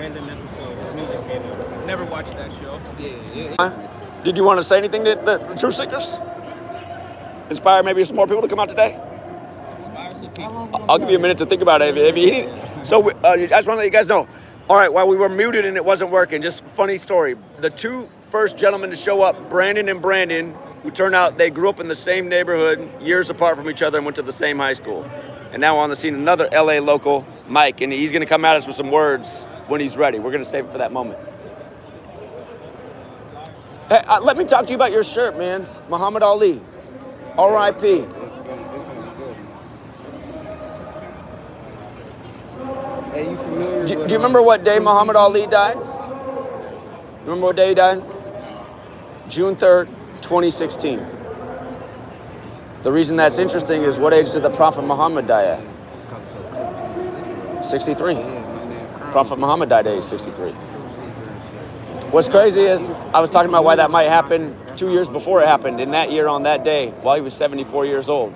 random episode. His music came on. Never watched that show. Did you want to say anything to the Truth Seekers? Inspire maybe some more people to come out today? Inspire some people. I'll give you a minute to think about it. So I just want to let you guys know. All right, while we were muted and it wasn't working, just funny story. The two first gentlemen to show up, Brandon and Brandon, who turned out they grew up in the same neighborhood, years apart from each other, and went to the same high school. And now on the scene, another LA local, Mike, and he's going to come at us with some words when he's ready. We're going to save it for that moment. Hey, let me talk to you about your shirt, man. Muhammad Ali, R.I.P. Hey, you familiar Do you remember what day Muhammad Ali died? Remember what day he died? June 3rd, 2016. The reason that's interesting is what age did the Prophet Muhammad die at? 63. Prophet Muhammad died at age 63. What's crazy is I was talking about why that might happen 2 years before it happened. In that year, on that day, while he was 74 years old.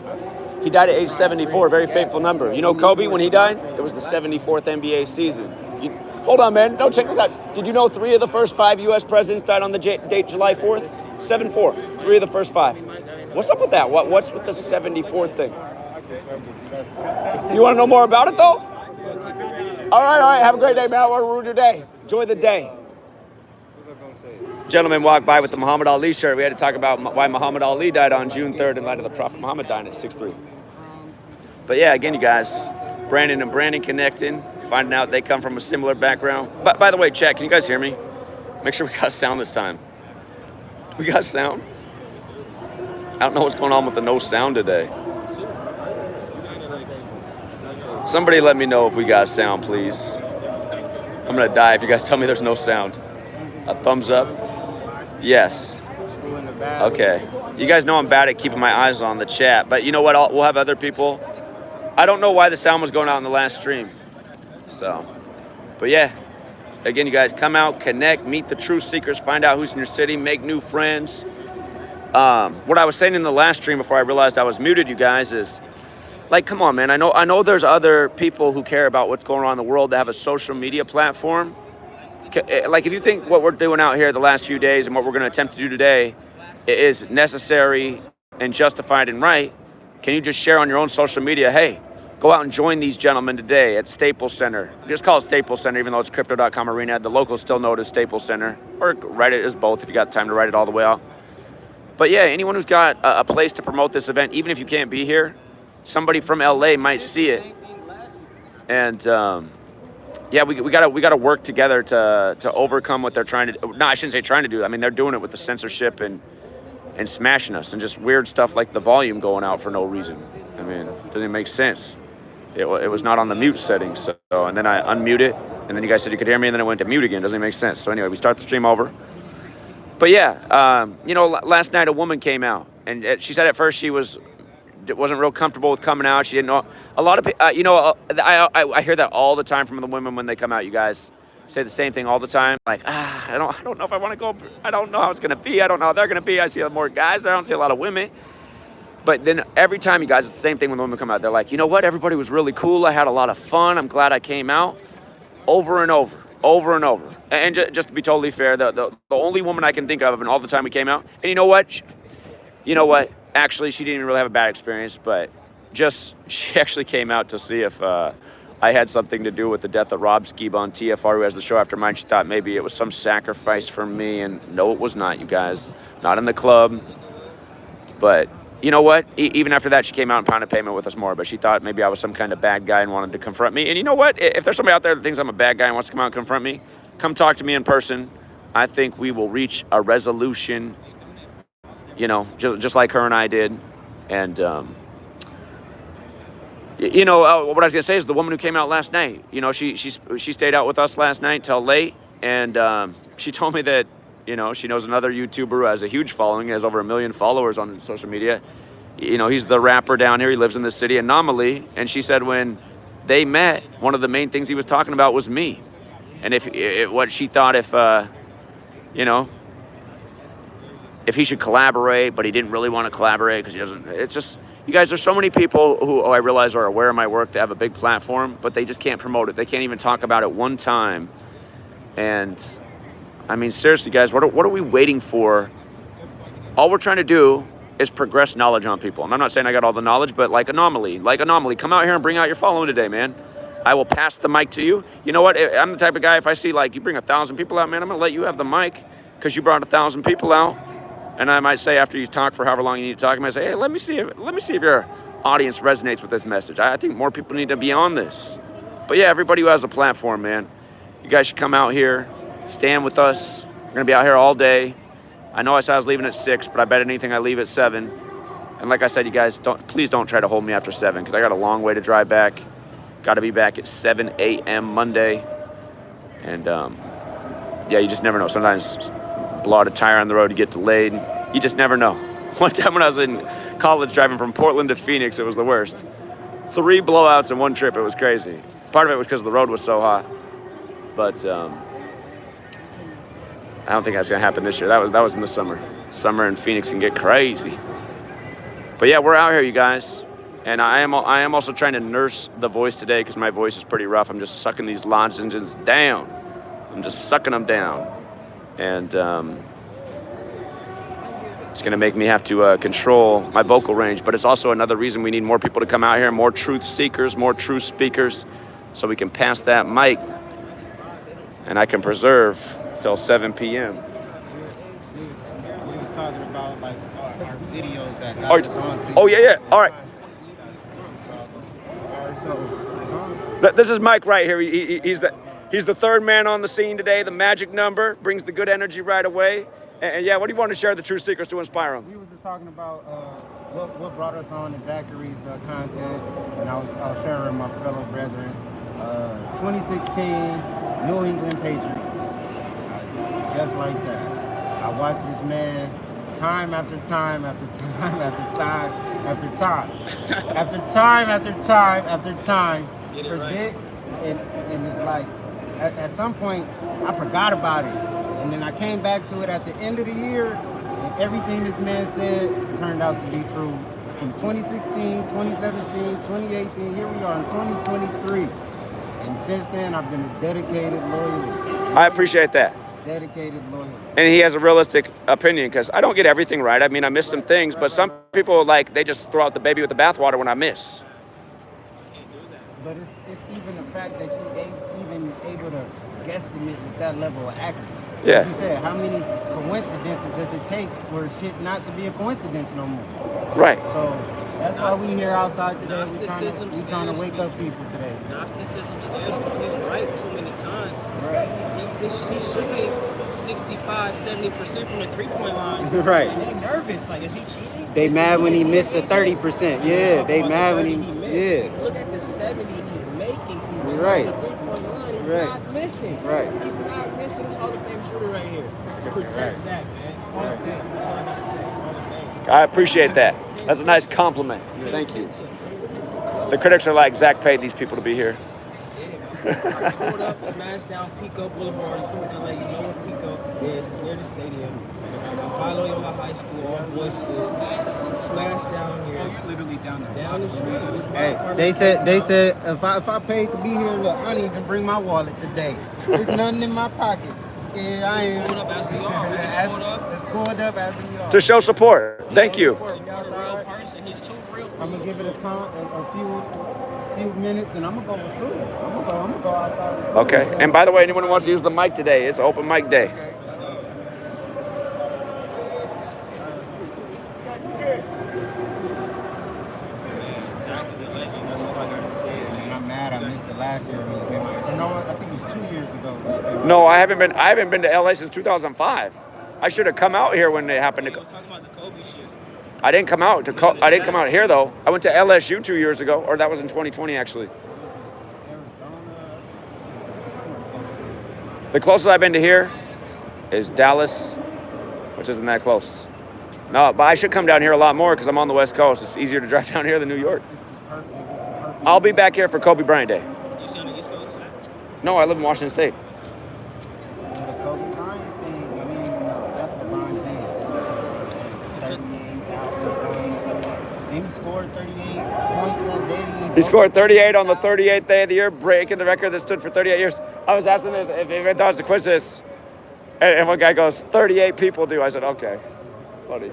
He died at age 74, a very fateful number. You know Kobe, when he died? It was the 74th NBA season. Hold on, man. Don't check this out. Did you know 3 of the first 5 U.S. presidents died on the date July 4th? 7-4. 3 of the first 5. What's up with that? What's with the 74th thing? You want to know more about it, though? All right. Have a great day, man. I want to ruin your day. Enjoy the day. Gentleman walked by with the Muhammad Ali shirt. We had to talk about why Muhammad Ali died on June 3rd in light of the Prophet Muhammad dying at 6'3". But yeah, again, you guys, Brandon and Brandon connecting, finding out they come from a similar background. But by the way, chat, can you guys hear me? Make sure we got sound this time. We got sound? I don't know what's going on with the no sound today. Somebody let me know if we got sound, please. I'm gonna die if you guys tell me there's no sound. A thumbs up? Yes. Okay. You guys know I'm bad at keeping my eyes on the chat, but you know what? We'll have other people. I don't know why the sound was going out in the last stream. So, but yeah. Again, you guys come out, connect, meet the Truth Seekers, find out who's in your city, make new friends. What I was saying in the last stream before I realized I was muted, you guys, is like, come on, man. I know there's other people who care about what's going on in the world that have a social media platform. Like, if you think what we're doing out here the last few days and what we're going to attempt to do today is necessary and justified and right, can you just share on your own social media, hey, go out and join these gentlemen today at Staples Center. Just call it Staples Center, even though it's Crypto.com Arena. The locals still know it as Staples Center. Or write it as both if you got time to write it all the way out. But yeah, anyone who's got a place to promote this event, even if you can't be here, somebody from LA might see it. And yeah, we gotta work together to overcome what they're trying to do. No, I shouldn't say trying to do. I mean, they're doing it with the censorship and smashing us and just weird stuff like the volume going out for no reason. I mean, it doesn't make sense. It was not on the mute setting, so and then I unmute it, and then you guys said you could hear me, and then it went to mute again. Doesn't make sense. So anyway, we start the stream over. But yeah, you know, last night a woman came out, and she said at first she wasn't real comfortable with coming out. She didn't know. A lot of you know, I hear that all the time from the women when they come out. You guys say the same thing all the time. Like, I don't know if I want to go. I don't know how it's gonna be. I don't know how they're gonna be. I see more guys there. I don't see a lot of women. But then every time, you guys, it's the same thing when the women come out. They're like, you know what? Everybody was really cool. I had a lot of fun. I'm glad I came out. Over and over. And just to be totally fair, the only woman I can think of in all the time we came out, and you know what? Actually, she didn't even really have a bad experience, but she actually came out to see if I had something to do with the death of Rob Skiba on TFR, who has the show after mine. She thought maybe it was some sacrifice for me, and no, it was not, you guys. Not in the club. But you know what? Even after that, she came out and pounded pavement with us more, but she thought maybe I was some kind of bad guy and wanted to confront me. And you know what? If there's somebody out there that thinks I'm a bad guy and wants to come out and confront me, come talk to me in person. I think we will reach a resolution, you know, just like her and I did. And, you know, what I was going to say is the woman who came out last night, you know, she stayed out with us last night till late, and she told me that, you know, she knows another YouTuber who has a huge following, has over 1 million followers on social media. You know, he's the rapper down here. He lives in the city, Anomaly. And she said when they met, one of the main things he was talking about was me. And what she thought if, you know, if he should collaborate, but he didn't really want to collaborate because he doesn't. It's just, you guys, there's so many people who I realize are aware of my work, that have a big platform, but they just can't promote it. They can't even talk about it one time And I mean, seriously, guys, what are we waiting for? All we're trying to do is progress knowledge on people. And I'm not saying I got all the knowledge, but like Anomaly, come out here and bring out your following today, man. I will pass the mic to you. You know what? I'm the type of guy, if I see like you bring 1,000 people out, man, I'm gonna let you have the mic because you brought 1,000 people out. And I might say after you talk for however long you need to talk, I might say, hey, let me see if your audience resonates with this message. I think more people need to be on this. But yeah, everybody who has a platform, man, you guys should come out here, stand with us. We're gonna be out here all day. I know I said I was leaving at 6, but I bet anything I leave at 7. And like I said, you guys, please don't try to hold me after 7 because I got a long way to drive back. Got to be back at 7 a.m. Monday. And yeah, you just never know. Sometimes blow out a tire on the road, you get delayed. You just never know. One time when I was in college driving from Portland to Phoenix, it was the worst. 3 blowouts in one trip, it was crazy. Part of it was because the road was so hot. But I don't think that's gonna happen this year. That was in the summer. Summer in Phoenix can get crazy. But yeah, we're out here, you guys. And I am also trying to nurse the voice today because my voice is pretty rough. I'm just sucking these lozenges down. I'm just sucking them down. And it's gonna make me have to control my vocal range, but it's also another reason we need more people to come out here, more truth seekers, more truth speakers, so we can pass that mic and I can preserve till 7 p.m. We was talking about like our videos that got us on to. Oh yeah. All right. All right, so it's on. This is Mike right here. He's the third man on the scene today. The magic number brings the good energy right away. And yeah, what do you want to share the truth seekers to inspire them? We was just talking about what brought us on is Zachary's content, and I was sharing my fellow brethren. 2016 New England Patriots. Just like that. I watched this man time after time after time after time after time after time after time after time predict, and it's like at some point I forgot about it, and then I came back to it at the end of the year, and everything this man said turned out to be true. From 2016, 2017, 2018, here we are in 2023, and since then I've been a dedicated loyalist. I appreciate that. Dedicated loyalist. And he has a realistic opinion because I don't get everything right. I mean, I miss some things, but some people, like, they just throw out the baby with the bathwater when I miss. But it's even the fact that you're even able to guesstimate with that level of accuracy. Yeah. Like you said, how many coincidences does it take for shit not to be a coincidence no more? Right. So that's why we here outside today. We Gnosticism trying to wake up people today. Gnosticism scares me. He's right too many times. Right. He's shooting 65, 70% from the three-point line. Right. And they nervous. Like, is he cheating? They mad when he missed the 30%. Yeah, they mad when he missed. Look at the 70 he's making from the three-point line. He's not missing. Right. He's not missing. This Hall of Fame shooter right here. Protect Zach, man. Hall of Fame. That's all I gotta say. Hall of Fame. I appreciate that. That's a nice compliment. Thank you. The critics are like, Zach paid these people to be here. Pulled up, smashed down Pico Boulevard from LA. You know what Pico is? It's near the stadium. Loyola High School, all boys school. Smashed down here. Literally down the street. Hey, they said if I paid to be here, look, I didn't even bring my wallet today. There's nothing in my pockets. Yeah, I am. Pulled up as we are. We just pulled up. Let's pulled up as we are. To show support. Thank you. He's a real person. He's too real for I'm gonna give it a few minutes, and I'm gonna go recruit. I'm gonna go outside. Okay. And by the way, anyone who wants to use the mic today, it's open mic day. I'm mad. I missed it last year when he came out. You know what? I think it was 2 years ago. No, I haven't been to LA since 2005. I should have come out here when it happened. He was talking about the Kobe shit. I didn't come out here though. I went to LSU 2 years ago, or that was in 2020 actually. The closest I've been to here is Dallas, which isn't that close. No, but I should come down here a lot more because I'm on the West Coast. It's easier to drive down here than New York. I'll be back here for Kobe Bryant Day. You see on the East Coast? No, I live in Washington State. The Kobe Bryant thing, I mean, that's a LeBron thing. 38,000 points. Any scored 38 points that day. He scored 38 on the 38th day of the year, breaking the record that stood for 38 years. I was asking if anyone thought it was a coincidence, and one guy goes, 38 people do. I said, okay. Funny.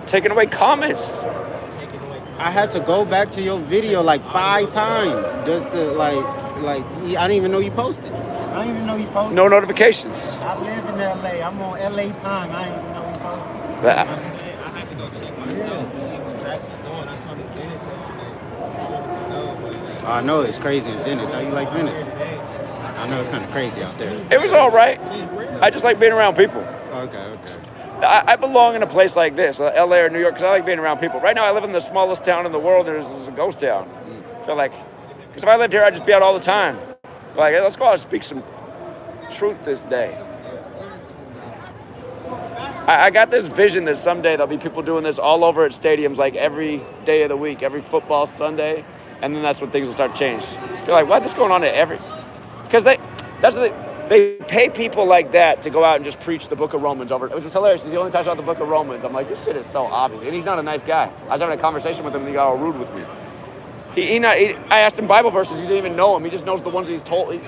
Taking away comments. I had to go back to your video like 5 times just to like I didn't even know you posted. I didn't even know you posted. No notifications. I live in LA. I'm on LA time. I didn't even know you posted. That, I'm saying I had to go check myself to see what Zach was doing. I saw the Venice yesterday. I know it's crazy in Venice. How you like Venice? I know it's kind of crazy out there. it was all right. I just like being around people. Okay. I belong in a place like this, LA or New York, because I like being around people. Right now, I live in the smallest town in the world. There's a ghost town. I feel like, because if I lived here, I'd just be out all the time. Like, hey, let's go out and speak some truth this day. I got this vision that someday there'll be people doing this all over at stadiums, like every day of the week, every football Sunday, and then that's when things will start to change. You're like, what? This going on at every? Because they pay people like that to go out and just preach the book of Romans over. It was just hilarious. He's the only touch on the book of Romans. I'm like, this shit is so obvious. And he's not a nice guy. I was having a conversation with him and he got all rude with me. I asked him Bible verses. He didn't even know them. He just knows the ones he's told.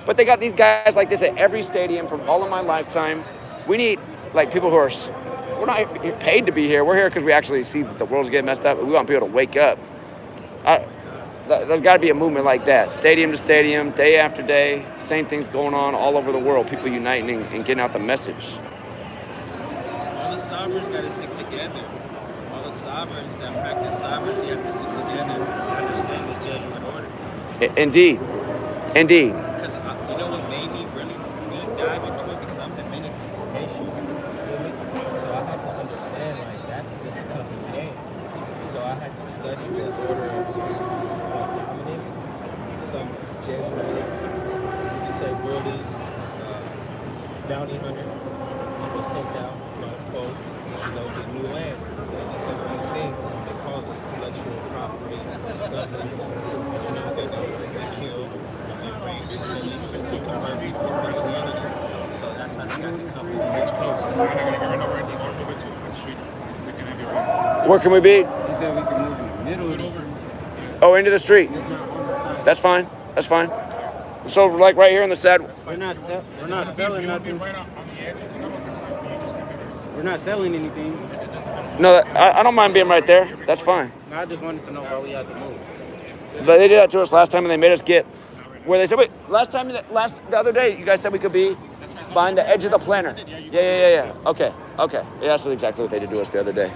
But they got these guys like this at every stadium from all of my lifetime. We need like people who are, we're not paid to be here. We're here because we actually see that the world's getting messed up and we want people to wake up. There's got to be a movement like that, stadium to stadium, day after day, same things going on all over the world, people uniting and getting out the message. All the sovereigns got to stick together. All the sovereigns that practice sovereignty have to stick together and understand this judgment order. Indeed. Because you know what made me really deep dive into it? Because I'm Dominican, Haitian, so I had to understand, like, that's just a company name. So I had to study the order of some Jesuit, you can say worldly bounty hunter was sent down by a foe to go get new land and discover new things. That's what they call it, intellectual property, discoveries. And now they go and kill and rape to convert people to Christianity. So that's how they got the company that's close. Where can we be? He said we can move in the middle. Oh, into the street. That's fine. So, like right here on the side. We're not selling nothing. We're not selling anything. No, I don't mind being right there. That's fine. No, I just wanted to know why we had to move. They did that to us last time, and they made us get where they said, wait, the other day, you guys said we could be behind the edge of the planter. Yeah. Okay. Yeah, that's exactly what they did to us the other day.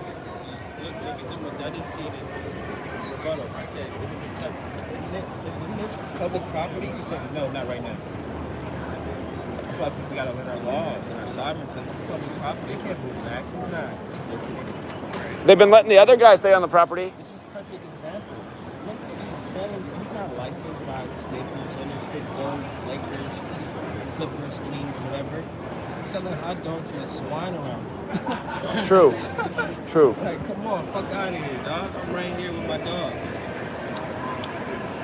I didn't see this rebuttal. I said, isn't this public property? He said, no, not right now. That's why we gotta learn our laws and our sovereignty. This is public property. They can't move back. He's not soliciting. They've been letting the other guys stay on the property. This is a perfect example. Look, he's selling. He's not licensed by Staples Center, Pitbull, Lakers, Clippers, Kings, whatever. He's selling hot dogs with swine around. True. Like, come on, fuck out of here, dog. I'm right here with my dogs.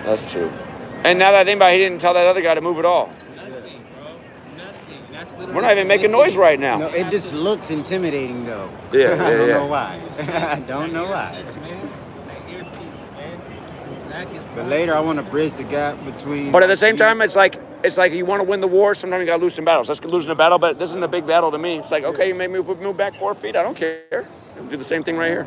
That's true. And now that I think about it, he didn't tell that other guy to move at all. Nothing, bro. Nothing. That's literally. We're not even making noise right now. No, it just looks intimidating, though. Yeah. I don't know why. I don't know why. But later, I want to bridge the gap between. But at the same time, it's like you want to win the war. Sometimes you got to lose some battles. That's losing a battle, but this isn't a big battle to me. It's like, okay, you made me move back 4 feet. I don't care. Do the same thing right here.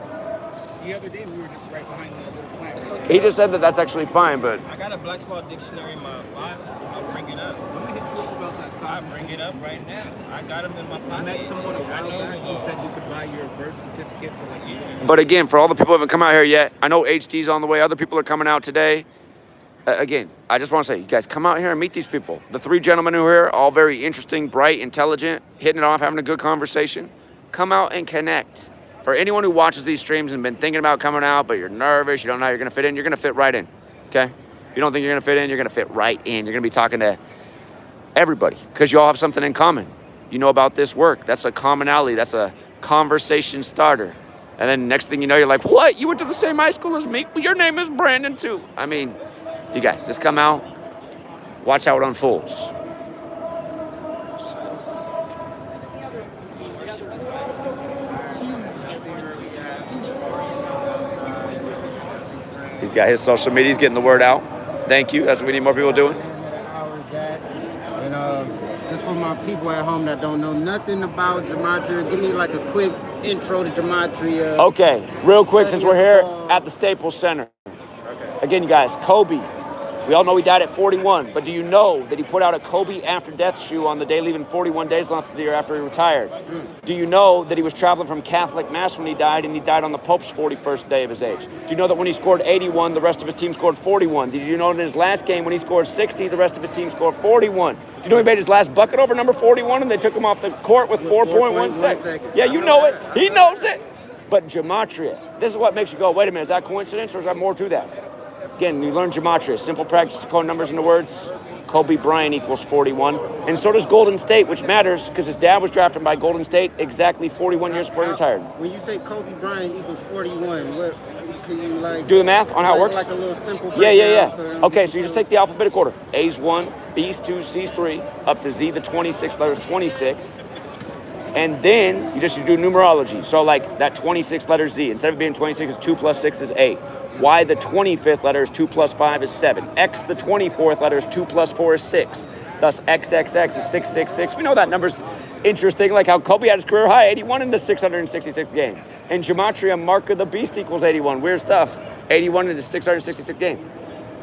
The other day, we were just right behind the little plant. He just said that that's actually fine, but I got a Black's Law dictionary in my file. I'll bring it up. Let me hit you about that. I'll bring it up right now. I got them in my pocket. I met someone a while back who said you could buy your birth certificate for like a year. But again, for all the people who haven't come out here yet, I know HD's on the way. Other people are coming out today. Again, I just want to say, you guys come out here and meet these people. The 3 gentlemen who are here, all very interesting, bright, intelligent, hitting it off, having a good conversation. Come out and connect. For anyone who watches these streams and been thinking about coming out, but you're nervous, you don't know how you're going to fit in, you're going to fit right in, okay? If you don't think you're going to fit in, you're going to fit right in. You're going to be talking to everybody because you all have something in common. You know about this work. That's a commonality. That's a conversation starter. And then next thing you know, you're like, what? You went to the same high school as me? Well, your name is Brandon too. I mean, you guys, just come out, watch how it unfolds. He's got his social media. He's getting the word out. Thank you. That's what we need more people doing. And just for my people at home that don't know nothing about Gematria, give me like a quick intro to Gematria. Okay, real quick, since we're here at the Staples Center. Okay. Again, you guys, Kobe. We all know he died at 41, but do you know that he put out a Kobe after death shoe on the day leaving 41 days left of the year after he retired? Do you know that he was traveling from Catholic Mass when he died, and he died on the Pope's 41st day of his age? Do you know that when he scored 81, the rest of his team scored 41? Did you know in his last game when he scored 60, the rest of his team scored 41? Do you know he made his last bucket over number 41, and they took him off the court with 4.1 seconds? Yeah, you know it. He knows it. But Gematria, this is what makes you go, wait a minute, is that coincidence or is that more to that? Again, you learn Gematria, simple practice to code numbers into words. Kobe Bryant equals 41. And so does Golden State, which matters because his dad was drafted by Golden State exactly 41 years before he retired. When you say Kobe Bryant equals 41, what can you like? Do the math on how it works? Like a little simple Yeah. Okay, so you just take the alphabetic order. A's 1, B's 2, C's 3, up to Z, the 26th letter is 26. And then you do numerology. So like that 26th letter Z, instead of it being 26, 2 plus 6 is 8. Y, the 25th letter is 2 plus 5 is 7. X, the 24th letter is 2 plus 4 is 6. Thus, XXX is 666. We know that number's interesting, like how Kobe had his career high, 81 in the 666th game. And Gematria, Mark of the Beast equals 81. Weird stuff. 81 in the 666th game.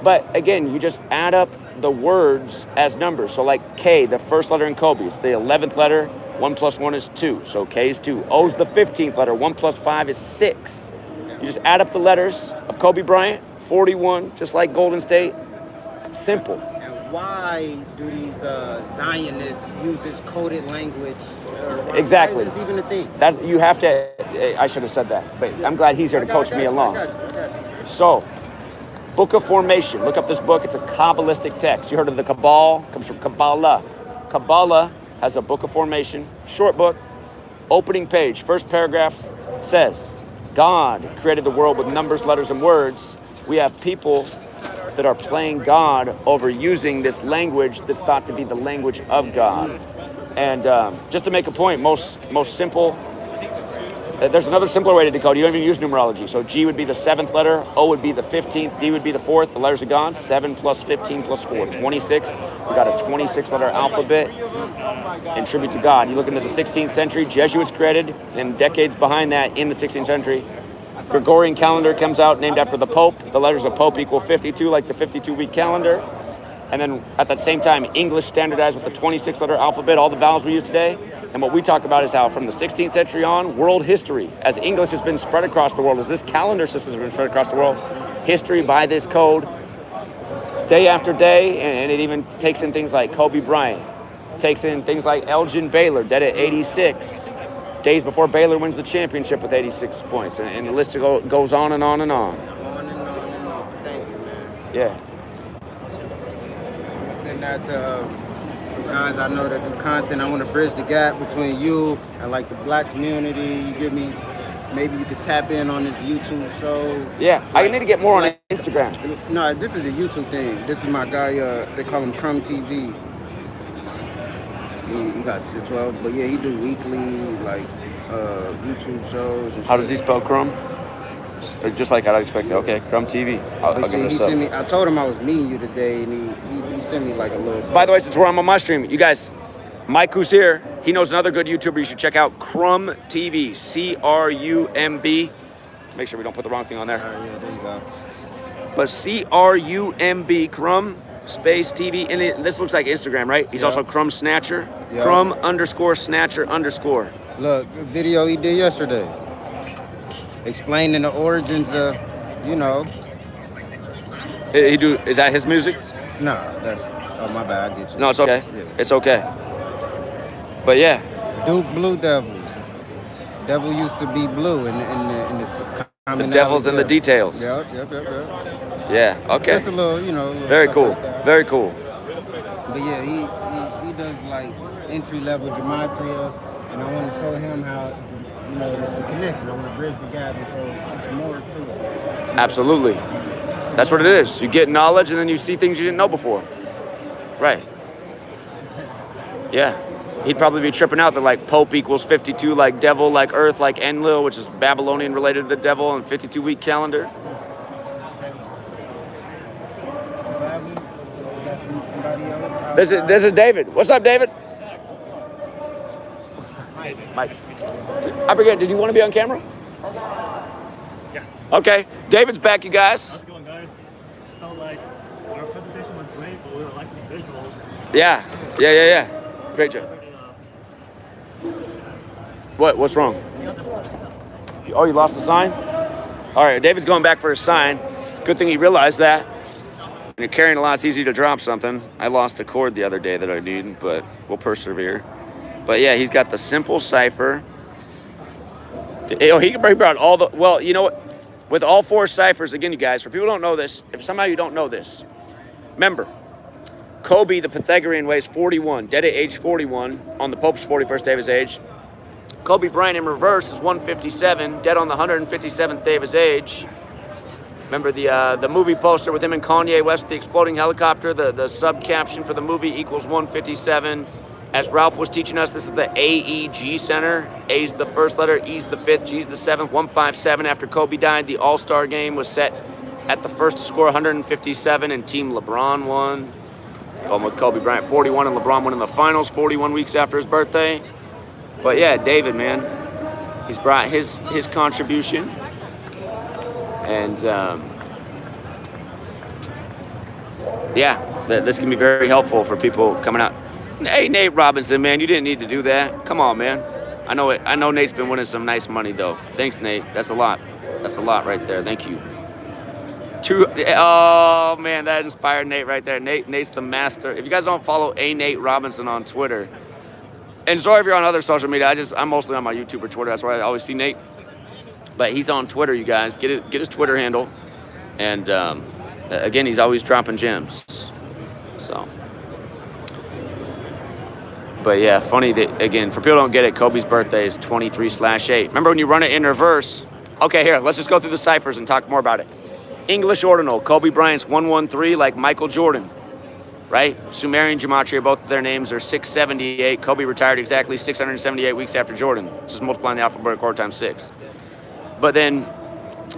But again, you just add up the words as numbers. So like K, the first letter in Kobe, is the 11th letter. 1 plus 1 is 2, so K is 2. O's the 15th letter. 1 plus 5 is 6. You just add up the letters of Kobe Bryant, 41, just like Golden State. Simple. And why do these Zionists use this coded language? Exactly. Why is this even a thing? That's, you have to, I should have said that, but I'm glad he's here to coach me along. I got you. So, Book of Formation. Look up this book. It's a Kabbalistic text. You heard of the Kabbalah? Comes from Kabbalah. Kabbalah has a Book of Formation, short book, opening page. First paragraph says, God created the world with numbers, letters, and words. We have people that are playing God over using this language that's thought to be the language of God. And just to make a point, most simple, there's another simpler way to decode. You don't even use numerology. So G would be the 7th letter, O would be the 15th, D would be the 4th. The letters are gone. 7 plus 15 plus 4, 26. We got a 26-letter alphabet in tribute to God. You look into the 16th century, Jesuits created, and decades behind that in the 16th century. Gregorian calendar comes out named after the Pope. The letters of Pope equal 52, like the 52-week calendar. And then at that same time, English standardized with the 26-letter alphabet, all the vowels we use today. And what we talk about is how from the 16th century on, world history, as English has been spread across the world, as this calendar system has been spread across the world, history by this code, day after day, and it even takes in things like Kobe Bryant, takes in things like Elgin Baylor, dead at 86, days before Baylor wins the championship with 86 points, and the list goes on and on and on. On and on and on. Thank you, man. Yeah. Send that to some guys I know that do content. I want to bridge the gap between you and like the black community. You give me, maybe you could tap in on this YouTube show. Yeah, I need to get more on Instagram. No, this is a YouTube thing. This is my guy, they call him Crumb TV. He got 12, but yeah, he do weekly like YouTube shows. And how does he spell Crumb? Just like I'd expect. Okay, Crumb TV. I'll give this up. I told him I was meeting you today, and he sent me like a little. By the way, since we're on my stream, you guys, Mike who's here, he knows another good YouTuber you should check out, Crumb TV, C-R-U-M-B. Make sure we don't put the wrong thing on there. Yeah, there you go. But C-R-U-M-B, Crumb space TV, and this looks like Instagram, right? He's also Crumb Snatcher, Crumb _Snatcher_. Look, video he did yesterday, explaining the origins of, Is that his music? No, that's, oh my bad, I get you. No, it's okay. Yeah. It's okay. But yeah. Duke Blue Devils. Devil used to be blue in the The devil's in the details. Yep. Yeah, okay. Just a little, little very stuff cool. like that. Very cool. But yeah, he does like entry-level gematria, and I want to show him how you know, the connection. I want to bridge the gap, and so it's more to it. Absolutely. That's what it is. You get knowledge and then you see things you didn't know before. Right. Yeah. He'd probably be tripping out that like Pope equals 52, like devil, like earth, like Enlil, which is Babylonian related to the devil, and 52-week calendar. This is David. What's up, David? Mike. I forget, did you want to be on camera? Yeah. Okay. David's back, you guys. How's it going, guys? Felt like our presentation was great, but we were liking the visuals. Yeah. Great job. What's wrong? The other side. Oh, you lost the sign? All right, David's going back for his sign. Good thing he realized that. When you're carrying a lot, it's easy to drop something. I lost a cord the other day that I need, but we'll persevere. But yeah, he's got the simple cipher. He brought all the, well, you know what? With all 4 ciphers, again, you guys, for people who don't know this, if somehow you don't know this, remember, Kobe, the Pythagorean, weighs 41, dead at age 41 on the Pope's 41st day of his age. Kobe Bryant in reverse is 157, dead on the 157th day of his age. Remember the movie poster with him and Kanye West with the exploding helicopter? The sub-caption for the movie equals 157. As Ralph was teaching us, this is the AEG Center. A's the first letter, E's the 5th, G's the 7th, 157. After Kobe died, the All-Star game was set at the first to score 157, and Team LeBron won. Going with Kobe Bryant 41 and LeBron winning the finals 41 weeks after his birthday. But yeah, David, man, he's brought his contribution. And yeah, this can be very helpful for people coming out. Hey, Nate Robinson, man, you didn't need to do that. Come on, man. I know Nate's been winning some nice money, though. Thanks, Nate. That's a lot. That's a lot right there. Thank you. Oh, man, that inspired Nate right there. Nate's the master. If you guys don't follow Nate Robinson on Twitter, and sorry if you're on other social media, I'm mostly on my YouTube or Twitter. That's where I always see Nate. But he's on Twitter, you guys. Get his Twitter handle. And, again, he's always dropping gems. So. But, yeah, funny that, again, for people who don't get it, Kobe's birthday is 23/8. Remember when you run it in reverse? Okay, here, let's just go through the ciphers and talk more about it. English ordinal, Kobe Bryant's 113, like Michael Jordan, right? Sumerian gematria, both of their names are 678. Kobe retired exactly 678 weeks after Jordan. Just multiplying the alphabetical order times 6. But then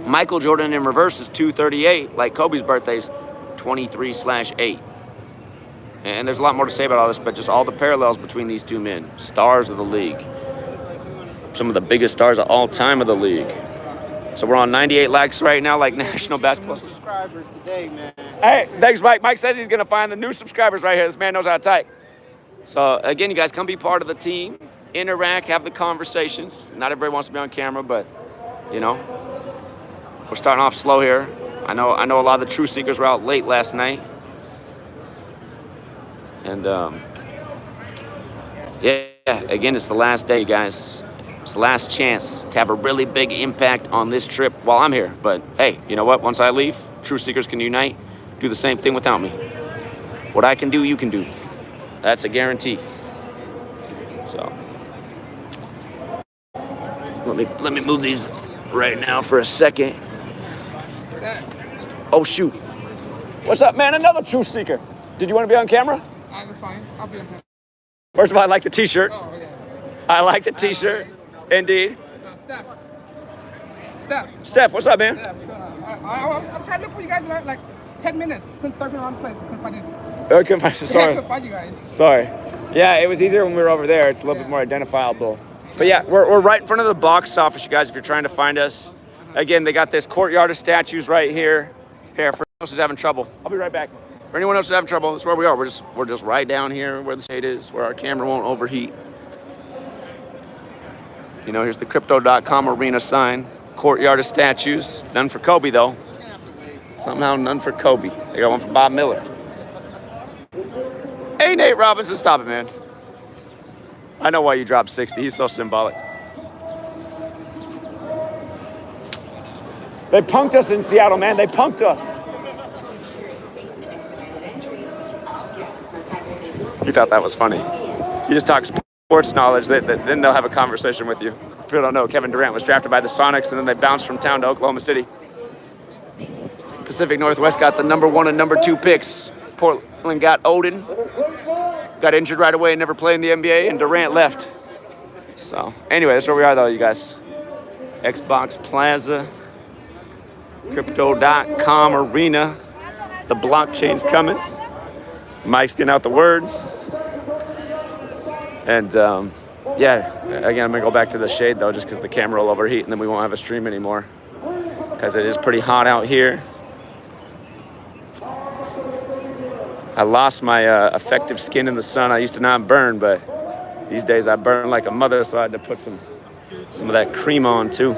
Michael Jordan in reverse is 238, like Kobe's birthday is 23/8. And there's a lot more to say about all this, but just all the parallels between these two men, stars of the league. Some of the biggest stars of all time of the league. So we're on 98 likes right now, like National Basketball. Subscribers today, man. Hey, thanks, Mike. Mike says he's going to find the new subscribers right here. This man knows how to type. So, again, you guys come be part of the team, interact, have the conversations. Not everybody wants to be on camera, but, you know, we're starting off slow here. I know a lot of the truth seekers were out late last night. And, yeah, again, it's the last day, guys. It's the last chance to have a really big impact on this trip while I'm here. But, hey, you know what? Once I leave, truth seekers can unite, do the same thing without me. What I can do, you can do. That's a guarantee. So, let me move these right now for a second. Oh, shoot. What's up, man? Another truth seeker. Did you want to be on camera? I'm fine. I'll be on camera. First of all, I like the T-shirt. Oh, yeah. I like the T-shirt. Indeed. Steph, what's up, man? Steph, what's going on? I'm trying to look for you guys in like 10 minutes. Couldn't search around the place. Couldn't find you. Oh, couldn't find you. Sorry. Couldn't find you guys. Sorry. Yeah, it was easier when we were over there. It's a little bit more identifiable. But yeah, we're right in front of the box office, you guys, if you're trying to find us. Again, they got this courtyard of statues right here. Here, for anyone else who's having trouble. I'll be right back. For anyone else who's having trouble, that's where we are. We're just right down here where the shade is, where our camera won't overheat. You know, here's the Crypto.com arena sign. Courtyard of statues. None for Kobe, though. Somehow none for Kobe. They got one for Bob Miller. Hey, Nate Robinson, stop it, man. I know why you dropped 60. He's so symbolic. They punked us in Seattle, man. They punked us. He thought that was funny. He just talks sports knowledge, then they'll have a conversation with you. People don't know Kevin Durant was drafted by the Sonics, and then they bounced from town to Oklahoma City. Pacific Northwest got the number 1 and number 2 picks. Portland got Odin, got injured right away and never played in the NBA, and Durant left. So anyway, that's where we are though, you guys. Xbox Plaza, Crypto.com Arena. The blockchain's coming. Mike's getting out the word. And yeah, again, I'm gonna go back to the shade though, just because the camera will overheat and then we won't have a stream anymore. Because it is pretty hot out here. I lost my effective skin in the sun. I used to not burn, but these days I burn like a mother, so I had to put some of that cream on too.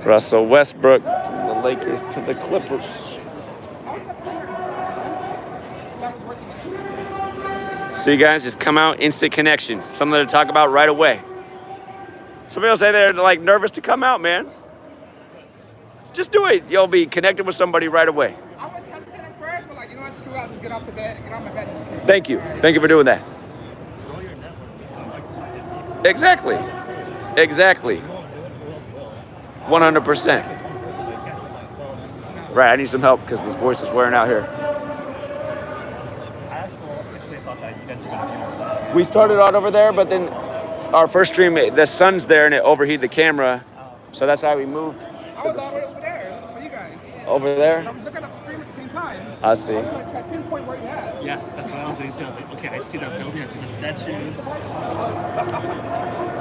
Russell Westbrook, the Lakers to the Clippers. So you guys just come out, instant connection. Something to talk about right away. Somebody will say they're like nervous to come out, man. Just do it. You'll be connected with somebody right away. I was hesitant at first, but like, you know what, screw out, just get off the bed, get off my bed. Thank you. Thank you for doing that. Exactly. Exactly. 100%. Right, I need some help because this voice is wearing out here. We started out over there, but then our first stream, the sun's there and it overheated the camera. So that's how we moved. I was all the way over there for you guys. Over there? I was looking up stream at the same time. I see. I was like trying to pinpoint where you at. Yeah, that's what I was doing too. I was like, okay, I see that building, I see the statues.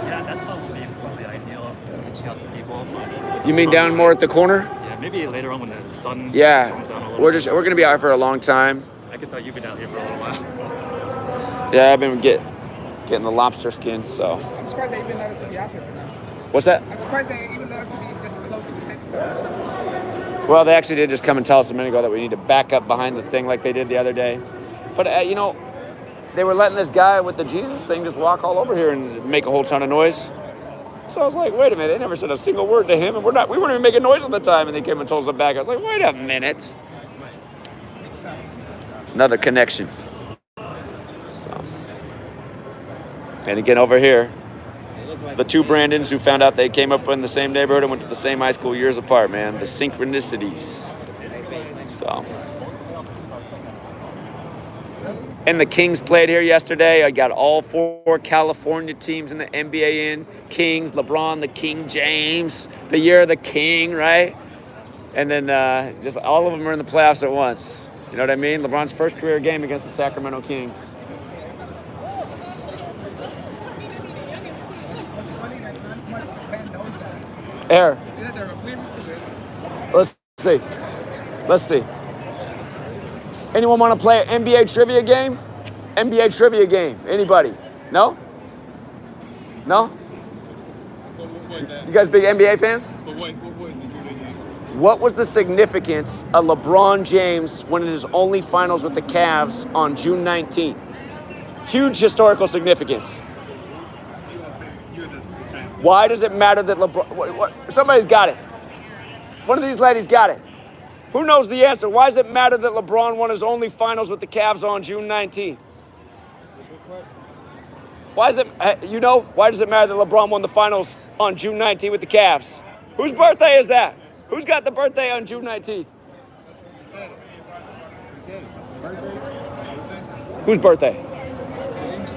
Yeah, that's probably ideal, reaching out to people. You mean down more at the corner? Yeah, maybe later on when the sun comes Yeah, down a little we're bit. gonna be out here for a long time. I could thought you've been out here for a little while. Yeah, I've been getting the lobster skin, so. I'm surprised they even let us to be out here. What's that? I'm surprised they even let us to be this close to the same thing. Well, they actually did just come and tell us a minute ago that we need to back up behind the thing like they did the other day. But, you know, they were letting this guy with the Jesus thing just walk all over here and make a whole ton of noise. So I was like, wait a minute, they never said a single word to him, and we weren't even making noise all the time, and they came and told us back. I was like, wait a minute. Another connection. So. And again, over here, the two Brandons who found out they came up in the same neighborhood and went to the same high school years apart, man. The synchronicities. So. And the Kings played here yesterday. I got all 4 California teams in the NBA in. Kings, LeBron, the King James, the year of the King, right? And then just all of them are in the playoffs at once. You know what I mean? LeBron's first career game against the Sacramento Kings. Air. Let's see. Anyone want to play an NBA trivia game? NBA trivia game. Anybody? No? No? You guys big NBA fans? What was the significance of LeBron James winning his only finals with the Cavs on June 19th? Huge historical significance. Why does it matter that LeBron... Somebody's got it. One of these ladies got it. Who knows the answer? Why does it matter that LeBron won his only finals with the Cavs on June 19th? Why does it... You know? Why does it matter that LeBron won the finals on June 19th with the Cavs? Whose birthday is that? Who's got the birthday on June 19th? He said it. Birthday? Whose birthday? James,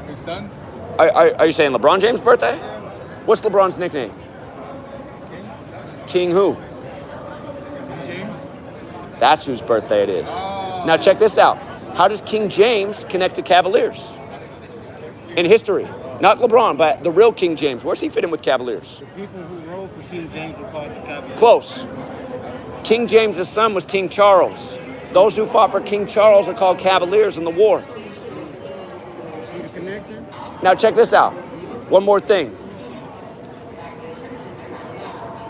his son. Are you saying LeBron James' birthday? What's LeBron's nickname? King who? James. That's whose birthday it is. Now check this out. How does King James connect to Cavaliers? In history. Not LeBron, but the real King James. Where's he fit in with Cavaliers? The people who rode for King James were called the Cavaliers. Close. King James's son was King Charles. Those who fought for King Charles are called Cavaliers in the war. See the connection? Now check this out. One more thing.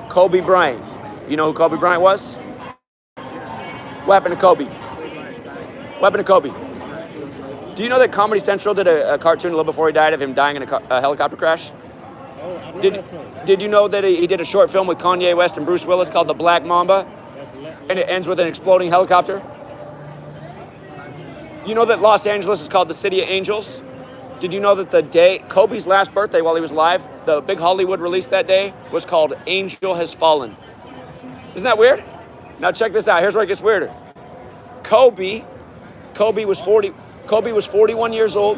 Kobe Bryant. You know who Kobe Bryant was? What happened to Kobe? What happened to Kobe? Do you know that Comedy Central did a cartoon a little before he died of him dying in a helicopter crash? Oh, I know Did, that song. did you know that he did a short film with Kanye West and Bruce Willis called The Black Mamba? And it ends with an exploding helicopter? You know that Los Angeles is called the City of Angels? Did you know that the day, Kobe's last birthday while he was alive, the big Hollywood release that day was called Angel Has Fallen? Isn't that weird? Now check this out. Here's where it gets weirder. Kobe was 41 years old.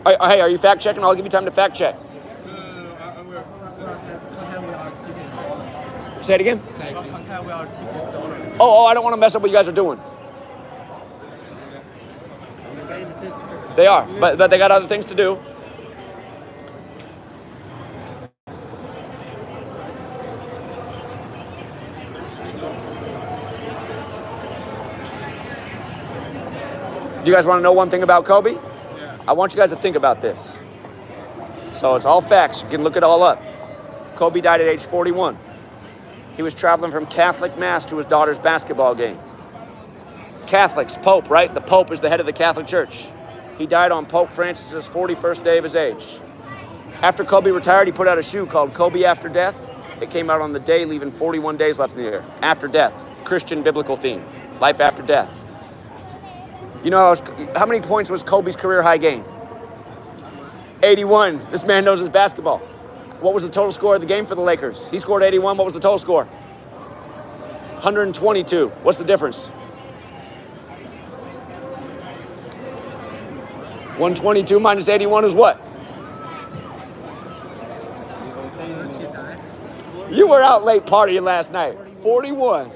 Hey, are you fact checking? I'll give you time to fact check. Say it again. Oh, I don't want to mess up what you guys are doing. They are, but they got other things to do. Do you guys want to know one thing about Kobe? Yeah. I want you guys to think about this. So it's all facts. You can look it all up. Kobe died at age 41. He was traveling from Catholic Mass to his daughter's basketball game. Catholics, Pope, right? The Pope is the head of the Catholic Church. He died on Pope Francis's 41st day of his age. After Kobe retired, he put out a shoe called Kobe After Death. It came out on the day, leaving 41 days left in the year. After death, Christian biblical theme, life after death. You know, how many points was Kobe's career high game? 81. This man knows his basketball. What was the total score of the game for the Lakers? He scored 81. What was the total score? 122. What's the difference? 122 minus 81 is what? You were out late partying last night. 41.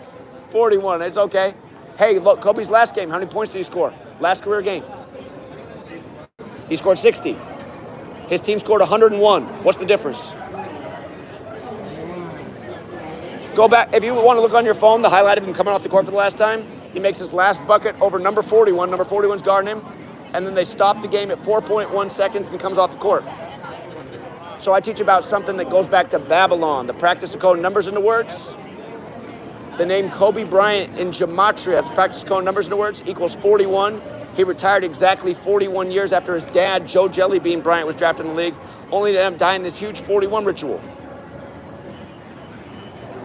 41. It's okay. Hey, look, Kobe's last game, how many points did he score? Last career game. He scored 60. His team scored 101. What's the difference? Go back. If you want to look on your phone, the highlight of him coming off the court for the last time, he makes his last bucket over number 41. Number 41's guarding him. And then they stop the game at 4.1 seconds and comes off the court. So I teach about something that goes back to Babylon, the practice of coding numbers into words. The name Kobe Bryant in Gematria, that's practice coding numbers into words, equals 41. He retired exactly 41 years after his dad, Joe Jellybean Bryant, was drafted in the league, only to end up dying this huge 41 ritual.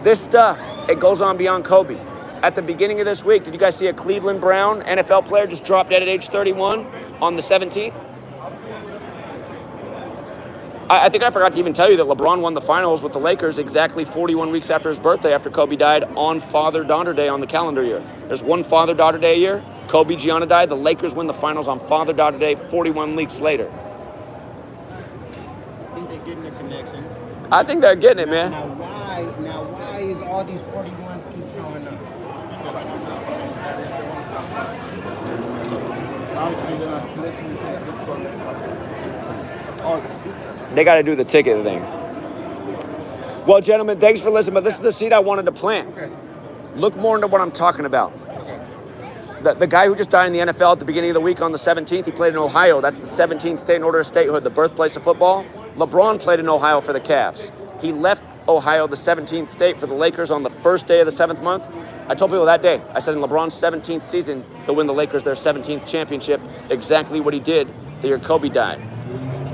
This stuff, it goes on beyond Kobe. At the beginning of this week, did you guys see a Cleveland Brown NFL player just drop dead at age 31 on the 17th? I think I forgot to even tell you that LeBron won the finals with the Lakers exactly 41 weeks after his birthday, after Kobe died on Father-Daughter Day on the calendar year. There's one Father-Daughter Day a year. Kobe, Gianna died. The Lakers win the finals on Father-Daughter Day 41 weeks later. I think they're getting the connections. I think they're getting it, man. Now why is all these 41s keep showing up? They got to do the ticket thing. Well, gentlemen, thanks for listening, but this is the seed I wanted to plant. Look more into what I'm talking about. The guy who just died in the NFL at the beginning of the week on the 17th, he played in Ohio. That's the 17th state in order of statehood, the birthplace of football. LeBron played in Ohio for the Cavs. He left Ohio, the 17th state, for the Lakers on the first day of the 7th month. I told people that day, I said in LeBron's 17th season, he'll win the Lakers their 17th championship, exactly what he did the year Kobe died.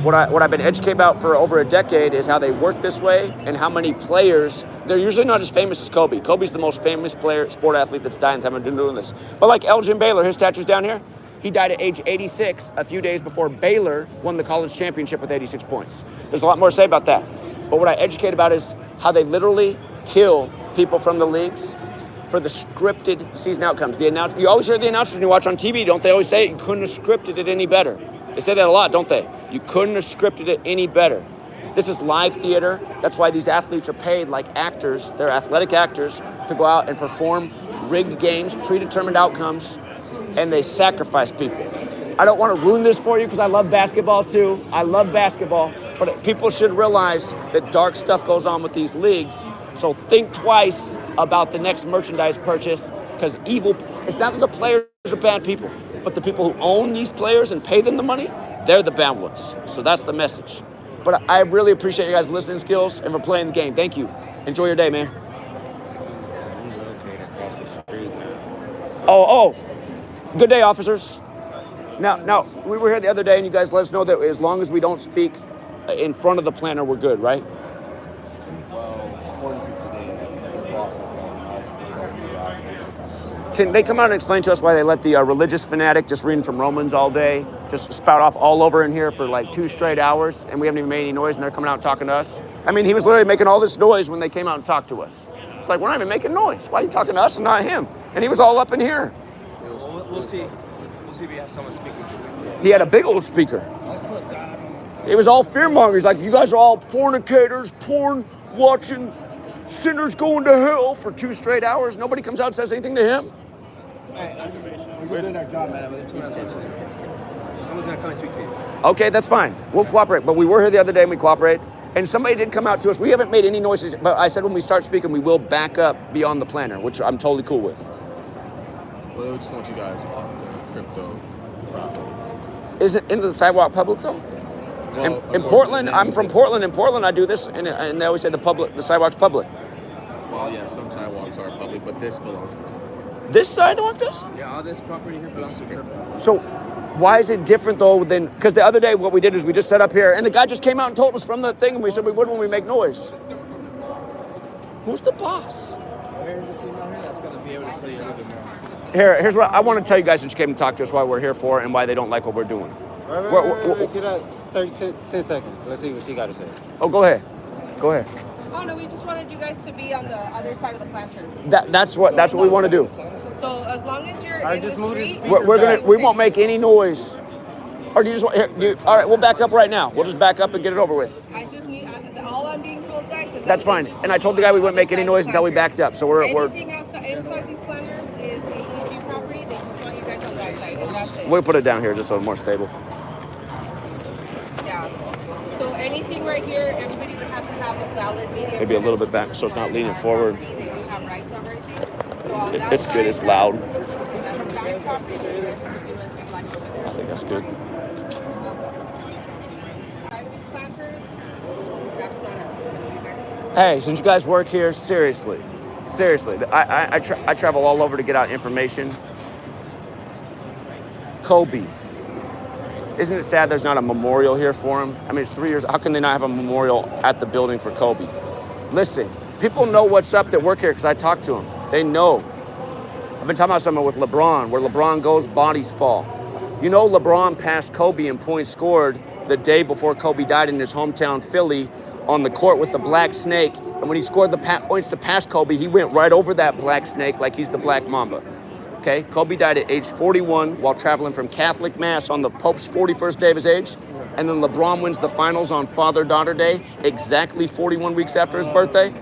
What I've been educated about for over a decade is how they work this way and how many players, they're usually not as famous as Kobe. Kobe's the most famous player, sport athlete that's died in time I've been doing this. But like Elgin Baylor, his statue's down here, he died at age 86 a few days before Baylor won the college championship with 86 points. There's a lot more to say about that. But what I educate about is how they literally kill people from the leagues for the scripted season outcomes. You always hear the announcers when you watch on TV, don't they always say it? You couldn't have scripted it any better. They say that a lot, don't they? You couldn't have scripted it any better. This is live theater. That's why these athletes are paid like actors. They're athletic actors to go out and perform rigged games, predetermined outcomes, and they sacrifice people. I don't want to ruin this for you because I love basketball too. I love basketball, but people should realize that dark stuff goes on with these leagues. So think twice about the next merchandise purchase, because it's not that the players are bad people, but the people who own these players and pay them the money, they're the bad ones. So that's the message. But I really appreciate you guys' listening skills and for playing the game. Thank you. Enjoy your day, man. I'm located across the street now. Oh, good day, officers. Now, we were here the other day and you guys let us know that as long as we don't speak in front of the planter, we're good, right? Well, according to today, the boss is telling us to tell you guys. Can they come out and explain to us why they let the religious fanatic just reading from Romans all day just spout off all over in here for like 2 straight hours, and we haven't even made any noise, and they're coming out and talking to us? I mean, he was literally making all this noise when they came out and talked to us. It's like, we're not even making noise. Why are you talking to us and not him? And he was all up in here. We'll see. We'll see if we have someone speaking to him. He had a big old speaker. It was all fear-mongering. He's like, you guys are all fornicators, porn-watching, sinners going to hell for 2 straight hours. Nobody comes out and says anything to him. We're doing our job, man. Someone's gonna come and speak to you. Okay, that's fine. We'll cooperate. But we were here the other day and we cooperate. And somebody did come out to us. We haven't made any noises, but I said when we start speaking, we will back up beyond the planter, which I'm totally cool with. Well, they just want you guys off the crypto property. Isn't into the sidewalk public though? Well, In Portland, I'm from Portland. In Portland, I do this, and they always say the sidewalk's public. Well, yeah, some sidewalks are public, but this belongs to crypto. This sidewalk does? Yeah, all this property here belongs to crypto. So why is it different though than, because the other day what we did is we just set up here and the guy just came out and told us from the thing and we said we would when we make noise. Who's the boss? Here's the female here that's gonna be able to tell you a little bit more. Here's what I want to tell you guys that you came to talk to us why we're here for and why they don't like what we're doing. Wait, get out 10 seconds. Let's see what she got to say. Oh, go ahead. Go ahead. Oh no, we just wanted you guys to be on the other side of the planters. That's what we want to do. So as long as you're Alright, in just the move this street, speaker We won't make any noise. Or do you just want, all right, we'll back up right now. We'll just back up and get it over with. I just need all I'm being told, guys, is That's fine. And I told the guy we wouldn't make any noise until we backed up. So we're anything outside inside these planters is AEG property. They just want you guys on that side, and that's it. we'll put it down here just so it's more stable. Yeah. So anything right here, everybody would have to have a valid media. Maybe a little bit back so it's not leaning forward. They do have rights over everything. So on that It's good. side, It's loud. That's county property. You guys can do as you'd like over there. I think that's good. Side of these planters, that's not us. So you guys. Hey, since you guys work here, seriously, I travel all over to get out information. Kobe. Isn't it sad there's not a memorial here for him? I mean, it's 3 years. How can they not have a memorial at the building for Kobe? Listen, people know what's up that work here because I talk to them. They know. I've been talking about something with LeBron. Where LeBron goes, bodies fall. You know LeBron passed Kobe in points scored the day before Kobe died in his hometown, Philly, on the court with the black snake. And when he scored the points to pass Kobe, he went right over that black snake like he's the Black Mamba. Okay, Kobe died at age 41 while traveling from Catholic Mass on the Pope's 41st day of his age. And then LeBron wins the finals on Father-Daughter Day, exactly 41 weeks after his birthday.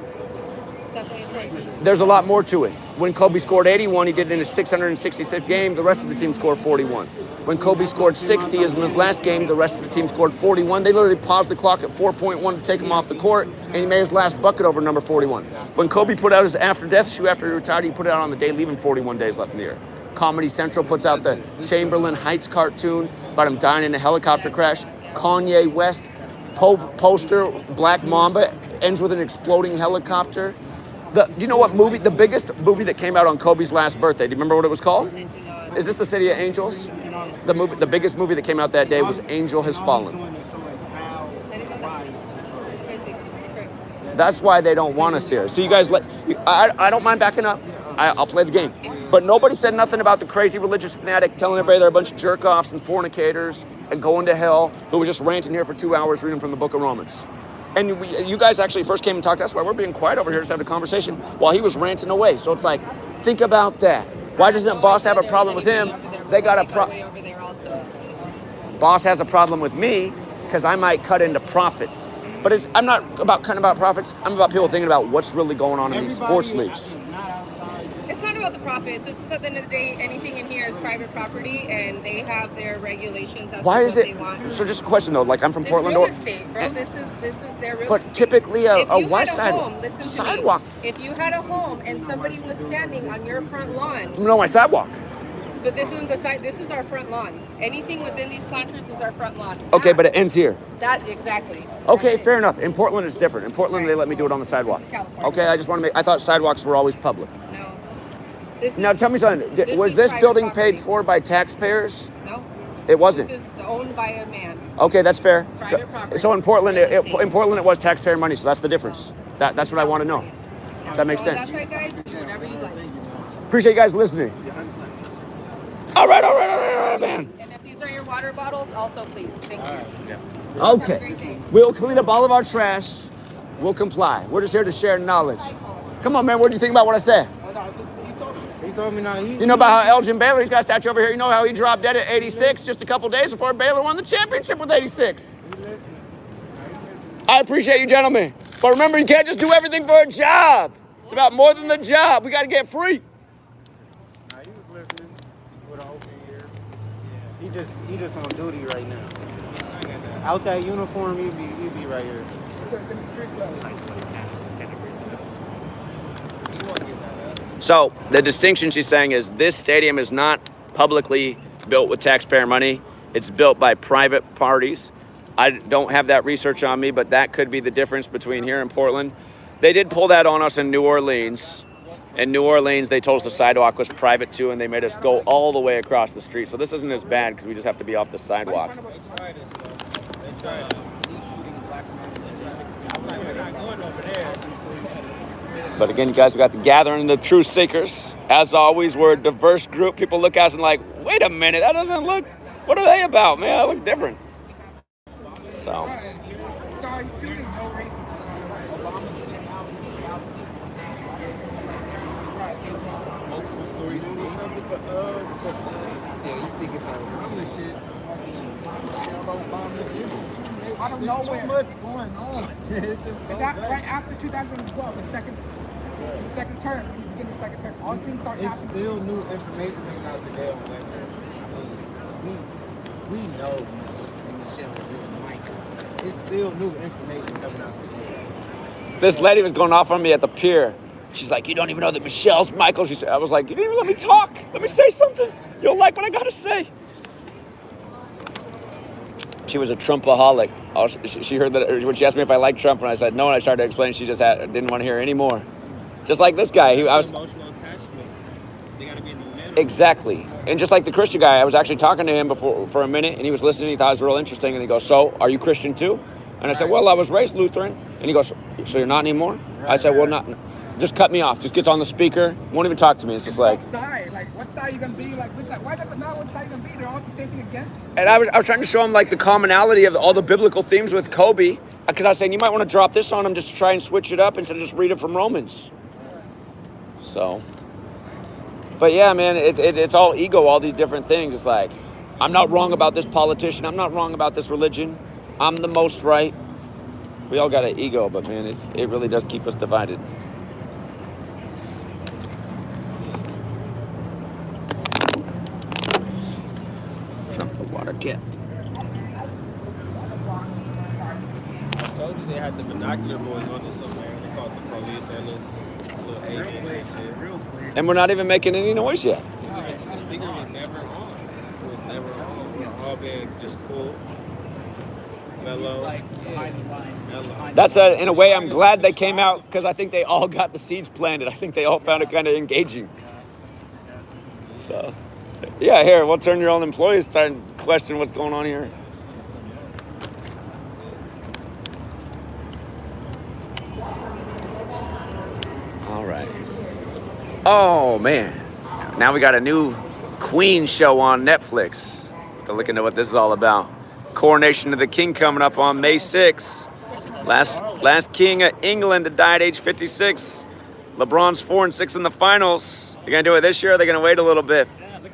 There's a lot more to it. When Kobe scored 81, he did it in his 666th game. The rest of the team scored 41. When Kobe scored 60 in his last game, the rest of the team scored 41. They literally paused the clock at 4.1 to take him off the court, and he made his last bucket over number 41. When Kobe put out his after-death shoe after he retired, he put it out on the day leaving 41 days left in the year. Comedy Central puts out the Chamberlain Heights cartoon about him dying in a helicopter crash. Kanye West poster, Black Mamba, ends with an exploding helicopter. You know what movie, the biggest movie that came out on Kobe's last birthday, do you remember what it was called? Is this the City of Angels? The biggest movie that came out that day was Angel Has Fallen. That's why they don't want us here. So you guys, I don't mind backing up. I'll play the game. But nobody said nothing about the crazy religious fanatic telling everybody they're a bunch of jerk-offs and fornicators and going to hell who was just ranting here for 2 hours reading from the book of Romans. And you guys actually first came and talked to us while we're being quiet over here just having a conversation while he was ranting away. So it's like, think about that. Why doesn't Boss have a problem with him? They got a problem. Boss has a problem with me because I might cut into profits. But I'm not about cutting about profits. I'm about people thinking about what's really going on in these sports leagues. It's not about the profits. This is at the end of the day, anything in here is private property, and they have their regulations as Why to is what it? they want. So just a question though. Like I'm from Portland. It's real estate, bro. This is their real estate. But typically a west side listen sidewalk. To me. If you had a home and somebody was standing on your front lawn. No, my sidewalk. But this isn't the side. This is our front lawn. Anything within these planters is our front lawn. Okay, but it ends here. That exactly. Okay, fair enough. In Portland, it's different. In Portland, they let me do it on the sidewalk. Okay, I just want to I thought sidewalks were always public. No. Now tell me something. Was this building paid for by taxpayers? No. It wasn't. This is owned by a man. Okay, that's fair. Private property. So in Portland, Real estate. in Portland, it was taxpayer money. So that's the difference. That's what I want to know. That makes So sense. That's right, guys. Do whatever you like. Appreciate you guys listening. All right, man. And if these are your water bottles, also please. Thank you. Okay. Have a great day. We'll clean up all of our trash. We'll comply. We're just here to share knowledge. Come on, man. What do you think about what I said? He told me not. You know about how Elgin Baylor's got a statue over here? You know how he dropped dead at 86 just a couple days before Baylor won the championship with 86? I appreciate you, gentlemen. But remember, you can't just do everything for a job. It's about more than the job. We got to get free. Nah, he was listening with an open ear. He just on duty right now. Out that uniform, he'd be right here. So the distinction she's saying is this stadium is not publicly built with taxpayer money. It's built by private parties. I don't have that research on me, but that could be the difference between here and Portland. They did pull that on us in New Orleans. In New Orleans, they told us the sidewalk was private too, and they made us go all the way across the street. So this isn't as bad because we just have to be off the sidewalk. But again, you guys, we got the gathering of the truth seekers. As always, we're a diverse group. People look at us and like, wait a minute, that doesn't look, what are they about, man? That look different. So. I don't know There's too much going on. Is that right after 2012, the second term? When you begin the second term, all these things start It's happening. still new information coming out today on Wednesday. I mean, we know Michelle was doing Michael. It's still new information coming out today. This lady was going off on me at the pier. She's like, you don't even know that Michelle's Michael. She said, I was like, you didn't even let me talk. Let me say something. You'll like what I got to say. She was a Trumpaholic. She heard that when she asked me if I liked Trump, and I said no, and I started to explain, she just didn't want to hear any more. Just like this guy. Emotional attachment. They gotta be in the middle. Exactly. And just like the Christian guy, I was actually talking to him for a minute, and he was listening. He thought it was real interesting, and he goes, so, are you Christian too? And I said, well, I was raised Lutheran. And he goes, so you're not anymore? I said, well, not. Just cut me off. Just gets on the speaker. Won't even talk to me. It's just like. What side? Like, what side are you gonna be? Like, which side? Why does it matter what side you're gonna be? They're all the same thing against you. And I was trying to show him like the commonality of all the biblical themes with Kobe, because I was saying you might want to drop this on him just to try and switch it up instead of just read it from Romans. So, but yeah, man, it's all ego, all these different things. It's like, I'm not wrong about this politician. I'm not wrong about this religion. I'm the most right. We all got an ego, but man, it really does keep us divided. Water kit. I told you they had the binocular boys on this somewhere. They called the police on this little agents and shit. And we're not even making any noise yet. The speaker was never on. It was never on. We're all being just cool, mellow. That's in a way, I'm glad they came out because I think they all got the seeds planted. I think they all found it kind of engaging. So, yeah, here, we'll turn your own employees starting to question what's going on here. All right. Oh, man. Now we got a new Queen show on Netflix. To look into what this is all about. Coronation of the King coming up on May 6th. Last king of England to die at age 56. LeBron's 4-6 in the finals. They're going to do it this year, or are they going to wait a little bit?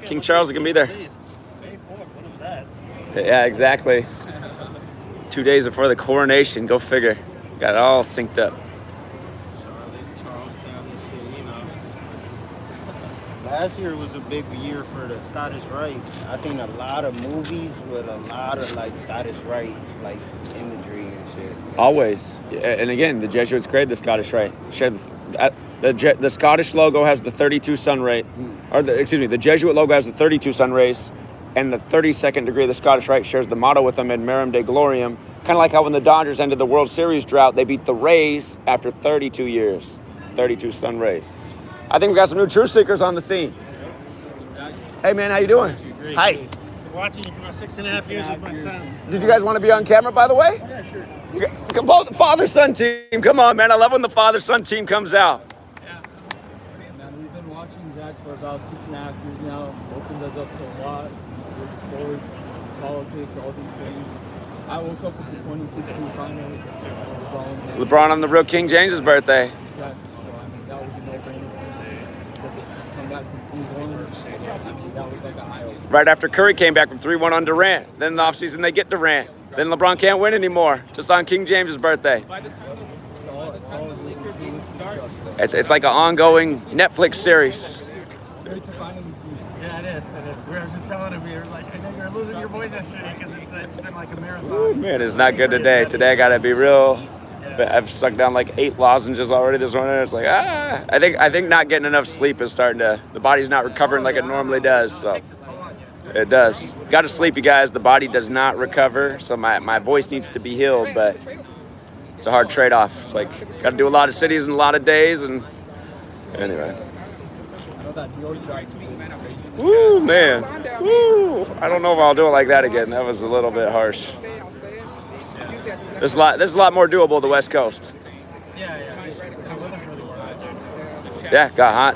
King Charles is going to be there. May 4th, what is that? Yeah, exactly. 2 days before the coronation. Go figure. Got it all synced up. Charlestown and shit, you know. Last year was a big year for the Scottish Rite. I seen a lot of movies with a lot of like Scottish Rite, like imagery and shit. Always. And again, the Jesuits created the Scottish Rite. The Scottish logo has the 32 sun ray, the Jesuit logo has the 32 sun rays, and the 32nd degree of the Scottish Rite shares the motto with them in Marum de Gloriam. Kind of like how when the Dodgers ended the World Series drought, they beat the Rays after 32 years. 32 sun rays. I think we got some new truth seekers on the scene. Hey man, how you doing? Great. Hi. watching you for about 6.5 years with my son. Did you guys want to be on camera, by the way? Yeah, sure. Come on, the father-son team. Come on, man. I love when the father-son team comes out. Man, we've been watching Zach for about 6.5 years now. Opens us up to a lot with sports, politics, all these things. I woke up with the 2016 finals. LeBron on the real King James's birthday. Exactly. So, I mean, that was a no-brainer to me. So, come back from 3-1. I mean, that was like a eye-opener. Right after Curry came back from 3-1 on Durant. Then in the offseason, they get Durant. Then LeBron can't win anymore. Just on King James's birthday. It's like an ongoing Netflix series. It's great to finally see you. Yeah, it is. We were just telling him, we were like, I know you were losing your voice yesterday because it's been like a marathon. Man, it's not good today. Today I gotta be real. I've sucked down like 8 lozenges already this morning. It's like, I think not getting enough sleep is starting to, the body's not recovering like it normally does. So it does. Gotta sleep, you guys. The body does not recover. So my voice needs to be healed, but it's a hard trade-off. It's like, gotta do a lot of cities in a lot of days, and anyway. Woo, man. Woo. I don't know if I'll do it like that again. That was a little bit harsh. This is a lot more doable, the West Coast. Yeah, got hot.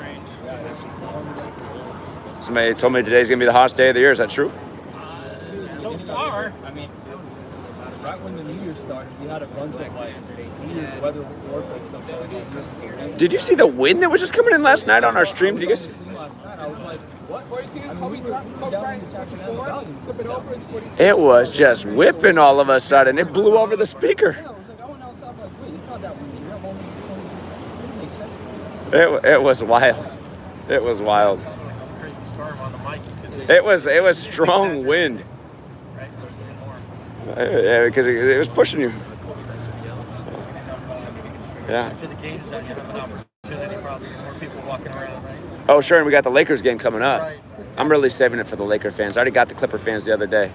Somebody told me today's gonna be the hottest day of the year. Is that true? So far, I mean, right when the New Year started, we had a bunch of like weather warfare stuff going on. Did you see the wind that was just coming in last night on our stream? Did you guys? Last night, I was like, what? It was just whipping all of a sudden. It blew over the speaker. I was like, I went outside, I'm like, wait, it's not that windy here. I'm only 20 minutes. It didn't make sense to me. It was wild. It was wild. crazy storm on the mic. It was strong wind. Right, Yeah, because it was pushing you. So, yeah. after the game's done, you have an opportunity, probably more people walking around, right? Oh, sure, and we got the Lakers game coming up. Right. I'm really saving it for the Laker fans. I already got the Clipper fans the other day.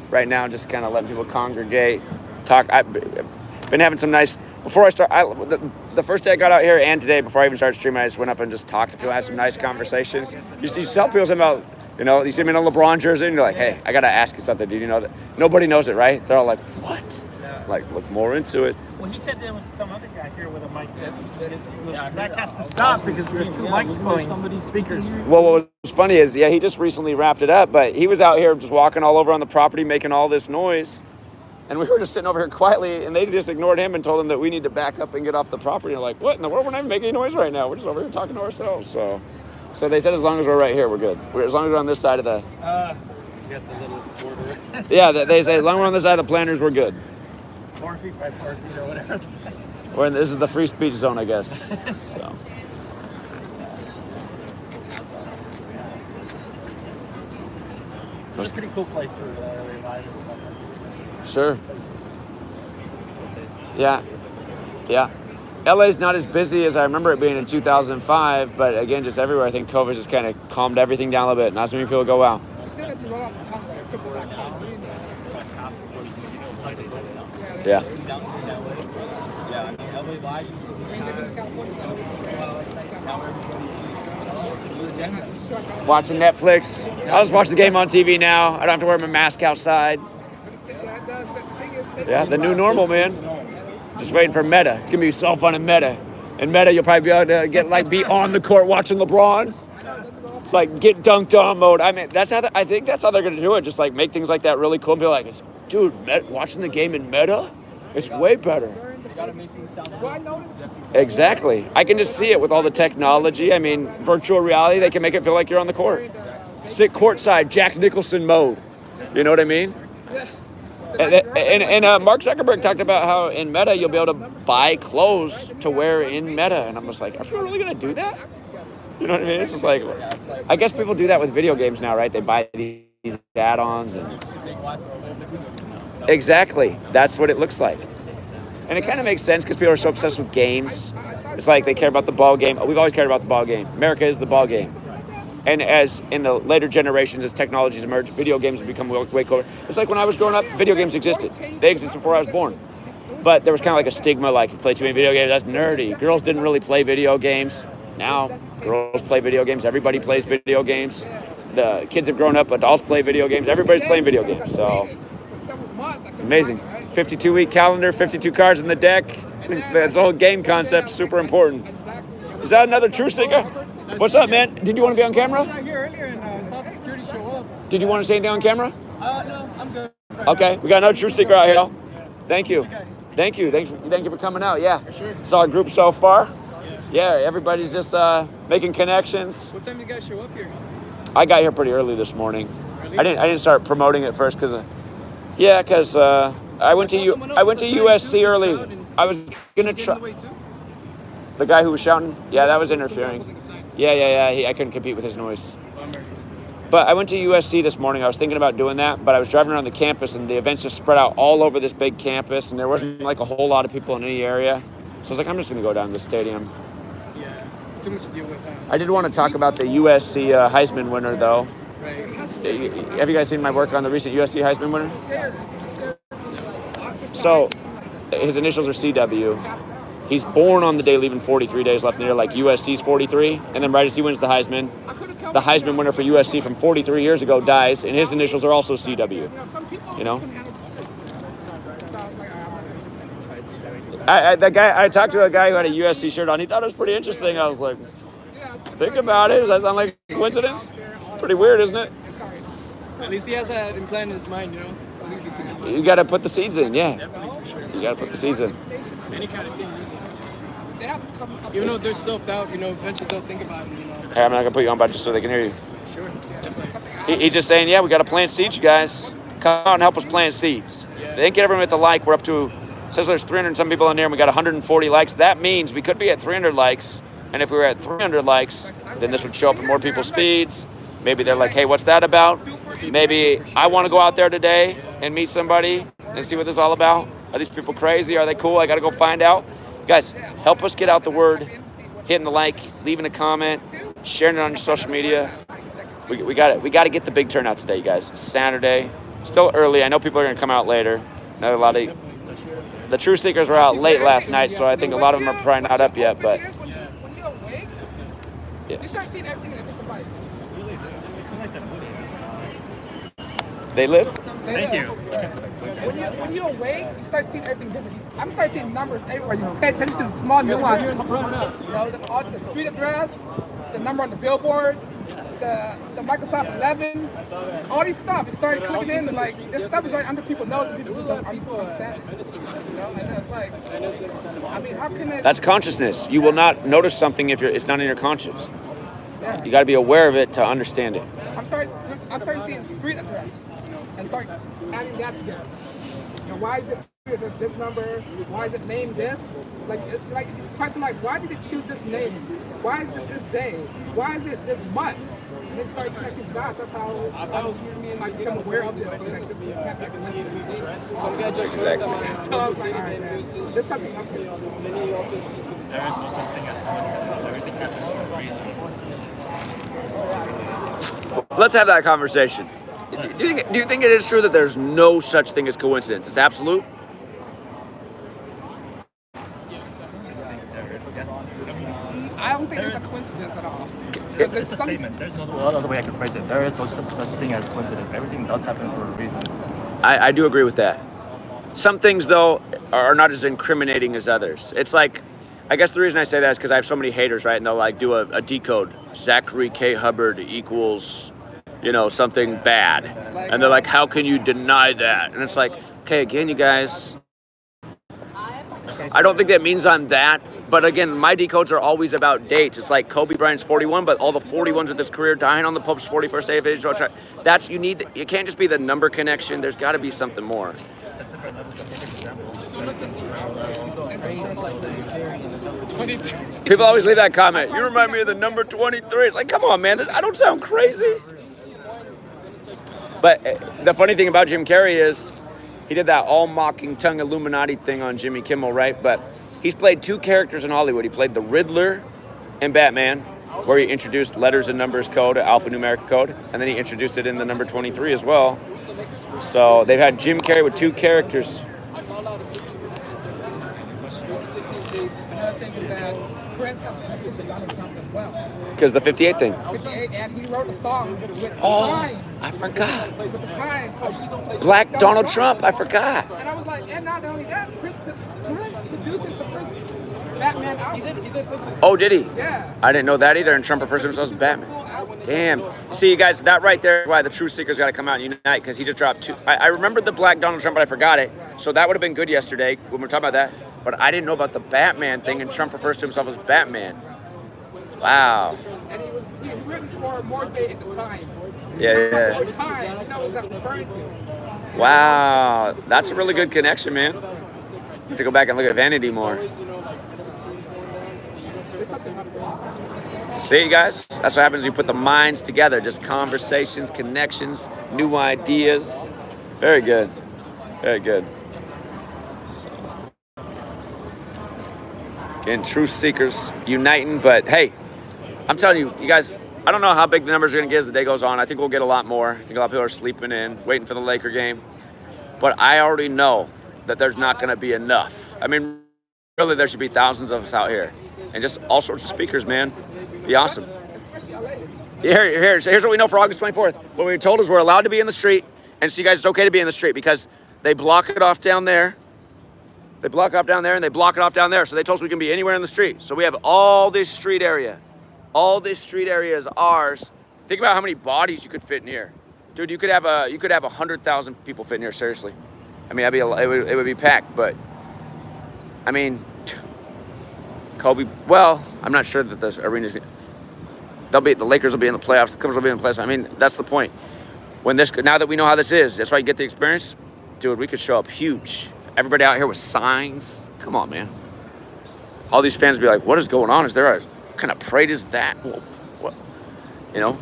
Right now, just kind of letting people congregate, talk. I've been having some nice. Before I start, the first day I got out here and today, before I even started streaming, I just went up and just talked to people, had some nice conversations. You tell people something about, you see me in a LeBron jersey, and you're like, hey, I got to ask you something. Did you know that? Nobody knows it, right? They're all like, what? Like, look more into it. Well, he said there was some other guy here with a mic that Zach has to stop because there's 2 mics going. Somebody's speakers. Well, what was funny is, he just recently wrapped it up, but he was out here just walking all over on the property, making all this noise. And we were just sitting over here quietly, and they just ignored him and told him that we need to back up and get off the property. And like, what in the world? We're not even making any noise right now. We're just over here talking to ourselves. So they said as long as we're right here, we're good. As long as we're on this side of the... You got the little border. Yeah, they say as long as we're on this side of the planters, we're good. 4 feet by 4 feet or whatever. This is the free speech zone, I guess. So. It's a pretty cool place to revive and stuff. Sure. Yeah. LA's not as busy as I remember it being in 2005, but again, just everywhere. I think COVID just kind of calmed everything down a little bit. Not so many people go out. Yeah. Watching Netflix. I'll just watch the game on TV now. I don't have to wear my mask outside. Yeah, the new normal, man. Just waiting for Meta. It's gonna be so fun in Meta. In Meta, you'll probably be able to be on the court watching LeBron. It's like get dunked on mode. I mean, I think that's how they're gonna do it. Just like make things like that really cool and be like, dude, watching the game in Meta, it's way better. Exactly. I can just see it with all the technology. I mean, virtual reality, they can make it feel like you're on the court. Sit courtside, Jack Nicholson mode. You know what I mean? And Mark Zuckerberg talked about how in Meta you'll be able to buy clothes to wear in Meta, and I'm just like, are people really gonna do that? You know what I mean? It's just like, I guess people do that with video games now, right? They buy these add-ons and exactly, that's what it looks like, and it kind of makes sense because people are so obsessed with games. It's like they care about the ball game. We've always cared about the ball game. America is the ball game. And as in the later generations, as technologies emerge, video games have become way cooler. It's like when I was growing up, video games existed. They existed before I was born. But there was kind of like a stigma, like, you play too many video games, that's nerdy. Girls didn't really play video games. Now, girls play video games. Everybody plays video games. the kids have grown up. Adults play video games. Everybody's playing video games. So it's amazing. 52-week calendar, 52 cards in the deck. That's the whole game concept. Super important. Is that another True Seeker? What's up, man? Did you want to be on camera? I was here earlier and saw the security show up. Did you want to say anything on camera? No, I'm good. Okay, we got another True Seeker out here. Thank you. Thank you for coming out. Yeah. Saw our group so far. Yeah, everybody's just making connections. What time do you guys show up here? I got here pretty early this morning. I didn't start promoting it first because I went to USC early. I was gonna try. The guy who was shouting, yeah, that was interfering. Yeah. I couldn't compete with his noise. But I went to USC this morning. I was thinking about doing that, but I was driving around the campus, and the events just spread out all over this big campus, and there wasn't like a whole lot of people in any area. So I was like, I'm just gonna go down to the stadium. Yeah, it's too much to deal with. Huh? I did want to talk about the USC Heisman winner, though. Right. Have you guys seen my work on the recent USC Heisman winner? So his initials are CW. He's born on the day, leaving 43 days left in the year, like USC's 43. And then right as he wins the Heisman winner for USC from 43 years ago dies, and his initials are also CW. You know? I talked to a guy who had a USC shirt on. He thought it was pretty interesting. I was like, think about it. Does that sound like a coincidence? Pretty weird, isn't it? At least he has that implant in his mind, you know? So you got to put the seeds in, yeah. You got to put the seeds in. Any kind of thing, really. Even though there's self-doubt, you know, eventually they'll think about it, you know. Hey, I'm not going to put you on, but just so they can hear you. Sure, definitely. He's just saying, yeah, we got to plant seeds, you guys. Come out and help us plant seeds. Yeah. They didn't get everyone with the like. We're up to, says there's 300 and some people in there, and we got 140 likes. That means we could be at 300 likes, and if we were at 300 likes, then this would show up in more people's feeds. Maybe they're like, hey, what's that about? Maybe I want to go out there today and meet somebody and see what this is all about. Are these people crazy? Are they cool? I got to go find out. Guys, help us get out the word, hitting the like, leaving a comment, sharing it on your social media. We got to get the big turnout today, you guys. It's Saturday, still early. I know people are going to come out later. I know a lot of the True Seekers were out late last night, so I think a lot of them are probably not up yet. But When you're awake, you start seeing everything in a different light. they live. Thank you. When you're awake, you start seeing everything different. I'm starting seeing numbers everywhere. You pay attention to the small nuances. You know, the street address, the number on the billboard, the Microsoft 11, all these stuff. You start clicking in, and like this stuff is right under people's nose, and people don't understand it. You know, and it's like, I mean, how can it? That's consciousness. You will not notice something if it's not in your conscious. Yeah. You got to be aware of it to understand it. I'm starting seeing street address and start adding that together. You know, why is this street address this number? Why is it named this? Like question like, why did it choose this name? Why is it this day? Why is it this month? And then start connecting dots. That's how I become aware of this. Like this can't be a coincidence. Exactly. So I was like, all right, man. This something else. There is no such thing as coincidence. Everything happens for a reason. Let's have that conversation. Do you think it is true that there's no such thing as coincidence? It's absolute? I don't think there's a coincidence at all. It's a statement. There's no other way I can phrase it. There is no such thing as coincidence. Everything does happen for a reason. I do agree with that. Some things, though, are not as incriminating as others. It's like, I guess the reason I say that is because I have so many haters, right? And they'll like do a decode. Zachary K. Hubbard equals, you know, something bad. And they're like, how can you deny that? And it's like, okay, again, you guys, I don't think that means I'm that. But again, my decodes are always about dates. It's like Kobe Bryant's 41, but all the 41s of his career dying on the Pope's 41st day of age. That's, you can't just be the number connection. There's got to be something more. People always leave that comment. You remind me of the number 23. It's like, come on, man. I don't sound crazy. But the funny thing about Jim Carrey is he did that all mocking tongue Illuminati thing on Jimmy Kimmel, right? But he's played two characters in Hollywood. He played the Riddler in Batman, where he introduced letters and numbers code, alphanumeric code, and then he introduced it in the number 23 as well. So they've had Jim Carrey with two characters. Another thing is that Prince has connections to Donald Trump as well. Because the 58 thing. 58, and he wrote a song with the Oh, Times. I forgot. With the Times called Black Donald Trump. I forgot. And I was like, and not only that, Prince produces the first Batman album. He did. Oh, did he? Yeah. I didn't know that either. And Trump refers to himself as Batman. Damn. See, you guys, that right there, why the Truth Seekers got to come out and unite, because he just dropped 2. I remembered the Black Donald Trump, but I forgot it. So that would have been good yesterday when we were talking about that. But I didn't know about the Batman thing, and Trump refers to himself as Batman. Wow. And he was written for Morrissey at the time. Yeah. At the time, you know what that referring to. Wow. That's a really good connection, man. I have to go back and look at Vanity more. There's something up there. See, you guys? That's what happens when you put the minds together. Just conversations, connections, new ideas. Very good. Very good. So, again, Truth Seekers uniting. But, hey, I'm telling you, you guys, I don't know how big the numbers are going to get as the day goes on. I think we'll get a lot more. I think a lot of people are sleeping in, waiting for the Laker game. But I already know that there's not going to be enough. I mean, really, there should be thousands of us out here. And just all sorts of speakers, man. Be awesome. Here's what we know for August 24th. What we were told is we're allowed to be in the street. And so you guys, it's okay to be in the street because they block it off down there. They block it off down there and they block it off down there. So they told us we can be anywhere in the street. So we have all this street area. All this street area is ours. Think about how many bodies you could fit in here. Dude, you could have 100,000 people fit in here, seriously. I mean, it would be packed, but I mean, Kobe, well, I'm not sure that this arena's, the Lakers will be in the playoffs, the Clippers will be in the playoffs. I mean, that's the point. Now that we know how this is, that's why you get the experience. Dude, we could show up huge. Everybody out here with signs. Come on, man. All these fans would be like, what is going on? What kind of parade is that? What? You know?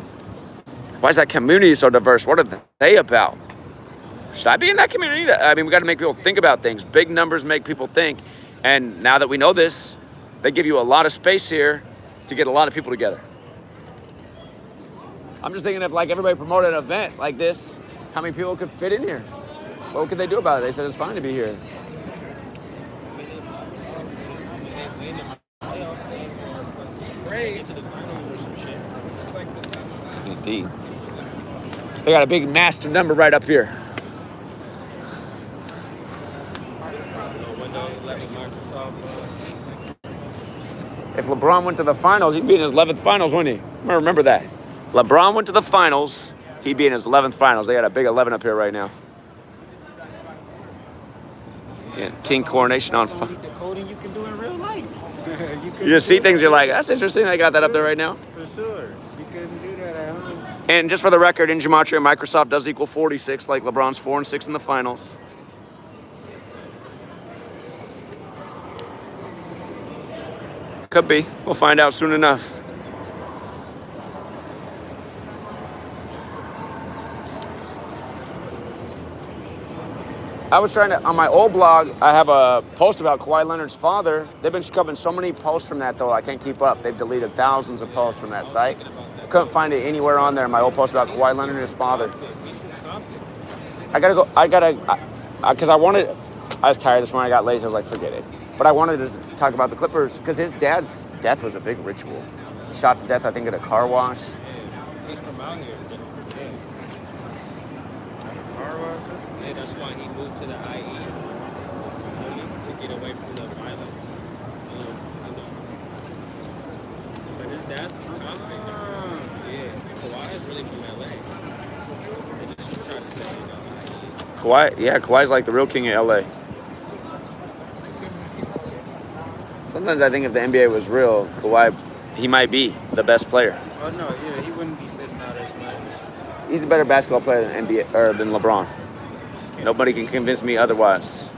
Why is that community so diverse? What are they about? Should I be in that community? I mean, we got to make people think about things. Big numbers make people think. And now that we know this, they give you a lot of space here to get a lot of people together. I'm just thinking if like everybody promoted an event like this, how many people could fit in here? What could they do about it? They said it's fine to be here. Great. Indeed. They got a big master number right up here. If LeBron went to the finals, he'd be in his 11th finals, wouldn't he? I'm gonna remember that. LeBron went to the finals, he'd be in his 11th finals. They got a big 11 up here right now. Yeah, King Coronation on fire. The coding you can do in real life. You just see things, you're like, that's interesting. They got that up there right now. For sure. You couldn't do that at home. And just for the record, in Gematria, Microsoft does equal 46, like LeBron's 4 and 6 in the finals. Could be. We'll find out soon enough. I was trying to, on my old blog, I have a post about Kawhi Leonard's father. They've been scrubbing so many posts from that, though, I can't keep up. They've deleted thousands of posts from that site. I couldn't find it anywhere on there, my old post about Kawhi Leonard and his father. Because I was tired this morning, I got lazy, I was like, forget it. But I wanted to talk about the Clippers, because his dad's death was a big ritual. Shot to death, I think, at a car wash. He's from out here. Yeah, that's why he moved to the IE. To get away from the violence. But his dad's from Compton. Yeah, Kawhi is really from LA. They just try to say, IE. Kawhi's like the real king of LA. Sometimes I think if the NBA was real, Kawhi, he might be the best player. Oh no, yeah, he wouldn't be sitting out as much. He's a better basketball player than than LeBron. Nobody can convince me otherwise.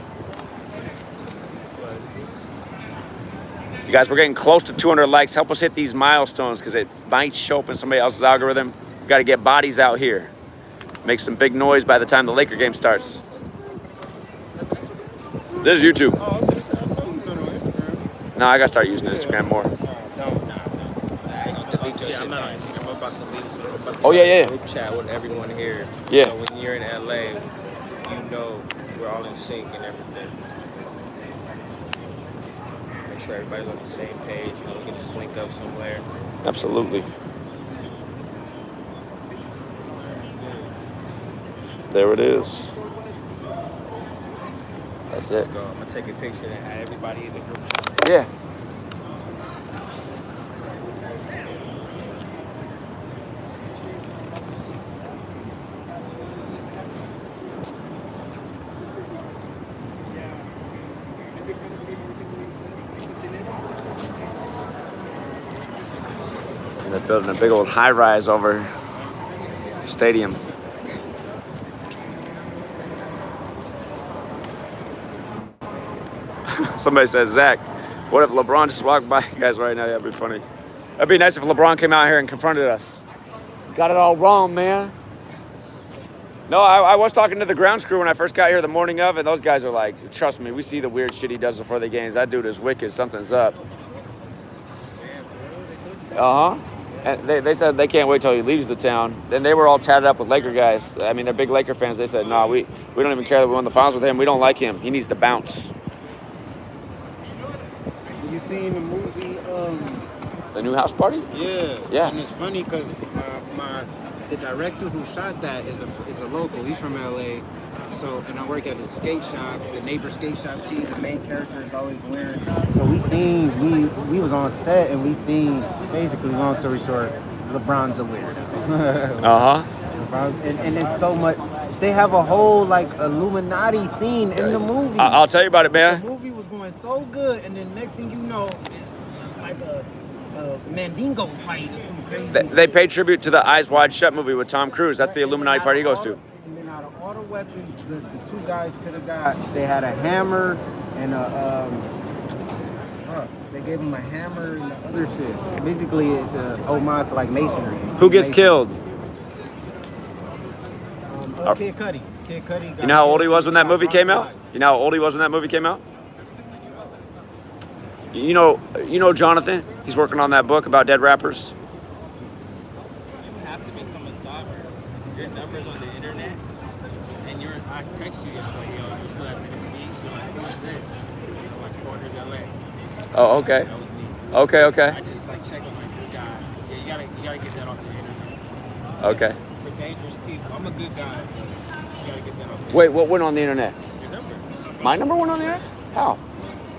You guys, we're getting close to 200 likes. Help us hit these milestones because it might show up in somebody else's algorithm. We got to get bodies out here. Make some big noise by the time the Laker game starts. This is YouTube. Oh, so this, I know you're on Instagram. No, I got to start using Instagram more. No. I'm not on Instagram. I'm about to leave some. Oh, yeah. Group chat with everyone here. Yeah. So when you're in LA, you know we're all in sync and everything. Make make sure everybody's on the same page. You know, we can just link up somewhere. Absolutely. There it is. That's it. Let's go. I'm gonna take a picture and add everybody in the group. Yeah. And they're building a big old high rise over the stadium. Somebody says, Zach, what if LeBron just walked by you guys right now? That'd be funny. That'd be nice if LeBron came out here and confronted us. Got it all wrong, man. No, I was talking to the grounds crew when I first got here the morning of, and those guys are like, trust me, we see the weird shit he does before the games. That dude is wicked. Something's up. Uh-huh. And they said they can't wait till he leaves the town. And they were all tatted up with Laker guys. I mean, they're big Laker fans. They said, no, we don't even care that we won the finals with him. We don't like him. He needs to bounce. You seen the movie? The New House Party? Yeah. Yeah. And it's funny because the director who shot that is a local. He's from LA. So, and I work at the skate shop, the neighbor skate shop too. The main character is always wearing. So we was on set and we seen, basically, long story short, LeBron's a weirdo. Uh-huh. And it's so much. They have a whole like Illuminati scene in the movie. I'll tell you about it, man. The movie was going so good, and then next thing you know, it's like a Mandingo fight or some crazy. They pay tribute to the Eyes Wide Shut movie with Tom Cruise. That's the Illuminati party he goes to. And then out of all the weapons the two guys could have got, they had a hammer and they gave him a hammer and the other shit. Basically, it's a homage to like masonry. Who gets killed? Kid Cudi. Kid Cudi. You know how old he was when that movie came out? You know how old he was when that movie came out? You know Jonathan? He's working on that book about dead rappers. You have to become a sovereign. Your number's on the internet, and I text you yesterday, yo, you still have minutes speech. You're like, who is this? It's like Foreigners LA. Oh, okay. That was me. Okay. I just like check on my good guy. Yeah, you gotta get that off the internet. Okay. For dangerous people, I'm a good guy. You gotta get that off. The Wait, what went on the internet? Your number. My number went on the internet? How?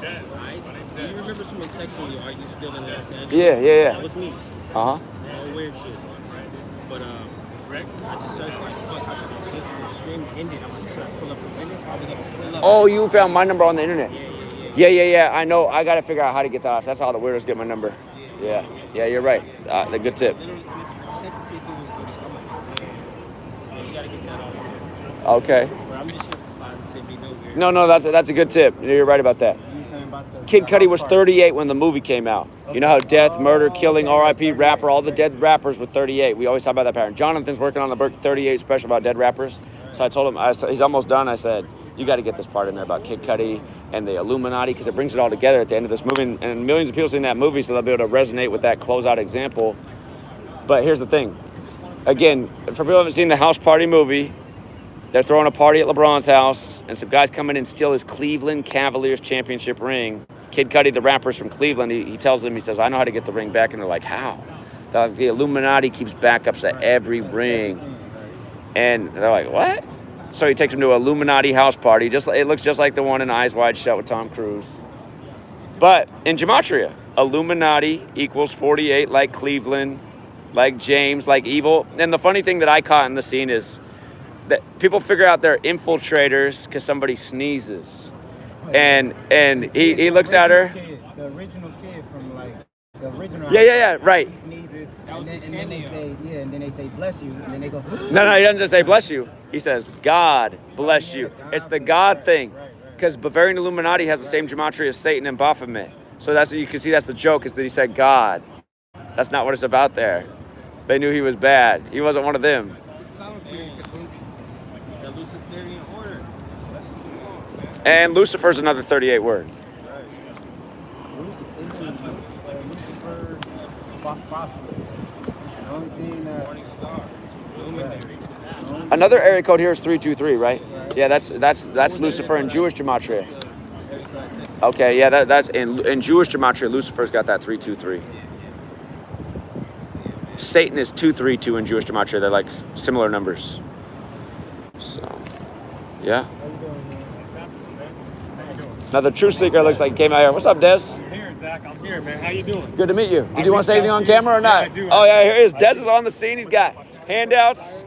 Right? Do you remember someone texting you, are you still in Los Angeles? Yeah. That was me. Uh-huh. All weird shit. But I just searched like, fuck, how can I get the stream ended? I'm like, should I pull up to business? How are we gonna pull up? Oh, you found my number on the internet? Yeah. I know. I got to figure out how to get that off. That's how the weirdos get my number. Yeah, you're right. The good tip. Literally, I checked to see if it was good. I'm like, yeah, you gotta get that off there. Okay. But I'm just here for positivity, no weird. No, that's a good tip. You're right about that. Kid Cudi was 38 when the movie came out. You know how death, murder, killing, R.I.P. rapper, all the dead rappers were 38. We always talk about that pattern. Jonathan's working on the Burke 38 special about dead rappers. So I told him, he's almost done. I said, you got to get this part in there about Kid Cudi and the Illuminati because it brings it all together at the end of this movie. And millions of people seen that movie, so they'll be able to resonate with that closeout example. But here's the thing. Again, for people who haven't seen the House Party movie, they're throwing a party at LeBron's house, and some guys come in and steal his Cleveland Cavaliers championship ring. Kid Cudi, the rapper's from Cleveland, he tells them, he says, I know how to get the ring back. And they're like, how? The Illuminati keeps backups at every ring. And they're like, what? So he takes them to an Illuminati house party. It looks just like the one in Eyes Wide Shut with Tom Cruise. But in Gematria, Illuminati equals 48, like Cleveland, like James, like evil. And the funny thing that I caught in the scene is that people figure out they're infiltrators because somebody sneezes. And he looks at her. The original kid from like the original. Yeah, right. He sneezes, and then they say bless you, and then they go. No, he doesn't just say bless you. He says God bless you. It's the God thing, because Bavarian Illuminati has the same gematria as Satan and Baphomet. So that's you can see that's the joke is that he said God. That's not what it's about there. They knew he was bad. He wasn't one of them. The Luciferian order. And Lucifer's another 38 word. Morning star. Luminary. Another area code here is 323, right? Yeah, that's Lucifer in Jewish gematria. Every time I text you, Okay, yeah, that's in Jewish gematria. Lucifer's got that 323. Satan is 232 in Jewish gematria. They're like similar numbers. So, yeah. Now the truth seeker looks like he came out here. What's up, Des? I'm here, Zach. I'm here, man. How you doing? Good to meet you. Did you want to say anything on camera or not? Yeah, I do. Oh yeah, here he is. Des is on the scene. He's got handouts.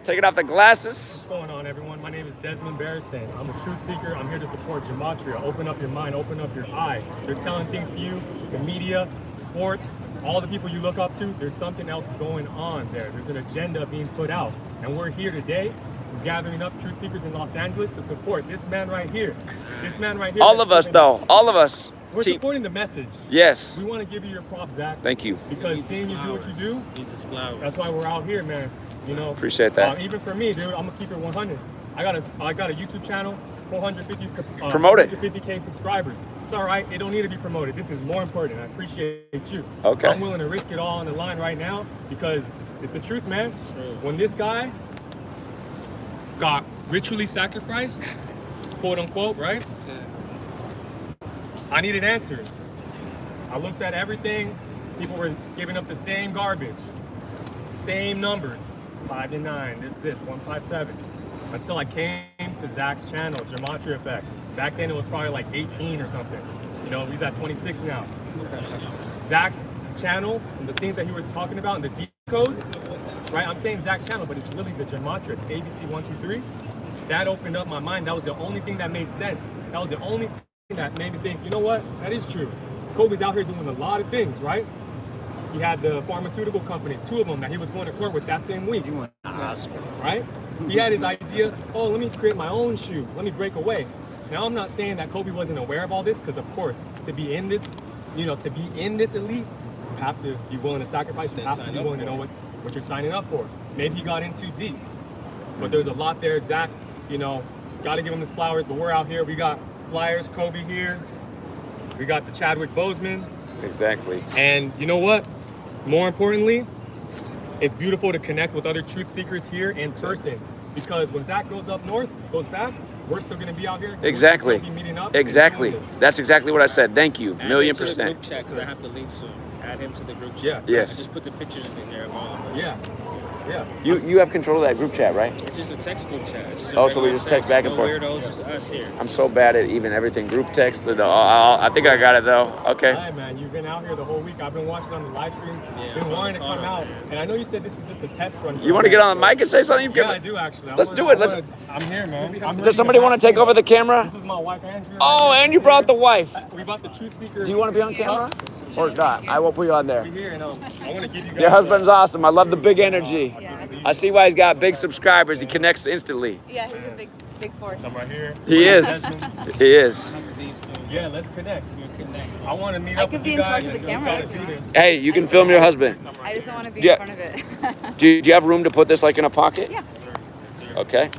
Taking off the glasses. What's going on, everyone? My name is Desmond Beristain. I'm a truth seeker. I'm here to support Gematria. Open up your mind, open up your eye. They're telling things to you, the media, sports, all the people you look up to. There's something else going on there. There's an agenda being put out. And we're here today. We're gathering up truth seekers in Los Angeles to support this man right here. This man right here. All of us, though. All of us. We're supporting the message. Yes. We want to give you your props, Zach. Thank you. Because seeing you do what you do, Jesus flowers. that's why we're out here, man. You know, appreciate that. Even for me, dude, I'm gonna keep it 100. I got a YouTube channel, 450K subscribers. It's all right. It don't need to be promoted. This is more important. I appreciate you. Okay. I'm willing to risk it all on the line right now because it's the truth, man. When this guy got ritually sacrificed, quote unquote, right? I needed answers. I looked at everything. People were giving up the same garbage, same numbers. 5 to 9, this 157, until I came to Zach's channel, Gematria Effect. Back then it was probably like 18 or something. You know, he's at 26 now. Zach's channel and the things that he was talking about and the decodes, right? I'm saying Zach's channel, but it's really the Gematria. It's ABC123. That opened up my mind. That was the only thing that made sense. That was the only thing that made me think, you know what? That is true. Kobe's out here doing a lot of things, right? He had the pharmaceutical companies, 2 of them that he was going to court with that same week. You want to ask, right? He had his idea, oh, let me create my own shoe. Let me break away. Now, I'm not saying that Kobe wasn't aware of all this, because of course, to be in this, you know, to be in this elite, you have to be willing to sacrifice. You have to be willing to know what you're signing up for. Maybe he got in too deep, but there's a lot there. Zach, you know, got to give him his flowers, but we're out here. We got Flyers, Kobe here. We got the Chadwick Boseman. Exactly. And you know what? More importantly, it's beautiful to connect with other truth seekers here in person, because when Zach goes up north, goes back, we're still going to be out here. Exactly. We'll be meeting up. Exactly. That's exactly what I said. Thank you. Add Million him to the percent. group chat, because I have to link soon. Add him to the group chat. Yeah. Yes. Just put the pictures in there of all of us. Yeah. Yeah. You have control of that group chat, right? It's just a text group chat. It's just Oh, so we just text back and forth. No weirdos, just us here. I'm so bad at even everything group text. I think I got it though. Okay. Hi, man. You've been out here the whole week. I've been watching on the live streams. Yeah, been wanting to come out. man. And I know you said this is just a test run. You want to get on the mic and say something? Yeah, I do actually. Let's do it. I'm here, man. Does somebody want to take over the camera? This is my wife, Andrea. Oh, and you brought the wife. We brought the truth seeker. Do you want to be on camera? Or not? I will put you on there. Here, and I want to give you guys. Your husband's awesome. I love the big energy. I see why he's got big subscribers. He connects instantly. Yeah, he's a big force. I'm right here. He is. He is. Yeah, let's connect. I want to meet up with you guys. I could be in charge of the camera if you want. Hey, you can film your husband. I just don't want to be Yeah. in front of it. Do you have room to put this like in a pocket? Yeah. Okay.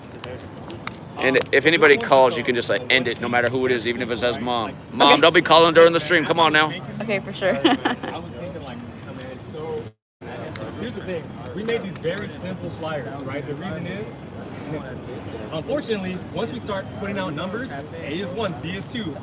And if anybody calls, you can just like end it, no matter who it is, even if it says mom. Mom, don't be calling during the stream. Come on now. Okay, for sure. I was thinking like, I mean, it's so. Here's the thing. We made these very simple flyers, right? The reason is, unfortunately, once we start putting out numbers, A is 1, B is 2.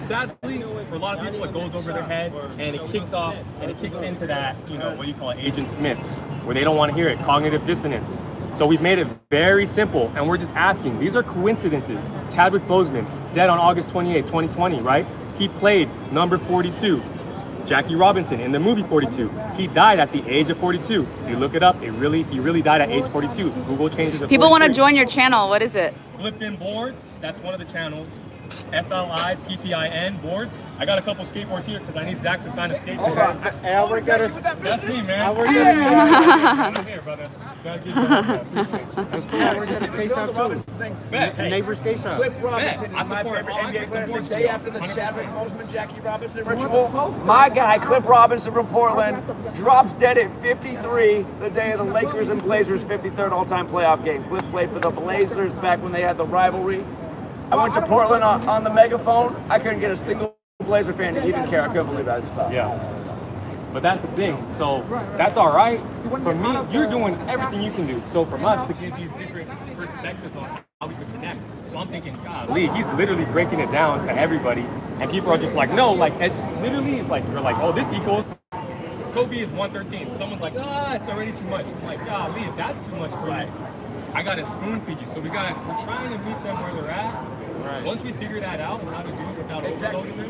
Sadly, for a lot of people, it goes over their head and it kicks off and it kicks into that, you know, what do you call it, Agent Smith, where they don't want to hear it, cognitive dissonance. So we've made it very simple, and we're just asking. These are coincidences. Chadwick Boseman, dead on August 28, 2020, right? He played number 42. Jackie Robinson in the movie 42. He died at the age of 42. If you look it up, he really died at age 42. Google changes it. People want to join your channel. What is it? Flippin' Boards, that's one of the channels. FLIPPIN Boards. I got a couple skateboards here because I need Zach to sign a skateboard. I work at a. That's me, man. I work at a. I'm here, brother. Thank you, brother. That's cool. I work at a skate shop too. Bet. Neighbor skate shop. Cliff Robinson I is my support favorite all NBA player. The sports day too. after the 100%. Chadwick Boseman, Jackie Robinson ritual, my guy Cliff Robinson from Portland drops dead at 53 the day of the Lakers and Blazers 53rd all-time playoff game. Cliff played for the Blazers back when they had the rivalry. I went to Portland on the megaphone. I couldn't get a single Blazer fan to even care. I couldn't believe it. I just thought. Yeah. But that's the thing. So that's all right. For me, you're doing everything you can do. So from us to give these different perspectives on how we can connect. So I'm thinking, golly, he's literally breaking it down to everybody, and people are just like, no, like it's literally like you're like, oh, this equals Kobe is 113. Someone's like, it's already too much. I'm like, golly, if that's too much for you, I gotta spoon feed you. So we're trying to meet them where they're at. Right. Once we figure that out, how to do it without overloading them,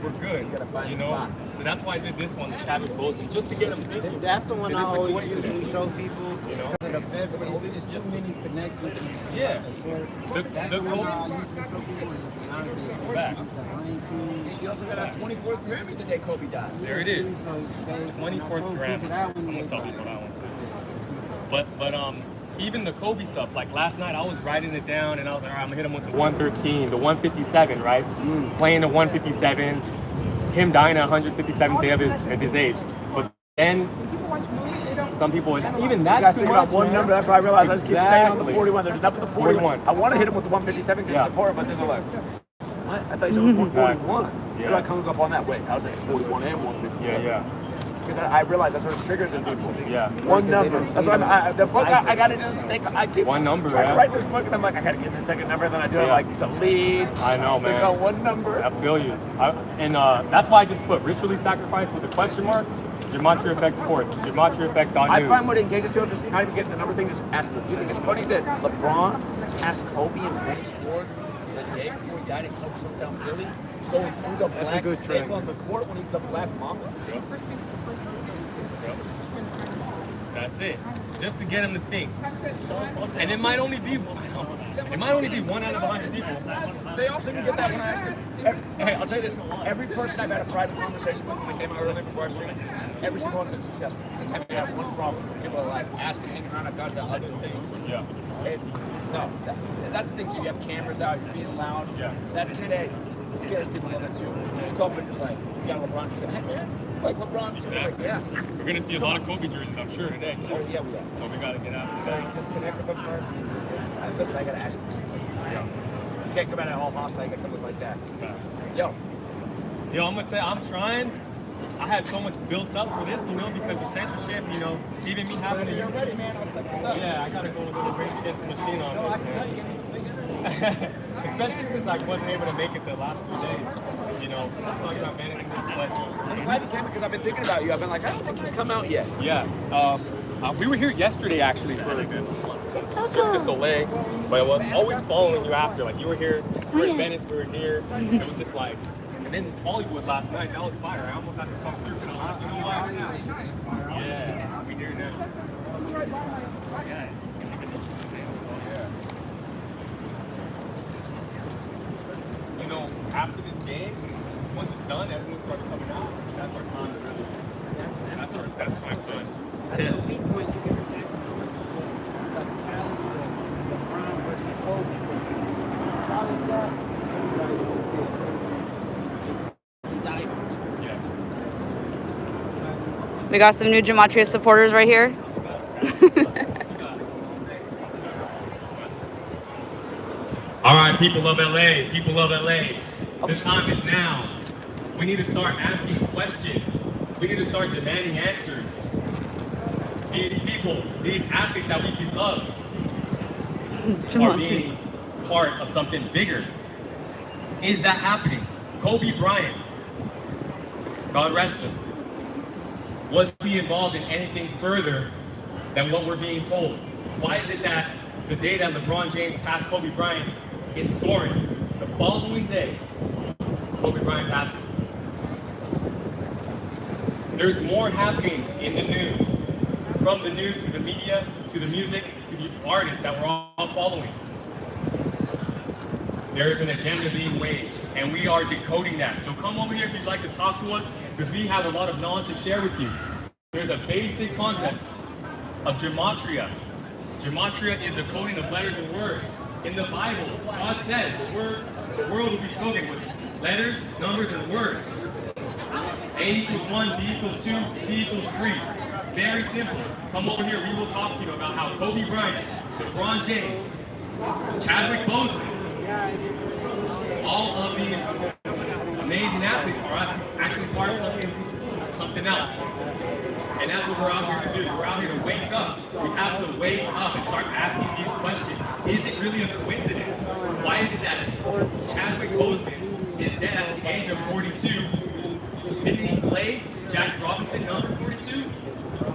we're good. You gotta find the spot. So that's why I did this one, the Chadwick Boseman, just to get them thinking. That's the one I always usually show people. You know, the Fed, there's just too many connections. Yeah. That's the one I usually show people. Honestly, she also got that 24th Grammy the day Kobe died. There it is. 24th Grammy. I'm gonna tell people that one too. But even the Kobe stuff, like last night I was writing it down and I was like, all right, I'm gonna hit him with the 113, the 157, right? Playing the 157, him dying at 157th day of his age. But then some people, even that's too much, one number, that's why I realized I just keep staying on the 41. There's enough of the 41. I want to hit him with the 157 because support, but then they're like, what? I thought you said 141. Yeah. They're like coming up on that way. I was like 41 and 157. Yeah. Because I realized that's what triggers in people. Yeah. One number. That's why the book, I got to just take, I keep one number, trying to write this book, and I'm like, I got to get the second number, and then I do it like delete. I know, man. Stick on one number. I feel you. That's why I just put ritually sacrifice with a question mark. Gematria Effect Sports. GematriaEffect.News. I find what engages people just not even getting the number thing, just asking. Do you think it's funny that LeBron asked Kobe and Kobe scored the day before he died, and Kobe took down Philly, going through the black snake on the court when he's the Black Mamba? That's it. Just to get them to think. And it might only be one out of 100 people. They also can get that when I ask them. Hey, I'll tell you this. Every person I've had a private conversation with when they came out earlier before I streamed, every single one's been successful. I haven't had one problem. People are like asking, hanging around, I've got to other things. Yeah. No, that's the thing too. You have cameras out, you're being loud. Yeah. That today scares people a little bit too. You just go up and just like, you got LeBron. Just hey, man. Like LeBron, exactly. Like, yeah. We're gonna see a lot of Kobe jerseys, I'm sure, today. Oh yeah, we are. So we gotta get out. So you just connect with them first. Listen, I gotta ask you. Yeah. You can't come out at all hostile. You gotta come look like that. Yo, I'm gonna tell you, I'm trying. I had so much built up for this, because of censorship, even me having to. You're ready, man. I'll set this up. Yeah, I gotta go a little crazy against the machine on this. I can tell you. Especially since I wasn't able to make it the last few days. Let's talk about managing this. But I'm glad you came because I've been thinking about you. I've been like, I don't think he's come out yet. Yeah. We were here yesterday actually for Cirque du Soleil, but I was always following you after. Like you were here, we were in Venice, we were here. It was just like, and then Hollywood last night, that was fire. I almost had to come through, but I was like, you know what? Yeah, we here now. Yeah. After this game, once it's done, everyone starts coming out. That's our time to really. That's prime time. Test. You can attack the challenge LeBron versus Kobe. Challenge that. We got some new Gematria supporters right here. All right, people of LA, the time is now. We need to start asking questions. We need to start demanding answers. These people, these athletes that we love, are being part of something bigger. Is that happening? Kobe Bryant, God rest him, was he involved in anything further than what we're being told? Why is it that the day that LeBron James passed Kobe Bryant in scoring, the following day, Kobe Bryant passes? There's more happening in the news, from the news to the media, to the music, to the artists that we're all following. There's an agenda being waged, and we are decoding that. So come over here if you'd like to talk to us, because we have a lot of knowledge to share with you. There's a basic concept of gematria. Gematria is the coding of letters and words. In the Bible, God said the world will be spoken with letters, numbers, and words. A equals 1, B equals 2, C equals 3. Very simple. Come over here, we will talk to you about how Kobe Bryant, LeBron James, Chadwick Boseman, all of these amazing athletes are actually part of something else. And that's what we're out here to do. We're out here to wake up. We have to wake up and start asking these questions. Is it really a coincidence Why is it that Chadwick Boseman is dead at the age of 42? Didn't he play Jackie Robinson, number 42?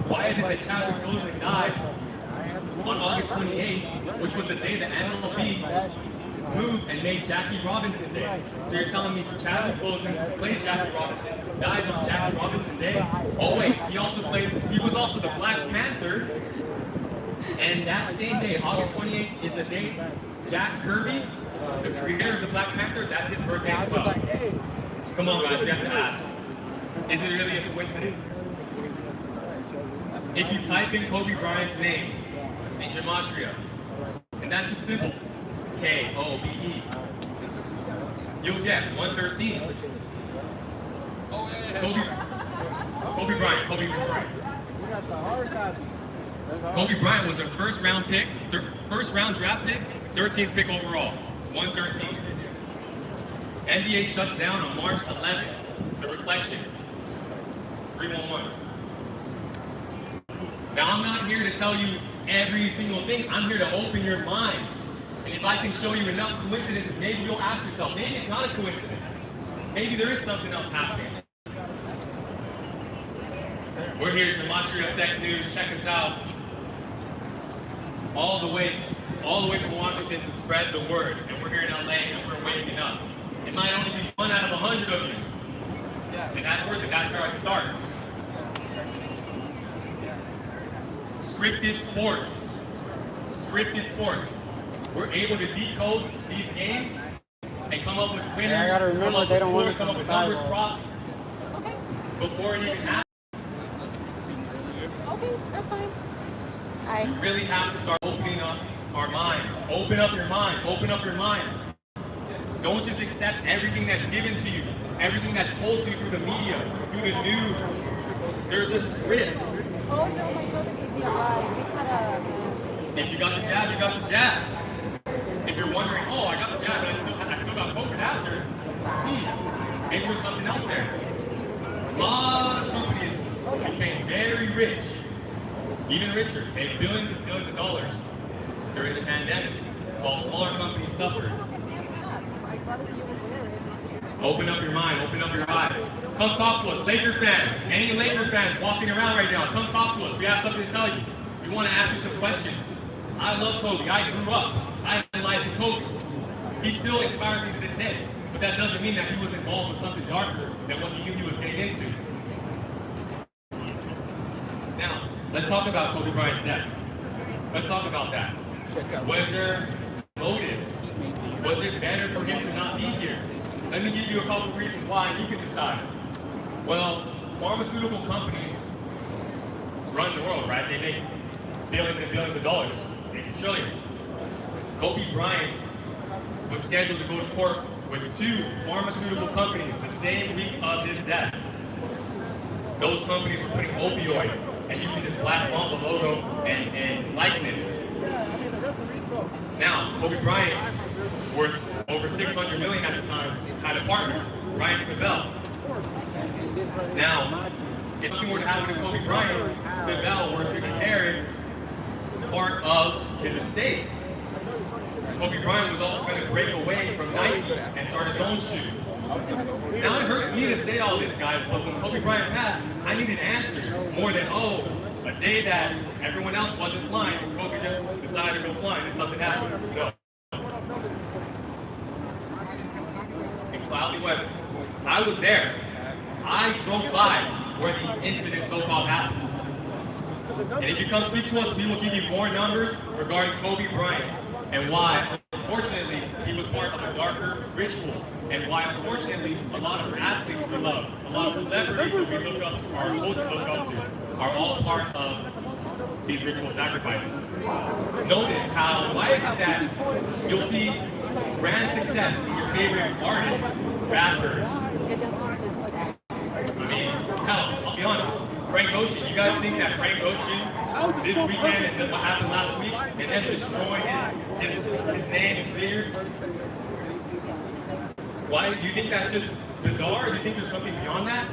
Why is it that Chadwick Boseman died on August 28th, which was the day the MLB moved and made Jackie Robinson Day? So you're telling me Chadwick Boseman plays Jackie Robinson, dies on Jackie Robinson Day? Oh wait, he was also the Black Panther. And that same day, August 28th, is the date Jack Kirby, the creator of the Black Panther, that's his birthday as well. Come on guys, we have to ask. Is it really a coincidence? If you type in Kobe Bryant's name in Gematria, and that's just simple, K-O-B-E, you'll get 113. Kobe Bryant. Kobe Bryant was a first round draft pick, 13th pick overall, 113. NBA shuts down on March 11th. The Reflection, 311. Now I'm not here to tell you every single thing. I'm here to open your mind. And if I can show you enough coincidences, maybe you'll ask yourself, maybe it's not a coincidence. Maybe there is something else happening. We're here at GematriaEffectNews. Check us out. All the way from Washington to spread the word. And we're here in LA and we're waking up. It might only be 1 out of 100 of you. And that's how it starts. Scripted sports. We're able to decode these games and come up with winners, I gotta remember, come up they with don't want scores, us come on up with the numbers, sidewalk. props, before it even happens. Okay, that's fine. We really have to start opening up our mind. Open up your mind. Don't just accept everything that's given to you, everything that's told to you through the media, through the news. There's a script. Oh no, my brother gave me a ride. We had a... If you got the jab, you got the jab. If you're wondering, oh, I got the jab, but I still got COVID after, maybe there's something else there. A lot of companies became very rich, even richer, made billions and billions of dollars during the pandemic, while smaller companies suffered. Open up your mind, open up your eyes. Come talk to us, Laker fans. Any Laker fans walking around right now, come talk to us. We have something to tell you. We want to ask you some questions. I love Kobe. I grew up idolizing Kobe. He still inspires me to this day. But that doesn't mean that he was involved with something darker than what he knew he was getting into. Now, let's talk about Kobe Bryant's death. Let's talk about that. Was there motive? Was it better for him to not be here? Let me give you a couple of reasons why, and you can decide. Well, pharmaceutical companies run the world, right? They make billions and billions of dollars, making trillions. Kobe Bryant was scheduled to go to court with 2 pharmaceutical companies the same week of his death. Those companies were putting opioids and using his Black Mamba logo and likeness. Now, Kobe Bryant, worth over $600 million at the time, had a partner, Ryan Stabell. Now, if something were to happen to Kobe Bryant, Stabell were to inherit part of his estate. Kobe Bryant was also going to break away from Nike and start his own shoe. Now it hurts me to say all this, guys, but when Kobe Bryant passed, I needed answers more than, oh, a day that everyone else wasn't flying, Kobe just decided to go flying and something happened. No. In cloudy weather. I was there. I drove by where the incident so-called happened. And if you come speak to us, we will give you more numbers regarding Kobe Bryant and why, unfortunately, he was part of a darker ritual. And why, unfortunately, a lot of athletes we love, a lot of celebrities that we look up to, or are told to look up to, are all part of these ritual sacrifices. Notice how, why is it that you'll see grand success in your favorite artists, rappers? I mean, hell, I'll be honest, Frank Ocean, you guys think that Frank Ocean, this weekend and what happened last week, and them destroying his name, his figure? Why, do you think that's just bizarre? Do you think there's something beyond that?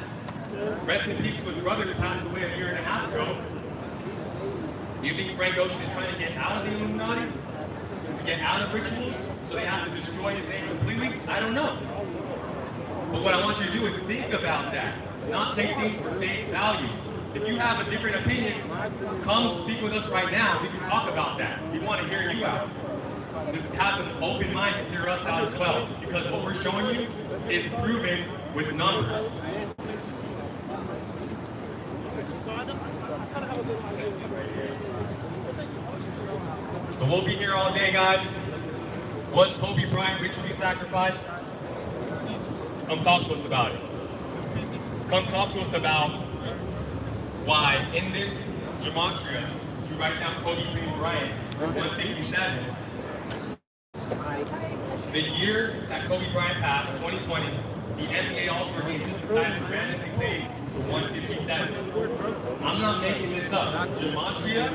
Rest in peace to his brother who passed away a year and a half ago. Do you think Frank Ocean is trying to get out of the Illuminati? to get out of rituals, so they have to destroy his name completely? I don't know. But what I want you to do is think about that, not take things for face value. If you have a different opinion, come speak with us right now. We can talk about that. We want to hear you out. Just have an open mind to hear us out as well, because what we're showing you is proven with numbers. So we'll be here all day, guys. Was Kobe Bryant ritually sacrificed? Come talk to us about it. Come talk to us about why in this gematria, you write down Kobe Bryant, 157. The year that Kobe Bryant passed, 2020, the NBA All-Star Game just decided to randomly fade to 157. I'm not making this up. Gematria,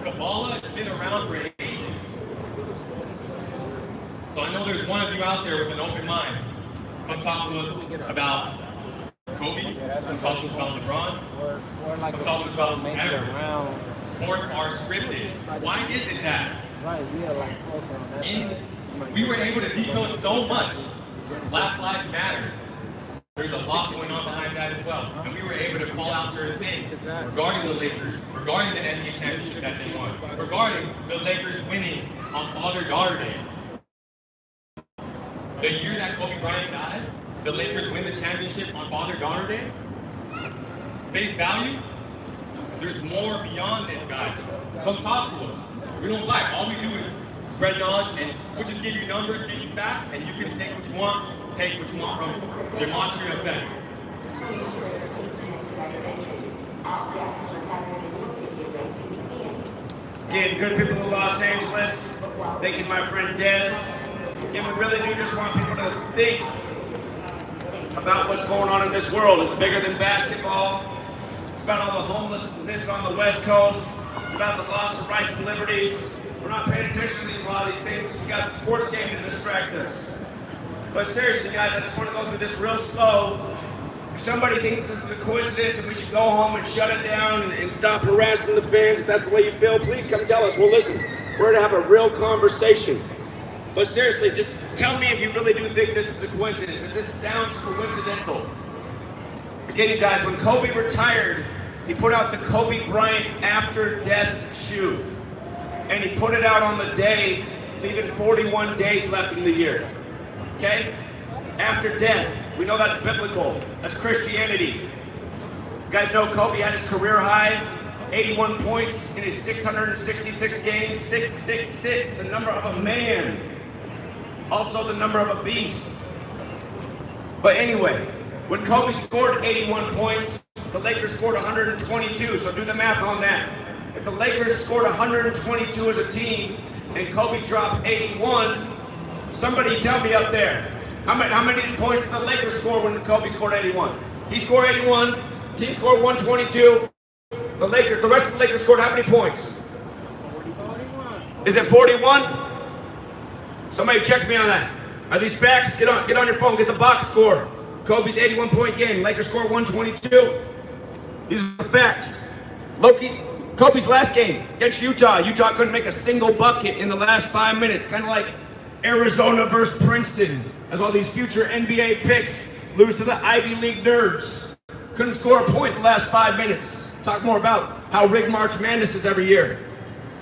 Kabbalah, it's been around for ages. So I know there's one of you out there with an open mind. Come talk to us about Kobe, come talk to us about LeBron, come talk to us about whatever. Sports are scripted. Why is it that? We were able to decode so much. Black Lives Matter. There's a lot going on behind that as well. And we were able to call out certain things regarding the Lakers, regarding the NBA championship that they won, regarding the Lakers winning on Father-Daughter Day. The year that Kobe Bryant dies, the Lakers win the championship on Father-Daughter Day. Face value, there's more beyond this, guys. Come talk to us. We don't lie. All we do is spread knowledge, and we'll just give you numbers, give you facts, and you can take what you want from Gematria Effect. Again, good people of Los Angeles, thank you, my friend Des. Again, we really do just want people to think about what's going on in this world. It's bigger than basketball. It's about all the homelessness on the West Coast. It's about the loss of rights and liberties. We're not paying attention to a lot of these things because we got the sports game to distract us. But seriously, guys, I just want to go through this real slow. If somebody thinks this is a coincidence and we should go home and shut it down and stop harassing the fans, if that's the way you feel, please come tell us. Well, listen, we're going to have a real conversation. But seriously, just tell me if you really do think this is a coincidence, if this sounds coincidental. Again, you guys, when Kobe retired, he put out the Kobe Bryant After Death shoe. And he put it out on the day, leaving 41 days left in the year. Okay? After death. We know that's biblical. That's Christianity. You guys know Kobe had his career high, 81 points in his 666 games, 666, the number of a man. Also the number of a beast. But anyway, when Kobe scored 81 points, the Lakers scored 122, so do the math on that. If the Lakers scored 122 as a team and Kobe dropped 81, somebody tell me up there, how many points did the Lakers score when Kobe scored 81? He scored 81, team scored 122, the rest of the Lakers scored how many points? 41. Is it 41? Somebody check me on that. Are these facts? Get on your phone, get the box score. Kobe's 81-point game, Lakers score 122. These are the facts. Kobe's last game against Utah couldn't make a single bucket in the last 5 minutes. Kind of like Arizona versus Princeton, as all these future NBA picks lose to the Ivy League nerds. Couldn't score a point in the last 5 minutes. Talk more about how rigged March Madness is every year.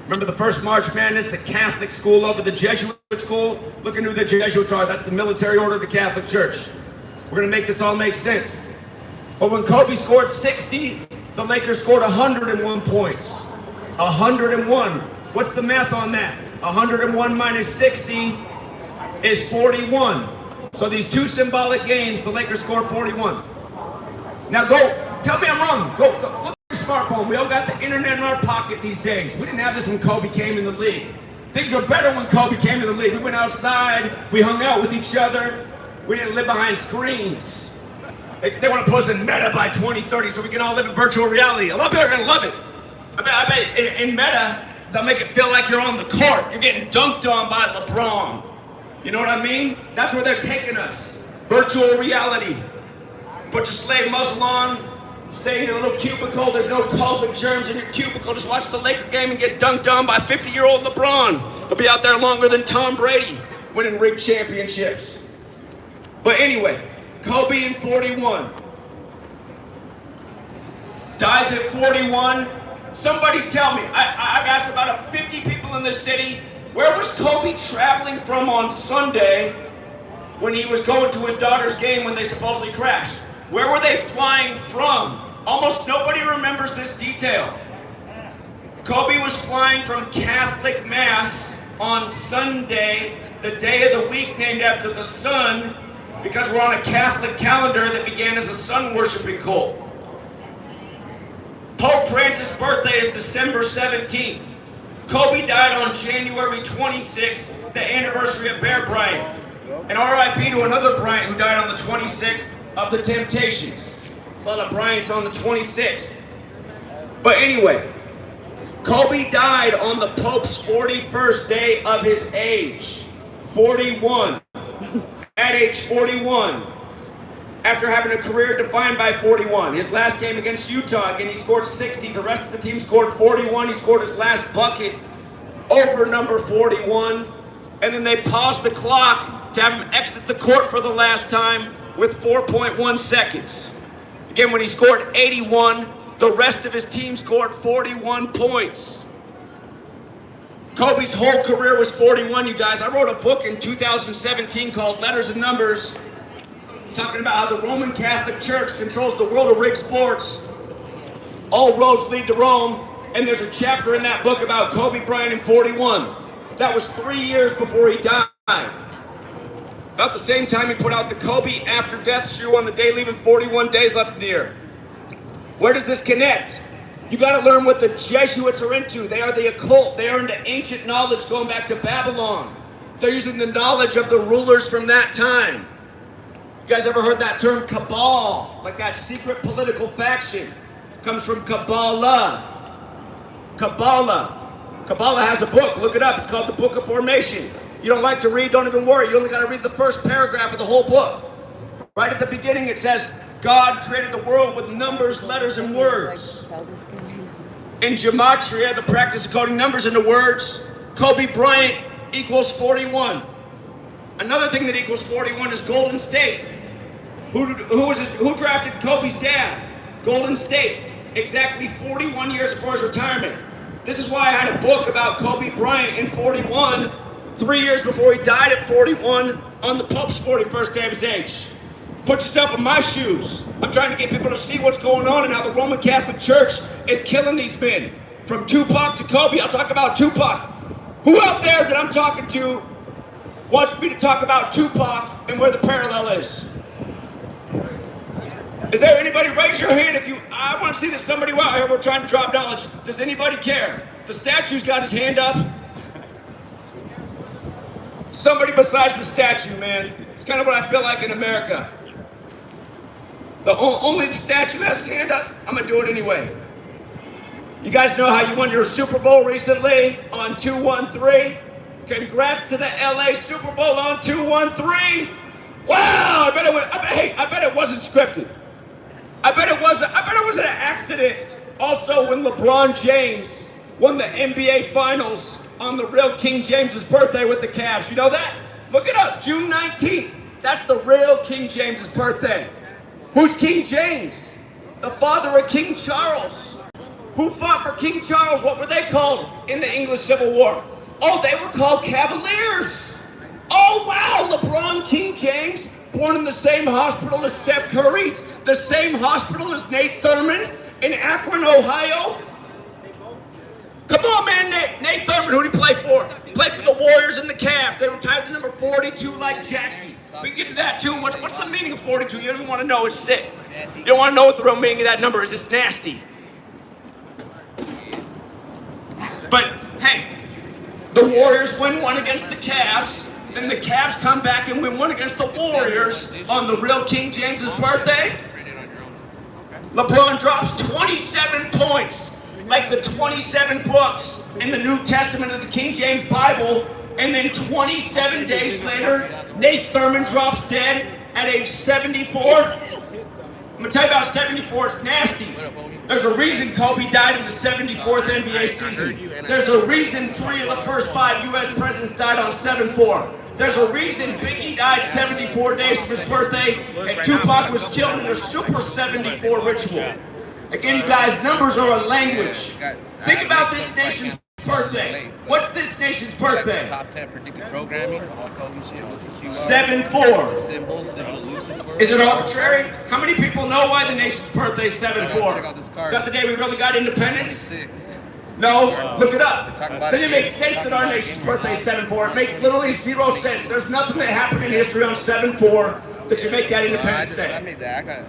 Remember the first March Madness, the Catholic school over the Jesuit school? Look at who the Jesuits are. That's the military order of the Catholic Church. We're gonna make this all make sense. But when Kobe scored 60, the Lakers scored 101 points. 101. What's the math on that? 101 minus 60 is 41. So these two symbolic games, the Lakers scored 41. Now go, tell me I'm wrong. Go look at your smartphone. We all got the internet in our pocket these days. We didn't have this when Kobe came in the league. Things were better when Kobe came in the league. We went outside, we hung out with each other. We didn't live behind screens. They want to put us in Meta by 2030 so we can all live in virtual reality. A lot of people are going to love it. I bet in Meta, they'll make it feel like you're on the court. You're getting dunked on by LeBron. You know what I mean? That's where they're taking us. Virtual reality. Put your slave muzzle on, Stay in your little cubicle. There's no COVID germs in your cubicle. Just watch the Laker game and get dunked on by 50-year-old LeBron. He'll be out there longer than Tom Brady, winning ring championships. But anyway, Kobe in 41. Dies at 41. Somebody tell me, I've asked about 50 people in this city, where was Kobe traveling from on Sunday when he was going to his daughter's game when they supposedly crashed? Where were they flying from? Almost nobody remembers this detail. Kobe was flying from Catholic Mass on Sunday, the day of the week named after the sun, because we're on a Catholic calendar that began as a sun-worshiping cult. Pope Francis' birthday is December 17th. Kobe died on January 26th, the anniversary of Bear Bryant. And RIP to another Bryant who died on the 26th of the Temptations. A lot of Bryants on the 26th. But anyway, Kobe died on the Pope's 41st day of his age. 41. At age 41. After having a career defined by 41. His last game against Utah, again, he scored 60. The rest of the team scored 41. He scored his last bucket over number 41. And then they paused the clock to have him exit the court for the last time with 4.1 seconds. Again, when he scored 81, the rest of his team scored 41 points. Kobe's whole career was 41, you guys. I wrote a book in 2017 called Letters and Numbers, talking about how the Roman Catholic Church controls the world of rigged sports. All roads lead to Rome, and there's a chapter in that book about Kobe Bryant in 41. That was 3 years before he died. About the same time he put out the Kobe After Death shoe on the day, leaving 41 days left in the year. Where does this connect? You gotta learn what the Jesuits are into. They are the occult. They are into ancient knowledge going back to Babylon. They're using the knowledge of the rulers from that time. You guys ever heard that term cabal? Like that secret political faction. Comes from Kabbalah. Kabbalah. Kabbalah has a book, look it up. It's called the Book of Formation. You don't like to read, don't even worry. You only got to read the first paragraph of the whole book. Right at the beginning it says, God created the world with numbers, letters, and words. In Gematria, the practice of coding numbers into words, Kobe Bryant equals 41. Another thing that equals 41 is Golden State. Who drafted Kobe's dad? Golden State. Exactly 41 years before his retirement. This is why I had a book about Kobe Bryant in 41, 3 years before he died at 41 on the Pope's 41st day of his age. Put yourself in my shoes. I'm trying to get people to see what's going on and how the Roman Catholic Church is killing these men. From Tupac to Kobe, I'll talk about Tupac. Who out there that I'm talking to wants me to talk about Tupac and where the parallel is? Is there anybody? Raise your hand if you, I want to see that somebody out here, we're trying to drop knowledge. Does anybody care? The statue's got his hand up. Somebody besides the statue, man. It's kind of what I feel like in America. Only the statue has his hand up. I'm gonna do it anyway. You guys know how you won your Super Bowl recently on 213? Congrats to the LA Super Bowl on 213. Wow, I bet it wasn't scripted. I bet it was an accident. Also, when LeBron James won the NBA Finals on the real King James's birthday with the Cavs. You know that? Look it up, June 19th. That's the real King James's birthday. Who's King James? The father of King Charles. Who fought for King Charles? What were they called in the English Civil War? Oh, they were called Cavaliers. Oh, wow, LeBron King James, born in the same hospital as Steph Curry, the same hospital as Nate Thurman in Akron, Ohio. Come on, man, Nate Thurman, who did he play for? He played for the Warriors and the Cavs. They retired to number 42 like Jackie. We can get to that too. What's the meaning of 42? You don't even want to know. It's sick. You don't want to know what the real meaning of that number is. It's nasty. But, hey, the Warriors win one against the Cavs. Then the Cavs come back and win one against the Warriors on the real King James's birthday. LeBron drops 27 points, like the 27 books in the New Testament of the King James Bible, and then 27 days later, Nate Thurman drops dead at age 74. I'm gonna tell you about 74, it's nasty. There's a reason Kobe died in the 74th NBA season. There's a reason 3 of the first 5 US presidents died on 7/4. There's a reason Biggie died 74 days from his birthday, and Tupac was killed in a Super 74 ritual. Again, you guys, numbers are a language. Think about this nation's birthday. What's this nation's birthday? Top 10 predicted programming. 7/4. Symbols, Lucifer. Is it arbitrary? How many people know why the nation's birthday is 7/4? Is that the day we really got independence? No, look it up. Doesn't it make sense that our nation's birthday is 7/4? It makes literally 0 sense. There's nothing that happened in history on 7/4 that should make that Independence Day. I made that. I got.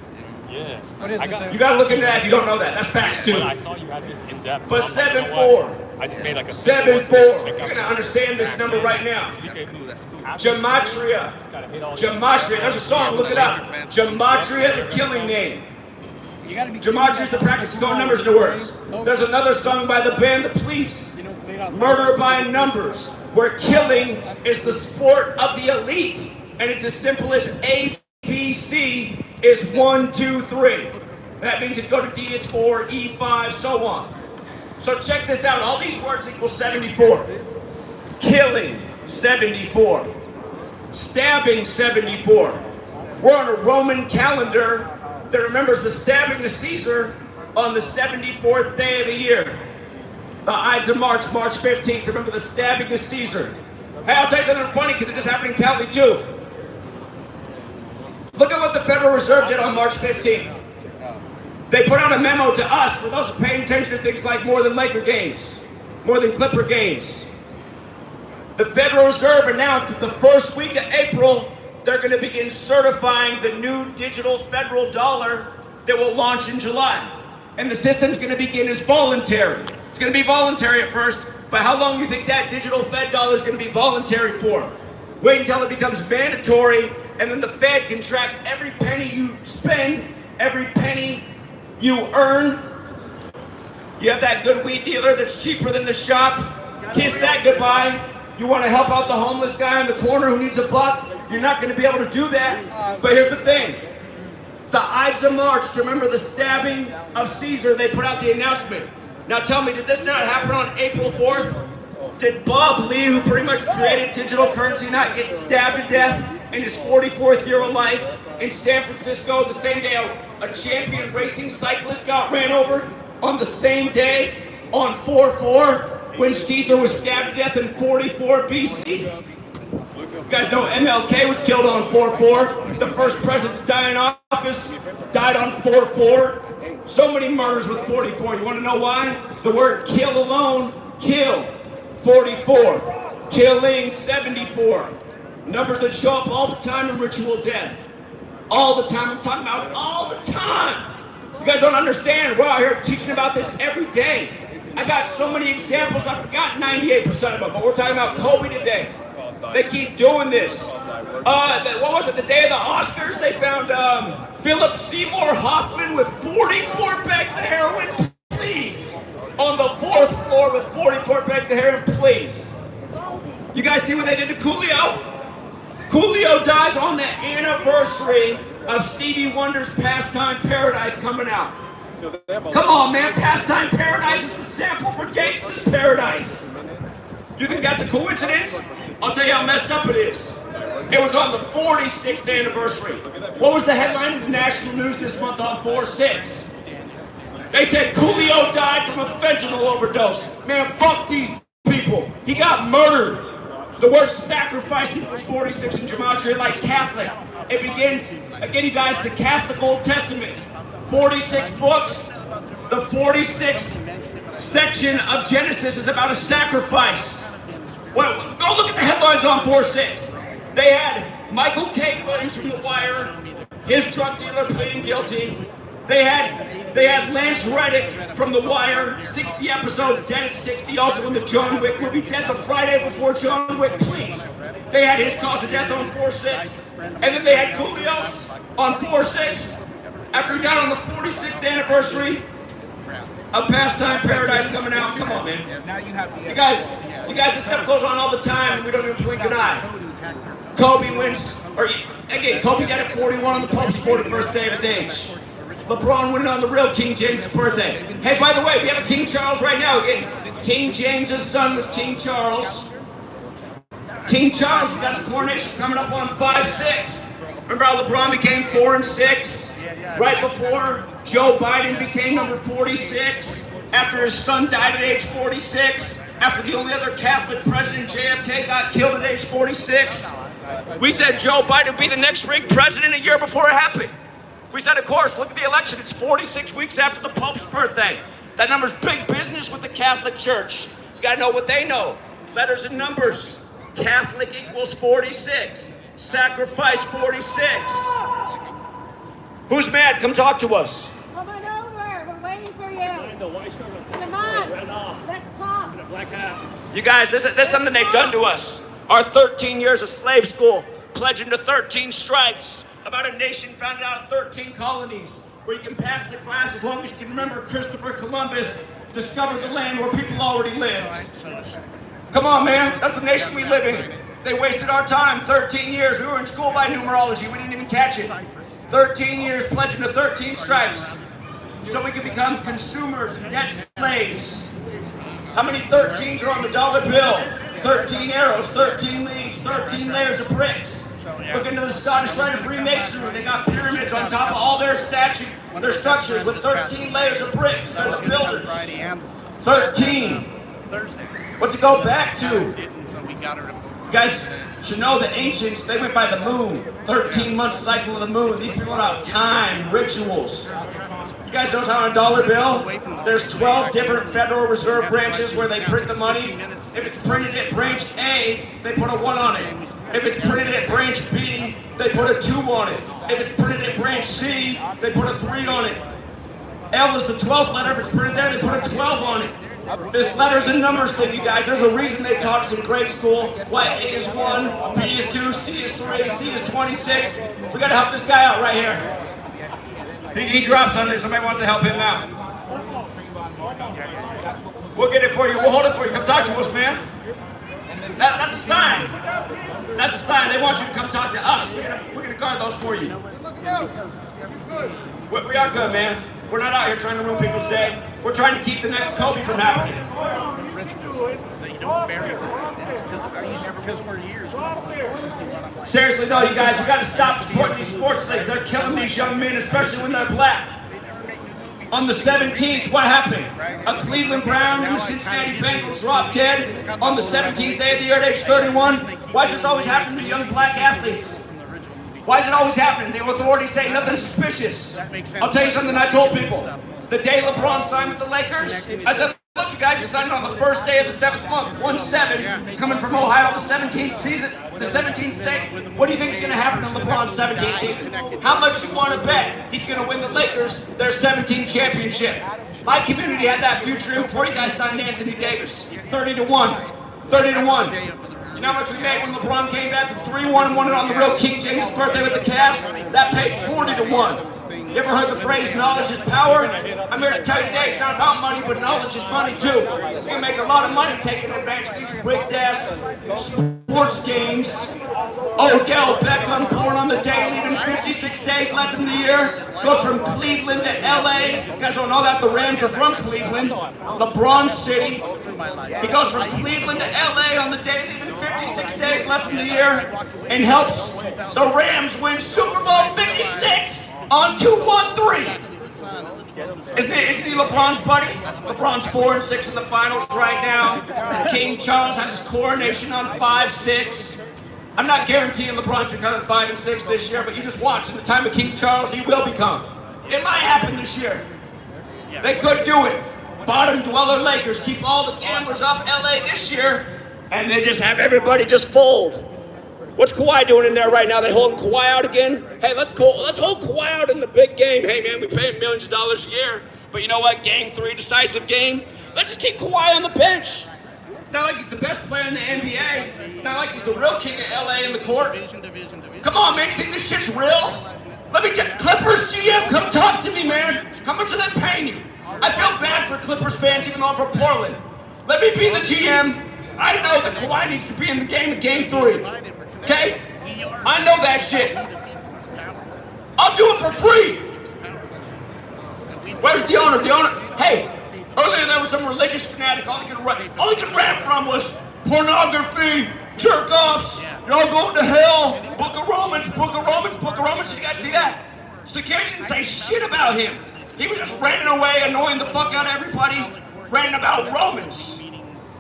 Yeah. What is this? You gotta look into that if you don't know that. That's facts too. I thought you had this in depth. But so I'm like, you know 7/4. what? I just made like a 7/4. You're gonna understand this number right now. That's cool. That's cool. Gematria. Gematria. There's a song. Look it up. Gematria, the killing name. Gematria is the practice of going numbers into words. There's another song by the band The Police, Murder by Numbers, where killing is the sport of the elite, and it's as simple as A, B, C is 1, 2, 3. That means if you go to D, it's 4, E, 5, so on. So check this out. All these words equal 74. Killing, 74. Stabbing, 74. We're on a Roman calendar that remembers the stabbing of Caesar on the 74th day of the year. The Ides of March, March 15th. Remember the stabbing of Caesar. Hey, I'll tell you something funny because it just happened in Cali too. Look at what the Federal Reserve did on March 15th. They put out a memo to us, for those who paying attention to things like more than Laker games, more than Clipper games. The Federal Reserve announced that the first week of April, they're going to begin certifying the new digital federal dollar that will launch in July. And the system's going to begin as voluntary. It's going to be voluntary at first, but how long do you think that digital Fed dollar is going to be voluntary for? Wait until it becomes mandatory, and then the Fed can track every penny you spend, every penny you earn. You have that good weed dealer that's cheaper than the shop. Kiss that goodbye. You want to help out the homeless guy in the corner who needs a buck? You're not going to be able to do that. But here's the thing. The Ides of March, to remember the stabbing of Caesar, they put out the announcement. Now tell me, did this not happen on April 4th? Did Bob Lee, who pretty much created digital currency, not get stabbed to death in his 44th year of life in San Francisco the same day a champion racing cyclist got ran over? On the same day, on 4/4, when Caesar was stabbed to death in 44 BC? You guys know MLK was killed on 4/4. The first president to die in office died on 4/4. So many murders with 44. You want to know why? The word kill alone, kill. 44. Killing, 74. Numbers that show up all the time in ritual death. All the time. I'm talking about all the time. You guys don't understand. We're out here teaching about this every day. I got so many examples. I forgot 98% of them, but we're talking about Kobe today. They keep doing this. What was it? The day of the Oscars, they found Philip Seymour Hoffman with 44 bags of heroin, please. On the 4th floor with 44 bags of heroin, please. You guys see what they did to Coolio? Coolio dies on the anniversary of Stevie Wonder's Pastime Paradise coming out. Come on, man. Pastime Paradise is the sample for Gangsta's Paradise. You think that's a coincidence? I'll tell you how messed up it is. It was on the 46th anniversary. What was the headline in the national news this month on 4/6? They said Coolio died from a fentanyl overdose. Man, fuck these people. He got murdered. The word sacrifice equals 46 in Gematria, like Catholic. It begins, again, you guys, the Catholic Old Testament. 46 books. The 46th section of Genesis is about a sacrifice. Well, go look at the headlines on 4/6. They had Michael K. Williams from The Wire, his drug dealer pleading guilty. They had Lance Reddick from The Wire, 60 episode, dead at 60, also in the John Wick movie, dead the Friday before John Wick, please. They had his cause of death on 4/6. And then they had Coolio's on 4/6. After he died on the 46th anniversary of Pastime Paradise coming out. Come on, man. You guys, this stuff goes on all the time and we don't even blink an eye. Kobe wins, or again, Kobe died at 41 on the Pope's 41st day of his age. LeBron winning on the real King James' birthday. Hey, by the way, we have a King Charles right now. Again, King James's son was King Charles. King Charles has got his coronation coming up on 5/6. Remember how LeBron became 4 and 6? Right before Joe Biden became number 46, after his son died at age 46, after the only other Catholic president, JFK, got killed at age 46. We said Joe Biden would be the next rigged president a year before it happened. We said, of course, look at the election. It's 46 weeks after the Pope's birthday. That number's big business with the Catholic Church. You gotta know what they know. Letters and numbers. Catholic equals 46. Sacrifice 46. Who's mad? Come talk to us. Come on over. We're waiting for you. Come on. Let's talk. You guys, this is something they've done to us. Our 13 years of slave school, pledging to 13 stripes, about a nation founded out of 13 colonies, where you can pass the class as long as you can remember Christopher Columbus discovered the land where people already lived. Come on, man. That's the nation we live in. They wasted our time. 13 years. We were in school by numerology. We didn't even catch it. 13 years pledging to 13 stripes so we could become consumers and debt slaves. How many 13s are on the dollar bill? 13 arrows, 13 leaves, 13 layers of bricks. Look into the Scottish Rite of Freemasonry. They got pyramids on top of all their structures with 13 layers of bricks. They're the builders. 13. What's it go back to? You guys should know the ancients, they went by the moon. 13-month cycle of the moon. These people know time, rituals. You guys notice how on a dollar bill, there's 12 different Federal Reserve branches where they print the money. If it's printed at branch A, they put a 1 on it. If it's printed at branch B, they put a 2 on it. If it's printed at branch C, they put a 3 on it. L is the 12th letter. If it's printed there, they put a 12 on it. This letters and numbers thing, you guys, there's a reason they taught us in grade school why A is 1, B is 2, C is 3, C is 26. We gotta help this guy out right here. He drops on there. Somebody wants to help him out. We'll get it for you. We'll hold it for you. Come talk to us, man. That's a sign. That's a sign. They want you to come talk to us. We're gonna guard those for you. We are good, man. We're not out here trying to ruin people's day. We're trying to keep the next Kobe from happening. Seriously though, you guys, we gotta stop supporting these sports leagues. They're killing these young men, especially when they're black. On the 17th, what happened? A Cleveland Brown and the Cincinnati Bengals dropped dead on the 17th day of the year at age 31. Why does this always happen to young black athletes? Why is it always happening? The authorities say nothing suspicious. I'll tell you something I told people. The day LeBron signed with the Lakers, I said, look, you guys, you signed on the first day of the 7th month, 1-7, coming from Ohio, the 17th season, the 17th state. What do you think is going to happen in LeBron's 17th season? How much you want to bet he's going to win the Lakers their 17th championship? My community had that future in before you guys signed Anthony Davis. 30-1. 30-1. You know how much we made when LeBron came back from 3-1 and won it on the real King James' birthday with the Cavs? That paid 40-1. You ever heard the phrase, knowledge is power? I'm here to tell you today, it's not about money, but knowledge is money too. You can make a lot of money taking advantage of these rigged-ass sports games. Odell Beckham, born on the day, leaving 56 days left in the year, goes from Cleveland to LA. You guys don't know that, the Rams are from Cleveland, LeBron City. He goes from Cleveland to LA on the day, leaving 56 days left in the year, and helps the Rams win Super Bowl 56 on 2-1-3. Isn't he LeBron's buddy? LeBron's 4 and 6 in the finals right now. King Charles has his coronation on 5-6. I'm not guaranteeing LeBron's becoming 5 and 6 this year, but you just watch. In the time of King Charles, he will become. It might happen this year. They could do it. Bottom dweller Lakers keep all the gamblers off LA this year, and they just have everybody just fold. What's Kawhi doing in there right now? They holding Kawhi out again? Hey, let's hold Kawhi out in the big game. Hey man, we pay him millions of dollars a year, but you know what? Game 3, decisive game. Let's just keep Kawhi on the bench. It's not like he's the best player in the NBA. It's not like he's the real king of LA in the court. Come on, man, you think this shit's real? Let me tell you, Clippers GM, come talk to me, man. How much are they paying you? I feel bad for Clippers fans, even though I'm from Portland. Let me be the GM. I know that Kawhi needs to be in the game in Game 3. Okay? I know that shit. I'll do it for free. Where's the owner? The owner. Hey, earlier there was some religious fanatic. All he could rap from was pornography, jerk offs. You're all going to hell. Book of Romans, Book of Romans, Book of Romans. Did you guys see that? Security didn't say shit about him. He was just ranting away, annoying the fuck out of everybody, ranting about Romans.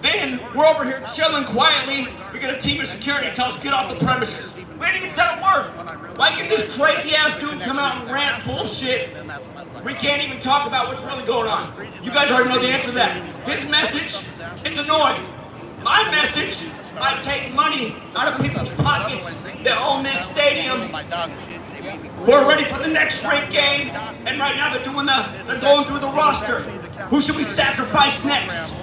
Then we're over here chilling quietly. We get a team of security tell us get off the premises. We didn't even say a word. Why can this crazy ass dude come out and rant bullshit? We can't even talk about what's really going on. You guys already know the answer to that. His message, it's annoying. My message might take money out of people's pockets that own this stadium, who are ready for the next great game, and right now they're going through the roster. Who should we sacrifice next?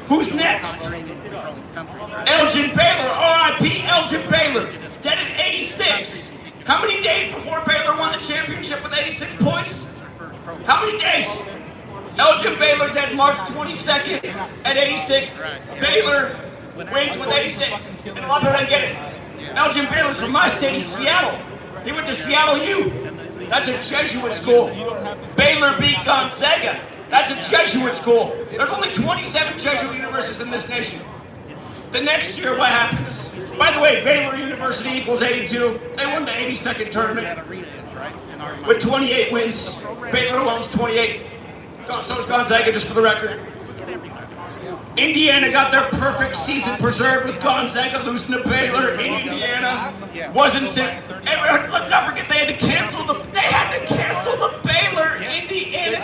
Who's next? Elgin Baylor, R.I.P. Elgin Baylor, dead at 86. How many days before Baylor won the championship with 86 points? How many days? Elgin Baylor dead March 22nd at 86. Baylor wins with 86. And a lot of people don't get it. Elgin Baylor's from my city, Seattle. He went to Seattle U. That's a Jesuit school. Baylor beat Gonzaga. That's a Jesuit school. There's only 27 Jesuit universities in this nation. The next year, what happens? By the way, Baylor University equals 82. They won the 82nd tournament with 28 wins. Baylor alone's 28. So is Gonzaga, just for the record. Indiana got their perfect season preserved with Gonzaga losing to Baylor in Indiana. Let's not forget they had to cancel the Baylor Indiana.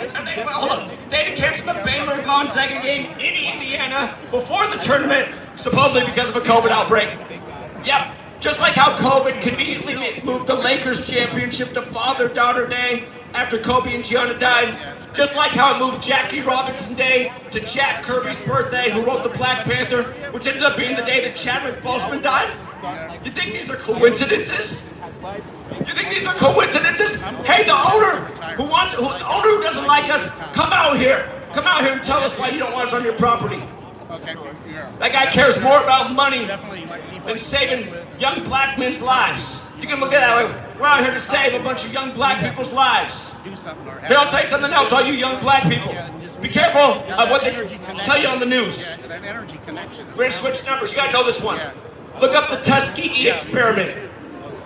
They had to cancel the Baylor Gonzaga game in Indiana before the tournament, supposedly because of a COVID outbreak. Yep. Just like how COVID conveniently moved the Lakers championship to Father-Daughter Day after Kobe and Gianna died. Just like how it moved Jackie Robinson Day to Jack Kirby's birthday, who wrote the Black Panther, which ended up being the day that Chadwick Boseman died. You think these are coincidences? You think these are coincidences? Hey, the owner who doesn't like us, come out here. Come out here and tell us why you don't want us on your property. That guy cares more about money than saving young black men's lives. You can look at it that way. We're out here to save a bunch of young black people's lives. Here, I'll tell you something else, all you young black people. Be careful of what they tell you on the news. We're going to switch numbers. You got to know this one. Look up the Tuskegee experiment.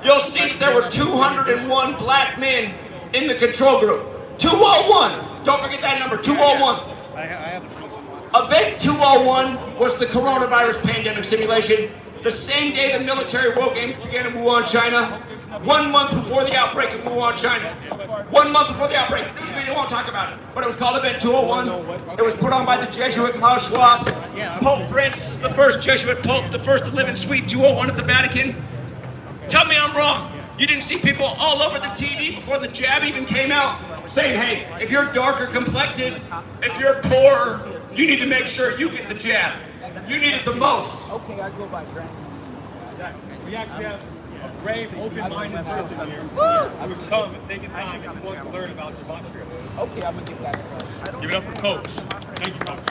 You'll see that there were 201 black men in the control group. 201. Don't forget that number, 201. Event 201 was the coronavirus pandemic simulation. The same day the military World Games began in Wuhan, China. 1 month before the outbreak in Wuhan, China. 1 month before the outbreak. News media won't talk about it. But it was called Event 201. It was put on by the Jesuit Klaus Schwab. Pope Francis is the first Jesuit Pope, the first to live in Suite 201 at the Vatican. Tell me I'm wrong. You didn't see people all over the TV before the jab even came out saying, hey, if you're darker complected, if you're poor, you need to make sure you get the jab. You need it the most. Okay, I go by Grant. Exactly. We actually have a brave, open-minded person here who's come and taken time and wants to learn about Gematria. Okay, I'm gonna give that. Give it up for Coach. Thank you, Coach.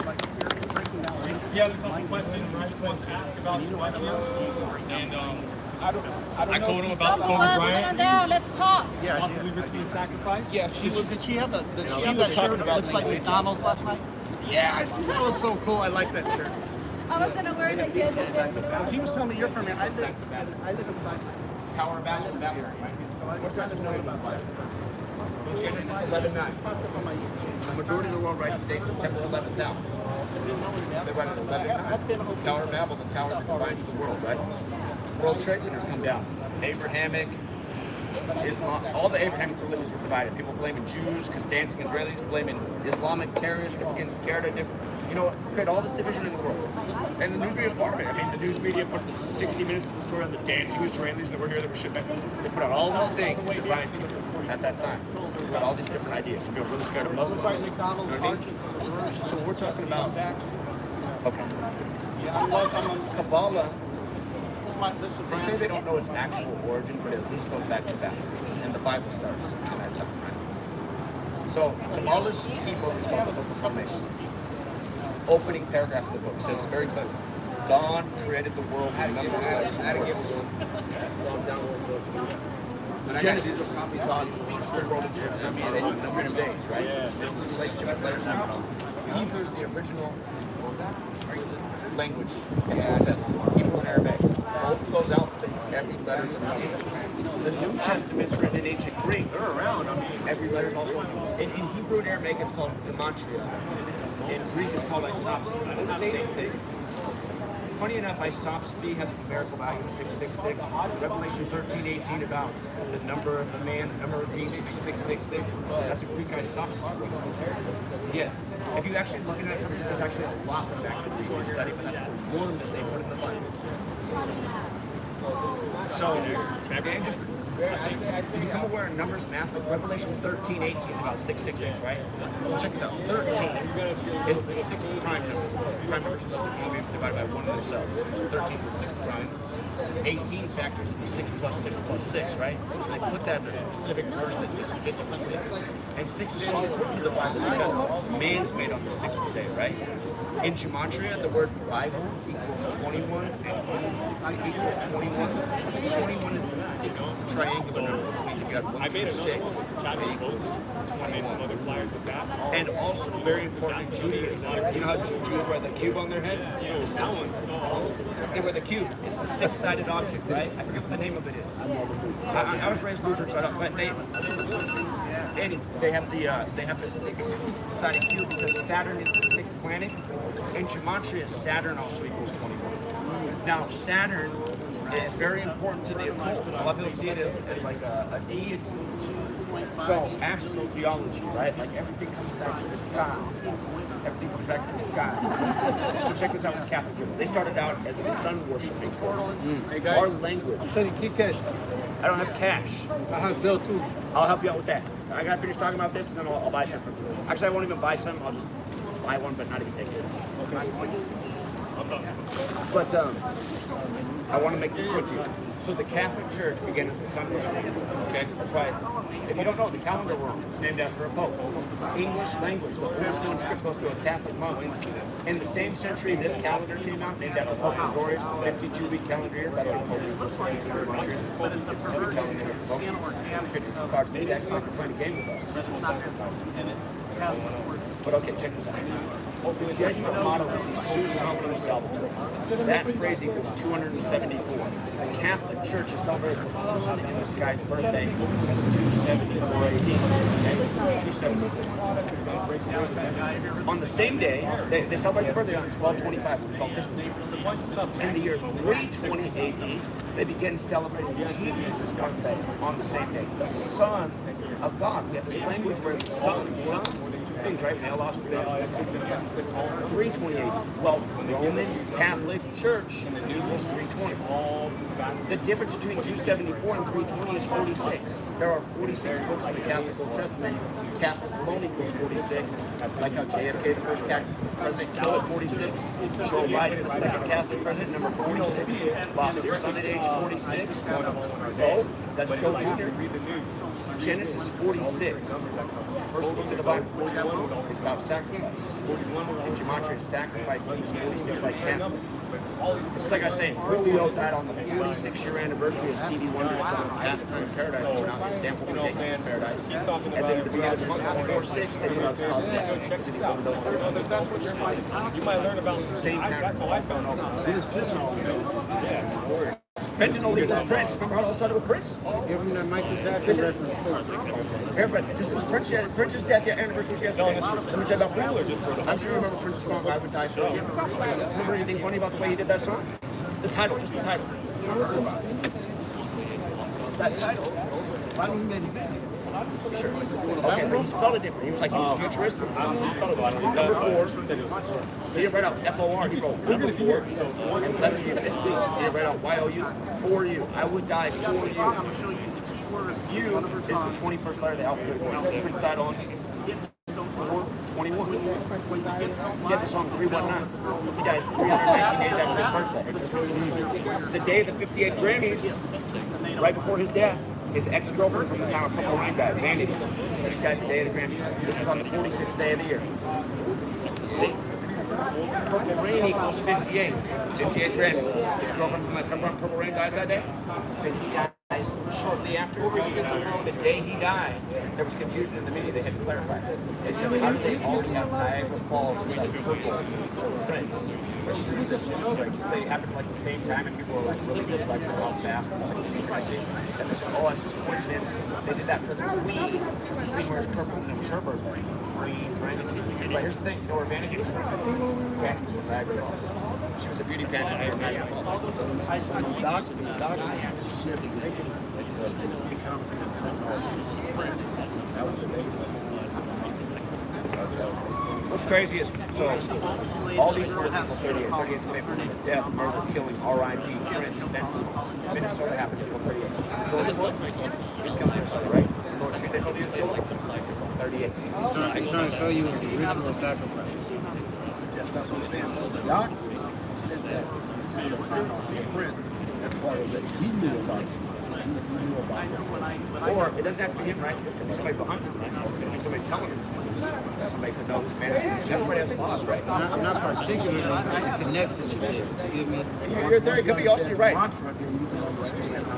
He has a couple questions I just wanted to ask about Gematria. And I told him about Kobe Come Bryant. down, let's talk. Possibly ritually sacrificed. Yeah, did she have that shirt that looks like McDonald's last night? Yeah, I see. That was so cool. I like that shirt. I was gonna wear it again. He was telling me you're from here. I live inside. Tower of Babel, what guys know about that? Genesis 11:9. The majority of the world writes the date September 11th out. They write it 11:9. Tower of Babel, the tower that divides the world, right? World Trade Centers come down. Abrahamic, Islam, all the Abrahamic religions were divided. People blaming Jews because dancing Israelis, blaming Islamic terrorists, people getting scared of different. You know, create all this division in the world. And the news media is part of it. I mean, the news media put the 60 minutes of the story on the dancing Israelis that were here that were shipped back. They put out all these things to divide people at that time. They put out all these different ideas. Some people were really scared of Muslims. You know what I mean? So we're talking about. Okay. Yeah, I'm on Kabbalah. This They say they don't know its actual origin, but it at least goes back to that. And the Bible starts in that time. So Kabbalah's key book is called the Book of Formation. Opening paragraph of the book says very clearly, God created the world with numbers, letters, and words. Genesis is God's spirit world of Genesis. I mean, a number of days, right? There's this relation letters now. Hebrew is the original language in the Old Testament. Hebrew and Arabic. Both of those alphabets, every letter is a number. The New Testament's written in ancient Greek. They're around. I mean, every letter is also in Hebrew and Arabic. It's called Gematria. In Greek, it's called isopsephy. It's the same thing. Funny enough, isopsephy has a numerical value of 666. Revelation 13:18 about the number of the man, the number of beast would be 666. That's a Greek isopsephy. Yeah. If you actually looking at something, there's actually a lot from back in the study, but that's the one that they put in the Bible. So, and just become aware of numbers, math. Like Revelation 13:18 is about 666, right? So check this out. 13 is the sixth prime number. Prime numbers are those that can be divided by one of themselves. 13 is the sixth prime. 18 factors would be 6 plus 6 plus 6, right? So they put that in a specific verse that just fits with 6. And 6 is so important to the Bible because man's made on the sixth day, right? In Gematria, the word Bible equals 21 and equals 21. 21 is the sixth triangular number, which means if you have 1 through 6, it equals 21. And also, very important in Judaism, you know how Jews wear the cube on their head? They wear the cube. It's the six-sided object, right? I forget what the name of it is. I was raised Lutheran, so I don't. But they have the six-sided cube because Saturn is the sixth planet. In Gematria, Saturn also equals 21. Now, Saturn is very important to the occult. A lot of people see it as like a deity. So, astrotheology, right? Like everything comes back to the sky. Everything comes back to the sky. So check this out with Catholic Church. They started out as a sun worshiping portal. Hey guys, our language. I'm sending key cash. I don't have cash. I have Zelle too. I'll help you out with that. I gotta finish talking about this and then I'll buy some from you. Actually, I won't even buy some. I'll just buy one, but not even take it. Okay. But I want to make this quick here. So the Catholic Church began as a sun worship. Okay, that's why. If you don't know, the calendar wrong. It's named after a pope. English language, the oldest known script goes to a Catholic monk. In the same century this calendar came out, named after Pope Gregorius, the 52-week calendar year. By the way, Pope was 52 calendar year. 52 cards. Maybe actually like you're playing a game with us. But okay, check this out. The Jesuit motto is Jesus Salvator Salvator. That phrase equals 274. The Catholic Church has celebrated this guy's birthday since 274 AD. Okay? 274. On the same day, they celebrate their birthday on 12/25, we call Christmas. In the year 320 AD, they begin celebrating Jesus' birthday on the same day. The Son of God. We have this language where the Son, things, right? Male offspring. 328. Well, Roman Catholic Church was 320. The difference between 274 and 320 is 46. There are 46 books in the Catholic Old Testament. Catholic alone equals 46. Like how JFK, the first Catholic president, killed at 46. Joe Biden, the second Catholic president, number 46, lost his son at age 46. Oh, that's Joe Jr. Genesis 46. First book of the Bible is about sacrifice. In Gematria, sacrifice means 46 like Catholic. It's like I was saying, Julio died on the 46-year anniversary of Stevie Wonder's song Pastime in Paradise, came out in sample from Gangsta's Paradise. And then at the beginning of this month, on 4/6, they put out the cause of check this out. You might learn about same that's how I found out. Yeah. Fentanyl equals Prince. Remember how it all started with Prince? Give him that Michael Jackson reference. Everybody, this is Prince's death anniversary yesterday. Let me tell you about Prince. I'm sure you remember Prince's song, I Would Die For You. Remember anything funny about the way he did that song? The title, just the title. That title. Why don't he make it? Sure. Okay, but he spelled it different. He was like, he was futuristic. He spelled it number 4. He didn't write out F-O-R. He wrote number 4. And letter U. He didn't write out Y-O-U. For you. I would die for you. U is the 21st letter of the alphabet. Prince died on 4/21. He had the song 319. He died 319 days after his birthday. The day of the 58 Grammys, right before his death, his ex-girlfriend from the town of Purple Rain died, Vanity. He died the day of the Grammys. This was on the 46th day of the year. See? Purple Rain equals 58. 58 Grammys. His girlfriend from the town of Purple Rain dies that day. Then he dies shortly the the day he died, there was confusion in the media. They had to clarify. They said, how did they all have Niagara Falls with like purple prints? They happened like the same time, and people were like, really like how fast, like secrecy. And they said, oh, it's just a coincidence. They did that for the Queen. The Queen wears purple, and it was her birthday. Queen, right? But here's the thing, you know where Vanity was from? Vanity was from Niagara Falls. She was a beauty pageant here in Niagara Falls. What's crazy is, so all these birds equal 38. 38 is the favorite number. Death, murder, killing, R.I.P., Prince, fentanyl. Minnesota happens equal 38. So it's killing Minnesota, right? North Street, they told you it's killing 38. He's trying to show you it's a ritual sacrifice. Yes, that's what I'm saying. So the doctor said that the prince, that's part of it. He knew about it. Or it doesn't have to be him, right? It could be somebody behind him, right? It could be somebody telling him. Somebody could know this man. Everybody has a boss, right? I'm not particularly, but the connection is there. You get me? Your theory could be also right.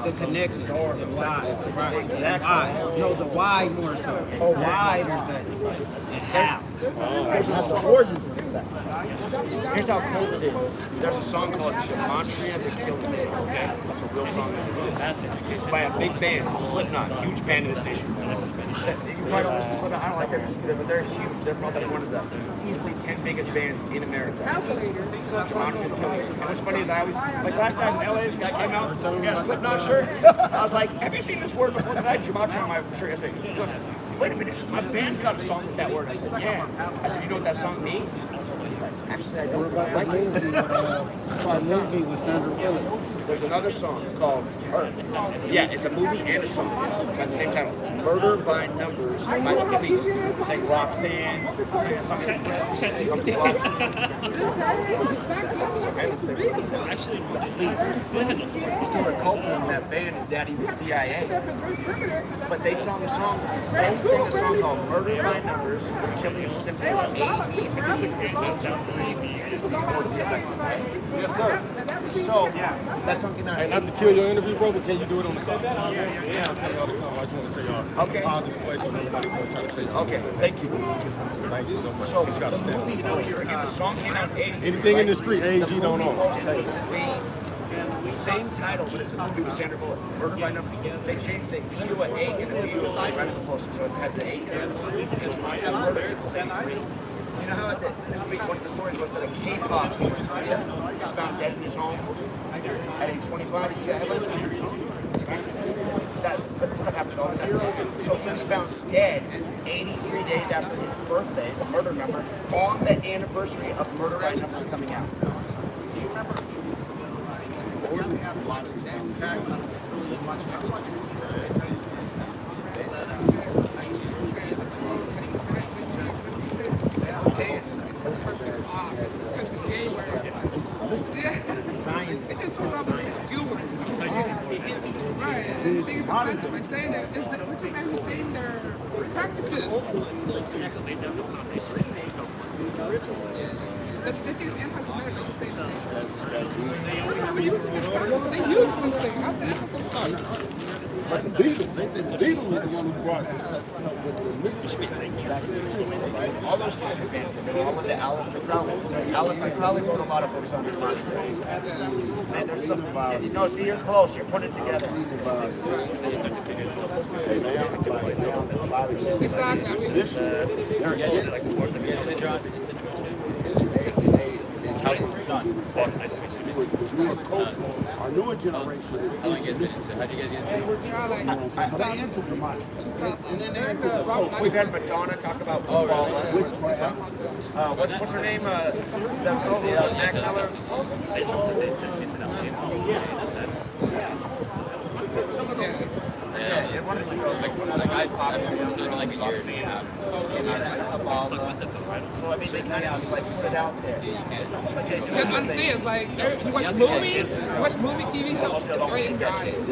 The connection, the why. Right. Exactly. Why. No, the why more so. Oh, why there's sacrifice. And how. There's the origins of the sacrifice. Here's how cool it is. There's a song called GematriaEffectNews, okay? That's a real song. By a big band, Slipknot, huge band in the nation. You probably don't listen to Slipknot, I don't like their music either, but they're huge. They're probably one of the easily 10 biggest bands in America. GematriaEffectNews. And what's funny is I always, like last time in LA, this guy came out, he got a Slipknot shirt. I was like, have you seen this word before? Because I had Gematria on my shirt yesterday. He goes, wait a minute, my band's got a song with that word. I said, yeah. I said, you know what that song means? He's like, actually, I don't. What movie with Sandra Bullock? There's another song called Earth. Yeah, it's a movie and a song. Got the same title. Murder by Numbers by the Police. Saying Roxanne. Saying something. Actually, Police. Stuart Copeland, that band, his daddy was CIA. But they sang a song called Murder by Numbers. Killing as simple as Yes, sir. So, that's something that. Hey, not to kill your interview, bro, but can you do it on the phone? Yeah. I'm telling y'all to come. I just want to tell y'all positive way so nobody will try to chase me. Okay, thank you. Thank you so much. So, you got to stand. Again, the song came out in 80. Anything in the street, AG don't know. Same title, but it's a movie with Sandra Bullock. Murder by Numbers. They changed the E to an 8 and the B to a 5 right at the poster, so it has the 8 there. Murder equals 83. You know how this week one of the stories was that a K-pop singer just found dead in his home at age 25. You see that headline? This stuff happens all the time. So he was found dead 83 days after his birthday, the murder number, on the anniversary of Murder by Numbers coming out. Do you remember? It just was up to humor. Right, and the thing is offensive by saying that, we're just actually saying their practices. The thing is anti-Semitic to say that. We're using this practice. They use this thing. How's the anti-Semitic? But the Beatles, they said the Beatles was the one who brought the Mr. Schmidt thing back in the 60s, right? All those 60s bands, they all went to Aleister Crowley. Aleister Crowley wrote a lot of books on Gematria. And there's something about it. No, see, you're close. You're putting it together. Exactly. I Our newer generation. How do you get into Gematria? And then there's a We've had Madonna talk about football. What's her name? The girl, Mac Miller. Yeah, one of the guys popular, like a year and a half. So I mean, they kind of just like put it out there. You can see it's like you watch movie, TV shows, it's rated guys.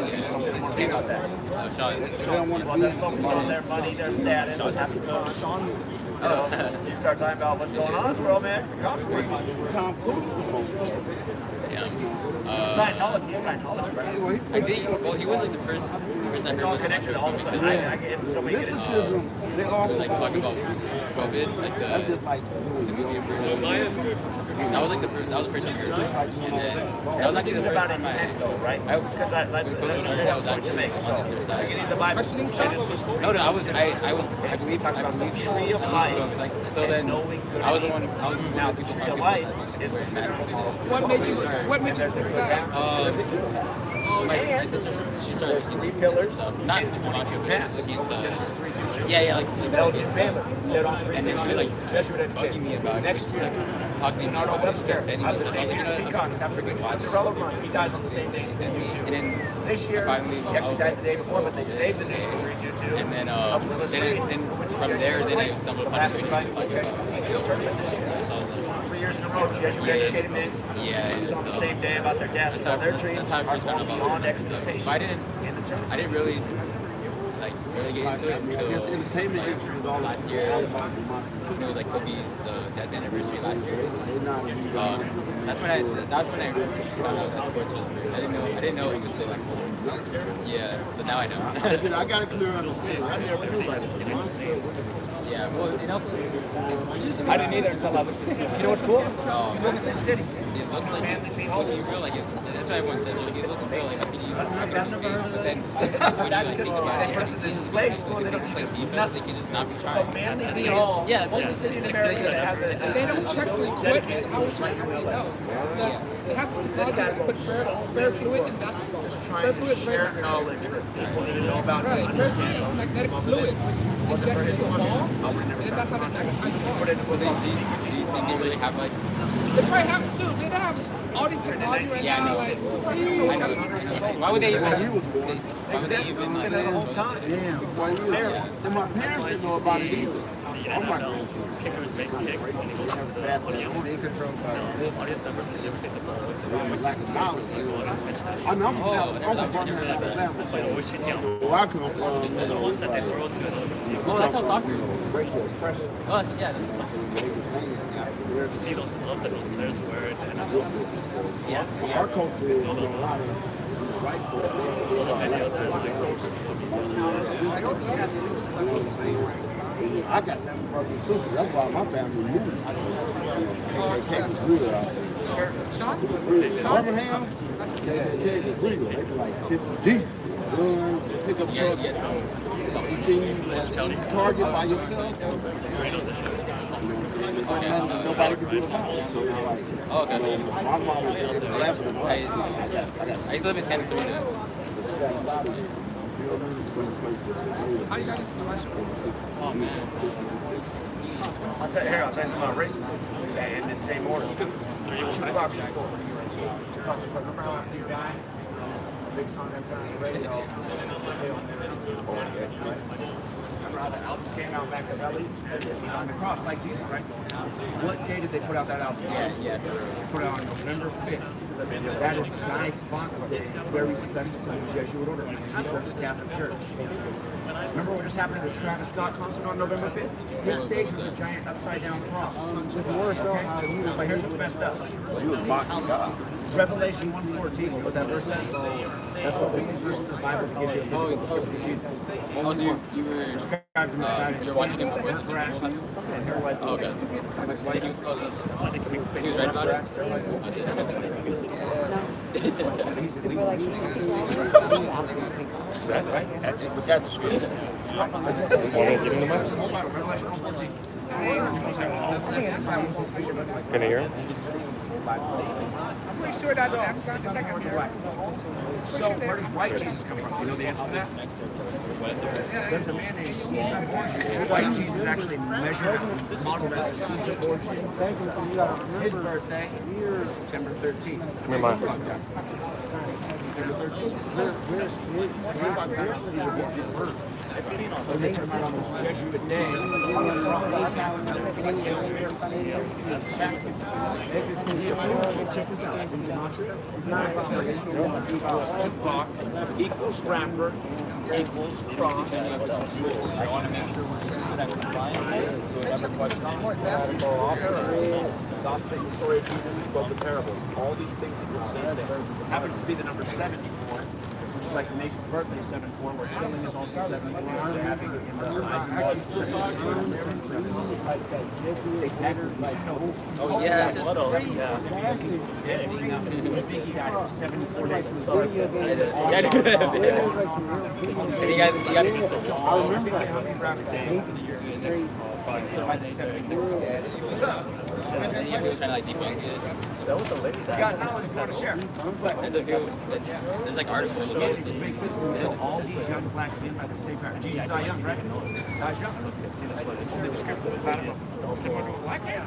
Think about that. Well, they're focused on their money, their status, having fun. You start talking about what's going on in the world, man. Tom Cruise. Scientology, he's Scientology, right? I think, well, he was like the first person I It's all heard connected all of a sudden. I guess so many Mysticism, they all like talking about COVID, like That's just like the movie that was like the first, that was the first I heard. And then that was actually the first about time intent, though, right? Because that's the point to make. So, beginning the Bible. No, I believe talking about the tree of life. Like, so then I was the one Now, the tree of life is the What made you success? my sister, she started looking at pillars, not too much, but she was looking into, yeah, like Belgian family. and then she was like bugging me about it, Next year. like talking to me about upstairs, and I was the same as Peacocks. Not forgetting Cinderella run. He dies on the same day. and then This year, finally, he actually died the day before, but they saved the news for 322. and then from there, then I stumbled upon this tournament this year. 3 years in a row, Jesuit educated men. Yeah, It was on the same day about their deaths. So their dreams that's how I are first found going out beyond about it. expectations. But I didn't really get into it I guess the until entertainment industry is all last year. all about democracy. It was like Kobe's death anniversary last year. They're not That's when I found out that sports was weird. I didn't know it until yeah. So now I know. I got a clear understanding. I never knew like Yeah. Well, and also I didn't either until I was. You know what's cool? Look at this city. it looks like real. Like that's what everyone says. Like it looks real. Like but then when you think about it, Person is slave school. They don't teach like us defense, nothing. they can just not be So trying. Manly City Hall. Yeah, Only city in America that has a. They don't check the equipment. How would you know? They have this technology that put fair fluid and that's Just trying to share knowledge that people need to know about. Right, fair fluid is magnetic fluid. You inject it into a ball, and that's how they magnetize a ball. Do you think they really have like? They probably have, dude, they have all these technology right Yeah, I now. know. Like, I don't know what kind of. Why would they even? he was born. Why would they even like? The whole time. Damn, boy, he was. And my parents didn't know about it either. All my grandparents. Kickers make kicks and he goes over the audience. They control by Audience members can never take the ball with them. Lack of knowledge. I mean, I'm from Birmingham, Alabama. Where I come from, They're the ones that they throw to another receiver. Oh, that's how soccer is. racial oppression. Oh, that's yeah. You see those gloves that those players wear in the NFL? Yeah. Our culture is a lot of white folks. So many of them, I got brothers and sisters. That's why my family moved. They was real out there. Birmingham, they was real. They were like 50 deep. Guns, pickup trucks. You see you at Target by yourself. Nobody could do it. So it's like, Oh, okay. my mom was laughing at I used to live in Santa Cruz. How you got into the Oh man. I'll tell you something about racism in the same order. Remember how after you died? Big song that got on the radio. Remember how the album came out back at Belly? He's on the cross like Jesus, right? What day did they put out that album? Yeah. They put it on November 5th. That is Guy Fawkes Day, very special to the Jesuit order. He serves the Catholic Church. Remember what just happened at the Travis Scott concert on November 5th? His stage was a giant upside-down cross. Okay? But here's what's messed up. He was mocking God. Revelation 1:14, you know what that verse says? That's the only verse in the Bible that gives you a physical description of Jesus. Oh, so you were you're watching him before? Oh, okay. Like you, oh, so he was right about it? Is that right? But that's true. Can I hear him? I'm pretty sure that's Amazon the second here. So where does white Jesus come from? Do you know the answer to that? There's a man named Caesar Borgia. White Jesus actually measured up, modeled after Caesar Borgia. His birthday is September 13th. Come here, Mike. September 13th. Caesar Borgia's birth. So they come out on this Jesuit name. Check this out. In Gematria, 9 equals Tupac equals rapper equals cross. I want to make sure we're sure that it's right. So another question. Gospel is the story of Jesus. He spoke the parables. All these things that you're saying there happens to be the number 74. Which is like the nation's birthday, 74, where killing is also 74. So having in the exactly. Oh yeah, it's just crazy. Biggie died for 74 days. And you guys got to get the wall. And you have to try to like debunk it. That was the lady that got knowledge you want to share. There's like articles about it. It makes sense to me. All these young black men by the same power. Jesus is not young, right? Not young. The description about him. Black man.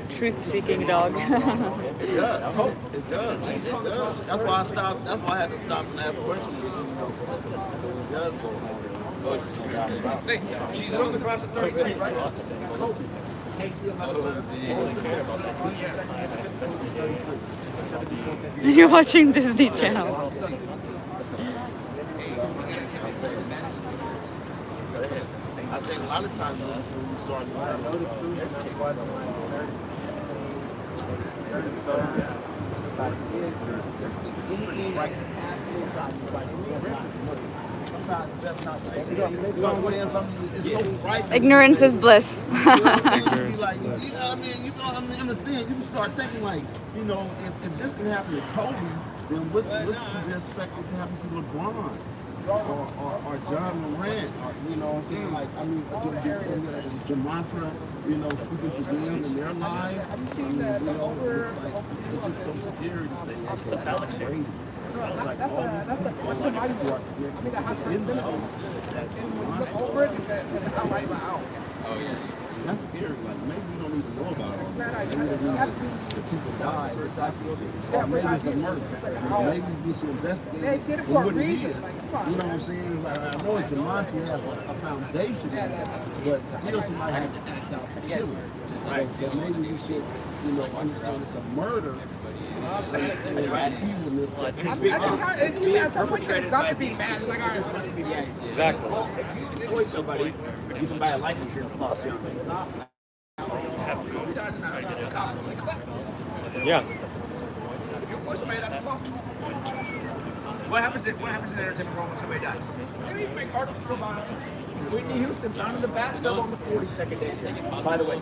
Truth-seeking dog. It does. It does. It does. That's why I stopped. That's why I had to stop and ask questions. It does go on. Jesus on the cross at 30. You're watching Disney Channel. I think a lot of times when you start it's so frightening. Ignorance is bliss. I mean, in a sense, you can start thinking like, if this can happen to Kobe, then what's to be expected to happen to LeBron or John Morant, or you know what I'm saying? Like, I mean, Gematria, speaking to them in their lives. It's just so scary to say, okay, Tom Brady. Like all these people who are connected to the industry that Oh yeah. that's scary. Like maybe we don't even know about all this. Maybe the people die. It's not or maybe it's a murder. Maybe we should investigate what it is. You know what I'm saying? It's like I know Gematria has a foundation, but still somebody has to act out the killing. So maybe we should, understand it's a murder. Exactly. Well, if you employ somebody, you can buy a life insurance policy on them. Yeah. If you employ somebody, that's fine. What happens in entertainment world when somebody dies? Maybe make articles about it. Whitney Houston found in the bathtub on the 42nd day. By the way,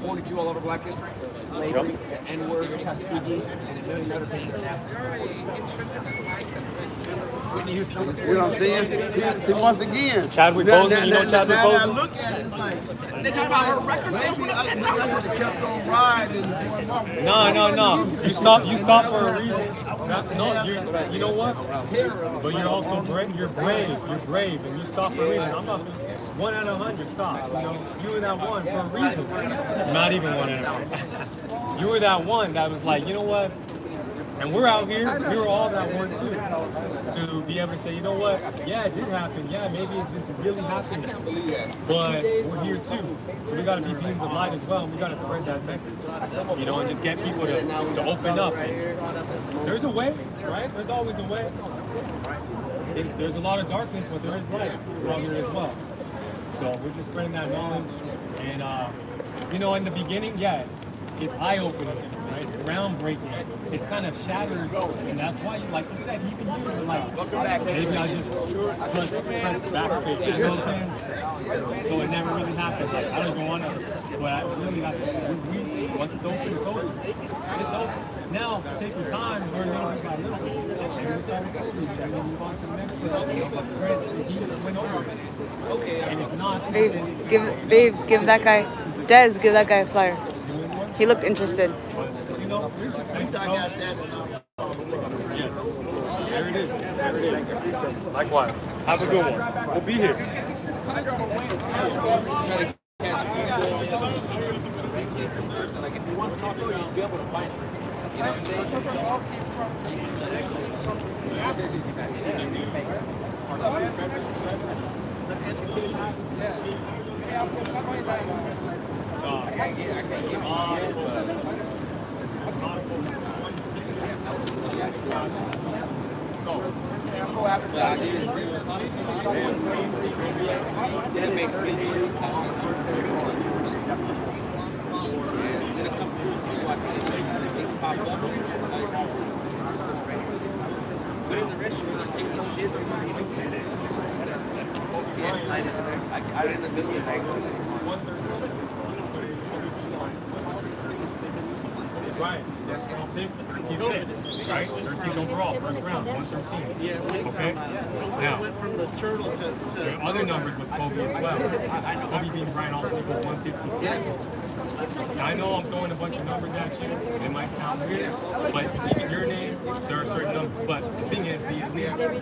42 all over Black history, slavery, the N-word, Tuskegee, and a million other things that are nasty. Whitney Houston. See what I'm saying? See once again. Chadwick Boseman, Chadwick Boseman. I Boseman? look at it, it's like. They talk about her record sales. Maybe I just kept on riding. No. You stop for a reason. You know what? But you're also brave. You're brave, and you stop for a reason. I'm not 1 out of 100 stops. You were that one for a reason. Not even 1 out of 100. You were that one that was like, you know what? And we're out here. We were all that one too. To be able to say, you know what? Yeah, it did happen. Yeah, maybe it's just really happening. But we're here too. So we got to be beings of light as well. And we got to spread that message. And just get people to open up. And there's a way, right? There's always a way. There's a lot of darkness, but there is light out here as well. So we're just spreading that knowledge. And, in the beginning, yeah, it's eye-opening, right? It's groundbreaking. It's kind of shattered. And that's why, like you said, even you were like, maybe I just press backspace. You know what I'm saying? So it never really happens. Like, I don't go on it. But once it's open, it's open. It's open. Now, take your time, learn little bit by little. And we start with coverage, and then move on to the next one. He just went over it. And it's not. Babe, give that guy, Des, give that guy a flyer. He looked interested. There it is. Likewise. Have a good one. We'll be here. go after that. But in the restaurant, I take the shit. Yeah, slide it there. I in the middle of the Right. That's what I'll pick. Since you fit, right? 13th overall, first round, 113. Yeah, okay. Now, went from the turtle to there are other numbers with Kobe as well. Kobe being Brian also equals 156. I know I'm throwing a bunch of numbers at you. It might sound weird, but even your name, there are certain numbers. But the thing is, we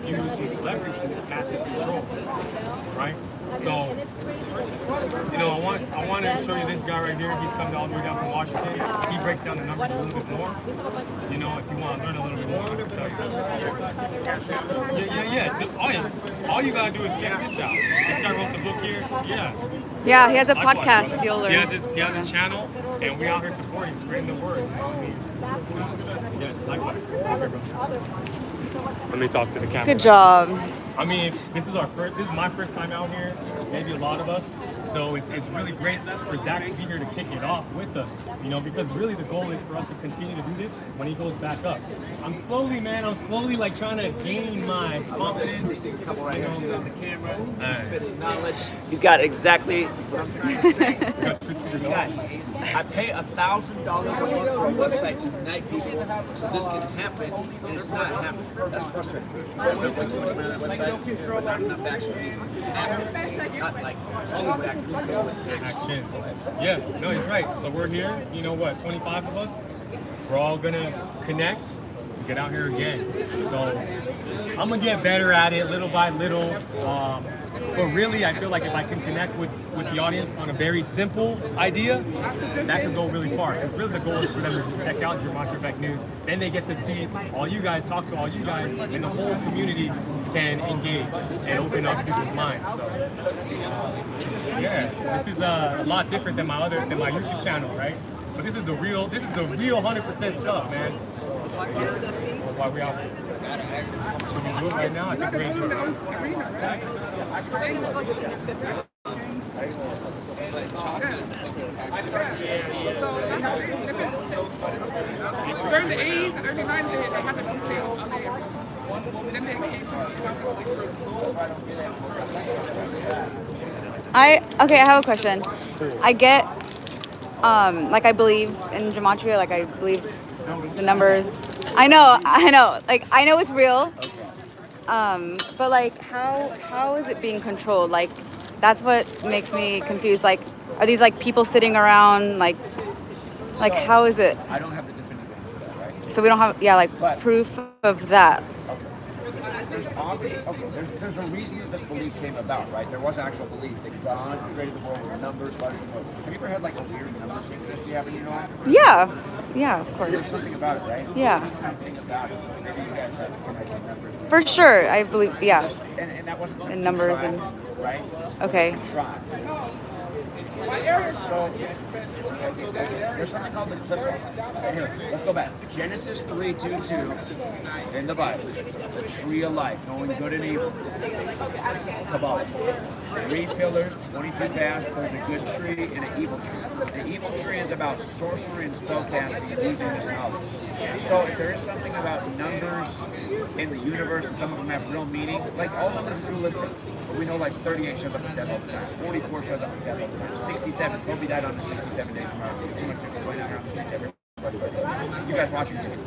use these celebrities in this massive control, right? So, you know, I want to show you this guy right here. He's come all the way down from Washington. He breaks down the numbers a little bit more. You know, if you want to learn a little bit more, I can tell you. Yeah. All you gotta do is check this out. This guy wrote the book here. Yeah. Yeah, he has a Likewise, podcast. brother. You'll learn. He has his channel, and we out here supporting, spreading the word. You know what I mean? Yeah, likewise. Okay, bro. Let me talk to the camera. Good job. I mean, this is my first time out here, maybe a lot of us. So it's really great for Zach to be here to kick it off with us, you know, because really the goal is for us to continue to do this when he goes back up. I'm slowly like trying to gain my confidence. We're seeing a couple right here on the camera. Spitting knowledge. He's got exactly what I'm trying to say. Guys, I pay $1,000 a month for a website to unite people so this can happen, and it's not happening. That's frustrating. There's no way too much money on that website, but not enough action. Not like Hollywood action. Yeah, no, he's right. So we're here, you know what, 25 of us. We're all gonna connect and get out here again. So I'm gonna get better at it little by little. But really, I feel like if I can connect with the audience on a very simple idea, that could go really far. Because really the goal is for them to just check out GematriaEffectNews. Then they get to see all you guys, talk to all you guys, and the whole community can engage and open up people's minds. So, yeah, this is a lot different than my YouTube channel, right? But this is the real 100% stuff, man. That's why we out here. Should we do it right now? I think we're gonna do it. During the 80s and early 90s, they had the music on there. Then they came Okay, I have a question. I get, like I believe in gematria, like I believe the numbers. I know, like I know it's real. But like how is it being controlled? Like that's what makes me confused. Like are these like people sitting around like how is it? I don't have the definitive answer to that, right? So we don't have proof of that. There's a reason that this belief came about, right? There was actual belief that God created the world with numbers, letters, and notes. Have you ever had like a weird number synchronicity happen in your life? Yeah, of course. So there's something about it, right? Yeah. There's something about it. Maybe you guys have connected numbers. For sure, I believe. Yeah. And that wasn't something In numbers you tried, and right? okay. Try. So there's something called the clip. Here, let's go back. Genesis 3:2 in the Bible. The tree of life, knowing good and evil. Kabbalah. 3 pillars, 22 paths. There's a good tree and an evil tree. The evil tree is about sorcery and spellcasting and using this knowledge. So if there is something about numbers in the universe and some of them have real meaning, like all numbers are dualistic. But we know like 38 shows up in death all the time. 44 shows up in death all the time. 67, Kobe died on the 67 day tomorrow. There's too much to explain out here on the streets everywhere. You guys watching this?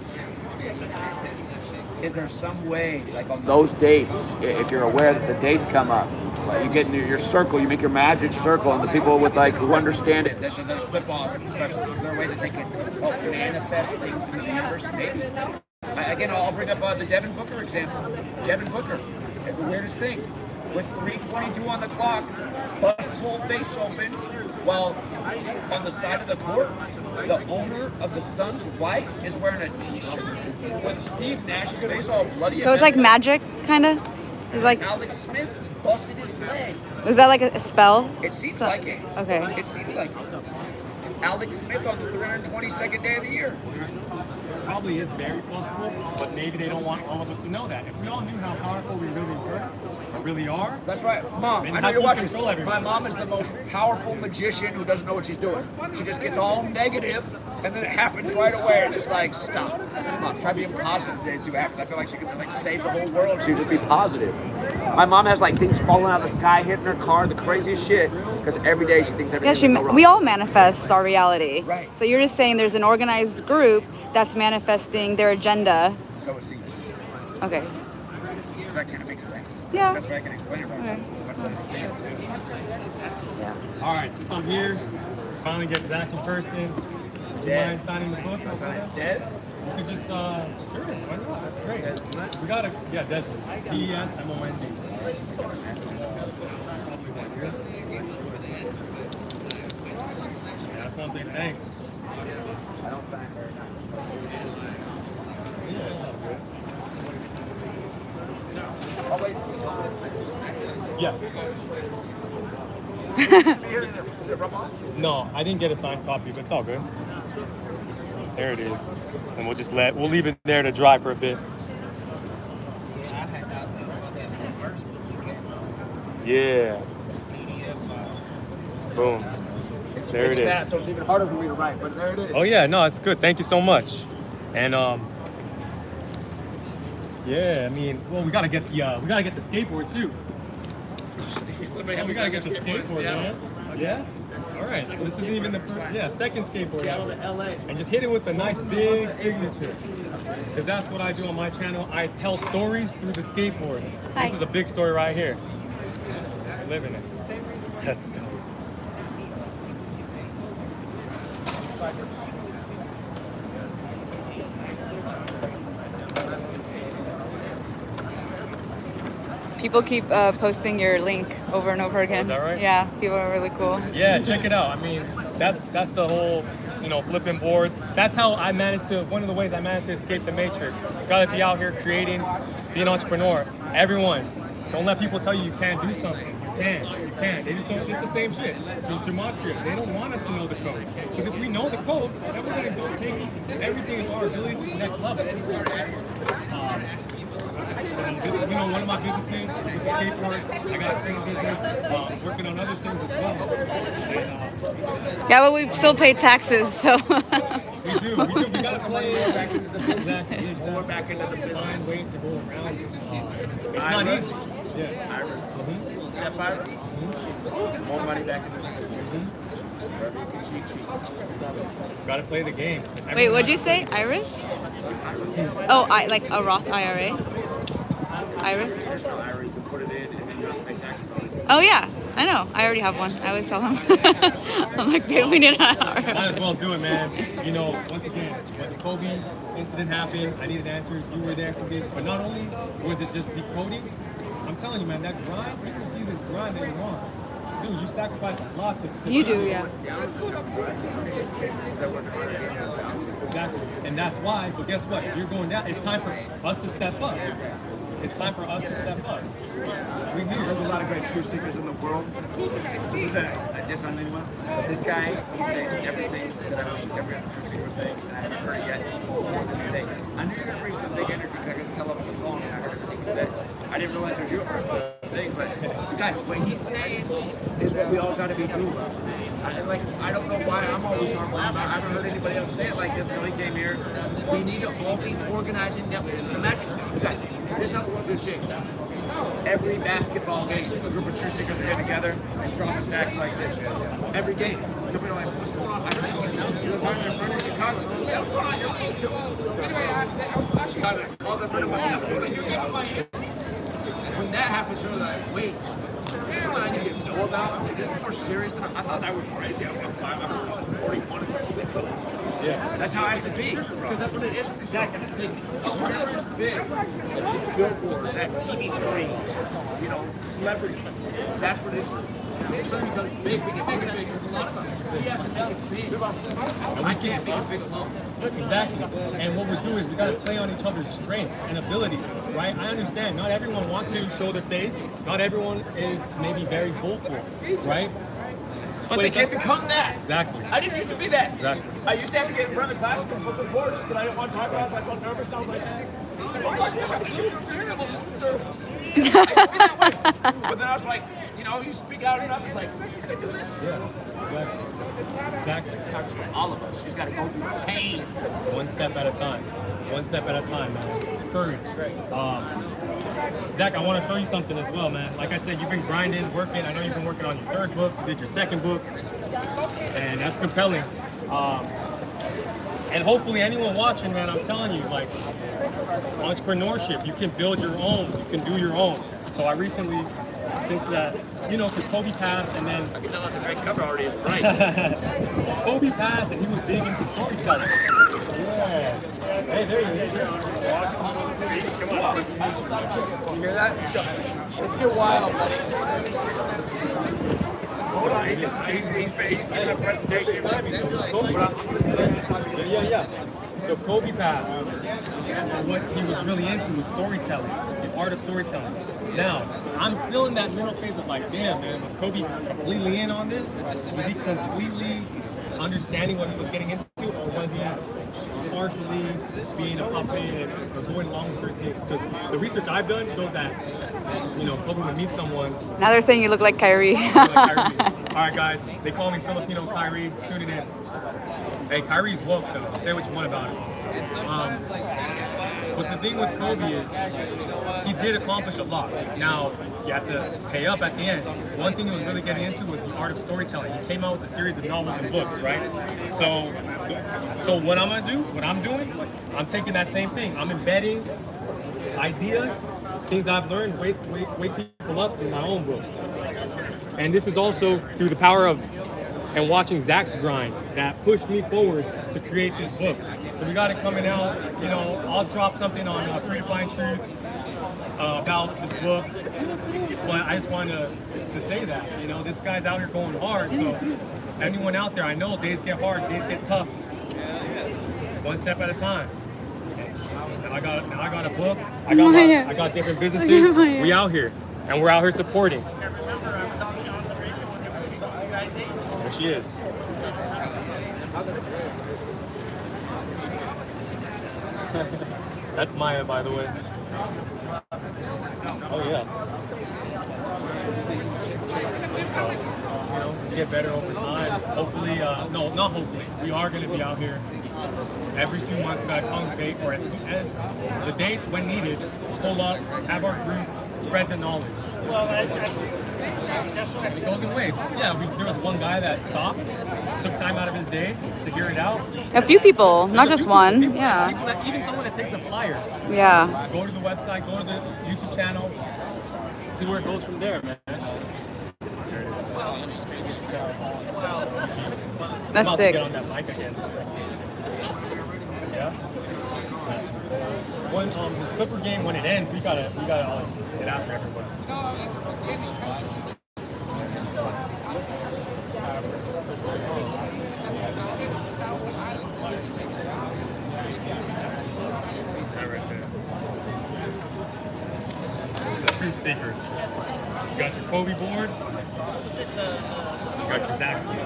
Is there some way, like on those dates, if you're aware that the dates come up, like you get into your circle, you make your magic circle, and the people with like who understand it, the clip off specialists, is there a way that they can help manifest things in the universe? Maybe. Again, I'll bring up the Devin Booker example. Devin Booker is the weirdest thing. With 3:22 on the clock, busts his whole face open, while on the side of the court, the owner of the Suns' wife is wearing a T-shirt with Steve Nash's face all bloody. So it's like magic, kind of. It's like Alex Smith busted his leg. Was that like a spell? It seems like it. Okay. It seems like it. Alex Smith on the 322nd day of the year. Probably is very possible, but maybe they don't want all of us to know that. If we all knew how powerful we really were, or really are. That's right. Mom, then I know how you're can we watching. control everything? My mom is the most powerful magician who doesn't know what she's doing. She just gets all negative, and then it happens right away. It's just like, stop. Mom, try being positive today and see what happens. I feel like she could like save the whole world if she would just be positive. My mom has like things falling out of the sky, hitting her car, the craziest shit, because every day she thinks everything's wrong. We all manifest our reality. Right. So you're just saying there's an organized group that's manifesting their agenda. So it seems. Okay. So that kind of makes sense. Yeah. That's the best way I can explain it right now. So much I understand. Yeah. All right, since I'm here, finally get Zach in person. Would you mind signing the book? Des? You could just, sure, why not? That's great. We got Desmond. D-E-S-M-O-N-D. Yeah, I just want to say thanks. I don't sign very nice. I'll wait to see. Yeah. No, I didn't get a signed copy, but it's all good. There it is. And we'll leave it there to dry for a bit. Yeah. Boom. There it is. Fat, so it's even harder for me to write, but there it is. Oh yeah, no, it's good. Thank you so much. And yeah, I mean, well, we gotta get the skateboard too. We gotta get the skateboard, man. Yeah. All right. So this is even the first, second skateboard. Seattle to LA. And just hit it with a nice big signature. Because that's what I do on my channel. I tell stories through the skateboards. Hi. This is a big story right here. Living it. That's dope. People keep posting your link over and over again. Is that right? Yeah, people are really cool. Yeah, check it out. I mean, that's the whole, flipping boards. That's how one of the ways I managed to escape the matrix. You gotta be out here creating, be an entrepreneur. Everyone, don't let people tell you can't do something. You can. They just don't, it's the same shit. Gematria, they don't want us to know the code. Because if we know the code, then we're gonna go take everything in our abilities to the next level. One of my businesses is with skateboards. I got a cleaning business, working on other things as well. Yeah, but we still pay taxes, so. We do. We gotta play back into the business. More back into the business. Find ways to go around it. It's not easy. Yeah. Iris. Chef Iris. More money back into the business. Gotta play the game. Wait, what'd you say? Iris? Oh, like a Roth IRA? Iris? IRA, you can put it in and then you don't pay taxes on it. Oh yeah, I know. I already have one. I always tell him. I'm like, dude, we need an IRA. Might as well do it, man. Once again, when the Kobe incident happened, I needed answers. You were there for me. But not only was it just decoding, I'm telling you, man, that grind, people see this grind that you're on. Dude, you sacrifice a lot to You do, yeah. Exactly. And that's why, but guess what? You're going down. It's time for us to step up. It's time for us to step up. There's a lot of great truth seekers in the world. This is I diss on anyone. This guy, he's saying everything that I wish every other truth seeker was saying, and I haven't heard it yet before this day. I knew you were going to bring some big energy because I could tell up on the phone and I heard everything you said. I didn't realize it was you at first, but guys, what he's saying is what we all got to be doing. I don't know why I'm always talking about it. I haven't heard anybody else say it like this when he came here. We need to all be organizing. Imagine, guys, here's how the world do shit. Every basketball game, a group of truth seekers get together and drop stacks like this. Every game. So we're like, what's going on? I don't know. You're talking in front of Chicago. What's going on? Chicago. All the front of when that happens, we're like, wait. This is what I need to know about. Is this more serious than I thought? That was crazy. I'm 41 or something. Yeah. That's how it has to be. Because that's what it is. Exactly. This is big. This billboard, that TV screen, celebrity. That's what it is. If something becomes big, we can make it big. There's a lot of us. We have to make it big. I can't make it big alone. Exactly. And what we do is we got to play on each other's strengths and abilities, right? I understand not everyone wants to show their face. Not everyone is maybe very vocal, right? But they can't become that. Exactly. I didn't used to be that. Exactly. I used to have to get in front of the classroom and put reports that I didn't want to talk about, so I felt nervous. And I was like, but then I was like, you know, you speak out enough, it's like, I can do this. Yeah, exactly. Exactly. All of us. You just got to go through the pain. One step at a time. One step at a time, man. It's courage. Zach, I want to show you something as well, man. Like I said, you've been grinding, working. I know you've been working on your third book. You did your second book. And that's compelling. And hopefully anyone watching, man, I'm telling you, like, entrepreneurship, you can build your own. You can do your own. So I recently, since that, you know, because Kobe passed and then... I can tell that's a great cover already. It's bright. Kobe passed and he was big into storytelling. Yeah. Hey, there you go. Come on. You hear that? Let's go. Let's get wild, buddy. Hold on, he's getting a presentation. Yeah. So Kobe passed, and what he was really into was storytelling, the art of storytelling. Now, I'm still in that middle phase of like, damn, man, was Kobe just completely in on this? Was he completely understanding what he was getting into, or was he partially being a puppet or going along with certain things? Because the research I've done shows that, you know, Kobe would meet someone. Now they're saying you look like Kyrie. All right, guys, they call me Filipino Kyrie. Tune it in. Hey, Kyrie's woke, though. Say what you want about it. But the thing with Kobe is he did accomplish a lot. Now, you had to pay up at the end. One thing he was really getting into was the art of storytelling. He came out with a series of novels and books, right? So what I'm gonna do, what I'm doing, I'm taking that same thing. I'm embedding ideas, things I've learned, ways to wake people up in my own books. And this is also through the power of and watching Zach's grind that pushed me forward to create this book. So we got it coming out. You know, I'll drop something on Free to Find Truth about this book. But I just wanted to say that, you know, this guy's out here going hard. So anyone out there, I know days get hard, days get tough. One step at a time. I got a book. I got different businesses. We out here, and we're out here supporting. There she is. That's Maya, by the way. Oh yeah. So, you know, get better over time. Hopefully, no, not hopefully. We are going to be out here every few months. We got to congregate, or as the dates when needed, pull up, have our group, spread the knowledge. It goes in waves. Yeah, there was one guy that stopped, took time out of his day to hear it out. A few people, not just one. People, Yeah. Even someone that takes a flyer. Yeah. Go to the website, go to the YouTube channel, see where it goes from there, man. That's I'm about sick. to get on that mic again. Yeah. When this Clipper game, when it ends, we gotta always get after everyone. The Truth Seekers. You got your Kobe board. You got your Zach board.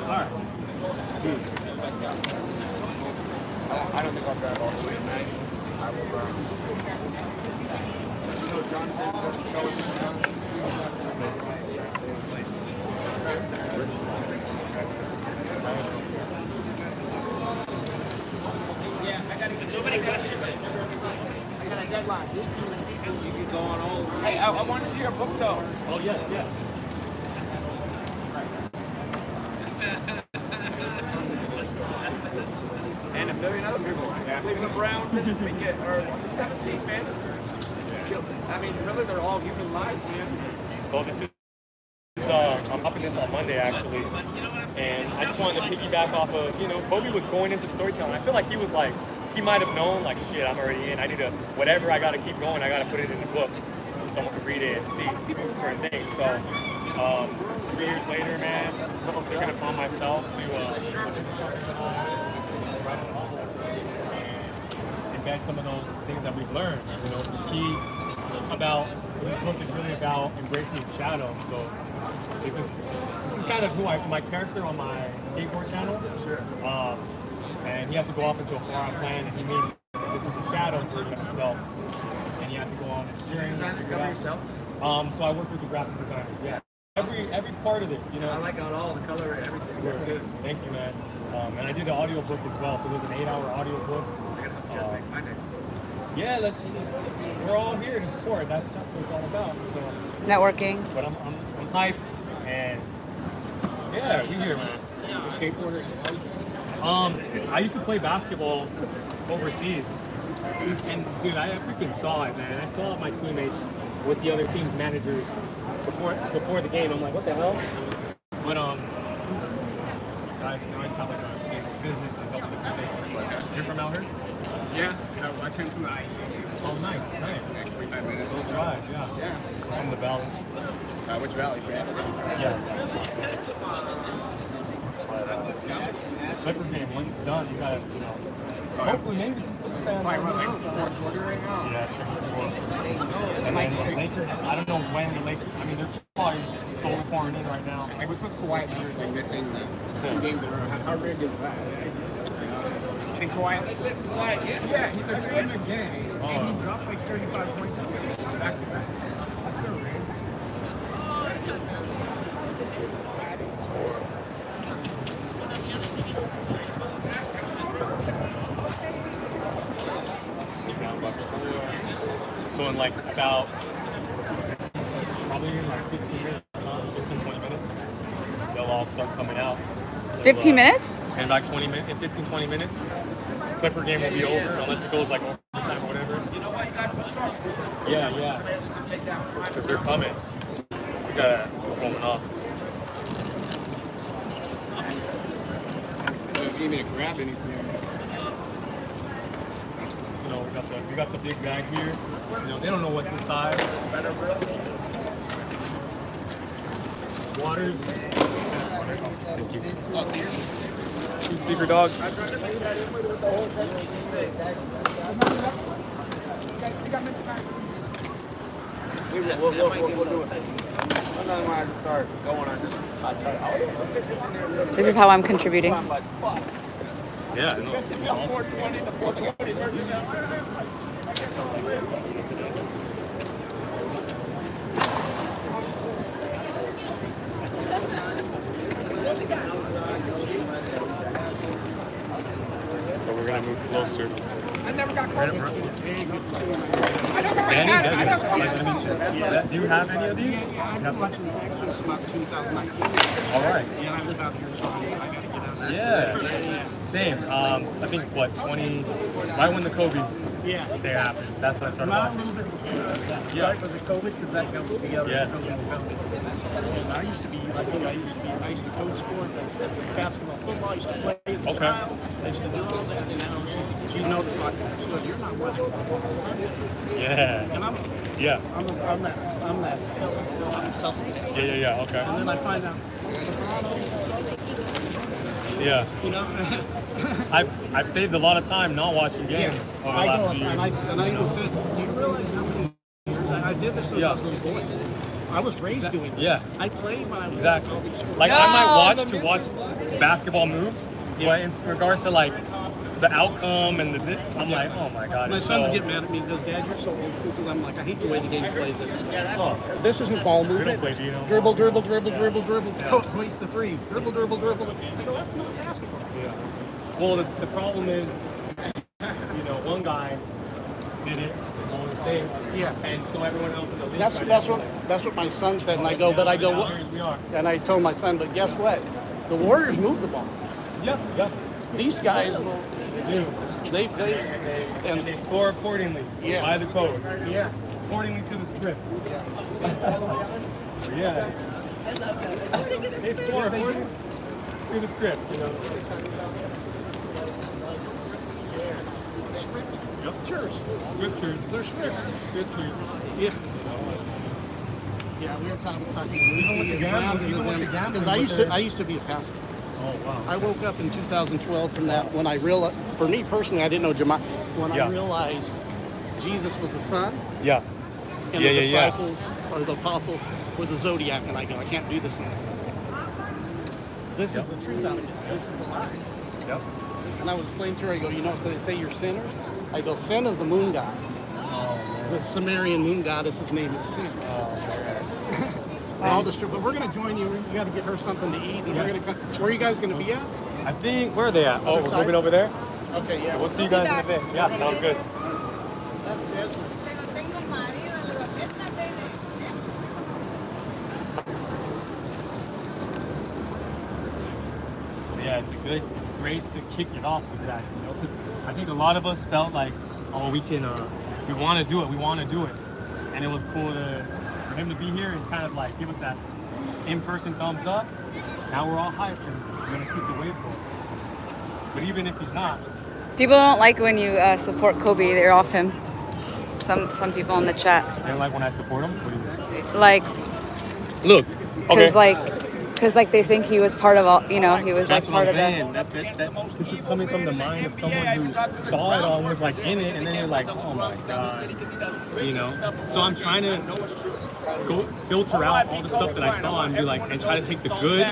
Alright. I don't think I'll grab all the way, man. I will, you know, Jonathan's going to show us Yeah, I gotta get nobody got shipment. I got a deadline. You can go on all. Hey, I want to see your book though. Oh yes. And a million other people. Yeah. Cleveland Browns this weekend, or on the 17th, man. I mean, really, they're all human lives, man. So this is, I'm upping this on Monday actually, and I just wanted to piggyback off of, you know, Kobe was going into storytelling. I feel like he was like, he might have known like, shit, I'm already in. I need to, whatever I got to keep going, I got to put it in the books so someone can read it and see certain things. So 3 years later, man, I'm taking it upon myself to embed some of those things that we've learned, you know, the key about this book is really about embracing shadow. So this is kind of who my character on my skateboard channel. Sure. And he has to go off into a far-off land, and he meets this is a shadow version of himself, and he has to go on this journey. Design this cover yourself? So I work with the graphic designers. Yeah. Every part of this, you know. I like all the color and everything. It's good. Thank you, man. And I did an audio book as well. So there's an 8-hour audio book. I gotta help you guys make my next book. Yeah, we're all here to support. That's what it's all about. So Networking. But I'm hyped, and yeah, we here, man. Skateboarders. I used to play basketball overseas, and dude, I freaking saw it, man. I saw my teammates with the other team's managers before the game. I'm like, what the hell? But guys, I just have like a skateboard business and a couple different things. You're from out here? Yeah, I came from the IE. Oh, nice. 45 minutes. Close drive, yeah. Yeah. From the valley. Which valley? Yeah. Clipper game, once it's done, you gotta, you know, hopefully maybe some Clipper fans. Fourth quarter right now. Yeah, sure. And then the Lakers, I don't know when the Lakers, I mean, they're probably still pouring in right now. I was with Kawhi here, like missing 2 games in a row. How big is that? And Kawhi, yeah, he was in the game, and he dropped like 35 points back to back. That's so rare. So in like about, probably in like 15 minutes, 20 minutes, they'll all start coming out. 15 minutes? In about 20 minutes, in 15, 20 minutes, Clipper game will be over, unless it goes like overtime or whatever. Yeah. Because they're coming. We gotta roll it off. You need me to grab anything. You know, we got the big bag here. You know, they don't know what's inside. Waters. Thank you. Secret dog. We'll do it. Sometimes when I just start going, This is how I'm contributing. Yeah, no, it's awesome. So we're gonna move closer. I never got caught. I know somebody Danny, had it. I never nice to meet you. Do you have any of these? I've been watching the access about 2019. All right. Yeah, I live out here, so I got to get out there. Yeah. Same. I think what 20, right when the COVID day happened. That's when I started Not a watching. little bit. Yeah. Was it COVID? Because that goes together. Yes. And I used to be, I used to coach sports, basketball, football. I used to play as a child. I used to do all that. And now she noticed, like, she goes, "You're not watching football." Yeah. And I'm that self-contained. Yeah. Okay. And then I find out. Yeah. You know. I've saved a lot of time not watching games over the last few years. And I even said, "Do you realize how many years I did this since I was a little boy? I was raised doing this. Yeah. I played when I was Exactly. all these sports. Like I might watch basketball moves, but in regards to like the outcome and I'm like, oh my god. My sons get mad at me and goes, "Dad, you're so old school," because I'm like, I hate the way the game's played. This isn't ball movement. Dribble. Waste the three. Dribble. I go, that's not basketball. Yeah. Well, the problem is, you know, one guy did it on his thing. Yeah. And so everyone else in the league. That's what my son said, and I go, and I told my son, but guess what? The Warriors move the ball. Yeah. These guys will. They and they score accordingly by the code. Yeah. Accordingly to the script. Yeah. They score according to the script, you know. Scriptures. They're scriptures. Yeah. Yeah, we were talking because I used to be a pastor. Oh wow. I woke up in 2012 from that when I realized, for me personally, I didn't know Gematria. When I realized Jesus was the Son. Yeah. and the disciples or the apostles were the zodiac, and I go, I can't do this anymore. This is the truth out of it. This is the lie. Yep. And I would explain to her, I go, you know, so they say you're sinners. I go, Sin is the moon god. The Sumerian moon goddess's name is Sin. All this truth, but we're gonna join you. We got to get her something to eat, and we're gonna. Where are you guys gonna be at? I think, where are they at? Oh, we're moving over there? Okay, yeah. We'll see you guys in a bit. Yeah, sounds good. Yeah, it's great to kick it off with that, you know, because I think a lot of us felt like, oh, we want to do it, and it was cool for him to be here and kind of like give us that in-person thumbs up. Now we're all hyped and we're gonna keep the wave going. But even if he's not, People don't like when you support Kobe. They're off him. Some people in the chat. they don't like when I support him. What is it? Like, Look, because like they think he was part of all. You know, he was that's like what part I'm of saying. This is coming from the mind of someone who saw it all and was like in it, and then you're like, oh my god, you know. So I'm trying to go filter out all the stuff that I saw and be like, and try to take the good.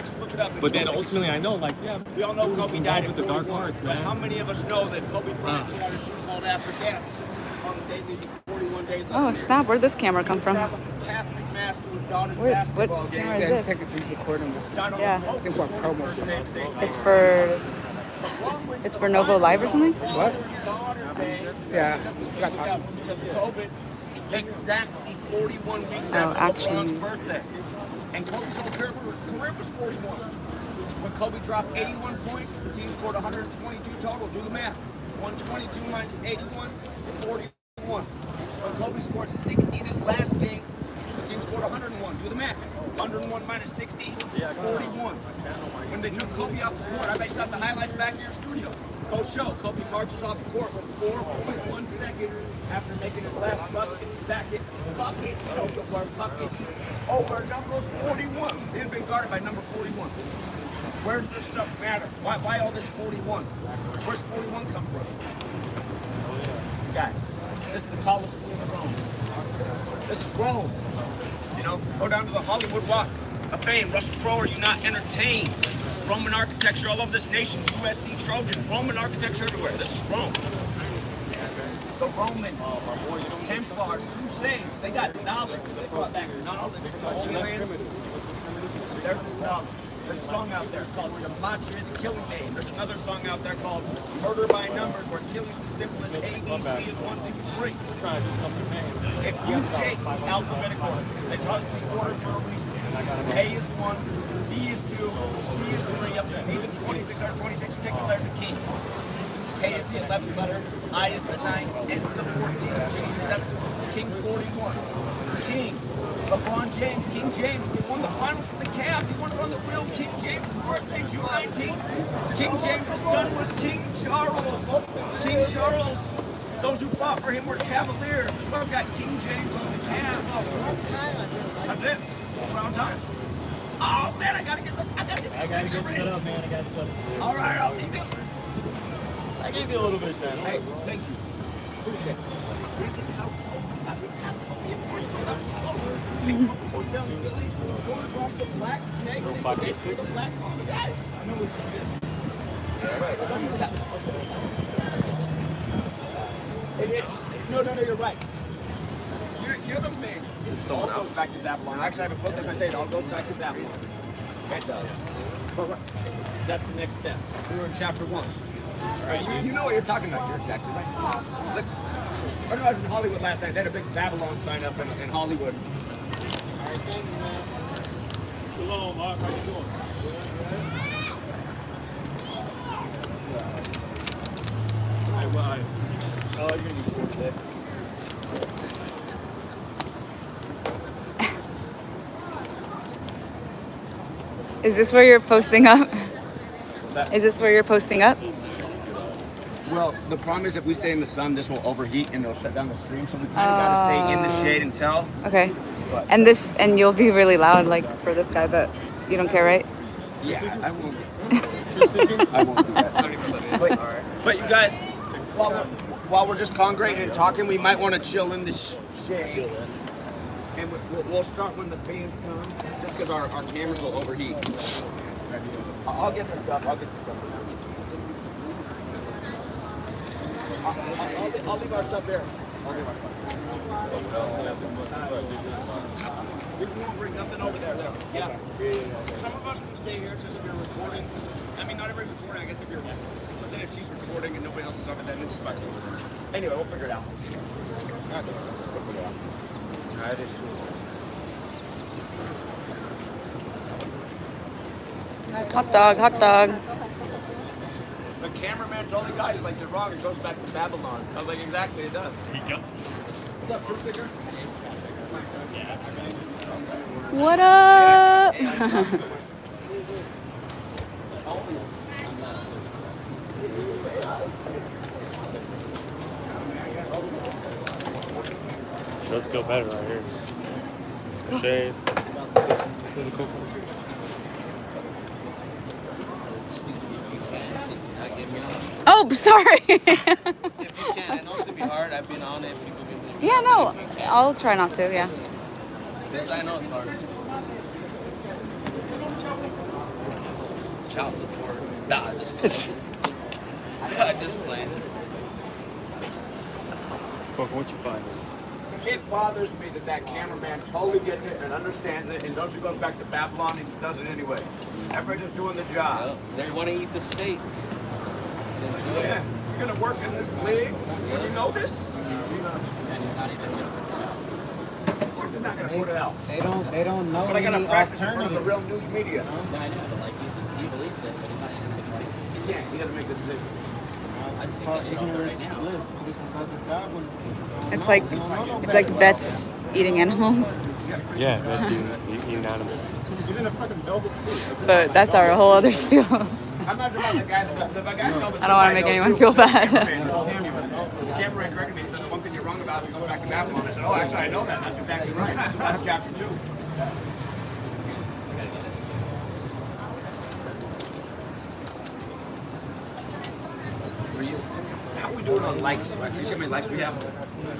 But then ultimately, I know, like, yeah, We all know Kobe died with the dark arts, man. How many of us know that Kobe Bryant had a shoe called after death on the day maybe 41 days the. Oh snap! Where'd this camera come from? Catholic mass to his daughter's What basketball game. camera is this? Yeah. It's for promo. It's for Novo Live or something. What? Yeah. COVID, exactly 41 weeks Oh, after actually. LeBron's birthday. And Kobe's whole career was 41. When Kobe dropped 81 points, the team scored 122 total. Do the math. 122 minus 81, 41. When Kobe scored 60 in his last game, the team scored 101. Do the math. 101 minus 60, 41. When they took Kobe off the court, I bet you got the highlights back in your studio. Go show. Kobe marches off the court with 4.1 seconds after making his last bucket, bucket, over number 41. He had been guarded by number 41. Where does this stuff matter? Why all this 41? Where's 41 come from? Guys, this is the Colosseum of Rome. This is Rome. You know, go down to the Hollywood Walk of Fame. Russell Crowe, are you not entertained? Roman architecture all over this nation. USC Trojans, Roman architecture everywhere. This is Rome. The Romans, Templars, Crusades, they got knowledge. They brought back knowledge from the Holy Land. There's this knowledge. There's a song out there called Gematria, the Killing Game. There's another song out there called Murder by Numbers, where killing's as simple as ABC is 1, 2, 3. If you take alphabetical order, they taught us the order for a reason. A is 1, B is 2, C is 3, up to Z to 26 or 26. You take the letters of King. K is the 11th letter, I is the 9th, N is the 14th, J is the 7th, King 41. King, LeBron James, King James, he won the finals for the Cavs. He won it on the real King James' birthday, June 19th. King James' son was King Charles. King Charles, those who fought for him were Cavaliers. That's why I've got King James on the Cavs. That's it. Around time. Oh man, I gotta get set up, man. I gotta set up. All right, I'll leave it. I gave you a little bit of time. Hey, thank you. Appreciate it. Going across the black snake. The black guys. I know what you did. No, you're right. You're the man. This is someone else. Back to Babylon. Actually, I have a book as I say it all goes back to Babylon. It does. That's the next step. We're in chapter 1. All right, you know what you're talking about. You're exactly right. Look, when I was in Hollywood last night, they had a big Babylon sign up in Hollywood. All right, thank you, man. Hello, Mark. How you doing? Hi. How are you doing today? Is this where you're posting up? Is this where you're posting up? Well, the problem is if we stay in the sun, this will overheat and it'll shut down the stream. So we kind of gotta stay in the shade until. Okay. And you'll be really loud, like for this guy, but you don't care, right? Yeah, I won't. I won't do that. But you guys, while we're just congregating and talking, we might want to chill in the shade. And we'll start when the fans come, just because our cameras will overheat. I'll get the stuff. I'll leave our stuff there. We won't bring nothing over there. Yeah. Some of us can stay here just if you're recording. I mean, not everybody's recording. I guess if you're, but then if she's recording and nobody else is over, then it's just like something. Anyway, we'll figure it out. We'll figure it out. All right, it's cool. Hot dog, hot dog. The cameraman told the guy, he's like, you're wrong, it goes back to Babylon. I was like, exactly, it does. What's up, True Sticker? What up? It does feel better right here. Shade. Oh, sorry. If you can, and also be hard. I've been on it. People been. Yeah, no, I'll try not to. Yeah. This I know it's hard. Child support. Nah, just playing. What you find? It bothers me that cameraman totally gets it and understands it and knows he goes back to Babylon and he does it anyway. Everybody's just doing the job. Yep. They want to eat the steak. Enjoy Yeah. it. You're gonna work in this league? Did you know this? They're not gonna put it out. They don't know But I gotta any practice in front of the alternatives. real news media. I know, but like he believes it, but He can't. He doesn't make decisions. It's called ignorance is bliss. It's like vets eating animals, Yeah, that's eating animals. but that's our whole other spiel. I'm not about the guy that the guy told us. I don't want to make anyone feel bad. The cameraman corrected me and said the one thing you're wrong about is going back to Babylon. I said, oh, actually, I know that. That's exactly right. That's chapter 2. How are we doing on likes? Can you see how many likes we have?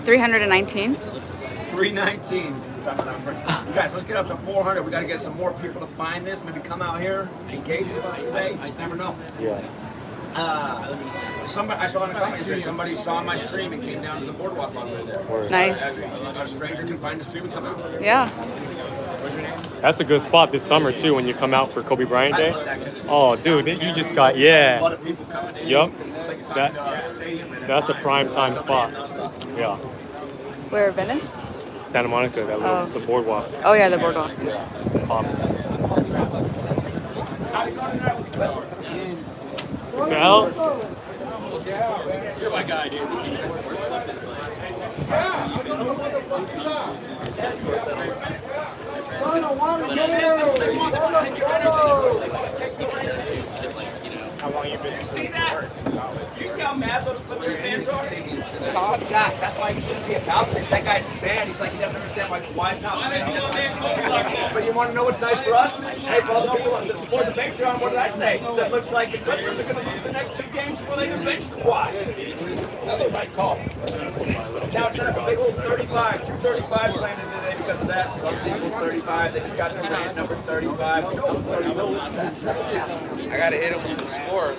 319. 319. You guys, let's get up to 400. We got to get some more people to find this. Maybe come out here, engage with us today. You just never know. Yeah. Somebody, I saw in a comment here, somebody saw my stream and came down to the boardwalk on the way there. Nice. A stranger can find the stream and come out. Yeah. What's your name? That's a good spot this summer too when you come out for Kobe Bryant Day. Oh, dude, you just got A lot of people coming in. Yup. It's like That that's a prime time spot. Yeah. Where, Venice? Santa Monica, that little, the boardwalk. Oh yeah, the boardwalk. Pop. What the hell? You're my guy, dude. How long you been? You see that? You see how mad those Clippers fans are? Gosh, that's why you shouldn't be about this. That guy's mad. He's like, he doesn't understand why it's not mad. But you want to know what's nice for us? Hey, for all the people that support the Patreon, what did I say? So it looks like the Clippers are going to lose the next 2 games before they can bench Kawhi. Another right call. Now it's set up a big old 35. 235s landed today because of that. Suns equals 35. They just got to land number 35. I got to hit him with some score.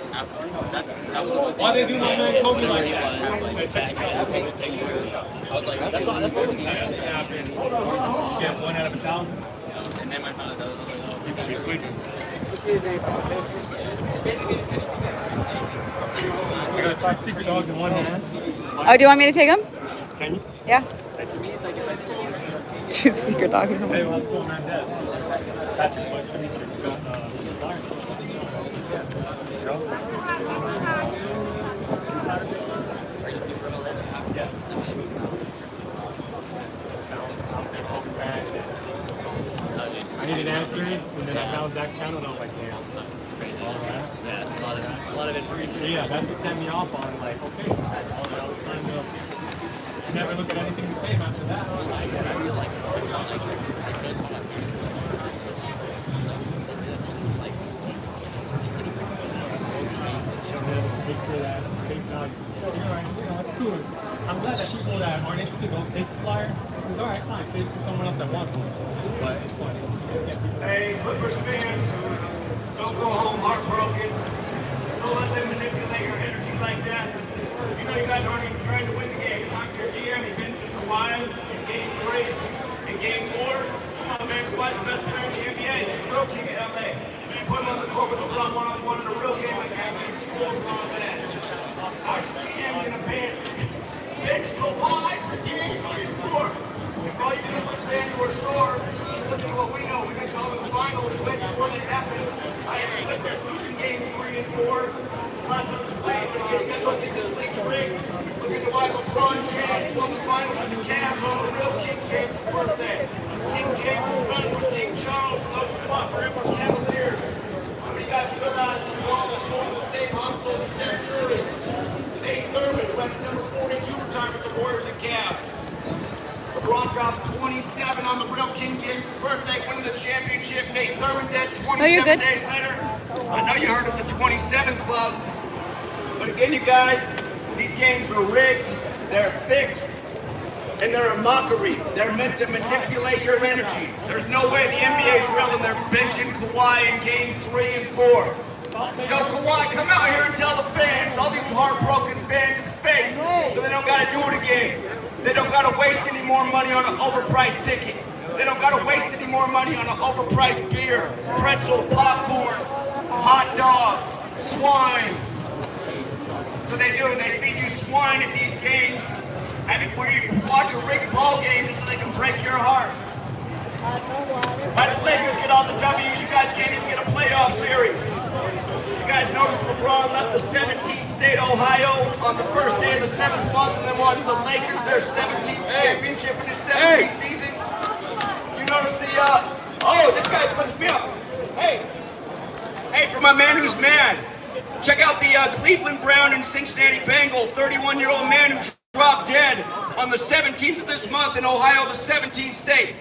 Why they do my man Kobe like that? I was like, that's all we can get 1 out of 1,000. And then I found out that was like, oh, people be sleeping. I got 5 secret dogs in one hand. Oh, do you want me to take them? Can you? Yeah. Dude, secret dog is Hey, what's going on, Dad? Patrick, nice to meet you. I needed answers, and then I found that channel, and I was like, damn. Yeah, it's a lot of information. Yeah, that just set me off on like, okay, I was trying to never look at anything the same after that. I feel like Make sure that it's fake value. You're right, that's cool. I'm glad that people that aren't interested don't take the flyer. Because, all right, fine, save it for someone else that wants one. But it's funny. Hey, Clippers fans, don't go home heartbroken. Don't let them manipulate your energy like that. You know you guys aren't even trying to win the game. Your GM, he's been just a while in game 3. In game 4, come on, man, Kawhi's the best player in the NBA. He's the real king of LA. Man, put him on the court with LeBron one-on-one in a real game like that. He's scores on his ass. How's your GM gonna bench Kawhi for game 3 and 4? If all you Clippers fans were sore, you should look at what we know. We've been calling the finals way before they happened. I had the Clippers losing game 3 and 4. Lots of playing, but you guys don't think this league's rigged. Look at the why LeBron James won the finals with the Cavs on the real King James' birthday. King James' son was King Charles, and those who fought for him were Cavaliers. How many guys realize LeBron was born in the same hospital as Steph Curry? Nate Thurman, who has number 42 retired with the Warriors and Cavs. LeBron drops 27 on the real King James' birthday, winning the championship. Nate Thurman dead 27 days later. I know you heard of the 27 Club. But again, you guys, these games are rigged, they're fixed, and they're a mockery. They're meant to manipulate your energy. There's no way the NBA's real and they're benching Kawhi in game 3 and 4. Yo, Kawhi, come out here and tell the fans, all these heartbroken fans, it's fake, so they don't gotta do it again. They don't gotta waste any more money on an overpriced ticket. They don't gotta waste any more money on an overpriced beer, pretzel, popcorn, hot dog, swine. So they do, they feed you swine at these games. And where you watch a rigged ball game just so they can break your heart. Why the Lakers get all the W's, you guys can't even get a playoff series. You guys noticed LeBron left the 17th state, Ohio, on the first day of the 7th month, and then won the Lakers their 17th championship in his 17th season. You noticed the, oh, this guy flips me up. Hey, for my man who's mad, check out the Cleveland Brown and Cincinnati Bengal, 31-year-old man who dropped dead on the 17th of this month in Ohio, the 17th state.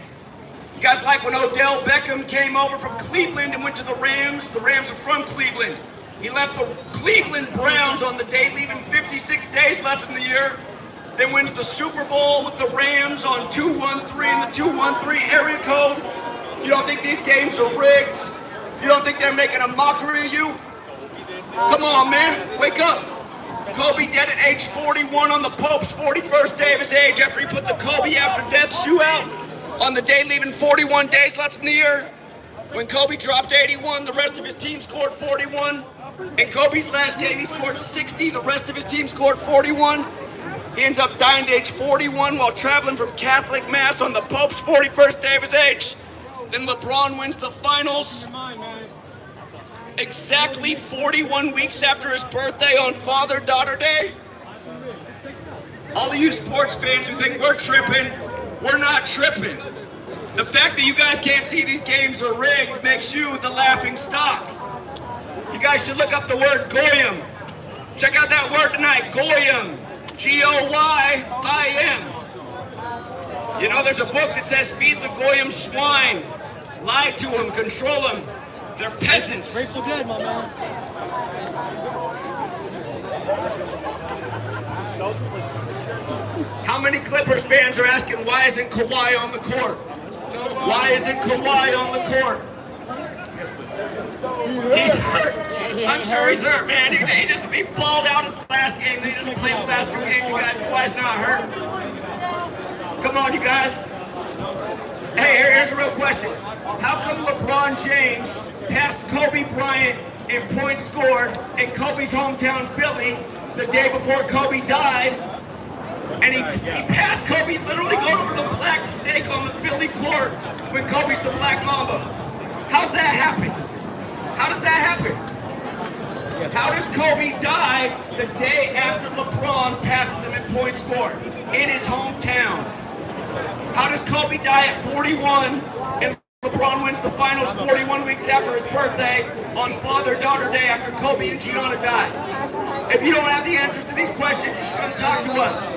You guys like when Odell Beckham came over from Cleveland and went to the Rams? The Rams are from Cleveland. He left the Cleveland Browns on the day, leaving 56 days left in the year. Then wins the Super Bowl with the Rams on 213 in the 213 area code. You don't think these games are rigged? You don't think they're making a mockery of you? Come on, man, wake up. Kobe dead at age 41 on the Pope's 41st day of his age after he put the Kobe after death shoe out on the day leaving 41 days left in the year. When Kobe dropped 81, the rest of his team scored 41. In Kobe's last game, he scored 60. The rest of his team scored 41. He ends up dying at age 41 while traveling from Catholic Mass on the Pope's 41st day of his age. Then LeBron wins the finals exactly 41 weeks after his birthday on Father-Daughter Day. All of you sports fans who think we're tripping, we're not tripping. The fact that you guys can't see these games are rigged makes you the laughing stock. You guys should look up the word goyim. Check out that word tonight, goyim. G-O-Y-I-M. You know, there's a book that says feed the goyim swine. Lie to them, control them. They're peasants. Grateful Dead, my man. How many Clippers fans are asking why isn't Kawhi on the court? Why isn't Kawhi on the court? He's hurt. I'm sure he's hurt, man. He just balled out his last game. He doesn't play the last 2 games, you guys. Kawhi's not hurt. Come on, you guys. Hey, here's a real question. How come LeBron James passed Kobe Bryant in points scored in Kobe's hometown, Philly, the day before Kobe died? And he passed Kobe, literally going over the black snake on the Philly court when Kobe's the Black Mamba. How's that happen? How does that happen? How does Kobe die the day after LeBron passes him in points scored in his hometown? How does Kobe die at 41 and LeBron wins the finals 41 weeks after his birthday on Father-Daughter Day after Kobe and Gianna died? If you don't have the answers to these questions, you should come talk to us.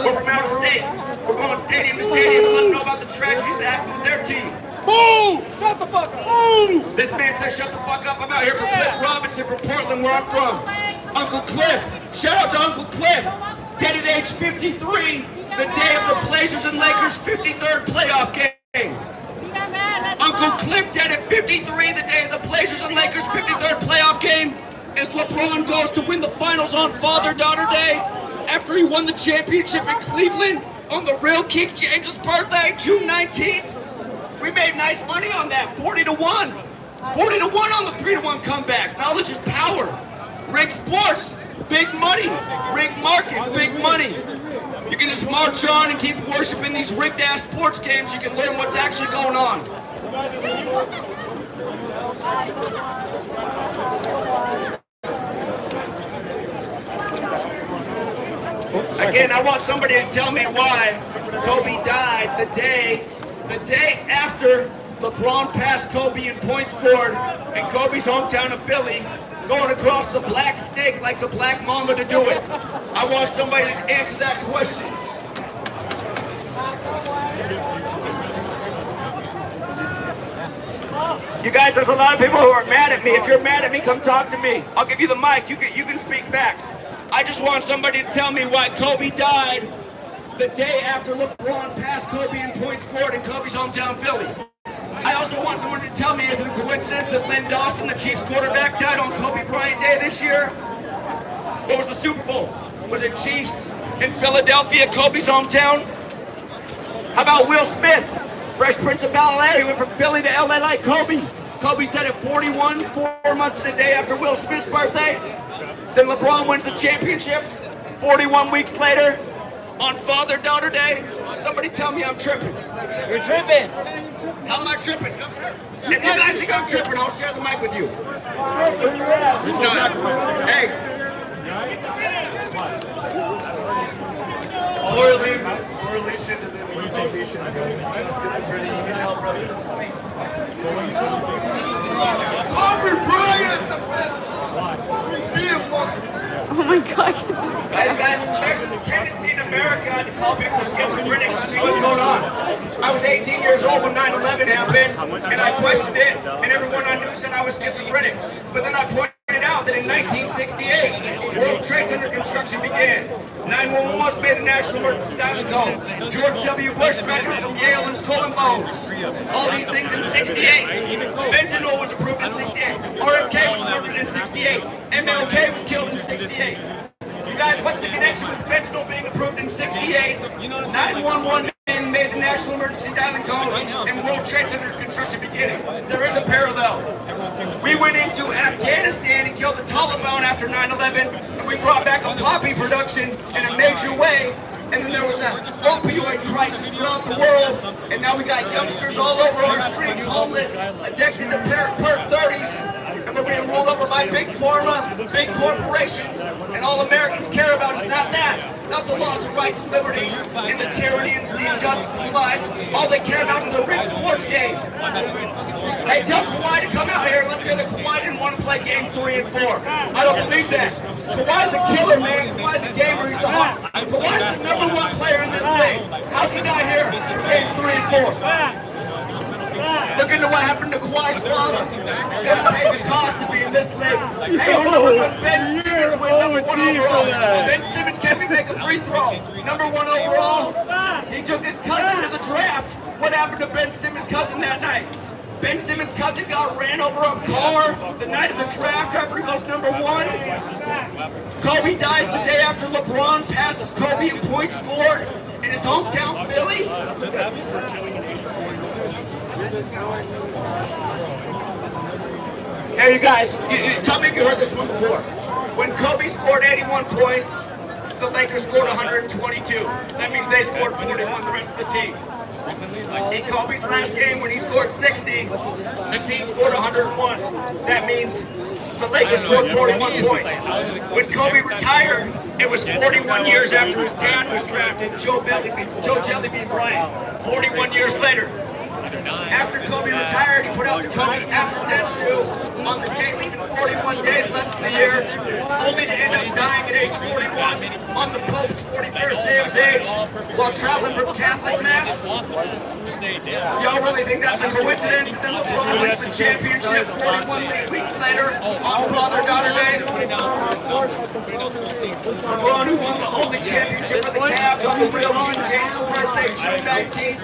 We're from out of state. We're going stadium to stadium to let them know about the tragedies that happened with their team. Boo! Shut the fuck up! Boo! This man says shut the fuck up. I'm out here for Cliff Robinson from Portland, where I'm from. Uncle Cliff. Shout out to Uncle Cliff. dead at age 53, the day of the Blazers and Lakers 53rd playoff game. Uncle Cliff dead at 53, the day of the Blazers and Lakers 53rd playoff game, as LeBron goes to win the finals on Father-Daughter Day after he won the championship in Cleveland on the real King James's birthday, June 19th. We made nice money on that, 40 to 1. 40 to 1 on the 3 to 1 comeback. Knowledge is power. Rig Sports, big money. Rig Market, big money. You can just march on and keep worshiping these rigged ass sports games. You can learn what's actually going on. Again, I want somebody to tell me why Kobe died the day after LeBron passed Kobe in points scored in Kobe's hometown of Philly, going across the black snake like the black mamba to do it. I want somebody to answer that question. You guys, there's a lot of people who are mad at me. If you're mad at me, come talk to me. I'll give you the mic. You can speak facts. I just want somebody to tell me why Kobe died the day after LeBron passed Kobe in points scored in Kobe's hometown, Philly. I also want someone to tell me, is it a coincidence that Len Dawson, the Chiefs quarterback, died on Kobe Bryant Day this year? What was the Super Bowl? Was it Chiefs in Philadelphia, Kobe's hometown? How about Will Smith, Fresh Prince of Bel-Air? He went from Philly to LA like Kobe. Kobe's dead at 41, 4 months and a day after Will Smith's birthday. Then LeBron wins the championship 41 weeks later on Father-Daughter Day. Somebody tell me I'm tripping. You're tripping. How am I tripping? If you guys think I'm tripping, I'll share the mic with you. Hey. Correlation to the motivation. Let's get the pretty. You need help, brother. Kobe Bryant, the best. Oh my God. Guys, there's this tendency in America to call people schizophrenics to see what's going on. I was 18 years old when 9/11 happened, and I questioned it, and everyone I knew said I was schizophrenic. But then I pointed out that in 1968, World Trade Center construction began. 911 was made a national emergency dialing code. George W. Bush graduated from Yale and Skull and Bones. All these things in 68. Fentanyl was approved in 68. RFK was murdered in 68. MLK was killed in 68. You guys, what's the connection with fentanyl being approved in 68? 911 made the national emergency dialing code and World Trade Center construction beginning. There is a parallel. We went into Afghanistan and killed the Taliban after 9/11, and we brought back a poppy production in a major way. And then there was an opioid crisis throughout the world, and now we got youngsters all over our streets, homeless, addicted to perk 30s, and we're being rolled over by big pharma, big corporations, and all Americans care about is not that, not the loss of rights and liberties, and the tyranny and the injustice and lies. All they care about is the rich sports game. Hey, tell Kawhi to come out here. Let's say that Kawhi didn't want to play game 3 and 4. I don't believe that. Kawhi's a killer, man. Kawhi's a gamer. He's the hot. Kawhi's the #1 player in this league. How's he not here? Game 3 and 4. Look into what happened to Kawhi's father. Gotta pay the cost to be in this league. Hey, who knows what Ben Simmons went #1 overall? Ben Simmons can't even make a free throw. #1 overall. He took his cousin to the draft. What happened to Ben Simmons' cousin that night? Ben Simmons' cousin got ran over a car the night of the draft after he goes #1. Kobe dies the day after LeBron passes Kobe in points scored in his hometown, Philly. Hey, you guys, tell me if you heard this one before. When Kobe scored 81 points, the Lakers scored 122. That means they scored 41, the rest of the team. In Kobe's last game, when he scored 60, the team scored 101. That means the Lakers scored 41 points. When Kobe retired, it was 41 years after his dad was drafted, Joe Jellybean Bryant. 41 years later. After Kobe retired, he put out the Kobe After Death shoe on the day, leaving 41 days left in the year, only to end up dying at age 41 on the Pope's 41st day of his age while traveling from Catholic Mass. Y'all really think that's a coincidence? And then LeBron wins the championship 41 weeks later on Father-Daughter Day? LeBron, who won the only championship for the Cavs on the real King James' birthday, June 19th,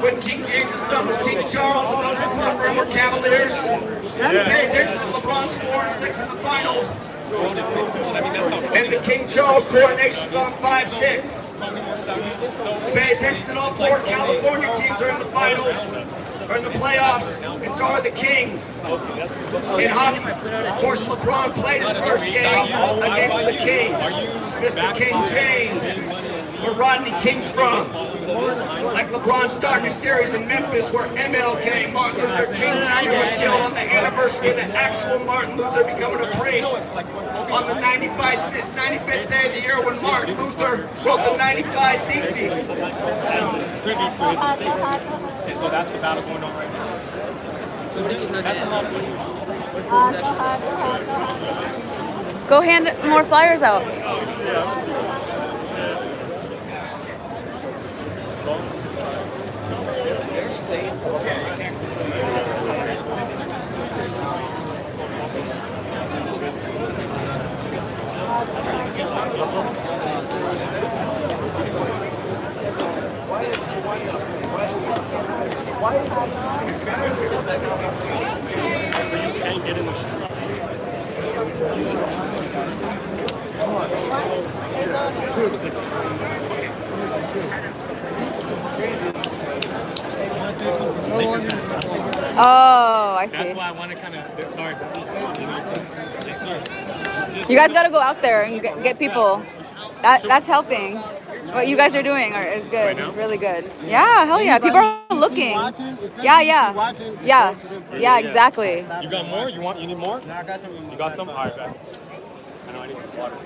when King James' son was King Charles, and those who fought for him were Cavaliers. Pay attention to LeBron's 4 and 6 in the finals. And the King Charles coronation's on 5-6. Pay attention to all 4 California teams are in the finals, or in the playoffs, and so are the Kings. In hockey, of course, LeBron played his first game against the Kings. Mr. King James, where Rodney King's from. Like LeBron starting a series in Memphis where MLK, Martin Luther King Jr. was killed on the anniversary of the actual Martin Luther becoming a priest. On the 95th day of the year when Martin Luther wrote the 95 Theses. Tribute to his and so that's the battle going on right now. So he's not that. Go hand more flyers out. You can't get in the street. Oh, I see. That's why I want to kind of, sorry. Yes, sir. You guys got to go out there and get people. That's helping. What you guys are doing is good. It's really good. Yeah, hell yeah. People are looking. Yeah, exactly. You got more? You need more? No, I got some. You got some? All right, bet. I know I need some water.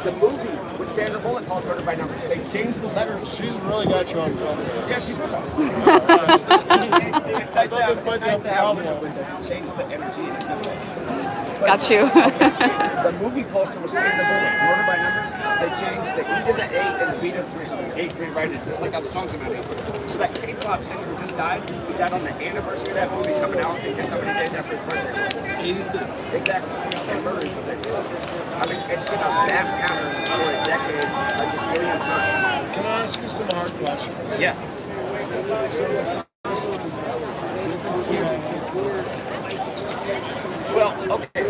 The movie with Sandra Bullock called Murder by Numbers. They changed the letters. She's really got you on film. Yeah, she's with us. I thought this might be a problem. Change the energy. Got you. The movie poster was Sandra Bullock, Murder by Numbers. They changed the E to the 8 and the B to 3, so it's 8 rewritten, just like how the song came out. So that K-pop singer who just died, he died on the anniversary of that movie coming out, and guess how many days after his birthday was? Exactly. And murder was it. I mean, it's been a bad pattern for a decade, like a zillion times. Can I ask you some hard questions? Yeah. So the first one is this. Did this seem like a good? Well, okay.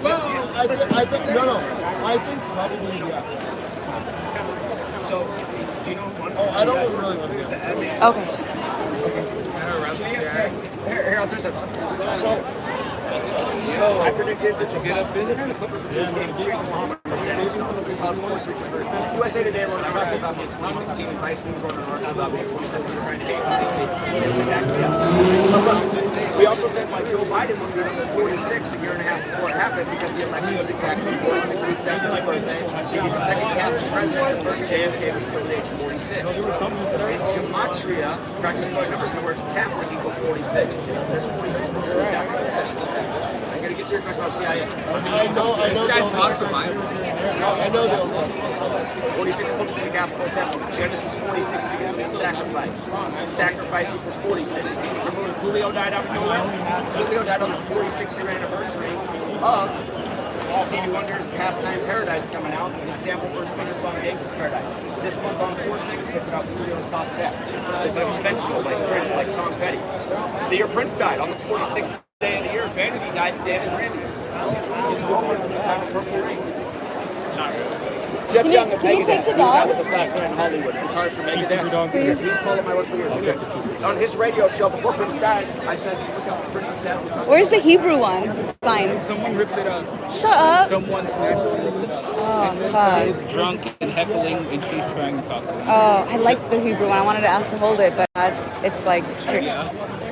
Well, I think, no. I think probably yes. So, do you know one? Oh, I don't really want to get that. Here, I'll tell you something. So, I predicted that the Clippers would lose game 3 Oklahoma. USA Today wrote an article about me in 2016, and Vice News wrote an article about me in 2017 trying to hate. We also said why Joe Biden would be number 46 a year and a half before it happened because the election was exactly 46 weeks after his birthday. He did the second Catholic president, the first JFK was killed at age 46. In Gematria, practicing going numbers, in other words, Catholic equals 46. There's 46 books in the Catholic Testament. I'm going to get to your question about CIA. I know. This guy talks about it. I know the Old Testament. 46 books in the Catholic Old Testament. Genesis 46 begins with a sacrifice. Sacrifice equals 46. Remember when Julio died out of nowhere? Julio died on the 46th-year anniversary of Stevie Wonder's Pastime Paradise coming out. He sampled for his biggest song, Gangsta's Paradise. This month on 4/6, they put out Julio's Cause of Death. It's like fentanyl, like Prince, like Tom Petty. The year Prince died on the 46th day of the year, Vanity died David Randy's. His girlfriend at the time of Purple Rain. Jeff Young of can you take the Megadeth, dogs? with the Flash in Hollywood, guitarist for Megadeth. He's followed my work for years. On his radio show before Prince died, I said, look out, Prince's death. Where's the Hebrew one sign? Someone ripped it up. Shut up. Someone snatched it and ripped it up. Oh, And this fuck. guy is drunk and heckling, and she's trying to talk to him. Oh, I like the Hebrew one. I wanted to ask to hold it, but it's like tricky. Yeah.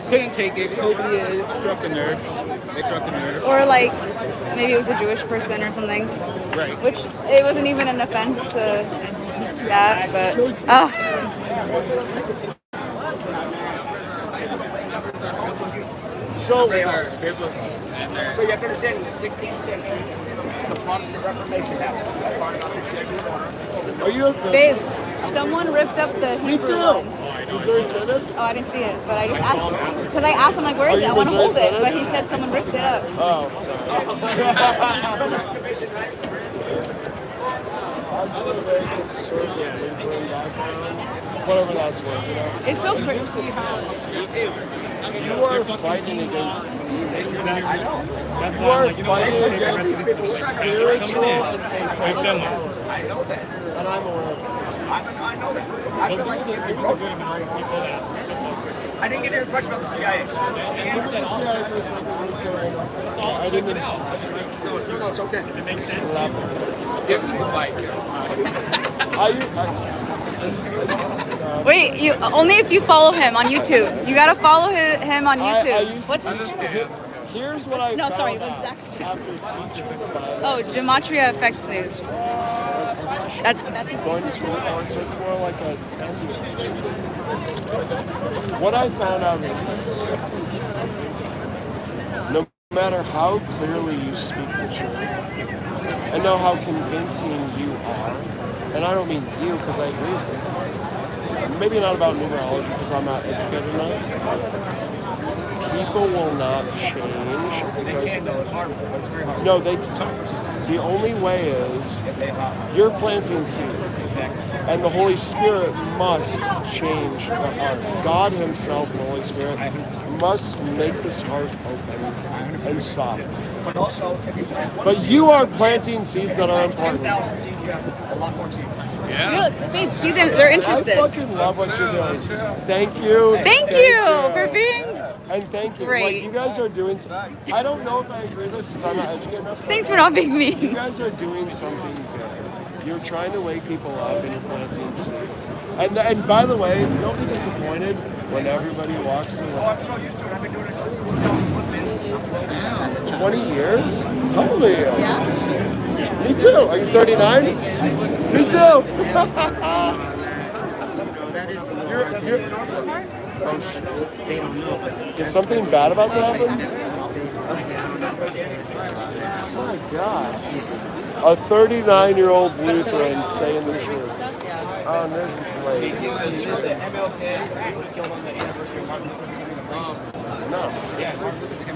Couldn't take it. Kobe struck a nerve. They struck a nerve. Or like maybe it was a Jewish person or something. Right. Which it wasn't even an offense to that, but So they are biblical. So you have to understand, in the 16th century, the Protestant Reformation happened. It was part of the Jesuit order. Are you a babe, someone ripped up the Hebrew one. Missouri Synod? Oh, I didn't see it, but I just asked because I asked him like, where is it? I want to hold it, but he said someone ripped it up. Oh, sorry. Whatever that's worth, you know? It's so crazy. You are fighting against. I know. You are fighting against spiritual and satanic powers. I know that. And I'm aware of this. I know that. I feel like I didn't get any question about the CIA. Look at the CIA for a second. I didn't. No, it's okay. It makes sense. Give me the mic. Wait, you only if you follow him on YouTube. You gotta follow him on YouTube. Here's what I No, found sorry, out what's Zach's channel? after teaching the Bible. Oh, GematriaEffectNews. That's going to school for it, so it's more like a 10-year. What I found out is this. No matter how clearly you speak the truth, and know how convincing you are, and I don't mean you because I agree with you. Maybe not about numerology because I'm not educated enough. People will not change because it's hard. It's very hard. no, the only way is you're planting seeds, and the Holy Spirit must change the heart. God Himself, the Holy Spirit, must make this heart open and soft. But also, if you plant one But seed, you are planting seeds that are important. 10,000 seeds, you have a lot more seeds. Look, see them. They're interested. I fucking love what you're doing. Thank you. Thank you for being. And thank you. Great. Like, you guys are doing. I don't know if I agree with this because I'm not educated enough. Thanks for not being mean. You guys are doing something good. You're trying to wake people up and you're planting seeds. And by the way, don't be disappointed when everybody walks in. Oh, I'm so used to it. I've been doing it since 2001, man. 20 years? How old are you? Yeah. Me too. Are you 39? Me too. They don't know. Is something bad about to happen? Oh my gosh. A 39-year-old Lutheran saying the truth. On this place. The MLK was killed on the anniversary of Martin Luther King. No. Yeah, Martin Luther King.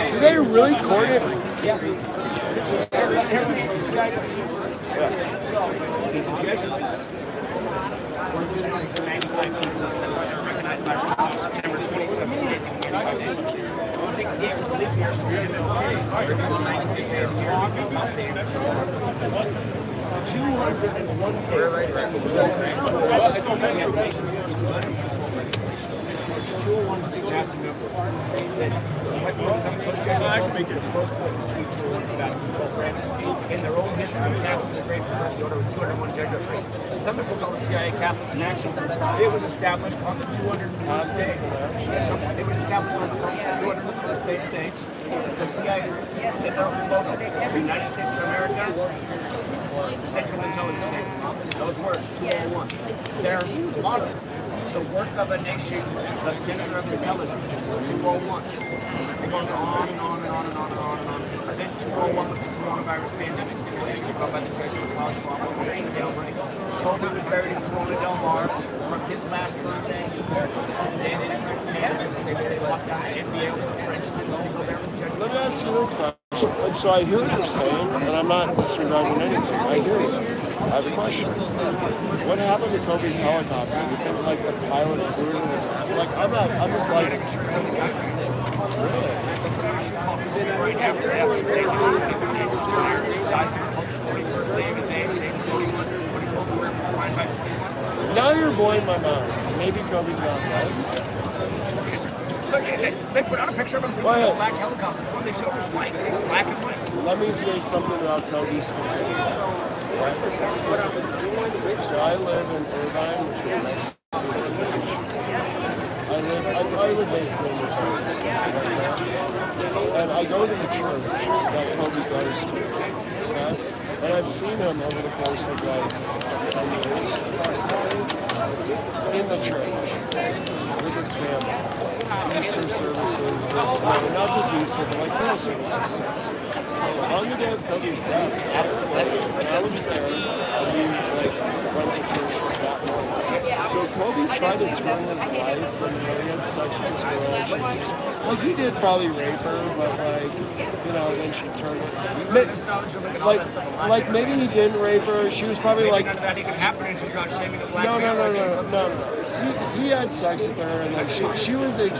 Do they really court it? Yeah. So, the Jesuits were just like 95 pieces that were recognized by September 2017. 68 was the leap year, so the MLK, 201 days. 201 is the massive number. First sweet 201 about Pope Francis. In their own history, Catholics are great preserve the order of 201 Jesuit priests. Some people call the CIA Catholics in Action. It was established on the 201st day. It was established on the 201st day of Saints. The CIA, the United States of America, Central Intelligence Agency. Those words, 201. Their motto. The work of a nation, the center of intelligence, 201. It goes on and on and on and on and on and on. And then 201 was the coronavirus pandemic simulation brought by the Treasury of Klaus Schwab to the Dale Ring. Kobe was buried in Corona Del Mar from his last birthday to the day they they locked down the NBA with the French. Let me ask you this question. So I hear what you're saying, and I'm not disregarding anything. I hear you. I have a question. What happened to Kobe's helicopter? Do you think like the pilot flew it? Like I'm just like really? Right after Now you're blowing my mind. Maybe Kobe's not dead. Look, they put out a picture of him with a black helicopter. What they showed was white, black and white. Let me say something about Kobe specifically. So I live in Irvine, which is next to the beach. I live basically in the coast. And I go to the church that Kobe goes to. Okay? And I've seen him over the course of like 10 years in the church with his family. Easter services, not just Easter, but like funeral services too. On the day of Kobe's death, I wasn't there. went to church like that morning. So Kobe tried to turn his life from when he had sex with his girl. Like he did probably rape her, but like, you know, then she turned. Like maybe he didn't rape her. She was probably like. None of that even happened, and she's not shaming the black No. man. He had sex with her, and then she was. I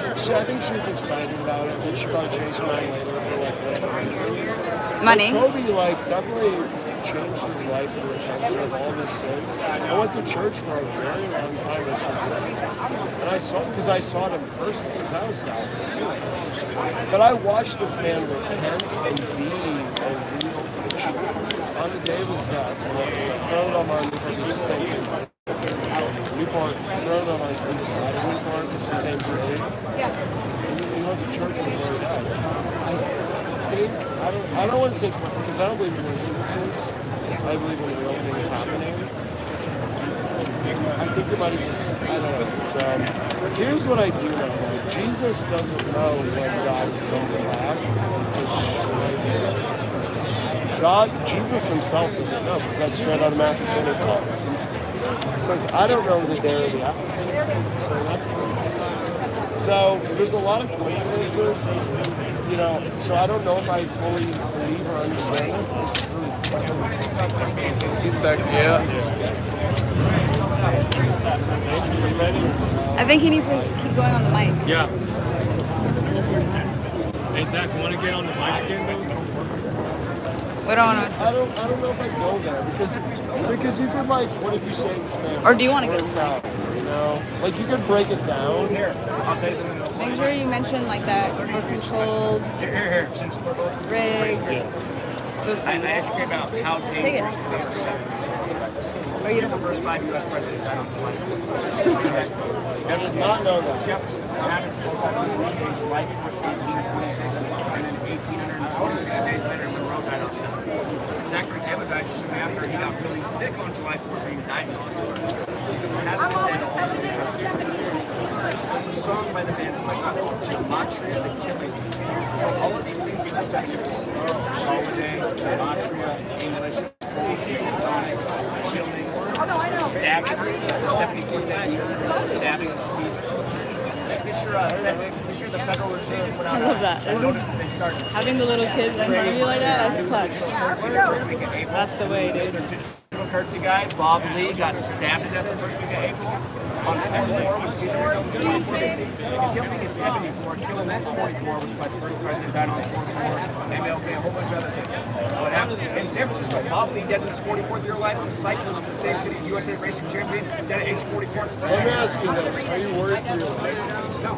think she was excited about it. Then she probably changed her mind later for like whatever reasons. Money. But Kobe like definitely changed his life and repented of all of his sins. I went to church for a very long time as consistent, and I saw it in person because I was down for it too. But I watched this man repent and be a real Christian on the day of his death. Thrown on Martin Luther King, the same thing. Newport, thrown on inside of Newport, it's the same city. Yeah. He went to church before he died. I don't want to say, because I don't believe in coincidences. I believe in real things happening. I think there might be, I don't know. So, here's what I do know. Like, Jesus doesn't know when God is coming back to Jesus himself doesn't know, because that's straight out of Matthew 25. He says, I don't know the day or the hour. So that's cool. So there's a lot of coincidences, you know, so I don't know if I fully believe or understand this. It's true. He's like, yeah. I think he needs to keep going on the mic. Yeah. Hey, Zach, want to get on the mic again, though? We don't want to. I don't know if I go there because you could like, what did you say in Spanish? Or do you want to get out? You know, like you could break it down. Here, I'll tell you something. Make sure you mention like that we're controlled. Here. Since we're both it's rigged. Those things. I educate about how dangerous they are. Or you don't have the first 5 U.S. presidents died on the flight. I did not know that. Jefferson Adams his life in 1826, and then 1826 days later, Monroe died on 7. Zachary Taylor died soon after. He got really sick on July 4th, and he died. There's a song by the band called Gematria, the Killing. So all of these things are subject holiday, Gematria, English, size, killing, stabbing, 74 days, stabbing of Caesar. This year the Federal Reserve put out I love that. Having the little kids in front of you like that, that's clutch. That's the way, dude. Curtsy guy, Bob Lee, got stabbed to death the first week of April. On February 4 when Caesar was 44. Killing is 74, killing is 44, which is by the first president died on 44. MLK, a whole bunch of other things. What happened in San Francisco, Bob Lee dead in his 44th year of life. The cyclist was the same city, USA racing champion, dead at age 44. Let me ask you this: are you worried for your life? No.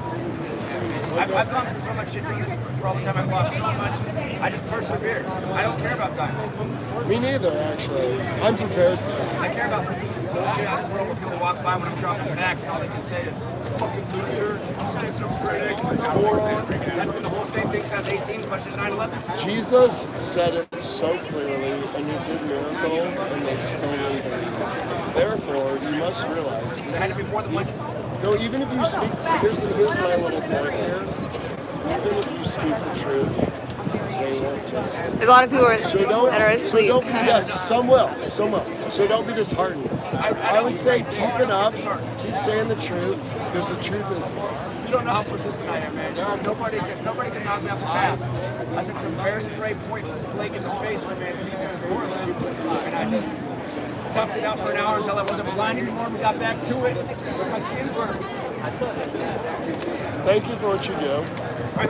I've gone through so much shit for all the time I've lost so much. I just persevered. I don't care about dying. Me neither, actually. I'm prepared to. I care about this bullshit ass world where people walk by when I'm dropping facts and all they can say is fucking loser, schizophrenic, moron. That's been the whole same thing since 18, question 9/11. Jesus said it so clearly, and you did miracles, and they still didn't believe it. Therefore, you must realize. There had to be more than one. No, even if you speak, here's my little point here. Even if you speak the truth, they won't just. There's a lot of people that are asleep. Yes, some will. So don't be disheartened. I would say keep it up, keep saying the truth, because the truth is. You don't know how persistent I am, man. Nobody can knock me off the path. I took some bear spray point Blake in the face for man TV scoreless, and I just toughed it out for an hour until I wasn't blind anymore. We got back to it with my skin burned. Thank you for what you do.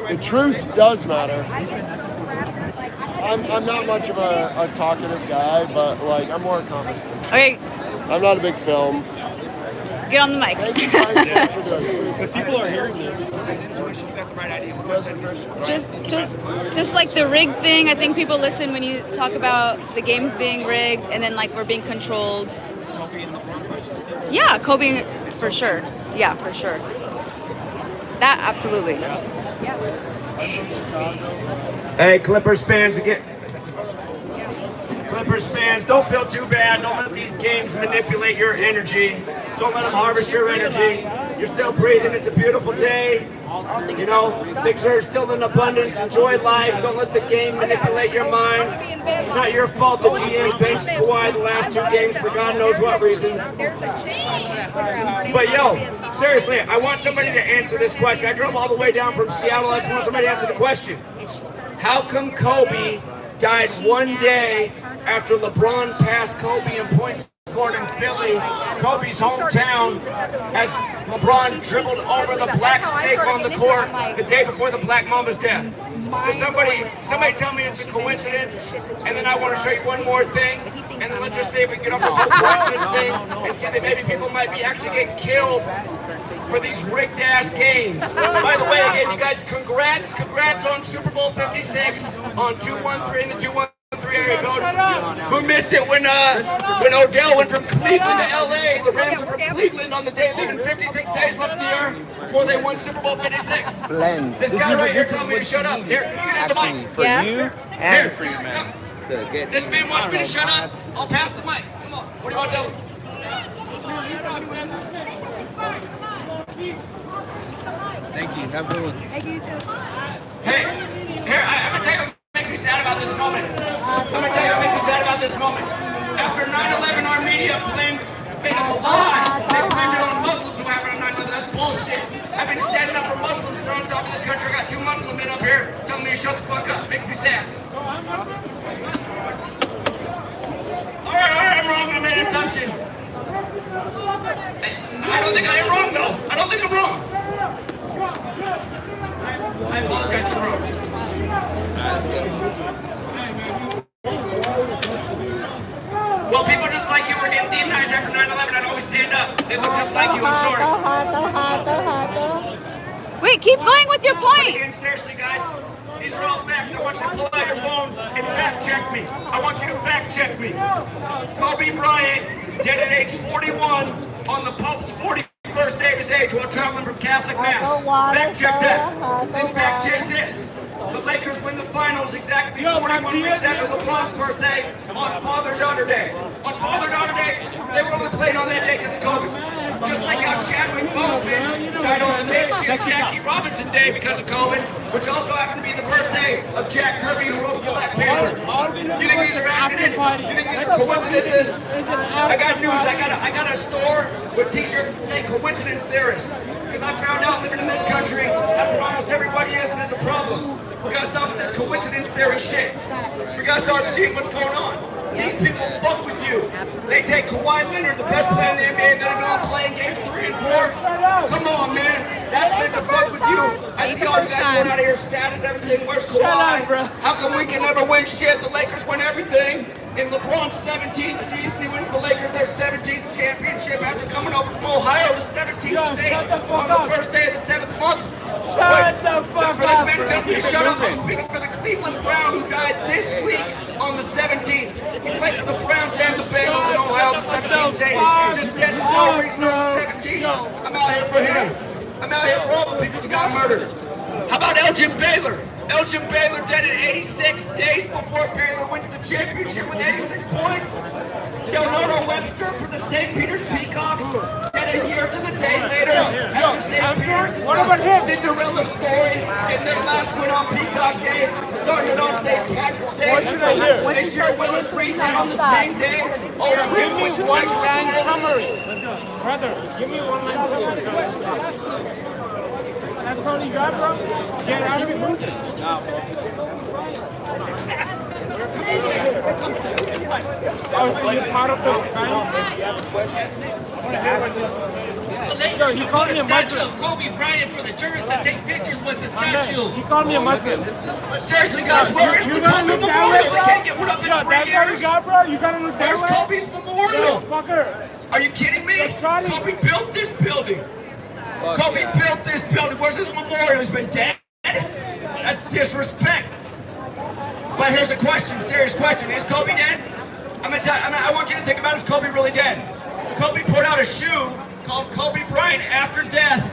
The truth does matter. I'm not much of a talkative guy, but like I'm more a conversationalist. Okay. I'm not a big film. Get on the mic. Because people are hearing you. Just like the rigged thing, I think people listen when you talk about the games being rigged and then like we're being controlled. Yeah, Kobe for sure. Yeah, for sure. That absolutely. Hey, Clippers fans again. Clippers fans, don't feel too bad. Don't let these games manipulate your energy. Don't let them harvest your energy. You're still breathing. It's a beautiful day. You know, things are still in abundance. Enjoy life. Don't let the game manipulate your mind. It's not your fault the GM benched Kawhi the last 2 games for God knows what reason. But yo, seriously, I want somebody to answer this question. I drove all the way down from Seattle. I just want somebody to answer the question. How come Kobe died 1 day after LeBron passed Kobe in points scored in Philly, Kobe's hometown, as LeBron dribbled over the black snake on the court the day before the Black Mamba's death? So somebody tell me it's a coincidence, and then I want to show you one more thing, and then let's just see if we can get off this whole coincidence thing and see that maybe people might be actually getting killed for these rigged ass games. By the way, again, you guys, congrats on Super Bowl 56 on 213 and 213 area code. Who missed it when Odell went from Cleveland to LA? The Rams were from Cleveland on the day, leaving 56 days left in the year before they won Super Bowl 56. This guy right here told me to shut up. Here, you get the mic. For you and for your man. This man wants me to shut up. I'll pass the mic. Come on. What do you want to tell him? Thank you. Have a good one. Thank you too. Hey, here, I'm going to tell you what makes me sad about this moment. After 9/11, our media made up a lie. They blamed it on Muslims who happened on 9/11. That's bullshit. I've been standing up for Muslims non-stop in this country. I got 2 Muslim men up here telling me to shut the fuck up. Makes me sad. All right, I'm wrong. I made an assumption. I don't think I am wrong, though. I don't think I'm wrong. I apologize for wrong. Well, people just like you were getting demonized after 9/11. I'd always stand up. They look just like you. I'm sorry. Wait, keep going with your point. Again, seriously, guys, these are all facts. I want you to pull out your phone and fact check me. I want you to fact check me. Kobe Bryant, dead at age 41 on the Pope's 41st day of his age while traveling from Catholic Mass. Fact check that. Then fact check this. The Lakers win the finals exactly 41 weeks after LeBron's birthday on Father-Daughter Day. On Father-Daughter Day, they were only playing on that day because of COVID. Just like how Chadwick Boseman died on the makeshift Jackie Robinson Day because of COVID, which also happened to be the birthday of Jack Kirby, who wrote Black Panther. You think these are accidents? You think these are coincidences? I got news. I got a store with t-shirts that say coincidence theorists. Because I found out living in this country, that's what almost everybody is, and it's a problem. We gotta stop with this coincidence theory shit. We gotta start seeing what's going on. These people fuck with you. They take Kawhi Leonard, the best player in the NBA, let him on playing games 3 and 4. Come on, man. That's it to fuck with you. I see all you guys going out of here sad as everything. Where's Kawhi? How come we can never win shit? The Lakers win everything. In LeBron's 17th season, he wins the Lakers their 17th championship after coming over from Ohio to 17th state on the first day of the 7th month. Shut the fuck up, for this man just to shut up. I'm speaking for the Cleveland Browns, who died this week on the 17th. He played for the Browns and the Bengals in Ohio the 17th state. He's just dead for no reason on the 17th. I'm out here for him. I'm out here for all the people who got murdered. How about Elgin Baylor? Elgin Baylor dead at 86 days before Baylor wins the championship with 86 points. Delano Webster for the St. Peter's Peacocks dead a year to the day later after St. Peter's is the Cinderella story in their last win on Peacock Day, started on St. Patrick's Day. They share Willis Reed on the same day. Oh, give me one-line summary. Brother, give me one-line summary. That's all you got, bro? Get out of it, bro. Oh, so you're part of the He called me a Muslim. Kobe Bryant for the tourists that take pictures with the statue. He called me a Muslim. But seriously, guys, where is the Kobe Memorial? They can't get one up in 3 years. That's all you got, bro? You gotta look that way? Where's Kobe's memorial? Fucker. Are you kidding me? Kobe built this building. Kobe built this building. Where's his memorial? He's been dead? That's disrespect. But here's a question, serious question. Is Kobe dead? I want you to think about, is Kobe really dead? Kobe put out a shoe called Kobe Bryant After Death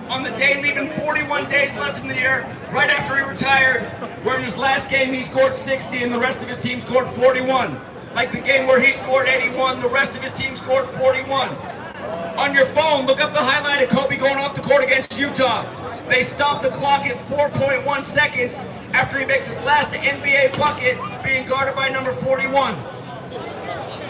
on the day leaving 41 days left in the year, right after he retired, where in his last game he scored 60 and the rest of his team scored 41. Like the game where he scored 81, the rest of his team scored 41. On your phone, look up the highlight of Kobe going off the court against Utah. They stopped the clock at 4.1 seconds after he makes his last NBA bucket, being guarded by number 41.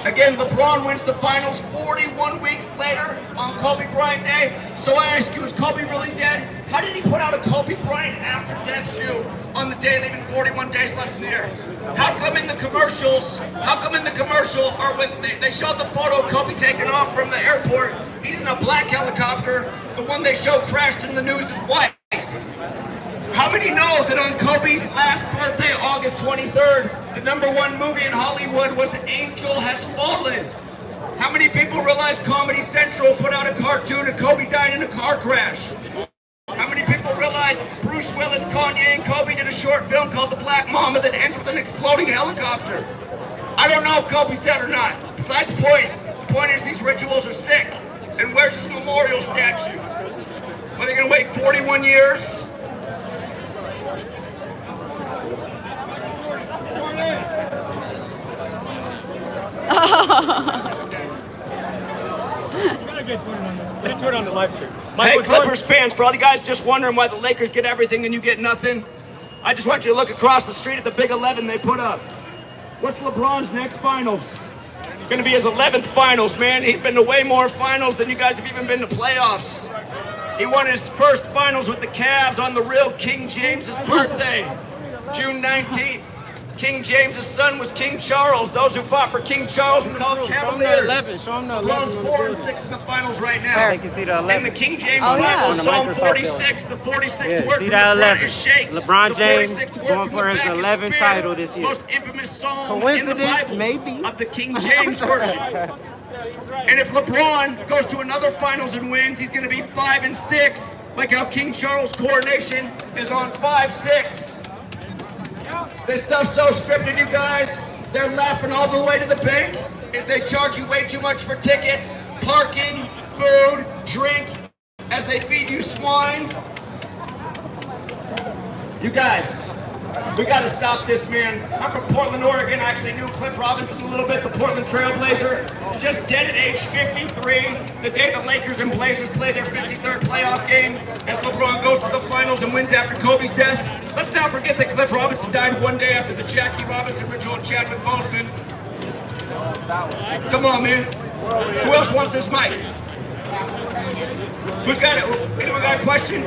Again, LeBron wins the finals 41 weeks later on Kobe Bryant Day. So I ask you, is Kobe really dead? How did he put out a Kobe Bryant after death shoe on the day, leaving 41 days left in the year? How come in the commercials, or when they showed the photo of Kobe taking off from the airport, he's in a black helicopter. The one they show crashed in the news is white. How many know that on Kobe's last birthday, August 23rd, the #1 movie in Hollywood was Angel Has Fallen? How many people realize Comedy Central put out a cartoon of Kobe dying in a car crash? How many people realize Bruce Willis, Kanye, and Kobe did a short film called The Black Mamba that ends with an exploding helicopter? I don't know if Kobe's dead or not. Beside the point. The point is these rituals are sick. And where's his memorial statue? Are they gonna wait 41 years? Get to it on the live stream. Hey, Clippers fans, for all you guys just wondering why the Lakers get everything and you get nothing, I just want you to look across the street at the big 11 they put up. What's LeBron's next finals? Gonna be his 11th finals, man. He's been to way more finals than you guys have even been to playoffs. He won his first finals with the Cavs on the real King James's birthday, June 19th. King James's son was King Charles. Those who fought for King Charles were called Cavaliers. Show him the 11. LeBron's 4-6 in the finals right now. They can see the 11. And the King James Bible, Psalm 46, the 46th word see from that the 11. is shake. LeBron The James 46th word going from for the his back is 11th spirit. title this year. Most infamous psalm Coincidence, in the Bible maybe? of the King James version. And if LeBron goes to another finals and wins, he's going to be 5-6, like how King Charles' coronation is on 5-6. This stuff's so scripted, you guys. They're laughing all the way to the bank as they charge you way too much for tickets, parking, food, drink, as they feed you swine. You guys, we got to stop this, man. I'm from Portland, Oregon. I actually knew Cliff Robinson a little bit, the Portland Trailblazer. Just dead at age 53, the day the Lakers and Blazers play their 53rd playoff game, as LeBron goes to the finals and wins after Kobe's death. Let's not forget that Cliff Robinson died one day after the Jackie Robinson ritual and Chadwick Boseman. Come on, man. Who else wants this mic? Who's got it? Anyone got a question?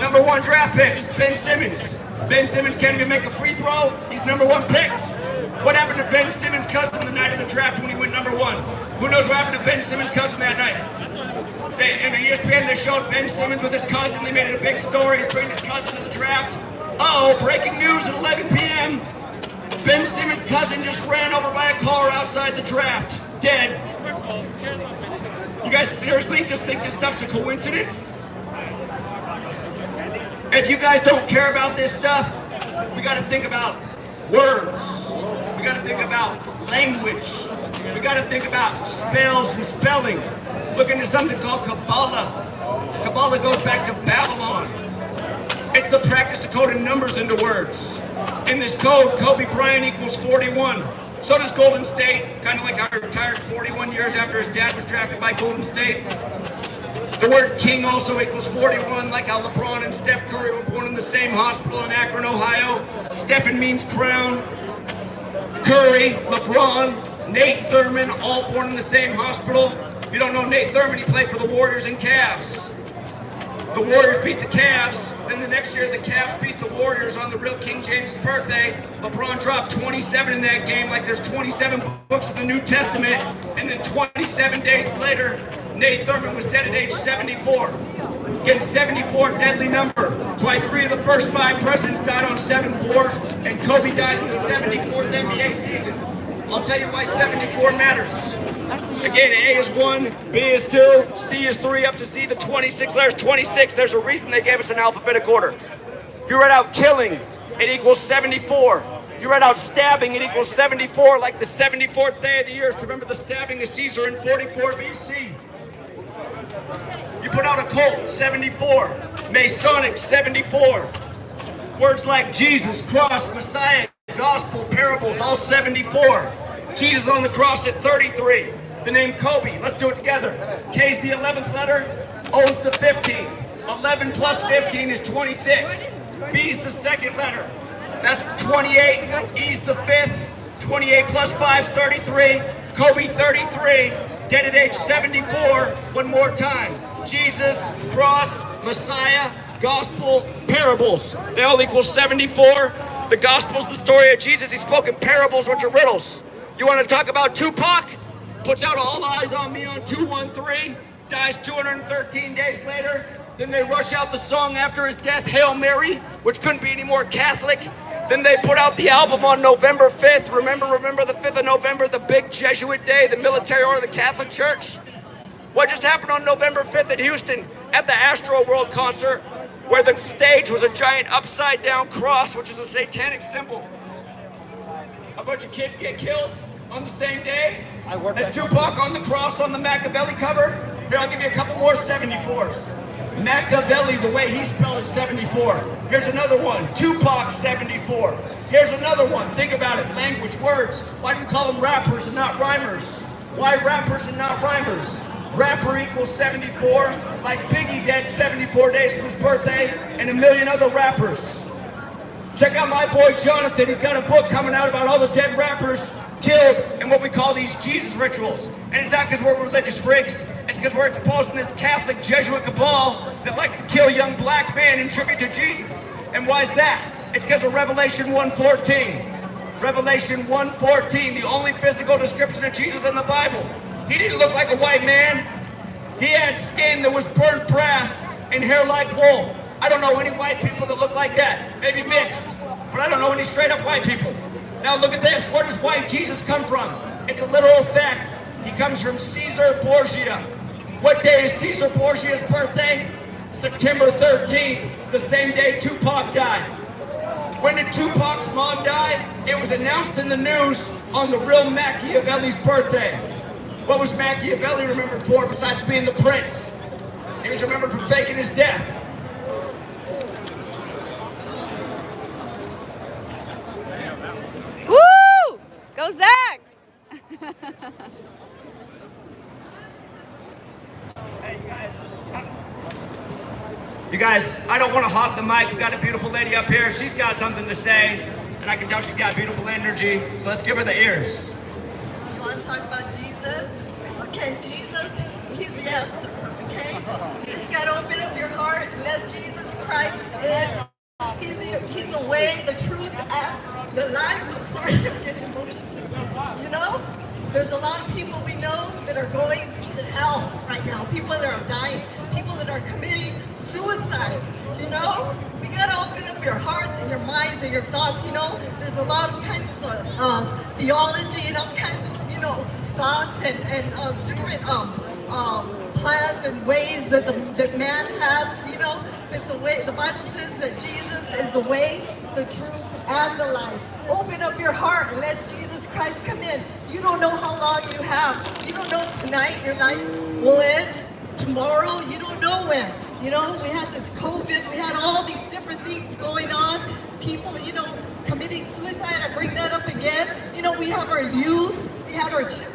#1 draft picks, Ben Simmons. Ben Simmons can't even make a free throw. He's #1 pick. What happened to Ben Simmons' cousin the night of the draft when he went #1? Who knows what happened to Ben Simmons' cousin that night? In the ESPN, they showed Ben Simmons with his cousin. They made it a big story. He's bringing his cousin to the draft. Uh-oh, breaking news at 11 p.m. Ben Simmons' cousin just ran over by a car outside the draft. Dead. You guys seriously just think this stuff's a coincidence? If you guys don't care about this stuff, we gotta think about words. We gotta think about language. We gotta think about spells and spelling. Look into something called Kabbalah. Kabbalah goes back to Babylon. It's the practice of coding numbers into words. In this code, Kobe Bryant equals 41. So does Golden State, kind of like how he retired 41 years after his dad was drafted by Golden State. The word king also equals 41, like how LeBron and Steph Curry were born in the same hospital in Akron, Ohio. Stephen means crown. Curry, LeBron, Nate Thurman, all born in the same hospital. If you don't know Nate Thurman, he played for the Warriors and Cavs. The Warriors beat the Cavs. Then the next year, the Cavs beat the Warriors on the real King James' birthday. LeBron dropped 27 in that game, like there's 27 books of the New Testament. And then 27 days later, Nate Thurman was dead at age 74. Getting 74, deadly number. That's why 3 of the first 5 presidents died on 7-4, and Kobe died in the 74th NBA season. I'll tell you why 74 matters. Again, A is 1, B is 2, C is 3, up to C, the 26 letters, 26. There's a reason they gave us an alphabetic order. If you write out killing, it equals 74. If you write out stabbing, it equals 74, like the 74th day of the year. To remember the stabbing of Caesar in 44 BC. You put out a cult, 74. Masonic, 74. Words like Jesus, cross, Messiah, gospel, parables, all 74. Jesus on the cross at 33. The name Kobe, let's do it together. K is the 11th letter, O is the 15th. 11 plus 15 is 26. B is the second letter, that's 28. E is the 5th, 28 plus 5 is 33. Kobe 33, dead at age 74. One more time. Jesus, cross, Messiah, gospel, parables. They all equal 74. The gospel's the story of Jesus. He spoke in parables, which are riddles. You want to talk about Tupac? Puts out All Eyes on Me on 213, dies 213 days later. Then they rush out the song after his death, Hail Mary, which couldn't be any more Catholic. Then they put out the album on November 5th. Remember the 5th of November, the big Jesuit day, the military order of the Catholic Church? What just happened on November 5th in Houston at the Astro World concert, where the stage was a giant upside down cross, which is a satanic symbol? A bunch of kids get killed on the same day as Tupac on the cross on the Machiavelli cover. Here, I'll give you a couple more 74s. Machiavelli, the way he spelled it, 74. Here's another one, Tupac, 74. Here's another one, think about it, language, words. Why do you call them rappers and not rhymers? Why rappers and not rhymers? Rapper equals 74, like Biggie dead 74 days from his birthday, and a million other rappers. Check out my boy Jonathan, he's got a book coming out about all the dead rappers killed and what we call these Jesus rituals. And it's not because we're religious freaks, it's because we're exposing this Catholic Jesuit cabal that likes to kill young black men in tribute to Jesus. And why is that? It's because of Revelation 1:14. Revelation 1:14, the only physical description of Jesus in the Bible. He didn't look like a white man. He had skin that was burnt brass and hair like wool. I don't know any white people that look like that. Maybe mixed, but I don't know any straight up white people. Now look at this. Where does white Jesus come from? It's a literal fact. He comes from Caesar Borgia. What day is Caesar Borgia's birthday? September 13th, the same day Tupac died. When did Tupac's mom die? It was announced in the news on the real Machiavelli's birthday. What was Machiavelli remembered for besides being the prince? He was remembered for faking his death. Woo! Go Zach! You guys, I don't want to hog the mic. We've got a beautiful lady up here. She's got something to say, and I can tell she's got beautiful energy. So let's give her the ears. You want to talk about Jesus? Okay, Jesus, he's the answer, okay? You just got to open up your heart and let Jesus Christ in. He's the way, the truth, and the life. I'm sorry, I'm getting emotional. You know, there's a lot of people we know that are going to hell right now. People that are dying. People that are committing suicide. You know, we got to open up your hearts and your minds and your thoughts. You know, there's a lot of kinds of theology and all kinds of, you know, thoughts and different plans and ways that that man has, you know. But the Bible says that Jesus is the way, the truth, and the life. Open up your heart and let Jesus Christ come in. You don't know how long you have. You don't know if tonight your life will end. Tomorrow, you don't know when. You know, we had this COVID, we had all these different things going on. People, you know, committing suicide. I bring that up again. You know, we have our youth.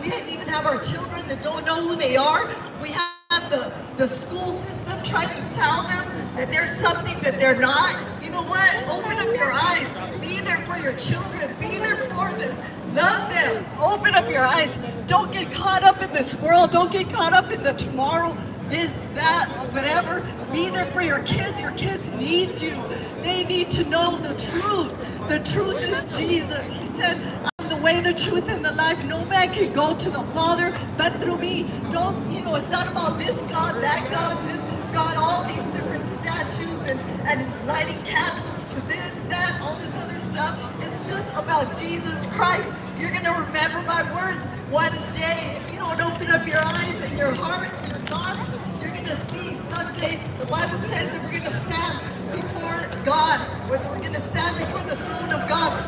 We even have our children that don't know who they are. We have the school system trying to tell them that there's something that they're not. You know what? Open up your eyes. Be there for your children. Be there for them. Love them. Open up your eyes. Don't get caught up in this world. Don't get caught up in the tomorrow, this, that, whatever. Be there for your kids. Your kids need you. They need to know the truth. The truth is Jesus. He said, I'm the way, the truth, and the life. No man can go to the Father but through me. Don't, you know, it's not about this God, that God, this God, all these different statues and lighting candles to this, that, all this other stuff. It's just about Jesus Christ. You're going to remember my words one day. If you don't open up your eyes and your heart and your thoughts, you're going to see someday. The Bible says that we're going to stand before God. We're going to stand before the throne of God.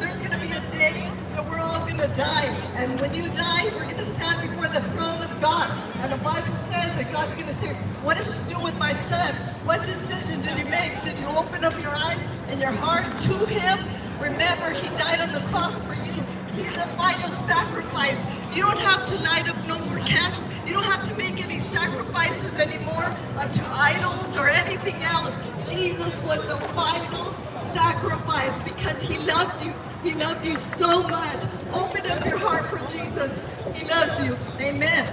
There's going to be a day that we're all going to die. And when you die, we're going to stand before the throne of God. And the Bible says that God's going to say, what did you do with my son? What decision did you make? Did you open up your eyes and your heart to him? Remember, he died on the cross for you. He's the final sacrifice. You don't have to light up no more candles. You don't have to make any sacrifices anymore unto idols or anything else. Jesus was the final sacrifice because he loved you. He loved you so much. Open up your heart for Jesus. He loves you. Amen.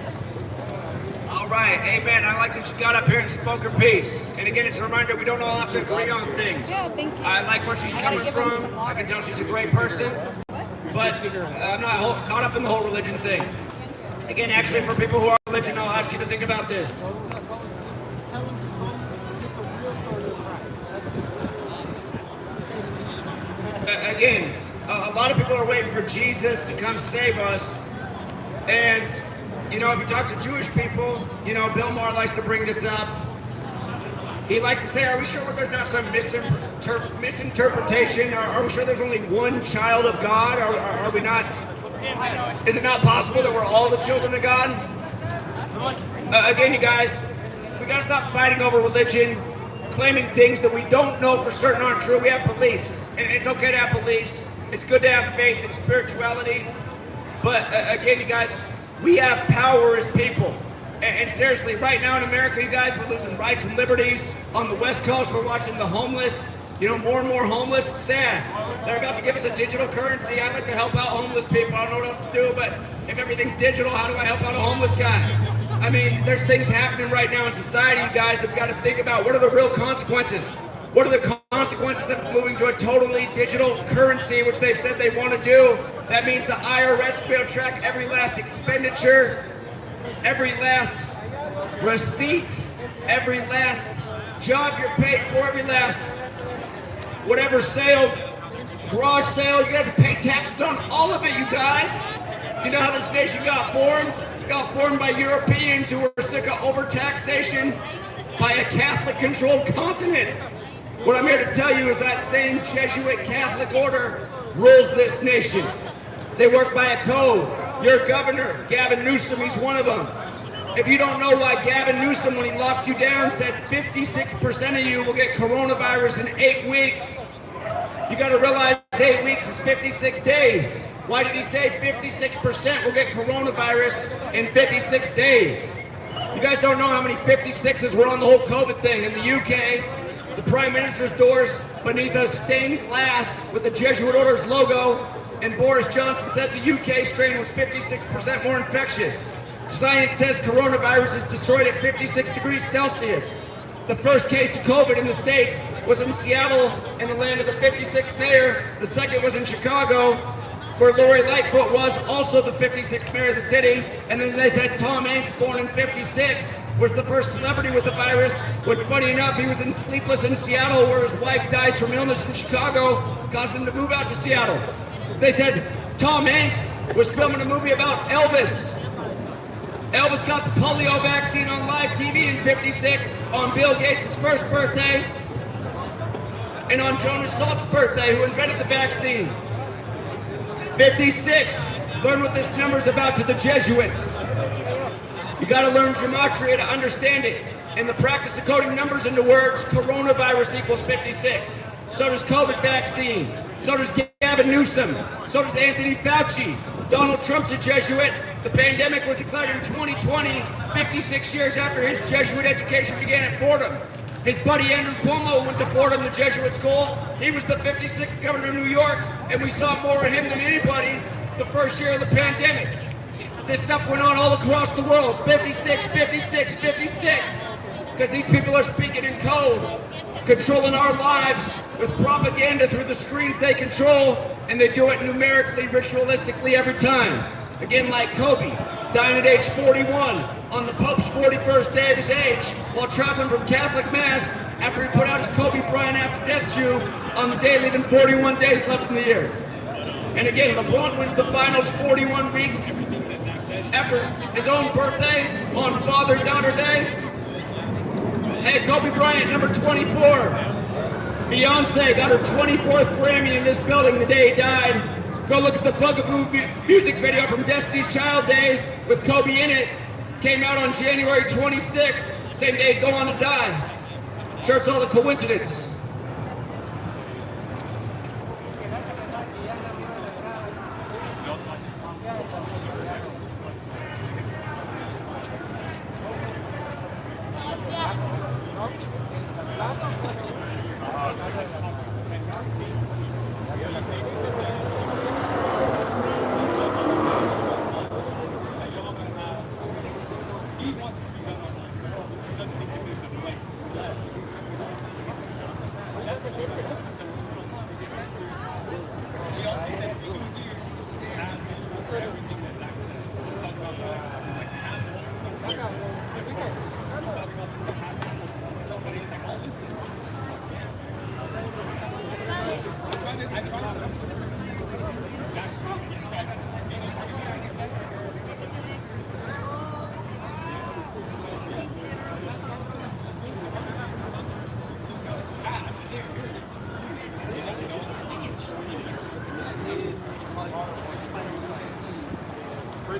All right, amen. I like that you got up here and spoke her piece. And again, it's a reminder we don't all have to agree on things. Yeah, thank you. I like where she's coming from. I can tell she's a great person. But I'm not caught up in the whole religion thing. Again, actually, for people who are religion, I'll ask you to think about this. Again, a lot of people are waiting for Jesus to come save us. And, you know, if you talk to Jewish people, you know, Bill Maher likes to bring this up. He likes to say, are we sure there's not some misinterpretation? Are we sure there's only one child of God? Are we not? Is it not possible that we're all the children of God? Again, you guys, we gotta stop fighting over religion, claiming things that we don't know for certain aren't true. We have beliefs, and it's okay to have beliefs. It's good to have faith and spirituality. But again, you guys, we have power as people. And seriously, right now in America, you guys, we're losing rights and liberties. On the West Coast, we're watching the homeless, you know, more and more homeless. It's sad. They're about to give us a digital currency. I'd like to help out homeless people. I don't know what else to do, but if everything's digital, how do I help out a homeless guy? I mean, there's things happening right now in society, you guys, that we've got to think about. What are the real consequences? What are the consequences of moving to a totally digital currency, which they've said they want to do? That means the IRS will track every last expenditure, every last receipt, every last job you're paid for, every last whatever sale, garage sale, you have to pay taxes on all of it, you guys. You know how this nation got formed? It got formed by Europeans who were sick of overtaxation by a Catholic-controlled continent. What I'm here to tell you is that same Jesuit Catholic order rules this nation. They work by a code. Your governor, Gavin Newsom, he's one of them. If you don't know why Gavin Newsom, when he locked you down, said 56% of you will get coronavirus in 8 weeks, you got to realize 8 weeks is 56 days. Why did he say 56% will get coronavirus in 56 days? You guys don't know how many 56s were on the whole COVID thing. In the UK, the Prime Minister's doors beneath a stained glass with the Jesuit Order's logo, and Boris Johnson said the UK strain was 56% more infectious. Science says coronavirus is destroyed at 56 degrees Celsius. The first case of COVID in the States was in Seattle, in the land of the 56th mayor. The second was in Chicago, where Lori Lightfoot was, also the 56th mayor of the city. And then they said Tom Hanks, born in 56, was the first celebrity with the virus. But funny enough, he was in Sleepless in Seattle, where his wife dies from illness in Chicago, causing him to move out to Seattle. They said Tom Hanks was filming a movie about Elvis. Elvis got the polio vaccine on live TV in 56, on Bill Gates' first birthday, and on Jonas Salk's birthday, who invented the vaccine. 56. Learn what this number's about to the Jesuits. You gotta learn gematria to understand it. In the practice of coding numbers into words, coronavirus equals 56. So does COVID vaccine. So does Gavin Newsom. So does Anthony Fauci. Donald Trump's a Jesuit. The pandemic was declared in 2020, 56 years after his Jesuit education began at Fordham. His buddy Andrew Cuomo went to Fordham, the Jesuit school. He was the 56th governor of New York, and we saw more of him than anybody the first year of the pandemic. This stuff went on all across the world. 56, 56, 56. Because these people are speaking in code, controlling our lives with propaganda through the screens they control, and they do it numerically, ritualistically every time. Again, like Kobe, dying at age 41 on the Pope's 41st day of his age while traveling from Catholic Mass after he put out his Kobe Bryant after death shoe on the day leaving 41 days left in the year. And again, LeBron wins the finals 41 weeks after his own birthday on Father-Daughter Day. Hey, Kobe Bryant, number 24. Beyonce got her 24th Grammy in this building the day he died. Go look at the Bugaboo music video from Destiny's Child days with Kobe in it. Came out on January 26th, same day he'd go on to die. Sure, it's all a coincidence. No,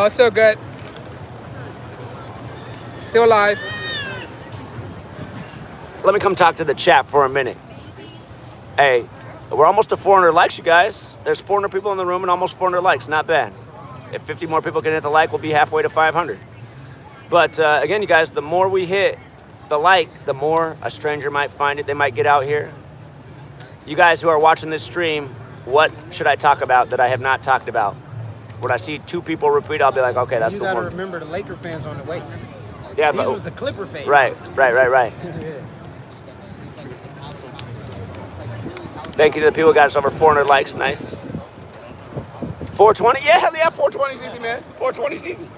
it's still good. Still alive. Let me come talk to the chat for a minute. Hey, we're almost to 400 likes, you guys. There's 400 people in the room and almost 400 likes. Not bad. If 50 more people can hit the like, we'll be halfway to 500. But again, you guys, the more we hit the like, the more a stranger might find it. They might get out here. You guys who are watching this stream, what should I talk about that I have not talked about? When I see 2 people repeat, I'll be like, okay, that's the one. You gotta remember the Laker fans on the way. Yeah, These but was the Clipper fans. Right. Yeah. Thank you to the people who got us over 400 likes. Nice. 420? Yeah, hell yeah, 420 is easy, man. 420 is easy.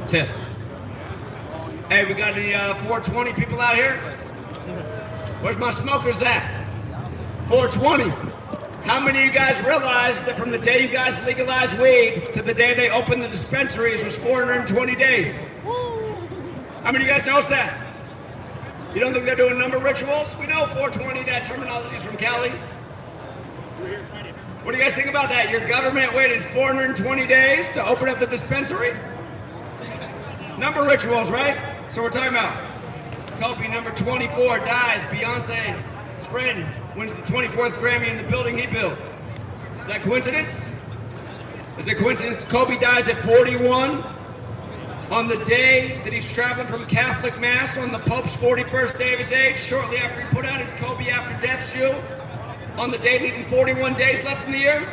Test. Hey, we got any 420 people out here? Where's my smokers at? 420. How many of you guys realize that from the day you guys legalized weed to the day they opened the dispensaries was 420 days? How many of you guys knows that? You don't think they're doing number rituals? We know 420, that terminology is from Cali. What do you guys think about that? Your government waited 420 days to open up the dispensary? Number rituals, right? So we're talking about Kobe, number 24, dies. Beyonce's friend wins the 24th Grammy in the building he built. Is that coincidence? Is it coincidence Kobe dies at 41 on the day that he's traveling from Catholic Mass on the Pope's 41st day of his age, shortly after he put out his Kobe After Death shoe, on the day leaving 41 days left in the year?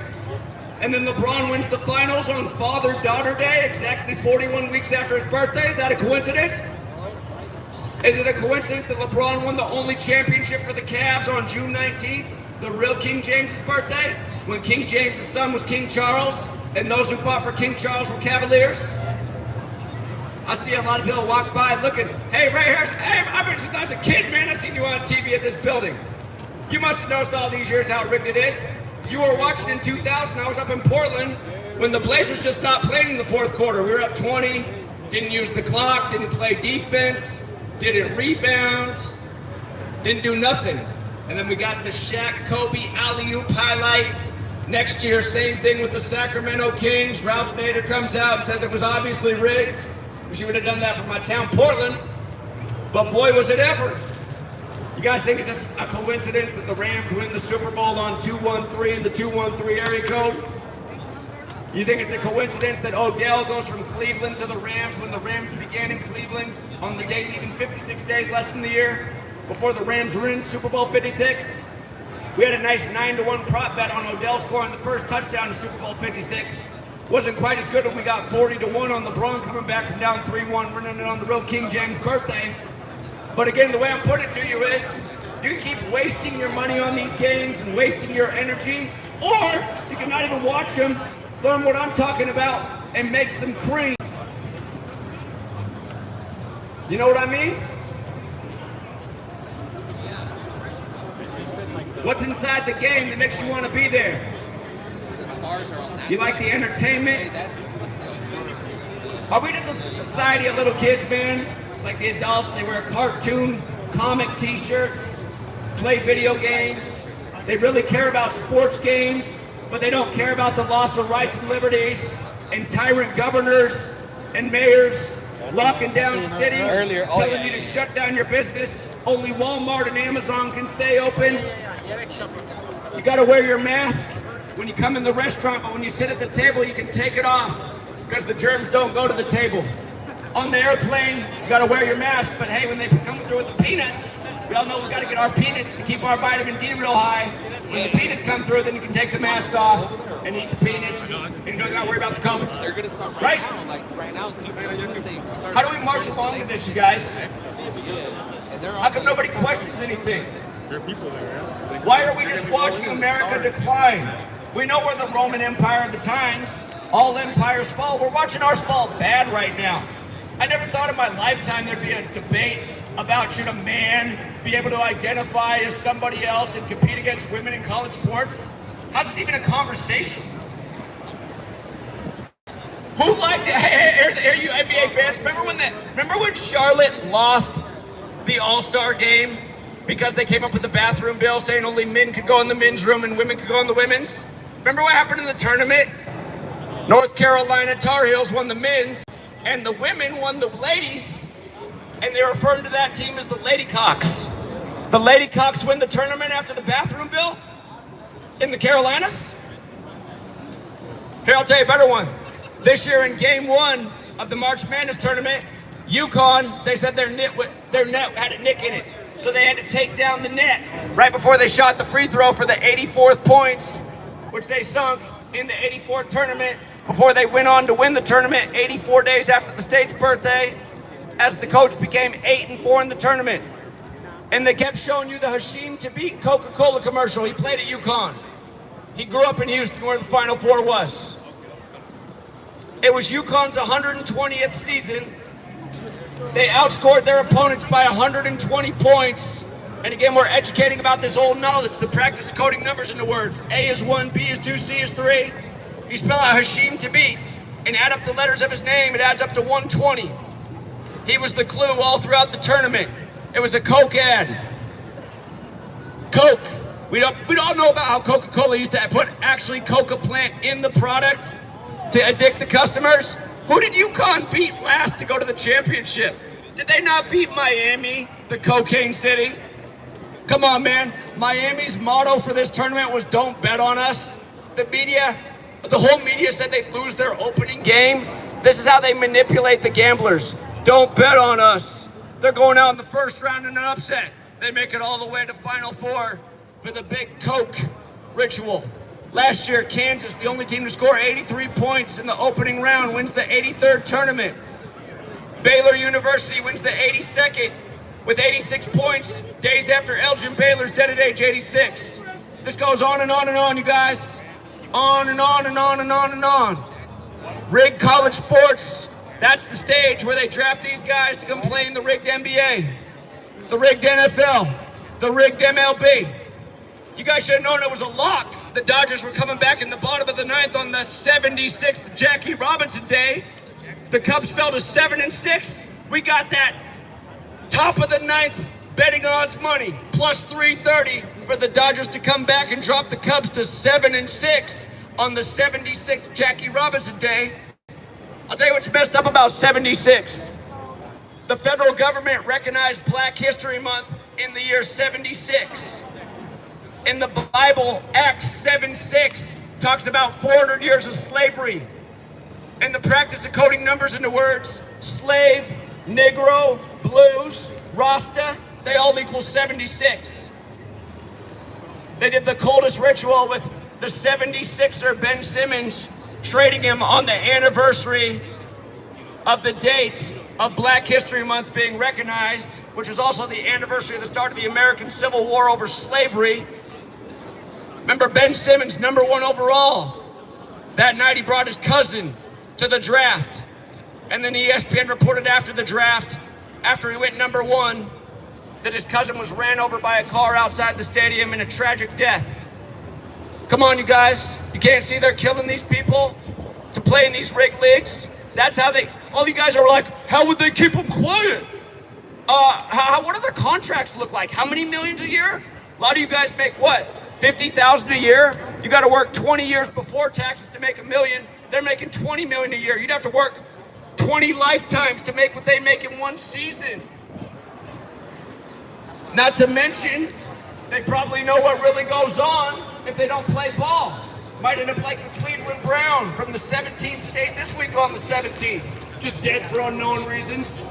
And then LeBron wins the finals on Father-Daughter Day, exactly 41 weeks after his birthday. Is that a coincidence? Is it a coincidence that LeBron won the only championship for the Cavs on June 19th, the real King James's birthday, when King James's son was King Charles, and those who fought for King Charles were Cavaliers? I see a lot of people walk by looking, hey, right here, hey, I've been since I was a kid, man. I've seen you on TV at this building. You must have noticed all these years how rigged it is. You were watching in 2000, I was up in Portland, when the Blazers just stopped playing in the fourth quarter. We were up 20, didn't use the clock, didn't play defense, didn't rebound, didn't do nothing. And then we got the Shaq, Kobe, alley-oop highlight. Next year, same thing with the Sacramento Kings. Ralph Nader comes out and says it was obviously rigged. Wish you would have done that for my town, Portland. But boy, was it ever. You guys think it's just a coincidence that the Rams win the Super Bowl on 213 in the 213 area code? You think it's a coincidence that Odell goes from Cleveland to the Rams when the Rams began in Cleveland on the day leaving 56 days left in the year before the Rams were in Super Bowl 56? We had a nice 9-1 prop bet on Odell scoring the first touchdown in Super Bowl 56. Wasn't quite as good when we got 40-1 on LeBron coming back from down 3-1, running it on the real King James birthday. But again, the way I'm putting it to you is, you can keep wasting your money on these games and wasting your energy, or you can not even watch them, learn what I'm talking about, and make some cream. You know what I mean? What's inside the game that makes you want to be there? The stars are on that You like the entertainment? Are we just a society of little kids, man? It's like the adults, they wear cartoon, comic t-shirts, play video games. They really care about sports games, but they don't care about the loss of rights and liberties, and tyrant governors and mayors locking down cities, telling you to shut down your business. Only Walmart and Amazon can stay open. You gotta wear your mask when you come in the restaurant, but when you sit at the table, you can take it off because the germs don't go to the table. On the airplane, you gotta wear your mask, but hey, when they come through with the peanuts, We all know we got to get our peanuts to keep our vitamin D real high. When the peanuts come through, then you can take the mask off and eat the peanuts, and you don't got to worry about the COVID. They're gonna start right now. Like right now, people as soon as they start. How do we march along with this, you guys? Yeah, and they're How come nobody questions anything? There are people there. Why are we just watching America decline? We know we're the Roman Empire of the times. All empires fall. We're watching ours fall bad right now. I never thought in my lifetime there'd be a debate about should a man be able to identify as somebody else and compete against women in college sports? How's this even a conversation? Who liked it? Here you NBA fans. Remember when Charlotte lost the All-Star game because they came up with the bathroom bill saying only men could go in the men's room and women could go in the women's? Remember what happened in the tournament? North Carolina Tar Heels won the men's, and the women won the ladies, and they're referring to that team as the Ladycocks. The Ladycocks win the tournament after the bathroom bill in the Carolinas? Here, I'll tell you a better one. This year in game 1 of the March Madness tournament, UConn, they said their net had a nick in it. So they had to take down the net right before they shot the free throw for the 84th points, which they sunk in the 84th tournament before they went on to win the tournament 84 days after the state's birthday, as the coach became 8-4 in the tournament. And they kept showing you the Hashim to beat Coca-Cola commercial. He played at UConn. He grew up in Houston where the Final Four was. It was UConn's 120th season. They outscored their opponents by 120 points. And again, we're educating about this old knowledge, the practice of coding numbers into words. A is 1, B is 2, C is 3. If you spell out Hashim to beat and add up the letters of his name, it adds up to 120. He was the clue all throughout the tournament. It was a Coke ad. Coke. We all know about how Coca-Cola used to put actually Coca plant in the product to addict the customers. Who did UConn beat last to go to the championship? Did they not beat Miami, the cocaine city? Come on, man. Miami's motto for this tournament was don't bet on us. The whole media said they'd lose their opening game. This is how they manipulate the gamblers. Don't bet on us. They're going out in the first round in an upset. They make it all the way to Final Four for the big Coke ritual. Last year, Kansas, the only team to score 83 points in the opening round, wins the 83rd tournament. Baylor University wins the 82nd with 86 points days after Elgin Baylor's dead at age 86. This goes on and on and on, you guys. On and on and on and on and on. Rigged college sports. That's the stage where they draft these guys to come play in the rigged NBA, the rigged NFL, the rigged MLB. You guys should have known it was a lock. The Dodgers were coming back in the bottom of the 9th on the 76th Jackie Robinson day. The Cubs fell to 7-6. We got that top of the 9th betting odds money, plus 330 for the Dodgers to come back and drop the Cubs to 7-6 on the 76th Jackie Robinson day. I'll tell you what's messed up about 76. The federal government recognized Black History Month in the year 76. In the Bible, Acts 7:6 talks about 400 years of slavery. And the practice of coding numbers into words, slave, Negro, blues, Rasta, they all equal 76. They did the coldest ritual with the 76er Ben Simmons, trading him on the anniversary of the date of Black History Month being recognized, which was also the anniversary of the start of the American Civil War over slavery. Remember Ben Simmons, #1 overall. That night he brought his cousin to the draft. And then ESPN reported after the draft, after he went #1, that his cousin was ran over by a car outside the stadium in a tragic death. Come on, you guys. You can't see they're killing these people to play in these rigged leagues? That's how all you guys are like, how would they keep them quiet? What do their contracts look like? How many millions a year? A lot of you guys make what? 50,000 a year? You got to work 20 years before taxes to make $1 million. They're making 20 million a year. You'd have to work 20 lifetimes to make what they make in one season. Not to mention, they probably know what really goes on if they don't play ball. Might end up like the Cleveland Brown from the 17th state this week on the 17th. Just dead for unknown reasons.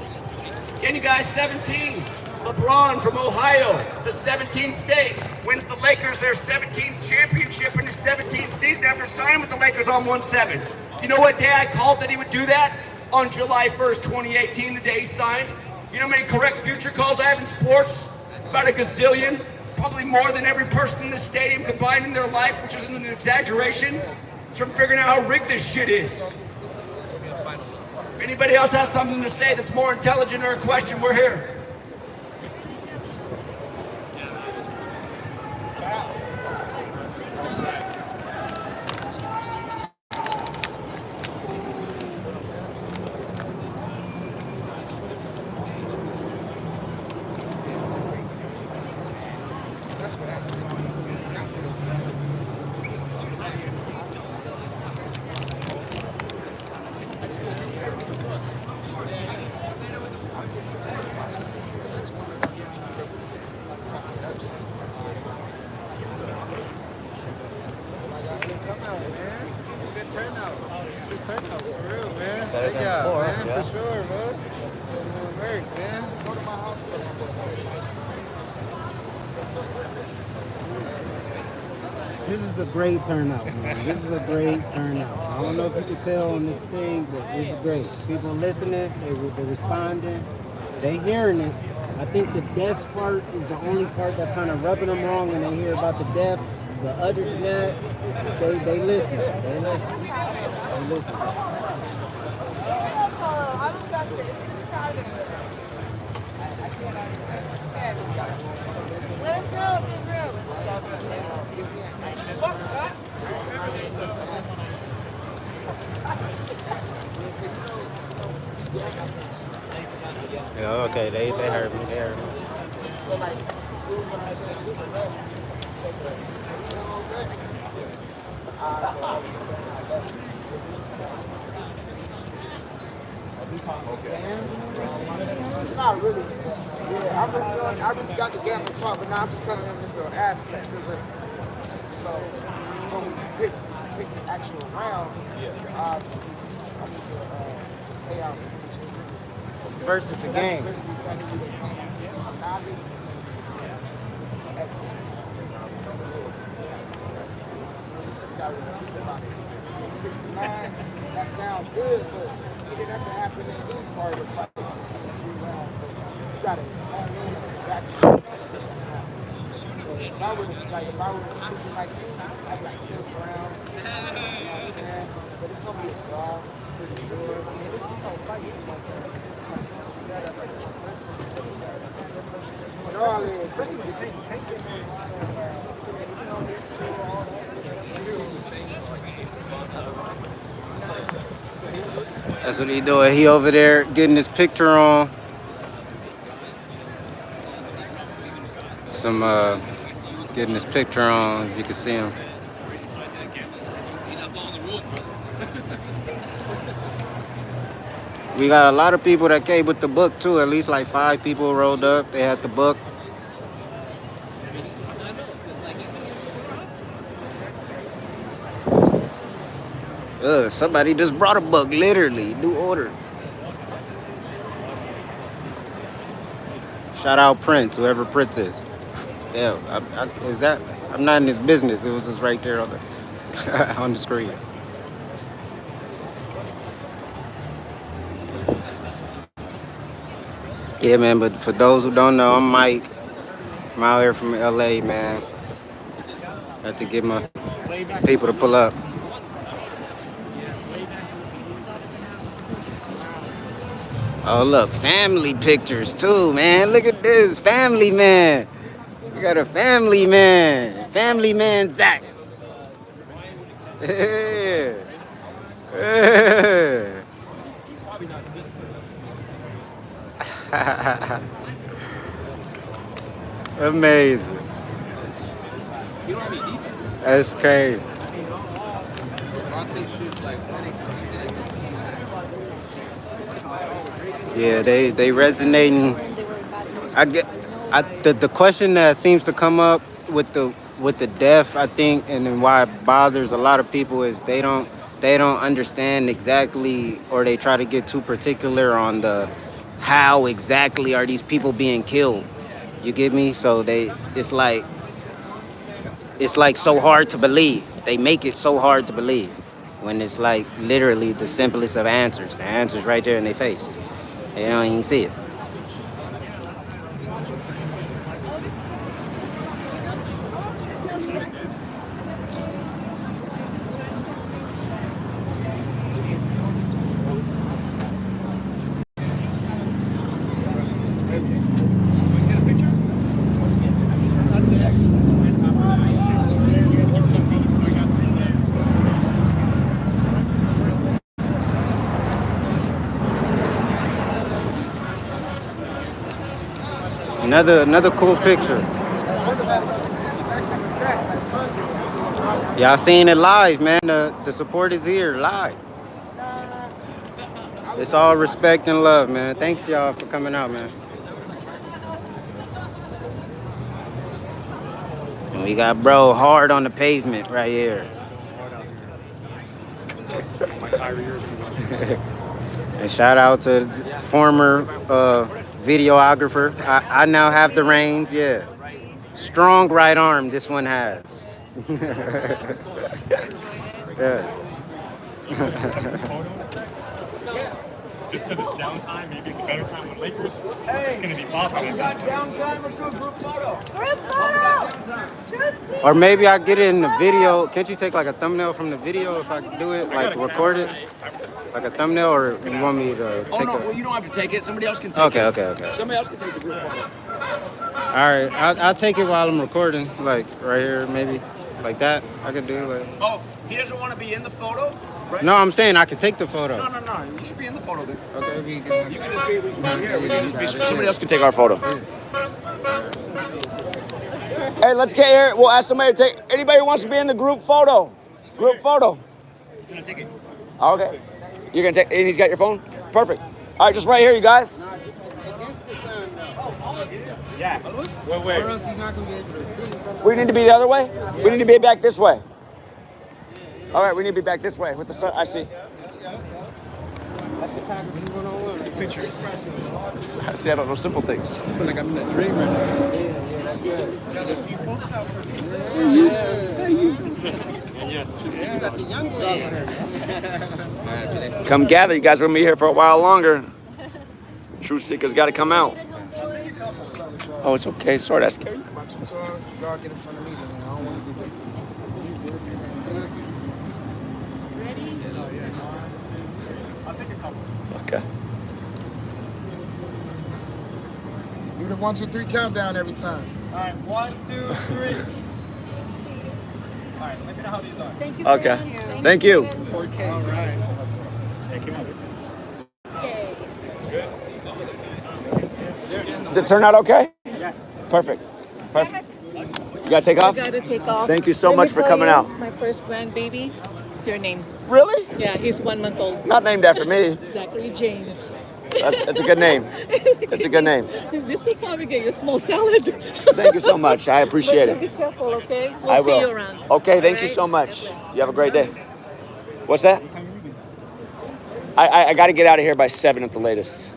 Again, you guys, 17. LeBron from Ohio, the 17th state, wins the Lakers their 17th championship in his 17th season after signing with the Lakers on 1/7. You know what day I called that he would do that? On July 1st, 2018, the day he signed. You know how many correct future calls I have in sports? About a gazillion. Probably more than every person in this stadium combined in their life, which isn't an exaggeration. From figuring out how rigged this shit is. If anybody else has something to say that's more intelligent or a question, we're here. This is a great turnout, man. This is a great turnout. I don't know if you can tell on the thing, but this is great. People listening, they're responding, they hearing this. I think the deaf part is the only part that's kind of rubbing them wrong when they hear about the deaf. But other than that, they listen. They listen. They listen. Let us know. Yeah, okay, they heard me. They heard me. So like, Not really. Yeah, I really got the gamma talk, but now I'm just telling them this little aspect of it. So when we pick the actual round, I need to pay out. Versus the game. So 69, that sounds good, but it didn't have to happen in any part of the fight. So you gotta hone in exactly. So if I were shooting like you, I'd be like 10th round. You know what I'm saying? But it's gonna be a draw, pretty sure. I mean, this whole fight seems like set up like this. But all is, That's what he doing. He over there getting his picture on. Getting his picture on, if you can see him. We got a lot of people that came with the book too. At least like 5 people rolled up. They had the book. Somebody just brought a book, literally. New order. Shout out Prince, whoever Prince is. Damn, I'm not in his business. It was just right there on the on the screen. Yeah, man, but for those who don't know, I'm Mike. I'm out here from LA, man. I have to get my people to pull up. Oh, look, family pictures too, man. Look at this, family man. We got a family man. Family man, Zach. Yeah. Yeah. Amazing. That's crazy. Yeah, they resonating. The question that seems to come up with the deaf, I think, and then why it bothers a lot of people is they don't understand exactly, or they try to get too particular on the how exactly are these people being killed. You get me? So it's like so hard to believe. They make it so hard to believe when it's like literally the simplest of answers. The answer's right there in their face. They don't even see it. Another cool picture. Y'all seeing it live, man. The support is here live. It's all respect and love, man. Thanks y'all for coming out, man. And we got bro hard on the pavement right here. And shout out to former videographer. I now have the reins, yeah. Strong right arm this one has. Yeah. Just because it's downtime, maybe it's a better time with Lakers. It's going to be popping. We got downtime. Let's do a group photo. Group photo. Or maybe I get it in the video. Can't you take like a thumbnail from the video if I do it, like record it? Like a thumbnail, or you want me to take well, you don't have to take it. Somebody else can take it. Okay. Somebody else can take the group photo. All right, I'll take it while I'm recording, like right here, maybe, like that. I could do like. Oh, he doesn't want to be in the photo, right? No, I'm saying I could take the photo. No. You should be in the photo then. Okay, You can just be here. Somebody else can take our photo. Hey, let's get here. We'll ask somebody to take. Anybody who wants to be in the group photo? Group photo. Okay. You're gonna take. And he's got your phone. Perfect. All right, just right here, you guys. Yeah. Wait. Or else he's not gonna be able to see. We need to be the other way? We need to be back this way. All right, we need to be back this way with the sun. I see. That's photography 101. Pictures. I see, I don't know simple things. I feel like I'm in a dream right now. You got the young ladies. Come gather. You guys are going to be here for a while longer. Truth Seekers got to come out. Oh, it's okay. Sorry, that's scary. God, get in front of me, then. I don't want to be Okay. Do the 1, 2, 3 countdown every time. All right, 1, 2, 3. All right, let me know how these are. Thank you. Okay. Thank you. 4K. All right. Hey, come on. Did it turn out okay? Yeah. Perfect. You got to take off? I got to take off. Thank you so Let much me for tell coming you, out. My first grandbaby. What's your name? Really? Yeah, he's 1 month old. Not named after me. Zachary James. That's a good name. That's a good name. This will probably get you a small salad. Thank you so much. I appreciate But it. Be careful, okay? We'll I see will. you around. Okay, thank All you right? so much. You have a great day. What's that? I got to get out of here by 7 at the latest.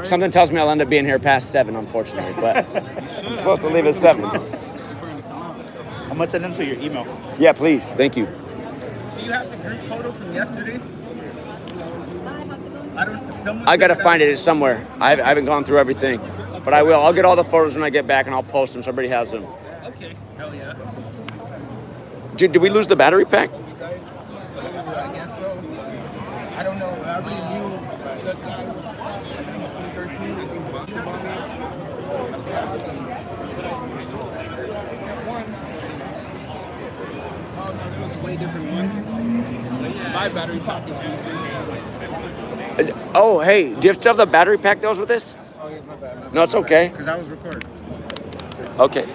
Something tells me I'll end up being here past 7, unfortunately, but I'm supposed to leave at 7. I'm gonna send them to your email. Yeah, please. Thank you. Do you have the group photo from yesterday? I got to find it somewhere. I haven't gone through everything, but I will. I'll get all the photos when I get back, and I'll post them so everybody has them. Okay. Hell yeah. Did we lose the battery pack? I guess so. I don't know. I really knew. I think in 2013, I think Boston bombed Oh no, there was a way different one. My battery pack is missing. Oh, hey, do you still have the battery pack that was with this? Oh yeah, my bad. No, it's okay. Because I was recording. Okay.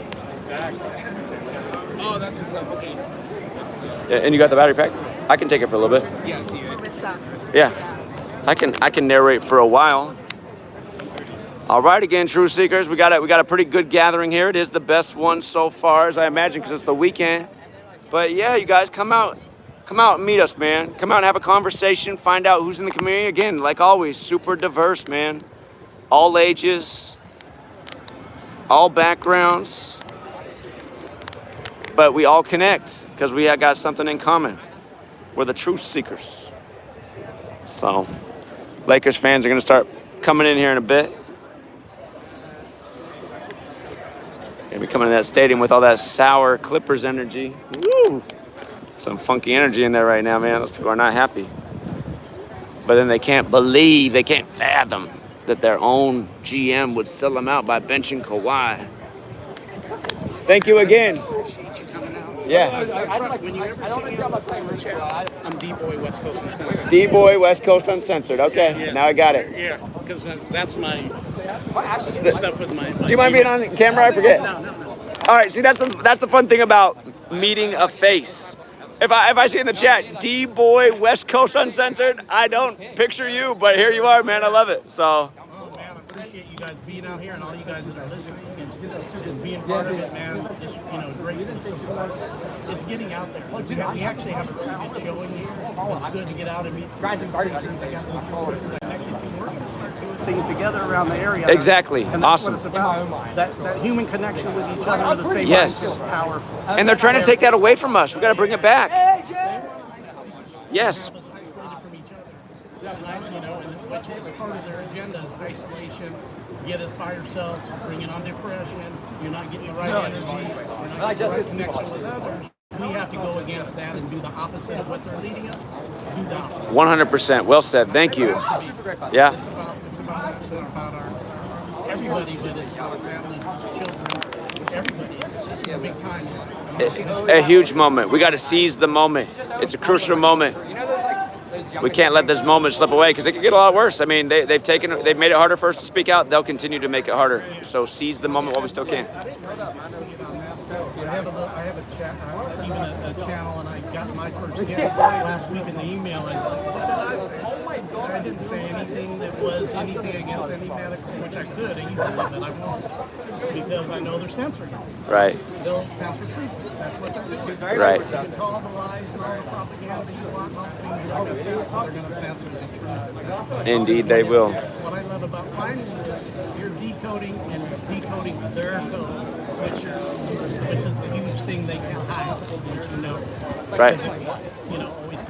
Oh, that's what's up. Okay. And you got the battery pack? I can take it for a little bit. Yeah, I see it. Yeah. I can narrate for a while. All right, again, Truth Seekers, we got a pretty good gathering here. It is the best one so far, as I imagine, because it's the weekend. But yeah, you guys come out and meet us, man. Come out and have a conversation, find out who's in the community. Again, like always, super diverse, man. All ages, all backgrounds, but we all connect because we got something in common. We're the truth seekers. So, Lakers fans are going to start coming in here in a bit. Gonna be coming to that stadium with all that sour Clippers energy. Woo! Some funky energy in there right now, man. Those people are not happy. But then they can't fathom that their own GM would sell them out by benching Kawhi. Thank you again. Yeah. When you ever see me on the chair, I'm D-Boy West Coast Uncensored. D-Boy West Coast Uncensored. Okay, Yeah. now I got it. Yeah, because that's my stuff with my. Do you mind being on camera? I forget. No. All right, see, that's the fun thing about meeting a face. If I see in the chat, D-Boy West Coast Uncensored, I don't picture you, but here you are, man. I love it. So. Oh, man, I appreciate you guys being out here and all you guys that are listening and just being part of it, man. Just, grateful. It's getting out there. We actually have a really good showing here. It's good to get out and meet some truth seekers. I got some people connected to. We're going to start doing things together around the area. Exactly. And that's Awesome. what it's about. That human connection with each other with the same Yes. mind feels powerful. And they're trying to take that away from us. We got to bring it back. Yes. And which is part of their agenda is isolation, get us by ourselves, bringing on depression, you're not getting the right energy, you're not getting the right connection with others. We have to go against that and do the opposite of what they're leading us. Do the opposite. 100%. Well said. Thank you. Yeah. It's about us and about our everybody, but it's about our families, children, everybody. It's just a big time. A huge moment. We got to seize the moment. It's a crucial moment. We can't let this moment slip away because it could get a lot worse. I mean, they've made it harder for us to speak out. They'll continue to make it harder. So seize the moment while we still can. I have a channel, and I got my first hit last week in the email. And I didn't say anything that was anything against any medical, which I could easily, but I won't, because I know they're censoring us. Right. They'll censor truth. That's what they're doing. Right. You can tell all the lies and all the propaganda you want, all the things you're going to censor. They're going to censor the truth. Indeed, they will. What I love about finding this, you're decoding and decoding their code, which is a huge thing they can hide, which you know. Right.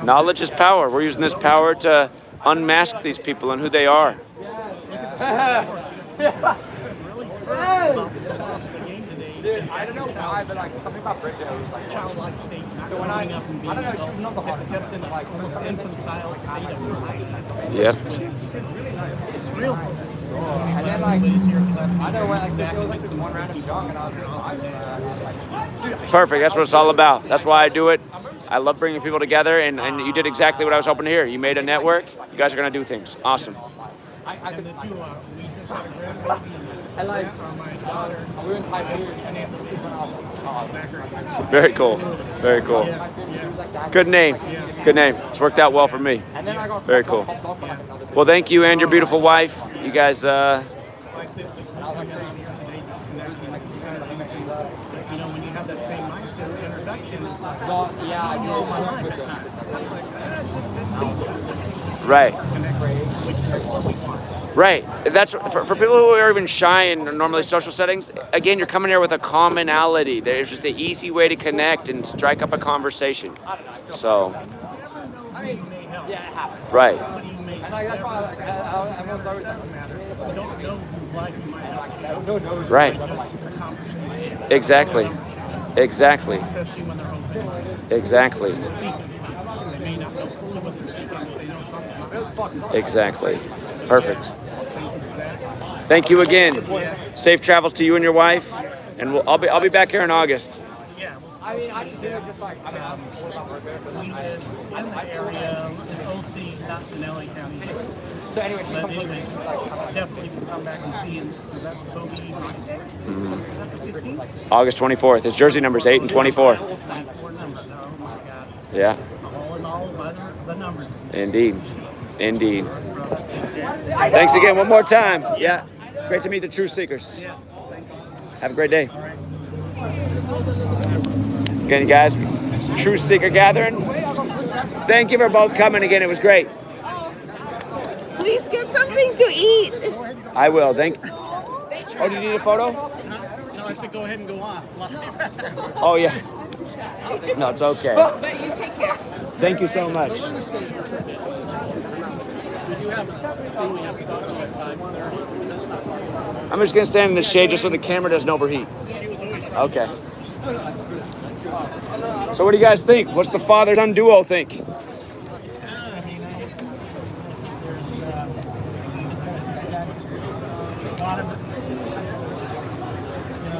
Knowledge is power. We're using this power to unmask these people and who they are. Dude, I don't know why, but like something about Bridget was like childlike state, not growing up and being adults, kept in like almost infantile state of life. Yep. It's real. And then like, I know when like there was like this one random jog and I was like, Perfect. That's what it's all about. That's why I do it. I love bringing people together, and you did exactly what I was hoping to hear. You made a network. You guys are going to do things. Awesome. And the two, we just had a grandbaby. And like, my daughter, we were in Taipei. Very cool. Very cool. Good name. Good name. It's worked out well for me. Very cool. Well, thank you and your beautiful wife. You guys. You know, when you have that same mindset, the introduction is like, yeah, I know my life at times. Right. Right. That's for people who are even shy in normally social settings. Again, you're coming here with a commonality. There's just an easy way to connect and strike up a conversation. So. Right. Right. Exactly. Exactly. Exactly. Exactly. Perfect. Thank you again. Safe travels to you and your wife, and I'll be back here in August. I mean, I just did just like, we live in the area in OC, not in LA County. So anyway, definitely can come back and see him. So that's Kobe. August 24th. His jersey number is 8 and 24. Yeah. All in all, the numbers. Indeed. Indeed. Thanks again one more time. Yeah. Great to meet the Truth Seekers. Have a great day. Again, guys, Truth Seeker Gathering. Thank you for both coming again. It was great. Please get something to eat. I will. Thank you. Oh, do you need a photo? said go ahead and go on. Oh, yeah. No, it's okay. But you take care. Thank you so much. We do have a thing we have to go to at 5:30. That's not far. I'm just going to stand in the shade just so the camera doesn't overheat. Okay. So what do you guys think? What's the father-son duo think?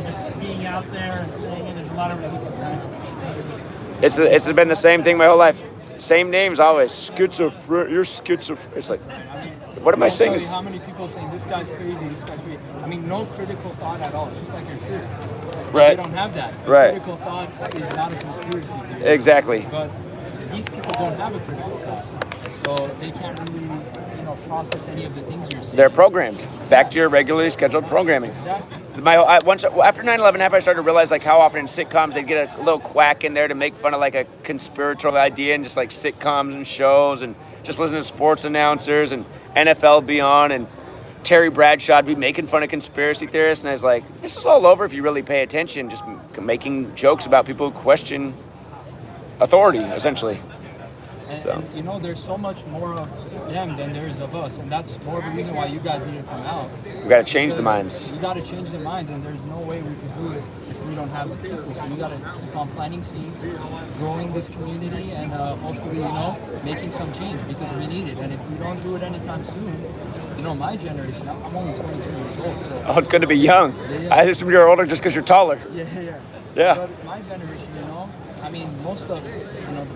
Just being out there and saying it, there's a lot of resistance. It's been the same thing my whole life. Same names always. Schizophrenic. You're schizophrenic. It's like, what am I saying? How many people saying this guy's crazy, this guy's crazy? I mean, no critical thought at all. It's just like your shirt. Right. They don't have that. Right. Critical thought is not a conspiracy theory. Exactly. But these people don't have a critical thought, so they can't really, process any of the things you're saying. They're programmed. Back to your regularly scheduled programming. Exactly. Once after 9/11 happened, I started to realize like how often in sitcoms they'd get a little quack in there to make fun of like a conspiratorial idea, and just like sitcoms and shows, and just listen to sports announcers and NFL be on, and Terry Bradshaw'd be making fun of conspiracy theorists, and I was like, this is all over if you really pay attention, just making jokes about people who question authority, essentially. And there's so much more of them than there is of us, and that's more of the reason why you guys need to come out. We got to change the minds. We got to change the minds, and there's no way we can do it if we don't have the people. So we got to keep on planting seeds, growing this community, and hopefully, making some change, because we need it. And if we don't do it anytime soon, my generation, I'm only 22 years old. So Oh, it's good to be young. Yeah. I assume you're older just because you're taller. Yeah. Yeah. But my generation, I mean, most of the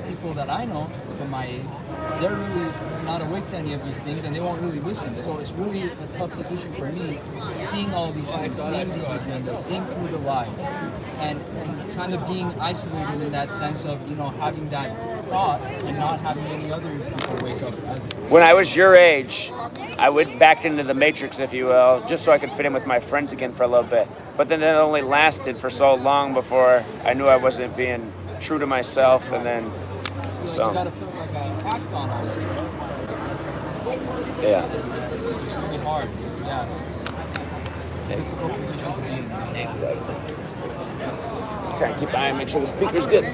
people that I know from my age, they're really not awake to any of these things, and they won't really listen. So it's really a tough position for me, seeing all these things, seeing these agendas, seeing through the lies, and kind of being isolated in that sense of having that thought and not having any other people wake up. When I was your age, I went back into the matrix, if you will, just so I could fit in with my friends again for a little bit. But then it only lasted for so long before I knew I wasn't being true to myself, and then so. You gotta put like an act on all this. Yeah. It's really hard. Yeah. It's a difficult position to be in. Exactly. Just trying to keep an eye and make sure the speaker's good.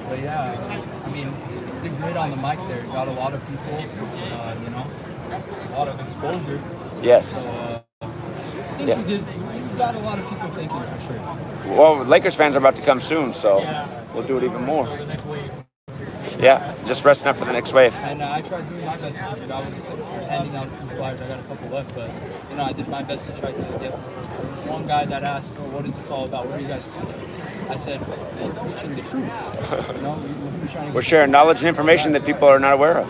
But yeah, I mean, things made on the mic there. You got a lot of people, a lot of exposure. Yes. So, I think you got a lot of people thinking for sure. Well, Lakers fans are about to come soon, so we'll do it even more. So the next wave. Yeah, just resting up for the next wave. And I tried doing my best. I was handing out some flyers. I got a couple left, but I did my best to try to get one guy that asked, "What is this all about? What are you guys preaching?" I said, "We're preaching the truth." We're trying to We're sharing knowledge and information that people are not aware of.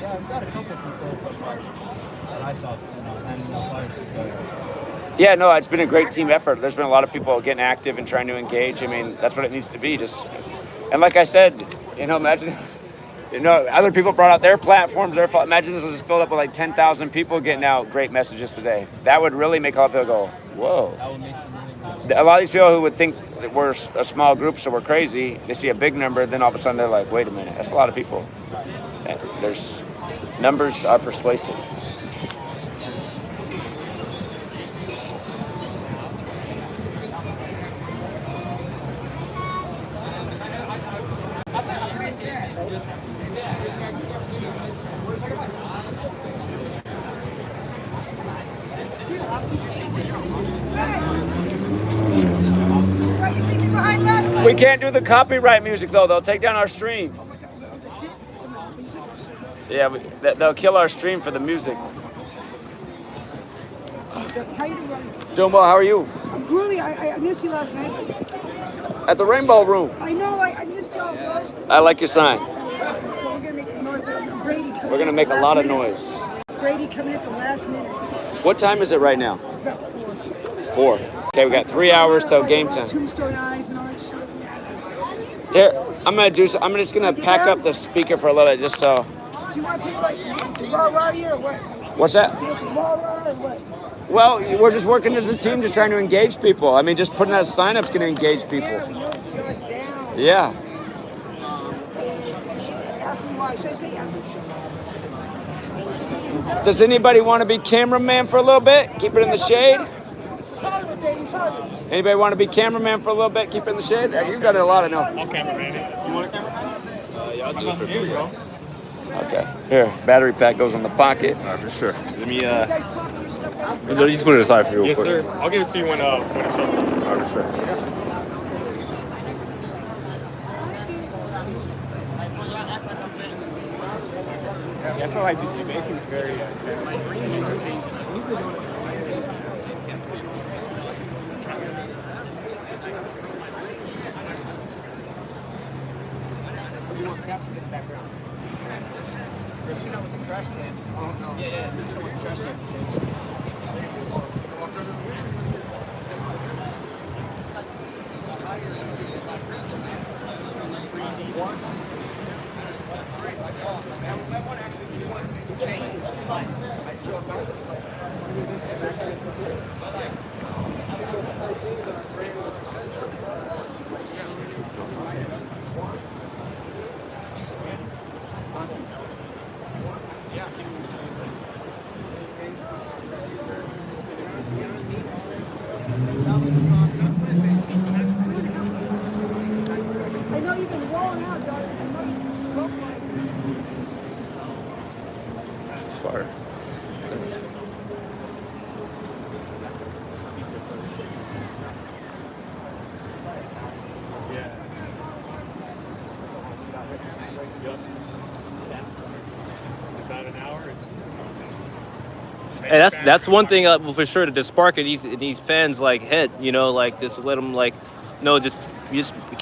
Yeah, I've got a couple people that I saw, handing out flyers. Yeah, no, it's been a great team effort. There's been a lot of people getting active and trying to engage. I mean, that's what it needs to be. And like I said, imagine, other people brought out their platforms. Imagine this was just filled up with like 10,000 people getting out great messages today. That would really make a lot of people go, whoa. That would make some sense. A lot of these people who would think that we're a small group, so we're crazy, they see a big number, then all of a sudden they're like, wait a minute, that's a lot of people. Numbers are persuasive. We can't do the copyright music though. They'll take down our stream. Yeah, they'll kill our stream for the music. How you doing? Doing well. How are you? I'm groovy. I missed you last night. At the Rainbow Room. I know. I missed y'all, guys. I like your sign. We're gonna make some noise. Brady. We're gonna make a lot of noise. Brady coming in at the last minute. What time is it right now? About 4. Okay, we got 3 hours till game time. Tombstone eyes and all that shit. Here, I'm just gonna pack up the speaker for a little bit, just so. Do you want people like rah-rah here or what? What's that? You want some rah-rah or what? Well, we're just working as a team, just trying to engage people. I mean, just putting out sign-ups gonna engage people. Yeah, we know it's going down. Yeah. Ask me why. Should I say yeah? Does anybody want to be cameraman for a little bit? Keep it in the shade? Hollywood, baby, it's Hollywood. Anybody want to be cameraman for a little bit? Keep in the shade? You've done it a lot, I know. I'll cameraman it. You want a cameraman? Yeah, I'll do it for Here we go. Okay. Here, battery pack goes in the pocket. All right, for sure. Let me, you just put it aside for me real Yes, quick. sir. I'll give it to you when it shows up. All right, for sure. That's what I just do. It seems very. My dreams start changing. You want caption in the background? You know, with the trash can. Oh no. Yeah, yeah. You know, with the trash can. I know you've been rolling out, dog. I know you've been rolling out. It's fire. About an hour. And that's one thing for sure that the spark in these fans like hit, you know, like just let them like, no, just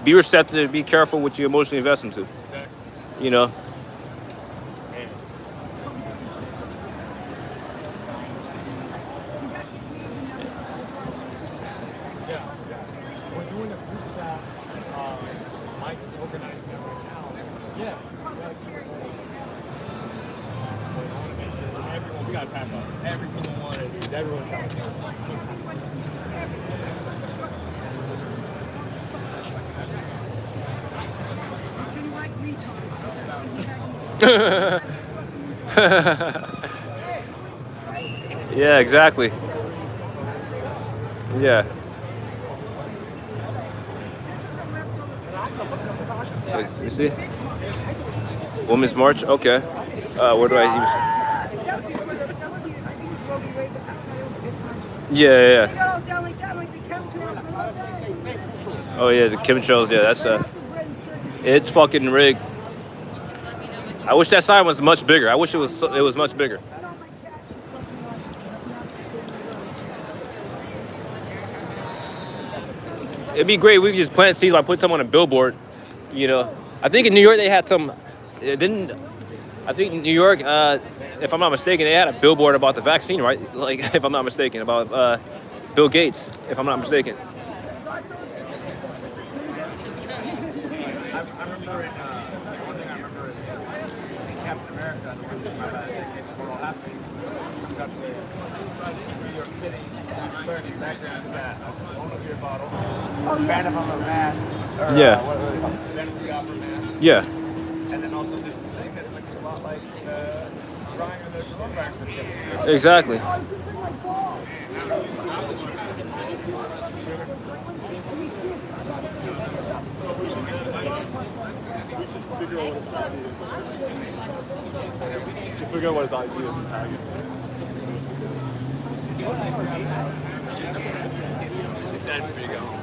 be receptive, be careful what you emotionally invest into. Exactly. You know. We're doing a group chat. Mike is organizing it right now. Yeah. Everyone, we gotta pass out every single one of these. Everyone's got to Yeah, exactly. Yeah. Let me see. Women's March. Okay. Where do I use? Yeah. Oh yeah, the chemtrails. Yeah, that's it's fucking rigged. I wish that sign was much bigger. I wish it was much bigger. It'd be great if we could just plant seeds by putting some on a billboard. You know, I think in New York they had some. I think in New York, if I'm not mistaken, they had a billboard about the vaccine, right? Like, if I'm not mistaken, about Bill Gates, if I'm not mistaken. I remember it, one thing I remember is in Captain America, the one thing about it, before all happening, comes up to New York City, Times Square, in the background, you got a Corona beer bottle, Phantom of a mask, or Yeah. what was it? Venom Opera mask. Yeah. And then also there's this thing that looks a lot like drawing of the coronavirus that you have seen. Exactly. Should figure out what his IG is and tag it. She's excited for me to go home.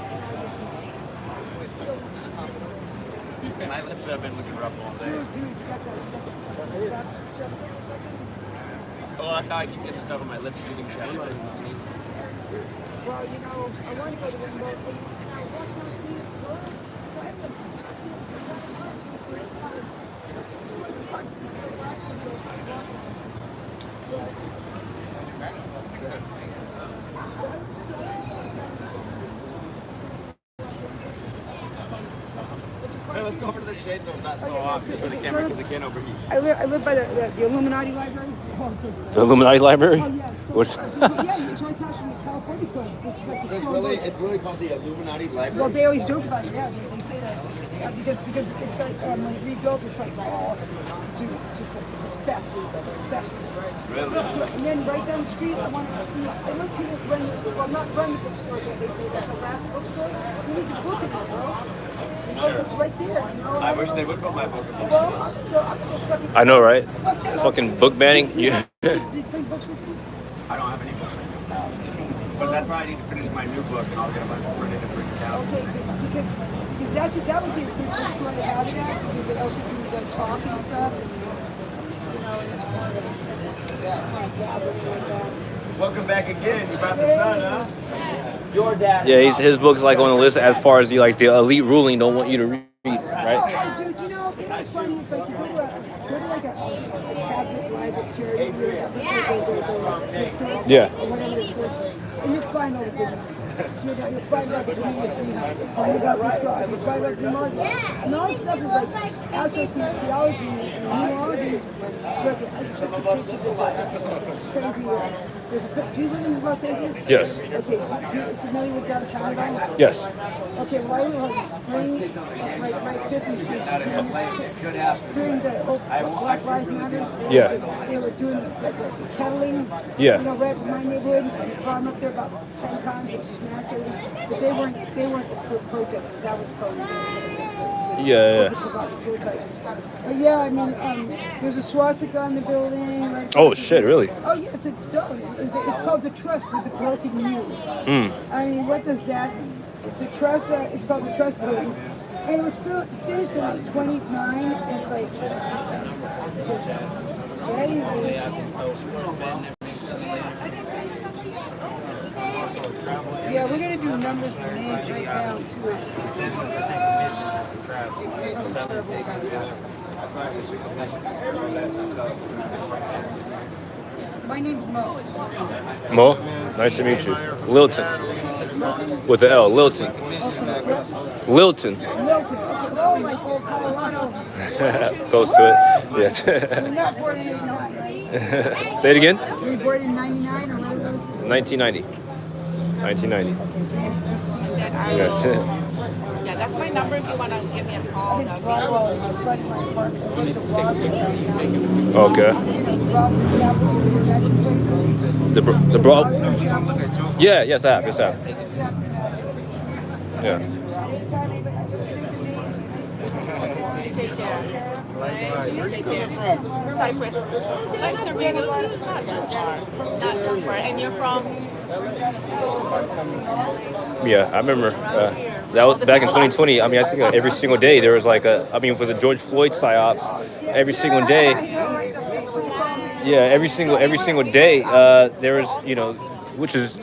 My lips have been looking rough all day. Oh, that's how I keep getting stuff on my lips using CashApp. Well, you know, I want to go to VenMo. Hey, let's go over to the shade so it's not so obvious for the camera because it can't overheat. I live by the Illuminati library. The Illuminati library? Oh, yeah. What's Yeah, it's right past from the California Club. It's like a small book. It's really called the Illuminati library. Well, they always joke about it. Yeah, they say that. because it's like when rebuilt, it's like dude, it's just it's a fest. It's a fest. Really? So, and then right down the street, I want to see. I know people run, well, not run the bookstore, but they just got the last bookstore. You need to book it, bro. Sure. It's right there. I wish they would put my book in the I know, right? Fucking book banning. Yeah. I don't have any books right now. But that's why I need to finish my new book, and I'll get a bunch of printed and bring it down. Okay, because that would be a good bookstore to have it at, because it also can like talk and stuff. Welcome back again. You brought the sun, huh? Your dad. Yeah, his book's like on the list as far as the elite ruling don't want you to read, right? Dude, it's funny. It's like you go to like a Catholic library charity, Yeah. or whatever it is, and you find all the good. You find out the find out this stuff, you find out the money. And all this stuff is like astrotheology and numerology. Look, I just took some pictures of crazy. Do you live in Los Angeles? Yes. Okay, are you familiar with downtown? Yes. Okay, well, I live on Spring, right 50th Street. During the Black Lives Matter, Yeah. they were doing the kettling. Yeah. You know, right in my neighborhood. I brought them up there about 10 times and smacked it. But they weren't the protesters. That was COVID. Yeah. But yeah, I mean, there's a swastika on the building. Right? Oh shit, really? Oh yeah, it's stone. It's called the Trust with the broken U. I mean, what does that mean? It's a trust. It's called the Trust building, and it was finished in like 29. It's like yeah, we're gonna do numbers and names right now too. My name's Mo. Mo, nice to meet you. Lilton, with the L, Lilton. Lilton. Milton. Oh, like old Colorado. Close to it. Yes. You're not born in 89, right? Say it again. Were you born in 99 or what was it? 1990. 1990. Yes. Yeah, that's my number if you want to give me a call. Okay. The bro. Yeah. Yes, I have. Yes, I have. Yeah. Take care. Take care. Cyprus. Nice to meet you. Not too far. And you're from? Yeah, I remember that was back in 2020. I mean, I think every single day there was like for the George Floyd psyops, every single day. Yeah, every single day there was, which is,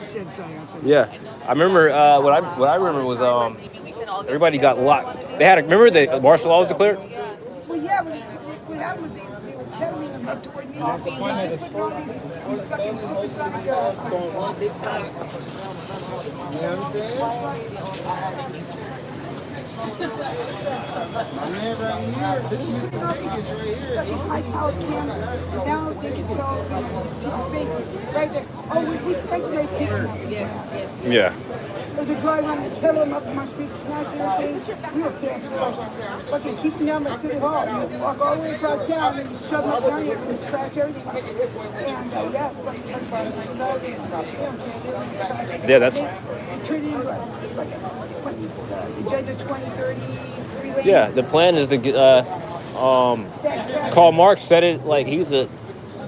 yeah. I remember what I remember was everybody got locked. They had remember the martial law was declared. Well, yeah, but what happened was they were kettling them up toward me. You know what I'm saying? My man right here, this is Mr. Vegas right here. These high-powered cameras. Now they can tell people's faces right there. Oh, we take great pictures. Yes. Yeah. There's a guy around the kettle him up in my street, smashing everything. We were pissed. Okay, keep him down by City Hall. You walk all the way across town and just shove him down here and crash everything. And Yeah, that's. It turned into like agenda 2030, 3 lanes. Yeah, the plan is to get. Karl Marx said it like he's a.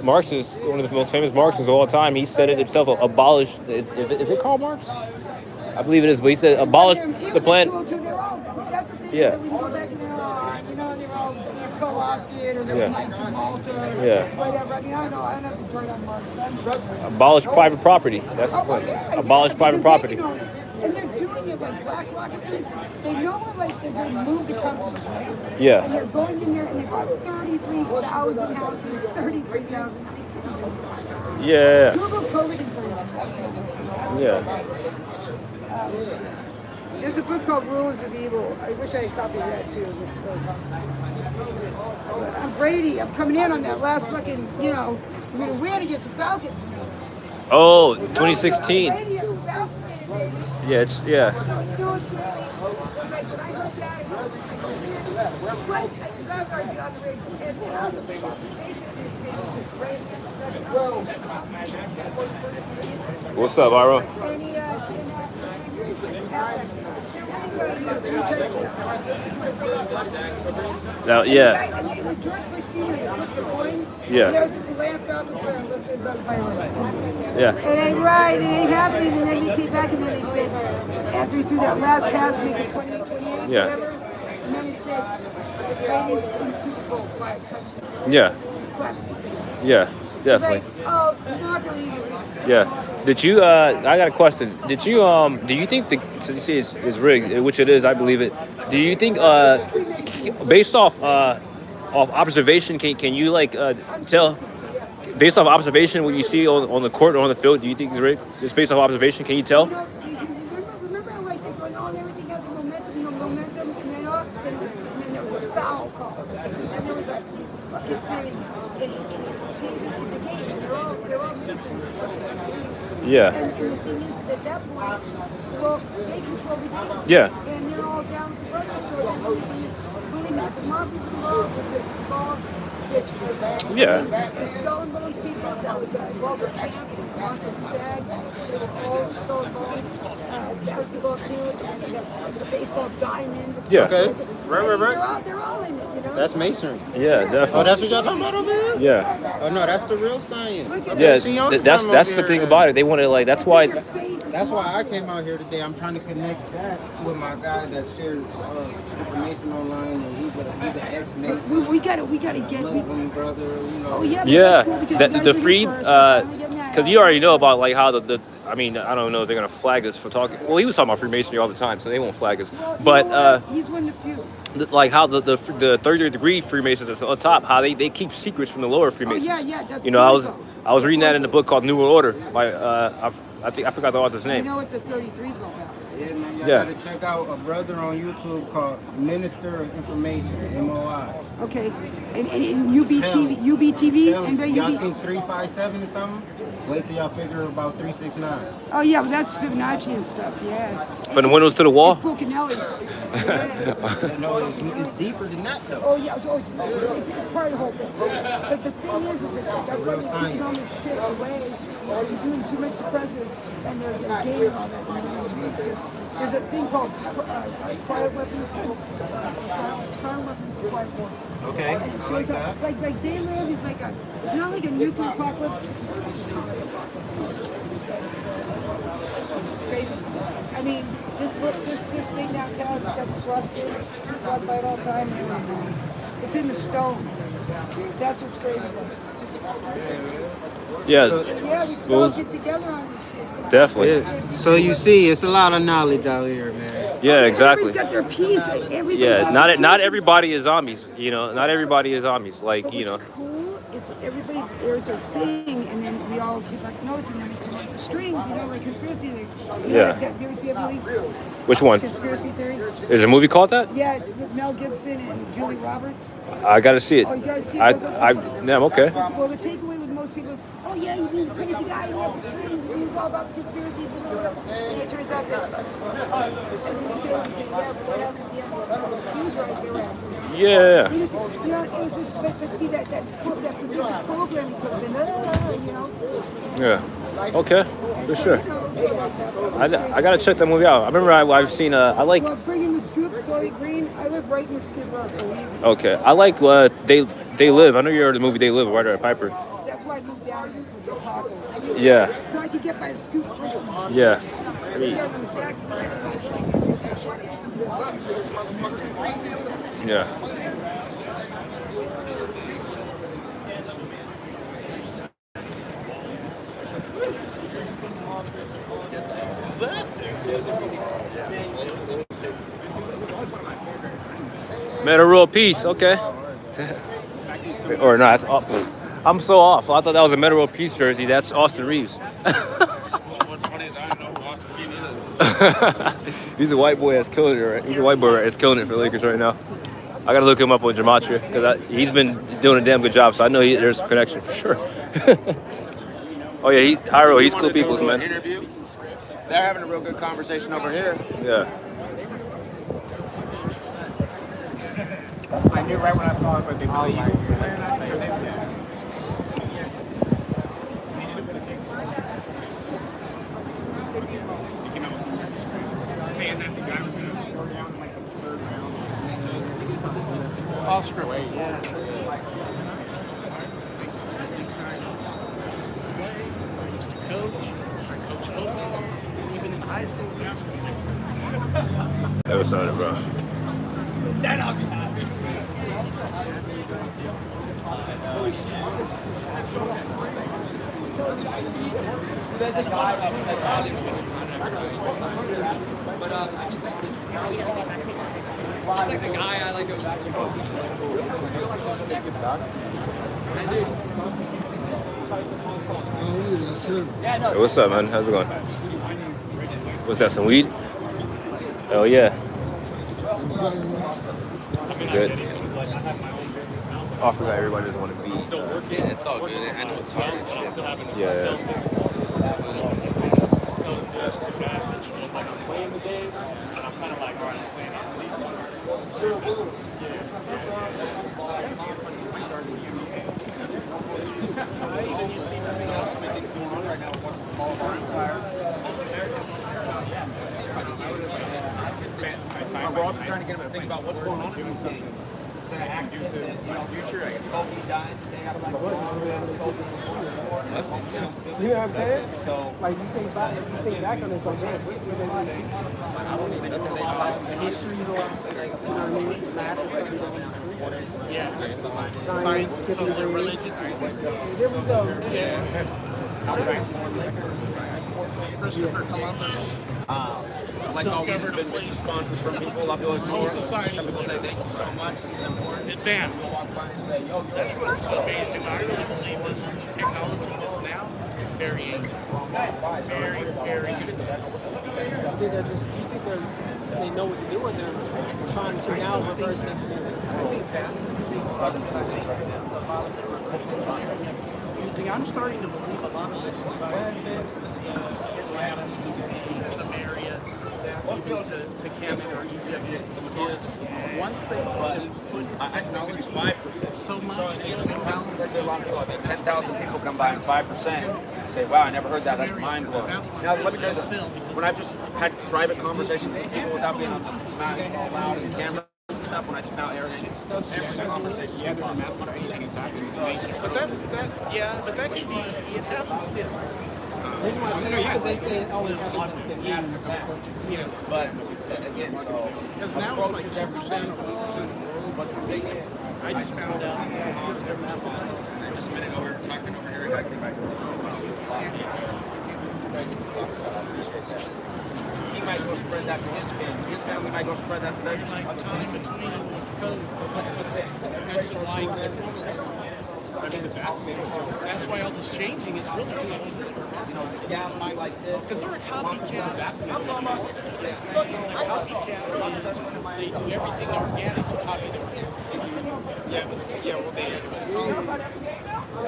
Marx is one of the most famous Marxists of all time. He said it himself. Abolish. Is it Karl Marx? I believe it is, but he said abolish the plan. Yeah. Co-opted or they're Knights of Malta or whatever. I mean, I don't have to turn on Marx. Abolish private property. That's the plan. Abolish private property. And they're doing it like BlackRock. They know what, like, they're going to move the companies, right? Yeah. And they're going in there and they bought 33,000 houses, 33,000. Yeah. Google COVID in 33,000. Yeah. There's a book called Rules of Evil. I wish I had copied that too. I'm Brady. I'm coming in on that last fucking, we're going to win against the Falcons. Oh, 2016. Yeah, it's, yeah. What's up, Ira? Now, yeah. Yeah. There's this lamp out the prayer, look, there's a violin. Yeah. It ain't right, it ain't happening, and then they came back and then they said, after you threw that last pass, make it 28, Yeah. whatever, and then it said, the Ravens in Super Bowl by a touchdown. Yeah. Yeah, definitely. Like, oh, you're not gonna leave it. Yeah. Did you? I got a question. Did you? Do you think since you say it's rigged, which it is, I believe it. Do you think, based off observation, can you like tell? Based off observation, what you see on the court or on the field, do you think it's rigged? Just based off observation, can you tell? Remember, like they're going on, everything has momentum, and then there was a foul call, and there was a fucking thing, and it changed the game, and they're all missing. Yeah. And the thing is, at that point, well, they control the game. Yeah. And they're all down to brother, so they're really not the Marcus ball, with the ball. Yeah. The Skull and Bones people, that was Robert Camp, Monte Stagg, they were all so involved. Basketball too, and the baseball diamond. Yeah. Okay. Right. They're all in it, you know? That's masonry. Yeah, definitely. Oh, that's what y'all talking about over here? Yeah. Oh, no, that's the real science. Yeah, that's the thing about it. They want to like. That's why. That's why I came out here today. I'm trying to connect that with my guy that shares information online, and he's an ex-Mason. We gotta get Muslim brother, you know. Oh, yeah. Yeah, the free, because you already know about like how the I mean, I don't know if they're gonna flag us for talking. Well, he was talking about Freemasonry all the time, so they won't flag us. But he's one of the few. Like how the third degree Freemasons are on top, how they keep secrets from the lower Freemasons. Oh, yeah, that's you know, I was reading that in the book called New World Order by I forgot the author's name. You know what the 33's all about? Yeah, man, y'all Yeah. gotta check out a brother on YouTube called Minister of Information, MOI. Okay, and UBTV, and y'all think 357 or something? Wait till y'all figure about 369. Oh yeah, but that's Fibonacci and stuff. Yeah. From the windows to the wall. Puccinelli. No, it's deeper than that though. Oh yeah, it's part of the whole thing. But the thing is that's why they're taking all this shit away. They're doing too much suppressive, and they're gaining all that. There's a thing called quiet weapons, silent weapons for quiet force. Okay, And so I like that. Like they live, it's not like a nuclear apocalypse. It's crazy. I mean, this thing downtown has got the clusters, walk by it all the time. It's in the stone. That's what's crazy. Yeah. Yeah, we can all get together on this shit. Definitely. Yeah. So you see, it's a lot of knowledge out here, man. Yeah, exactly. Everybody's got their piece. Yeah, not everybody is zombies. You know, not everybody is zombies. Like, you know. It's everybody, there's a thing, and then we all keep like notes, and then we come up with the strings, you know, like conspiracy theory. Yeah. Like that, you ever see that movie? Which one? Conspiracy theory. There's a movie called that? Yeah, it's with Mel Gibson and Julie Roberts. I gotta see it. Oh, you gotta see it? Yeah, I'm okay. Well, the takeaway with most people is, oh yeah, he's the crazy guy, he had the strings, he was all about the conspiracy, and it turns out that, and then you say everything, yeah, but what happened at the end? He was right, they were right. Yeah. You know, it was just, but see that programming could have been, you know. Yeah. Okay. For sure. I gotta check that movie out. I remember I've seen I like. Well, bringing the scoop, Soy Green. I live right in the Skid Row. Okay. I like They Live. I know you heard the movie They Live, Ryder at Piper. That's why I moved down here from Chicago. Yeah. So I could get by the scoop. Yeah. Yeah. Metal World Peace, okay. Or no, that's I'm so off. I thought that was a Metal World Peace jersey. That's Austin Reeves. What's funny is I don't know who Austin Reeves is. He's a white boy that's killing it. Right? He's a white boy that's killing it for the Lakers right now. I gotta look him up on Gematria because he's been doing a damn good job. So I know there's a connection for sure. Oh yeah, Hyro, he's cool people's man. Interview. They're having a real good conversation over here. Yeah. knew right when I saw it, but they put the Eagles to win. Saying that the guy was going to score down in like the third round. Off script. Coach, I coach football, even in high school. That was something, bro. That I'll be happy. There's a guy that like the guy I like goes back to Hey, what's up, man? How's it going? What's that, some weed? Hell yeah. Good. Oh, I forgot everybody doesn't want to be. Yeah, it's all good. I know it's hard. Yeah. We're also trying to get them to think about what's going on in the city. Future, Kobe died. You know what I'm saying? So, like, you think back on this, like, man, I don't even know the histories or, like, you know what I mean? Math, science, history, religious. There we go. Christopher Columbus. Like always, been rich responses from people. I'll be like, some people say thank you so much. It's important. Advance. That's what's amazing. I really believe this technology that's now is very ancient. Very, very ancient. You think they know what to do with them? Trying to now reverse engineer it. I'm starting to believe a lot of this Samaria, most people to Kemet or Egypt is once they put technology 5% so much. So a lot of people, I think 10,000 people come by and 5% say, wow, I never heard that. That's mind blowing. Now, let me tell you something. When I've just had private conversations with people without being on the loud and camera. When I just now aerated every conversation. Yeah, there are math things happening. But that could be, it happens still. The reason why I say that is because they say it always happens. Yeah, but again, so because now it's like 10% of the world, but I just found out. Just a minute over talking over here. I got to get back to the He might go spread that to his family. His family might go spread that to their family. That's why all this changing is really connected. Like this. Because they're a copycat. They do everything organic to copy their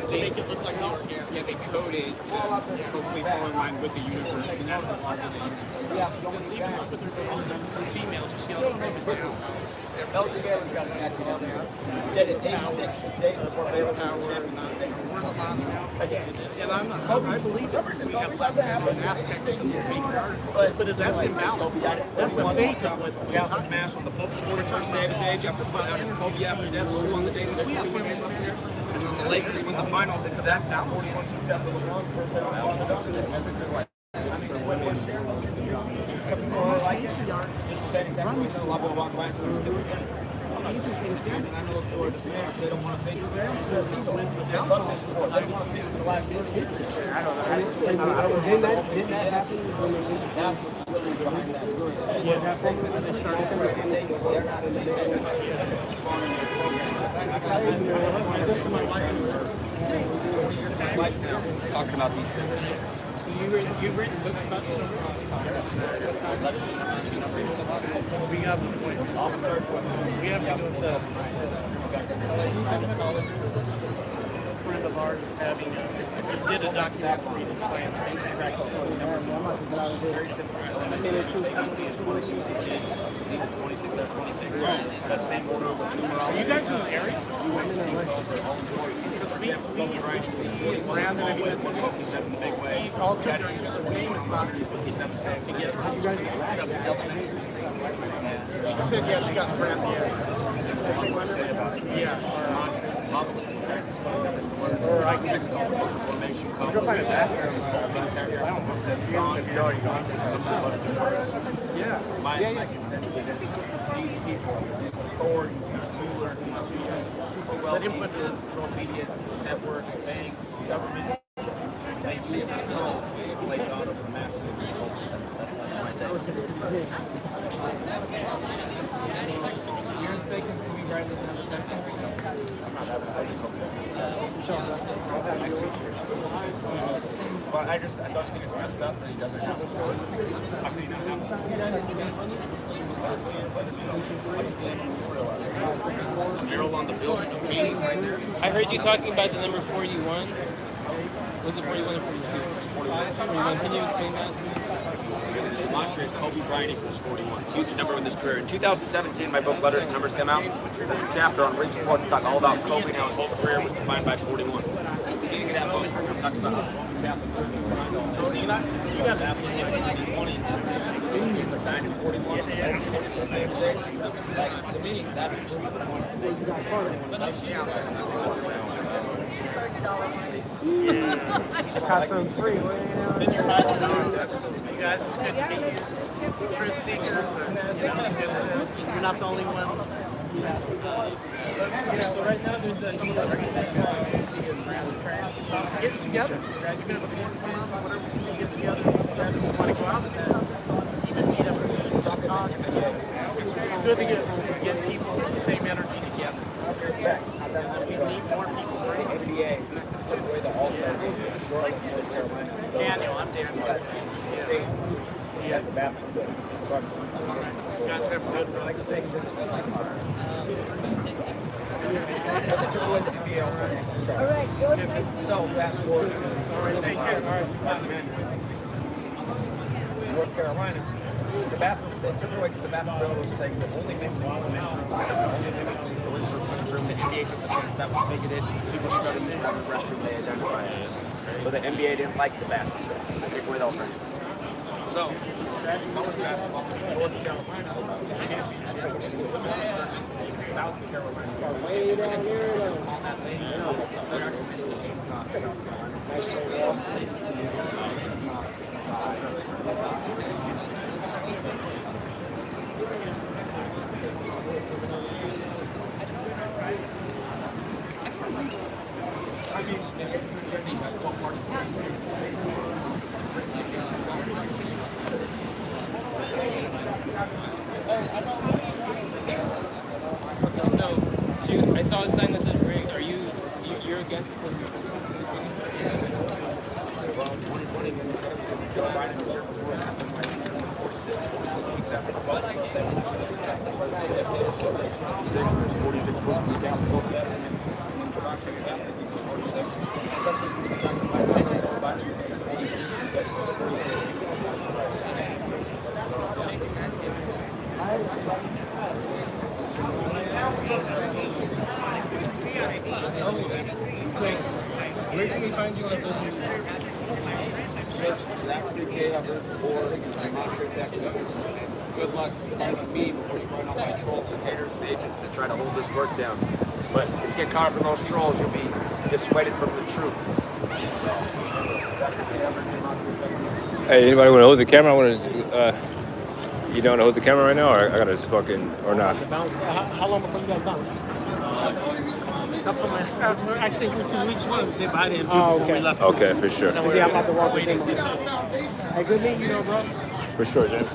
They make it look like organic. Yeah, they code it to hopefully fall in line with the universe, the natural laws of the universe. Yeah, even what they're doing for females, you see how they're coming down. Elgin Baylor's got a statue down there. Did it 86, just days before Baylor power. Again, and I believe it. We have left an aspect of but if that's imbalance, that's a fake of what we have mass on the Pope supporter First Davis age after putting out his Kobe after death shoe on the day that we have women's up here. And then the Lakers win the finals exact now 41 keeps up with one. Some people are like it. Just to say exactly what a lot of people walk by and say, these kids are good. And I know it's for the parents, they don't want to think of parents. They're legal. They're fun this sport. They want to think of the last year. Didn't that happen when they did that? Behind that. What happened? They started to they're not in the Talking about these things. You've written books about this over? We have to go to college for this. A friend of ours is having did a documentary in his plan. Very simple. 26 out of 26. that same order of numerology. Are you guys in the area? We see Brandon and Whitman in the big way. All took their name and thought together. She said, yeah, she got Brandon. Yeah. Or I can text all the information. You'll find a bathroom. My consensus is these people, authorities, rulers, super wealthy, control media networks, banks, government, they use this control to play God over the masses of people. That's my take. You're in Vegas, can we ride with another country? I'm not having a focus on that. Nice to meet you. But I don't think it's messed up that he doesn't have a choice. How can he not have a mural on the building, a painting right there. I heard you talking about the number 41. Was it 41 or 42? 41. Can you explain that? Gematria, Kobe Bryant equals 41. Huge number in his career. In 2017, my book Letters and Numbers came out. There's a chapter on Rick Sports talking all about Kobe and how his whole career was defined by 41. Beginning of that book, I'm talking about You got absolutely 20. It's a 9 and 41. To me, that Got some free. Then you're you guys, it's good to meet you. Truth seekers, you're not the only one. So right now there's Getting together. Even if it's once a month, whatever you can get together. Want to go out and do something? Even meet up and talk. It's good to get people with the same energy together. If we meet more people, right? NBA took away the All-Star game in Charlotte, North Carolina. Daniel, I'm Daniel. State. He had the bathroom building. So you guys have good like 6 minutes of time. But they took away the NBA All-Star game in Charlotte. So fast forward to North Carolina. The bathroom, they took away because the bathroom building was saying that only men can use the men's room. Only women can use the women's room. The NBA took the stance that was bigoted. People should go to the restroom they identify as. So the NBA didn't like the bathroom. They took away the All-Star game. So, college basketball, North Carolina, South Carolina, way down here on that lane. They're actually the Gamecocks, South Carolina. Nice I mean, it's an agenda that's so hard to say. So, I saw a sign that says rigged. Are you're against the? Well, 2020, when it says Joe Biden the year before it happened, like 46 weeks after the vote. 46, there's 46 weeks after the vote. Introduction equals 46. That's what's the sacrifice of Joe Biden. Where can we find you on social media? Search Zachary K. Hubbard or GematriaEffectNews. Good luck finding me before you find all my trolls and haters and agents that try to hold this work down. But if you get caught up in those trolls, you'll be dissuaded from the truth. So, Zachary K. Hubbard, GematriaEffectNews. Hey, anybody want to hold the camera? I want to. You don't want to hold the camera right now, or I gotta just fucking or not? To bounce. How long before you guys bounce? Couple minutes. Actually, because we just wanted to say bye to him before we left. Okay, for sure. Yeah, I'm about to walk waiting. Hey, good meeting you, though, bro. For sure, James.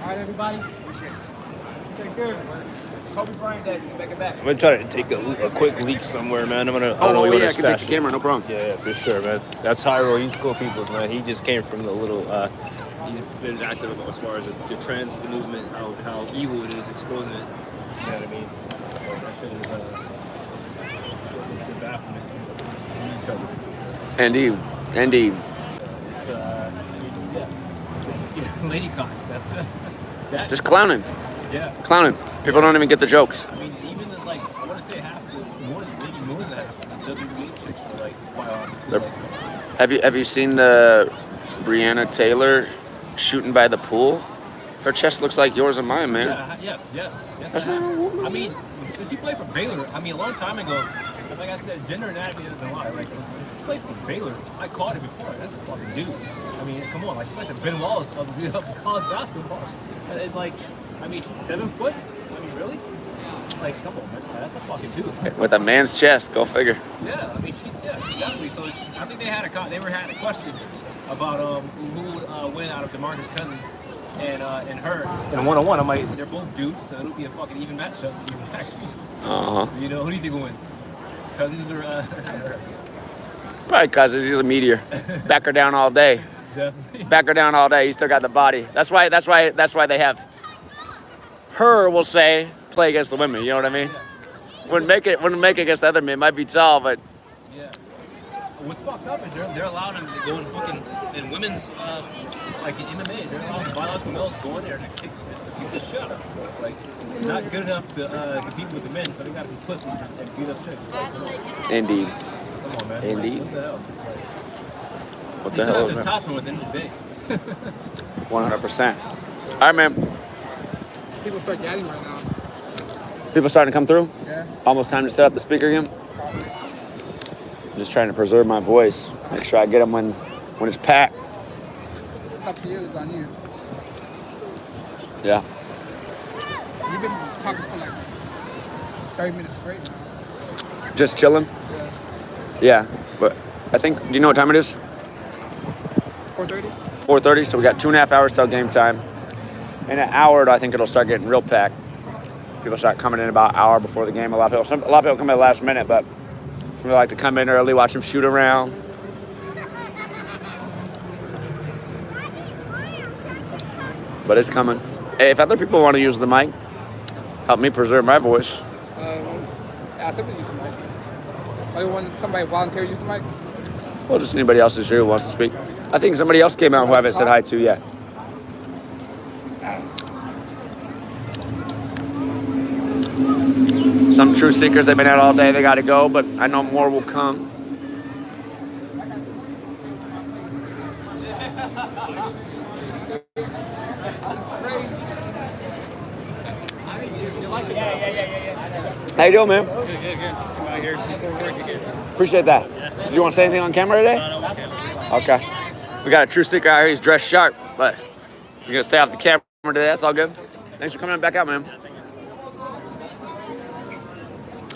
All right, everybody. Take care. Kobe's running that. Back it back. I'm gonna try to take a quick leak somewhere, man. I don't know where yeah, I to can take stash the camera, no problem. Yeah, for sure, man. That's Hyro. He's cool people, man. He just came from the little. He's been active as far as the trends, the movement, how evil it is, exposing it. You know what I mean? That shit is it's good bafflement. Indeed. It's yeah, lady cops. That's that. Just clowning. Yeah. Clowning. People don't even get the jokes. I mean, even the, like, I want to say maybe more than half the WWE chicks are like quite Have you seen the Breonna Taylor shooting by the pool? Her chest looks like yours and mine, man. Yeah, yes. That's not I mean, since you played for Baylor, I mean, a long time ago, like I said, gender anatomy doesn't lie. Like, since you played for Baylor, I caught it before. That's a fucking dude. I mean, come on, like, she's like the Ben Wallace of college basketball. And like, I mean, she's 7 foot. I mean, really? Like, come on, man. That's a fucking dude. With a man's chest, go figure. Yeah, I mean, definitely. So I think they had a question about who would win out of DeMarcus Cousins and her. And one-on-one, I'm like, they're both dudes, so it'll be a fucking even matchup. You know, who do you think will win? Cousins or her? Probably Cousins. He's a meteor. Back her down all day. Definitely. Back her down all day. He still got the body. That's why they have her. Will say play against the women. You know what I mean? Wouldn't make it against the other men. Might be tall, but Yeah. What's fucked up is they're allowing them to go in fucking in women's like in MMA. They're allowing biological males to go in there and kick the shit out of them. It's like not good enough to compete with the men, so they gotta be pussies and beat up chicks. Like, indeed. come on, man. Indeed. Like, What you the still hell? have testosterone at the end of the day. 100%. All right, man. People start gathering right now. People starting to come through. Yeah. Almost time to set up the speaker again. I'm just trying to preserve my voice. Make sure I get them when it's packed. It's up to you. It's on you. Yeah. You've been talking for like 30 minutes straight now. Just chilling. Yeah. But I think. Do you know what time it is? 4:30. 4:30. So we got 2.5 hours till game time. In an hour, I think it'll start getting real packed. People start coming in about an hour before the game. A lot of people come in the last minute, but we like to come in early, watch them shoot around. But it's coming. Hey, if other people want to use the mic, help me preserve my voice. Yeah, somebody use the mic. Or you want somebody volunteer to use the mic? Well, just anybody else who's here who wants to speak. I think somebody else came out who I haven't said hi to yet. Some true seekers, they've been out all day, they got to go, but I know more will come. How you doing, man? Good. Come out here before work again. Appreciate that. Do you want to say anything on camera today? Okay. We got a true seeker out here. He's dressed sharp, but you're going to stay off the camera today. That's all good. Thanks for coming back out, man.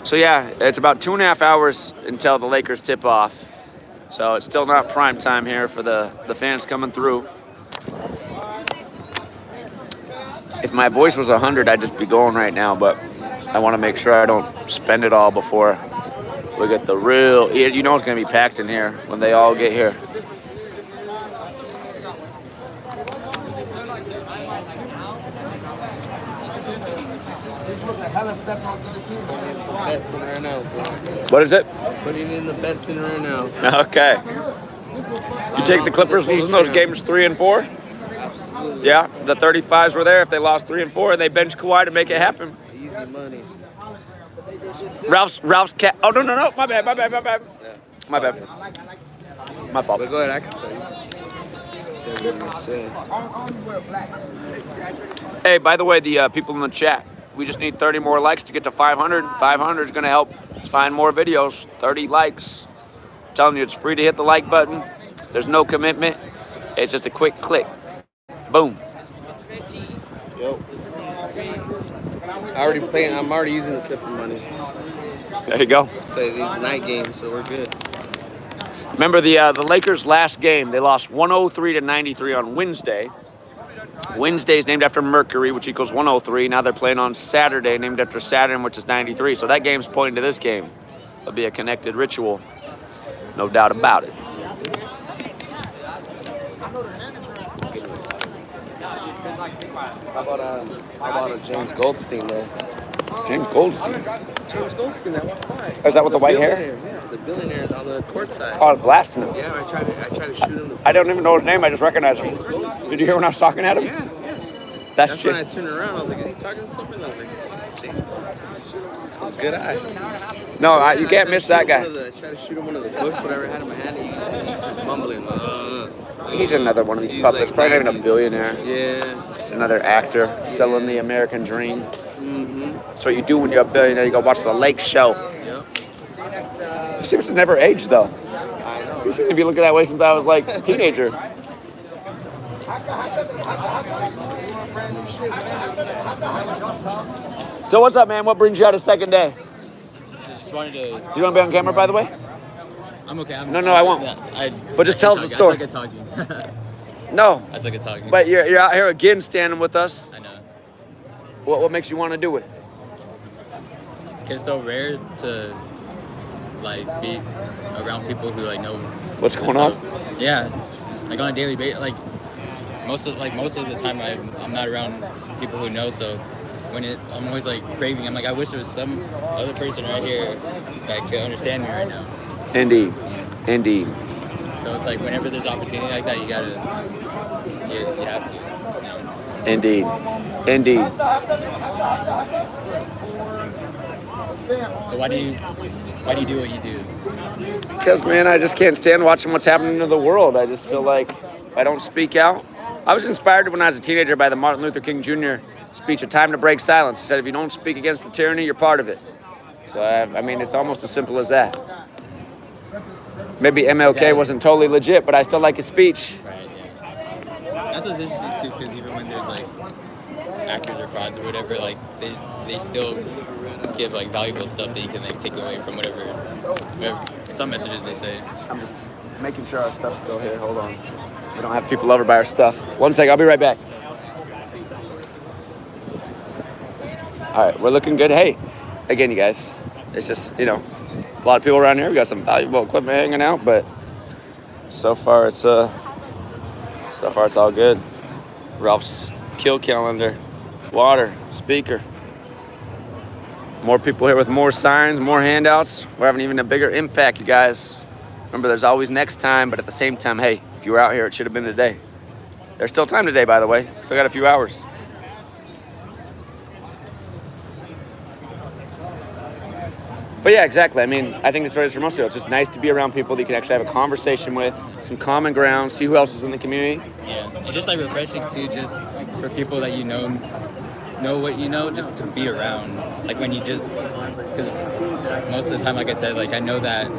So, yeah, it's about 2.5 hours until the Lakers tip off. So it's still not prime time here for the fans coming through. If my voice was 100, I'd just be going right now, but I want to make sure I don't spend it all before we get the real... You know it's going to be packed in here when they all get here. This was a hella step on the team. Putting some bets in right now. So. What is it? Putting in the bets in right now. Okay. You take the Clippers losing those games 3 and 4? Absolutely. Yeah, the 35s were there if they lost 3 and 4, and they benched Kawhi to make it happen. Easy money. Ralph's cat. Oh, no. My bad. Yeah. My bad. My fault. But go ahead, I can tell you. Hey, by the way, the people in the chat, we just need 30 more likes to get to 500. 500 is going to help find more videos. 30 likes. I'm telling you, it's free to hit the like button. There's no commitment. It's just a quick click. Boom. Yo. I'm already using the Clipper money. There you go. Let's play these night games, so we're good. Remember the Lakers' last game, they lost 103-93 on Wednesday. Wednesday's named after Mercury, which equals 103. Now they're playing on Saturday, named after Saturn, which is 93. So that game's pointing to this game. It'll be a connected ritual. No doubt about it. How about a James Goldstein, though? James Goldstein? James Goldstein, that walked by. Is that with the white hair? Yeah, he's a billionaire on the court side. Oh, I was blasting him. Yeah, I tried to shoot him. I don't even know his name. I just recognize him. James Goldstein. Did you hear when I was talking at him? Yeah. That's when I turned around. I was like, is he talking to something? I was like, James Goldstein. Good eye. No, you can't miss that guy. I tried to shoot him one of the books, whatever I had in my hand. He's just mumbling. He's another one of these puppets. Probably not even a billionaire. Yeah. Just another actor selling the American dream. Mm-hmm. That's what you do when you're a billionaire. You go watch the Lake Show. Yep. He seems to never age, though. He seems to be looking that way since I was like a teenager. So what's up, man? What brings you out a second day? Just wanted to. Do you want to be on camera, by the way? I'm okay. No, I won't. But just tell us the story. I suck at talking. No. I suck at talking. But you're out here again standing with us. I know. What makes you want to do it? It's so rare to like be around people who like know what's going on. Yeah, like on a daily basis. Like most of the time, I'm not around people who know. So I'm always like craving. I'm like, I wish there was some other person right here that could understand me right now. Indeed. So it's like whenever there's opportunity like that, you have to. Indeed. So why do you do what you do? Because, man, I just can't stand watching what's happening to the world. I just feel like if I don't speak out. I was inspired when I was a teenager by the Martin Luther King Jr. speech, A Time to Break Silence. He said, if you don't speak against the tyranny, you're part of it. So, I mean, it's almost as simple as that. Maybe MLK wasn't totally legit, but I still like his speech. Right, yeah. That's what's interesting, too, because even when there's, like, actors or frauds or whatever, like, they still give, like, valuable stuff that you can, like, take away from whatever some messages they say. I'm just making sure our stuff's still here. Hold on. We don't have people over by our stuff. 1 sec, I'll be right back. All right, we're looking good. Hey, again, you guys, it's just, a lot of people around here. We got some valuable equipment hanging out, but so far it's all good. Ralph's kill calendar, water, speaker. More people here with more signs, more handouts. We're having even a bigger impact, you guys. Remember, there's always next time, but at the same time, hey, if you were out here, it should have been today. There's still time today, by the way. Still got a few hours. But yeah, exactly. I mean, I think that's what it is for most people. It's just nice to be around people that you can actually have a conversation with, some common ground, see who else is in the community. Yeah, it's just like refreshing too, just for people that you know what you know, just to be around. Like when you just, because most of the time, like I said, like I know that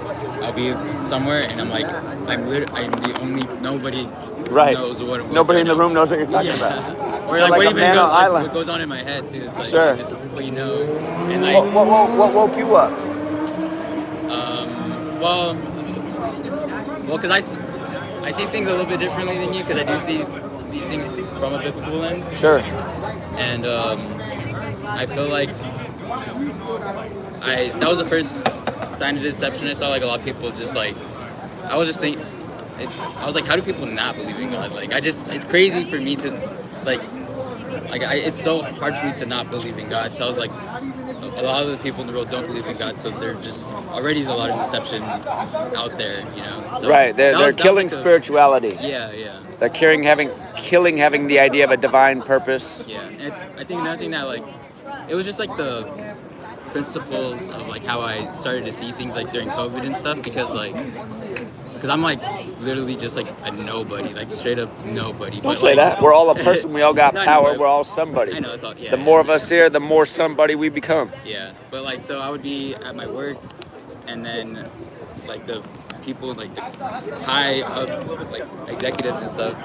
I'll be somewhere and I'm like, I'm the only, nobody knows what nobody in the room knows what you're talking about. Or like, what goes on in my head too. It's like just what you know. And like, what woke you up? Well, because I see things a little bit differently than you, because I do see these things from a biblical lens. Sure. And I feel like that was the first sign of deception I saw. Like a lot of people just like, I was just thinking, I was like, how do people not believe in God? Like it's crazy for me to it's so hard for me to not believe in God. So I was like, a lot of the people in the world don't believe in God, so there just already is a lot of deception out there, So right, they're killing spirituality. Yeah. They're killing having the idea of a divine purpose. Yeah, and I think another thing that it was just like the principles of like how I started to see things like during COVID and stuff, because I'm like literally just like a nobody, like straight up nobody. Don't say that. We're all a person. We all got power. We're all somebody. I know. It's all, the more of us here, the more somebody we become. Yeah, but so I would be at my work, and then like the people like the high up like executives and stuff,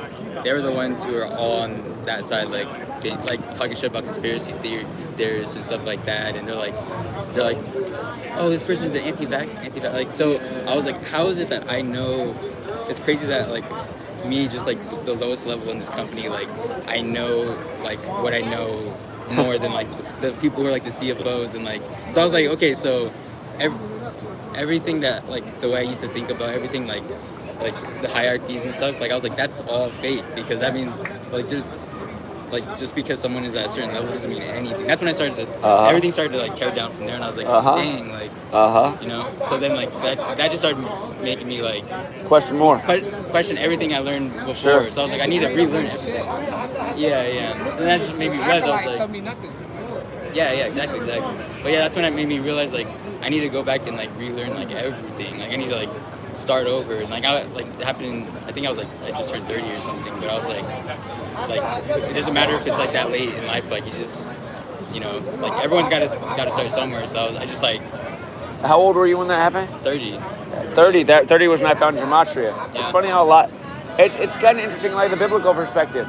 they were the ones who were all on that side, like talking shit about conspiracy theorists and stuff like that, and they're like, oh, this person's an anti-vax. Like, so I was like, how is it that I know? It's crazy that like me, just like the lowest level in this company, like I know like what I know more than like the people who are like the CFOs and like. So I was like, okay, so everything that like the way I used to think about everything like the hierarchies and stuff. Like I was like, that's all fake because that means like just because someone is at a certain level doesn't mean anything. That's when I started to everything started to like tear down from there, and I was like, dang, like you know. So then like that just started making me like question everything I learned before. Sure. So I was like, I need to relearn everything. Yeah. So that just made me realize I was like, yeah, exactly. But yeah, that's when it made me realize like I need to go back and like relearn like everything. Like I need to like start over. And like it happened. I think I was like I just turned 30 or something. But I was like it doesn't matter if it's like that late in life. Like you just like everyone's got to start somewhere. So I just like. How old were you when that happened? 30. 30 was when I found Gematria. Yeah. It's funny how a lot. It's kind of interesting, like the biblical perspective.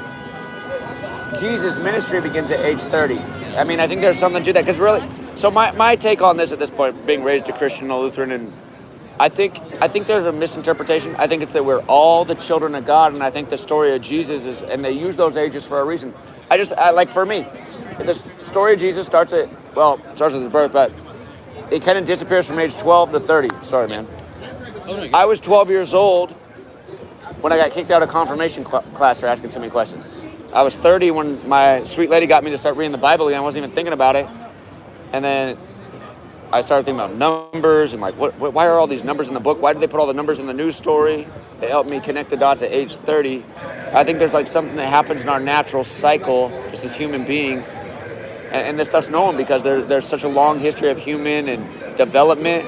Jesus' ministry begins at age 30. I mean, I think there's something to that because really. So my take on this at this point, being raised a Christian, a Lutheran, and I think there's a misinterpretation. I think it's that we're all the children of God, and I think the story of Jesus is, and they use those ages for a reason. Like for me, the story of Jesus starts at his birth, but it kind of disappears from age 12 to 30. Sorry, man. I was 12 years old when I got kicked out of confirmation class for asking too many questions. I was 30 when my sweet lady got me to start reading the Bible again. I wasn't even thinking about it. And then I started thinking about numbers and like, why are all these numbers in the book? Why did they put all the numbers in the news story? It helped me connect the dots at age 30. I think there's like something that happens in our natural cycle, just as human beings. And this stuff's known because there's such a long history of human and development.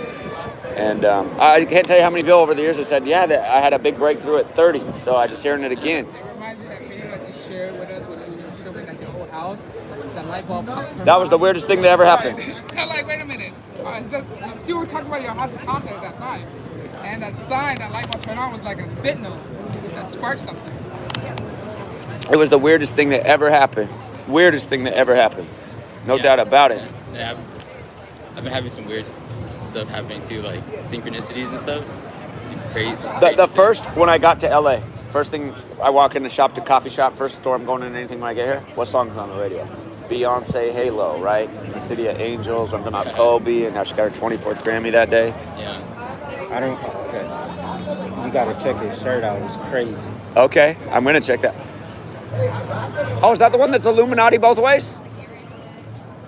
And I can't tell you how many people over the years have said, that I had a big breakthrough at 30. So I just hearing it again. It reminds you that video that you shared with us when you were filming at your old house. That light bulb. That was the weirdest thing that ever happened. I'm like, wait a minute. You were talking about your house was haunted at that time. And that sign, that light bulb turned on was like a signal that sparked something. It was the weirdest thing that ever happened. No doubt about it. Yeah, I've been having some weird stuff happening too, like synchronicities and stuff. Crazy. The first, when I got to LA, first thing I walk in the shop, to coffee shop, first store I'm going in anything when I get here, what song's on the radio? Beyonce, Halo, right? The City of Angels. I'm talking about Kobe and how she got her 24th Grammy that day. Yeah. Okay. You gotta check his shirt out. It's crazy. Okay, I'm gonna check that. Oh, is that the one that's Illuminati both ways?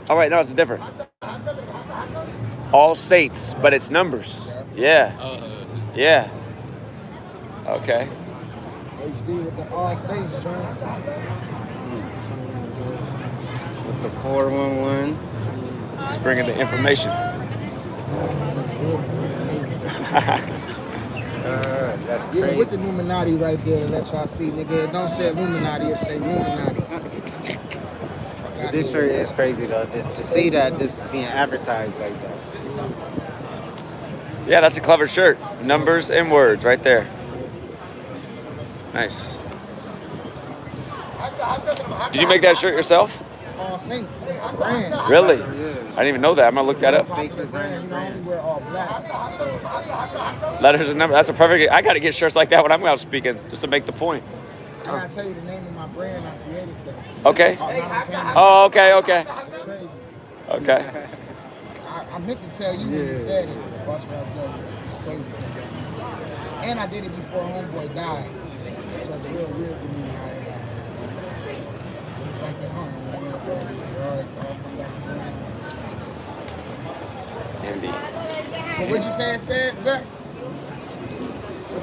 Oh, wait, no, it's different. All Saints, but it's numbers. Yeah. Yeah. Okay. HD with the All Saints joint. With the 411. Bringing the information. That's crazy. Yeah, with the Illuminati right there to let y'all see, nigga. It don't say Illuminati, it say Illuminati. This shirt is crazy though. To see that just being advertised like that. Yeah, that's a clever shirt. Numbers and words right there. Nice. Did you make that shirt yourself? It's All Saints. It's the brand. Really? I didn't even know that. I'm gonna look that up. Brand, you know, we wear all black. So Letters and numbers. That's a perfect. I gotta get shirts like that when I'm out speaking, just to make the point. I gotta tell you the name of my brand I created that. Okay. Oh, okay. It's crazy. Okay. I meant to tell you when you said it. Watch what I tell you. It's crazy. And I did it before homeboy died. So it's real weird to me how it died. It's like that home. Indeed. But what'd you say it said, Zach?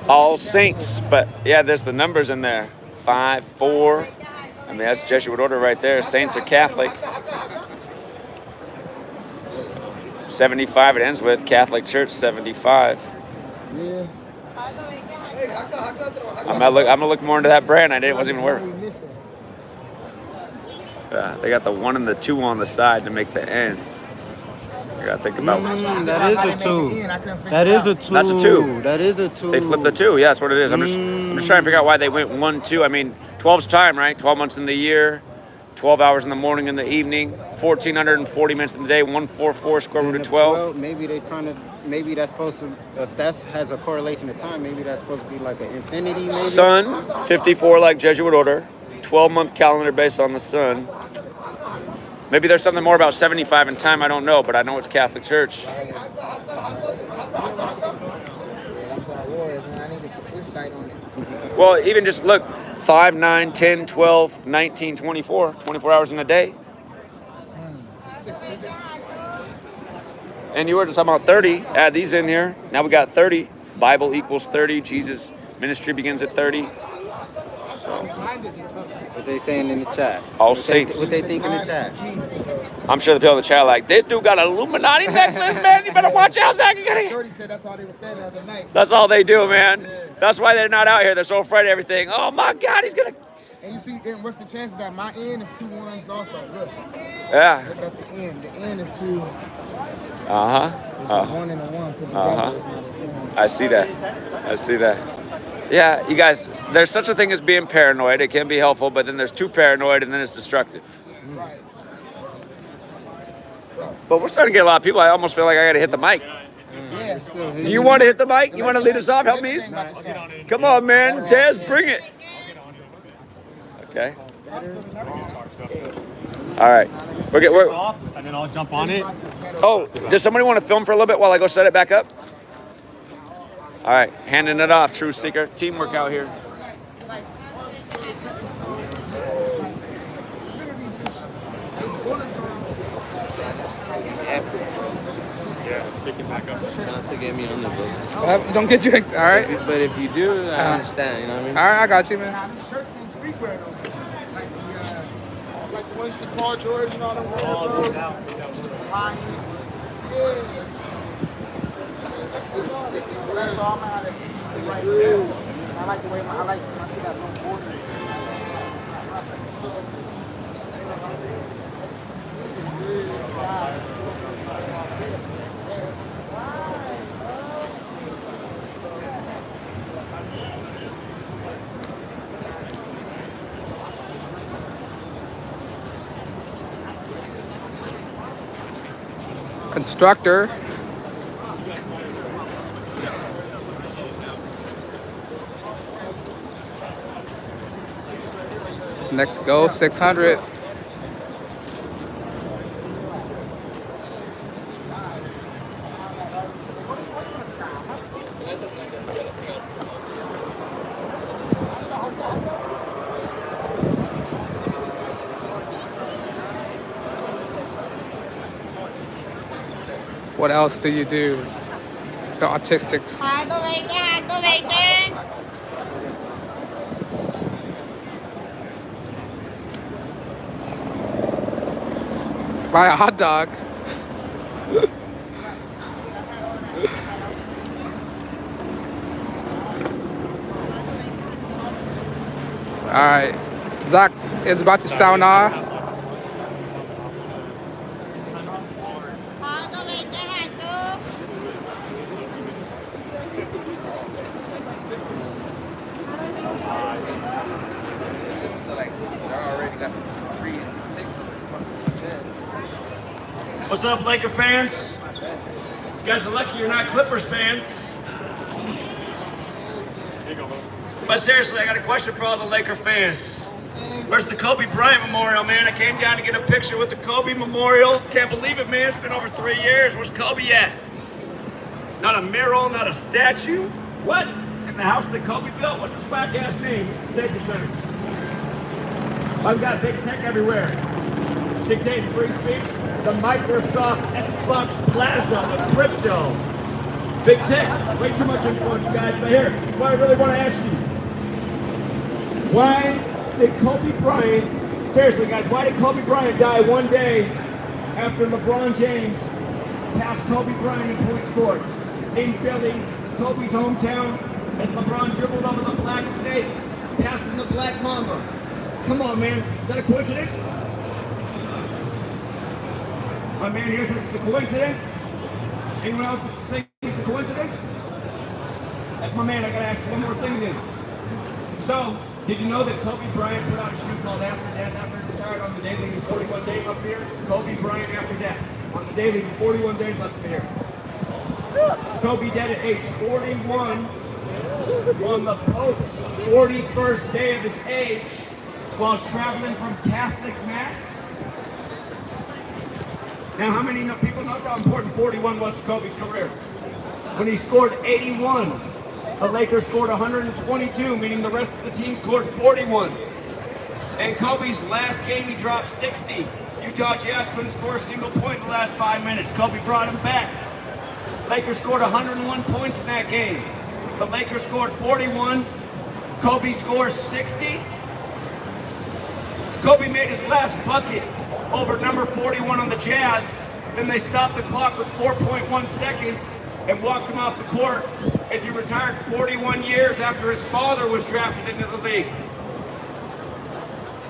All Saints, but yeah, there's the numbers in there. 5, 4. I mean, that's Jesuit order right there. Saints are Catholic. 75 it ends with. Catholic Church, 75. Yeah. I'm gonna look more into that brand. It wasn't even aware. They got the 1 and the 2 on the side to make the N. I gotta think about that is a 2. That is a 2. That's a 2. That is a 2. They flipped the 2. Yeah, that's what it is. I'm just trying to figure out why they went 1, 2. I mean, 12's time, right? 12 months in the year, 12 hours in the morning and the evening, 1,440 minutes in the day, 144 square root of 12. Maybe they're trying to. Maybe that's supposed to. If that has a correlation to time, maybe that's supposed to be like an infinity. Maybe. Sun, 54 like Jesuit order. 12-month calendar based on the sun. Maybe there's something more about 75 in time. I don't know, but I know it's Catholic Church. Yeah, that's what I wore, man. I needed some insight on it. Well, even just look, 5, 9, 10, 12, 19, 24. 24 hours in a day. And you were just talking about 30. Add these in here. Now we got 30. Bible equals 30. Jesus' ministry begins at 30. So, What they saying in the chat? all saints. What they think in the chat? I'm sure the people in the chat are like, this dude got an Illuminati necklace, man. You better watch out, Zach. Shorty said that's all they were saying the other night. That's all they do, man. That's why they're not out here. They're so afraid of everything. Oh, my God, he's going to... And you see, and what's the chances that my end is 2 1s also? Look. Yeah. Look at the end. The end is 2. Uh-huh. It's a 1 and a 1 put together. It's not an end. I see that. I see that. Yeah, you guys, there's such a thing as being paranoid. It can be helpful, but then there's too paranoid, and then it's destructive. Right. But we're starting to get a lot of people. I almost feel like I got to hit the mic. Yeah. Do you want to hit the mic? You want to lead us off? Help me. Come on, man. Dez, bring it. Okay. All right. We're off, and then I'll jump on it. Oh, does somebody want to film for a little bit while I go set it back up? All right, handing it off, Truth Seeker. Teamwork out here. Yeah, it's picking back up. Trying to get me on the boat. Don't get you. All right. But if you do, I understand. You know what I mean? All right, I got you, man. Shirts and streetwear though. Like the ones that Paul George and all them. Yeah. So that's all I'm gonna have to right there. I like the way I like when I see that little border. Constructor. Next go, 600. What else do you do? The autistics. Buy a hot dog. All right, Zach is about to sound off. What's up, Laker fans? You guys are lucky you're not Clippers fans. But seriously, I got a question for all the Laker fans. Where's the Kobe Bryant Memorial, man? I came down to get a picture with the Kobe Memorial. Can't believe it, man. It's been over 3 years. Where's Kobe at? Not a mural, not a statue? What? In the house that Kobe built? What's this whack-ass name? This is the Staples Center. I've got big tech everywhere. Dictating free speech, the Microsoft Xbox Plaza of crypto. Big tech, way too much influence, guys. But here, what I really want to ask you. Why did Kobe Bryant, seriously guys, why did Kobe Bryant die one day after LeBron James passed Kobe Bryant in points scored in Philly, Kobe's hometown, as LeBron dribbled over the black snake, passing the black mamba? Come on, man, is that a coincidence? My man here says it's a coincidence. Anyone else think it's a coincidence? My man, I gotta ask one more thing then. So, did you know that Kobe Bryant put out a shoe called After Death after he retired on the day leaving 41 days left here? Kobe Bryant After Death. On the day leaving 41 days left here. Kobe dead at age 41 on the Pope's 41st day of his age. while traveling from Catholic Mass. Now, how many people know how important 41 was to Kobe's career? When he scored 81, the Lakers scored 122, meaning the rest of the team scored 41. And Kobe's last game, he dropped 60. Utah Jazz couldn't score a single point in the last 5 minutes. Kobe brought him back. Lakers scored 101 points in that game. The Lakers scored 41. Kobe scores 60. Kobe made his last bucket over number 41 on the Jazz. Then they stopped the clock with 4.1 seconds and walked him off the court as he retired 41 years after his father was drafted into the league.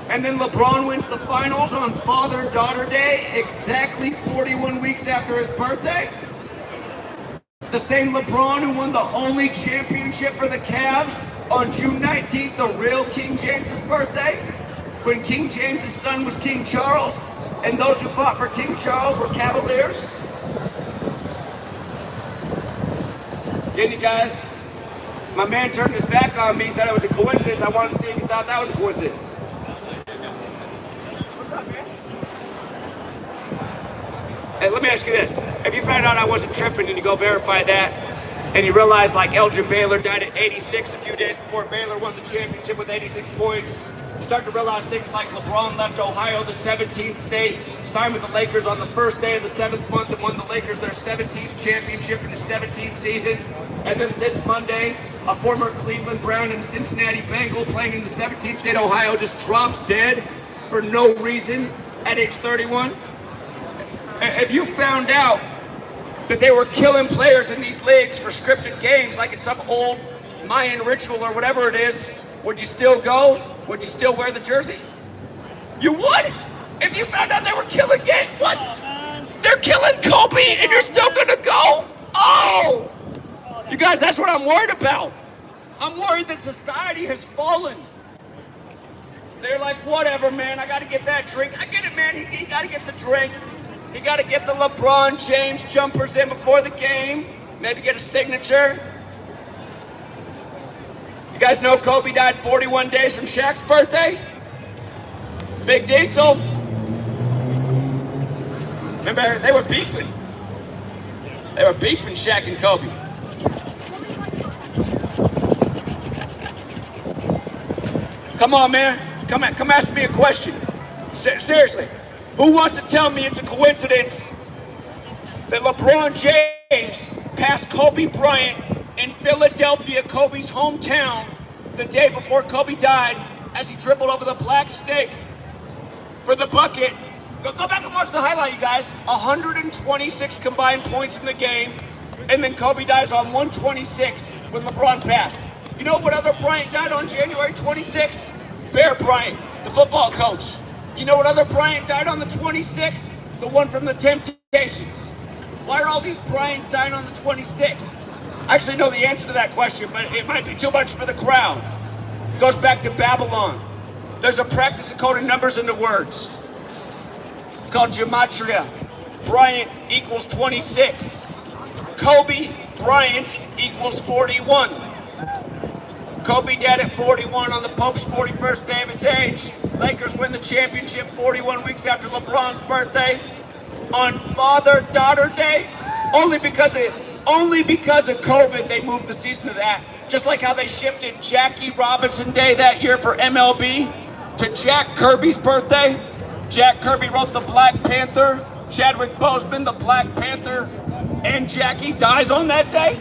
And then LeBron wins the finals on Father-Daughter Day, exactly 41 weeks after his birthday. The same LeBron who won the only championship for the Cavs on June 19th, the real King James's birthday, when King James's son was King Charles, and those who fought for King Charles were Cavaliers. Didn't you guys? My man turned his back on me, said it was a coincidence. I wanted to see if you thought that was a coincidence. What's up, man? Hey, let me ask you this. If you found out I wasn't tripping and you go verify that, and you realize like Elgin Baylor died at 86 a few days before Baylor won the championship with 86 points, you start to realize things like LeBron left Ohio, the 17th state, signed with the Lakers on the first day of the 7th month and won the Lakers their 17th championship in the 17th season. And then this Monday, a former Cleveland Brown and Cincinnati Bengal playing in the 17th state, Ohio, just drops dead for no reason at age 31. If you found out that they were killing players in these leagues for scripted games, like it's some old Mayan ritual or whatever it is, would you still go? Would you still wear the jersey? You would? If you found out they were killing it, what? They're killing Kobe and you're still gonna go? Oh! You guys, that's what I'm worried about. I'm worried that society has fallen. They're like, whatever, man, I gotta get that drink. I get it, man, he gotta get the drink. He gotta get the LeBron James jumpers in before the game. Maybe get a signature. You guys know Kobe died 41 days from Shaq's birthday? Big Diesel. Remember, they were beefing. They were beefing, Shaq and Kobe. Come on, man. Come ask me a question. Seriously. Who wants to tell me it's a coincidence that LeBron James passed Kobe Bryant in Philadelphia, Kobe's hometown, the day before Kobe died, as he dribbled over the black snake for the bucket? Go back and watch the highlight, you guys. 126 combined points in the game, and then Kobe dies on 126 when LeBron passed. You know what other Bryant died on January 26th? Bear Bryant, the football coach. You know what other Bryant died on the 26th? The one from the Temptations. Why are all these Bryants dying on the 26th? I actually know the answer to that question, but it might be too much for the crowd. It goes back to Babylon. There's a practice of coding numbers into words. It's called Gematria. Bryant equals 26. Kobe Bryant equals 41. Kobe dead at 41 on the Pope's 41st day of his age. Lakers win the championship 41 weeks after LeBron's birthday. On Father-Daughter Day, only because of COVID, they moved the season to that. Just like how they shifted Jackie Robinson Day that year for MLB to Jack Kirby's birthday. Jack Kirby wrote the Black Panther. Chadwick Boseman, the Black Panther, and Jackie dies on that day.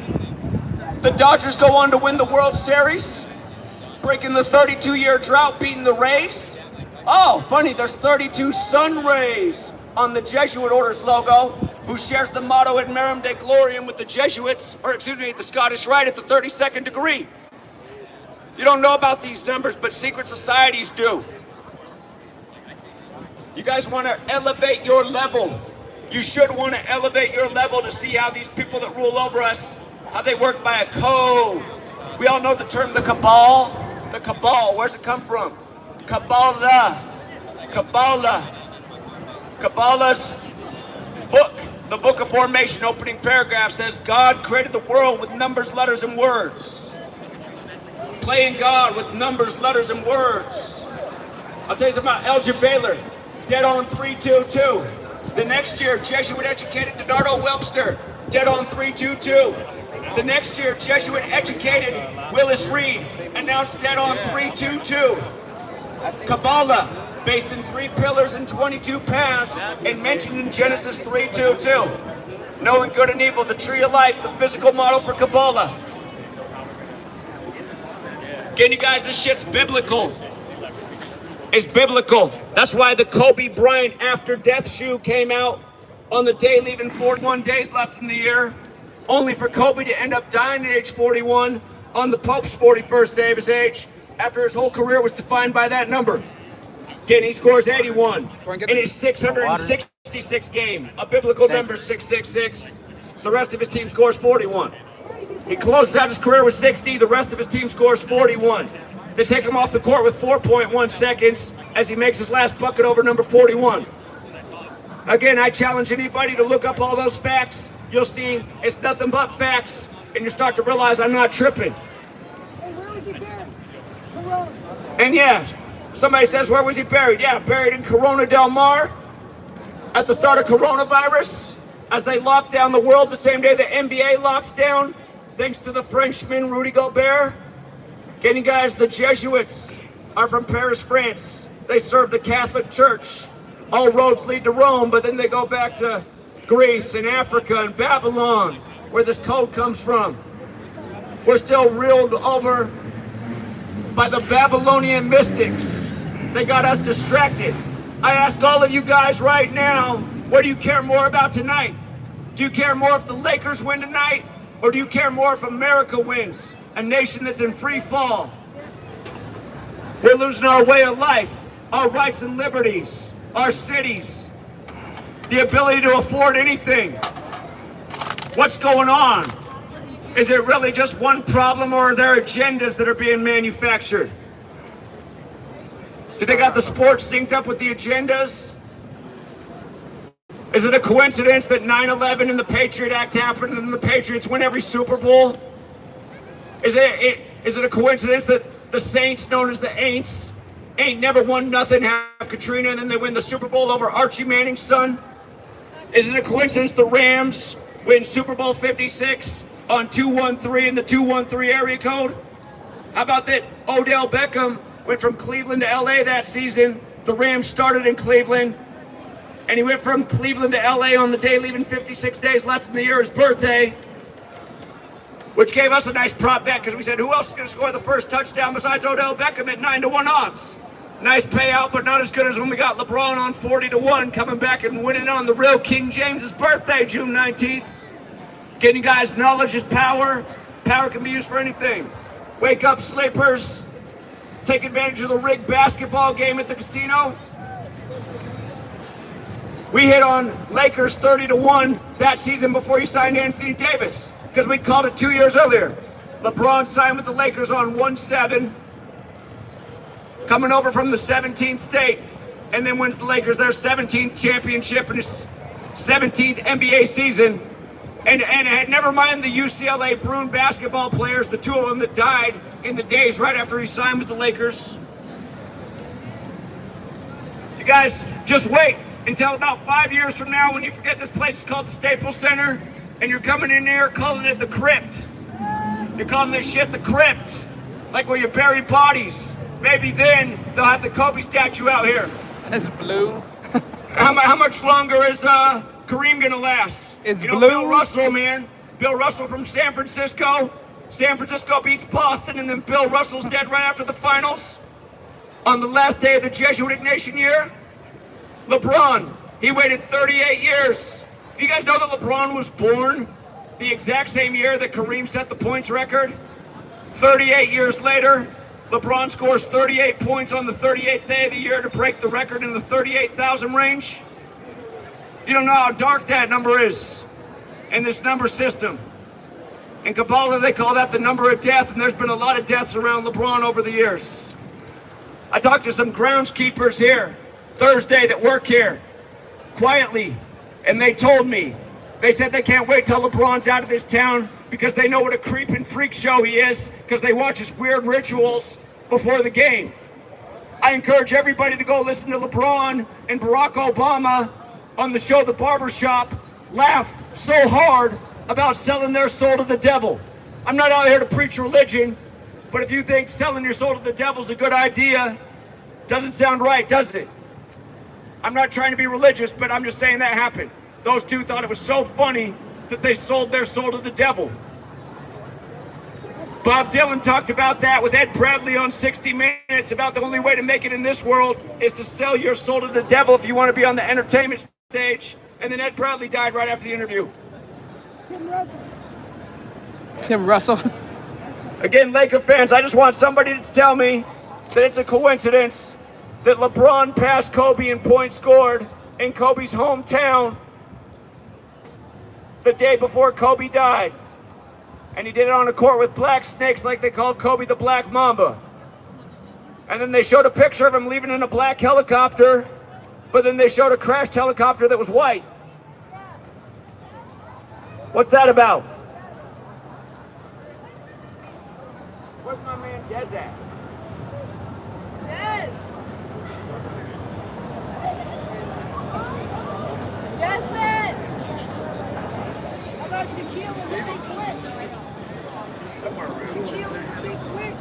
The Dodgers go on to win the World Series, breaking the 32-year drought, beating the Rays. Oh, funny, there's 32 sun rays on the Jesuit Order's logo, who shares the motto ad Merum de Gloriam with the Jesuits, or excuse me, the Scottish Rite at the 32nd degree. You don't know about these numbers, but secret societies do. You guys want to elevate your level. You should want to elevate your level to see how these people that rule over us, how they work by a code. We all know the term the cabal. The cabal, where's it come from? Kabbalah. Kabbalah. Kabbalah's book, the Book of Formation, opening paragraph says, God created the world with numbers, letters, and words. Playing God with numbers, letters, and words. I'll tell you something about Elgin Baylor. Dead on 3-2-2. The next year, Jesuit-educated Donardo Webster. Dead on 3-2-2. The next year, Jesuit-educated Willis Reed. Announced dead on 3-2-2. Kabbalah, based in 3 pillars and 22 paths, and mentioned in Genesis 3:2:2. Knowing good and evil, the tree of life, the physical model for Kabbalah. Again, you guys, this shit's biblical. It's biblical. That's why the Kobe Bryant after death shoe came out on the day leaving 41 days left in the year, only for Kobe to end up dying at age 41 on the Pope's 41st day of his age, after his whole career was defined by that number. Again, he scores 81 in his 666 game. A biblical number, 666. The rest of his team scores 41. He closes out his career with 60. The rest of his team scores 41. They take him off the court with 4.1 seconds as he makes his last bucket over number 41. Again, I challenge anybody to look up all those facts. You'll see it's nothing but facts, and you start to realize I'm not tripping. And yeah, somebody says, where was he buried? Yeah, buried in Corona del Mar at the start of coronavirus, as they locked down the world the same day the NBA locks down, thanks to the Frenchman Rudy Gobert. Again, you guys, the Jesuits are from Paris, France. They serve the Catholic Church. All roads lead to Rome, but then they go back to Greece and Africa and Babylon, where this code comes from. We're still ruled over by the Babylonian mystics. They got us distracted. I ask all of you guys right now, what do you care more about tonight? Do you care more if the Lakers win tonight, or do you care more if America wins, a nation that's in free fall? We're losing our way of life, our rights and liberties, our cities, the ability to afford anything. What's going on? Is it really just one problem, or are there agendas that are being manufactured? Do they got the sports synced up with the agendas? Is it a coincidence that 9/11 and the Patriot Act happened and the Patriots win every Super Bowl? Is it a coincidence that the Saints, known as the Aints, ain't never won nothing, have Katrina, and then they win the Super Bowl over Archie Manning's son? Is it a coincidence the Rams win Super Bowl 56 on 213 in the 213 area code? How about that Odell Beckham went from Cleveland to LA that season? The Rams started in Cleveland, and he went from Cleveland to LA on the day leaving 56 days left in the year, his birthday, which gave us a nice prop bet because we said, who else is going to score the first touchdown besides Odell Beckham at 9-1 odds? Nice payout, but not as good as when we got LeBron on 40-1 coming back and winning on the real King James's birthday, June 19th. Getting you guys, knowledge is power. Power can be used for anything. Wake up, sleepers. Take advantage of the rigged basketball game at the casino. We hit on Lakers 30-1 that season before he signed Anthony Davis, because we called it 2 years earlier. LeBron signed with the Lakers on 1-7, coming over from the 17th state, and then wins the Lakers their 17th championship in his 17th NBA season. And never mind the UCLA Bruin basketball players, the two of them that died in the days right after he signed with the Lakers. You guys, just wait until about 5 years from now when you forget this place is called the Staples Center and you're coming in here calling it the Crypt. You're calling this shit the Crypt, like where you bury bodies. Maybe then they'll have the Kobe statue out here. That's blue. How much longer is Kareem gonna last? It's blue. Bill Russell, man. Bill Russell from San Francisco. San Francisco beats Boston, and then Bill Russell's dead right after the finals. On the last day of the Jesuit Nation year, LeBron, he waited 38 years. Do you guys know that LeBron was born the exact same year that Kareem set the points record? 38 years later, LeBron scores 38 points on the 38th day of the year to break the record in the 38,000 range. You don't know how dark that number is in this number system. In Kabbalah, they call that the number of death, and there's been a lot of deaths around LeBron over the years. I talked to some groundskeepers here Thursday that work here quietly, and they told me, they said they can't wait till LeBron's out of this town because they know what a creep and freak show he is because they watch his weird rituals before the game. I encourage everybody to go listen to LeBron and Barack Obama on the show The Barbershop laugh so hard about selling their soul to the devil. I'm not out here to preach religion, but if you think selling your soul to the devil is a good idea, doesn't sound right, does it? I'm not trying to be religious, but I'm just saying that happened. Those two thought it was so funny that they sold their soul to the devil. Bob Dylan talked about that with Ed Bradley on 60 Minutes, about the only way to make it in this world is to sell your soul to the devil if you want to be on the entertainment stage. And then Ed Bradley died right after the interview. Tim Russell. Again, Laker fans, I just want somebody to tell me that it's a coincidence that LeBron passed Kobe in points scored in Kobe's hometown the day before Kobe died. And he did it on a court with black snakes like they called Kobe the Black Mamba. And then they showed a picture of him leaving in a black helicopter, but then they showed a crashed helicopter that was white. What's that about? Where's my man Dez at? Dez! Desmond! How about Shaquille and the big quick? He's somewhere around. Shaquille and the big quick.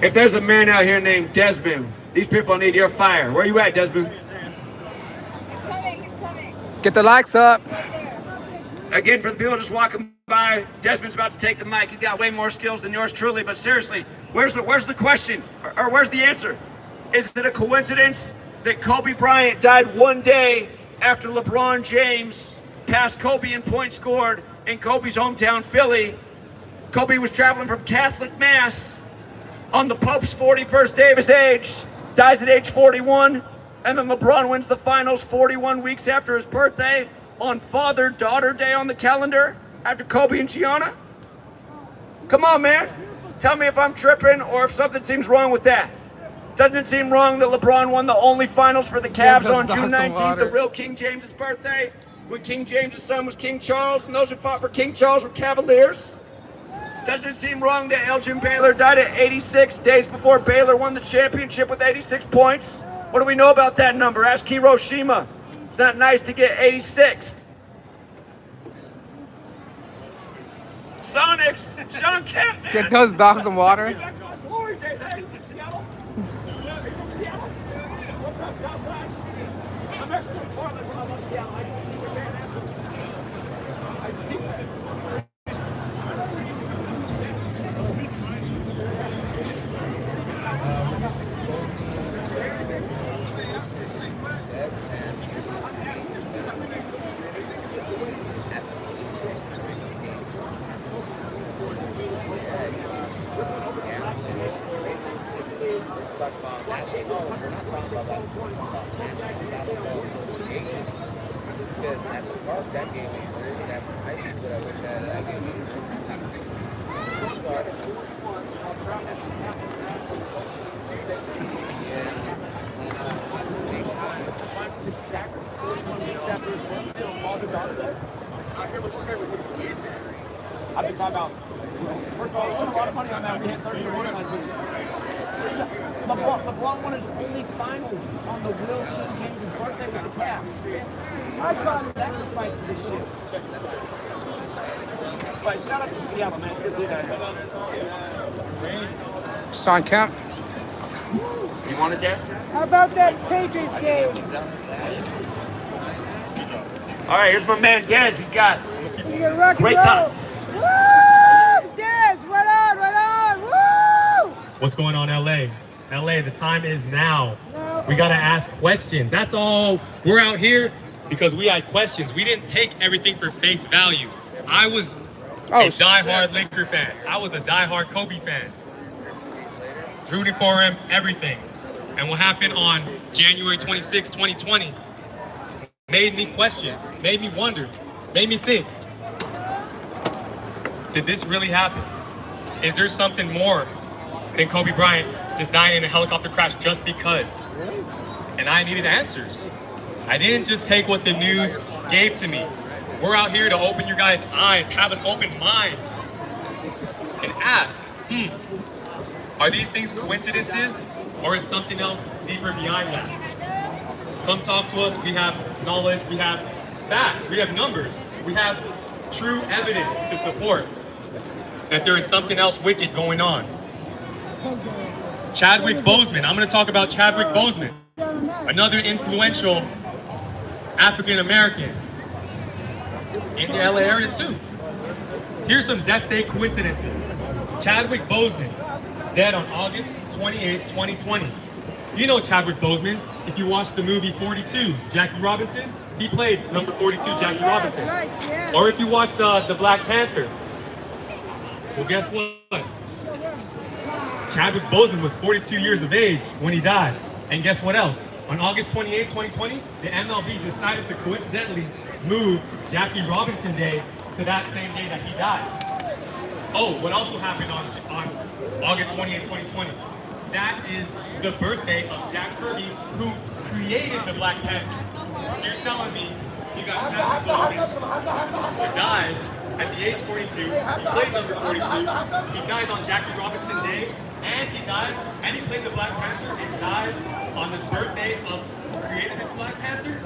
If there's a man out here named Desmond, these people need your fire. Where you at, Desmond? He's coming. Get the likes up. Again, for the people just walking by, Desmond's about to take the mic. He's got way more skills than yours truly, but seriously, where's the question? Or where's the answer? Is it a coincidence that Kobe Bryant died one day after LeBron James passed Kobe in points scored in Kobe's hometown, Philly? Kobe was traveling from Catholic Mass on the Pope's 41st day of his age, dies at age 41, and then LeBron wins the finals 41 weeks after his birthday on Father-Daughter Day on the calendar after Kobe and Gianna? Come on, man. Tell me if I'm tripping or if something seems wrong with that. Doesn't it seem wrong that LeBron won the only finals for the Cavs on June 19th, the real King James' birthday, when King James' son was King Charles, and those who fought for King Charles were Cavaliers? Doesn't it seem wrong that Elgin Baylor died at 86 days before Baylor won the championship with 86 points? What do we know about that number? Ask Hiroshima. It's not nice to get 86th. Sonics, Sean Kemp. Get those dogs some water. Glory days. Hey, from Seattle? From Seattle? What's up, Southside? I'm actually from Portland, but I love Seattle. I just think they're badass. I think Talk about that. No, we're not talking about that. We're talking about basketball creation. Because at the park, that gave me that I see what I looked at. That gave me sorry. At the same time, I've been talking about, first of all, we put a lot of money on that. We had 31 last season. LeBron won his only finals on the real King James' birthday with the Cavs. That's not a sacrifice for this shit. But shout out to Seattle, man. It's good to see that. Sean Kemp. You want to guess? How about that Patriots game? All right, here's my man Dez. He's got You can rock and great roll. thoughts. Woo! Dez, right on, right on. Woo! What's going on, LA? LA, the time is now. We gotta ask questions. That's all. We're out here because we had questions. We didn't take everything for face value. I was a diehard Laker fan. I was a diehard Kobe fan. Rooting for him, everything. And what happened on January 26, 2020 made me question, made me wonder, made me think, did this really happen? Is there something more than Kobe Bryant just dying in a helicopter crash just because? And I needed answers. I didn't just take what the news gave to me. We're out here to open your guys' eyes, have an open mind, and ask, are these things coincidences? Or is something else deeper behind that? Come talk to us. We have knowledge, we have facts, we have numbers, we have true evidence to support that there is something else wicked going on. Chadwick Boseman. I'm going to talk about Chadwick Boseman, another influential African American in the LA area too. Here's some death day coincidences. Chadwick Boseman, dead on August 28, 2020. You know Chadwick Boseman if you watched the movie 42, Jackie Robinson. He played number 42, Jackie Robinson. Or if you watched the Black Panther. Well, guess what? Chadwick Boseman was 42 years of age when he died. And guess what else? On August 28, 2020, the MLB decided to coincidentally move Jackie Robinson Day to that same day that he died. Oh, what also happened on August 28, 2020? That is the birthday of Jack Kirby, who created the Black Panther. So you're telling me you got Chadwick Boseman, who dies at the age 42, he played number 42, he dies on Jackie Robinson Day, and he played the Black Panther and dies on the birthday of who created the Black Panther?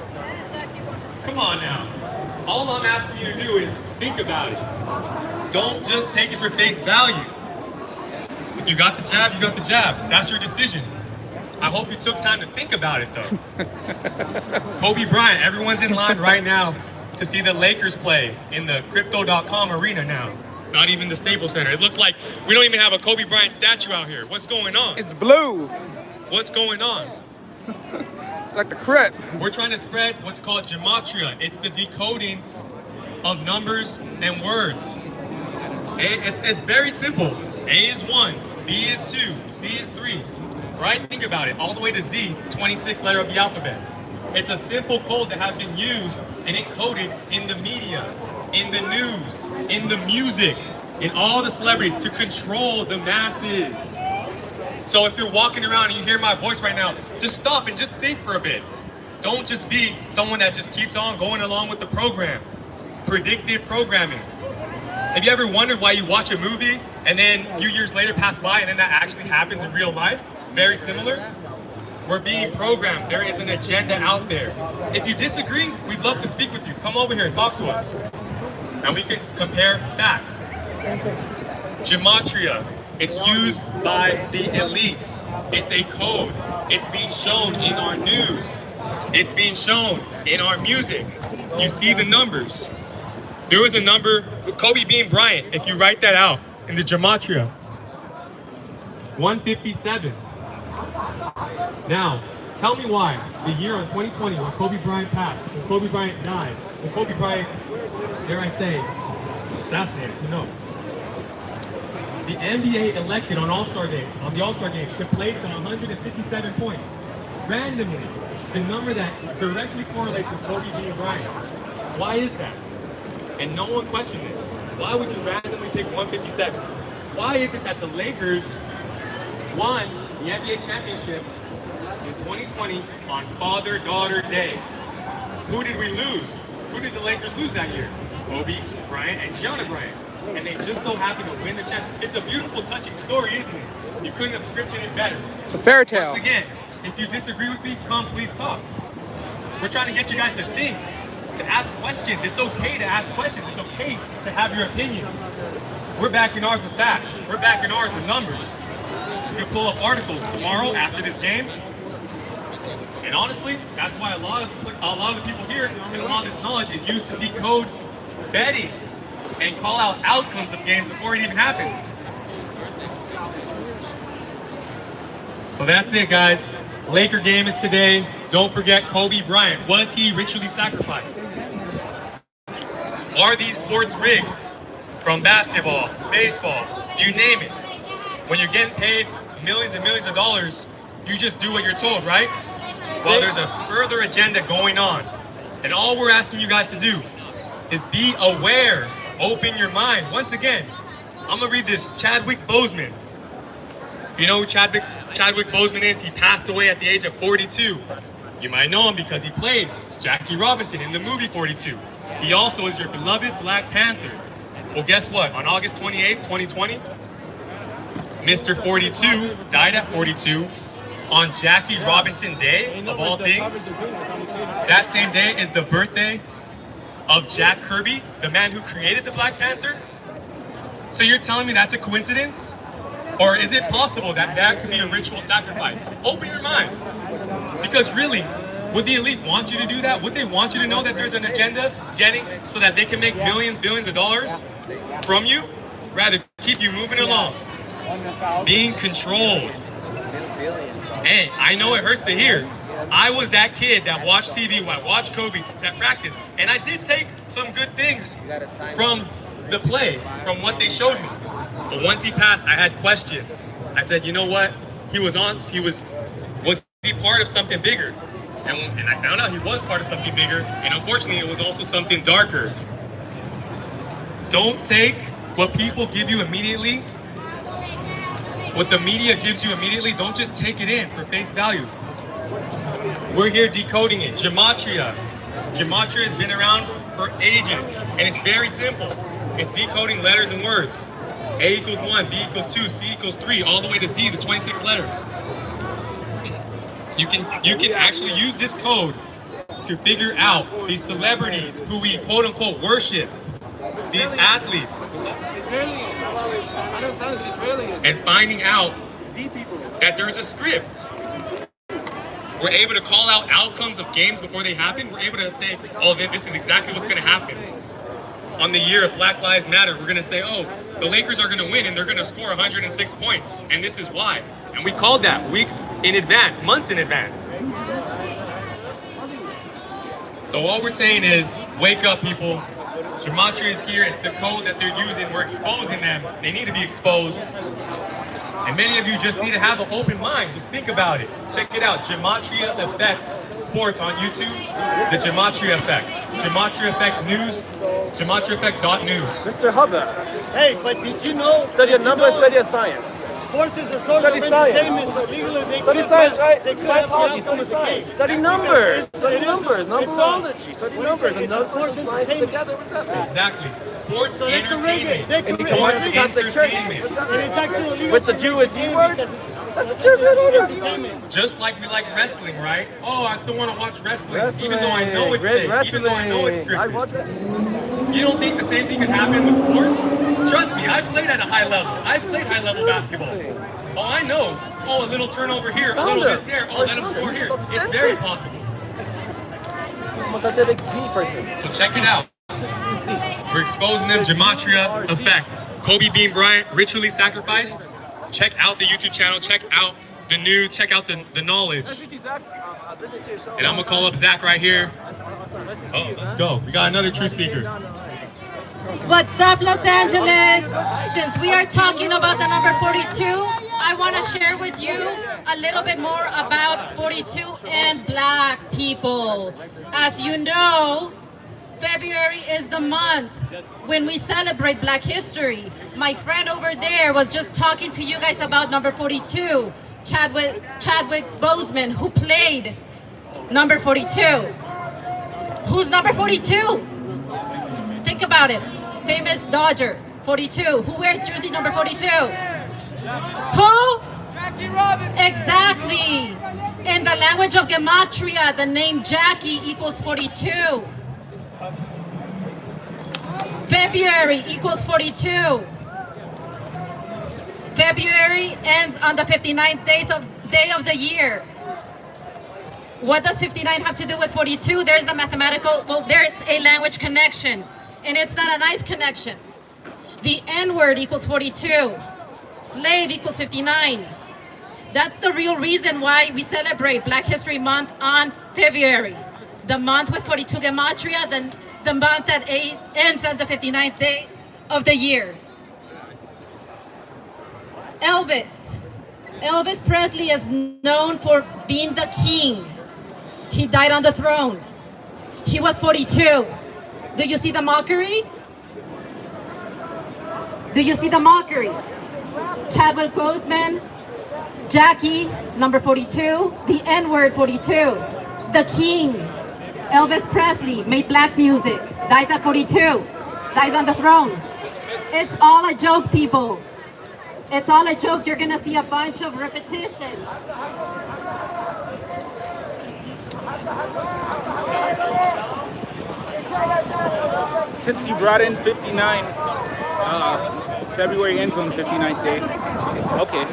Come on now. All I'm asking you to do is think about it. Don't just take it for face value. If you got the jab, you got the jab. That's your decision. I hope you took time to think about it though. Kobe Bryant, everyone's in line right now to see the Lakers play in the Crypto.com arena now. Not even the Staples Center. It looks like we don't even have a Kobe Bryant statue out here. What's going on? It's blue. What's going on? Like the Crip. We're trying to spread what's called Gematria. It's the decoding of numbers and words. It's very simple. A is 1, B is 2, C is 3. Right? Think about it. All the way to Z, 26th letter of the alphabet. It's a simple code that has been used and encoded in the media, in the news, in the music, in all the celebrities to control the masses. So if you're walking around and you hear my voice right now, just stop and just think for a bit. Don't just be someone that just keeps on going along with the program. Predictive programming. Have you ever wondered why you watch a movie and then a few years later pass by and then that actually happens in real life? Very similar. We're being programmed. There is an agenda out there. If you disagree, we'd love to speak with you. Come over here and talk to us. And we can compare facts. Gematria. It's used by the elites. It's a code. It's being shown in our news. It's being shown in our music. You see the numbers. There was a number, Kobe being Bryant, if you write that out in the Gematria. 157. Now, tell me why the year of 2020 when Kobe Bryant passed, when Kobe Bryant died, when Kobe Bryant, dare I say, assassinated, who knows? The NBA elected on All-Star Day, on the All-Star Game, to play to 157 points. Randomly, the number that directly correlates with Kobe being Bryant. Why is that? And no one questioned it. Why would you randomly pick 157? Why is it that the Lakers won the NBA championship in 2020 on Father-Daughter Day? Who did we lose? Who did the Lakers lose that year? Kobe Bryant and Gianna Bryant. And they just so happened to win the championship. It's a beautiful, touching story, isn't it? You couldn't have scripted it better. It's a fairy tale. Once again, if you disagree with me, come please talk. We're trying to get you guys to think, to ask questions. It's okay to ask questions. It's okay to have your opinion. We're backing ours with facts. We're backing ours with numbers. You pull up articles tomorrow after this game. And honestly, that's why a lot of the people here and a lot of this knowledge is used to decode betting and call out outcomes of games before it even happens. So that's it, guys. Laker game is today. Don't forget Kobe Bryant. Was he ritually sacrificed? Are these sports rigged? From basketball, baseball, you name it. When you're getting paid millions and millions of dollars, you just do what you're told, right? Well, there's a further agenda going on. And all we're asking you guys to do is be aware. Open your mind. Once again, I'm gonna read this. Chadwick Boseman. You know who Chadwick Boseman is? He passed away at the age of 42. You might know him because he played Jackie Robinson in the movie 42. He also is your beloved Black Panther. Well, guess what? On August 28, 2020, Mr. 42 died at 42 on Jackie Robinson Day, of all things, that same day is the birthday of Jack Kirby, the man who created the Black Panther. So you're telling me that's a coincidence? Or is it possible that that could be a ritual sacrifice? Open your mind. Because really, would the elite want you to do that? Would they want you to know that there's an agenda getting so that they can make millions, billions of dollars from you? Rather keep you moving along, being controlled. Hey, I know it hurts to hear. I was that kid that watched TV, I watched Kobe, that practiced, and I did take some good things from the play, from what they showed me. But once he passed, I had questions. I said, you know what? Was he part of something bigger? And I found out he was part of something bigger, and unfortunately, it was also something darker. Don't take what people give you immediately, what the media gives you immediately, don't just take it in for face value. We're here decoding it. Gematria. Gematria has been around for ages, and it's very simple. It's decoding letters and words. A equals 1, B equals 2, C equals 3, all the way to Z, the 26th letter. You can actually use this code to figure out these celebrities who we quote unquote worship, these athletes, and finding out that there's a script. We're able to call out outcomes of games before they happen. We're able to say, oh, this is exactly what's going to happen. On the year of Black Lives Matter, we're going to say, oh, the Lakers are going to win and they're going to score 106 points. And this is why. And we called that weeks in advance, months in advance. So all we're saying is, wake up, people. Gematria is here. It's the code that they're using. We're exposing them. They need to be exposed. And many of you just need to have an open mind. Just think about it. Check it out. Gematria Effect Sports on YouTube. The Gematria Effect. GematriaEffectNews. GematriaEffect.news. Mr. Hubbard. Hey, but did you know? Study a number, study a science. Sports is a source of entertainment, so legally they study science, right? Scientology, study science. Study numbers. Study numbers. Numerology. Study numbers. And numbers and science together. What's that? Exactly. Sports entertainment. Sports entertainment. With the Jewish C word? That's a Jewish word. Just like we like wrestling, right? Oh, I still want to watch wrestling, even though I know it's fake, even though I know it's scripted. You don't think the same thing could happen with sports? Trust me, I've played at a high level. I've played high-level basketball. Oh, I know. Oh, a little turnover here, a little this there. Oh, let him score here. It's very possible. So check it out. We're exposing them. Gematria Effect. Kobe Bean Bryant ritually sacrificed. Check out the YouTube channel. Check out the news. Check out the knowledge. And I'm gonna call up Zach right here. Oh, let's go. We got another truth seeker. What's up, Los Angeles? Since we are talking about the number 42, I want to share with you a little bit more about 42 and Black people. As you know, February is the month when we celebrate Black history. My friend over there was just talking to you guys about number 42, Chadwick Boseman, who played number 42. Who's number 42? Think about it. Famous Dodger, 42. Who wears jersey number 42? Who? Jackie Robinson. Exactly. In the language of Gematria, the name Jackie equals 42. February equals 42. February ends on the 59th day of the year. What does 59 have to do with 42? There's a there's a language connection, and it's not a nice connection. The N-word equals 42. Slave equals 59. That's the real reason why we celebrate Black History Month on February. The month with 42 Gematria, the month that ends on the 59th day of the year. Elvis Presley is known for being the king. He died on the throne. He was 42. Do you see the mockery? Do you see the mockery? Chadwick Boseman, Jackie, number 42, the N-word 42, the king, Elvis Presley, made black music, dies at 42, dies on the throne. It's all a joke, people. It's all a joke. You're gonna see a bunch of repetitions. Since you brought in 59, February ends on the 59th day. Okay.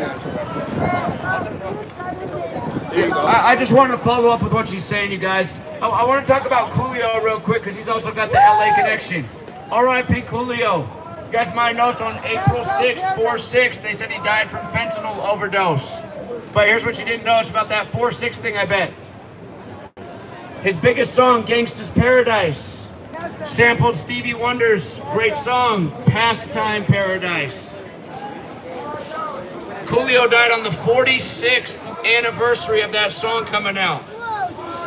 There you go. I just wanted to follow up with what she's saying, you guys. I want to talk about Coolio real quick because he's also got the LA connection. R.I.P. Coolio. You guys might have noticed on April 6th, 4/6, they said he died from fentanyl overdose. But here's what you didn't notice about that 4/6 thing, I bet. His biggest song, Gangsta's Paradise, sampled Stevie Wonder's great song, Pastime Paradise. Coolio died on the 46th anniversary of that song coming out.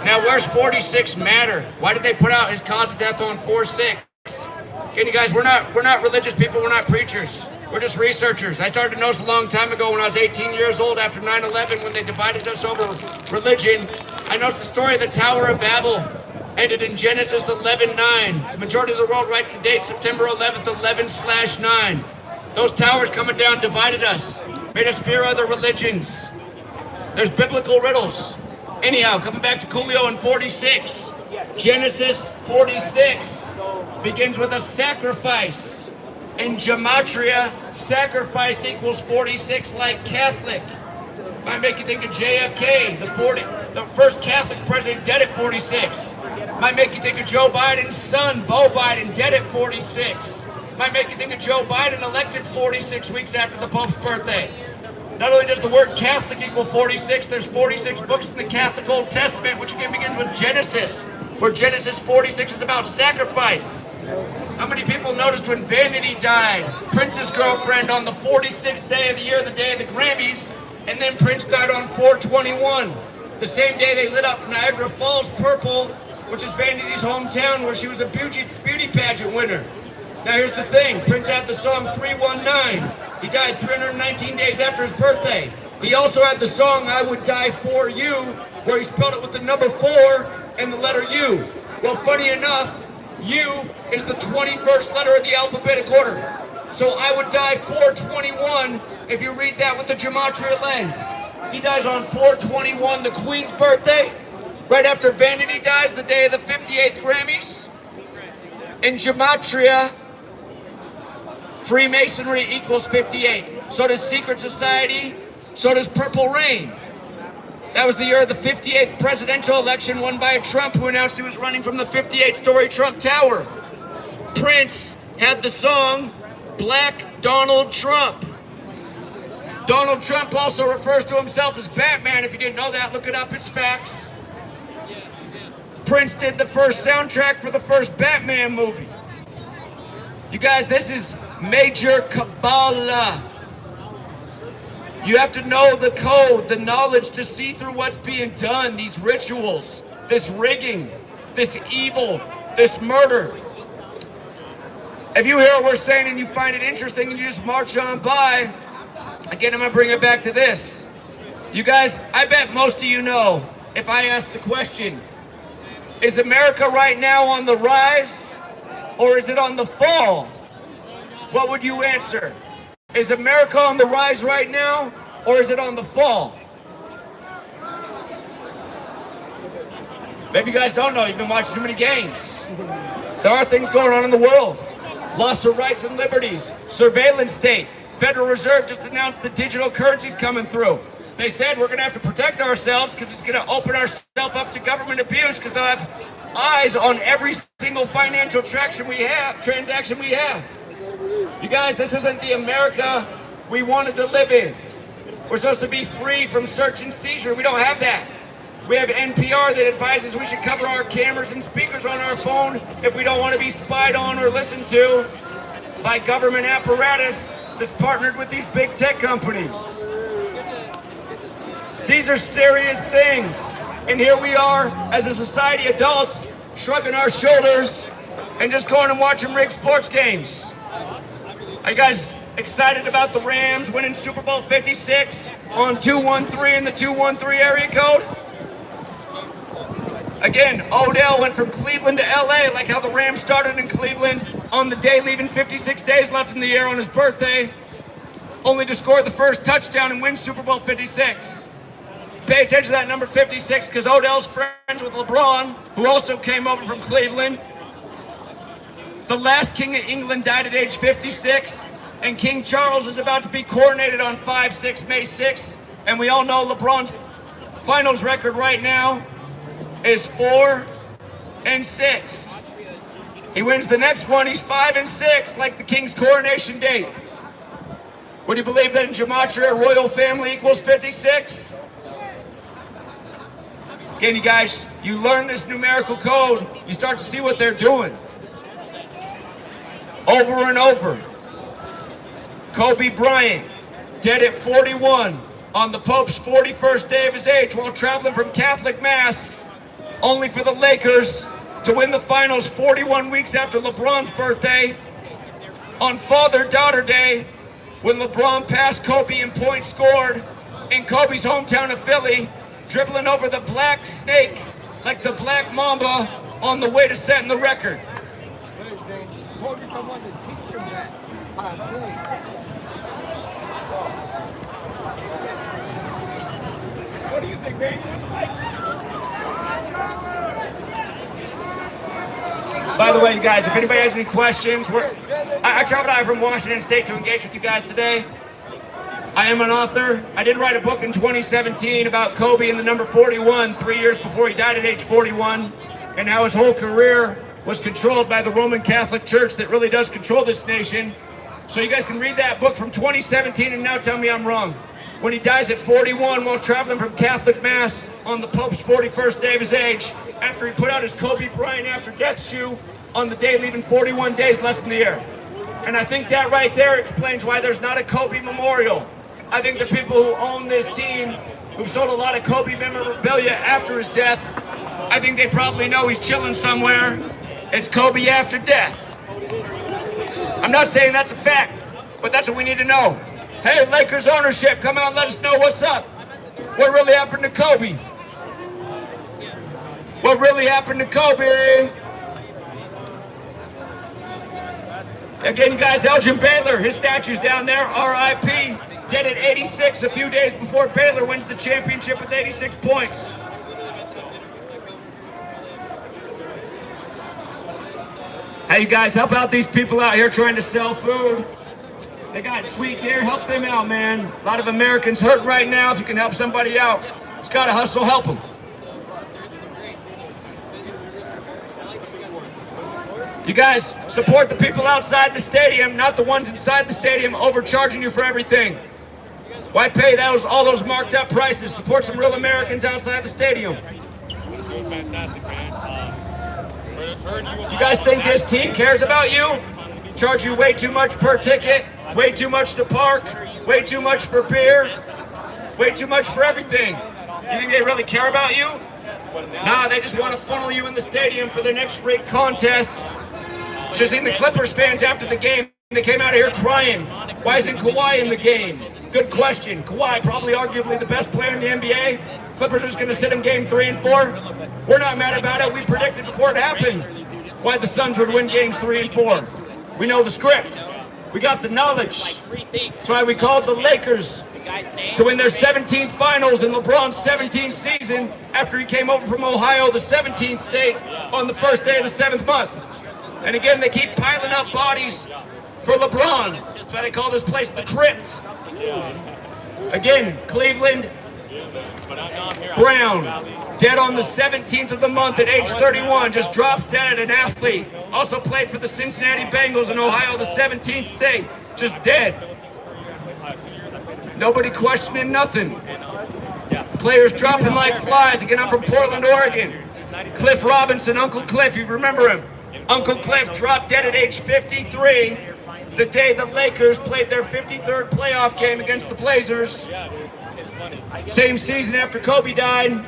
Now, where's 46 matter? Why did they put out his cause of death on 4/6? Again, you guys, we're not religious people, we're not preachers. We're just researchers. I started to notice a long time ago when I was 18 years old after 9/11 when they divided us over religion. I noticed the story of the Tower of Babel ended in Genesis 11:9. The majority of the world writes the date September 11th, 11/9. Those towers coming down divided us, made us fear other religions. There's biblical riddles. Anyhow, coming back to Coolio in 46, Genesis 46 begins with a sacrifice. In Gematria, sacrifice equals 46 like Catholic. Might make you think of JFK, the first Catholic president dead at 46. Might make you think of Joe Biden's son, Beau Biden, dead at 46. Might make you think of Joe Biden elected 46 weeks after the Pope's birthday. Not only does the word Catholic equal 46, there's 46 books in the Catholic Old Testament, which again begins with Genesis, where Genesis 46 is about sacrifice. How many people noticed when Vanity died, Prince's girlfriend, on the 46th day of the year, the day of the Grammys, and then Prince died on 4/21. The same day they lit up Niagara Falls purple, which is Vanity's hometown, where she was a beauty pageant winner. Now here's the thing, Prince had the song 319. He died 319 days after his birthday. He also had the song I Would Die For You, where he spelled it with the number 4 and the letter U. Well, funny enough, U is the 21st letter of the alphabetic order. So I Would Die 4/21 if you read that with the Gematria lens. He dies on 4/21, the Queen's birthday, right after Vanity dies, the day of the 58th Grammys. In Gematria, Freemasonry equals 58. So does Secret Society, so does Purple Rain. That was the year of the 58th presidential election won by a Trump who announced he was running from the 58-story Trump Tower. Prince had the song Black Donald Trump. Donald Trump also refers to himself as Batman. If you didn't know that, look it up, it's facts. Prince did the first soundtrack for the first Batman movie. You guys, this is major Kabbalah. You have to know the code, the knowledge to see through what's being done, these rituals, this rigging, this evil, this murder. If you hear what we're saying and you find it interesting and you just march on by, again, I'm gonna bring it back to this. You guys, I bet most of you know, if I ask the question, is America right now on the rise or is it on the fall? What would you answer? Is America on the rise right now, or is it on the fall? Maybe you guys don't know, you've been watching too many games. There are things going on in the world. Loss of rights and liberties, surveillance state. Federal Reserve just announced the digital currency's coming through. They said we're gonna have to protect ourselves because it's gonna open ourselves up to government abuse because they'll have eyes on every single financial transaction we have. You guys, this isn't the America we wanted to live in. We're supposed to be free from search and seizure. We don't have that. We have NPR that advises we should cover our cameras and speakers on our phone if we don't want to be spied on or listened to by government apparatus that's partnered with these big tech companies. These are serious things. And here we are as a society, adults, shrugging our shoulders and just going and watching rigged sports games. Are you guys excited about the Rams winning Super Bowl 56 on 213 in the 213 area code? Again, Odell went from Cleveland to LA, like how the Rams started in Cleveland on the day leaving 56 days left in the year on his birthday. only to score the first touchdown and win Super Bowl 56. Pay attention to that number 56 because Odell's friends with LeBron, who also came over from Cleveland. The last king of England died at age 56, and King Charles is about to be coronated on May 6, and we all know LeBron's finals record right now is 4-6. He wins the next one, he's 5-6, like the king's coronation date. Would you believe that in Gematria, royal family equals 56? Again, you guys, you learn this numerical code, you start to see what they're doing. Over and over. Kobe Bryant, dead at 41 on the Pope's 41st day of his age while traveling from Catholic Mass, only for the Lakers to win the finals 41 weeks after LeBron's birthday on Father-Daughter Day when LeBron passed Kobe in points scored in Kobe's hometown of Philly, dribbling over the black snake like the black mamba on the way to setting the record. What do you think, man? By the way, you guys, if anybody has any questions, I traveled out from Washington State to engage with you guys today. I am an author. I did write a book in 2017 about Kobe and the number 41, 3 years before he died at age 41, and how his whole career was controlled by the Roman Catholic Church that really does control this nation. So you guys can read that book from 2017 and now tell me I'm wrong. When he dies at 41 while traveling from Catholic Mass on the Pope's 41st day of his age, after he put out his Kobe Bryant after death shoe on the day leaving 41 days left in the air. And I think that right there explains why there's not a Kobe memorial. I think the people who own this team, who've sold a lot of Kobe memorabilia after his death, I think they probably know he's chilling somewhere. It's Kobe after death. I'm not saying that's a fact, but that's what we need to know. Hey, Lakers ownership, come out and let us know what's up. What really happened to Kobe? What really happened to Kobe? Again, you guys, Elgin Baylor, his statue's down there, R.I.P. Dead at 86 a few days before Baylor wins the championship with 86 points. Hey, you guys, help out these people out here trying to sell food. They got sweet beer, help them out, man. A lot of Americans hurting right now. If you can help somebody out, just gotta hustle, help them. You guys, support the people outside the stadium, not the ones inside the stadium overcharging you for everything. Why pay all those marked up prices? Support some real Americans outside the stadium. Fantastic, man. You guys think this team cares about you? Charge you way too much per ticket, way too much to park, way too much for beer, way too much for everything. You think they really care about you? Nah, they just want to funnel you in the stadium for their next rigged contest. Just seen the Clippers fans after the game. They came out of here crying. Why isn't Kawhi in the game? Good question. Kawhi, probably arguably the best player in the NBA. Clippers are just going to sit him game 3 and 4. We're not mad about it. We predicted before it happened why the Suns would win games 3 and 4. We know the script. We got the knowledge. That's why we called the Lakers to win their 17th finals in LeBron's 17th season after he came over from Ohio, the 17th state, on the first day of the 7th month. And again, they keep piling up bodies for LeBron. That's why they call this place the Crypt. Again, Cleveland, Brown, dead on the 17th of the month at age 31, just drops dead, an athlete. Also played for the Cincinnati Bengals in Ohio, the 17th state, just dead. Nobody questioning nothing. Players dropping like flies. Again, I'm from Portland, Oregon. Cliff Robinson, Uncle Cliff, you remember him. Uncle Cliff dropped dead at age 53 the day the Lakers played their 53rd playoff game against the Blazers. Same season after Kobe died.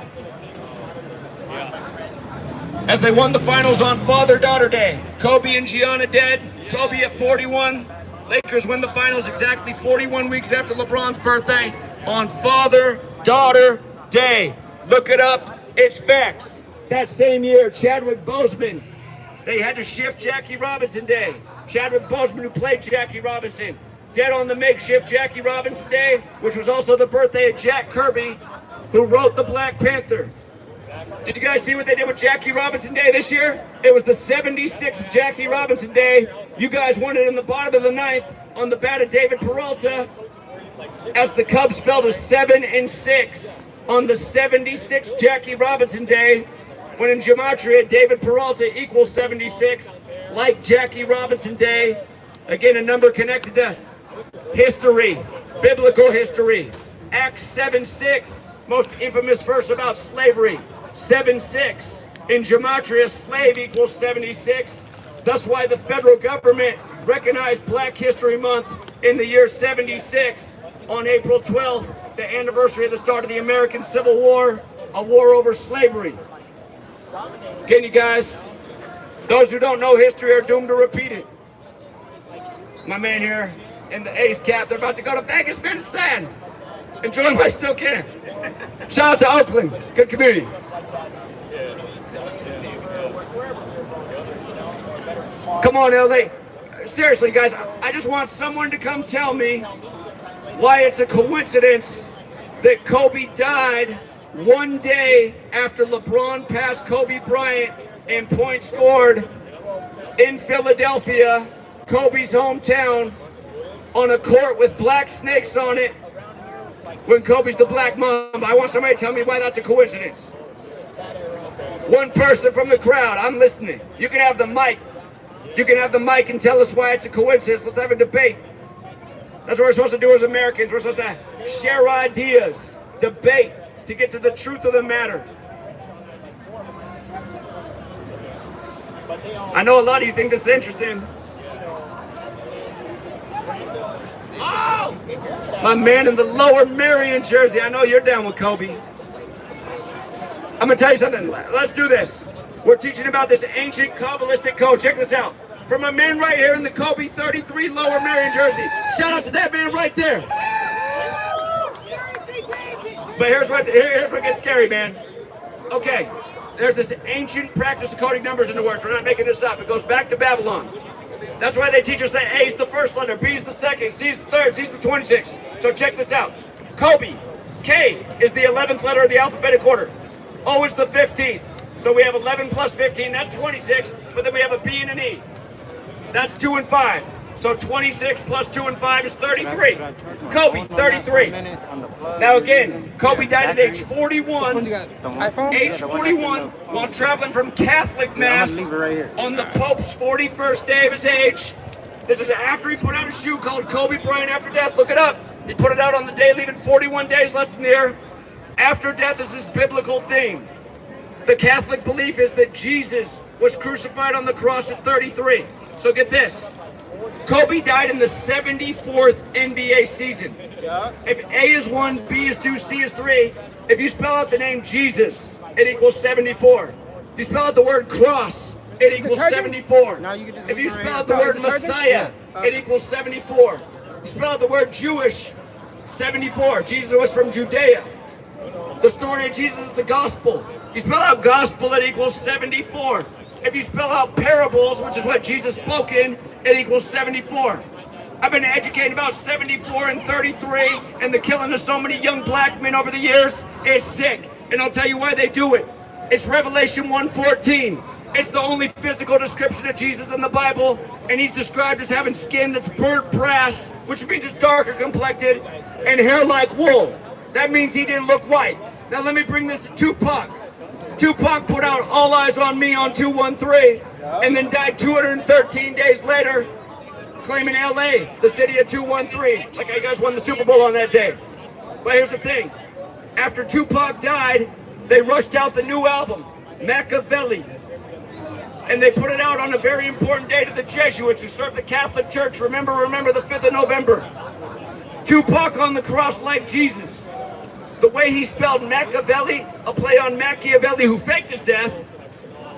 As they won the finals on Father-Daughter Day. Kobe and Gianna dead. Kobe at 41. Lakers win the finals exactly 41 weeks after LeBron's birthday on Father-Daughter Day. Look it up. It's facts. That same year, Chadwick Boseman, they had to shift Jackie Robinson Day. Chadwick Boseman, who played Jackie Robinson, dead on the makeshift Jackie Robinson Day, which was also the birthday of Jack Kirby, who wrote the Black Panther. Did you guys see what they did with Jackie Robinson Day this year? It was the 76th Jackie Robinson Day. You guys won it in the bottom of the ninth on the bat of David Peralta, as the Cubs fell to 7-6 on the 76th Jackie Robinson Day, when in Gematria, David Peralta equals 76, like Jackie Robinson Day. Again, a number connected to history, biblical history. Acts 7:6, most infamous verse about slavery. 7:6. In Gematria, slave equals 76. That's why the federal government recognized Black History Month in the year 76 on April 12th, the anniversary of the start of the American Civil War, a war over slavery. Again, you guys, those who don't know history are doomed to repeat it. My man here in the Ace cap, they're about to go to Vegas, man, it's sad. Enjoy them while I still can. Shout out to Oakland, good community. Come on, LA. Seriously, guys, I just want someone to come tell me why it's a coincidence that Kobe died one day after LeBron passed Kobe Bryant in points scored in Philadelphia, Kobe's hometown, on a court with black snakes on it, when Kobe's the Black Mamba. I want somebody to tell me why that's a coincidence. One person from the crowd, I'm listening. You can have the mic. You can have the mic and tell us why it's a coincidence. Let's have a debate. That's what we're supposed to do as Americans. We're supposed to share ideas, debate, to get to the truth of the matter. I know a lot of you think this is interesting. Oh! My man in the Lower Merion jersey. I know you're down with Kobe. I'm gonna tell you something. Let's do this. We're teaching about this ancient Kabbalistic code. Check this out. From my man right here in the Kobe 33 Lower Merion jersey. Shout out to that man right there. But here's what gets scary, man. Okay, there's this ancient practice of coding numbers into words. We're not making this up. It goes back to Babylon. That's why they teach us that A is the first letter, B is the second, C is the third, C is the 26th. So check this out. Kobe, K is the 11th letter of the alphabetic order. O is the 15th. So we have 11 plus 15, that's 26, but then we have a B and an E. That's 2 and 5. So 26 plus 2 and 5 is 33. Kobe, 33. Now again, Kobe died at age 41. Age 41 while traveling from Catholic Mass on the Pope's 41st day of his age. This is after he put out a shoe called Kobe Bryant After Death. Look it up. He put it out on the day, leaving 41 days left in the air. After death is this biblical thing. The Catholic belief is that Jesus was crucified on the cross at 33. So get this. Kobe died in the 74th NBA season. If A is 1, B is 2, C is 3, if you spell out the name Jesus, it equals 74. If you spell out the word cross, it equals 74. If you spell out the word Messiah, it equals 74. If you spell out the word Jewish, 74. Jesus was from Judea. The story of Jesus is the gospel. If you spell out gospel, it equals 74. If you spell out parables, which is what Jesus spoke in, it equals 74. I've been educating about 74 and 33, and the killing of so many young black men over the years is sick. And I'll tell you why they do it. It's Revelation 1:14. It's the only physical description of Jesus in the Bible, and he's described as having skin that's burnt brass, which means it's darker complected, and hair like wool. That means he didn't look white. Now let me bring this to Tupac. Tupac put out All Eyes on Me on 213, and then died 213 days later, claiming LA, the city of 213. Like how you guys won the Super Bowl on that day. But here's the thing. After Tupac died, they rushed out the new album, Machiavelli. And they put it out on a very important day to the Jesuits who served the Catholic Church. Remember the 5th of November. Tupac on the cross like Jesus. The way he spelled Machiavelli, a play on Machiavelli who faked his death.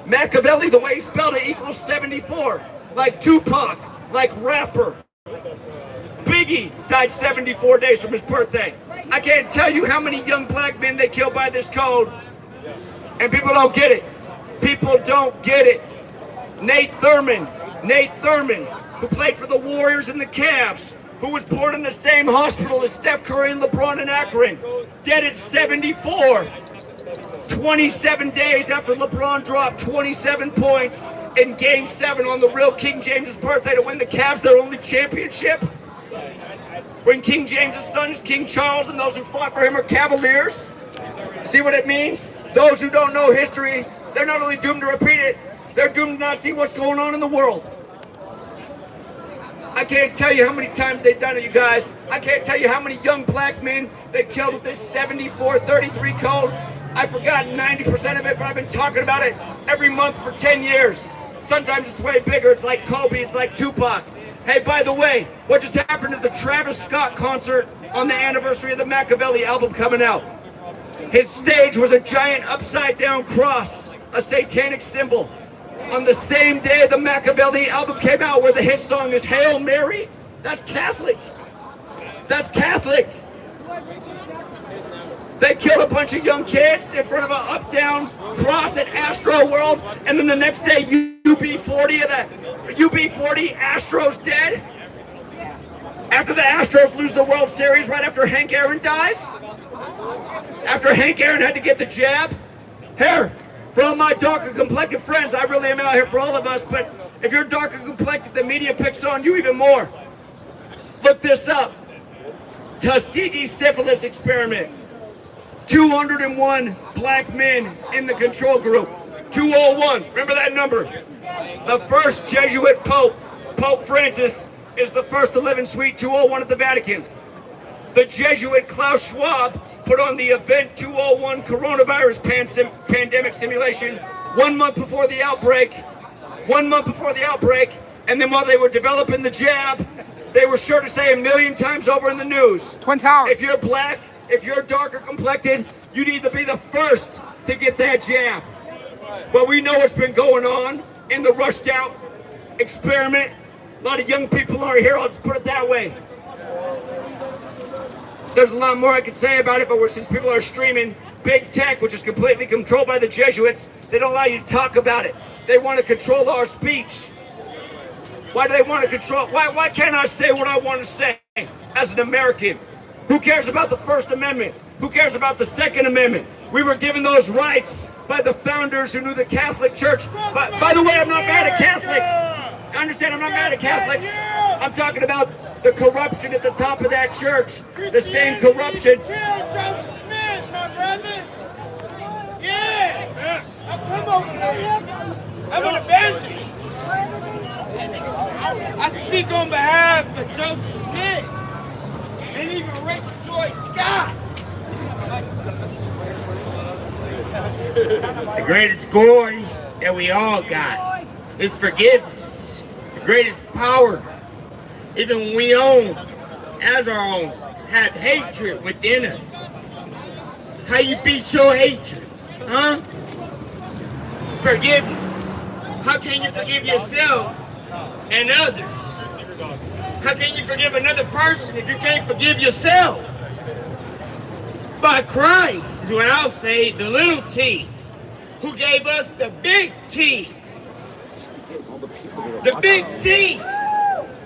Machiavelli, the way he spelled it, equals 74. Like Tupac, like rapper. Biggie died 74 days from his birthday. I can't tell you how many young black men they killed by this code. And people don't get it. People don't get it. Nate Thurman, who played for the Warriors and the Cavs, who was born in the same hospital as Steph Curry and LeBron in Akron, dead at 74. 27 days after LeBron dropped 27 points in Game 7 on the real King James's birthday to win the Cavs their only championship. When King James's son is King Charles and those who fought for him are Cavaliers. See what it means? Those who don't know history, they're not only doomed to repeat it, they're doomed to not see what's going on in the world. I can't tell you how many times they've done it, you guys. I can't tell you how many young black men they've killed with this 74-33 code. I forgot 90% of it, but I've been talking about it every month for 10 years. Sometimes it's way bigger. It's like Kobe, it's like Tupac. Hey, by the way, what just happened to the Travis Scott concert on the anniversary of the Machiavelli album coming out? His stage was a giant upside-down cross, a satanic symbol. On the same day the Machiavelli album came out, where the hit song is Hail Mary, that's Catholic. That's Catholic. They killed a bunch of young kids in front of an uptown cross at Astro World, and then the next day UB40 Astros dead. After the Astros lose the World Series, right after Hank Aaron dies. After Hank Aaron had to get the jab. Here, for all my darker complected friends, I really am out here for all of us, but if you're darker complected, the media picks on you even more. Look this up. Tuskegee syphilis experiment. 201 black men in the control group. 201, remember that number. The first Jesuit Pope, Pope Francis, is the first to live in Suite 201 at the Vatican. The Jesuit Klaus Schwab put on the Event 201 coronavirus pandemic simulation 1 month before the outbreak. 1 month before the outbreak, and then while they were developing the jab, they were sure to say 1 million times over in the news. Twin Towers. If you're black, if you're darker complected, you need to be the first to get that jab. Well, we know what's been going on in the rushed out experiment. A lot of young people aren't here, I'll just put it that way. There's a lot more I could say about it, but since people are streaming, big tech, which is completely controlled by the Jesuits, they don't allow you to talk about it. They want to control our speech. Why do they want to control? Why can't I say what I want to say as an American? Who cares about the First Amendment? Who cares about the Second Amendment? We were given those rights by the founders who knew the Catholic Church. But by the way, I'm not mad at Catholics. Understand, I'm not mad at Catholics. I'm talking about the corruption at the top of that church. The same corruption. I'm an evangelist. I speak on behalf of Joseph Smith and even Rex Joy Scott. The greatest glory that we all got is forgiveness. The greatest power, even when we own, as our own, have hatred within us. How you beat your hatred, huh? Forgiveness. How can you forgive yourself and others? How can you forgive another person if you can't forgive yourself? By Christ is what I'll say, the little T, who gave us the big T. The big T.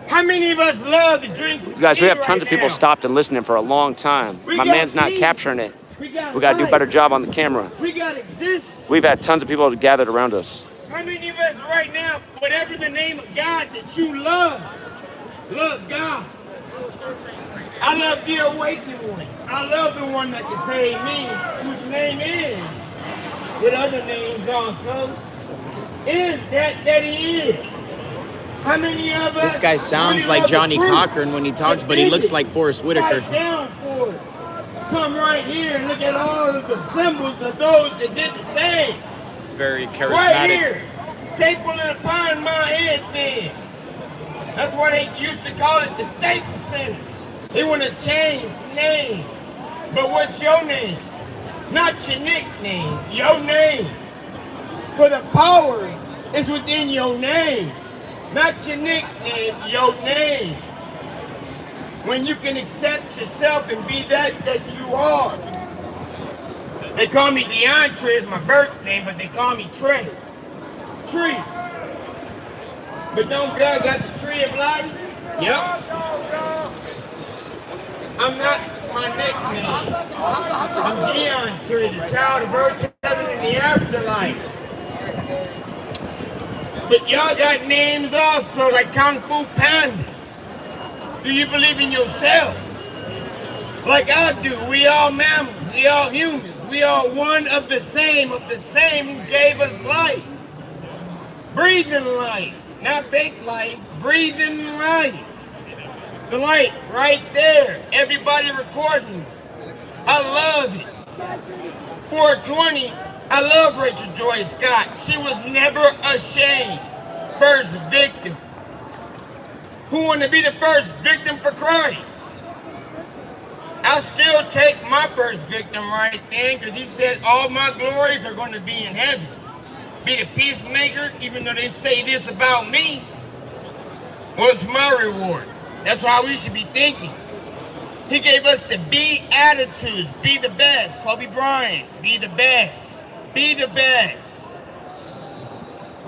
How many of us love to drink? You guys, we have tons of people stopped and listening for a long time. My man's not capturing it. We got to do a better job on the camera. We got exist. We've had tons of people gathered around us. How many of us right now, whatever the name of God that you love God. I love the awakened one. I love the one that can say amen, whose name is, with other names also, is that he is. How many of us? This guy sounds like Johnny Cochran when he talks, but he looks like Forrest Whitaker. Down for it. Come right here and look at all of the symbols of those that did the same. It's very charismatic. Right here, staple it upon my head then. That's why they used to call it the Staples Center. They want to change names. But what's your name? Not your nickname, your name. For the power is within your name. Not your nickname, your name. When you can accept yourself and be that you are. They call me DeAndre, it's my birth name, but they call me Trey. Tree. But don't God got the tree of life? Yep. I'm not my nickname. I'm Geontry, the child of earth, heaven, and the afterlife. But y'all got names also, like Kung Fu Panda. Do you believe in yourself? Like I do. We all mammals, we all humans, we all one of the same who gave us life. Breathing life, not fake life, breathing life. The light right there, everybody recording. I love it. 420, I love Rachel Joy Scott. She was never ashamed. First victim. Who wanted to be the first victim for Christ? I'll still take my first victim right then, because he said all my glories are going to be in heaven. Be the peacemaker, even though they say this about me. What's my reward? That's how we should be thinking. He gave us the B attitudes. Be the best. Kobe Bryant. Be the best. Be the best.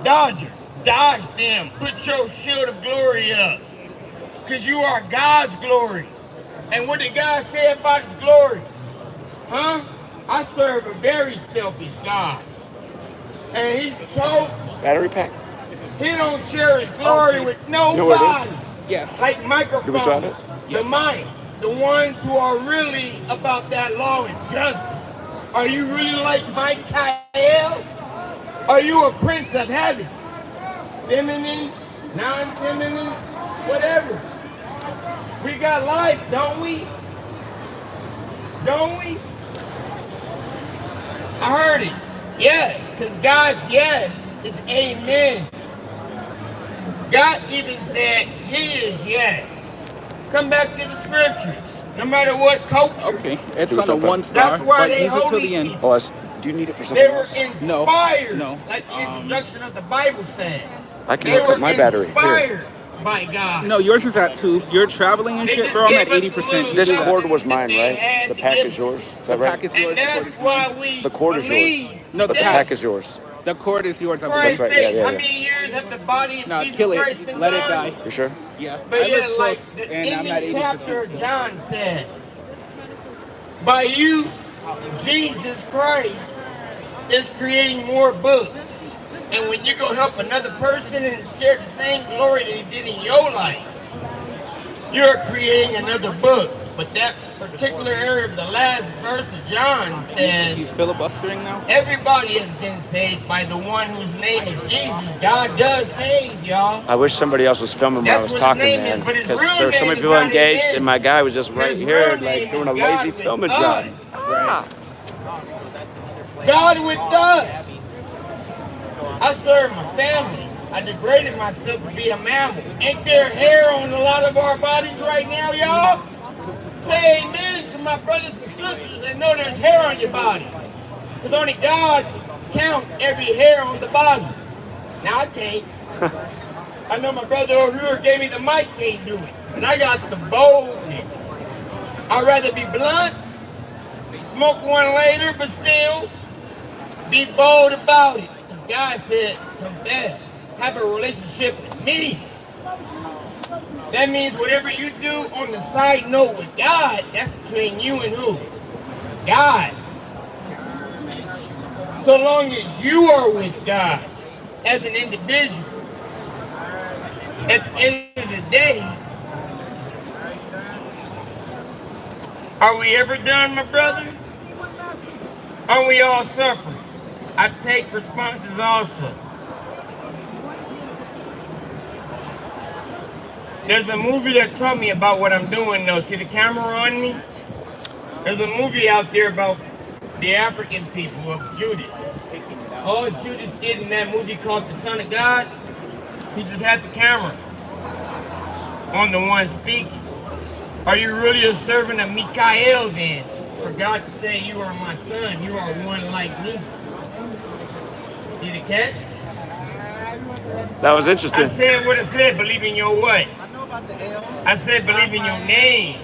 Dodger. Dodge them. Put your shield of glory up. Because you are God's glory. And what did God say about his glory? Huh? I serve a very selfish God. And he's told Battery pack. he don't share his glory with nobody. You know what it is? Yes. Like microphones. The mic. The ones who are really about that law and justice. Are you really like Michael? Are you a prince of heaven? Feminine, non-feminine, whatever. We got life, don't we? Don't we? I heard it. Yes, because God's yes is amen. God even said he is yes. Come back to the scriptures. No matter what culture. Okay, it's on a 1 star, That's why but they use it till holy the end. people. Oh, do you need it for something They were else? inspired, No. like the introduction of the Bible says. I can They hook were up my battery. inspired Here. by God. No, yours is at 2. You're traveling and They shit, just bro. I'm gave at us 80%. This You do cord that. was mine, right? The pack is yours. Is that right? The pack is yours. And that's why we The cord is yours. No, the The pack. pack is yours. The cord is yours. I Christ believe. right, yeah, sakes, yeah, how yeah. many years have the body of No, Jesus kill Christ it. been Let it gone? die. You sure? Yeah. But I yeah, live like close, the and I'm at ending 80%. chapter of John says, by you, Jesus Christ is creating more books. And when you go help another person and share the same glory that he did in your life, you're creating another book. But that particular area of the last verse of John says, He's filibustering now. everybody has been saved by the one whose name is Jesus. God does save, y'all. I wish somebody else was filming when I was That's what his talking, name man. is, but his Because real there were so name many is people not engaged, in and my guy was just right His here, real like name doing is a lazy God with filming job. us. God with us. I serve my family. I degraded myself to be a mammal. Ain't there hair on a lot of our bodies right now, y'all? Say amen to my brothers and sisters and know there's hair on your body. Because only God can count every hair on the body. Now I can't. I know my brother over here gave me the mic, can't do it. And I got the boldness. I'd rather be blunt, smoke one later, but still be bold about it. God said, confess, have a relationship with me. That means whatever you do on the side note with God, that's between you and who? God. So long as you are with God as an individual, at the end of the day, are we ever done, my brother? Are we all suffering? I take responses also. There's a movie that taught me about what I'm doing though. See the camera on me? There's a movie out there about the African people of Judas. All Judas did in that movie called The Son of God, he just had the camera on the one speaking. Are you really a servant of Michael then? For God to say, you are my son, you are one like me. See the catch? That was interesting. I said what I said, believe in your what? I said believe in your name.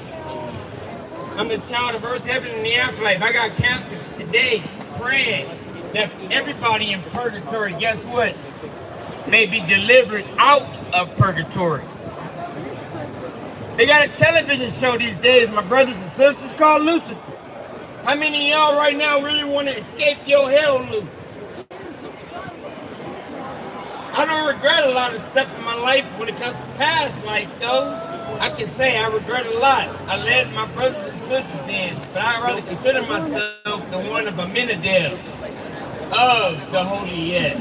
I'm the child of earth, heaven, and the afterlife. I got Catholics today praying that everybody in purgatory, guess what? May be delivered out of purgatory. They got a television show these days, my brothers and sisters, called Lucifer. How many of y'all right now really want to escape your hell loop? I don't regret a lot of stuff in my life when it comes to past life, though. I can say I regret a lot. I led my brothers and sisters then, but I rather consider myself the one of Amenadel, of the Holy Yes.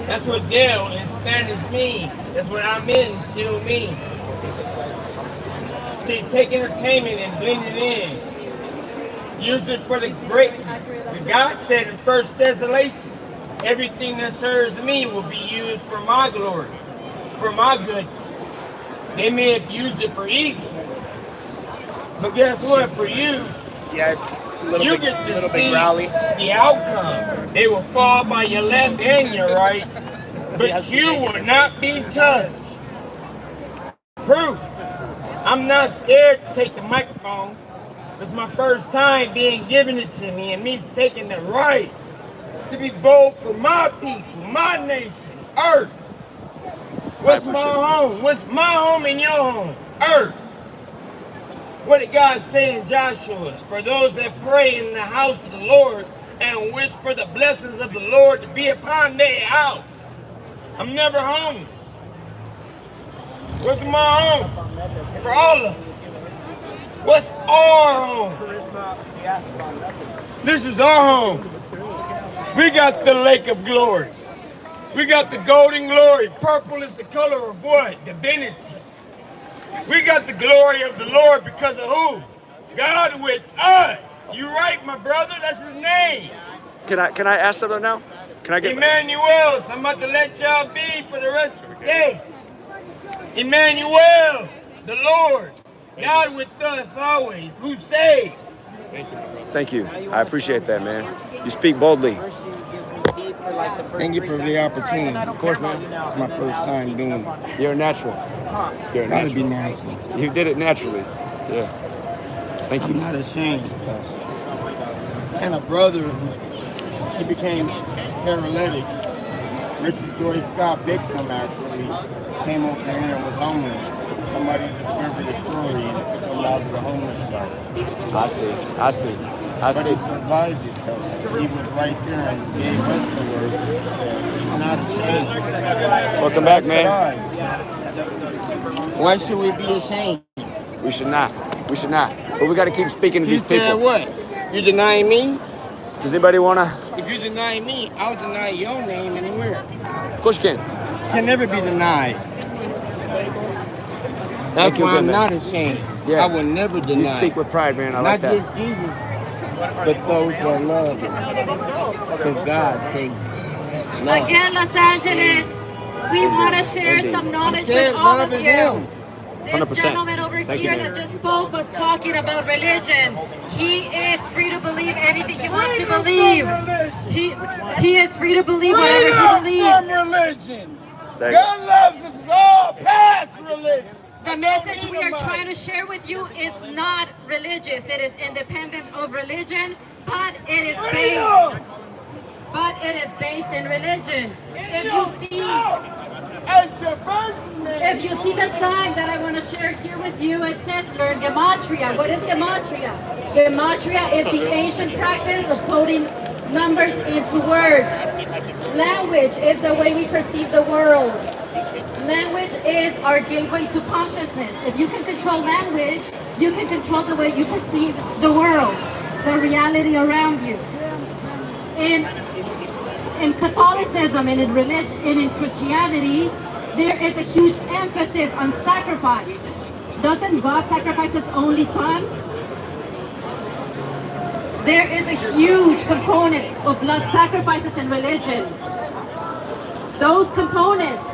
That's what Del in Spanish means. That's what Amen still means. See, take entertainment and blend it in. Use it for the greatness. God said in 1 Thessalonians, everything that serves me will be used for my glory, for my goodness. They may have used it for evil. But guess what? For you, Yes, you get to see the outcome. They will fall by your left and your right, but you will not be touched. Proof. I'm not scared to take the microphone. It's my first time being given it to me and me taking the right to be bold for my people, my nation, Earth. What's my home? What's my home and your home? Earth. What did God say in Joshua? For those that pray in the house of the Lord and wish for the blessings of the Lord to be upon their house. I'm never homeless. What's my home? For all of us. What's our home? This is our home. We got the lake of glory. We got the golden glory. Purple is the color of what? Divinity. We got the glory of the Lord because of who? God with us. You right, my brother? That's his name. Can I ask something now? Can I get Emmanuel. So I'm about to let y'all be for the rest of the day. Emmanuel, the Lord. God with us always. Who saved? Thank you. I appreciate that, man. You speak boldly. Thank you for the opportunity. Of course, man. It's my first time doing it. You're a natural. You're a Gotta natural. be natural. You did it naturally. Yeah. Thank you. I'm not ashamed. And a brother, he became paralytic. Richard Joyce Scott victim actually came over here and was homeless. Somebody discovered his story and took him out of the homeless life. I see. But he survived it though. He was right there and gave us the words that she said. She's not ashamed. Welcome back, man. Why should we be ashamed? We should not. We should not. But we got to keep speaking to these people. You said what? You denying me? Does anybody want to? If you deny me, I'll deny your name anywhere. Of course you can. Can never be denied. That's why I'm not ashamed. Yeah. I will never deny. You speak with pride, man. I like that. Not just Jesus, but those that love him. Because God saved. Again, Los Angeles, we want to share some knowledge with all of you. This 100%. gentleman over here that just spoke was talking about religion. He is free to believe anything he wants to believe. He is free to believe whatever he believes. From religion. God loves us all past religion. The message we are trying to share with you is not religious. It is independent of religion, but it is based in religion. If you see the sign that I want to share here with you, it says learn Gematria. What is Gematria? Gematria is the ancient practice of coding numbers into words. Language is the way we perceive the world. Language is our gateway to consciousness. If you can control language, you can control the way you perceive the world, the reality around you. In Catholicism and in religion and in Christianity, there is a huge emphasis on sacrifice. Doesn't God sacrifice his only son? There is a huge component of blood sacrifices in religion. Those components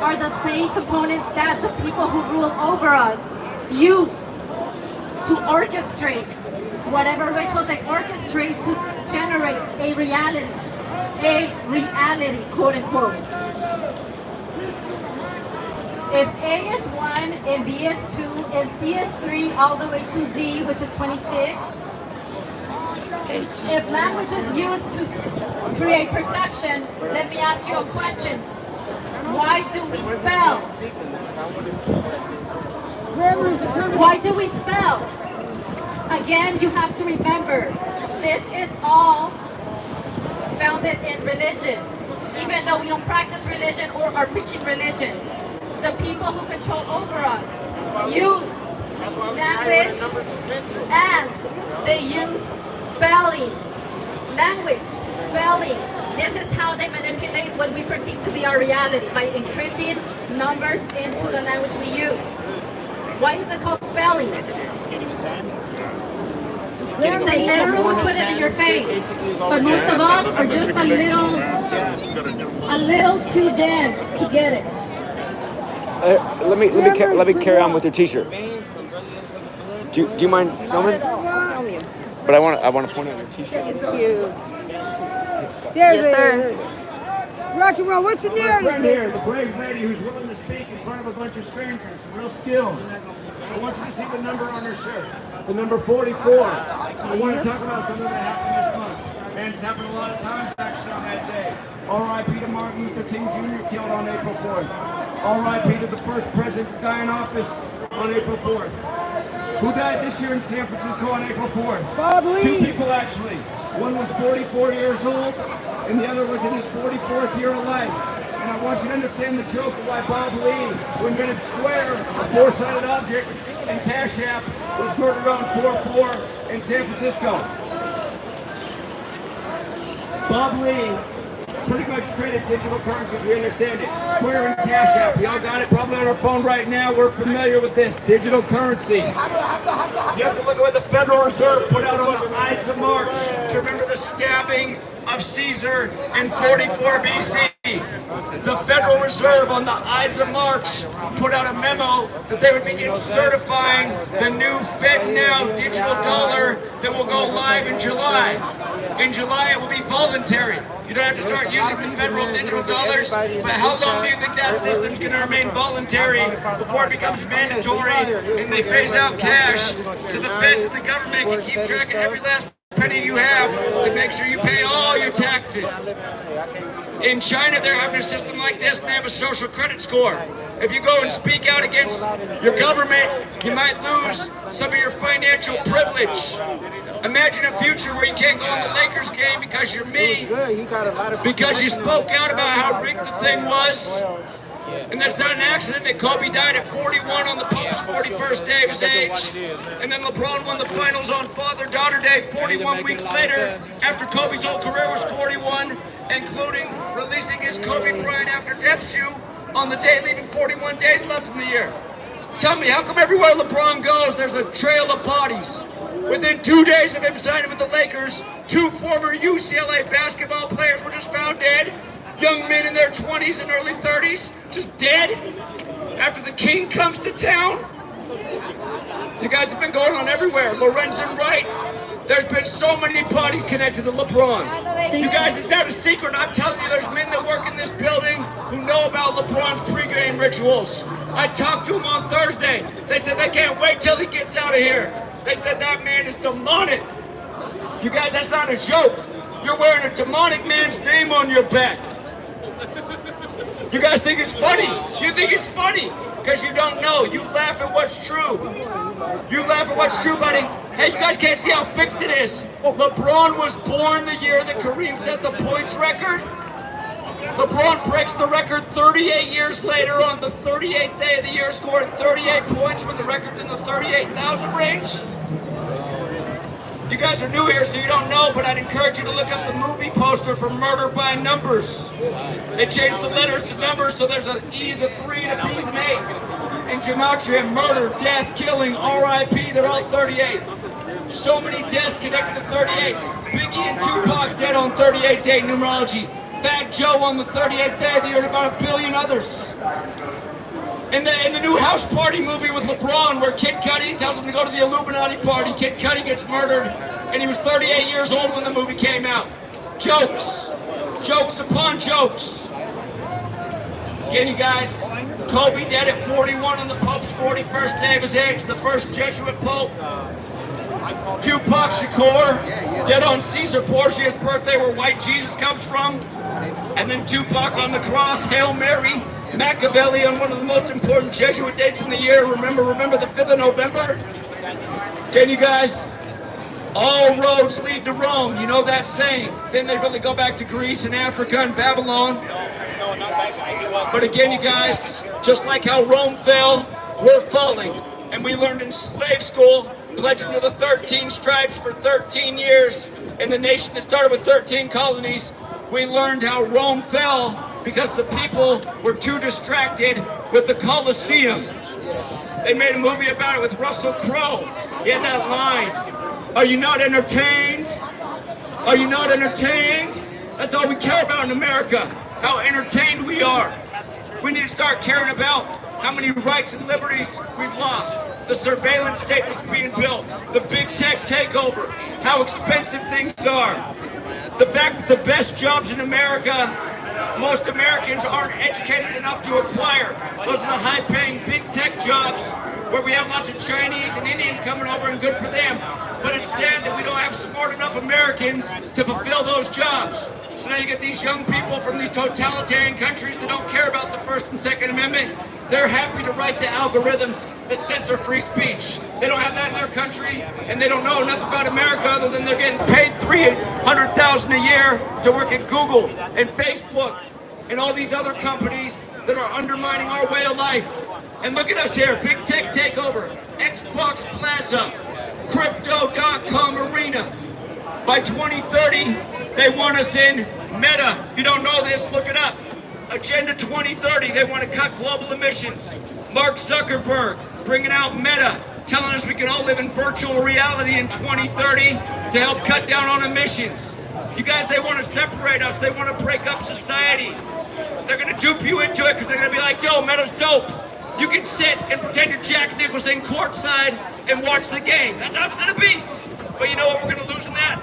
are the same components that the people who rule over us use to orchestrate whatever rituals they orchestrate to generate a reality, quote unquote. If A is 1 and B is 2 and C is 3 all the way to Z, which is 26, if language is used to create perception, let me ask you a question. Why do we spell? Why do we spell? Again, you have to remember, this is all founded in religion. Even though we don't practice religion or are preaching religion, the people who control over us use language and they use spelling. Language, spelling. This is how they manipulate what we perceive to be our reality, by encrypting numbers into the language we use. Why is it called spelling? They literally put it in your face. But most of us are just a little too dense to get it. Let me carry on with your T-shirt. Do you mind filming? But I want to point out your T-shirt. Thank you. Yes, sir. Rock and roll. What's the narrative? Right here, the brave lady who's willing to speak in front of a bunch of strangers, real skilled. I want you to see the number on her shirt, the number 44. I want to talk about something that happened this month, and it's happened a lot of times actually on that day. R.I.P. to Martin Luther King Jr. killed on April 4th. R.I.P. to the first president to die in office on April 4th. Who died this year in San Francisco on April 4th? Bob Lee. 2 people actually. One was 44 years old, and the other was in his 44th year of life. And I want you to understand the joke of why Bob Lee, who invented Square, a four-sided object, and CashApp, was murdered on 4/4 in San Francisco. Bob Lee pretty much created digital currency as we understand it. Square and CashApp. We all got it probably on our phone right now. We're familiar with this. Digital currency. You have to look at what the Federal Reserve put out on the Ides of March to remember the stabbing of Caesar in 44 BC. The Federal Reserve on the Ides of March put out a memo that they would begin certifying the new FedNow digital dollar that will go live in July. In July, it will be voluntary. You don't have to start using the federal digital dollars, but how long do you think that system's going to remain voluntary before it becomes mandatory and they phase out cash so the feds and the government can keep track of every last penny you have to make sure you pay all your taxes? In China, they're having a system like this, and they have a social credit score. If you go and speak out against your government, you might lose some of your financial privilege. Imagine a future where you can't go on the Lakers game because you're me, because you spoke out about how rigged the thing was. And that's not an accident that Kobe died at 41 on the Pope's 41st day of his age. And then LeBron won the finals on Father-Daughter Day 41 weeks later after Kobe's whole career was 41, including releasing his Kobe Bryant after death shoe on the day leaving 41 days left in the year. Tell me, how come everywhere LeBron goes, there's a trail of bodies? Within 2 days of him signing with the Lakers, 2 former UCLA basketball players were just found dead. Young men in their 20s and early 30s, just dead after the king comes to town. You guys have been going on everywhere. Lorenzen Wright. There's been so many bodies connected to LeBron. You guys, it's not a secret. I'm telling you, there's men that work in this building who know about LeBron's pregame rituals. I talked to them on Thursday. They said they can't wait till he gets out of here. They said that man is demonic. You guys, that's not a joke. You're wearing a demonic man's name on your back. You guys think it's funny. You think it's funny because you don't know. You laugh at what's true. You laugh at what's true, buddy. Hey, you guys can't see how fixed it is. LeBron was born the year that Kareem set the points record. LeBron breaks the record 38 years later on the 38th day of the year, scoring 38 points when the record's in the 38,000 range. You guys are new here, so you don't know, but I'd encourage you to look up the movie poster for Murder by Numbers. They changed the letters to numbers, so there's an E's of 3 and a B's of 8. In Gematria, murder, death, killing, R.I.P., they're all 38. So many deaths connected to 38. Biggie and Tupac dead on 38th day numerology. Fat Joe on the 38th day of the year, and about 1 billion others. In the new House Party movie with LeBron, where Kid Cudi tells him to go to the Illuminati party, Kid Cudi gets murdered, and he was 38 years old when the movie came out. Jokes. Jokes upon jokes. Again, you guys, Kobe dead at 41 on the Pope's 41st day of his age, the first Jesuit Pope. Tupac Shakur, dead on Caesar Borgia's birthday, where white Jesus comes from. And then Tupac on the cross, Hail Mary, Machiavelli on one of the most important Jesuit dates in the year. Remember the 5th of November? Can you guys? All roads lead to Rome. You know that saying. Then they really go back to Greece and Africa and Babylon. But again, you guys, just like how Rome fell, we're falling. And we learned in slave school, pledging to the 13 stripes for 13 years in the nation that started with 13 colonies. We learned how Rome fell because the people were too distracted with the Colosseum. They made a movie about it with Russell Crowe. He had that line, "Are you not entertained? Are you not entertained?" That's all we care about in America, how entertained we are. We need to start caring about how many rights and liberties we've lost, the surveillance state that's being built, the big tech takeover, how expensive things are, the fact that the best jobs in America, most Americans aren't educated enough to acquire. Those are the high-paying big tech jobs where we have lots of Chinese and Indians coming over, and good for them. But it's sad that we don't have smart enough Americans to fulfill those jobs. So now you get these young people from these totalitarian countries that don't care about the First and Second Amendment. They're happy to write the algorithms that censor free speech. They don't have that in their country, and they don't know enough about America other than they're getting paid $300,000 a year to work at Google and Facebook and all these other companies that are undermining our way of life. And look at us here, big tech takeover, Xbox Plaza, Crypto.com Arena. By 2030, they want us in Meta. If you don't know this, look it up. Agenda 2030, they want to cut global emissions. Mark Zuckerberg bringing out Meta, telling us we can all live in virtual reality in 2030 to help cut down on emissions. You guys, they want to separate us. They want to break up society. They're going to dupe you into it because they're going to be like, yo, Meta's dope. You can sit and pretend you're Jack Nicholson courtside and watch the game. That's how it's going to be. But you know what we're going to lose in that?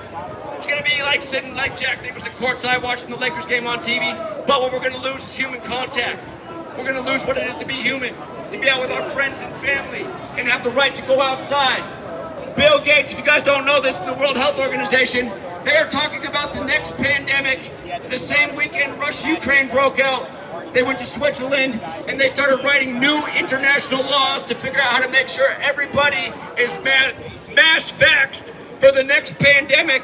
It's going to be like sitting like Jack Nicholson courtside watching the Lakers game on TV. But what we're going to lose is human contact. We're going to lose what it is to be human, to be out with our friends and family, and have the right to go outside. Bill Gates, if you guys don't know this, in the World Health Organization, they are talking about the next pandemic. The same weekend Russia-Ukraine broke out, they went to Switzerland and they started writing new international laws to figure out how to make sure everybody is mass vaxxed for the next pandemic.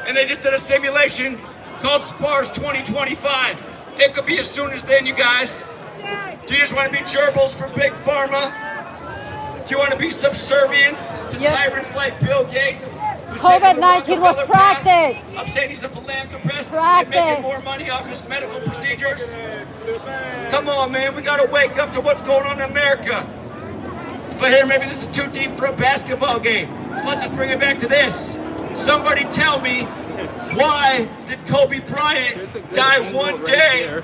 And they just did a simulation called SPARS 2025. It could be as soon as then, you guys. Do you just want to be gerbils for Big Pharma? Do you want to be subservients to tyrants like Bill Gates? COVID-19 was practice. I'm saying he's a philanthropist and making more money off his medical procedures. Come on, man, we gotta wake up to what's going on in America. But here, maybe this is too deep for a basketball game. So let's just bring it back to this. Somebody tell me, why did Kobe Bryant die one day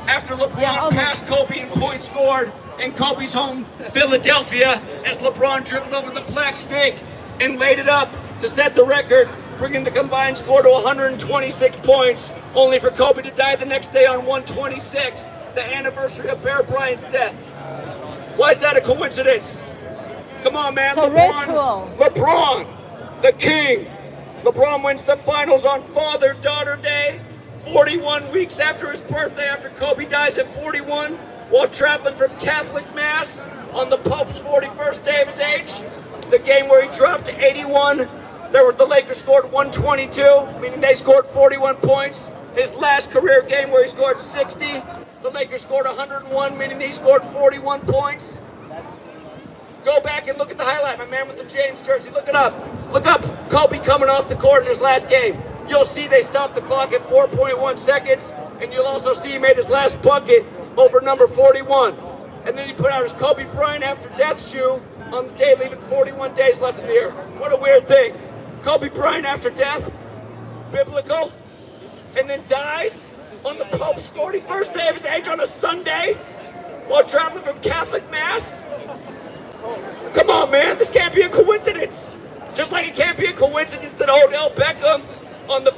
after LeBron passed Kobe in points scored in Kobe's home, Philadelphia, as LeBron dribbled over the Black Snake and laid it up to set the record, bringing the combined score to 126 points, only for Kobe to die the next day on 126, the anniversary of Bear Bryant's death. Why is that a coincidence? Come on, man. It's a ritual. LeBron, the king. LeBron wins the finals on Father-Daughter Day, 41 weeks after his birthday, after Kobe dies at 41, while traveling from Catholic Mass on the Pope's 41st day of his age. The game where he dropped 81, the Lakers scored 122, meaning they scored 41 points. His last career game where he scored 60, the Lakers scored 101, meaning he scored 41 points. Go back and look at the highlight, my man with the James jersey. Look it up. Look up Kobe coming off the court in his last game. You'll see they stopped the clock at 4.1 seconds, and you'll also see he made his last bucket over number 41. And then he put out his Kobe Bryant after death shoe on the day, leaving 41 days left in the year. What a weird thing. Kobe Bryant after death, biblical, and then dies on the Pope's 41st day of his age on a Sunday while traveling from Catholic Mass. Come on, man, this can't be a coincidence. Just like it can't be a coincidence that Odell Beckham, on the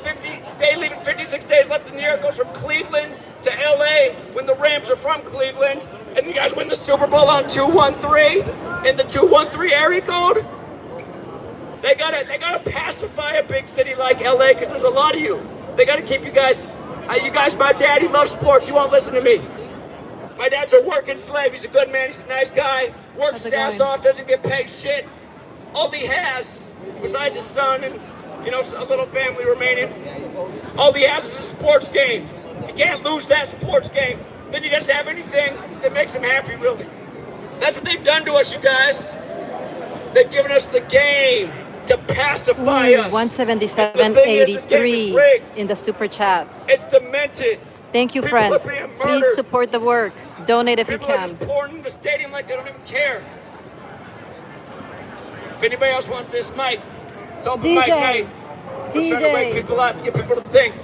leaving 56 days left in the year, goes from Cleveland to LA when the Rams are from Cleveland, and you guys win the Super Bowl on 213 in the 213 area code. They gotta pacify a big city like LA because there's a lot of you. They gotta keep you guys You guys, my dad, he loves sports. He won't listen to me. My dad's a working slave. He's a good man. He's a nice guy. Works his ass off. Doesn't get paid shit. All he has, besides his son and, you know, a little family remaining, all he has is a sports game. He can't lose that sports game. Then he doesn't have anything that makes him happy, really. That's what they've done to us, you guys. They've given us the game to pacify us. 177.83 in the super chats. It's demented. Thank you, People are friends. being Please murdered. support the work. Donate if you People are can. just pouring in the stadium like they don't even care. If anybody else wants this mic, it's open mic night. We're trying to wake people up, get people to think.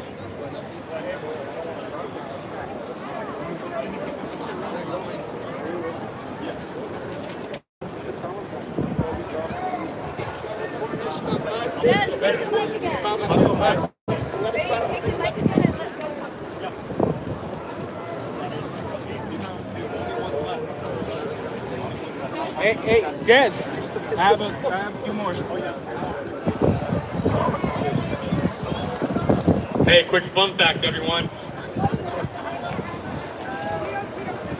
Yes, take the mic again. Take the mic again and let's go. Hey, Des, I have a few more. Hey, quick fun fact, everyone.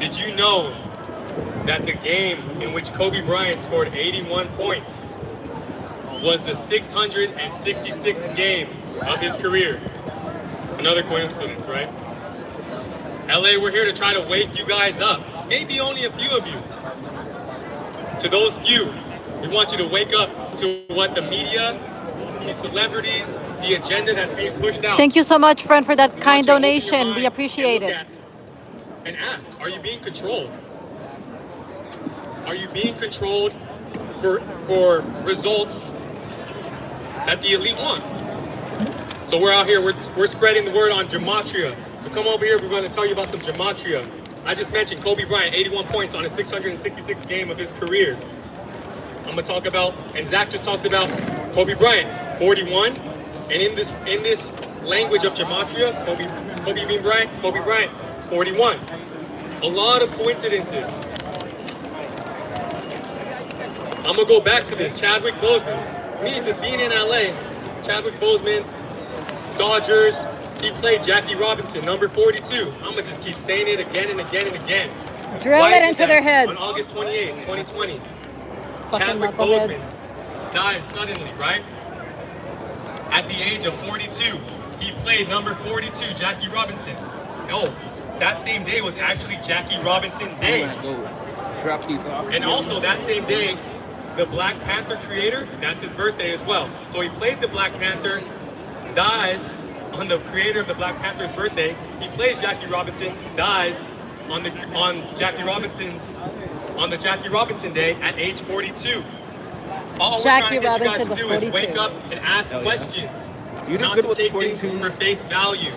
Did you know that the game in which Kobe Bryant scored 81 points was the 666th game of his career? Another coincidence, right? LA, we're here to try to wake you guys up. Maybe only a few of you. To those few, we want you to wake up to what the media, the celebrities, the agenda that's being pushed out. Thank you so much, friend, for that kind donation. We appreciate it. And ask, are you being controlled? Are you being controlled for results that the elite want? So we're out here, we're spreading the word on Gematria. So come over here, we're going to tell you about some Gematria. I just mentioned Kobe Bryant, 81 points on his 666th game of his career. I'm gonna talk about, and Zach just talked about Kobe Bryant, 41. And in this language of Gematria, Kobe Bryant, 41. A lot of coincidences. I'm gonna go back to this. Chadwick Boseman, me just being in LA, Chadwick Boseman, Dodgers, he played Jackie Robinson, number 42. I'm gonna just keep saying it again and again and again. Drill it into their heads. On August 28, 2020, Fucking Chadwick knuckleheads. Boseman dies suddenly, right? At the age of 42, he played number 42, Jackie Robinson. No, that same day was actually Jackie Robinson Day. Drop these off. And also that same day, the Black Panther creator, that's his birthday as well. So he played the Black Panther, dies on the creator of the Black Panther's birthday. He plays Jackie Robinson, dies on the Jackie Robinson Day at age 42. All we're trying to get you guys to do is wake up and ask questions, not to take things for face value.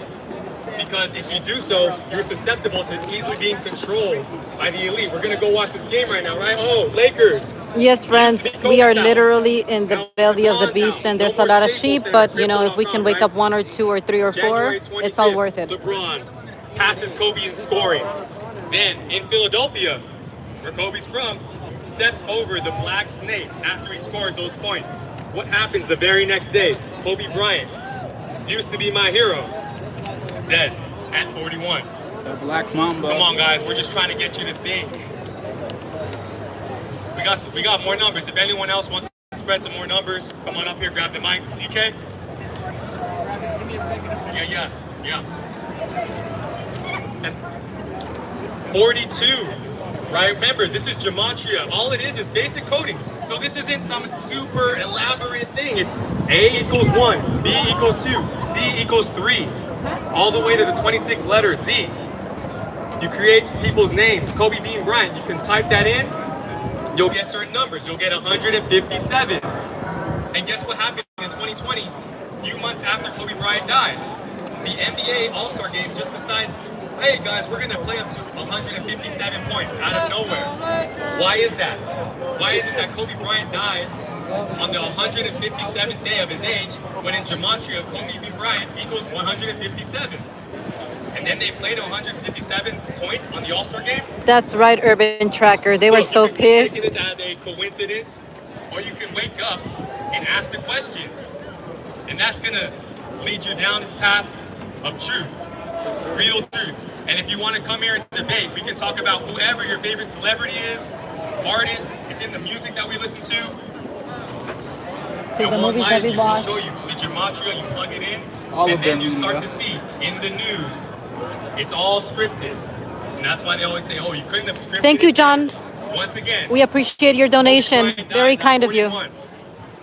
Because if you do so, you're susceptible to easily being controlled by the elite. We're gonna go watch this game right now, right? Oh, Lakers. Yes, friends, we are literally in the belly of the beast, and there's a lot of sheep, but you know, if we can wake up 1 or 2 or 3 or 4, it's all worth it. LeBron passes Kobe in scoring. Then in Philadelphia, where Kobe's from, steps over the black snake after he scores those points. What happens the very next day? Kobe Bryant used to be my hero. Dead at 41. The Black Mamba. Come on, guys. We're just trying to get you to think. We got more numbers. If anyone else wants to spread some more numbers, come on up here, grab the mic. DK? Yeah. And 42, right? Remember, this is Gematria. All it is basic coding. So this isn't some super elaborate thing. It's A equals 1, B equals 2, C equals 3. All the way to the 26th letter, Z. You create people's names. Kobe Bean Bryant, you can type that in, you'll get certain numbers. You'll get 157. And guess what happened in 2020, a few months after Kobe Bryant died? The NBA All-Star Game just decides, hey guys, we're gonna play up to 157 points out of nowhere. Why is that? Why is it that Kobe Bryant died on the 157th day of his age, when in Gematria, Kobe Bean Bryant equals 157. And then they played 157 points on the All-Star game? That's right, Urban Tracker. They were so pissed. You can take this as a coincidence, or you can wake up and ask the question. And that's gonna lead you down this path of truth. Real truth. And if you want to come here and debate, we can talk about whoever your favorite celebrity is, artist. It's in the music that we listen to. Take the movies that we We'll watch. show you the Gematria, you plug it in, All and of then them, you start yeah. to see in the news, it's all scripted. And that's why they always say, oh, you couldn't have scripted Thank you, it. John. Once again, We appreciate your donation. Very kind of you.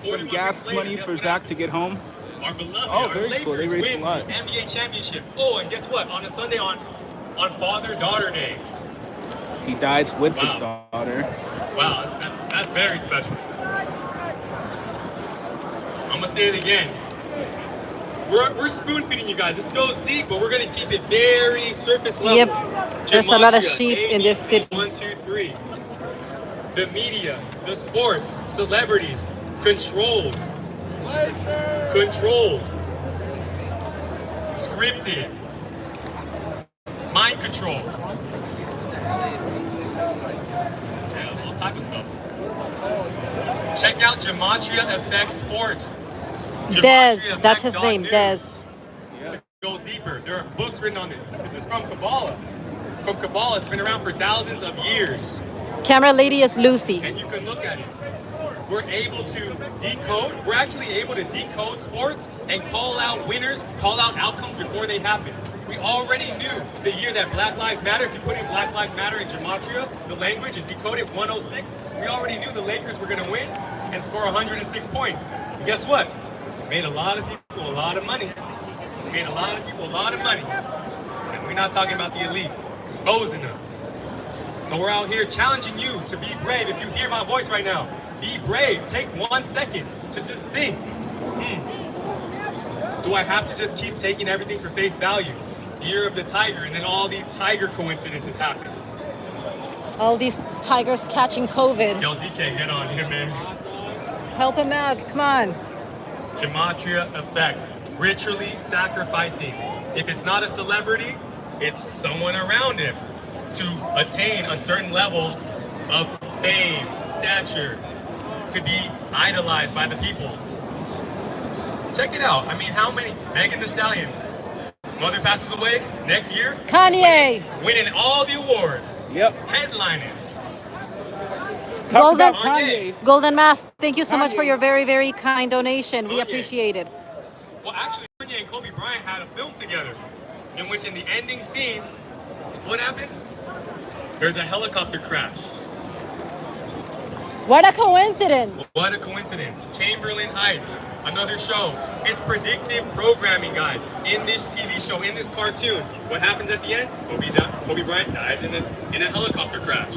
Some gas money for Zach to get home. Our beloved, Oh, our very cool. They Lakers raised a win lot. the NBA championship. Oh, and guess what? On a Sunday, on Father-Daughter Day. He dies with his daughter. Wow, that's very special. I'm gonna say it again. We're spoon feeding you guys. This goes deep, but we're gonna keep it very surface level. Yep. There's a lot of Gematria, sheep in this city. 1, 2, 3. The media, the sports, celebrities, controlled. Controlled. Scripted. Mind control. Yeah, all type of stuff. Check out Gematria Effect Sports. Dez, that's his name, Dez. To go deeper, there are books written on this. This is from Kabbalah. From Kabbalah, it's been around for thousands of years. Camera lady is Lucy. And you can look at it. We're able to decode, we're actually able to decode sports and call out winners, call out outcomes before they happen. We already knew the year that Black Lives Matter, if you put in Black Lives Matter in Gematria, the language, and decode it 106, we already knew the Lakers were going to win and score 106 points. And guess what? Made a lot of people a lot of money. Made a lot of people a lot of money. And we're not talking about the elite, exposing them. So we're out here challenging you to be brave. If you hear my voice right now, be brave. Take 1 second to just think. Do I have to just keep taking everything for face value? Year of the tiger, and then all these tiger coincidences happen. All these tigers catching COVID. Yo, DK, get on here, man. Help him out, come on. Gematria Effect. Ritually sacrificing. If it's not a celebrity, it's someone around him to attain a certain level of fame, stature, to be idolized by the people. Check it out. I mean, how many? Megan Thee Stallion. Mother passes away next year. Kanye. Winning all the awards. Yep. Headlining. Golden Mask, thank you so much for your very, very kind donation. We appreciate it. Well, actually, Kanye and Kobe Bryant had a film together in which in the ending scene, what happens? There's a helicopter crash. What a coincidence. What a coincidence. Chamberlain Heights, another show. It's predictive programming, guys. In this TV show, in this cartoon, what happens at the end? Kobe Bryant dies in a helicopter crash.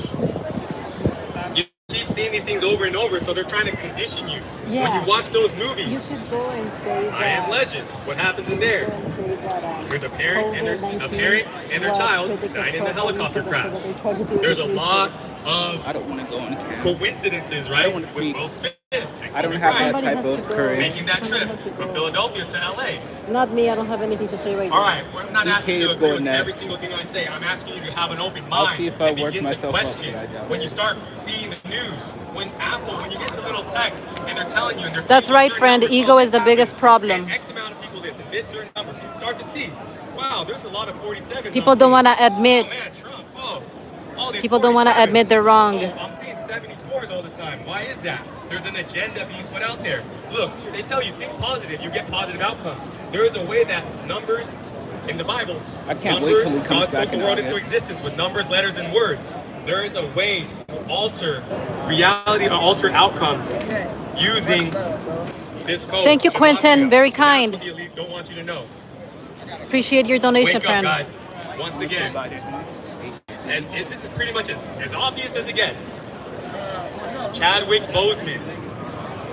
You keep seeing these things over and over, so they're trying to condition you. Yeah. When you watch those movies, You should go and say that. I Am Legend. What happens in there? There's a parent and their child died in the helicopter crash. There's a lot of I don't want to go on camera. coincidences, right? I don't want to speak. With Will Smith and I don't Kobe have that Bryant type of courage. making that trip from Philadelphia to LA. Not me, I don't have anything to say right now. All right, we're not asking you to is agree going with every next. single thing I say. I'm asking you to have an open I'll mind see if I and work begin to myself up, question but I doubt when you start seeing the news. When you get the little text and they're telling you, and they're That's right, friend. Ego is the biggest problem. and X amount of people this and this certain number, start to see, wow, there's a lot of 47s. People don't want to admit. Oh man, Trump. Oh, all these People don't want to 47s. admit they're wrong. Oh, I'm seeing 74s all the time. Why is that? There's an agenda being put out there. Look, they tell you, think positive, you get positive outcomes. There is a way that numbers in the Bible, I can't wait numbers, till he comes God spoke back the in world into August. existence with numbers, letters, and words. There is a way to alter reality and alter outcomes using this code. Thank you, Quentin. Very kind. That's what the elite don't want you to know. Appreciate your donation, Wake up, friend. guys. Once again, this is pretty much as obvious as it gets. Chadwick Boseman,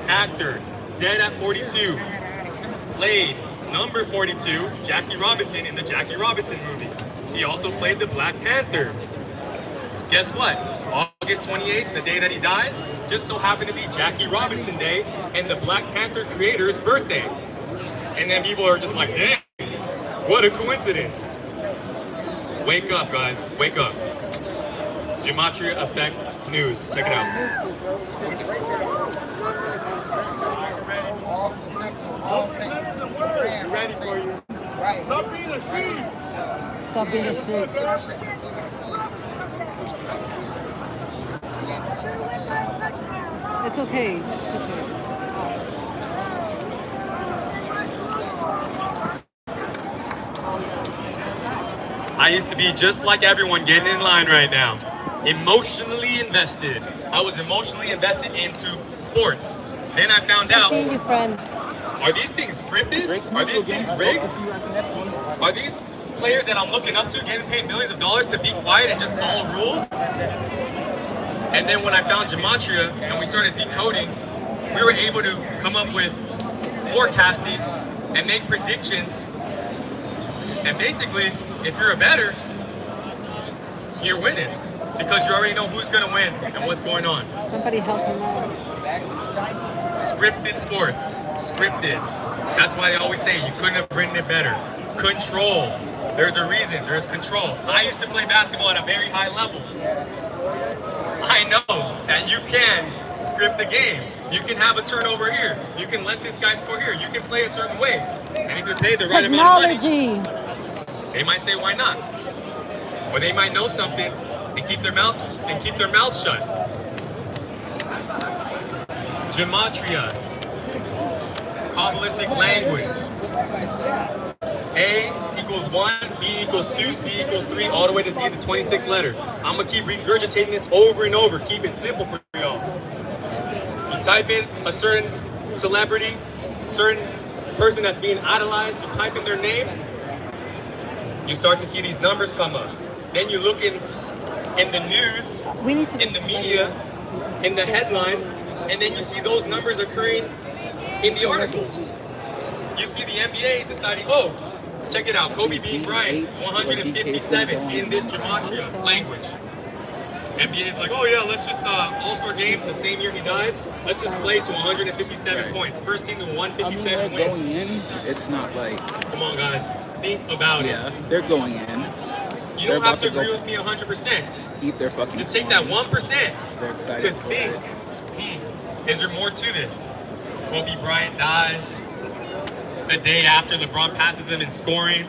actor, dead at 42, played number 42, Jackie Robinson in the Jackie Robinson movie. He also played the Black Panther. Guess what? August 28th, the day that he dies, just so happened to be Jackie Robinson Day and the Black Panther creator's birthday. And then people are just like, dang, what a coincidence. Wake up, guys. Wake up. Gematria Effect News. Check it out. Ready for you. Stop being a Stop being a sheep. It's okay. It's okay. I used to be just like everyone getting in line right now. Emotionally invested. I was emotionally invested into sports. Then I found out, Seeing you, friend. are these things scripted? Are these things rigged? Are these players that I'm looking up to getting paid millions of dollars to be quiet and just follow rules? And then when I found Gematria and we started decoding, we were able to come up with forecasting and make predictions. And basically, if you're a bettor, you're winning because you already know who's going to win and what's going on. Somebody help him out. Scripted sports, scripted. That's why they always say you couldn't have written it better. Control. There's a reason. There's control. I used to play basketball at a very high level. I know that you can script the game. You can have a turnover here. You can let this guy score here. You can play a certain way. And if you're paid the right amount of money, they might say why not, or they might know something and keep their mouth shut. Gematria, Kabbalistic language. A equals 1, B equals 2, C equals 3, all the way to Z, the 26th letter. I'm gonna keep regurgitating this over and over. Keep it simple for y'all. You type in a certain celebrity, certain person that's being idolized. You type in their name. You start to see these numbers come up. Then you look in the news, in the media, in the headlines, and then you see those numbers occurring in the articles. You see the NBA deciding, oh, check it out, Kobe beat Bryant, 157 in this Gematria language. NBA is like, oh yeah, let's just All-Star game the same year he dies. Let's just play to 157 points. First team to 157 wins. Going in, it's not like. Come on, guys, think about it. They're going in. You don't have to agree with me 100%. Eat their fucking. Just take that 1% They're excited to think, is there more to this? Kobe Bryant dies the day after LeBron passes him in scoring.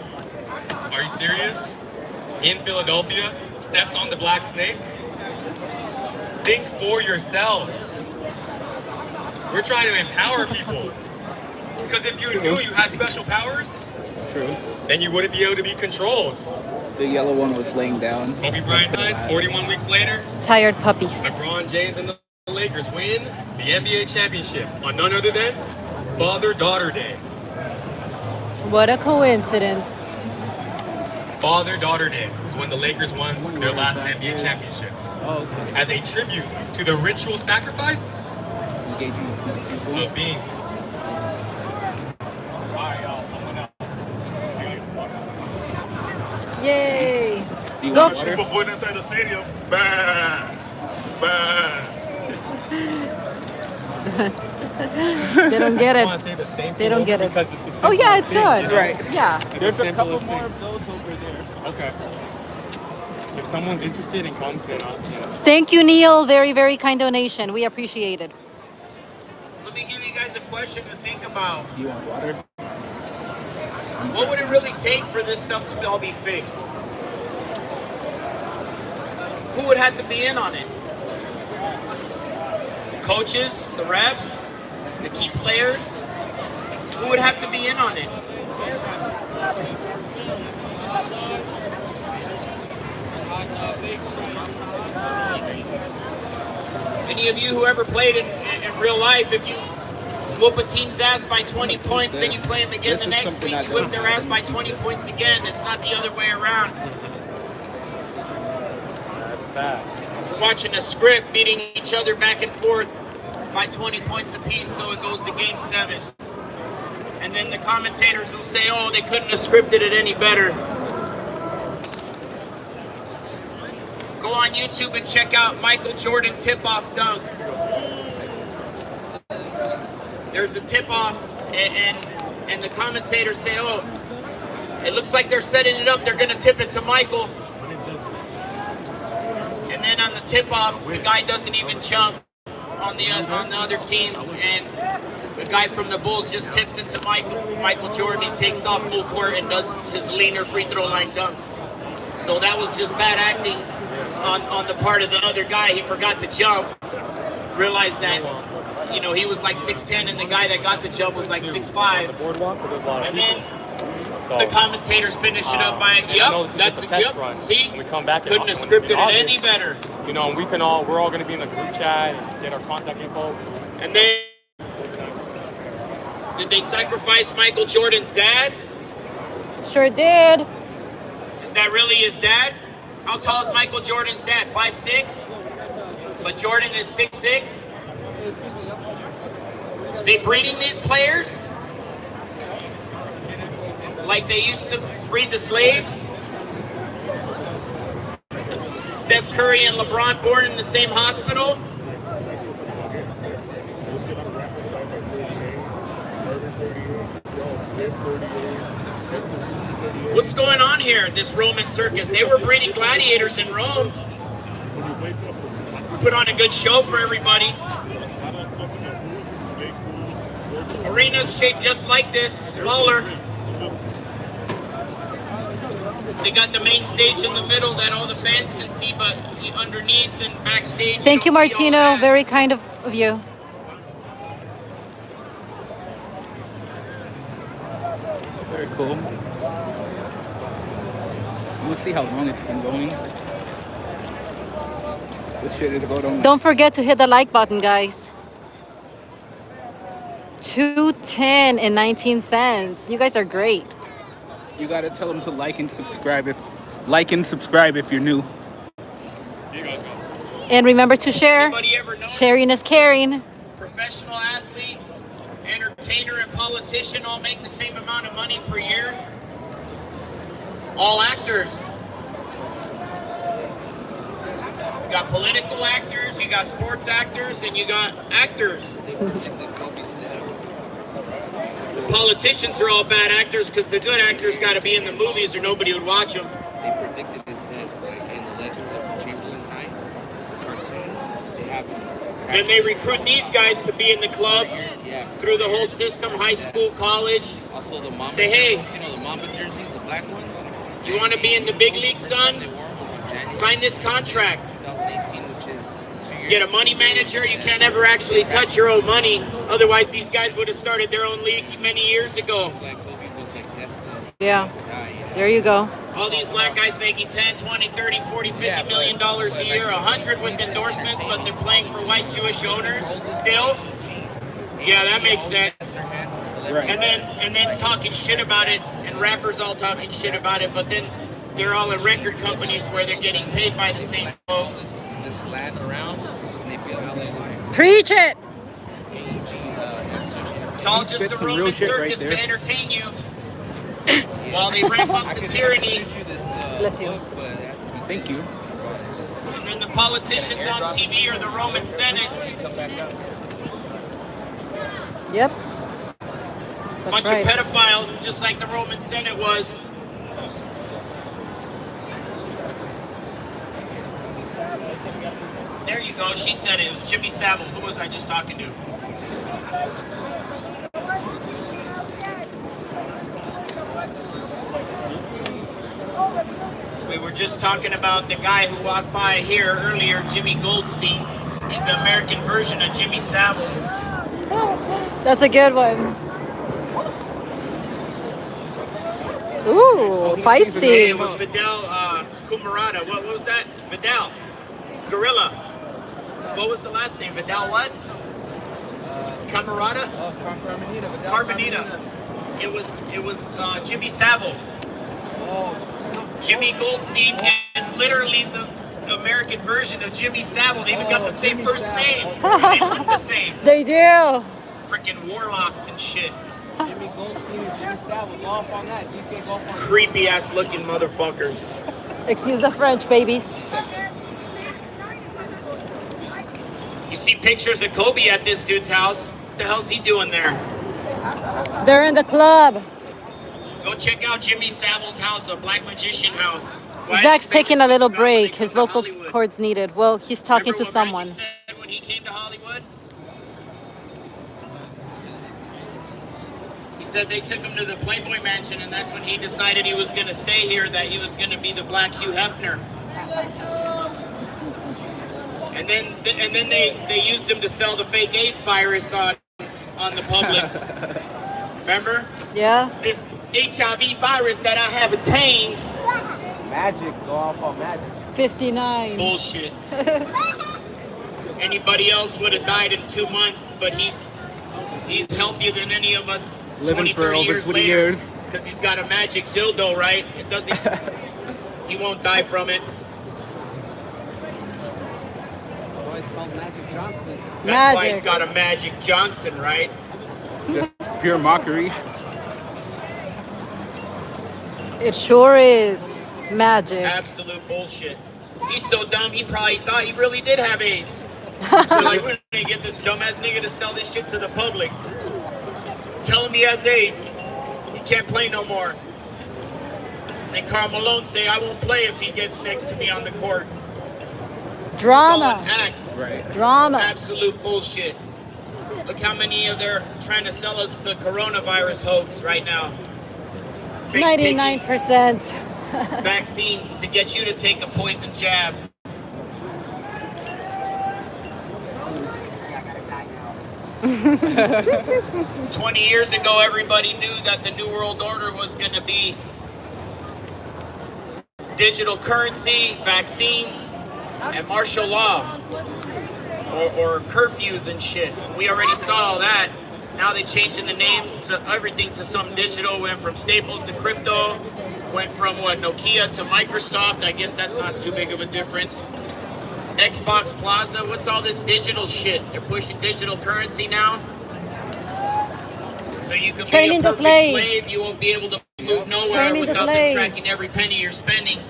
Are you serious? In Philadelphia, steps on the black snake. Think for yourselves. We're trying to empower people. Because if you knew you had special powers, then you wouldn't be able to be controlled. The yellow one was laying down. Kobe Bryant dies 41 weeks later. Tired puppies. LeBron James and the Lakers win the NBA championship on none other than Father-Daughter Day. What a coincidence. Father-Daughter Day is when the Lakers won their last NBA championship. As a tribute to the ritual sacrifice of being. Yay. Go. People put inside the stadium. Bah. Bah. They don't get it. They don't get it. Oh yeah, it's good. Right. Yeah. There's a couple more of those over there. Okay. If someone's interested and comes, then I'll. Thank you, Neil. Very, very kind donation. We appreciate it. Let me give you guys a question to think about. Do you want water? What would it really take for this stuff to all be fixed? Who would have to be in on it? The coaches, the refs, the key players? Who would have to be in on it? Any of you who ever played in real life, if you whoop a team's ass by 20 points, then you play them again the next week, you whip their ass by 20 points again. It's not the other way around. That's bad. We're watching a script beating each other back and forth by 20 points apiece, so it goes to game 7. And then the commentators will say, oh, they couldn't have scripted it any better. Go on YouTube and check out Michael Jordan tip-off dunk. There's a tip-off, and the commentators say, oh, it looks like they're setting it up. They're going to tip it to Michael. And then on the tip-off, the guy doesn't even jump on the other team, and the guy from the Bulls just tips into Michael Jordan. He takes off full court and does his leaner free throw line dunk. So that was just bad acting on the part of the other guy. He forgot to jump. Realized that, you know, he was like 6'10", and the guy that got the jump was like 6'5". And then the commentators finish it up by, that's a test run. See, we come back couldn't have scripted it any better. You know, and we're all going to be in the group chat and get our contact info. And then, did they sacrifice Michael Jordan's dad? Sure did. Is that really his dad? How tall is Michael Jordan's dad? 5'6"? But Jordan is 6'6"? They breeding these players? Like they used to breed the slaves? Steph Curry and LeBron born in the same hospital? What's going on here, this Roman circus? They were breeding gladiators in Rome. Put on a good show for everybody. Arenas shaped just like this, smaller. They got the main stage in the middle that all the fans can see, but underneath and backstage. Thank you, Martino. Very kind of you. Very cool. We'll see how long it's been going. This shit is going on. Don't forget to hit the like button, guys. 210 and 19 cents. You guys are great. You gotta tell them to like and subscribe if you're new. And remember to share. Sharing is caring. Professional athlete, entertainer, and politician all make the same amount of money per year. All actors. You got political actors, you got sports actors, and you got actors. Politicians are all bad actors because the good actors got to be in the movies or nobody would watch them. They predicted his death, like in the Legends of Chamberlain Heights, the cartoon. They have Then they recruit these guys to be in the club through the whole system, high school, college. Also the Mamba Say, hey, jerseys, you know the Mamba jerseys, the black ones? You want to be in the big league, son? Sign this contract. 2018, which is 2 years. Get a money manager. You can't ever actually touch your own money. Otherwise, these guys would have started their own league many years ago. Yeah. There you go. All these black guys making 10, 20, 30, 40, 50 million dollars a year, 100 with endorsements, but they're playing for white Jewish owners still. Yeah, that makes sense. And then talking shit about it, and rappers all talking shit about it, but then they're all in record companies where they're getting paid by the same folks. This land around, they build LA. Preach it. It's all just a Roman circus to entertain you while they ramp up the tyranny. Bless you. Thank you. And then the politicians on TV are the Roman Senate. Yep. Bunch of pedophiles, just like the Roman Senate was. There you go. She said it. It was Jimmy Savile. Who was I just talking to? We were just talking about the guy who walked by here earlier, Jimmy Goldstein. He's the American version of Jimmy Savile. That's a good one. Ooh, feisty. It was Vidal Kumarada. What was that? Vidal. Gorilla. What was the last name? Vidal what? Camarada? Carbonita. It was Jimmy Savile. Jimmy Goldstein is literally the American version of Jimmy Savile. They even got the same first name. They look the same. They do. Freaking warlocks and shit. Jimmy Goldstein and Jimmy Savile, go off on that. You can't go off on Creepy ass looking motherfuckers. Excuse the French, babies. You see pictures of Kobe at this dude's house. What the hell's he doing there? They're in the club. Go check out Jimmy Savile's house, a black magician house. Why Zach's is taking a little break. His vocal cords needed. Well, he's talking to someone. when he came to Hollywood? said they took him to the Playboy Mansion, and that's when he decided he was going to stay here, that he was going to be the Black Hugh Hefner. And then they used him to sell the fake AIDS virus on the public. Remember? Yeah. This HIV virus that I have attained. Magic, go off on magic. 59. Bullshit. Anybody else would have died in 2 months, but he's healthier than any of us. Living for over 20 years. Because he's got a magic dildo, right? It doesn't. He won't die from it. That's why it's called Magic Johnson. That's why he's got a Magic Johnson, right? Just pure mockery. It sure is magic. Absolute bullshit. He's so dumb, he probably thought he really did have AIDS. They're like, we're gonna get this dumbass nigga to sell this shit to the public. Tell him he has AIDS. He can't play no more. And Karl Malone say, I won't play if he gets next to me on the court. Drama. It's all an act. Right. Drama. Absolute bullshit. Look how many of they're trying to sell us the coronavirus hoax right now. 99%. Vaccines to get you to take a poison jab. "20 years ago, everybody knew that the New World Order was going to be digital currency, vaccines, and martial law, or curfews and shit. We already saw all that. Now they changing the name to everything to some digital. Went from Staples to crypto. Went from Nokia to Microsoft. I guess that's not too big of a difference. Xbox Plaza. What's all this digital shit? They're pushing digital currency now. So you can Training be a the perfect slaves. slave. You won't be able to move nowhere Training the without them slaves. tracking every penny you're spending.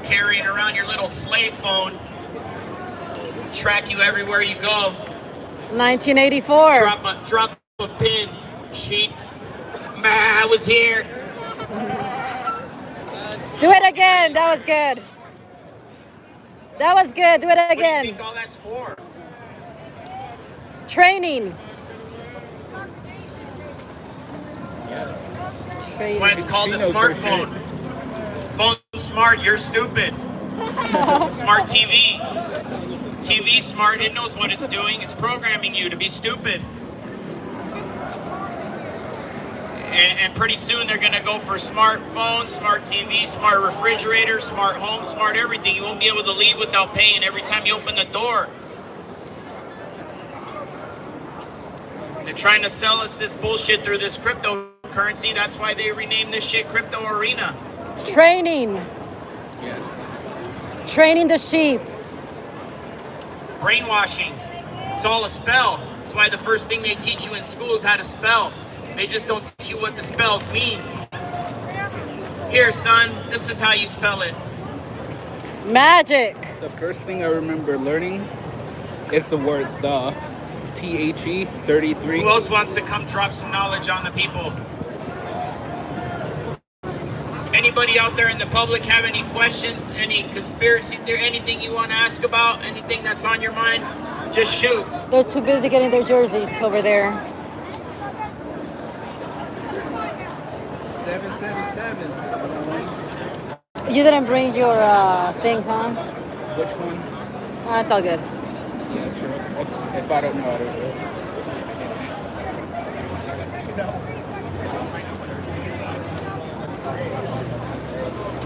Carrying around your little slave phone. Track you everywhere you go. 1984. Drop a pin, sheep. I was here. Do it again. That was good. That was good. Do it What do you again. think all that's for? Training. That's why it's called a smartphone. Phone smart, you're stupid. Smart TV. TV smart, it knows what it's doing. It's programming you to be stupid. And pretty soon they're gonna go for smartphones, smart TV, smart refrigerator, smart home, smart everything. You won't be able to leave without paying every time you open the door. They're trying to sell us this bullshit through this cryptocurrency. That's why they renamed this shit Crypto Arena. Training. Yes. Training the sheep. Brainwashing. It's all a spell. That's why the first thing they teach you in school is how to spell. They just don't teach you what the spells mean. Here, son, this is how you spell it. Magic. The first thing I remember learning is the word the. THE 33. Who else wants to come drop some knowledge on the people? Anybody out there in the public have any questions, any conspiracy theory, anything you want to ask about, anything that's on your mind? Just shoot. They're too busy getting their jerseys over there. 777. You didn't bring your thing, huh? Which one? It's all good. Yeah, true. If I don't know, I don't know.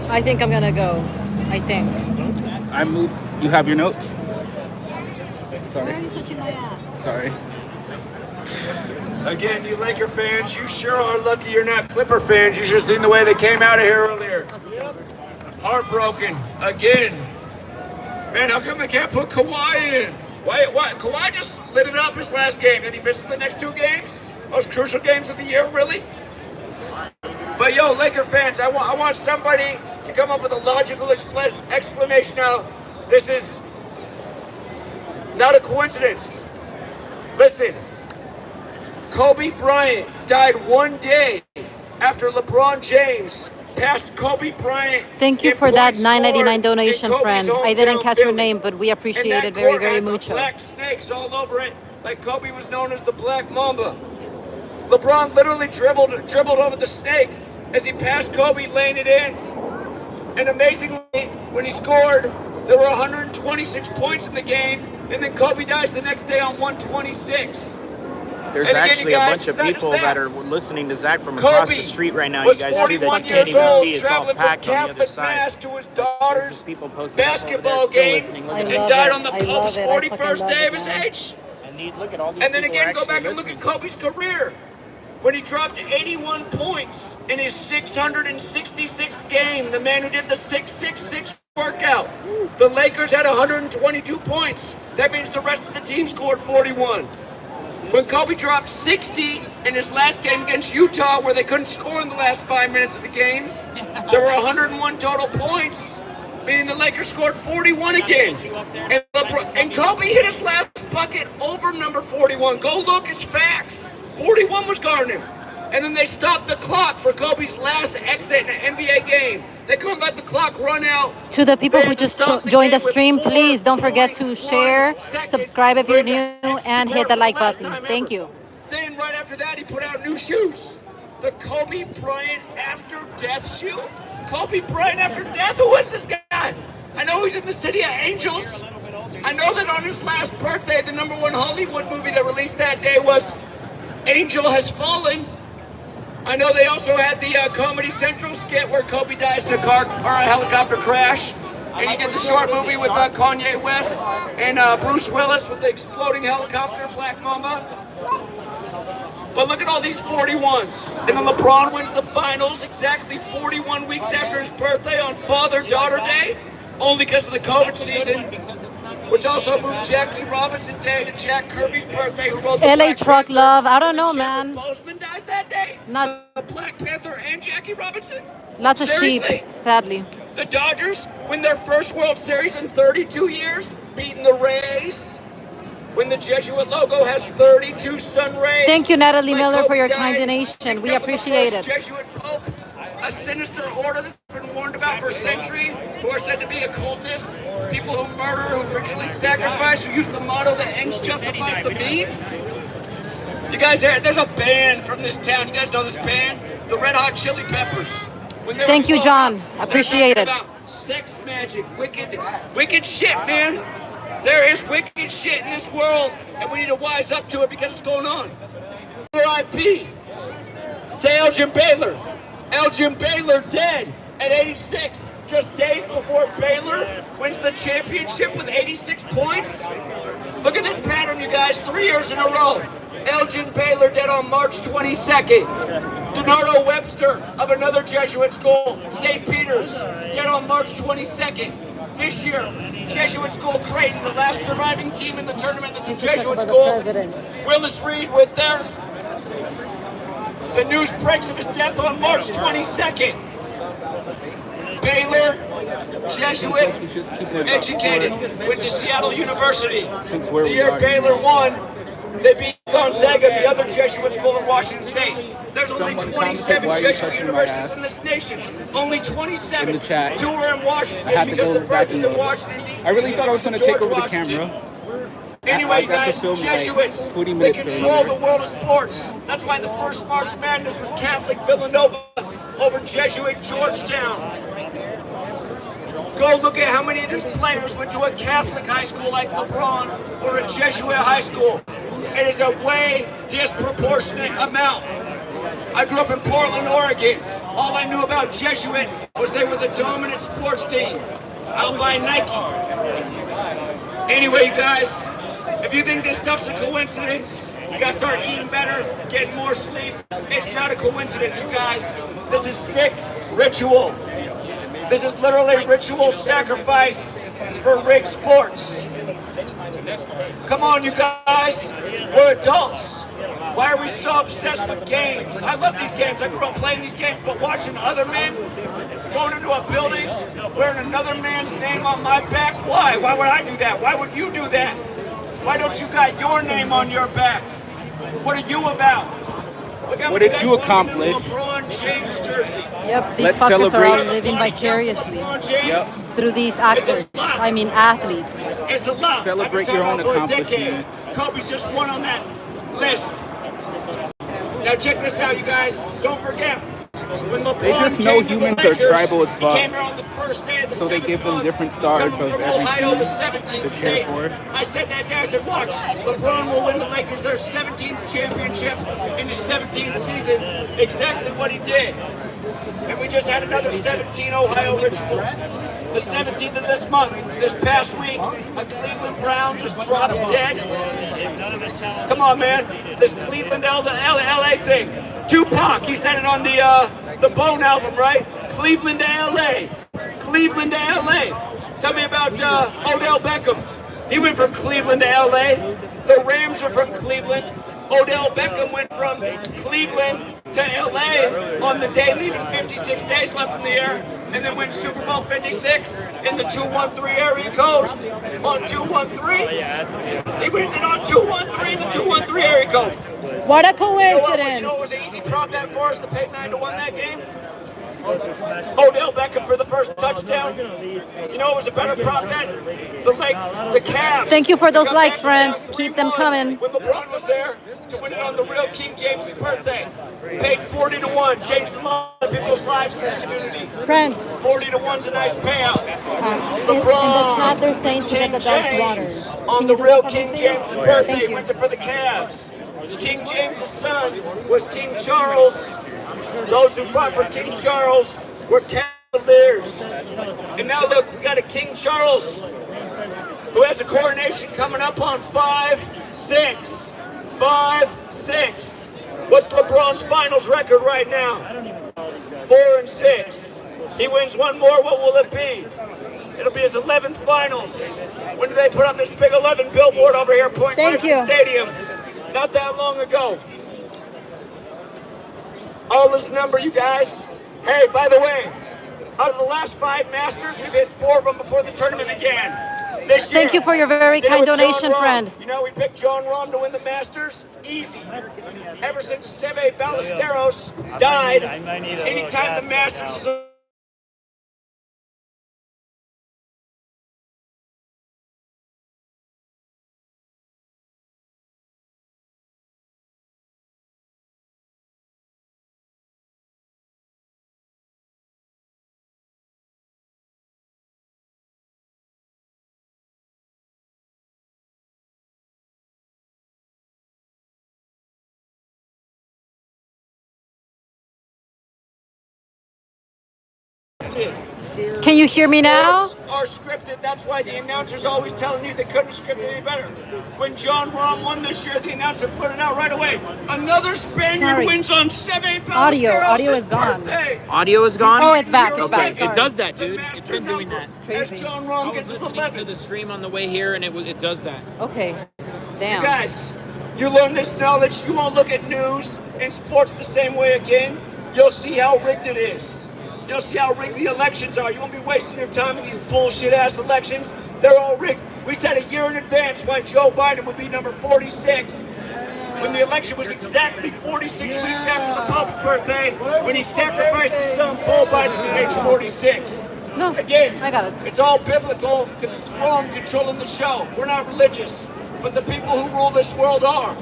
I think I'm gonna go. I think. I moved. You have your notes? Why Sorry. are you touching my ass? Sorry. Again, you Laker fans, you sure are lucky you're not Clipper fans. You should have seen the way they came out of here earlier. Heartbroken. Again. Man, how come they can't put Kawhi in? Why? Kawhi just lit it up his last game. Then he misses the next 2 games? Most crucial games of the year, really? But yo, Laker fans, I want somebody to come up with a logical explanation now. This is not a coincidence. Listen, Kobe Bryant died 1 day after LeBron James passed Kobe Bryant. Thank you for that $9.99 donation, friend. I didn't catch your name, but we appreciate it very, very much. Black snakes all over it, like Kobe was known as the Black Mamba. LeBron literally dribbled over the snake as he passed Kobe, laying it in. And amazingly, when he scored, there were 126 points in the game, and then Kobe dies the next day on 126. There's And again, actually you a guys, bunch it's of not people just that are listening to Zach from across the street right now. You was guys see that? 41 You can't years even old, see. It's all traveling from packed on the other Catholic side. Mass to his daughter's People posted basketball game and died on the Pope's 41st day of his age. Look at all these And then people again, go actually back and look at Kobe's career. When he dropped 81 points in his 666th game, the man who did the 666 workout. The Lakers had 122 points. That means the rest of the team scored 41. When Kobe dropped 60 in his last game against Utah, where they couldn't score in the last 5 minutes of the game, there were 101 total points, meaning the Lakers scored 41 again. And Kobe hit his last bucket over number 41. Go look, it's facts. 41 was guarding him. And then they stopped the clock for Kobe's last exit in an NBA game. They couldn't let the clock run out. To the people who just joined the stream, please don't forget to share, subscribe if you're new, and hit the like button. Thank you. Then right after that, he put out new shoes. The Kobe Bryant after death shoe? Kobe Bryant after death? Who is this guy? I know he's in the City of Angels. I know that on his last birthday, the #1 Hollywood movie that released that day was Angel Has Fallen. I know they also had the Comedy Central skit where Kobe dies in a helicopter crash. And he did the short movie with Kanye West and Bruce Willis with the exploding helicopter, Black Mamba. But look at all these 41s. And then LeBron wins the finals exactly 41 weeks after his birthday on Father-Daughter Day, only because of the COVID season, which also moved Jackie Robinson Day to Jack Kirby's birthday, who wrote the LA Black Truck Panther. Love. I don't know, man. Boseman dies that day? Not The Black Panther and Jackie Robinson? lots of Seriously? sheep, sadly. The Dodgers win their first World Series in 32 years, beating the Rays. When the Jesuit logo has 32 sun rays. Thank you, Natalie Like Miller, for Kobe your died, kind donation. kicked We up with the appreciate first it. Jesuit Pope, a sinister order that's been warned about for centuries, who are said to be occultists, people who murder, who ritually sacrifice, who use the motto that ends justifies the means. You guys, there's a band from this town. You guys know this band? The Red Hot Chili Peppers. When they Thank were you, John. they're Appreciate talking it. about sex magic, wicked shit, man. There is wicked shit in this world, and we need to wise up to it because it's going on. R.I.P. to Elgin Baylor. Elgin Baylor dead at 86, just days before Baylor wins the championship with 86 points. Look at this pattern, you guys, 3 years in a row. Elgin Baylor dead on March 22nd. Donardo Webster of another Jesuit school, St. Peter's, dead on March 22nd. This year, Jesuit School Creighton, the last surviving team in the tournament that's a Jesuit school. Willis Reed went there. The news breaks of his death on March 22nd. Baylor, Jesuit, educated, went to Seattle University. The year Baylor won, they beat Gonzaga, the other Jesuit school in Washington State. There's only 27 Jesuit universities in this nation. Only 27. 2 are in Washington because the first is in Washington, D.C. I really thought I was going to take over the camera. Anyway, guys, film like Jesuits, 20 they minutes control earlier. the world of sports. That's why the first March Madness was Catholic Villanova over Jesuit Georgetown. Go look at how many of these players went to a Catholic high school like LeBron or a Jesuit high school. It is a way disproportionate amount. I grew up in Portland, Oregon. All I knew about Jesuit was they were the dominant sports team out by Nike. Anyway, you guys, if you think this stuff's a coincidence, you gotta start eating better, getting more sleep. It's not a coincidence, you guys. This is sick ritual. This is literally ritual sacrifice for rigged sports. Come on, you guys. We're adults. Why are we so obsessed with games? I love these games. I grew up playing these games, but watching other men going into a building, wearing another man's name on my back, why? Why would I do that? Why would you do that? Why don't you got your name on your back? What are you about? What did you accomplish? LeBron James jersey. Yep, these Let's fuckers are all celebrate. living vicariously Yep. through these actors. I mean, athletes. It's a lot. Celebrate I've been your own talking about it for a decade. accomplishments. Kobe's just one on that list. Now check this out, you guys. Don't forget. When LeBron They just know came to the humans are Lakers, tribal as he fuck. came here on the first day of the So they 7th give them month, different stars coming of from every Ohio, team the 17th to cheer state. for. I said that guy said, watch, LeBron will win the Lakers their 17th championship in his 17th season. Exactly what he did. And we just had another 17 Ohio ritual. The 17th of this month, this past week, a Cleveland Brown just drops dead. Come on, man. This Cleveland LA thing. Tupac, he said it on the Bone album, right? Cleveland to LA. Cleveland to LA. Tell me about Odell Beckham. He went from Cleveland to LA. The Rams are from Cleveland. Odell Beckham went from Cleveland to LA on the day, leaving 56 days left in the air, and then went Super Bowl 56 in the 213 area code on 213. He wins it on 213 in the 213 area code. What a You coincidence. know what was the easy prop bet for us to pay 9-1 that game? Odell Beckham for the first touchdown. You know it was a better prop bet? The Cavs. Thank you for those Come likes, back friends. down Keep them 3-1 coming. When LeBron was there to win it on the real King James' birthday. Paid 40-1. Changed a lot of people's lives in this community. Friend. 40-1's a nice payout. In the chat, they're saying to get the dog's water. On Can the you do real that for me, King please? James' birthday, Thank you. went it for the Cavs. King James' son was King Charles. Those who fought for King Charles were Cavaliers. And now look, we got a King Charles who has a coronation coming up on 5-6. 5-6. What's LeBron's finals record right now? 4-6. He wins one more, what will it be? It'll be his 11th finals. When did they put up this big 11 billboard over here pointing right at the stadium? Not that long ago. All this number, you guys. Hey, by the way, out of the last 5 Masters, we've hit 4 of them before the tournament began. This year, Thank you for your very did it kind with John donation, Rahm. friend. You know, we picked John Rahm to win the Masters. Easy. Ever since Seve Ballesteros died, anytime the Masters is Can you hear me now? Sports are scripted. That's why the announcer's always telling you they couldn't script it any better. When John Rahm won this year, the announcer put it out right away. Another Spaniard Sorry. wins on Seve Audio Ballesteros' is gone. birthday. Audio is gone? Oh, it's back, it's Okay, back, it sorry. does that, dude. It's been doing that. As John Rahm I gets was his listening 11th. to the stream on the way here, and it does that. Okay. Damn. You guys, you learn this knowledge. You won't look at news and sports the same way again. You'll see how rigged it is. You'll see how rigged the elections are. You won't be wasting your time in these bullshit-ass elections. They're all rigged. We said a year in advance why Joe Biden would be number 46. When the election was exactly 46 weeks after the Pope's birthday, when he sacrificed his son, Beau Biden, at age 46. No, again, I got it. It's all biblical because it's Rome controlling the show. We're not religious, but the people who rule this world are.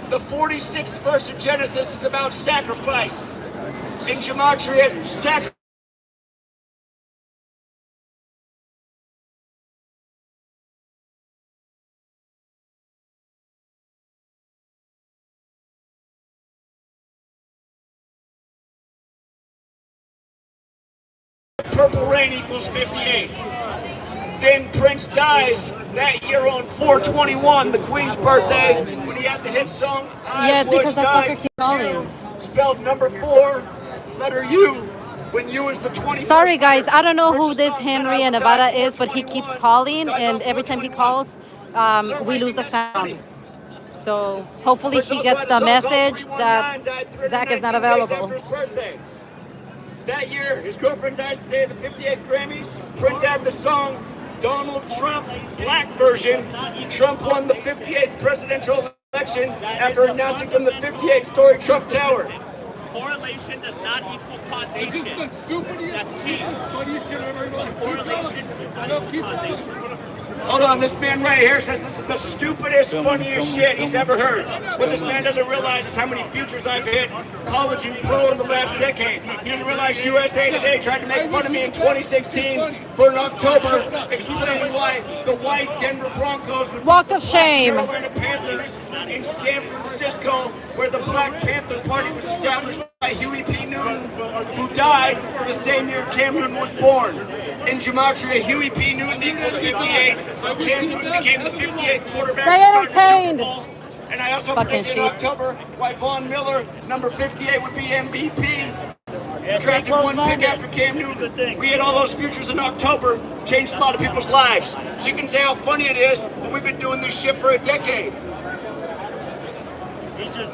The 46th verse of Genesis is about sacrifice. In Gematria, sacrifice. Purple rain equals 58. Then Prince dies that year on 4/21, the Queen's birthday, when he had the hit song Yeah, it's because that fucker keeps calling. spelled number 4, letter U, when U is the 21st. Sorry, guys. I don't know who this Henry in Nevada is, but he keeps calling, and every time he calls, we lose the sound. So hopefully he gets the message that Zach is not available. That year, his girlfriend dies the day of the 58th Grammys. Prince had the song Donald Trump, black version. Trump won the 58th presidential election after announcing from the 58th-story Trump Tower. Correlation does not equal causation. That's key. Correlation does not equal causation. Hold on, this man right here says this is the stupidest, funniest shit he's ever heard. What this man doesn't realize is how many futures I've hit, college and pro in the last decade. He doesn't realize USA Today tried to make fun of me in 2016 for an October, explaining why the white Denver Broncos would Walk of shame. Carolina Panthers in San Francisco, where the Black Panther Party was established by Huey P. Newton, who died the same year Cam Newton was born. In Gematria, Huey P. Newton equals 58. Cam Newton became the 58th quarterback. Stay entertained. And I also predicted in October why Von Miller, number 58, would be MVP. Drafted one pick after Cam Newton. We had all those futures in October, changed a lot of people's lives. So you can say how funny it is, but we've been doing this shit for a decade.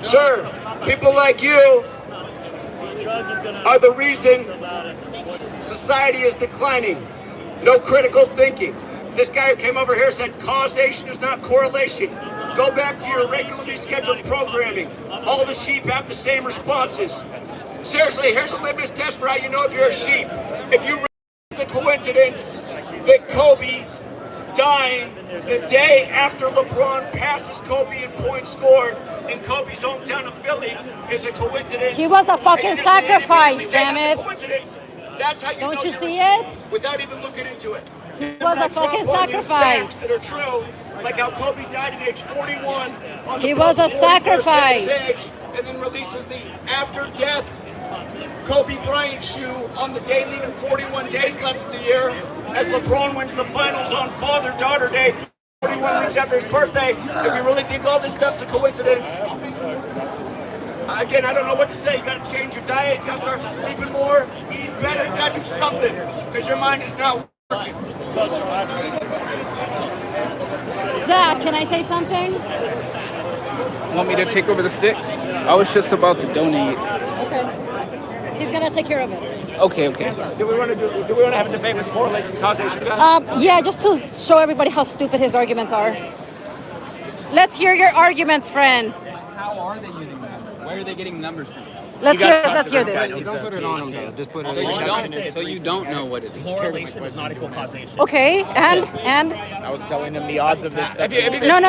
Sir, people like you are the reason society is declining. No critical thinking. This guy who came over here said causation is not correlation. Go back to your regularly scheduled programming. All the sheep have the same responses. Seriously, here's a litmus test for how you know if you're a sheep. If you realize it's a coincidence that Kobe dying the day after LeBron passes Kobe in points scored in Kobe's hometown of Philly is a coincidence. He was a fucking sacrifice, damn it. That's how you Don't know you you're see a sheep it? without even looking into it. He was a fucking sacrifice. That are true, like how Kobe died at age 41. On He the was a 41st day of his sacrifice. age, and then releases the after-death Kobe Bryant shoe on the day leaving 41 days left of the year, as LeBron wins the finals on Father-Daughter Day, 41 weeks after his birthday. If you really think all this stuff's a coincidence, again, I don't know what to say. You gotta change your diet, you gotta start sleeping more, eat better, you gotta do something, because your mind is not working. Zach, can I say something? Want me to take over the stick? I was just about to donate. Okay. He's gonna take care of it. Okay, okay. Do we want to have a debate with correlation, causation, guys? Yeah, just to show everybody how stupid his arguments are. Let's hear your arguments, friends. How are they using that? Where are they getting numbers from? Let's hear this. Don't put it on them though. Just put it So you don't know what it is. Correlation is not equal causation. Okay, and I was telling him the odds of this stuff. no. That's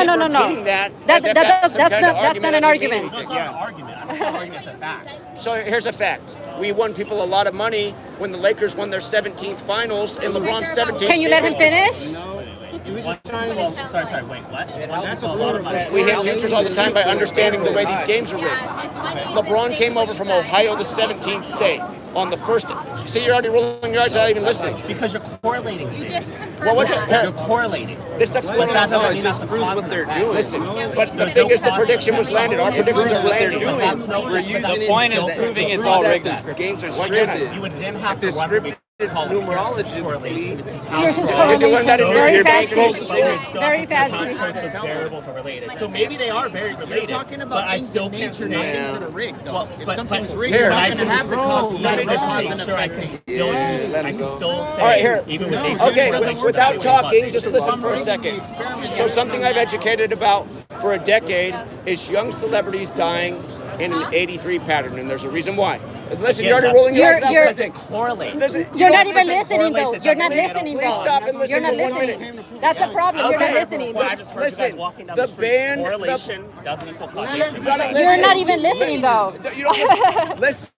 not an argument. It's not an argument. I'm not arguing it's a fact. So here's a fact. We won people a lot of money when the Lakers won their 17th finals and LeBron's 17th. Can you let him finish? Sorry, wait, what? We hit futures all the time by understanding the way these games are rigged. LeBron came over from Ohio, the 17th state, on the first. See, you're already rolling your eyes without even listening. Because you're correlating things. You're correlating. This stuff's going on. That just proves what they're doing. Listen, but the thing is, the prediction was landed. Our predictions are landed. We're using the point is proving it's all rigged. The games are scripted. You would then have to run numerology correlation to see Here's his how correlation. Very fancy. Very fancy. fancy. Variables are related. So maybe they are very related. You're talking about but I still can't say things that are rigged. though. If something's rigged, you're not not gonna have the cause. Let me just make sure I can still use. I can still say. All right, here. Even with Okay, without talking, just listen for a second. So something I've educated about for a decade is young celebrities dying in an 83 pattern, and there's a reason why. Listen, you're already rolling your eyes now. Listen. You're not even listening, though. You're not listening, Please stop and though. listen You're not for 1 listening. minute. That's a problem. You're not listening. Listen, the band, correlation doesn't equal causation. You're not even listening, though. You don't listen.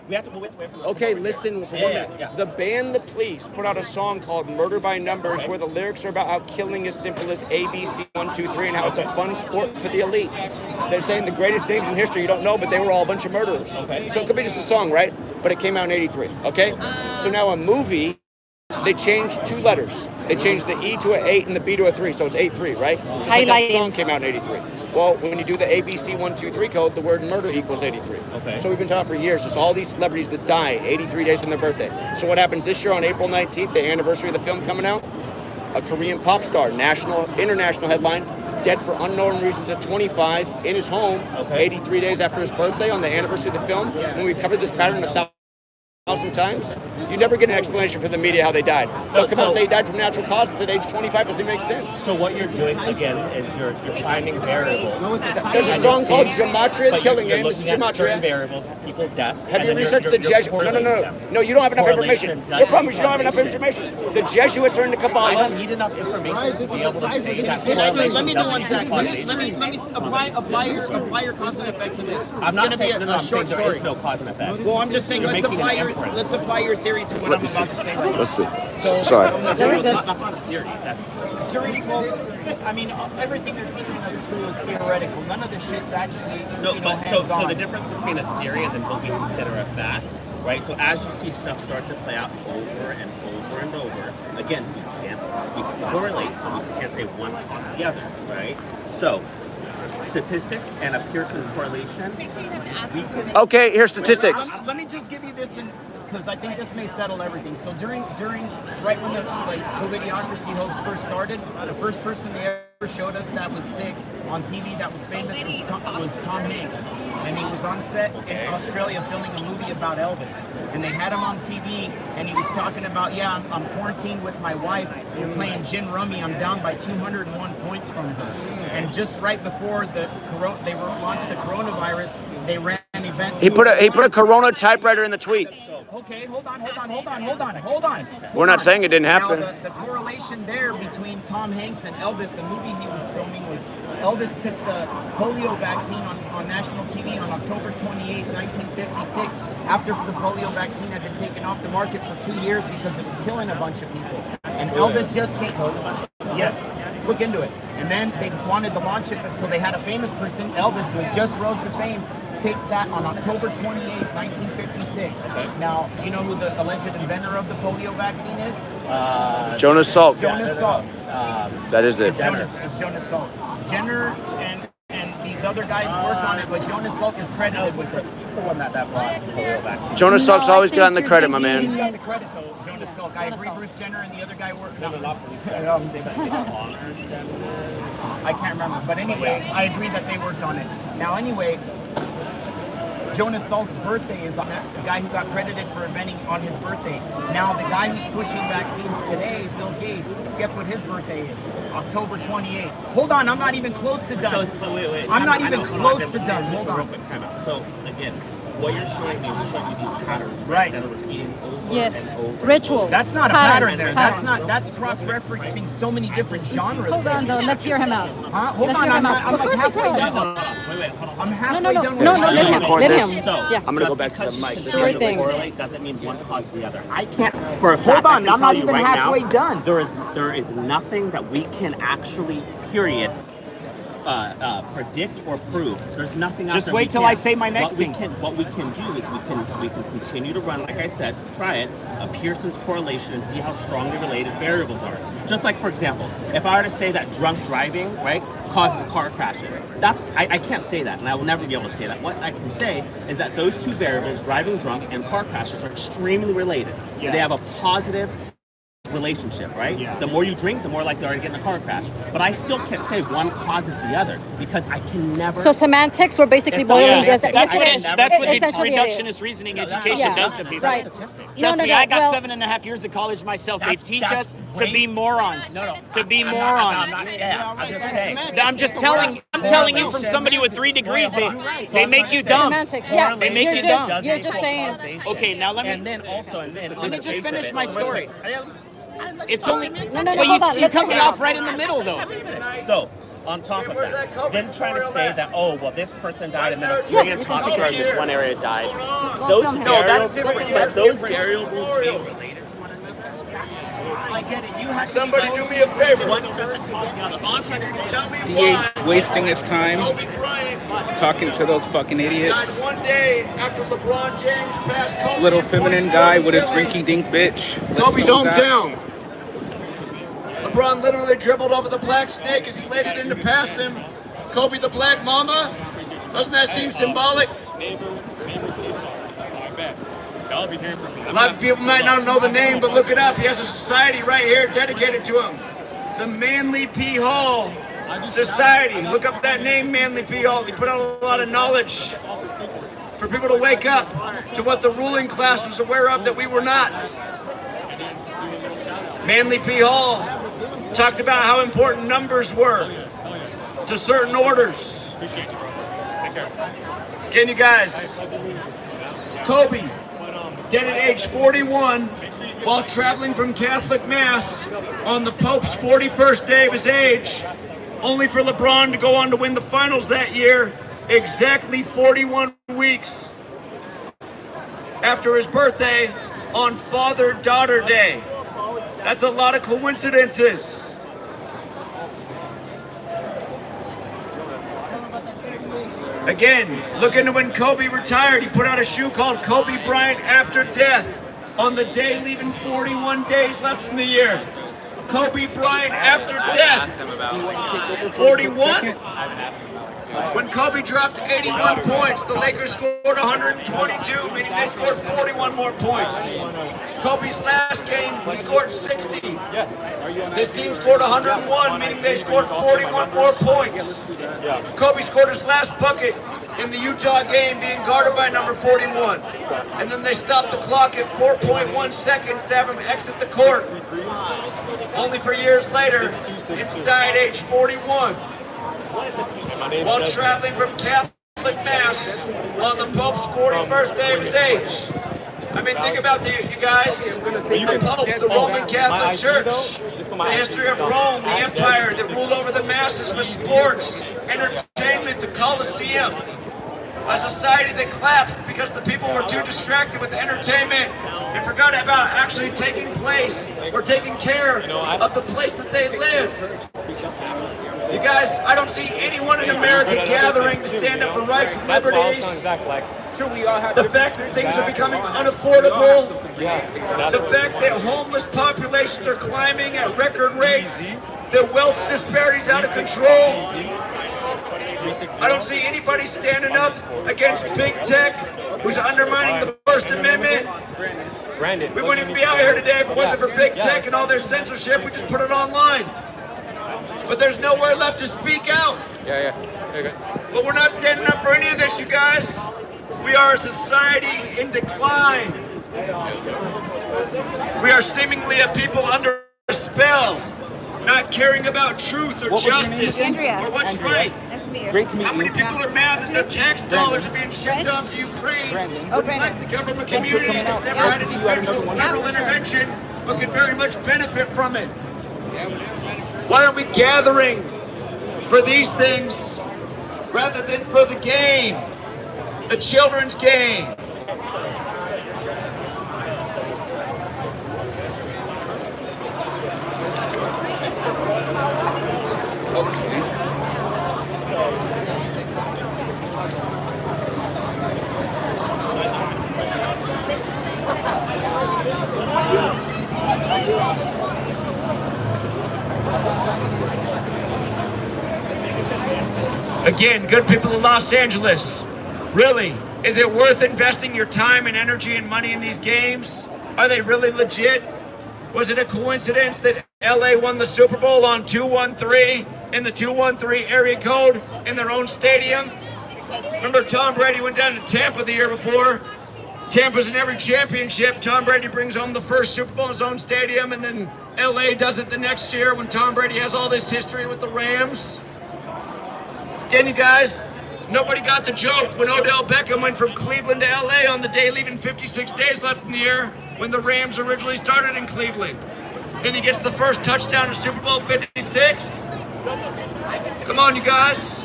We have to wait for Okay, listen for 1 minute. The band The Police put out a song called Murder by Numbers where the lyrics are about how killing is simple as ABC 1, 2, 3 and how it's a fun sport for the elite. They're saying the greatest names in history you don't know, but they were all a bunch of murderers. Okay. So it could be just a song, right? But it came out in 83, okay? So now a movie, they changed 2 letters. They changed the E to an 8 and the B to a 3, so it's 8-3, right? Just like that song came out in 83. Well, when you do the ABC 1, 2, 3 code, the word murder equals 83. Okay. So we've been talking for years, just all these celebrities that die 83 days from their birthday. So what happens this year on April 19th, the anniversary of the film coming out? A Korean pop star, international headline, dead for unknown reasons at 25 in his home, 83 days after his birthday on the anniversary of the film. When we covered this pattern 1,000 1,000 times, you never get an explanation from the media how they died. They'll come out and say he died from natural causes at age 25. Doesn't make sense. So what you're doing again is you're finding variables. There's a song called Gematria, the killing game. This is Gematria. Variables, people's deaths. Have you researched the Jesuits? No, you don't have enough information. Your problem is you don't have enough information. The Jesuits are into Kabbalah. I don't need enough information to be able to say that. Let me do one second. Let me apply your cause and effect to this. I'm not saying a short story. There is no cause and effect. Well, I'm just saying let's apply your theory to what I'm about to say. Let's see. Sorry. That's not a theory. That's I mean, everything they're teaching us through is theoretical. None of the shit's actually so the difference between a theory and then what we consider a fact, right? So as you see stuff start to play out over and over and over, again, we can correlate, but we can't say one causes the other, right? So statistics and a Pearson's correlation. Okay, here's statistics. Let me just give you this, because I think this may settle everything. So during right when the COVIDiocracy hoax first started, the first person they ever showed us that was sick on TV that was famous was Tom Hanks, and he was on set in Australia filming a movie about Elvis, and they had him on TV, and he was talking about, I'm quarantined with my wife, we're playing gin rummy, I'm down by 201 points from her, and just right before they launched the coronavirus, they ran an event. He put a Corona typewriter in the tweet. Okay, hold on. We're not saying it didn't happen. Now, the correlation there between Tom Hanks and Elvis, the movie he was filming, was Elvis took the polio vaccine on national TV on October 28, 1956, after the polio vaccine had been taken off the market for 2 years because it was killing a bunch of people. And Elvis just came. Yes, look into it. And then they wanted to launch it, so they had a famous person, Elvis, who just rose to fame, take that on October 28, 1956. Now, do you know who the alleged inventor of the polio vaccine is? Jonas Salk. Jonas Salk. That is it. It's Jonas Salk. Jenner and these other guys worked on it, but Jonas Salk is credited with it. He's the one that brought the polio vaccine. Jonas Salk's always gotten the credit, my man. He's got the credit, though. Jonas Salk. I agree. Bruce Jenner and the other guy worked on it. I can't remember, but anyway, I agree that they worked on it. Now, anyway, Jonas Salk's birthday is on that, the guy who got credited for inventing on his birthday. Now, the guy who's pushing vaccines today, Bill Gates, guess what his birthday is? October 28th. Hold on, I'm not even close to done. Wait. I'm not even close to done. Hold on. So, again, what you're showing me is showing you these patterns, right? That are repeating over Yes. and over. Rituals. That's not patterns, a pattern there. patterns. That's cross-referencing so many different genres. Hold on, though. Let's hear him out. Huh? Hold on, I'm like halfway done. Wait, hold on. I'm halfway done. No, let him. Let him. So, Yeah. I'm gonna go back to the mic. This Sure Because thing. correlate doesn't mean one causes the other. I can't. For a fact, Hold on, I can I'm tell not you even right halfway now, done. There is nothing that we can actually, period, predict or prove. There's nothing. Just wait till I say my next thing. What we can do is we can continue to run, like I said, try it, a Pearson's correlation and see how strongly related variables are. Just like, for example, if I were to say that drunk driving, right, causes car crashes, I can't say that, and I will never be able to say that. What I can say is that those two variables, driving drunk and car crashes, are extremely related. Yeah. They have a positive relationship, right? Yeah. The more you drink, the more likely you are to get in a car crash. But I still can't say one causes the other because I can never. So semantics, we're basically boiling this. That's what the essentially reductionist reasoning education does to people. Right. Trust me, I got 7.5 years of college myself. They teach us to be morons. To be morons. I'm just telling you from somebody with 3 degrees. They make you dumb. Semantics, yeah. They make you dumb. You're just saying. Okay, now let me just finish my story. It's only. No, You cut me off right in the middle, though. So, on top of that, then trying to say that, oh, well, this person died and then a trillion photographer in this one area died. Those variables, but those variables being related to one another. I get it. You have Somebody do me a favor. One doesn't cause the other. All I'm trying to say. Tell me DH wasting his time talking to those fucking idiots. died one day after LeBron James passed Kobe. Little feminine guy with his rinky dink bitch. Kobe's hometown. LeBron literally dribbled over the black snake as he laid it in to pass him. Kobe the Black Mamba. Doesn't that seem symbolic? A lot of people might not know the name, but look it up. He has a society right here dedicated to him. The Manly P. Hall Society. Look up that name, Manly P. Hall. He put out a lot of knowledge. for people to wake up to what the ruling class was aware of that we were not. Manly P. Hall talked about how important numbers were to certain orders. Appreciate you, bro. Take care. Again, you guys, Kobe, dead at age 41 while traveling from Catholic Mass on the Pope's 41st day of his age, only for LeBron to go on to win the finals that year, exactly 41 weeks after his birthday on Father-Daughter Day. That's a lot of coincidences. Again, look into when Kobe retired. He put out a shoe called Kobe Bryant After Death on the day leaving 41 days left in the year. Kobe Bryant After Death. 41? When Kobe dropped 81 points, the Lakers scored 122, meaning they scored 41 more points. Kobe's last game, he scored 60. His team scored 101, meaning they scored 41 more points. Kobe scored his last bucket in the Utah game being guarded by number 41. And then they stopped the clock at 4.1 seconds to have him exit the court. Only for years later, him to die at age 41. While traveling from Catholic Mass on the Pope's 41st day of his age. I mean, think about you guys. The Pope, the Roman Catholic Church, the history of Rome, the empire that ruled over the masses with sports, entertainment, the Colosseum. A society that collapsed because the people were too distracted with entertainment and forgot about actually taking place or taking care of the place that they lived. You guys, I don't see anyone in America gathering to stand up for rights and liberties. The fact that things are becoming unaffordable. The fact that homeless populations are climbing at record rates. The wealth disparities out of control. I don't see anybody standing up against big tech who's undermining the First Amendment. We wouldn't even be out here today if it wasn't for big tech and all their censorship. We just put it online. But there's nowhere left to speak out. Okay. But we're not standing up for any of this, you guys. We are a society in decline. We are seemingly a people under a spell, not caring about truth or justice or what's right. Nice to meet you. Great to meet How many people are mad that their tax dollars are being shipped off to Ukraine? Like the government community that's never had any federal intervention, but could very much benefit from it. Why aren't we gathering for these things rather than for the game, the children's game? Again, good people of Los Angeles, really, is it worth investing your time and energy and money in these games? Are they really legit? Was it a coincidence that LA won the Super Bowl on 213 in the 213 area code in their own stadium? Remember Tom Brady went down to Tampa the year before? Tampa's in every championship. Tom Brady brings home the first Super Bowl in his own stadium, and then LA does it the next year when Tom Brady has all this history with the Rams. Again, you guys, nobody got the joke when Odell Beckham went from Cleveland to LA on the day leaving 56 days left in the year when the Rams originally started in Cleveland. Then he gets the first touchdown in Super Bowl 56. Come on, you guys.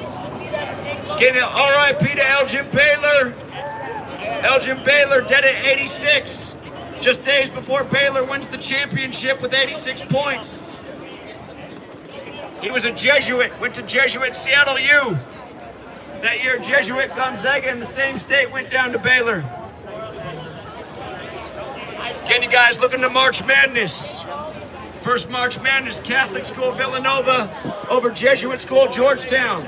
Getting an RIP to Elgin Baylor. Elgin Baylor dead at 86. Just days before Baylor wins the championship with 86 points. He was a Jesuit, went to Jesuit Seattle U. That year, Jesuit Gonzaga in the same state went down to Baylor. Again, you guys, looking to March Madness. First March Madness, Catholic school Villanova over Jesuit school Georgetown.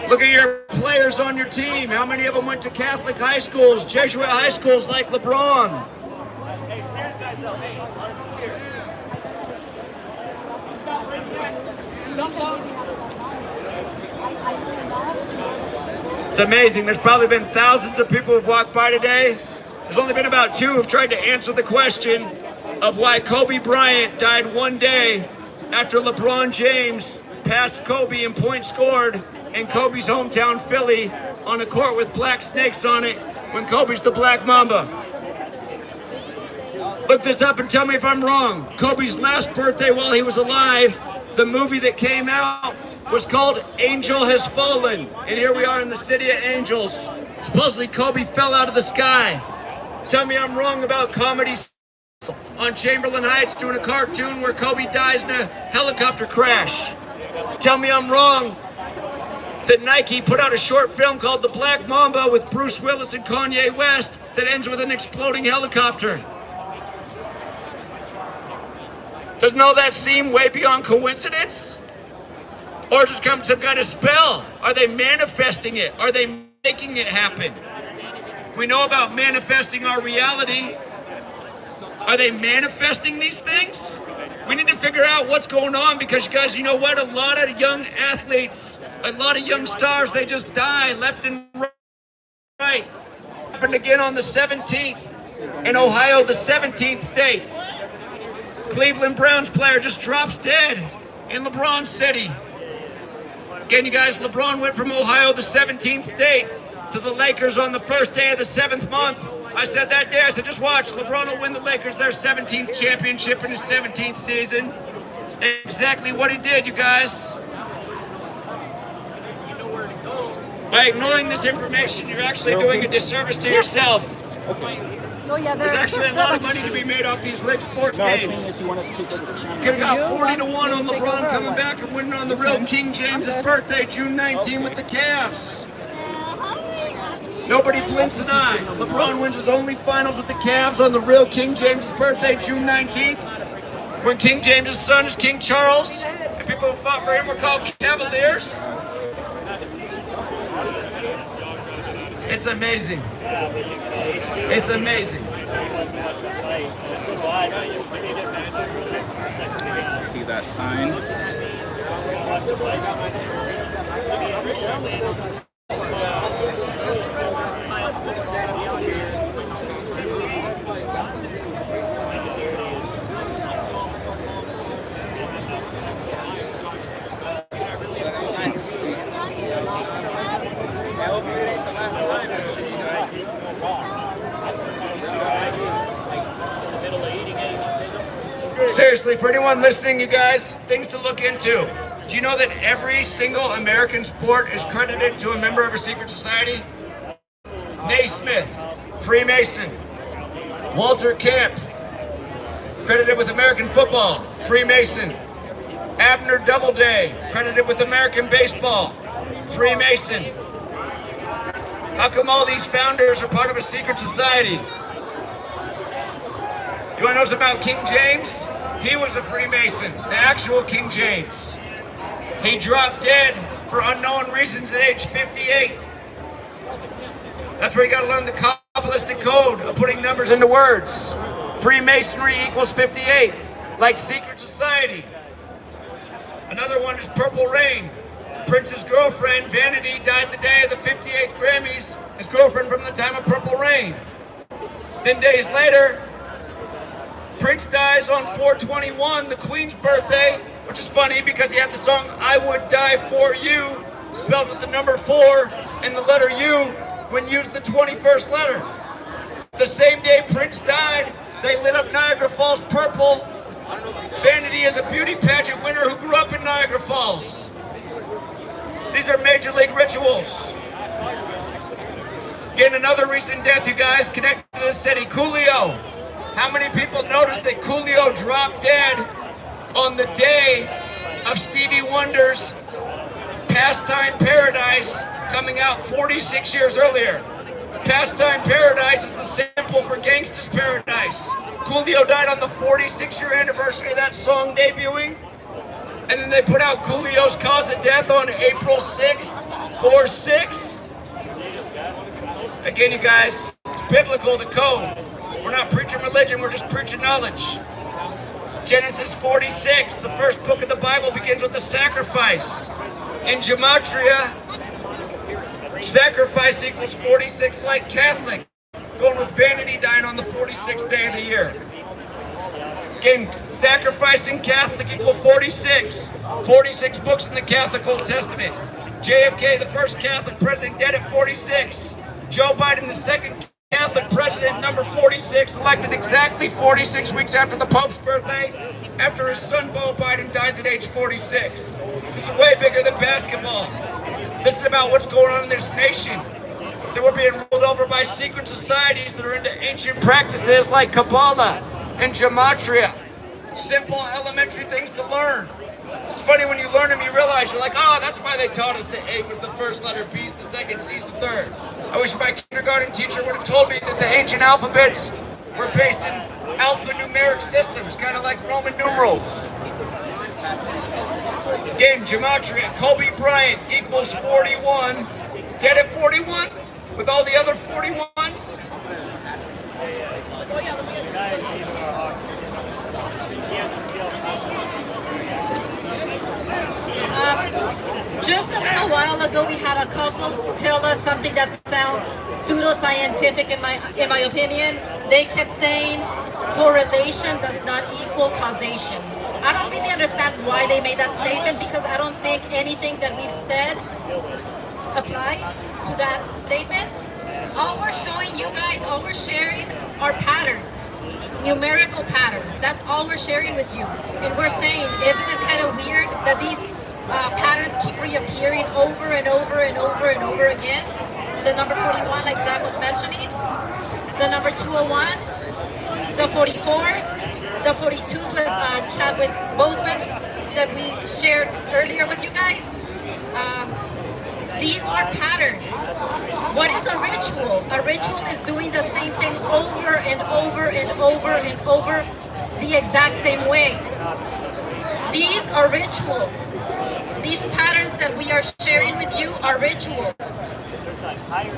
Look at your players on your team. How many of them went to Catholic high schools, Jesuit high schools like LeBron? It's amazing. There's probably been thousands of people who've walked by today. There's only been about 2 who've tried to answer the question of why Kobe Bryant died one day after LeBron James passed Kobe in points scored in Kobe's hometown, Philly, on a court with black snakes on it when Kobe's the Black Mamba. Look this up and tell me if I'm wrong. Kobe's last birthday while he was alive, the movie that came out was called Angel Has Fallen. And here we are in the city of angels. Supposedly Kobe fell out of the sky. Tell me I'm wrong about comedy on Chamberlain Heights doing a cartoon where Kobe dies in a helicopter crash. Tell me I'm wrong that Nike put out a short film called The Black Mamba with Bruce Willis and Kanye West that ends with an exploding helicopter. Doesn't all that seem way beyond coincidence? Or does it come some kind of spell? Are they manifesting it? Are they making it happen? We know about manifesting our reality. Are they manifesting these things? We need to figure out what's going on because, you guys, you know what? A lot of young athletes, a lot of young stars, they just die left and right. Happened again on the 17th in Ohio, the 17th state. Cleveland Browns player just drops dead in LeBron City. Again, you guys, LeBron went from Ohio, the 17th state, to the Lakers on the first day of the 7th month. I said that day, I said, just watch, LeBron will win the Lakers their 17th championship in his 17th season. Exactly what he did, you guys. By ignoring this information, you're actually doing a disservice to yourself. Oh, yeah, There's actually a lot of money to be made off these rigged sports games. Could have got 40 to 1 on LeBron coming back and winning on the real King James's birthday, June 19 with the Cavs. Nobody blinks an eye. LeBron wins his only finals with the Cavs on the real King James's birthday, June 19th, when King James's son is King Charles, and people who fought for him were called Cavaliers. It's amazing. It's amazing. See that sign? Seriously, for anyone listening, you guys, things to look into. Do you know that every single American sport is credited to a member of a secret society? Naismith, Freemason. Walter Camp, credited with American football, Freemason. Abner Doubleday, credited with American baseball, Freemason. How come all these founders are part of a secret society? You want to know something about King James? He was a Freemason, the actual King James. He dropped dead for unknown reasons at age 58. That's where you gotta learn the Kabbalistic code of putting numbers into words. Freemasonry equals 58, like secret society. Another one is Purple Rain. Prince's girlfriend, Vanity, died the day of the 58th Grammys. His girlfriend from the time of Purple Rain. Then days later, Prince dies on 4/21, the Queen's birthday, which is funny because he had the song I Would Die For You, spelled with the number 4 and the letter U when used the 21st letter. The same day Prince died, they lit up Niagara Falls purple. Vanity is a beauty pageant winner who grew up in Niagara Falls. These are major league rituals. Again, another recent death, you guys, connected to the city, Coolio. How many people noticed that Coolio dropped dead on the day of Stevie Wonder's Pastime Paradise coming out 46 years earlier? Pastime Paradise is the sample for Gangsta's Paradise. Coolio died on the 46-year anniversary of that song debuting. And then they put out Coolio's cause of death on April 6th, 4/6. Again, you guys, it's biblical, the code. We're not preaching religion, we're just preaching knowledge. Genesis 46, the first book of the Bible, begins with a sacrifice. In Gematria, Sacrifice equals 46 like Catholic. Going with vanity dying on the 46th day of the year. Again, sacrificing Catholic equal 46. 46 books in the Catholic Old Testament. JFK, the first Catholic president, dead at 46. Joe Biden, the second Catholic president, number 46, elected exactly 46 weeks after the Pope's birthday, after his son Beau Biden dies at age 46. This is way bigger than basketball. This is about what's going on in this nation. That we're being rolled over by secret societies that are into ancient practices like Kabbalah and Gematria. Simple, elementary things to learn. It's funny when you learn them, you realize you're like, oh, that's why they taught us that A was the first letter, B's the second, C's the third. I wish my kindergarten teacher would have told me that the ancient alphabets were based in alphanumeric systems, kind of like Roman numerals. Again, Gematria, Kobe Bryant equals 41. Dead at 41 with all the other 41s. Just a little while ago, we had a couple tell us something that sounds pseudoscientific in my opinion. They kept saying correlation does not equal causation. I don't really understand why they made that statement, because I don't think anything that we've said applies to that statement. All we're showing you guys, all we're sharing are patterns, numerical patterns. That's all we're sharing with you. And we're saying, isn't it kind of weird that these patterns keep reappearing over and over and over and over again? The number 41, like Zach was mentioning, the number 201, the 44s, the 42s with Chadwick Boseman that we shared earlier with you guys. These are patterns. What is a ritual? A ritual is doing the same thing over and over and over and over the exact same way. These are rituals. These patterns that we are sharing with you are rituals.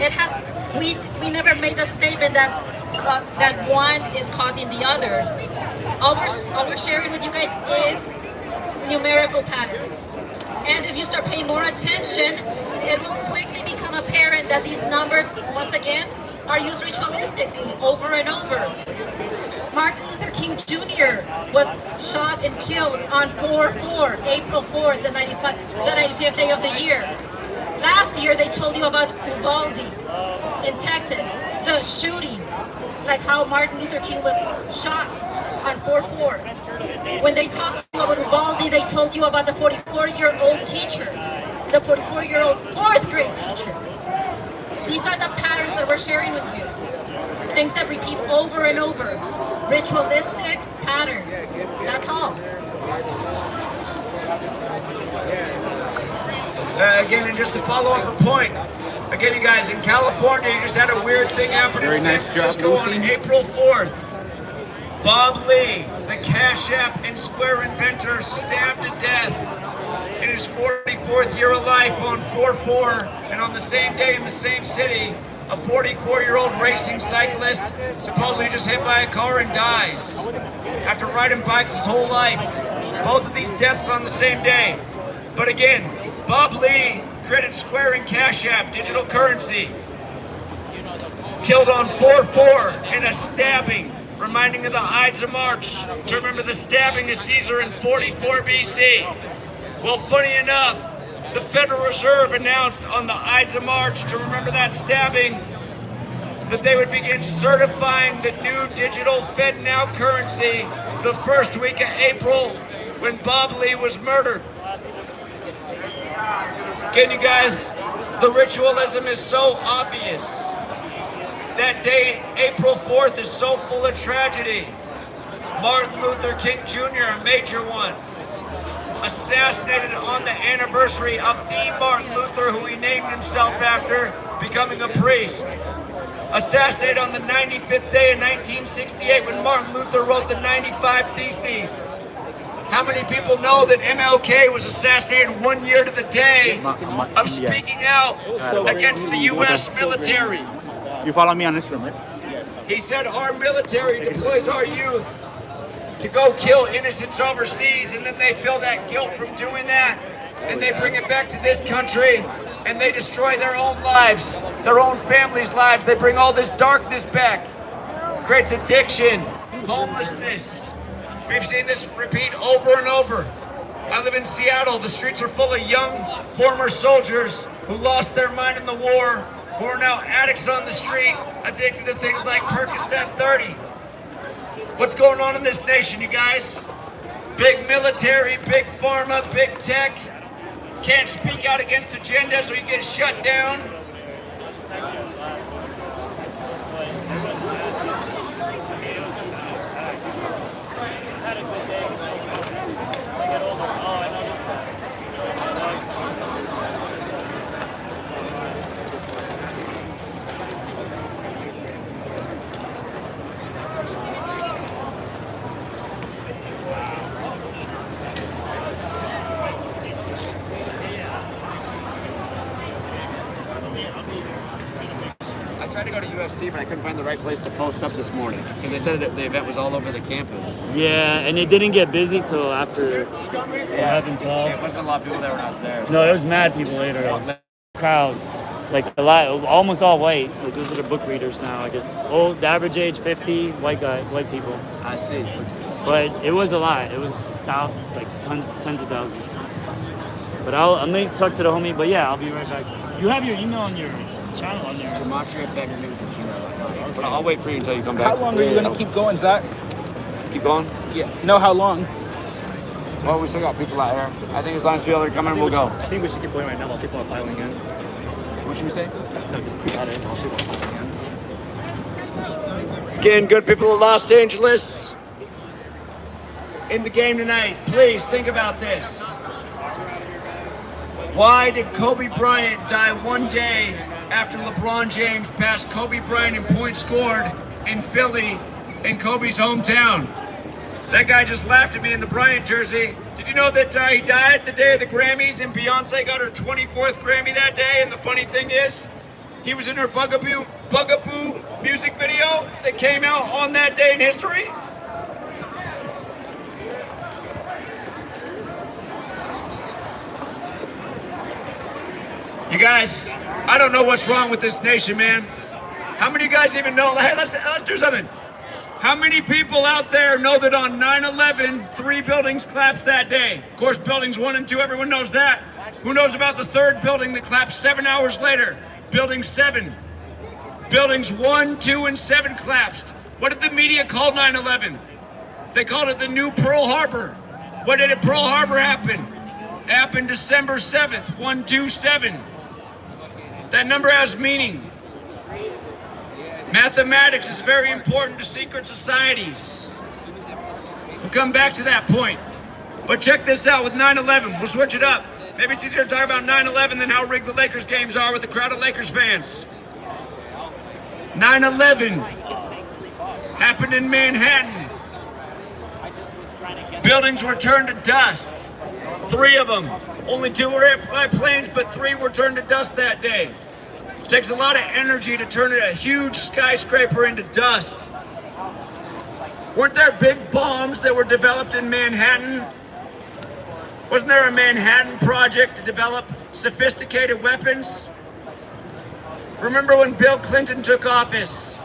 It has, we never made the statement that that one is causing the other. All we're sharing with you guys is numerical patterns. And if you start paying more attention, it will quickly become apparent that these numbers, once again, are used ritualistically over and over. Martin Luther King Jr. was shot and killed on 4/4, April 4th, the 95th day of the year. Last year, they told you about Uvalde in Texas, the shooting, like how Martin Luther King was shot on 4/4. When they talked to you about Uvalde, they told you about the 44-year-old teacher, the 44-year-old 4th grade teacher. These are the patterns that we're sharing with you. Things that repeat over and over. Ritualistic patterns. That's all. Again, and just to follow up a point, again, you guys, in California, you just had a weird thing happen in San Francisco on April 4th. Bob Lee, the CashApp and Square inventor, stabbed to death in his 44th year of life on 4/4, and on the same day in the same city, a 44-year-old racing cyclist supposedly just hit by a car and dies after riding bikes his whole life. Both of these deaths on the same day. But again, Bob Lee created Square and CashApp, digital currency. Killed on 4/4 in a stabbing, reminding of the Ides of March to remember the stabbing of Caesar in 44 BC. Well, funny enough, the Federal Reserve announced on the Ides of March to remember that stabbing that they would begin certifying the new digital FedNow currency the first week of April when Bob Lee was murdered. Again, you guys, the ritualism is so obvious. That day, April 4th, is so full of tragedy. Martin Luther King Jr., a major one, assassinated on the anniversary of the Martin Luther, who he named himself after, becoming a priest. Assassinated on the 95th day in 1968 when Martin Luther wrote the 95 Theses. How many people know that MLK was assassinated 1 year to the day of speaking out against the U.S. military? You follow me on Instagram, right? He said our military deploys our youth to go kill innocents overseas, and then they feel that guilt from doing that, and they bring it back to this country and they destroy their own lives, their own families' lives. They bring all this darkness back. Creates addiction, homelessness. We've seen this repeat over and over. I live in Seattle. The streets are full of young former soldiers who lost their mind in the war, who are now addicts on the street, addicted to things like Percocet 30. What's going on in this nation, you guys? Big military, big pharma, big tech. Can't speak out against agendas or you get shut down. I tried to go to UFC, but I couldn't find the right place to post up this morning because they said that the event was all over the campus. Yeah, and it didn't get busy till after 11, 12. There wasn't a lot of people there when I was there. No, there was mad people later. Crowd, like a lot, almost all white. Like those are the book readers now. I guess old, the average age 50, white people. I see. But it was a lot. It was like tens of thousands. But I'm gonna talk to the homie. But yeah, I'll be right back. You have your email on your channel on there. GematriaEffectNews at gmail.com. But I'll wait for you until you come back. How long are you gonna keep going, Zach? Keep going? Yeah. No, how long? Well, we still got people out here. I think as long as people are coming, we'll go. I think we should keep going right now while people are piling in. What should we say? No, just keep at it while people are piling in. Again, good people of Los Angeles, in the game tonight, please think about this. Why did Kobe Bryant die one day after LeBron James passed Kobe Bryant in points scored in Philly, in Kobe's hometown? That guy just laughed at me in the Bryant jersey. Did you know that he died the day of the Grammys and Beyonce got her 24th Grammy that day? And the funny thing is, he was in her Bugaboo music video that came out on that day in history. You guys, I don't know what's wrong with this nation, man. How many of you guys even know? Hey, let's do something. How many people out there know that on 9/11, 3 buildings collapsed that day? Of course, buildings 1 and 2, everyone knows that. Who knows about the 3rd building that collapsed 7 hours later? Building 7. Buildings 1, 2, and 7 collapsed. What did the media call 9/11? They called it the new Pearl Harbor. What did at Pearl Harbor happen? It happened December 7th, 127. That number has meaning. Mathematics is very important to secret societies. We'll come back to that point. But check this out with 9/11. We'll switch it up. Maybe it's easier to talk about 9/11 than how rigged the Lakers games are with a crowd of Lakers fans. 9/11 happened in Manhattan. Buildings were turned to dust. 3 of them. Only 2 were hit by planes, but 3 were turned to dust that day. It takes a lot of energy to turn a huge skyscraper into dust. Weren't there big bombs that were developed in Manhattan? Wasn't there a Manhattan Project to develop sophisticated weapons? Remember when Bill Clinton took office?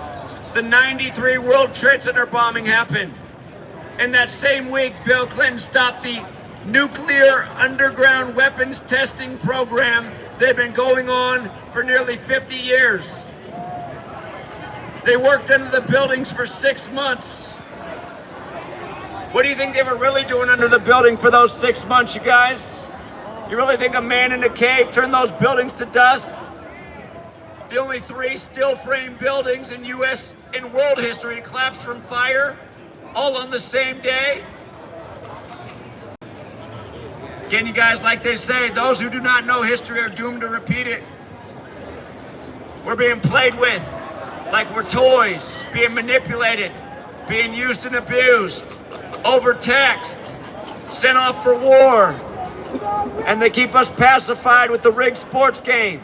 The 93 World Trade Center bombing happened. And that same week, Bill Clinton stopped the nuclear underground weapons testing program that had been going on for nearly 50 years. They worked under the buildings for 6 months. What do you think they were really doing under the building for those 6 months, you guys? You really think a man in a cave turned those buildings to dust? The only 3 steel frame buildings in U.S. and world history to collapse from fire, all on the same day. Again, you guys, like they say, those who do not know history are doomed to repeat it. We're being played with like we're toys, being manipulated, being used and abused, overtaxed, sent off for war, and they keep us pacified with the rigged sports game.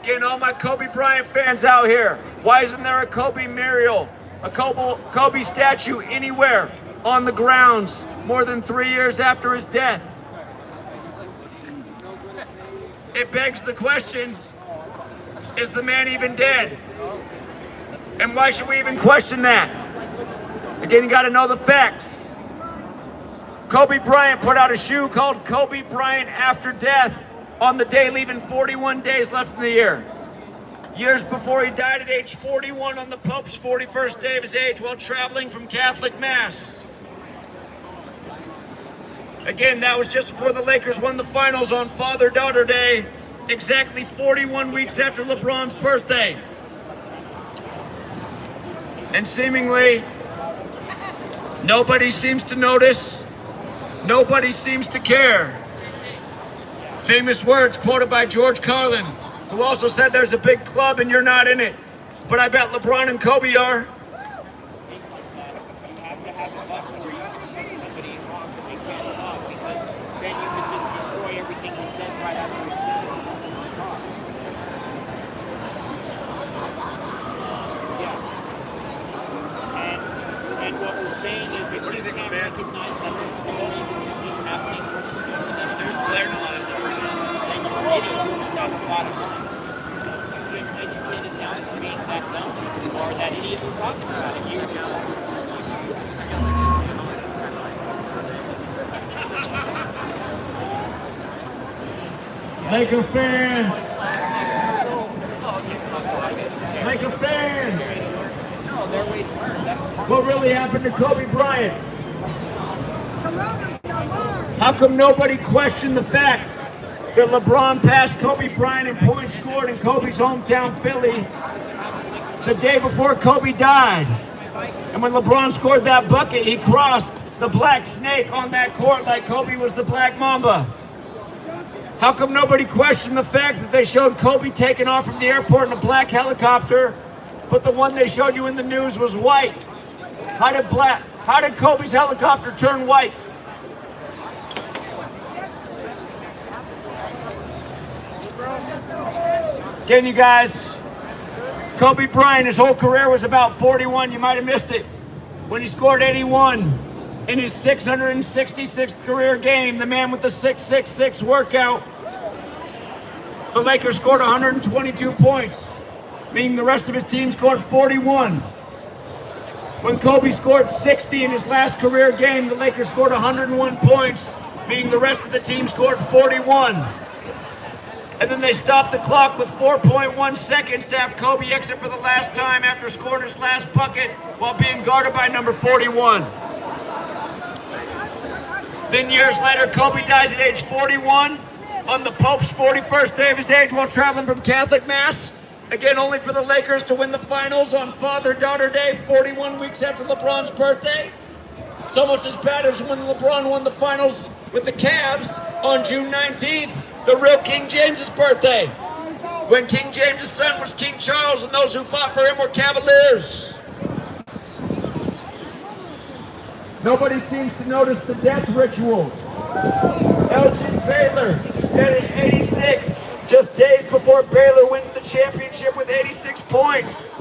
Again, all my Kobe Bryant fans out here, why isn't there a Kobe memorial, a Kobe statue anywhere on the grounds more than 3 years after his death? it begs the question, is the man even dead? And why should we even question that? Again, you got to know the facts. Kobe Bryant put out a shoe called Kobe Bryant After Death on the day leaving 41 days left in the year. Years before he died at age 41 on the Pope's 41st day of his age while traveling from Catholic Mass. Again, that was just before the Lakers won the finals on Father-Daughter Day, exactly 41 weeks after LeBron's birthday. And seemingly, nobody seems to notice, nobody seems to care. Famous words quoted by George Carlin, who also said there's a big club and you're not in it. But I bet LeBron and Kobe are. Then you could just destroy everything he says right after he talks. Yeah. And what we're saying is if you can't recognize that this is just happening, there's clarity on it. Then you're an idiot. That's the bottom line. You've been educated down to being that dumb or that idiot we're talking about a year ago. Laker fans! Laker fans! What really happened to Kobe Bryant? How come nobody questioned the fact that LeBron passed Kobe Bryant in points scored in Kobe's hometown, Philly, the day before Kobe died? And when LeBron scored that bucket, he crossed the black snake on that court like Kobe was the black mamba. How come nobody questioned the fact that they showed Kobe taking off from the airport in a black helicopter, but the one they showed you in the news was white? How did Kobe's helicopter turn white? Again, you guys, Kobe Bryant, his whole career was about 41. You might have missed it. When he scored 81 in his 666th career game, the man with the 666 workout, the Lakers scored 122 points, meaning the rest of his team scored 41. When Kobe scored 60 in his last career game, the Lakers scored 101 points, meaning the rest of the team scored 41. And then they stopped the clock with 4.1 seconds to have Kobe exit for the last time after scoring his last bucket while being guarded by number 41. Then years later, Kobe dies at age 41 on the Pope's 41st day of his age while traveling from Catholic Mass. Again, only for the Lakers to win the finals on Father-Daughter Day, 41 weeks after LeBron's birthday. It's almost as bad as when LeBron won the finals with the Cavs on June 19th, the real King James's birthday, when King James's son was King Charles and those who fought for him were Cavaliers. Nobody seems to notice the death rituals. Elgin Baylor, dead at 86, just days before Baylor wins the championship with 86 points.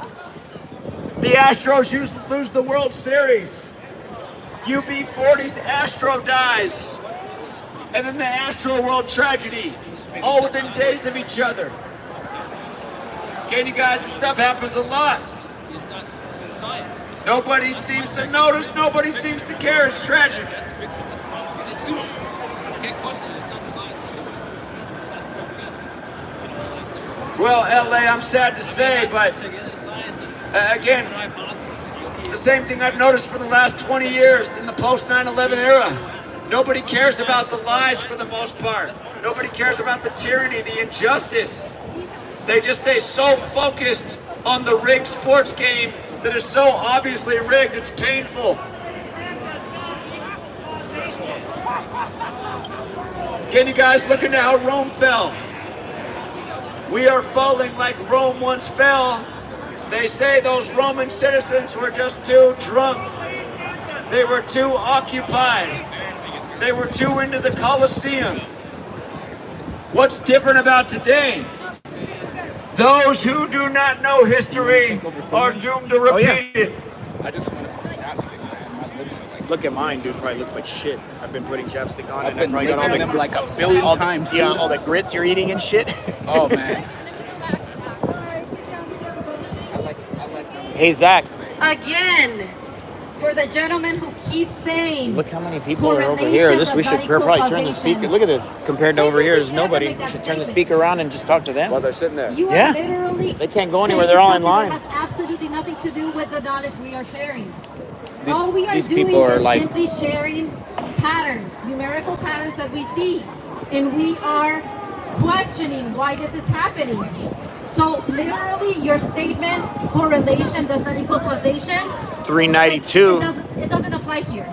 The Astros lose the World Series. UB40's Astro dies. And then the Astro World tragedy, all within days of each other. Okay, you guys, this stuff happens a lot. Science. Nobody seems to notice, nobody seems to care. It's tragic. Well, LA, I'm sad to say, but again, the same thing I've noticed for the last 20 years in the post 9/11 era. Nobody cares about the lies for the most part. Nobody cares about the tyranny, the injustice. They just stay so focused on the rigged sports game that is so obviously rigged, it's painful. Again, you guys, looking at how Rome fell. We are falling like Rome once fell. They say those Roman citizens were just too drunk. They were too occupied. They were too into the Colosseum. What's different about today? Those who do not know history are doomed to repeat it. I just want to point out, man, my lips are like Look at mine, dude. Probably looks like shit. I've been putting chapstick on, I've and I been probably got all licking the them like a billion times, Yeah, dude. all the grits you're eating and shit. Oh man. Hey Zach, Again, for the gentleman who keeps saying. look how many people are over here. We should probably turn the speaker. Look at this. Compared to over here, there's nobody. We should turn the speaker around and just talk to them. While they're sitting there. You are Yeah. literally. They can't go anywhere. They're all in line. That has absolutely nothing to do with the knowledge we are sharing. These- All we are these doing people are is like- simply sharing patterns, numerical patterns that we see, and we are questioning why this is happening. So literally, your statement correlation does not equal causation. 392. It doesn't apply here.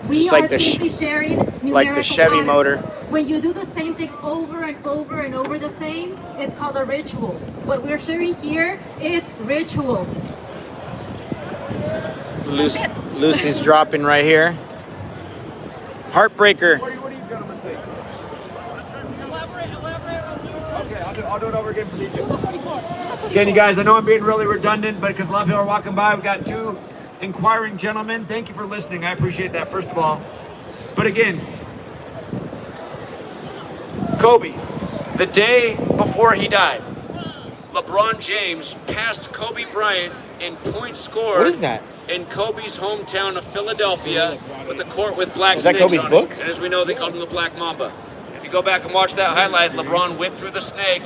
We Just are like the simply sharing numerical like the Chevy patterns. motor. When you do the same thing over and over and over the same, it's called a ritual. What we're sharing here is rituals. Lucy's dropping right here. Heartbreaker. Okay, I'll do it over again for these two. Again, you guys, I know I'm being really redundant, but because a lot of people are walking by, we've got two inquiring gentlemen. Thank you for listening. I appreciate that, first of all. But again, Kobe, the day before he died, LeBron James passed Kobe Bryant in points scored. What is that? In Kobe's hometown of Philadelphia, with a court with black Is that snakes Kobe's on book? it. And as we know, they called him the Black Mamba. If you go back and watch that highlight, LeBron whipped through the snake,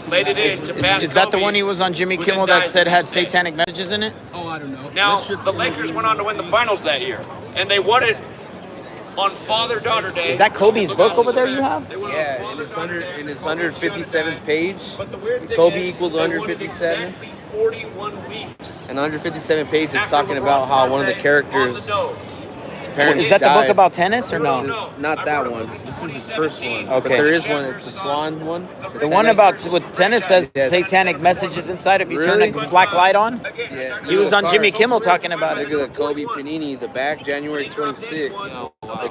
laid it in to pass Is that the Kobe, one he was on Jimmy who Kimmel then that died said the had next day. satanic messages in it? Oh, I don't know. Now, the Lakers went on to win the finals that year, and they won it on Father-Daughter Day. Is that Kobe's book over there you have? Yeah, and it's 157th page. But the weird thing Kobe is, equals they won it 157. exactly 41 weeks. And 157 page is After talking about LeBron's how one of the birthday, on the characters' nose. parents Is that the book died. about tennis or no? Not that one. This is his first one. Okay. But there is one. It's the Swan one. The one about with tennis says satanic messages inside if you turn Really? the black light on? Yeah. He was on Jimmy Kimmel talking about it. Look at the Kobe Panini, the back, January 26th, the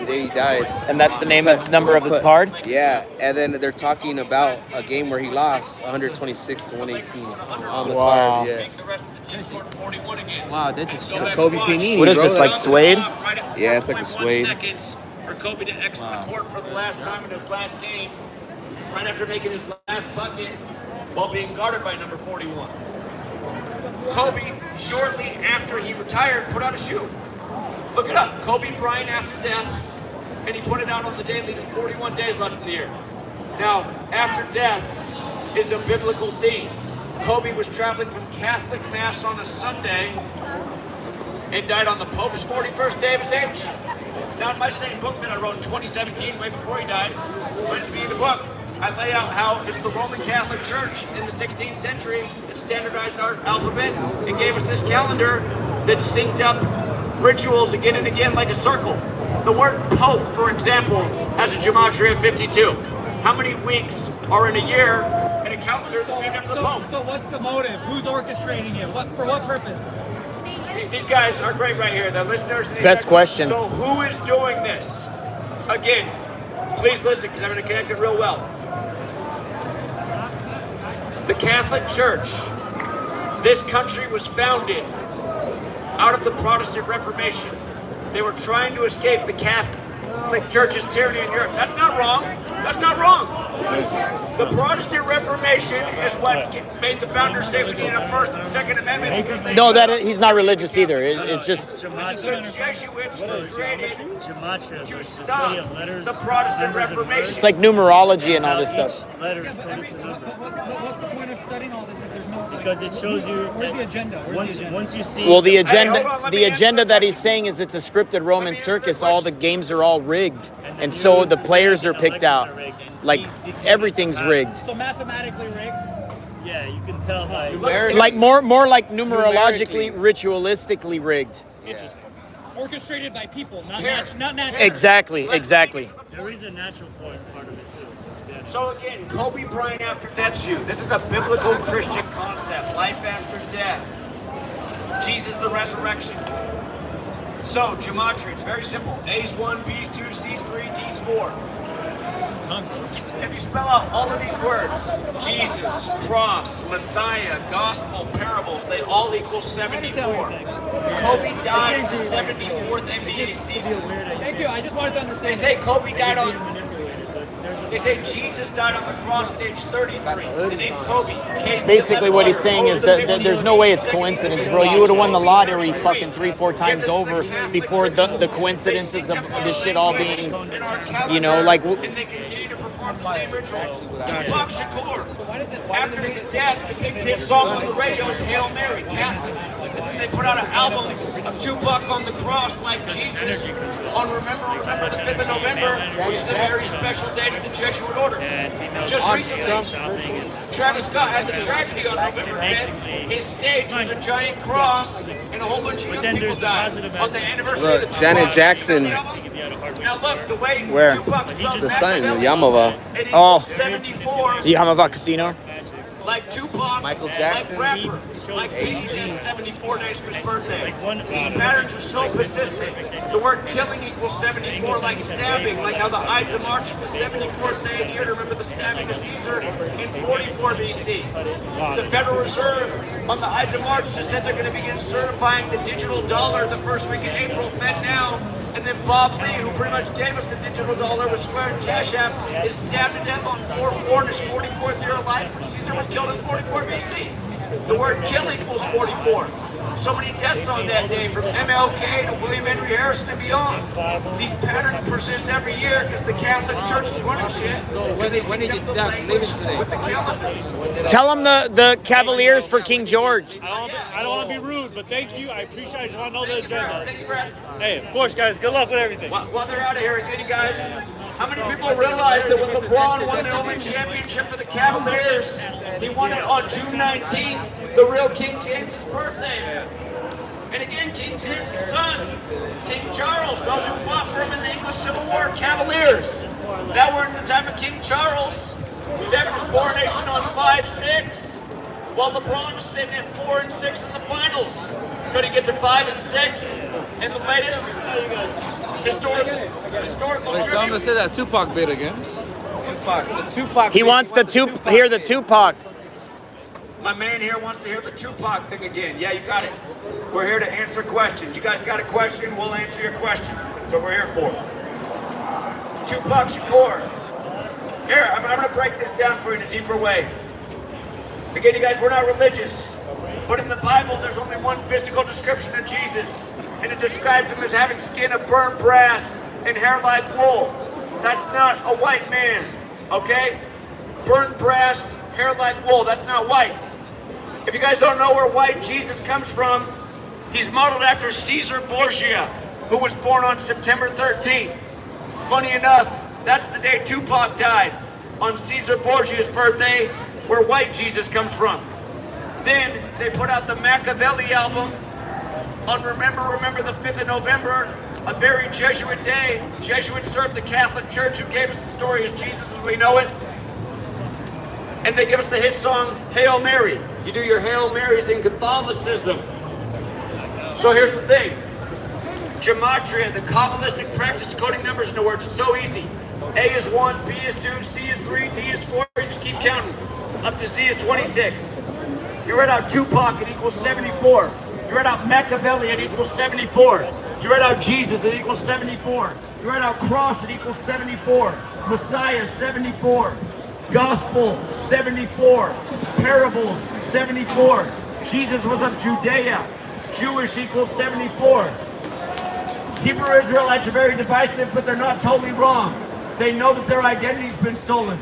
day he died. And that's the name of number of his card? Yeah, and then they're talking about a game where he lost 126 to 118 on the Wow. card. Yeah. Wow, that just It's a Kobe Panini. What is bro. this, like suede? Yeah, it's like a suede. Seconds for Kobe to exit the court for the last time in his last game, right after making his last bucket, while being guarded by number 41. Kobe, shortly after he retired, put out a shoe. Look it up. Kobe Bryant after death, and he put it out on the day leaving 41 days left in the year. Now, after death is a biblical theme. Kobe was traveling from Catholic Mass on a Sunday and died on the Pope's 41st day of his age. Now, in my same book that I wrote in 2017, way before he died, went to be in the book, I lay out how it's the Roman Catholic Church in the 16th century that standardized our alphabet and gave us this calendar that synced up rituals again and again like a circle. The word Pope, for example, has a gematria of 52. How many weeks are in a year in a calendar that's named after the Pope? So what's the motive? Who's orchestrating it? For what purpose? These guys are great right here. The listeners. And the Best executives. questions. So who is doing this? Again, please listen because I'm going to connect it real well. The Catholic Church. This country was founded out of the Protestant Reformation. They were trying to escape the Catholic Church's tyranny in Europe. That's not wrong. That's not wrong. The Protestant Reformation is what made the founders say we needed a First and Second Amendment. Because they No, he's not religious either. It's just the Jesuits were created Gematria, to the stop study of letters, the Protestant numbers, and Reformation. it's like numerology and all this Each stuff. letter is coded to number. What's the point of studying all this if there's no? Because it shows you. Where's the agenda? Once you see. Well, the hold agenda on, the agenda that he's saying is it's a scripted Roman circus. All the games are all rigged, and so the players are picked out. Like everything's rigged. So mathematically rigged. Yeah, you can tell how. Like more like numerologically, ritualistically rigged. Interesting. Orchestrated by people, not natural. Exactly. There is a natural part of it too. Yeah. So again, Kobe Bryant after death shoe. This is a biblical Christian concept. Life after death. Jesus the resurrection. So gematria, it's very simple. A's 1, B's 2, C's 3, D's 4. If you spell out all of these words, Jesus, cross, Messiah, gospel, parables, they all equal 74. Kobe died in the 74th NBA season. Thank you. I just wanted to understand. They say Kobe died on. They say Jesus died on the cross at age 33. The name Kobe. Basically, what he's saying is that there's no way it's coincidence, bro. You would have won the lottery fucking 3-4 times over before the coincidences of this shit all being, you know, like. And they continue to perform the same rituals. Tupac Shakur, after his death, the big hit song on the radio is Hail Mary, Catholic. And then they put out an album of Tupac on the cross like Jesus on Remember the 5th of November, which is a very special day to the Jesuit order. Just recently, Travis Scott had the tragedy on November 5th. His stage was a giant cross, and a whole bunch of young people died on the anniversary of the Tupac. Janet Jackson. Now look, the way Where? Tupac spelled The sign, Machiavelli, Yamava. it equals Oh, 74. the Hamava Casino. Like Tupac, Michael Jackson. like rapper, like Biggie did 74 days for his birthday. These patterns are so persistent. The word killing equals 74, like stabbing, like how the Ides of March is the 74th day of the year to remember the stabbing of Caesar in 44 BC. The Federal Reserve on the Ides of March just said they're going to begin certifying the digital dollar the first week of April, Fed now. And then Bob Lee, who pretty much gave us the digital dollar with Square and CashApp, is stabbed to death on 4/4 in his 44th year of life when Caesar was killed in 44 BC. The word kill equals 44. So many deaths on that day, from MLK to William Henry Harrison and beyond. These patterns persist every year because the Catholic Church is running shit. And they seek the language with the calendar. Tell him the Cavaliers for King George. I don't want to be rude, but thank you. I appreciate it. I just want to know the agenda. Thank you for asking. Hey, of course, guys. Good luck with everything. While they're out of here, again, you guys, how many people realize that when LeBron won the only championship for the Cavaliers, he won it on June 19th, the real King James's birthday? And again, King James's son, King Charles, those who fought for him in the English Civil War, Cavaliers. That were in the time of King Charles, who's having his coronation on 5-6, while LeBron was sitting at 4-6 in the finals. Could he get to 5-6 in the latest historical It's time to say that Tupac bit again. Tupac. He wants to hear the Tupac. My man here wants to hear the Tupac thing again. Yeah, you got it. We're here to answer questions. You guys got a question, we'll answer your question. That's what we're here for. Tupac Shakur. Here, I'm going to break this down for you in a deeper way. Again, you guys, we're not religious. But in the Bible, there's only one physical description of Jesus. And it describes him as having skin of burnt brass and hair like wool. That's not a white man, okay? Burnt brass, hair like wool, that's not white. If you guys don't know where white Jesus comes from, he's modeled after Caesar Borgia, who was born on September 13th. Funny enough, that's the day Tupac died, on Caesar Borgia's birthday, where white Jesus comes from. Then they put out the Machiavelli album on Remember the 5th of November, a very Jesuit day. Jesuits served the Catholic Church, who gave us the story as Jesus as we know it. And they give us the hit song, Hail Mary. You do your Hail Marys in Catholicism. So here's the thing. Gematria, the Kabbalistic practice coding numbers into words, it's so easy. A is 1, B is 2, C is 3, D is 4, you just keep counting. Up to Z is 26. If you write out Tupac, it equals 74. If you write out Machiavelli, it equals 74. If you write out Jesus, it equals 74. If you write out cross, it equals 74. Messiah, 74. Gospel, 74. Parables, 74. Jesus was of Judea. Jewish equals 74. Hebrew Israelites are very divisive, but they're not totally wrong. They know that their identity's been stolen.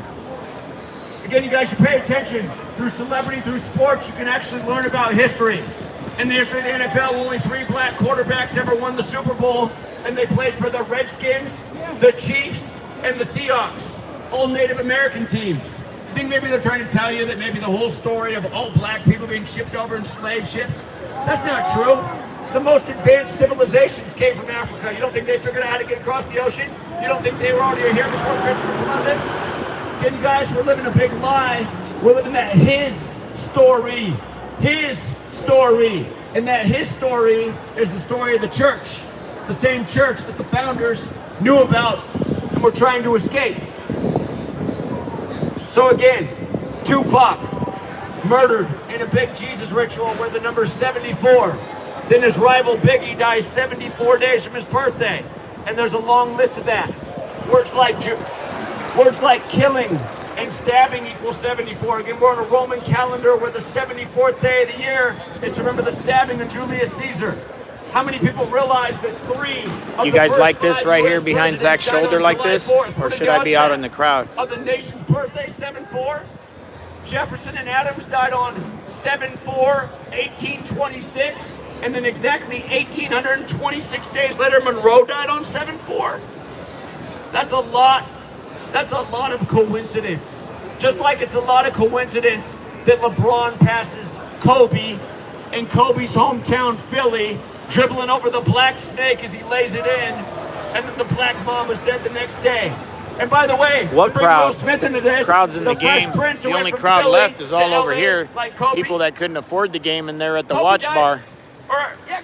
Again, you guys should pay attention. Through celebrity, through sports, you can actually learn about history. In the history of the NFL, only 3 black quarterbacks ever won the Super Bowl, and they played for the Redskins, the Chiefs, and the Seahawks. All Native American teams. I think maybe they're trying to tell you that maybe the whole story of all black people being shipped over in slave ships, that's not true. The most advanced civilizations came from Africa. You don't think they figured out how to get across the ocean? You don't think they were already here before Christopher Columbus? Again, you guys, we're living a big lie. We're living that his story. His story. And that his story is the story of the church. The same church that the founders knew about and were trying to escape. So again, Tupac murdered in a big Jesus ritual where the number 74. Then his rival Biggie dies 74 days from his birthday. And there's a long list of that. Words like killing and stabbing equals 74. Again, we're on a Roman calendar where the 74th day of the year is to remember the stabbing of Julius Caesar. How many people realize that 3 of You the guys first like this 5 right US here behind presidents Zach's died on shoulder like July this? 4th? Or What are should the I be odds out in the crowd? of the nation's birthday, 7-4? Jefferson and Adams died on 7-4, 1826. And then exactly 1,826 days later, Monroe died on 7-4. That's a lot. That's a lot of coincidence. Just like it's a lot of coincidence that LeBron passes Kobe in Kobe's hometown, Philly, dribbling over the black snake as he lays it in, and then the black mom was dead the next day. And by the way, What to bring Will crowd? Smith into this, Crowds in the Fresh game. Prince The went only from crowd Philly left is to all over LA here. like Kobe. People that couldn't afford the game and they're at the Kobe watch died- bar.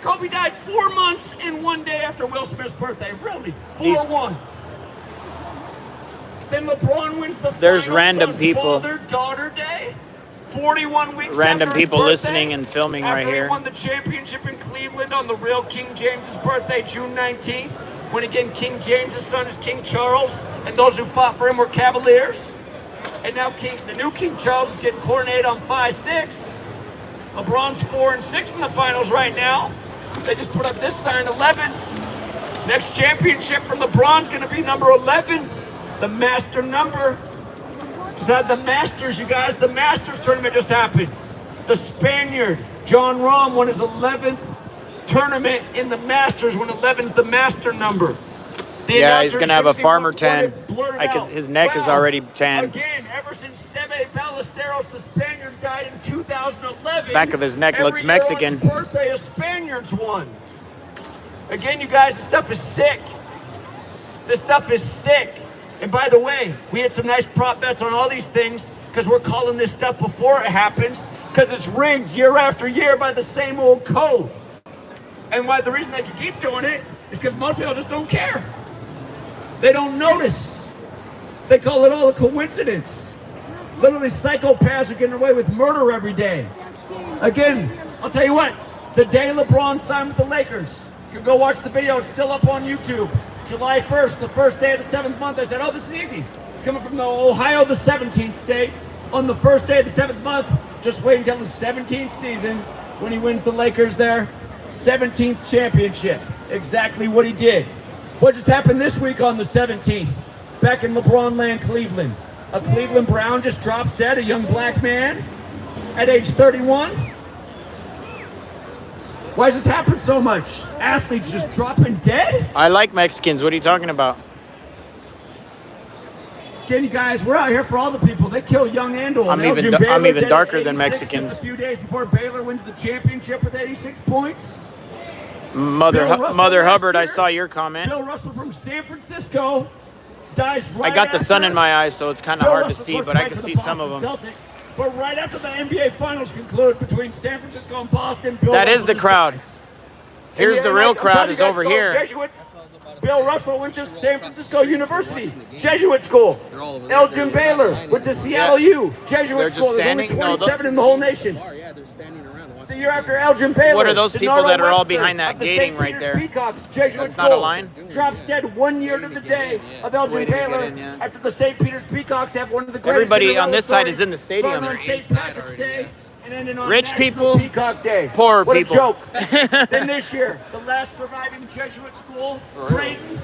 Kobe died 4 months and 1 day after Will Smith's birthday. Really? These- 4-1. Then LeBron wins the There's finals random on people. Father-Daughter Day. 41 weeks Random after his people birthday, listening and filming right after here. he won the championship in Cleveland on the real King James's birthday, June 19th, when again King James's son is King Charles, and those who fought for him were Cavaliers. And now the new King Charles is getting coronated on 5-6. LeBron's 4-6 in the finals right now. They just put up this sign, 11. Next championship for LeBron's going to be number 11, the master number. Just had the Masters, you guys. The Masters tournament just happened. The Spaniard, John Rahm, won his 11th tournament in the Masters when 11's the master number. The Yeah, he's announcer gonna have a simply farmer blurted tan. out, His neck is "Wow, already tan. Again, ever since Seve Ballesteros, the Spaniard, died in 2011. Back of his neck every looks year Mexican. On his birthday, a Spaniard's won. Again, you guys, this stuff is sick. This stuff is sick. And by the way, we had some nice prop bets on all these things because we're calling this stuff before it happens because it's rigged year after year by the same old code. And why the reason they can keep doing it is because most people just don't care. They don't notice. They call it all a coincidence. Literally, psychopaths are getting away with murder every day. Again, I'll tell you what, the day LeBron signed with the Lakers, you can go watch the video, it's still up on YouTube. July 1st, the first day of the 7th month, I said, oh, this is easy. Coming from the Ohio, the 17th state, on the first day of the 7th month, just wait until the 17th season when he wins the Lakers their 17th championship. Exactly what he did. What just happened this week on the 17th? Back in LeBron land, Cleveland. A Cleveland Brown just drops dead, a young black man at age 31. Why does this happen so much? Athletes just dropping dead? I like Mexicans. What are you talking about? Again, you guys, we're out here for all the people. They kill young and old. I'm even darker than Mexicans. A few days before Baylor wins the championship with 86 points. Mother Hubbard, I saw your comment. Bill Russell from San Francisco dies right I got the sun after- in my eyes, so it's kind of Bill hard to Russell, of see, course, but I played can for see the some of them. Boston Celtics. But right after the NBA Finals conclude between San Francisco and Boston, Bill That is Russell the just crowd. dies. Here's And the yeah, real I'm crowd telling is you guys, over it's all here. Jesuits. Bill Russell went to San Francisco University, Jesuit school. Elgin Baylor went to Seattle U, Jesuit They're just school. There's standing? only No, 27 in the whole nation. The year after Elgin Baylor. What are those people Denardo that are all Webster behind that of the gating St. right Peter's there? Peacocks, Jesuit That's school, not a line? drops dead 1 year to the day of Elgin Way to get Baylor in, yeah. after the St. Peter's Peacocks have one of the greatest Everybody Cinderella on this side is stories in the stadium. starting on St. Patrick's Day and ending on Rich National people, Peacock Day. poor What people. a joke. Then this year, the last surviving Jesuit school, Creighton.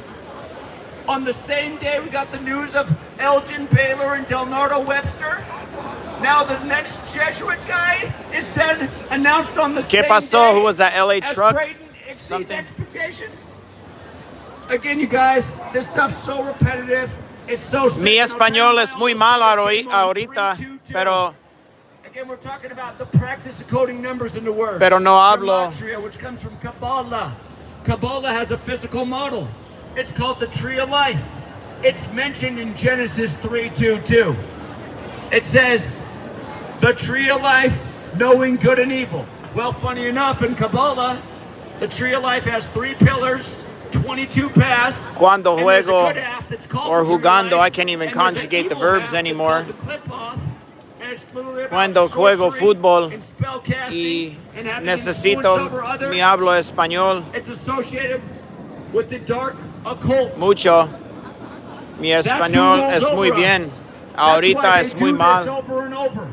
On the same day, we got the news of Elgin Baylor and Denardo Webster. Now the next Jesuit guy is dead, announced on the ¿Qué same pasó? day Who was that LA as truck? Creighton exceeds Something. expectations. Again, you guys, this stuff's so repetitive. It's so sick. Mi And I'll tell you español why es all muy this mal stuff came on ahorita, 3-2-2. pero Again, we're talking about the practice of coding numbers into words. Pero no hablo. Gematria, which comes from Kabbalah. Kabbalah has a physical model. It's called the Tree of Life. It's mentioned in Genesis 3:2-2. It says, the Tree of Life, knowing good and evil. Well, funny enough, in Kabbalah, the Tree of Life has 3 pillars 22 pass. Cuando and there's a juego good half that's called or the trigger jugando, line, I can't even and there's an conjugate the evil verbs half anymore. that's called the clip off, and it's literally about Cuando juego sorcery fútbol and spellcasting y and having necesito, influence over others. me hablo español It's associated with the dark occult. mucho. Mi That's who español rules es muy over bien. us. That's why Ahorita they es muy do this mal. over and over.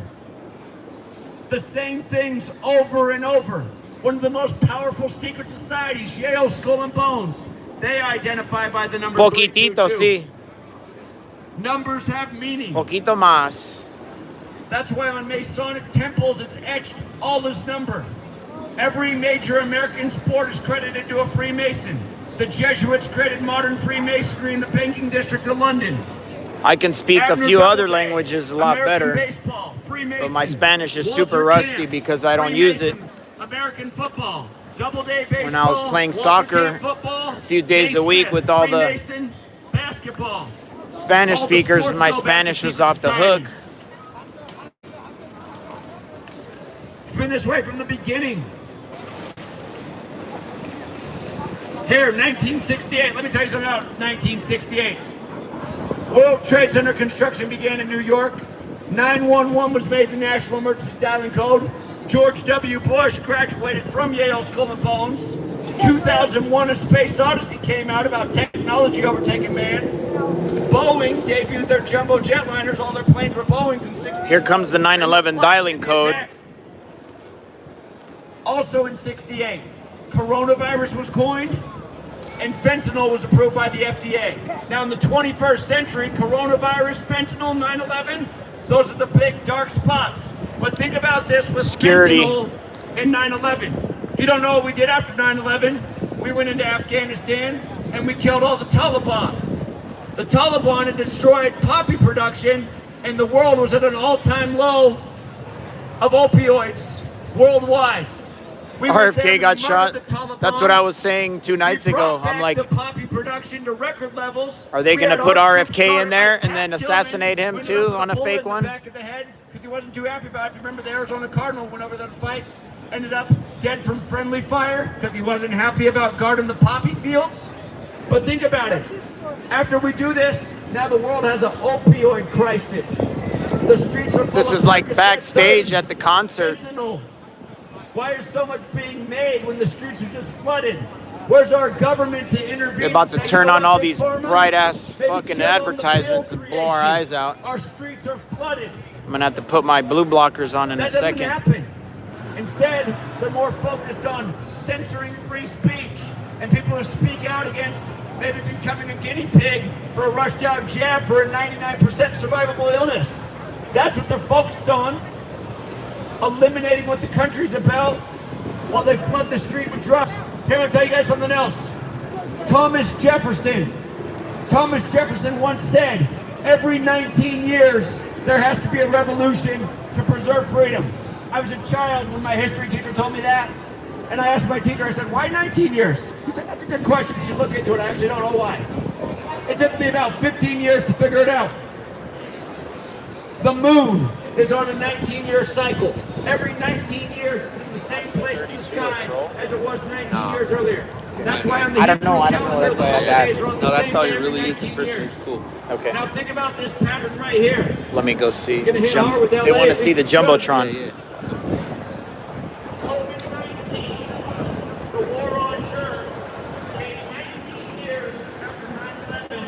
The same things over and over. One of the most powerful secret societies, Yale Skull and Bones. They identify by the number Poquitito, 322. sí. Numbers have meaning. Poquito más. That's why on Masonic temples it's etched all this number. Every major American sport is credited to a Freemason. The Jesuits created modern Freemasonry in the banking district of London. I can speak a few other languages a lot better, Baseball, but my Spanish is Walter super rusty Camp, because I don't use it. American football, Doubleday baseball. When I was playing Walter soccer Camp football, a few days a week with all the Freemason, basketball. Spanish All the speakers, sports my go back to Spanish was secret off the hook. societies. It's been this way from the beginning. Here, 1968. Let me tell you something about 1968. World Trade Center construction began in New York. 911 was made the national emergency dialing code. George W. Bush graduated from Yale Skull and Bones. 2001, A Space Odyssey came out about technology overtaking man. Boeing debuted their jumbo jetliners. All their planes were Boeings in 68. Here comes the 911 dialing code. Also in 68, coronavirus was coined and fentanyl was approved by the FDA. Now in the 21st century, coronavirus, fentanyl, 9/11, those are the big dark spots. But think about this with Security. fentanyl and 9/11. If you don't know what we did after 9/11, we went into Afghanistan and we killed all the Taliban. The Taliban had destroyed poppy production and the world was at an all-time low of opioids worldwide. We went there RFK and got we shot. murdered the Taliban. That's what I was saying 2 nights We ago. brought I'm back like, the poppy production to record levels. are they We going to had put our troops RFK in started there like and then Pat assassinate Tillman, him went too up on a bullet fake in the one? back of the head because he wasn't too happy about it. If you remember, the Arizona Cardinal went over there to fight, ended up dead from friendly fire because he wasn't happy about guarding the poppy fields. But think about it. After we do this, now the world has an opioid crisis. The streets are full This of is like Percocet backstage gummies, at the concert. fentanyl. Why is so much being made when the streets are just flooded? Where's our government to intervene? They're about to Say, you turn know on what, all Big these Pharma? bright ass Maybe fucking chill on the advertisements pill and blow our creation. eyes out. Our streets are flooded. I'm going to have to put my blue blockers on in That a doesn't second. happen. Instead, they're more focused on censoring free speech, and people who speak out against maybe becoming a guinea pig for a rushed out jab for a 99% survivable illness. That's what they're focused on, eliminating what the country's about while they flood the street with drugs. Here, I'm gonna tell you guys something else. Thomas Jefferson once said, every 19 years, there has to be a revolution to preserve freedom. I was a child when my history teacher told me that, and I asked my teacher, I said, why 19 years? He said, that's a good question, you should look into it. I actually don't know why. It took me about 15 years to figure it out. The moon is on a 19-year cycle. Every 19 years, it's in the same place in the sky as it was 19 years earlier. That's why on the I don't know. Hebrew That's why I calendar, had to ask. the days are on No, the that's same how day he every really is in 19 person. years. It's cool. Okay. Now think about this pattern right here. Let me go see. Gonna hit hard with They LA, want to at see the least it should. Jumbotron. Yeah. COVID-19, the war on germs, came 19 years after 9/11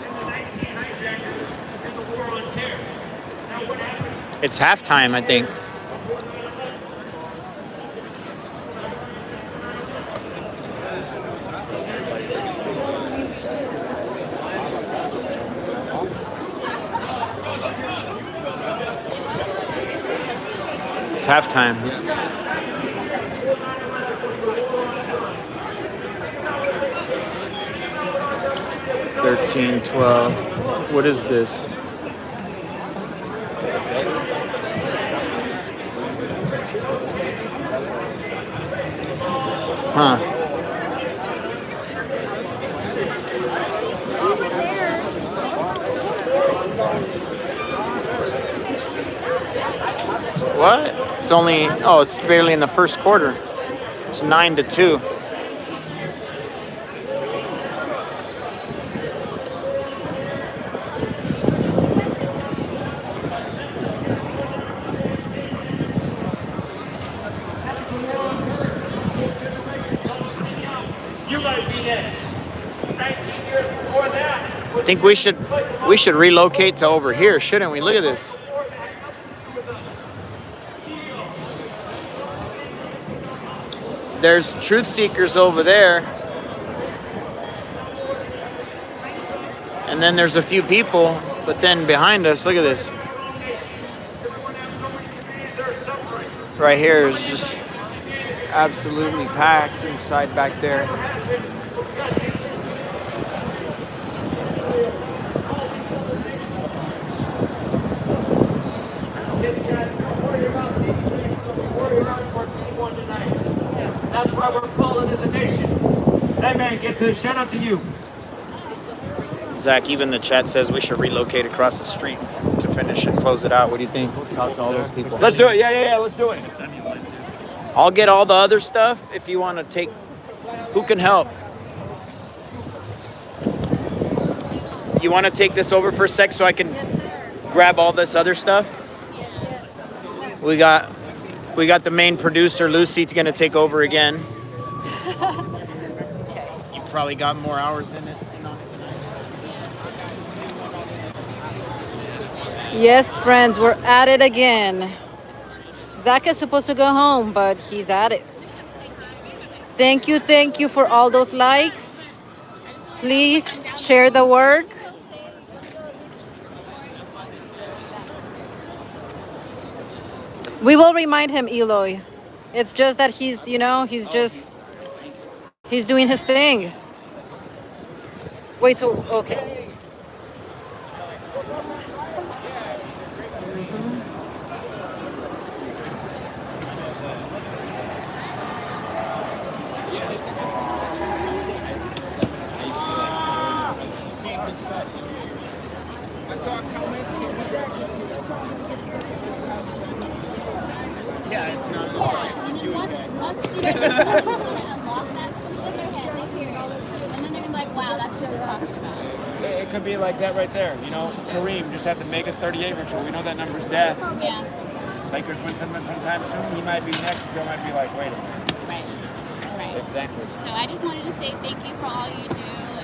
and the 19 hijackers and the war on terror. Now what happened? It's halftime, I think. It's halftime. $13, $12. What is this? Huh. What? It's only, oh, it's barely in the first quarter. It's 9-2. I think we should relocate to over here, shouldn't we? Look at this. There's truth seekers over there. And then there's a few people, but then behind us, look at this. Right here is just absolutely packed inside back there. That's why we're falling as a nation. That man gets a shout out to you. Zach, even the chat says we should relocate across the street to finish and close it out. What do you think? We'll talk to all those people. Let's do it. Yeah, let's do it. I'll get all the other stuff if you want to take. Who can help? You want to take this over for a sec so I can grab all this other stuff? We got the main producer, Lucy's going to take over again. You probably got more hours in it. Yes, friends, we're at it again. Zach is supposed to go home, but he's at it. Thank you for all those likes. Please share the work. We will remind him, Eloy. It's just that he's doing his thing. Wait, so, okay. It could be like that right there. You know, Kareem just had the Mega 38 ritual. We know that number's death. Yeah. Lakers win something sometime soon. He might be next. Bill might be like, wait a minute. Right. Exactly. So I just wanted to say thank you for all you do.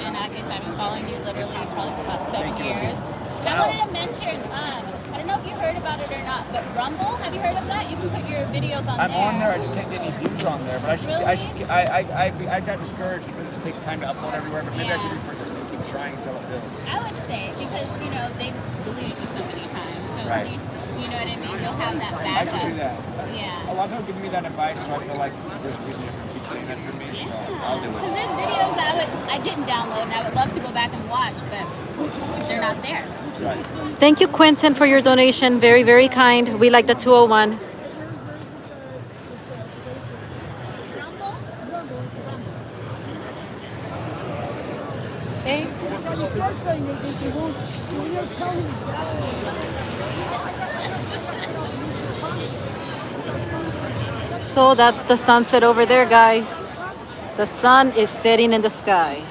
And I guess I've been following you literally probably for about 7 years. And I wanted to mention, I don't know if you heard about it or not, but Rumble, have you heard of that? You can put your videos on I'm there. on there. I just can't get any views on there. But I got discouraged because it just takes time to upload everywhere. But maybe I should be persistent and keep trying until it builds. I would say, because, you know, they've deleted you so many times. So Right. at least, you know what I mean? You'll have that I backup. should do that. Yeah. A lot of people give me that advice, so I feel like there's a reason to keep saying that to me. So I'll do it. Because there's videos that I didn't download, and I would love to go back and watch, but they're not there. Right. Thank you, Quentin, for your donation. Very, very kind. We like the 201. Hey. So that's the sunset over there, guys. The sun is setting in the sky.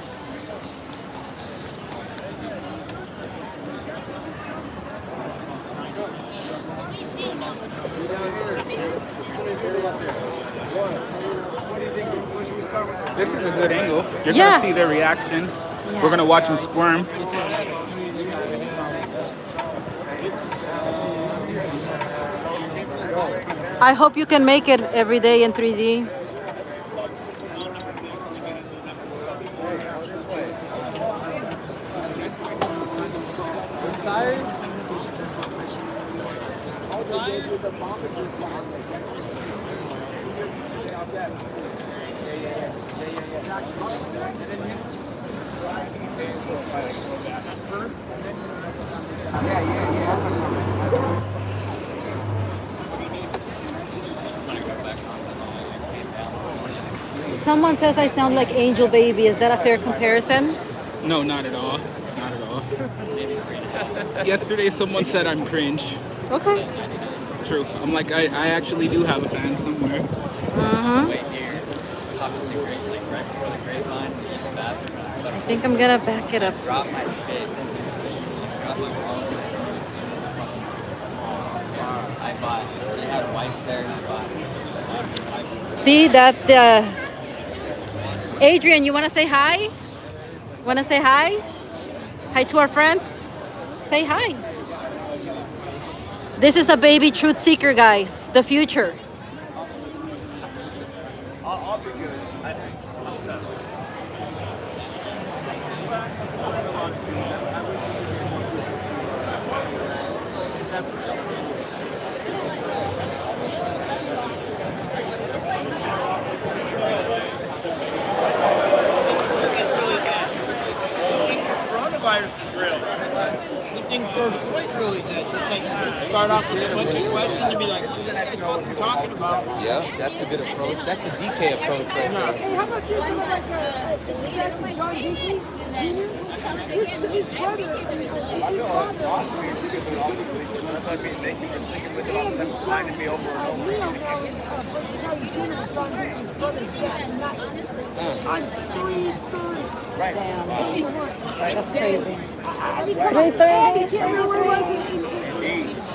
This is a good angle. You're Yeah. gonna see their reactions. Yeah. We're gonna watch them squirm. I hope you can make it every day in 3D. Someone says I sound like Angel Baby. Is that a fair comparison? No, not at all. Not at all. Yesterday, someone said I'm cringe. Okay. True. I'm like, I actually do have a fan somewhere. I think I'm gonna back it up. See, that's the... Adrian, you want to say hi? Want to say hi? Hi to our friends. Say hi. This is a baby truth seeker, guys. The future. I'll be good. Coronavirus is real. You think George Floyd really did? Just like start off with a bunch of questions and be like, "Who's this guy fucking talking about?" Yeah, that's a good approach. That's a DK approach right there. Hey, how about this? How about like the fact that John Hinckley Jr. His brother, I mean, his father was one of the biggest contributors to George Bush's campaign. And his son, Neil Mellon, was having dinner with John Hinckley's brother that night on 3:30. Damn. That's crazy. I mean, come on. And he can't remember where it was in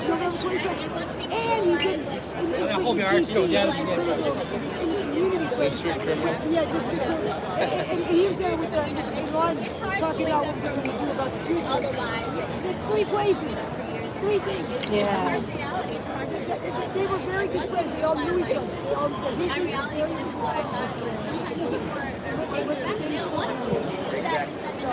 November 22nd. And he's in D.C. in Unity Place. Yeah, district court. And he was there with the Bin Laden talking about what they're going to do about the future. It's 3 places, 3 things. Yeah. They were very good friends. They all knew each other. They all, the Hickeys were very good friends. They went to the same school. So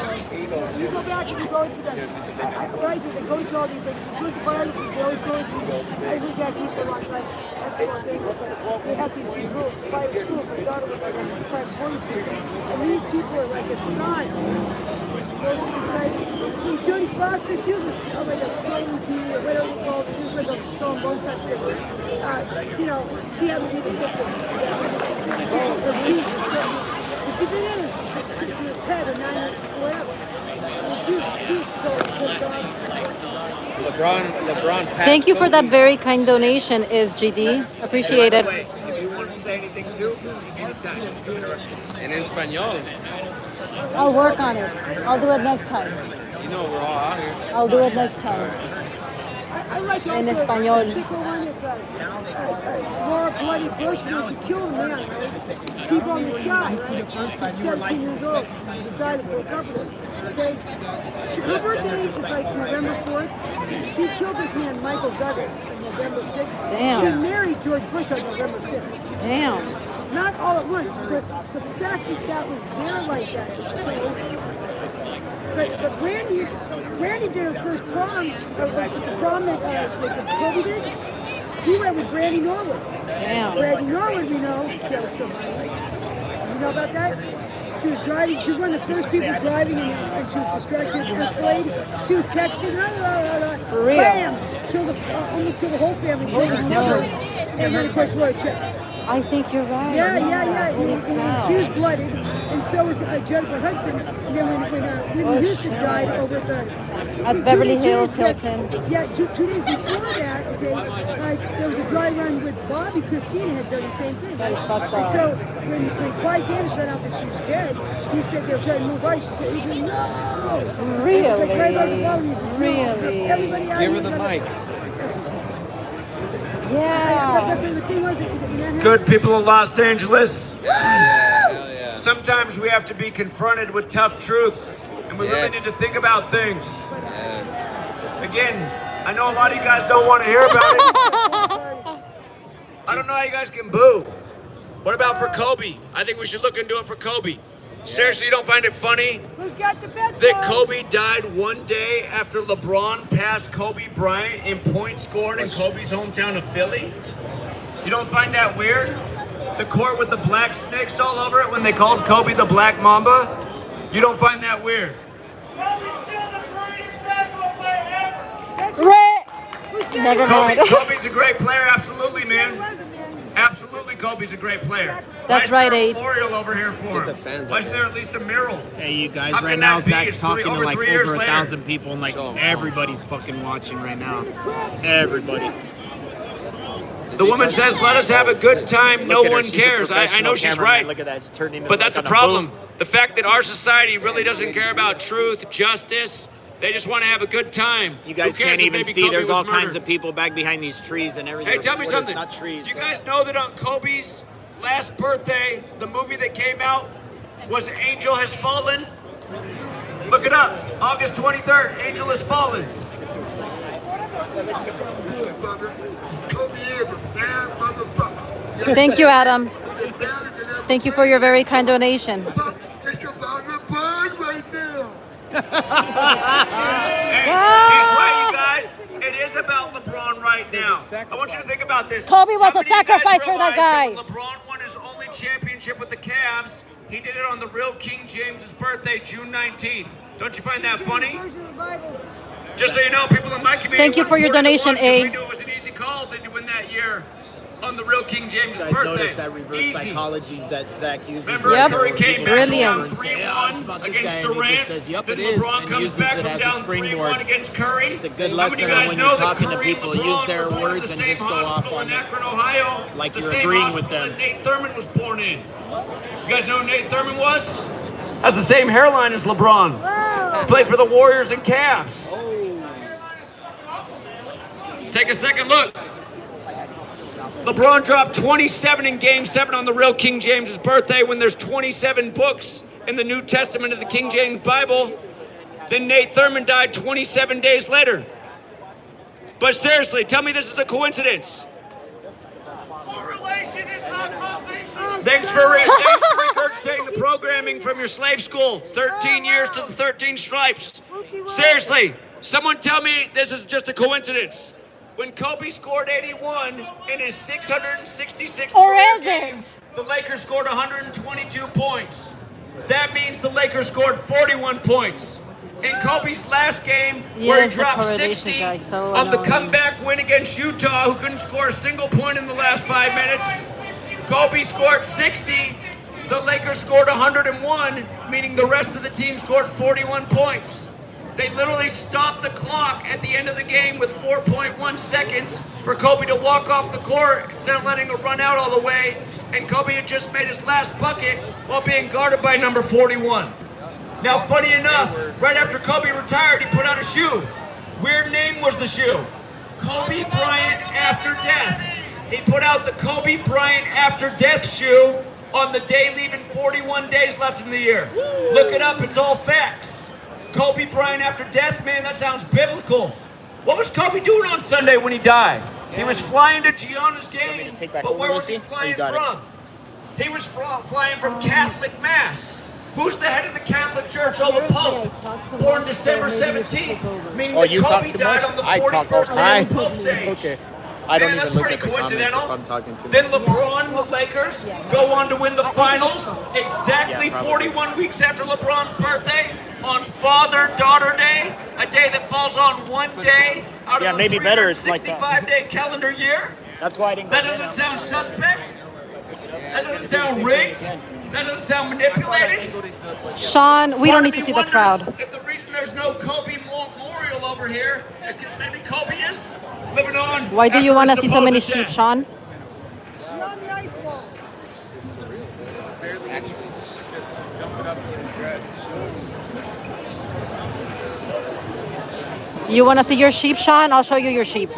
you go back and you go into the, what I do, they go into all these, like, good biographies, they always go into these, I lived back here for a long time, that's what I was saying, but they have these little private schools, my daughter went to private boarding schools, and these people are like ensconced. Go see the site. See, Jodie Foster, she was like a swollen pea, or whatever they call it, she was like a skull and bones type thing. You know, she had to be the victim. Her teeth were still. She's been in there since like 10 or 9 or whatever. She was totally LeBron passed. Thank you for that very kind donation, is GD. Appreciate it. If you want to say anything too, anytime. And in Espanol. I'll work on it. I'll do it next time. You know we're all out here. I'll do it next time. I like En also español. the sicker one is Laura Bloody Bush, you know, she killed a man, right? T-boned this guy, right? He's 17 years old. The guy that broke up with her, okay? Her birthday is like November 4th. She killed this man, Michael Douglas, on November 6th. Damn. She married George Bush on November 5th. Damn. Not all at once, but the fact that that was there like that is so. But Brandy did her first prom, the prom that Kobe did. He went with Brandy Norwood. Damn. Brandy Norwood, we know, killed somebody. You know about that? She was driving. She was one of the first people driving, and she was distracted, Escalade. She was texting. For real? Bam! Almost killed the whole family. Killed his mother. And then of course Roy Check. I think you're right. Yeah. And she was blooded, and so was Jennifer Hudson. And then when Whitney Houston died over the at Beverly Hills Hilton. Yeah, 2 days before that, okay, there was a dry run with Bobby Christina had done the same thing. That is fucked up. So when Clyde Davis found out that she was dead, he said they were trying to move by. She said, he goes, no! Really? Like right by the bottom, he says, no. Really? Everybody out Give her the mic. Yeah. But the thing was, Good people of Los Angeles. Yeah. Sometimes we have to be confronted with tough truths, and we really need to think about things. Again, I know a lot of you guys don't want to hear about it. I don't know how you guys can boo. What about for Kobe? I think we should look into it for Kobe. Seriously, you don't find it funny who's got the bets that Kobe died one day after LeBron passed Kobe Bryant in points scored in Kobe's hometown of Philly? You don't find that weird? The court with the black snakes all over it when they called Kobe the Black Mamba? You don't find that weird? Never mind. Kobe's a great player, absolutely, man. Absolutely, Kobe's a great player. That's right, Why is Abe. there a memorial over here for him? Why isn't there at least a mural? Hey, you guys, How right can now that be? Zach's It's talking to like 3 years over later. 1,000 people, and like everybody's fucking watching right now. Everybody. The woman says, let us have a good time, no one cares. I know she's right. Look at that. It's turned into But that's like the on a problem. boom. The fact that our society really doesn't care about truth, justice, they just want to have a good time. You guys Who cares can't if even maybe see. Kobe There's was all kinds murdered? of people back behind these trees and everything. Hey, tell me What is- something. Not trees. Do you guys know that on Kobe's last birthday, the movie that came out was Angel Has Fallen? Look it up. August 23rd, Angel has fallen. Thank you, Adam. Thank you for your very kind donation. He's right, you guys. It is about LeBron right now. I want you to think about this. Kobe was How a many of you guys sacrifice for that realize guy. that LeBron won his only championship with the Cavs. He did it on the real King James's birthday, June 19th. Don't you find that funny? Just so you know, people in my community. Thank you for your donation, A. We knew it was an easy call to win that year on the real King James's You guys birthday. notice that reverse psychology that Zach uses? Remember, Yep. Curry came back Brilliant. from Yeah, it's 3-1 about this against guy, and he Durant. just says, "Yep, then it is," LeBron and comes uses back it from as a down springboard. 3-1 against Curry. It's a good How many lesson of you on guys when know you're that talking to Curry and people. LeBron Use their were born in words the and same just go off hospital on in them. Akron, Ohio, like the you're same agreeing with hospital them. that Nate Thurman was born in. You guys know who Nate Thurman was? Has the same hairline as LeBron. Played for the Warriors and Cavs. Take a second look. LeBron dropped 27 in Game 7 on the real King James's birthday when there's 27 books in the New Testament of the King James Bible. Then Nate Thurman died 27 days later. But seriously, tell me this is a coincidence. Thanks for regurgitating the programming from your slave school. 13 years to the 13 stripes. Seriously, someone tell me this is just a coincidence. When Kobe scored 81 in his 666 Or is it? games, the Lakers scored 122 points. That means the Lakers scored 41 points. In Kobe's last game, where he Yes, the dropped correlation 60 guy, so on the annoying. comeback win against Utah, who couldn't score a single point in the last 5 minutes, Kobe scored 60. The Lakers scored 101, meaning the rest of the team scored 41 points. They literally stopped the clock at the end of the game with 4.1 seconds for Kobe to walk off the court instead of letting it run out all the way. And Kobe had just made his last bucket while being guarded by number 41. Now, funny enough, right after Kobe retired, he put out a shoe. Weird name was the shoe. Kobe Bryant After Death. He put out the Kobe Bryant After Death shoe on the day leaving 41 days left in the year. Look it up, it's all facts. Kobe Bryant After Death, man, that sounds biblical. What was Kobe doing on Sunday when he died? He was flying to Gianna's game, but where was he flying from? He was flying from Catholic Mass. Who's the head of the Catholic Church? Oh, the Pope. Born December 17th, meaning that Kobe died on the 41st day of the Pope's age. Okay. I don't Man, even look that's at the pretty comments if coincidental. I'm talking to Then LeBron and the Lakers go on to win the finals exactly Yeah, probably. 41 weeks after LeBron's birthday on Father-Daughter Day, a day that falls on one day out Yeah, of the maybe better it's like that. 365-day calendar year. That's why I didn't. That doesn't sound suspect. That doesn't sound rigged. That doesn't sound manipulated. Sean, we don't need to see the Wonders crowd. If the reason there's no Kobe memorial over here is because maybe Kobe is living on. Why do you after want to his see so many supposed sheep, death. Sean? You want to see your sheep, Sean? I'll show you your sheep.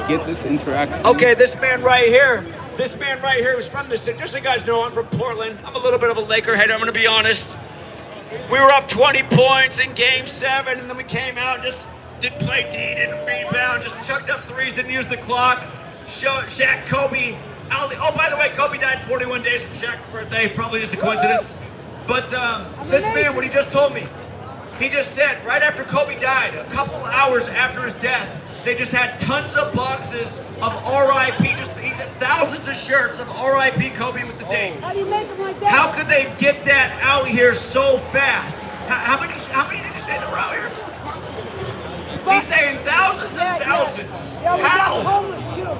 Get this interaction. Okay, this man right here was from this city. Just so you guys know, I'm from Portland. I'm a little bit of a Laker head, I'm gonna be honest. We were up 20 points in game 7, and then we came out, just didn't play D, didn't rebound, just chucked up threes, didn't use the clock. Shaq, Kobe, Ali. Oh, by the way, Kobe died 41 days from Shaq's birthday, probably just a coincidence. But this man, what he just told me, he just said right after Kobe died, a couple hours after his death, they just had tons of boxes of R.I.P. He said thousands of shirts of R.I.P. Kobe with the date. How do you make them like that? How could they get that out here so fast? How many did you say that were out here? He's saying thousands and thousands. Yeah, we got How? homeless too.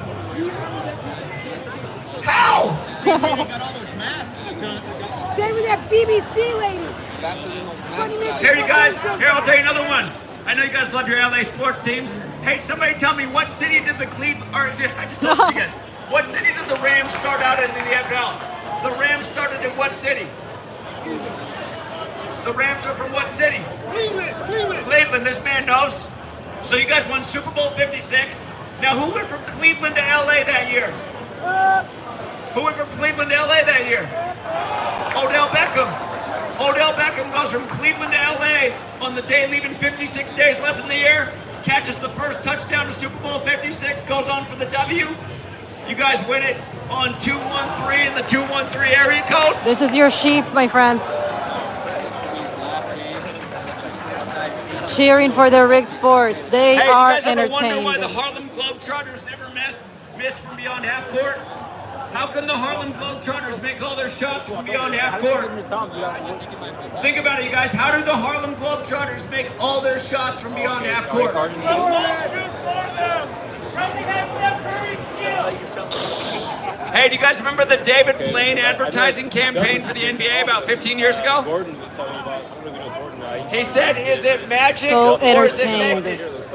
How? Same with that BBC lady. Here, you guys. Here, I'll tell you another one. I know you guys love your LA sports teams. Hey, somebody tell me what city did the I just told you guys. What city did the Rams start out in the NFL? The Rams started in what city? The Rams are from what city? Cleveland. Cleveland, this man knows. So you guys won Super Bowl 56. Now, who went from Cleveland to LA that year? Who went from Cleveland to LA that year? Odell Beckham. Odell Beckham goes from Cleveland to LA on the day leaving 56 days left in the year, catches the first touchdown to Super Bowl 56, goes on for the W. You guys win it on 213 in the 213 area code. This is your sheep, my friends. Cheering for their rigged sports. They are you guys ever wonder entertained. why the Harlem Globetrotters never miss from beyond half court? How come the Harlem Globetrotters make all their shots from beyond half court? Think about it, you guys. How do the Harlem Globetrotters make all their shots from beyond half court? Hey, do you guys remember the David Blaine advertising campaign for the NBA about 15 years ago? He said, is it magic So or is it entertained. magnets?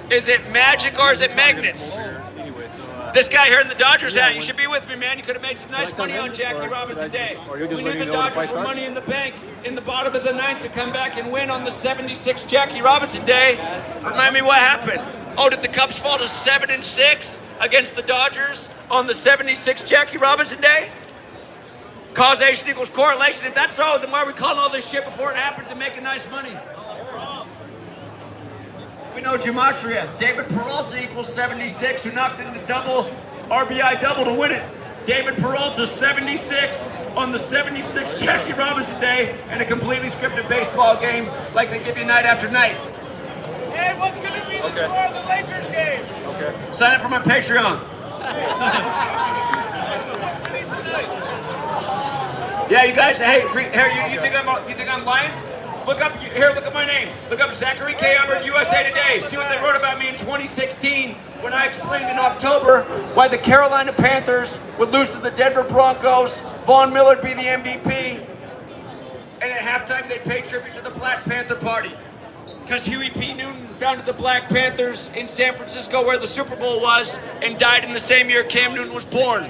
Is it magic or is it magnets? This guy here in the Dodgers hat, you should be with me, man. You could have made some nice money on Jackie Robinson Day. We knew the Dodgers were money in the bank in the bottom of the ninth to come back and win on the 76 Jackie Robinson Day. Remind me what happened. Oh, did the Cubs fall to 7-6 against the Dodgers on the 76 Jackie Robinson Day? Causation equals correlation. If that's so, then why are we calling all this shit before it happens and making nice money? We know Gematria. David Peralta equals 76, who knocked in the double, RBI double to win it. David Peralta, 76 on the 76 Jackie Robinson Day in a completely scripted baseball game like they give you night after night. Hey, what's going to be the score of the Lakers game? Okay. Sign up for my Patreon. Yeah, you guys. Hey, you think I'm lying? Look up here. Look at my name. Look up Zachary K. Hubbard, USA Today. See what they wrote about me in 2016 when I explained in October why the Carolina Panthers would lose to the Denver Broncos. Von Miller would be the MVP, and at halftime they paid tribute to the Black Panther Party. Because Huey P. Newton founded the Black Panthers in San Francisco where the Super Bowl was and died in the same year Cam Newton was born.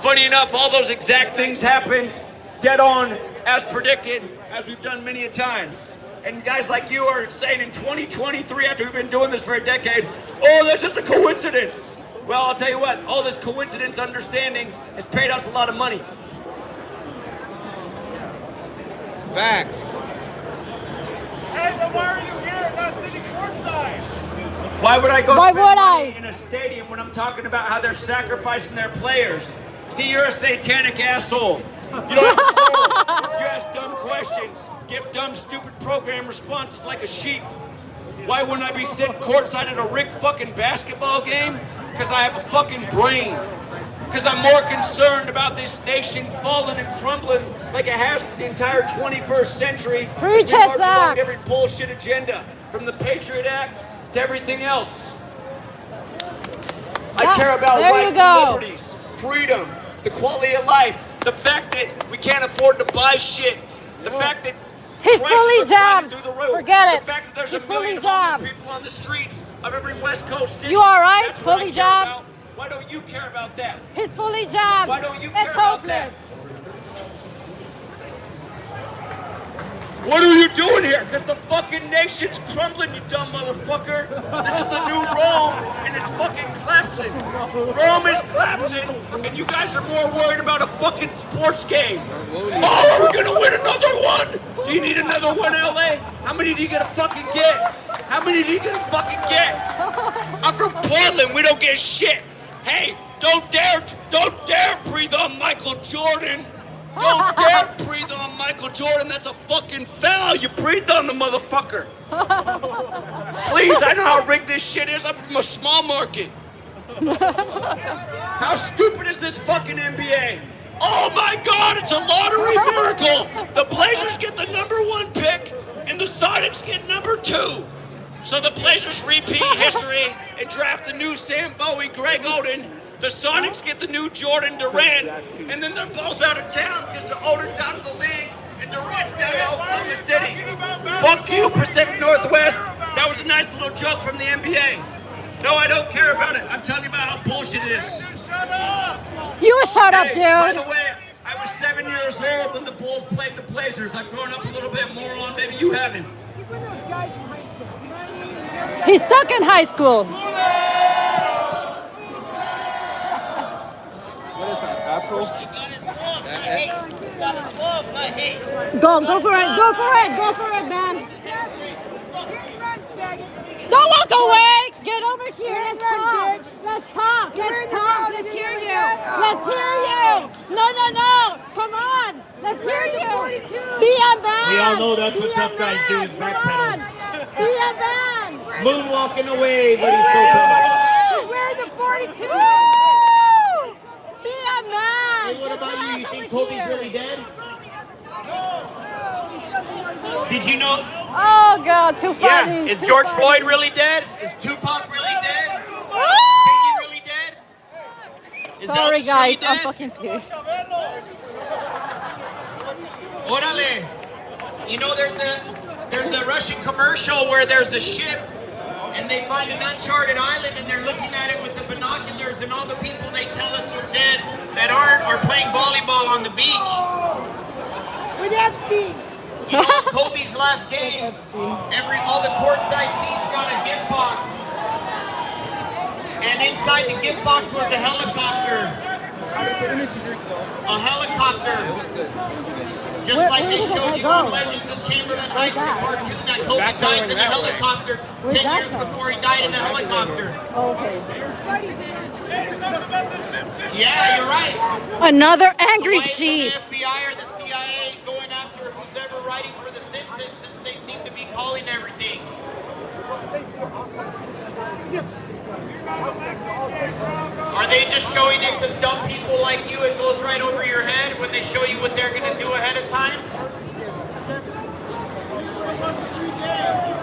Funny enough, all those exact things happened dead on as predicted, as we've done many a times. And guys like you are saying in 2023, after we've been doing this for a decade, oh, that's just a coincidence. Well, I'll tell you what, all this coincidence understanding has paid us a lot of money. Facts. Hey, but why are you here, not sitting courtside? Why would I go Why spend would money I? in a stadium when I'm talking about how they're sacrificing their players? See, you're a satanic asshole. You don't have a soul. You ask dumb questions, give dumb, stupid program responses like a sheep. Why wouldn't I be sitting courtside at a rigged fucking basketball game? Because I have a fucking brain. Because I'm more concerned about this nation falling and crumbling like it has for the entire 21st century. Preach as we it, march Zach. along every bullshit agenda, from the Patriot Act to everything else. I care about there you rights and go. liberties, freedom, the quality of life, the fact that we can't afford to buy shit, the fact that He's prices fully are climbing jabbed. through the roof, Forget it. the fact that there's He's a million fully homeless jabbed. people on the streets of every West Coast city. You all right? That's what I Fully care jabbed? about. Why don't you care about that? He's fully jabbed. Why don't you It's care about hopeless. that? What are you doing here? Because the fucking nation's crumbling, you dumb motherfucker. This is the new Rome, and it's fucking collapsing. Rome is collapsing, and you guys are more worried about a fucking sports game. Oh, we're gonna win another one? Do you need another one, LA? How many do you gonna fucking get? How many do you gonna fucking get? I'm from Portland, we don't get shit. Hey, don't dare breathe on Michael Jordan. Don't dare breathe on Michael Jordan. That's a fucking foul. You breathed on the motherfucker. Please, I know how rigged this shit is. I'm from a small market. How stupid is this fucking NBA? Oh my God, it's a lottery miracle. The Blazers get the #1 pick and the Sonics get #2. So the Blazers repeat history and draft the new Sam Bowie, Greg Oden. The Sonics get the new Jordan Durant, and then they're both out of town because Oden's out of the league and Durant's down in Oklahoma City. Fuck you, Pacific Northwest. That was a nice little joke from the NBA. No, I don't care about it. I'm telling you about how bullshit it is. Shut up! You shut up, By dude. the way, I was 7 years old when the Bulls played the Blazers. I've grown up a little bit more on. Maybe you haven't. He's one of those guys from high school. You know what I mean? He's stuck in high school. asshole. Go for it, man. Don't walk away. Get over here. Let's talk. Let's hear you. No. Come on. Let's hear you. Be a man. We all know that's what tough guys do is backpedal. Be a man. Moonwalking away, but he's so tough. Wear the 42. Be a man. Hey, what about you? You think Kobe's really dead? Did you know? Oh God, too funny. Yeah. Is too George funny. Floyd really dead? Is Tupac really dead? Biggie really dead? Is Sorry Elvis guys, really I'm dead? fucking pissed. Orale. You know there's a Russian commercial where there's a ship and they find an uncharted island and they're looking at it with the binoculars and all the people they tell us are dead that aren't are playing volleyball on the beach. With Epstein. You know, Kobe's last game, all the courtside seats got a gift box. And inside the gift box was a helicopter. A helicopter. Just like they showed you on Legends of Chamberlain Heights, the cartoon that Kobe dies in a helicopter 10 years before he died in a helicopter. Okay. Yeah, you're right. Another angry So sheep. the FBI or the CIA going after who's ever writing for the Simpsons since they seem to be calling everything. Are they just showing it because dumb people like you, it goes right over your head when they show you what they're going to do ahead of time?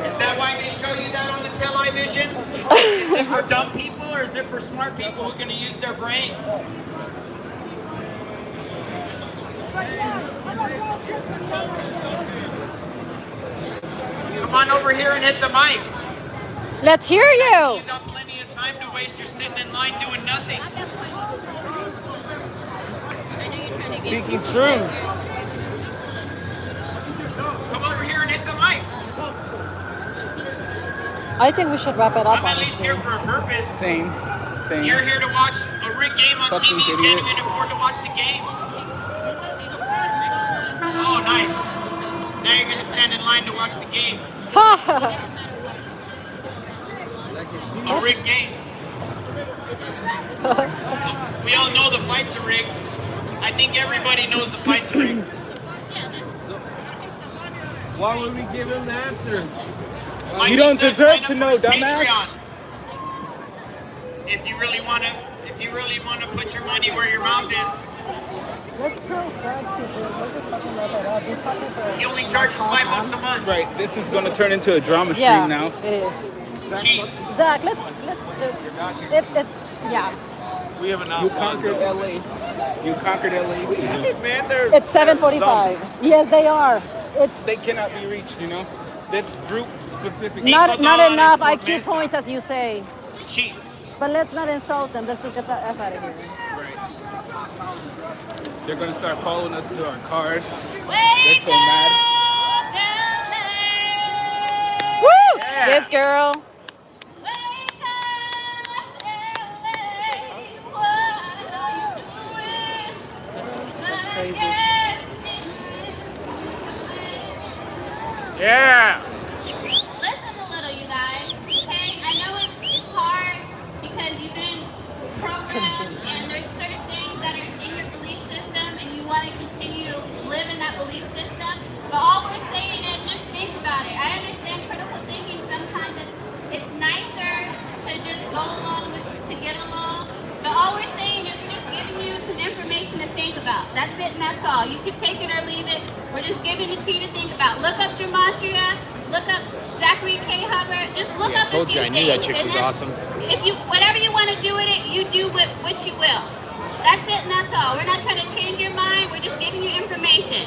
Is that why they show you that on the television? Is it for dumb people or is it for smart people who are going to use their brains? Come on over here and hit the mic. Let's hear you. You got plenty of time to waste. You're sitting in line doing nothing. Speaking truth. Come over here and hit the mic. I think we should wrap it up. I'm at least here for a purpose. Same. You're here to watch a rigged game on Fuck TV. these You can't idiots. even afford to watch the game. Oh, nice. Now you're going to stand in line to watch the game. A rigged game. We all know the fights are rigged. I think everybody knows the fights are rigged. Why would we give him the answer? Like You don't we said, deserve sign to up know, for his dumbass. Patreon. If you really want to put your money where your mouth is. Let's tell Fred to do. Let's just fucking wrap it up. These fuckers are. He only charges $5 a month. Right, this is going to turn into a drama stream Yeah, now. it is. Cheap. Zach, let's just. It's yeah. We have You conquered LA. You conquered LA. We have it, man. They're It's 7:45. zombies. Yes, they are. It's They cannot be reached, you know? This group specifically. not enough IQ points, as you say. Cheap. But let's not insult them. Let's just get the F out of here. They're going to start following us to our cars. They're so mad. Woo! Yes, girl. That's crazy. Yeah. Listen a little, you guys. Okay, I know it's hard because you've been programmed, and there's certain things that are in your belief system, and you want to continue to live in that belief system. But all we're saying is just think about it. I understand critical thinking. Sometimes it's nicer to just go along to get along. But all we're saying is we're just giving you some information to think about. That's it, and that's all. You can take it or leave it. We're just giving it to you to think about. Look up Gematria. Look up Zachary K. Hubbard. Just look See, I up. told a you, few I knew that things, chick and was that's- awesome. If you, whatever you want to do with it, you do with what you will. That's it, and that's all. We're not trying to change your mind. We're just giving you information.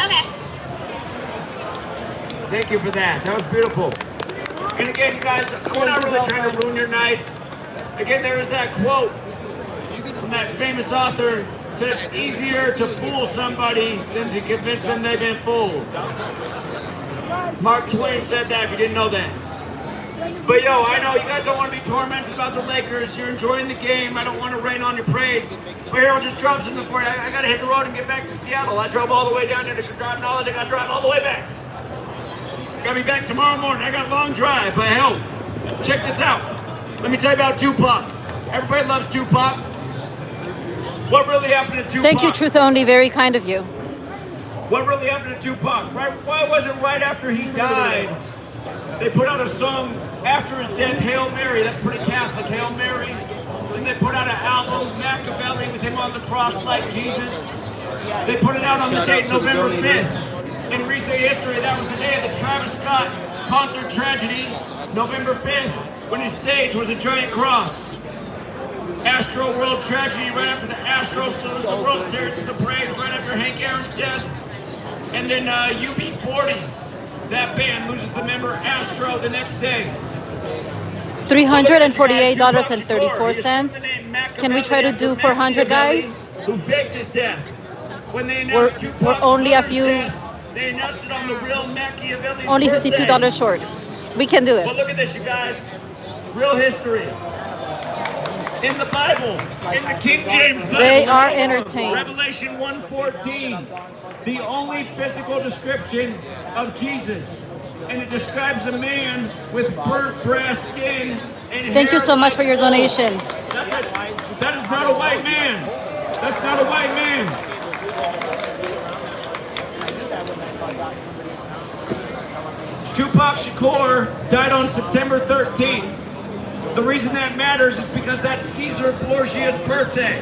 Okay. Thank you for that. That was beautiful. And again, you guys, we're not really trying to ruin your night. Again, there is that quote from that famous author, said it's easier to fool somebody than to convince them they've been fooled. Mark Twain said that, if you didn't know that. But yo, I know you guys don't want to be tormented about the Lakers. You're enjoying the game. I don't want to rain on your parade. But here, I'll just drop something for you. I got to hit the road and get back to Seattle. I drove all the way down there to drive knowledge. I got to drive all the way back. Got to be back tomorrow morning. I got a long drive, but hell, check this out. Let me tell you about Tupac. Everybody loves Tupac. What really happened to Tupac? Thank you, Truth Only. Very kind of you. What really happened to Tupac? Right? Why was it right after he died, they put out a song after his death, Hail Mary? That's pretty Catholic, Hail Mary. Then they put out an album, Machiavelli, with him on the cross like Jesus. They put it out on the date November 5th. In recent history, that was the day of the Travis Scott concert tragedy, November 5th, when his stage was a giant cross. Astro World tragedy right after the Astros lose the World Series to the Braves right after Hank Aaron's death. And then UB40, that band, loses the member Astro the next day. $348.34. Can we try to do 400, guys? Who faked his death. When they We're announced only a few, they announced it on the real Machiavelli. only $52 short. We can do it. But look at this, you guys. Real history. In the Bible, in the King James Bible, They are entertained. Revelation 1:14, the only physical description of Jesus, and it describes a man with burnt brass skin and Thank you hair so much like for your gold. donations. That is not a white man. That's not a white man. Tupac Shakur died on September 13th. The reason that matters is because that's Caesar Borgia's birthday.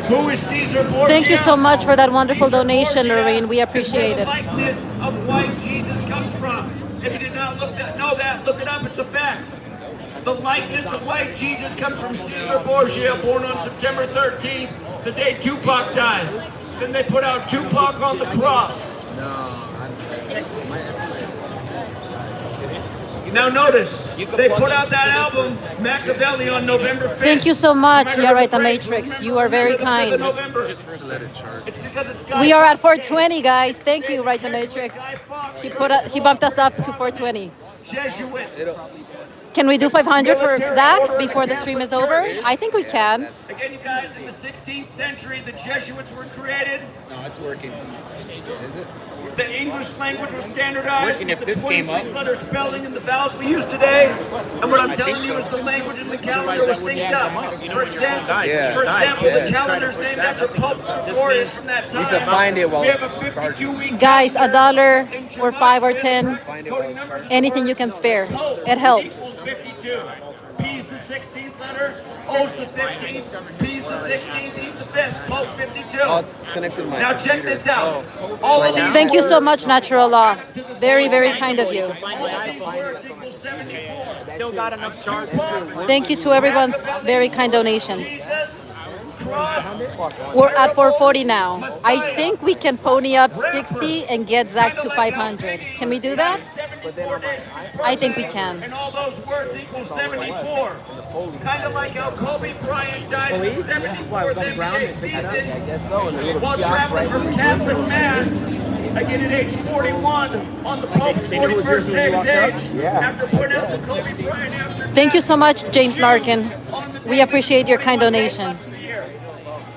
Who is Caesar Borgia? Thank you so much for that wonderful donation, Lorraine. We appreciate it. Where the likeness of white Jesus comes from. If you did not know that, look it up. It's a fact. The likeness of white Jesus comes from Caesar Borgia, born on September 13th, the day Tupac dies. Then they put out Tupac on the cross. Now notice, they put out that album, Machiavelli, on November 5th. Thank you so much. Yeah, right, the Matrix. You are very kind. Just let it charge. We are at 420, guys. Thank you, right, the Matrix. He bumped us up to 420. Jesuits. Can we do 500 for Zach before the stream is over? I think we can. Again, you guys, in the 16th century, the Jesuits were created. No, it's working. Is it? The English language was standardized. It's working if this came up. 26-letter spelling and the vowels we use today. And what I'm telling you is the language and the calendar was synced up. For example, the calendar's named after Pope Gregorius from that time. Need to find it while we have a 52-week Guys, $1 or 5 or 10, anything you can spare. It helps. 52. P's the 16th letter, O's the 15th, P's the 16th, E's the 5th, Pope 52. Oh, it's connected to my Now check computer. this out. All of these Thank you so much, Natural Law. Very, very kind of you. Still got enough charge to Thank you to everyone's very kind donations. We're at 440 now. I think we can pony up 60 and get Zach to 500. Can we do that? I think we can. And all those words equal 74. Kind of like how Kobe Bryant died in the 74th NBA season while traveling from Catholic Mass again at age 41 on the Pope's 41st day of his age after putting out the Kobe Bryant after. Thank you so much, James Larkin. We appreciate your kind donation.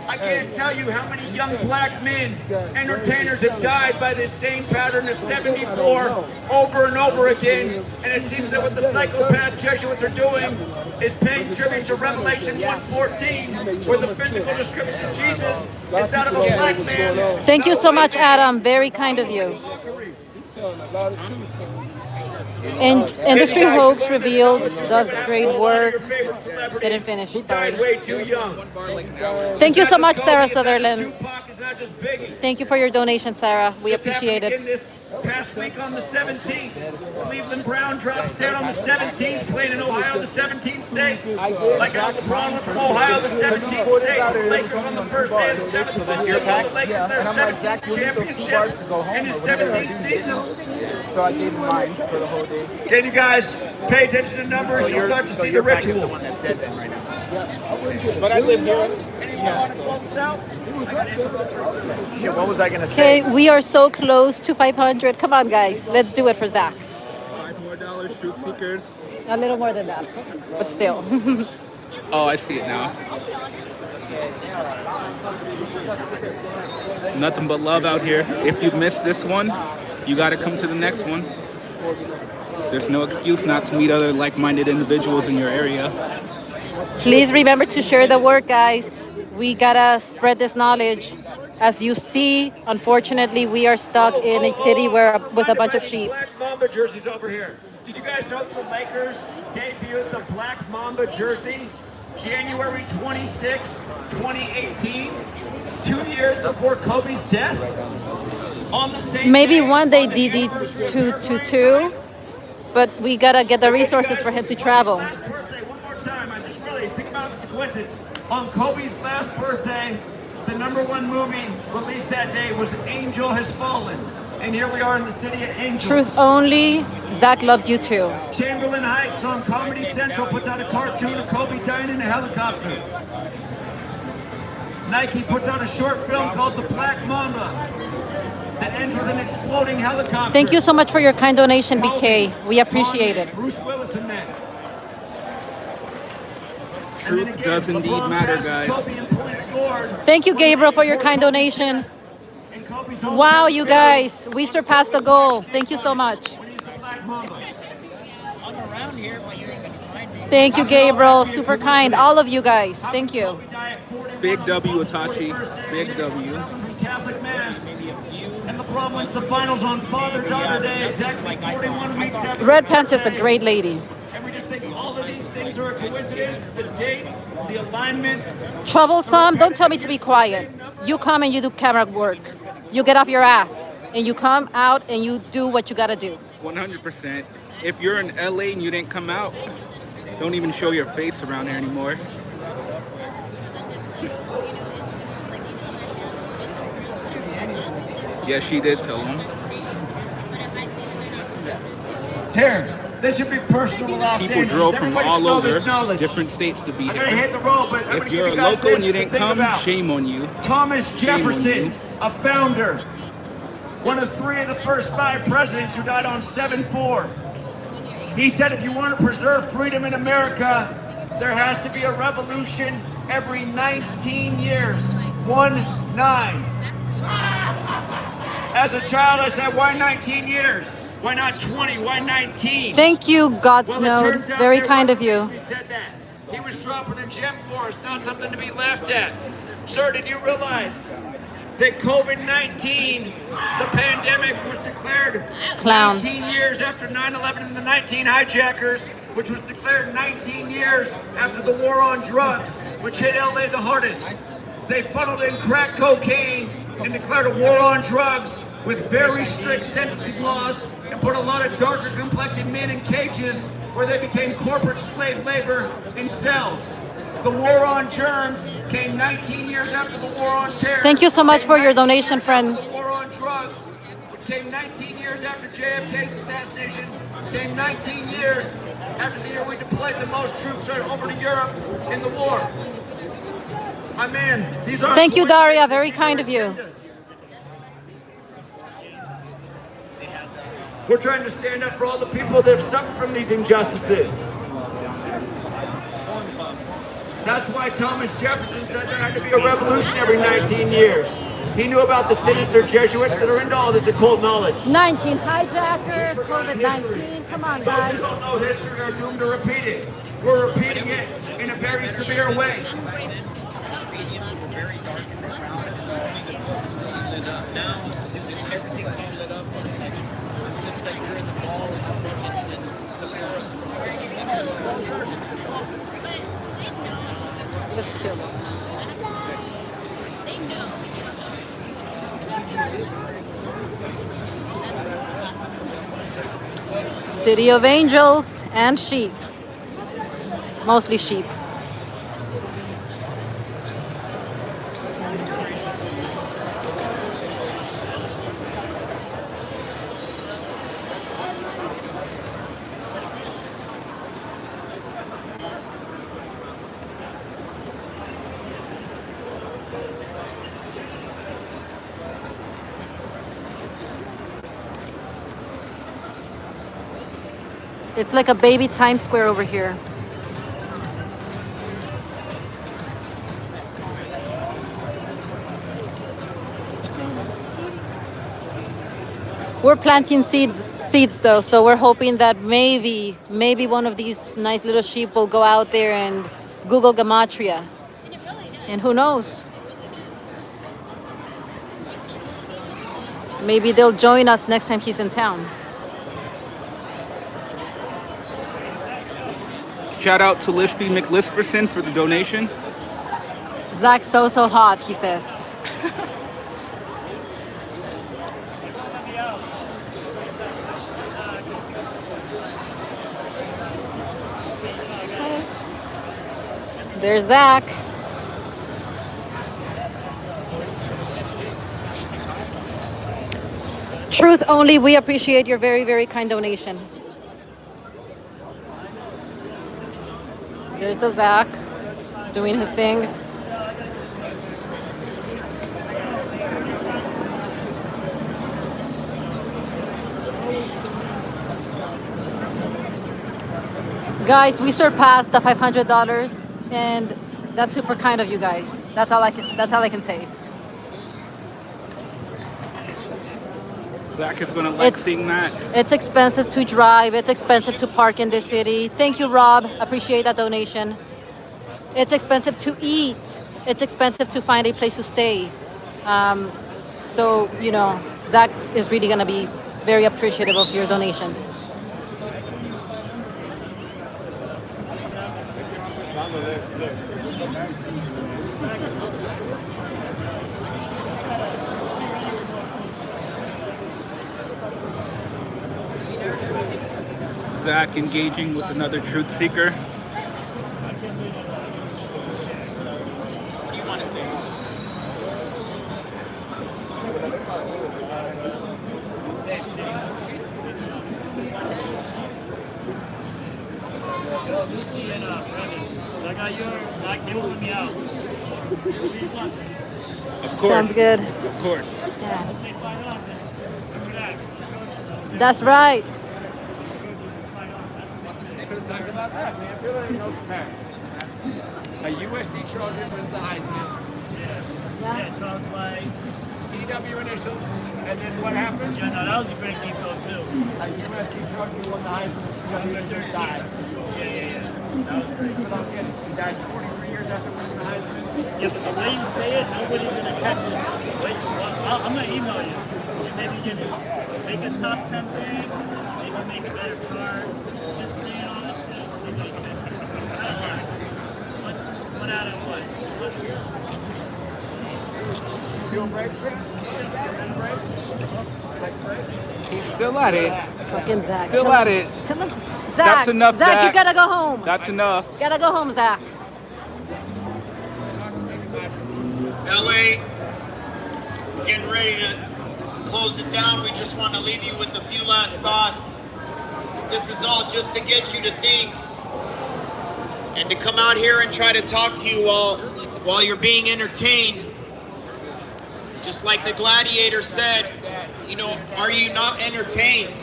I can't tell you how many young black men, entertainers, have died by this same pattern of 74 over and over again. And it seems that what the psychopath Jesuits are doing is paying tribute to Revelation 1:14, where the physical description of Jesus is that of a black man. Thank you so much, Adam. Very kind of you. Industry Hoax Revealed does great work. Didn't finish, sorry. Thank you so much, Sarah Sutherland. Thank you for your donation, Sarah. We appreciate it. This past week on the 17th, Cleveland Brown drops dead on the 17th, playing in Ohio, the 17th state. Like how LeBron went from Ohio, the 17th state, to the Lakers on the first day of the 7th. That's your pack. Lakers their 17th championship in his 17th season. So I gave him mine for the whole day. Can you guys pay attention to numbers? You'll start to see the rituals. But I live here. Shit, what was I gonna say? Okay, we are so close to 500. Come on, guys. Let's do it for Zach. $5 more truth seekers. A little more than that, but still. Oh, I see it now. Nothing but love out here. If you missed this one, you got to come to the next one. There's no excuse not to meet other like-minded individuals in your area. Please remember to share the word, guys. We gotta spread this knowledge. As you see, unfortunately, we are stuck in a city with a bunch of sheep. Black Mamba jerseys over here. Did you guys know that the Lakers debuted the Black Mamba jersey January 26, 2018, 2 years before Kobe's death? On the same Maybe day, one day on the DD anniversary of 222, but we gotta get the resources for him to travel. Last birthday, one more time. I just really think about it, coincidence. On Kobe's last birthday, the #1 movie released that day was Angel Has Fallen. And here we are in the city of Angels. Truth only, Zach loves you too. Chamberlain Heights on Comedy Central puts out a cartoon of Kobe dying in a helicopter. Nike puts out a short film called The Black Mamba that ends with an exploding helicopter. Thank you so much for your kind donation, BK. We appreciate it. Bruce Willis in that. Truth does indeed matter, guys. Thank you, Gabriel, for your kind donation. Wow, you guys, we surpassed the goal. Thank you so much. Thank you, Gabriel. Super kind. All of you guys. Thank you. Big W, Itachi. Big W. Catholic Mass. And the problem is the finals on Father-Daughter Day, exactly 41 weeks after. Red Pants is a great lady. And we just think all of these things are a coincidence. The date, the alignment. Troublesome, don't tell me to be quiet. You come and you do camera work. You get off your ass and you come out and you do what you gotta do. 100%. If you're in LA and you didn't come out, don't even show your face around here anymore. Yeah, she did tell him. Here, this should be personal to Los People Angeles. drove from Everybody all should know over, this knowledge. different states to be I'm gonna hit here. the road, but I'm If gonna you're a give you guys local and this you to didn't think come, about. shame on you. Thomas Shame on Jefferson, you. a founder, one of 3 of the first 5 presidents who died on 7/4. He said if you want to preserve freedom in America, there has to be a revolution every 19 years. 1-9. As a child, I said, why 19 years? Why not 20? Why 19? Thank you, God's Well, it Node. turns out Very there kind was of you. a reason he said that. He was dropping a gem for us, not something to be laughed at. Sir, did you realize that COVID-19, the pandemic, was declared Clowns. 19 years after 9/11 and the 19 hijackers, which was declared 19 years after the war on drugs, which hit LA the hardest. They funneled in crack cocaine and declared a war on drugs with very strict sentencing laws and put a lot of darker complected men in cages where they became corporate slave labor in cells. The war on germs came 19 years after the war on terror. Thank you so much for your donation, friend. The war on drugs came 19 years after JFK's assassination, came 19 years after the year we deployed the most troops over to Europe in the war. My man, these are. Thank you, Daria. Very kind of you. We're trying to stand up for all the people that have suffered from these injustices. That's why Thomas Jefferson said there had to be a revolution every 19 years. He knew about the sinister Jesuits that are into all this occult knowledge. 19 hijackers, COVID-19. Come on, guys. Those who don't know history are doomed to repeat it. We're repeating it in a very severe way. That's cute. City of angels and sheep. Mostly sheep. It's like a baby Times Square over here. We're planting seeds though, so we're hoping that maybe one of these nice little sheep will go out there and Google Gematria. And who knows? Maybe they'll join us next time he's in town. Shout out to Lispy McLisperson for the donation. Zach's so hot, he says. There's Zach. Truth only, we appreciate your very, very kind donation. There's the Zach doing his thing. Guys, we surpassed the $500, and that's super kind of you guys. That's all I can say. Zach is gonna like seeing that. It's expensive to drive. It's expensive to park in this city. Thank you, Rob. Appreciate that donation. It's expensive to eat. It's expensive to find a place to stay. So, you know, Zach is really gonna be very appreciative of your donations. Zach engaging with another truth seeker. What do you want to say? Lucy and Brandon. I got your, they won't let me out. Of course. Sounds good. Of course. Yeah. That's right. Talk about that, man. Everybody knows the parents. A USC Trojan wins the Heisman. Yeah, Charles White. CW initials. And then what happened? Yeah, no, that was a great game though too. A USC Trojan won the Heisman. CW initials died. Yeah. That was great. Without getting, he died 43 years after winning the Heisman. Yeah, but the way you say it, nobody's gonna catch this. Wait, well, I'm gonna email you. Maybe you can make a top 10 thing. Maybe make a better chart. Just saying all this shit. What out of what? You a Braves fan? He's still at it. Fucking Zach. Still at it. Zach, That's enough, Zach, you gotta go home. That's enough. Gotta go home, Zach. LA, getting ready to close it down. We just want to leave you with a few last thoughts. This is all just to get you to think and to come out here and try to talk to you while you're being entertained. Just like the gladiator said, you know, are you not entertained?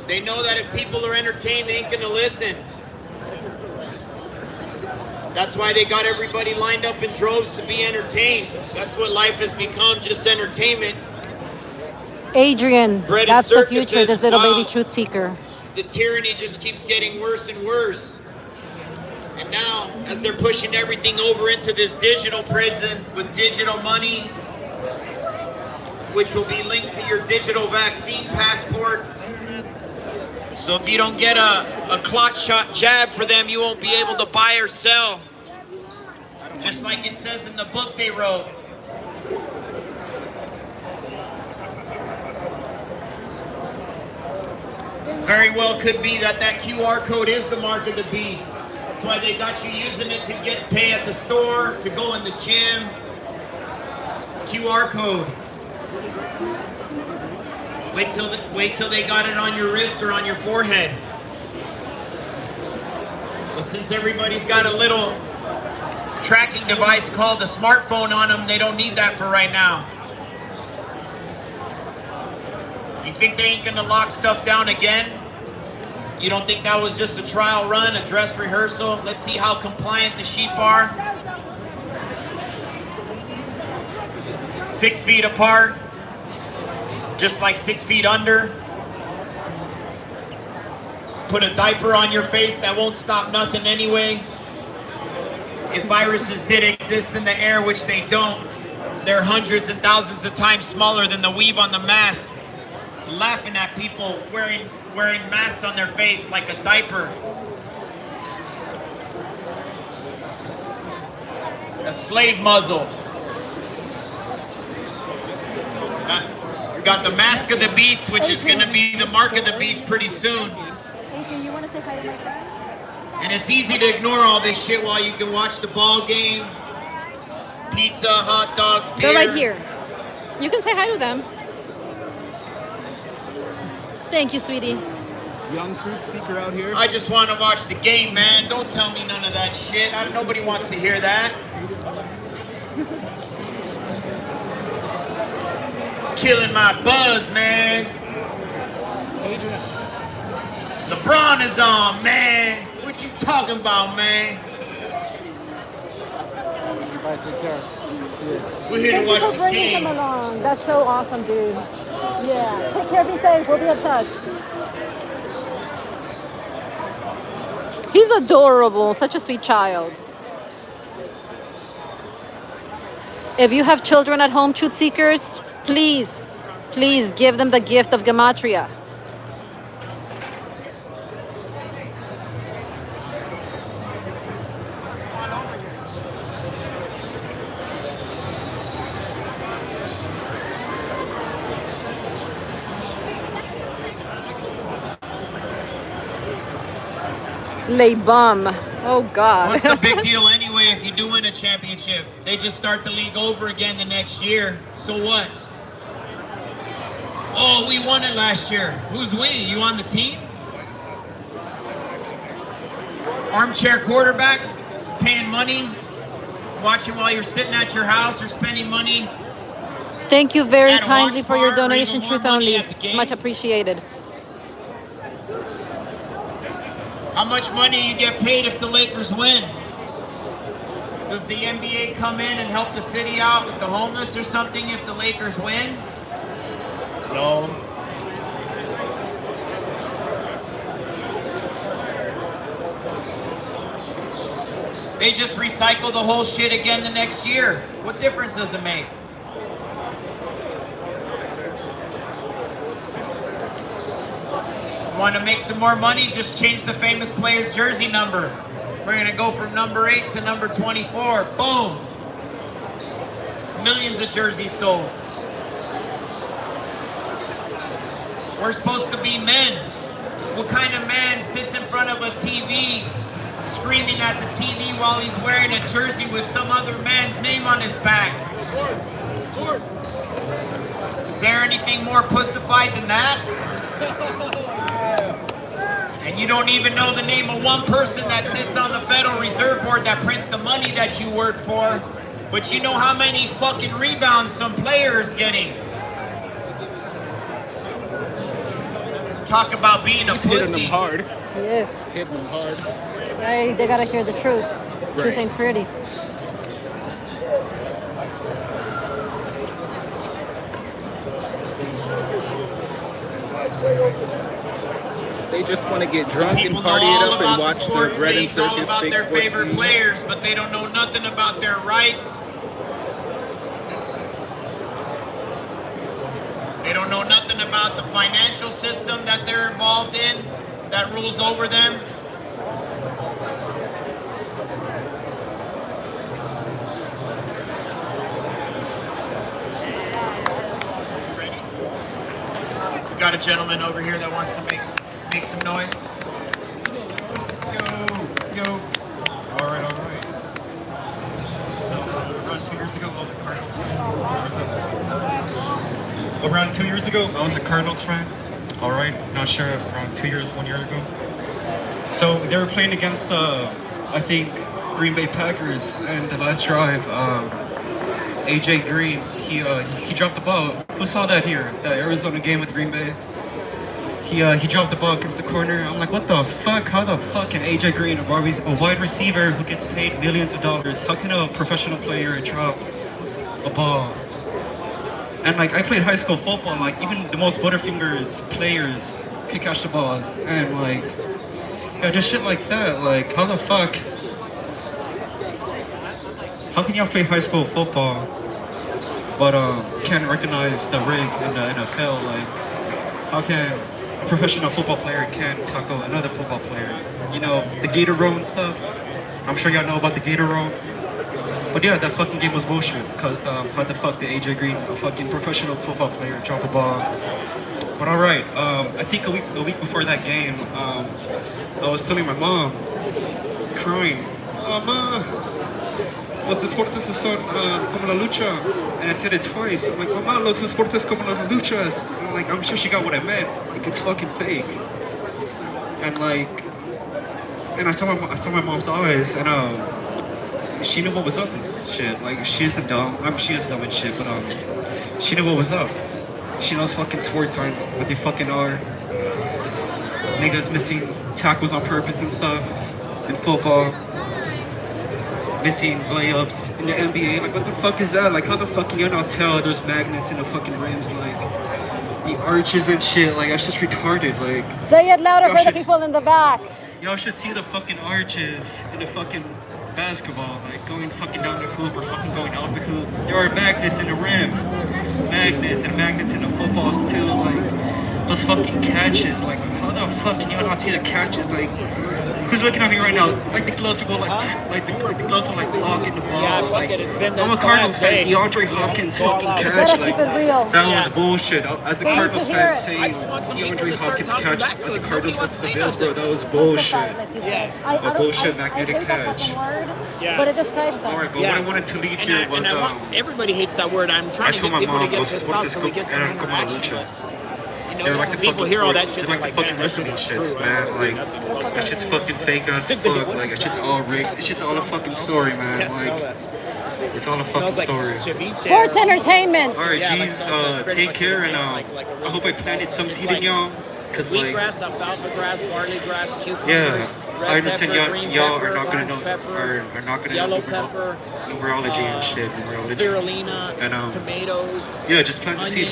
They know that if people are entertained, they ain't gonna listen. That's why they got everybody lined up in droves to be entertained. That's what life has become, just entertainment. Adrian, Bread and that's the future, circuses, this little wow. baby truth seeker. The tyranny just keeps getting worse and worse. And now, as they're pushing everything over into this digital prison with digital money, which will be linked to your digital vaccine passport. So if you don't get a clot shot jab for them, you won't be able to buy or sell. Just like it says in the book they wrote. Very well could be that QR code is the mark of the beast. That's why they got you using it to get pay at the store, to go in the gym. QR code. Wait till they got it on your wrist or on your forehead. But since everybody's got a little tracking device called a smartphone on them, they don't need that for right now. You think they ain't gonna lock stuff down again? You don't think that was just a trial run, a dress rehearsal? Let's see how compliant the sheep are. 6 feet apart, just like 6 feet under. Put a diaper on your face, that won't stop nothing anyway. If viruses did exist in the air, which they don't, they're hundreds and thousands of times smaller than the weave on the mask. Laughing at people wearing masks on their face like a diaper. A slave muzzle. Got the mask of the beast, which is going to be the mark of the beast pretty soon. Adrian, you want to say hi to my friends? And it's easy to ignore all this shit while you can watch the ball game. Pizza, hot dogs, beer. They're right here. You can say hi to them. Thank you, sweetie. Young truth seeker out here. I just want to watch the game, man. Don't tell me none of that shit. Nobody wants to hear that. Killing my buzz, man. LeBron is on, man. What you talking about, man? We're here to watch the game. Along. That's so awesome, dude. Yeah. Take care, be safe. We'll be in touch. He's adorable. Such a sweet child. If you have children at home, truth seekers, please give them the gift of Gematria. Le bum. Oh, God. What's the big deal anyway if you do win a championship? They just start the league over again the next year. So what? Oh, we won it last year. Who's we? You on the team? Armchair quarterback? Paying money? Watching while you're sitting at your house or spending money? Thank you very At a kindly watch for your bar or donation, even more Truth money Only. at the It's game? much appreciated. How much money you get paid if the Lakers win? Does the NBA come in and help the city out with the homeless or something if the Lakers win? No. They just recycle the whole shit again the next year. What difference does it make? Want to make some more money? Just change the famous player's jersey number. We're going to go from number 8 to number 24. Boom. Millions of jerseys sold. We're supposed to be men. What kind of man sits in front of a TV screaming at the TV while he's wearing a jersey with some other man's name on his back? Is there anything more pussified than that? And you don't even know the name of one person that sits on the Federal Reserve Board that prints the money that you work for. But you know how many fucking rebounds some player is getting. Talk about being a pussy. Hitting them hard. Yes. Hitting them hard. Right, they gotta hear the truth. Truth ain't pretty. They just want to get drunk and party it up and watch the bread and circus about fake their sports favorite team. players, but they don't know nothing about their rights. They don't know nothing about the financial system that they're involved in, that rules over them. We got a gentleman over here that wants to make some noise. Yo. All right. So around 2 years ago, I was a Cardinals fan. Around 2 years ago, I was a Cardinals fan. All right, not sure. Around 2 years, 1 year ago. So they were playing against I think Green Bay Packers, and the last drive, AJ Green, he dropped the ball. Who saw that here? That Arizona game with Green Bay? he dropped the ball against the corner. I'm like, what the fuck? How the fuck can AJ Green, a wide receiver who gets paid millions of dollars, how can a professional player drop a ball? And like, I played high school football, like even the most butterfingers players could catch the balls, and like, yeah, just shit like that. Like, how the fuck? How can y'all play high school football, but can't recognize the rig in the NFL? Like, how can a professional football player can't tackle another football player? You know, the Gator row and stuff. I'm sure y'all know about the Gator row. But yeah, that fucking game was bullshit. Cause how the fuck did AJ Green, a fucking professional football player, drop a ball? But all right, I think a week before that game, I was telling my mom, crying, "Mama, los deportes son como la lucha," and I said it twice. I'm like, "Mama, los deportes como las luchas." And like, I'm sure she got what I meant. Like, it's fucking fake. And like, and I saw my mom's eyes, and she knew what was up and shit. Like, she isn't dumb. I mean, she is dumb and shit, but she knew what was up. She knows fucking sports aren't what they fucking are. Niggas missing tackles on purpose and stuff in football. Missing layups in the NBA. Like, what the fuck is that? Like, how the fuck can you not tell there's magnets in the fucking rims? Like, the arches and shit. Like, that's just retarded. Like, say it louder for the people in the back. Y'all should see the fucking arches in the fucking basketball. Like, going fucking down the hoop or fucking going out the hoop. There are magnets in the rim. Magnets and magnets in the footballs too. Like, those fucking catches. Like, how the fuck can you not see the catches? Like, who's looking at me right now? Like, the gloves will go like the gloves will like lock in the ball. Yeah, fuck like, it. It's been I'm a Cardinals fan. DeAndre Hopkins fucking catch. Like, that was bullshit. As a Cardinals fan saying DeAndre Hopkins catch at the Cardinals versus the Bills, bro, that was bullshit. Yeah. A bullshit magnetic catch. Yeah. But it describes them. Alright, but what I wanted to leave here was everybody hates that word. I'm trying to get people to get pissed off so we get some interaction. You know, when people hear all that shit, they're like, man, this shit is true, man. Like, that shit's fucking fake as fuck. Like, that shit's all rigged. This shit's all a fucking story, man. Like, it's all a fucking story. Sports entertainment. Alright, geez, take care, and I hope I planted some seed in y'all. Cause like, wheatgrass, alfalfa grass, barley grass, cucumbers, yeah, I red understand pepper, green y'all pepper, are not gonna orange know, pepper, are not gonna yellow know pepper, numerology and shit. Numerology. Spirulina, and, tomatoes, yeah, just plant the seed.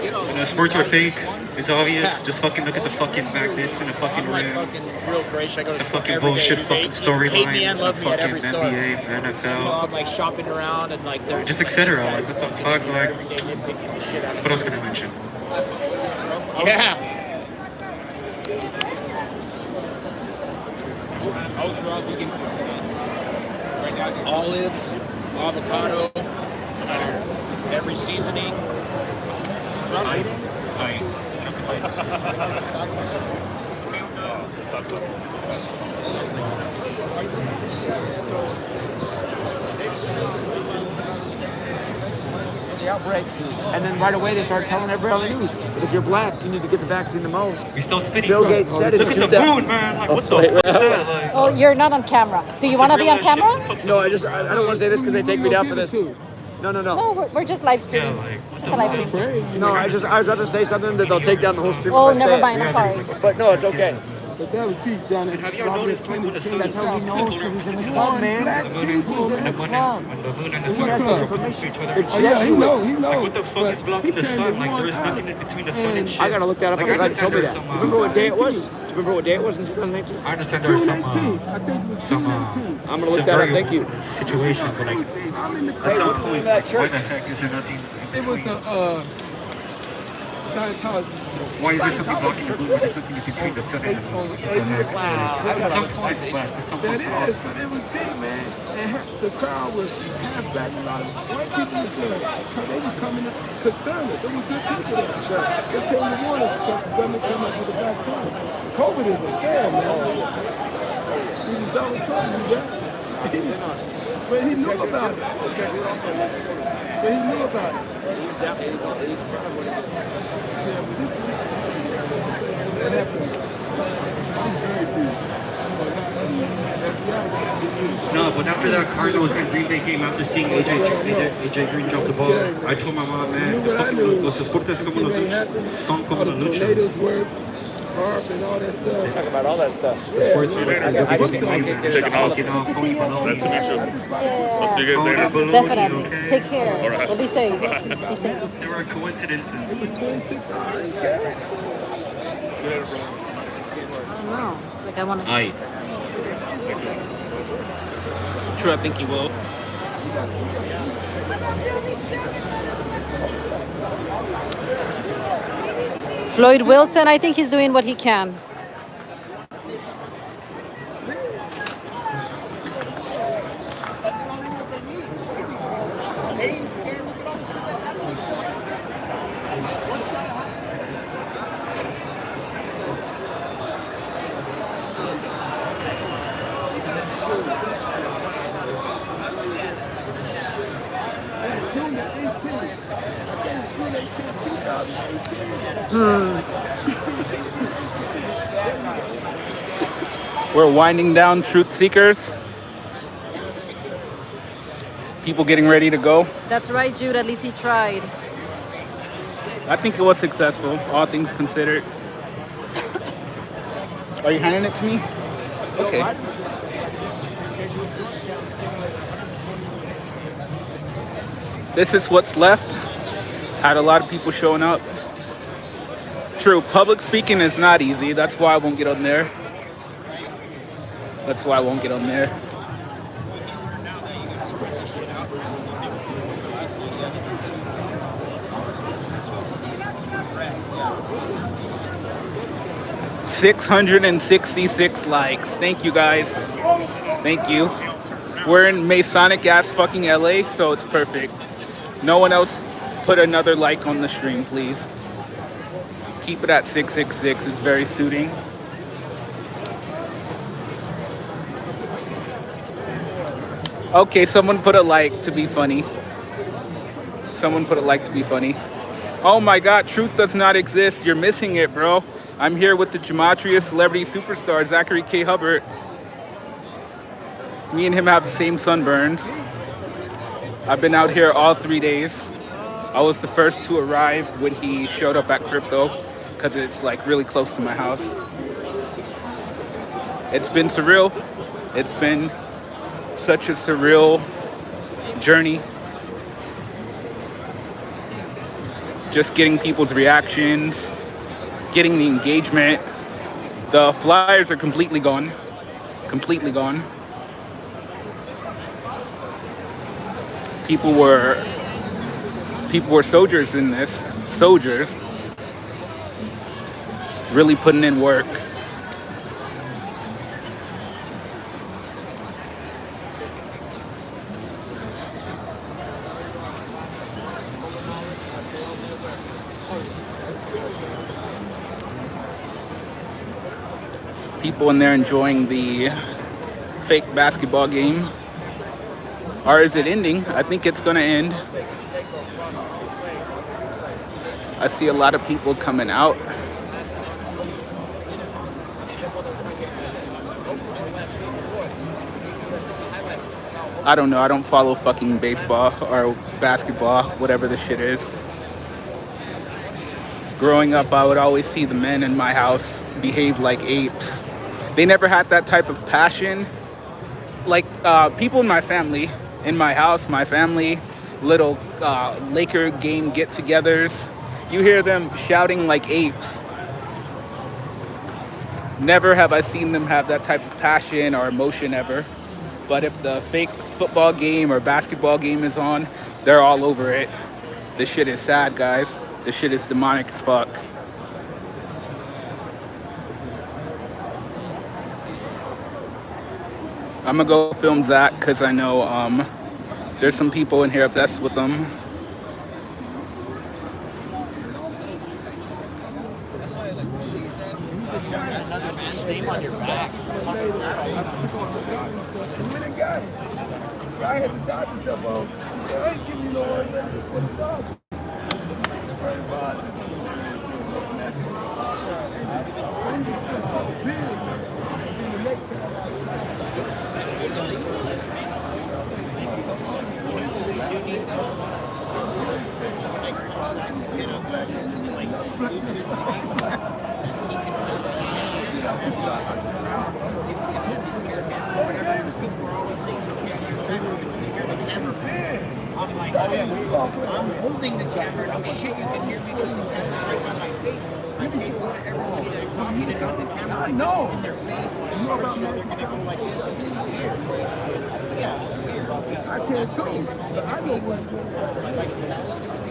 You know, sports are fake. It's obvious. Just fucking look at the fucking magnets and the fucking I'm like rim. fucking real crazy. I go to The store fucking every bullshit day. fucking Hate me and storylines. love The me at fucking every store. NBA, NFL. You know, I'm like shopping around and like they're Just like, etc. this Like, guy's what the fuck? Like, every day nitpicking the shit out of what else can I mention? Yeah. Olives, avocado, every seasoning. Smells like salsa. Smells like the outbreak, and then right away they start telling everybody on the news, if you're black, you need to get the vaccine the most. We still spitting. Bill Gates said it. Look at the moon, man. Like, what the fuck is that? Like, Oh, you're not on camera. Do you want to be on camera? No, I don't want to say this because they take me down for this. No. No, we're just live streaming. Just a live stream. No, I was about to say something that they'll take down the whole stream. Oh, if I say never it. mind. I'm sorry. But no, it's okay. But that was deep, Johnny. have y'all noticed like, when the sun That's how he knows, because he's in the club, One man. black When the people. moon and the What moon and the sun club? are opposite to each other. Oh yeah, he knows. Like, what the fuck is blocking the sun? Like, there's nothing in between the sun and shit. I gotta look that up. Like, I forgot you told me that. understand Do you remember what day it was? Do you remember what day it was in 2019? I understand there's some, 219. I think it was 219. I'm gonna look that up. Thank you. Situation, but like, I'm in the that's crowd. not always like, why the heck is there nothing? It was the Scientology. Why is there something blocking the moon when there's nothing between the sun and the moon? Some points black, but some That points off. is, but it was big, man. And the crowd was half black, a lot of white people were there. They was coming up concerned. There was good people there. They came to warn us because the government came up with a vaccine. COVID is a scam, man. Even Donald Trump knew that. But he knew about it. But he knew about it. That happened. I'm very deep. No, but after that Cardinals and Green Bay game, after seeing AJ Green drop the ball, I told my mom, man, the fucking los deportes como los son como la lucha. Tornadoes work, harp and all that stuff. Talk about all that stuff. Yeah. Sports later. I can Checking out. Good to see you again. Nice to meet you. Yeah. I'll see you guys later. Definitely. Take care. All right. Well, be safe. Be safe. There are coincidences. It was 26. I didn't care. I don't know. It's like I want to. Aye. True, I think you will. Floyd Wilson, I think he's doing what he can. We're winding down Truth Seekers. People getting ready to go. That's right, Jude. At least he tried. I think it was successful, all things considered. Are you handing it to me? Okay. This is what's left. Had a lot of people showing up. True, public speaking is not easy. That's why I won't get on there. That's why I won't get on there. $666 likes. Thank you guys. Thank you. We're in Masonic ass fucking LA, so it's perfect. No one else put another like on the stream, please. Keep it at 666. It's very suiting. Okay, someone put a like to be funny. Someone put a like to be funny. Oh my God, truth does not exist. You're missing it, bro. I'm here with the Gematria celebrity superstar, Zachary K. Hubbard. Me and him have the same sunburns. I've been out here all 3 days. I was the first to arrive when he showed up at Crypto because it's like really close to my house. It's been surreal. It's been such a surreal journey. Just getting people's reactions, getting the engagement. The flyers are completely gone. Completely gone. People were soldiers in this. Soldiers. Really putting in work. People in there enjoying the fake basketball game. Or is it ending? I think it's gonna end. I see a lot of people coming out. I don't know, I don't follow fucking baseball or basketball, whatever the shit is. Growing up, I would always see the men in my house behave like apes. They never had that type of passion. Like people in my family, in my house, my family, little Laker game get-togethers, you hear them shouting like apes. Never have I seen them have that type of passion or emotion ever. But if the fake football game or basketball game is on, they're all over it. This shit is sad, guys. This shit is demonic as fuck. I'm gonna go film Zach because I know there's some people in here obsessed with them. Name on your back. I had the Dodgers stuff on. He said, I ain't giving you no one for the Dodgers. I'm holding the camera. No shit, you can hear me because the camera's right by my face. I can't go to everyone that's talking and have the camera like this in their face. You know about they're gonna go like this. It's weird. Yeah, it's weird. I can't tell you, but I know what.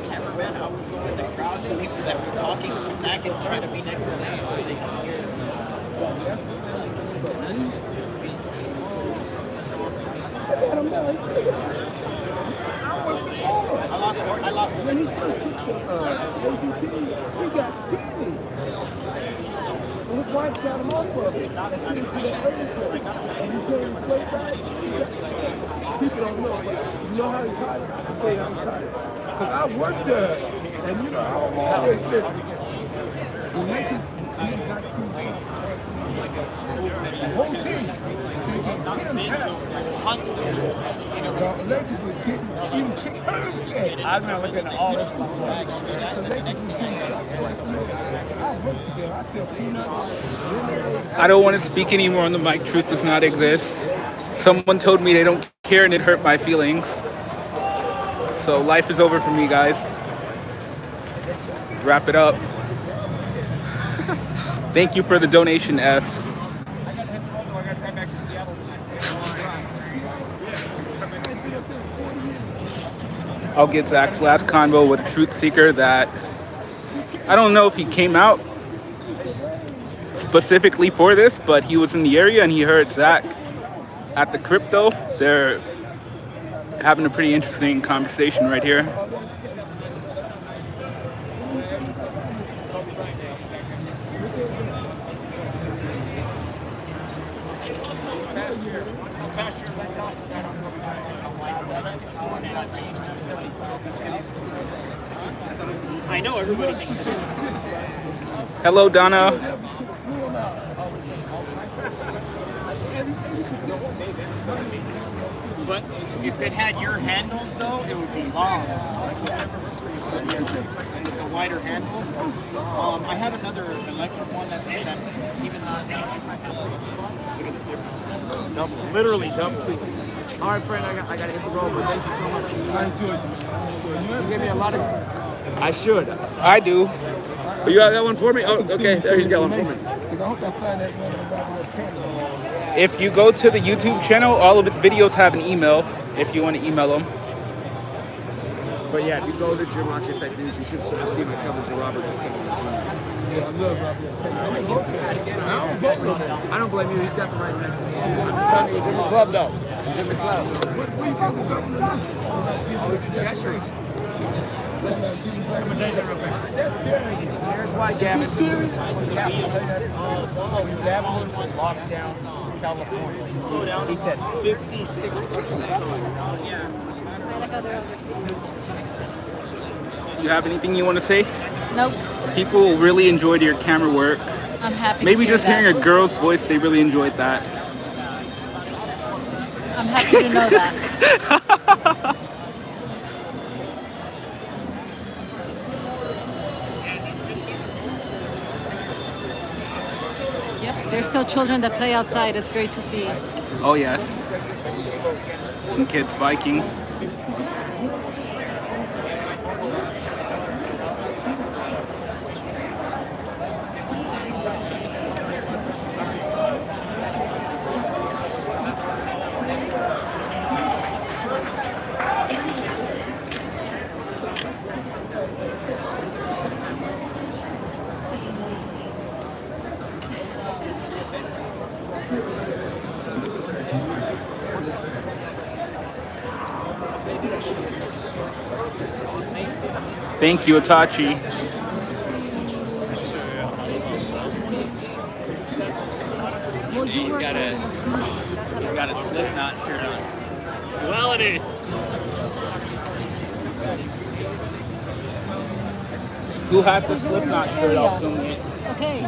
Cameraman, I would go with the crowd to make sure that we're talking to Zach and try to be next to them so they can hear. I lost when he first took the ADT, he got skinny. And his wife got him off of it. And sent him to that lady show. And he came straight back. People don't know, but you know how he caught it? I can tell you how he caught it. Because I worked there. And you know, I always said, the Lakers, he got 2 shots. The whole team, they gave him that. The Lakers were getting, even Chick Hearn said, I was going to look at all this stuff. the Lakers were getting shots twice a minute. I worked together. I feel peanuts. I don't want to speak anymore on the mic. Truth does not exist. Someone told me they don't care and it hurt my feelings. So life is over for me, guys. Wrap it up. Thank you for the donation, F. I'll get Zach's last convo with a truth seeker that I don't know if he came out specifically for this, but he was in the area and he heard Zach at the crypto. They're having a pretty interesting conversation right here. I know everybody thinks it. Hello, Donna. But if it had your handles though, it would be long. The wider handles. I have another electric one that's that even look at the difference. Double, literally double. All right, friend, I got to hit the road, but thank you so much. I enjoyed you. You gave me a lot of. I should. I do. You got that one for me? Oh, okay. There, he's got one for me. Because I hope I find that one about Canada. If you go to the YouTube channel, all of its videos have an email if you want to email them. But yeah, if you go to GematriaEffectNews, you should see my coverage of Robert. Yeah, I love Robert. I don't vote no more. I don't blame you. He's got the right message. I'm just telling you, he's in the club, though. He's in the club. What do you think the government is? Always suggestions. I'm going to tell you that real quick. That's scary. Here's why Gavin. Is he serious? Gavin was locked down California. He said 56%. Do you have anything you want to say? Nope. People really enjoyed your camera work. I'm happy Maybe to hear just hearing a girl's voice, they really enjoyed that. I'm happy to know that. Yep, there's still children that play outside. It's great to see. Oh yes. Some kids biking. Thank you, Itachi. He's got a Slipknot shirt on. Duality. Who had the Slipknot shirt? I'll film it. Okay.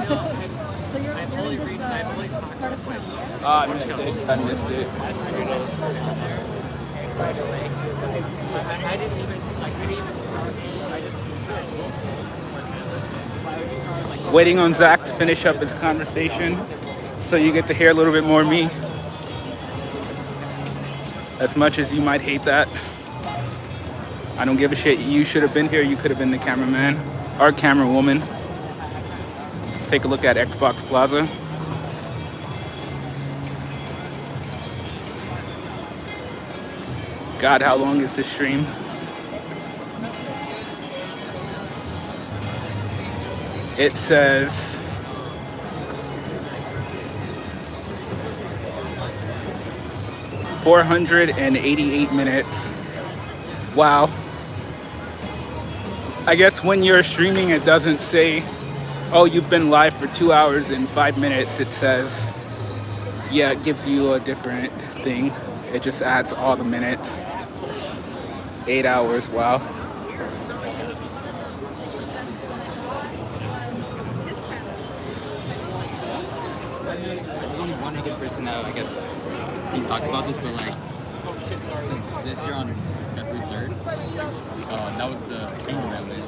So you're in this part of town, yeah? I missed it. I missed it. Waiting on Zach to finish up his conversation so you get to hear a little bit more of me. As much as you might hate that. I don't give a shit. You should have been here. You could have been the cameraman or camera woman. Let's take a look at Xbox Plaza. God, how long is this stream? It says 488 minutes. Wow. I guess when you're streaming, it doesn't say, oh, you've been live for 2 hours and 5 minutes. It says, yeah, it gives you a different thing. It just adds all the minutes. 8 hours, wow. There's only one other person that I get seen talk about this, but like, so this year on February 3rd, that was the changing element,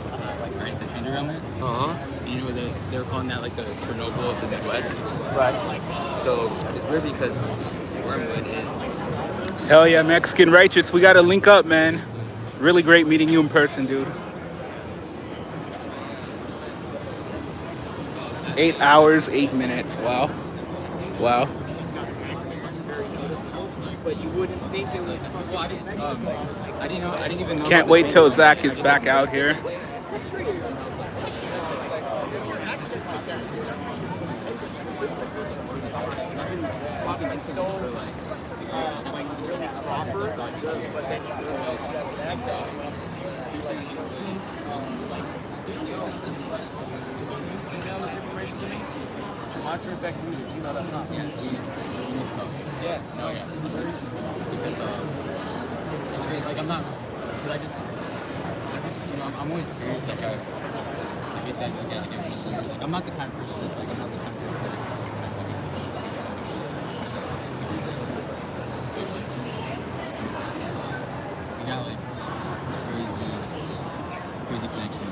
right? The changing element. And you know they were calling that like the Chernobyl of the Midwest. Right. So it's weird because Wormwood is. Hell yeah, Mexican Righteous. We gotta link up, man. Really great meeting you in person, dude. 8 hours, 8 minutes. Wow. Wow. But you wouldn't think it was from. I didn't even know. Can't wait till Zach is back out here. GematriaEffectNews@gmail.com. Yeah. No, yeah. It's great. Like, I'm not, because I just, you know, I'm always curious, like I said, like, I'm not the kind of person that's like, I'm not the kind of person that's you got like crazy connection.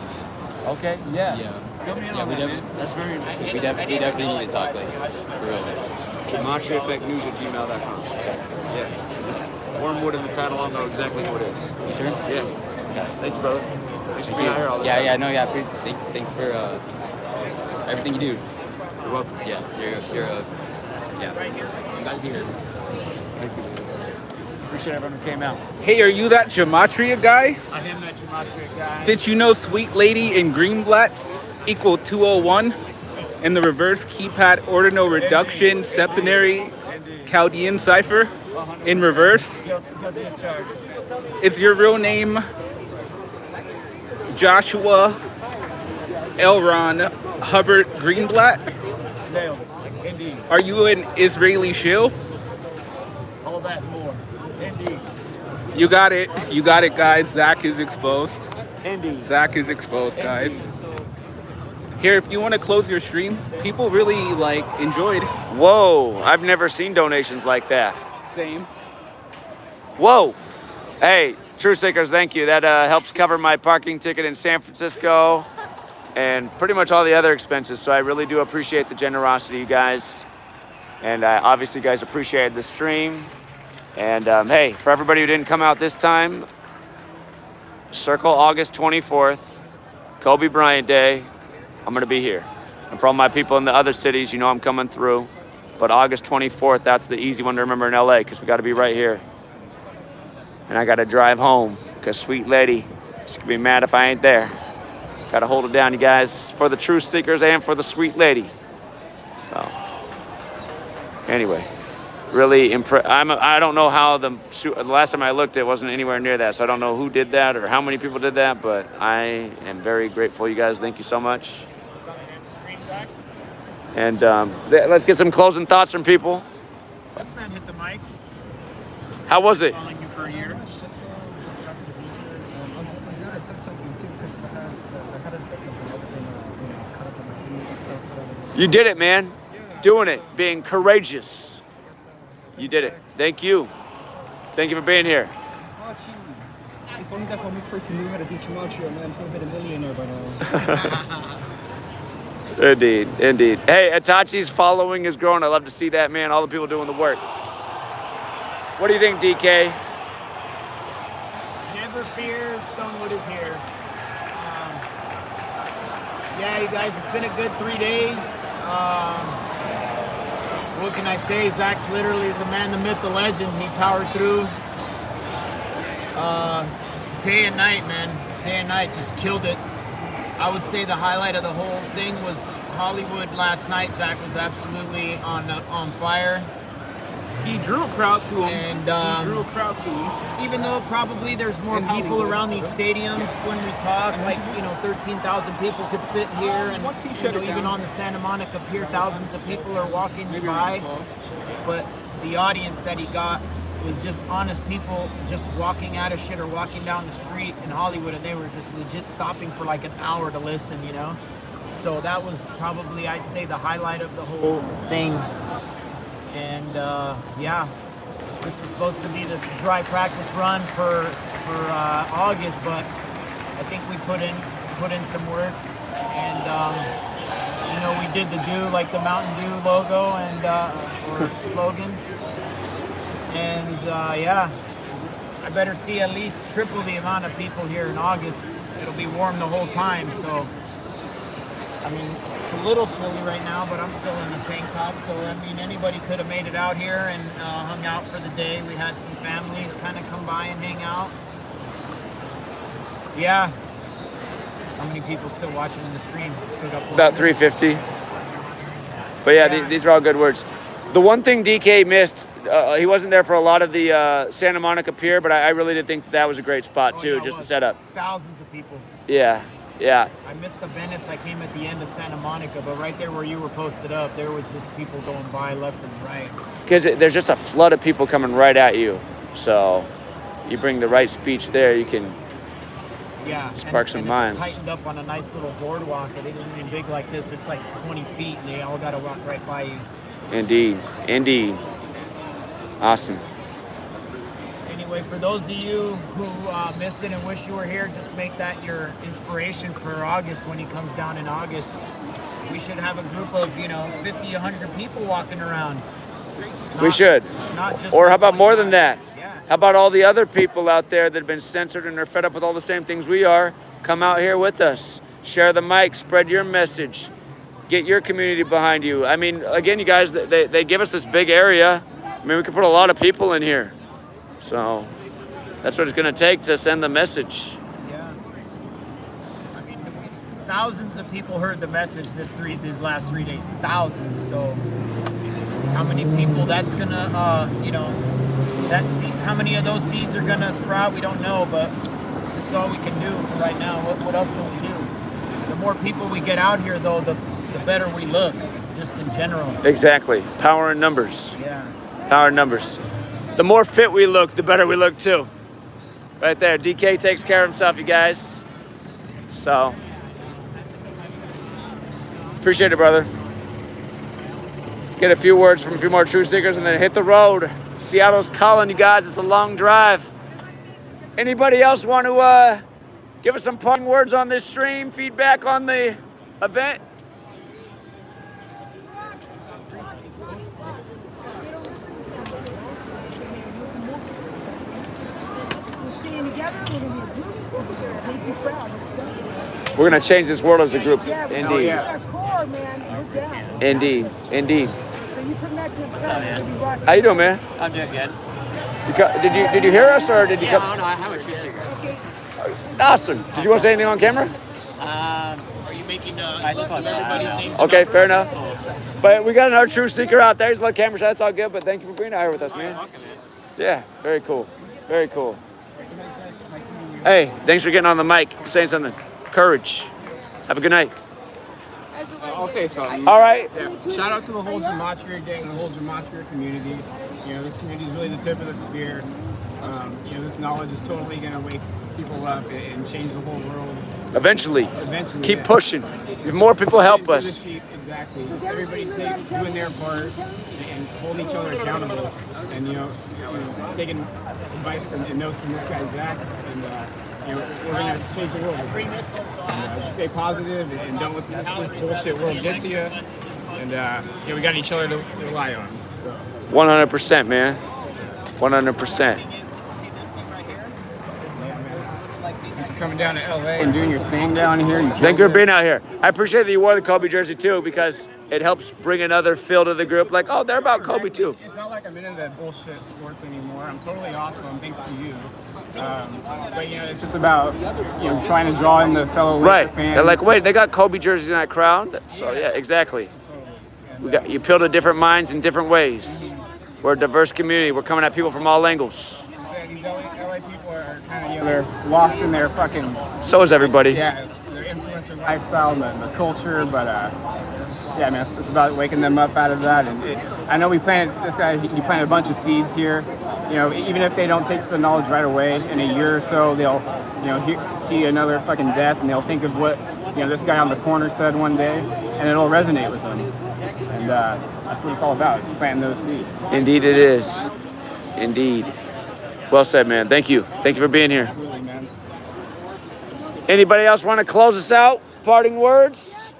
Okay, yeah. Yeah. Fill me in on that, man. That's very interesting. We definitely need to talk, like, for real. GematriaEffectNews@gmail.com. Yeah. Just Wormwood in the title, I'll know exactly who it is. You sure? Yeah. Okay. Thank you, brother. Thanks for being out here all this time. Yeah, no, yeah. Thanks for everything you do. You're welcome. Yeah, you're I'm glad to be here. Thank you. Appreciate everyone who came out. Hey, are you that Gematria guy? I am that Gematria guy. Did you know Sweet Lady in Greenblatt equal 201? In the reverse keypad ordinal reduction septenary Chaldean cipher in reverse? Is your real name Joshua Elron Hubbard Greenblatt? Nailed it. Indeed. Are you an Israeli shill? All that and more. Indeed. You got it. You got it, guys. Zach is exposed. Indeed. Zach is exposed, guys. Here, if you want to close your stream, people really like enjoyed. Whoa, I've never seen donations like that. Same. Whoa. Hey, True Seekers, thank you. That helps cover my parking ticket in San Francisco and pretty much all the other expenses. So I really do appreciate the generosity, you guys. And obviously, you guys appreciated the stream. And hey, for everybody who didn't come out this time, circle August 24th, Kobe Bryant Day. I'm going to be here. And for all my people in the other cities, you know I'm coming through. But August 24th, that's the easy one to remember in LA because we got to be right here. And I got to drive home because Sweet Lady, she's going to be mad if I ain't there. Got to hold it down, you guys, for the Truth Seekers and for the Sweet Lady. So, anyway, really impressed. I don't know how the last time I looked, it wasn't anywhere near that. So I don't know who did that or how many people did that, but I am very grateful, you guys. Thank you so much. And let's get some closing thoughts from people. This man hit the mic. How was it? Following you for a year. It's just happy to be here. I'm glad I said something too because I hadn't said something other than cut up on my feelings and stuff. You did it, man. Doing it, being courageous. You did it. Thank you. Thank you for being here. If only that homies person knew how to do Gematria, man, could have been a millionaire by now. Indeed, indeed. Hey, Itachi's following is growing. I love to see that, man. All the people doing the work. What do you think, DK? Never here. Stonewood is here. Yeah, you guys, it's been a good 3 days. What can I say? Zach's literally the man, the myth, the legend. He powered through day and night, man. Day and night, just killed it. I would say the highlight of the whole thing was Hollywood last night. Zach was absolutely on fire. He drew a crowd to him. And he drew a crowd to him. Even though probably there's more people around these stadiums when we talk, like 13,000 people could fit here, and even on the Santa Monica Pier, thousands of people are walking by. But the audience that he got was just honest people just walking out of shit or walking down the street in Hollywood, and they were just legit stopping for like an hour to listen, So that was probably, I'd say, the highlight of the whole thing. And yeah, this was supposed to be the dry practice run for August, but I think we put in some work, and we did the do, like the Mountain Dew logo and or slogan, and yeah, I better see at least triple the amount of people here in August. It'll be warm the whole time, so I mean, it's a little chilly right now, but I'm still in the tank top, so I mean, anybody could have made it out here and hung out for the day. We had some families kind of come by and hang out. Yeah. How many people still watching in the stream? Still got About 350. But yeah, these are all good words. The one thing DK missed, he wasn't there for a lot of the Santa Monica Pier, but I really did think that was a great spot too, just the setup. Thousands of people. Yeah. Yeah. I missed the Venice. I came at the end of Santa Monica, but right there where you were posted up, there was just people going by left and right. Because there's just a flood of people coming right at you. So you bring the right speech there, you can spark some minds. It's tightened up on a nice little boardwalk. It isn't even big like this. It's like 20 feet, and they all got to walk right by you. Indeed. Indeed. Awesome. Anyway, for those of you who missed it and wish you were here, just make that your inspiration for August when he comes down in August. We should have a group of, 50, 100 people walking around. We should. Not just or how about more than that? How about all the other people out there that have been censored and are fed up with all the same things we are? Come out here with us. Share the mic. Spread your message. Get your community behind you. I mean, again, you guys, they give us this big area. I mean, we could put a lot of people in here. So that's what it's going to take to send the message. Yeah. I mean, thousands of people heard the message these last 3 days. Thousands. So how many people that's going to, how many of those seeds are going to sprout, we don't know, but this is all we can do for right now. What else can we do? The more people we get out here, though, the better we look, just in general. Exactly. Power in numbers. Yeah. Power in numbers. The more fit we look, the better we look too. Right there. DK takes care of himself, you guys. So, appreciate it, brother. Get a few words from a few more truth seekers and then hit the road. Seattle's calling, you guys. It's a long drive. Anybody else want to give us some parting words on this stream? Feedback on the event? We're going to change this world as a group. Indeed. Indeed. Indeed. How you doing, man? I'm doing good. Did you hear us or did you come? No, I have a truth seeker. Awesome. Did you want to say anything on camera? Are you making everybody's names? Okay, fair enough. But we got another truth seeker out there. He's a little camera shot. That's all good. But thank you for being out here with us, man. Yeah, very cool. Very cool. Hey, thanks for getting on the mic, saying something. Courage. Have a good night. I'll say something. All right. Yeah. Shout out to the whole Gematria gang, the whole Gematria community. This community is really the tip of the spear. This knowledge is totally going to wake people up and change the whole world. Eventually. Keep pushing. If more people help us. Exactly. Just everybody doing their part and holding each other accountable. And, taking advice and notes from this guy, Zach. And, we're going to change the world. Stay positive and don't let this bullshit world get to you. And, we got each other to rely on. So. 100%, man. 100%. coming down to LA and doing your thing down here. Thank you for being out here. I appreciate that you wore the Kobe jersey too, because it helps bring another feel to the group. Like, oh, they're about Kobe too. It's not like I'm into that bullshit sports anymore. I'm totally off them, thanks to you. But it's just about trying to draw in the fellow Laker fans. They're like, wait, they got Kobe jerseys in that crowd. So yeah, exactly. You appeal to different minds in different ways. We're a diverse community. We're coming at people from all angles. These LA people are kind of they're lost in their fucking. So is everybody. Yeah, their influencer lifestyle and the culture, but yeah, man, it's about waking them up out of that. And I know he planted a bunch of seeds here. Even if they don't take the knowledge right away, in a year or so, they'll see another fucking death, and they'll think of what this guy on the corner said one day, and it'll resonate with them. And that's what it's all about, just planting those seeds. Indeed it is. Indeed. Well said, man. Thank you. Thank you for being here. Absolutely, man. Anybody else want to close us out? Parting words?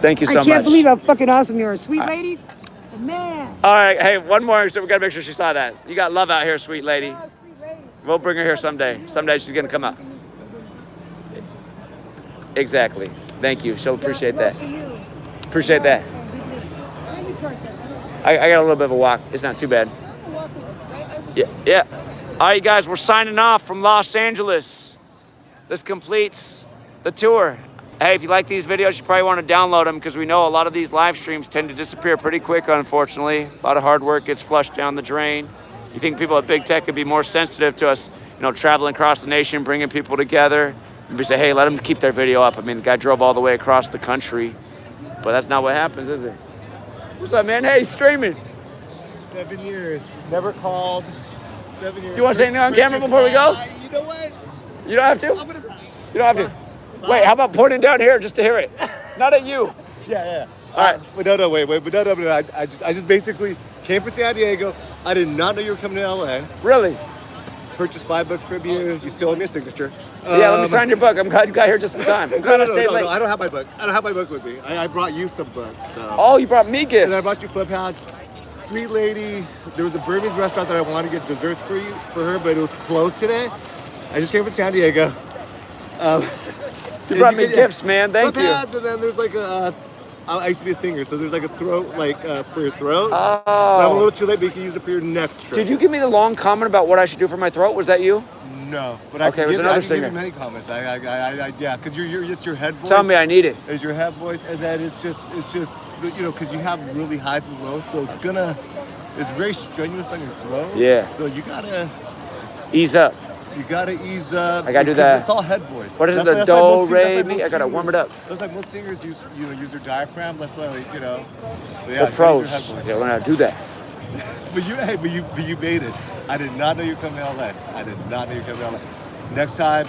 Thank you so much. I can't believe how fucking awesome you are. Sweet lady. Man. All right. Hey, one more. So we got to make sure she saw that. You got love out here, sweet lady. We'll bring her here someday. Someday she's going to come out. Exactly. Thank you. She'll appreciate that. Appreciate that. I got a little bit of a walk. It's not too bad. Yeah. All right, guys, we're signing off from Los Angeles. This completes the tour. Hey, if you like these videos, you probably want to download them, because we know a lot of these live streams tend to disappear pretty quick, unfortunately. A lot of hard work gets flushed down the drain. You think people at Big Tech could be more sensitive to us, traveling across the nation, bringing people together. We say, hey, let them keep their video up. I mean, the guy drove all the way across the country, but that's not what happens, is it? What's up, man? Hey, streaming. 7 years. Never called. 7 years. Do you want to say anything on camera before we go? You know what? You don't have to? You don't have to. Wait, how about pointing down here just to hear it? Not at you. Yeah. All right. But no, wait. But no. I just basically came from San Diego. I did not know you were coming to LA. Really? Purchased $5 for you. You still owe me a signature. Yeah, let me sign your book. I'm glad you got here just in time. I'm glad I stayed late. No, I don't have my book. I don't have my book with me. I brought you some books, though. Oh, you brought me gifts. And I brought you flip hats. Sweet lady. There was a Burmese restaurant that I wanted to get desserts for her, but it was closed today. I just came from San Diego. You brought me gifts, man. Thank you. Hats, and then there's like I used to be a singer, so there's like a throat, for your throat. Oh. But I'm a little too late, but you can use it for your next trip. Did you give me the long comment about what I should do for my throat? Was that you? No, but okay, it was another singer. I can give you many comments. Yeah, because it's your head voice. Tell me I need it. It's your head voice, and then it's just because you have really highs and lows, so it's very strenuous on your throat. Yeah. So you gotta ease up. You gotta ease up. I gotta do that. It's all head voice. What is it? The do, re, mi? I gotta warm it up. That's like most singers use their diaphragm. That's why The pros. They learn how to do that. But you made it. I did not know you were coming to LA. Next time,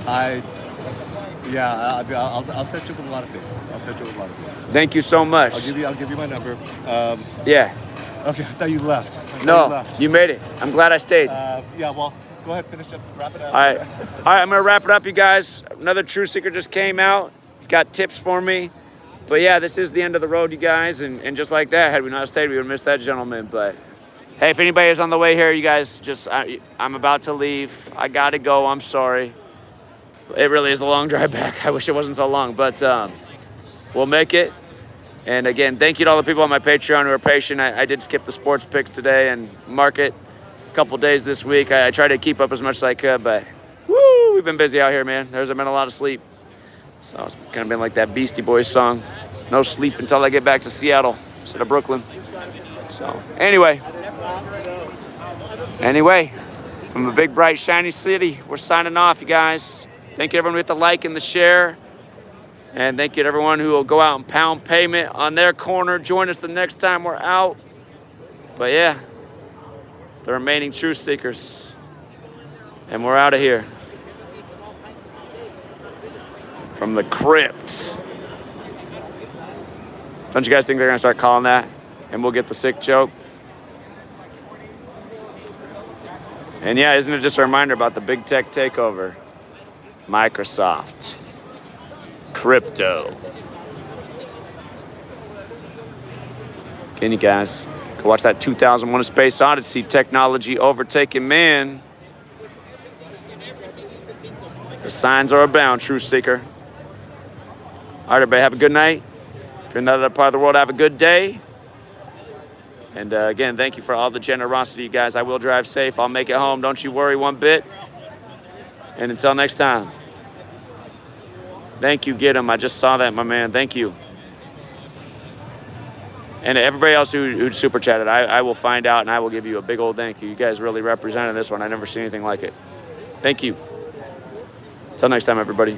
I'll set you up with a lot of things. Thank you so much. I'll give you my number. Yeah. Okay, I thought you left. No, you made it. I'm glad I stayed. Well, go ahead, finish up, wrap it up. All right, I'm gonna wrap it up, you guys. Another True Seeker just came out. He's got tips for me. But yeah, this is the end of the road, you guys. And just like that, had we not stayed, we would have missed that gentleman. But hey, if anybody is on the way here, you guys, I'm about to leave. I gotta go, I'm sorry. It really is a long drive back. I wish it wasn't so long, but we'll make it. And again, thank you to all the people on my Patreon who are patient. I did skip the sports picks today and market a couple days this week. I tried to keep up as much as I could, but woo, we've been busy out here, man. There's been a lot of sleep. So it's kind of been like that Beastie Boys song. No sleep until I get back to Seattle instead of Brooklyn. So anyway, from the big, bright, shiny city, we're signing off, you guys. Thank you everyone who hit the like and the share. And thank you to everyone who will go out and pound payment on their corner. Join us the next time we're out. But yeah, the remaining Truth Seekers. And we're out of here. From the crypt. Don't you guys think they're gonna start calling that? And we'll get the sick joke? And yeah, isn't it just a reminder about the big tech takeover? Microsoft. Crypto. Again, you guys, go watch that 2001: A Space Odyssey. Technology overtaking man. The signs are abound, true seeker. All right, everybody, have a good night. If you're in another part of the world, have a good day. And again, thank you for all the generosity, you guys. I will drive safe. I'll make it home. Don't you worry one bit. And until next time. Thank you, Get 'em. I just saw that, my man. Thank you. And everybody else who super chatted, I will find out and I will give you a big old thank you. You guys really represented this one. I never seen anything like it. Thank you. Until next time, everybody.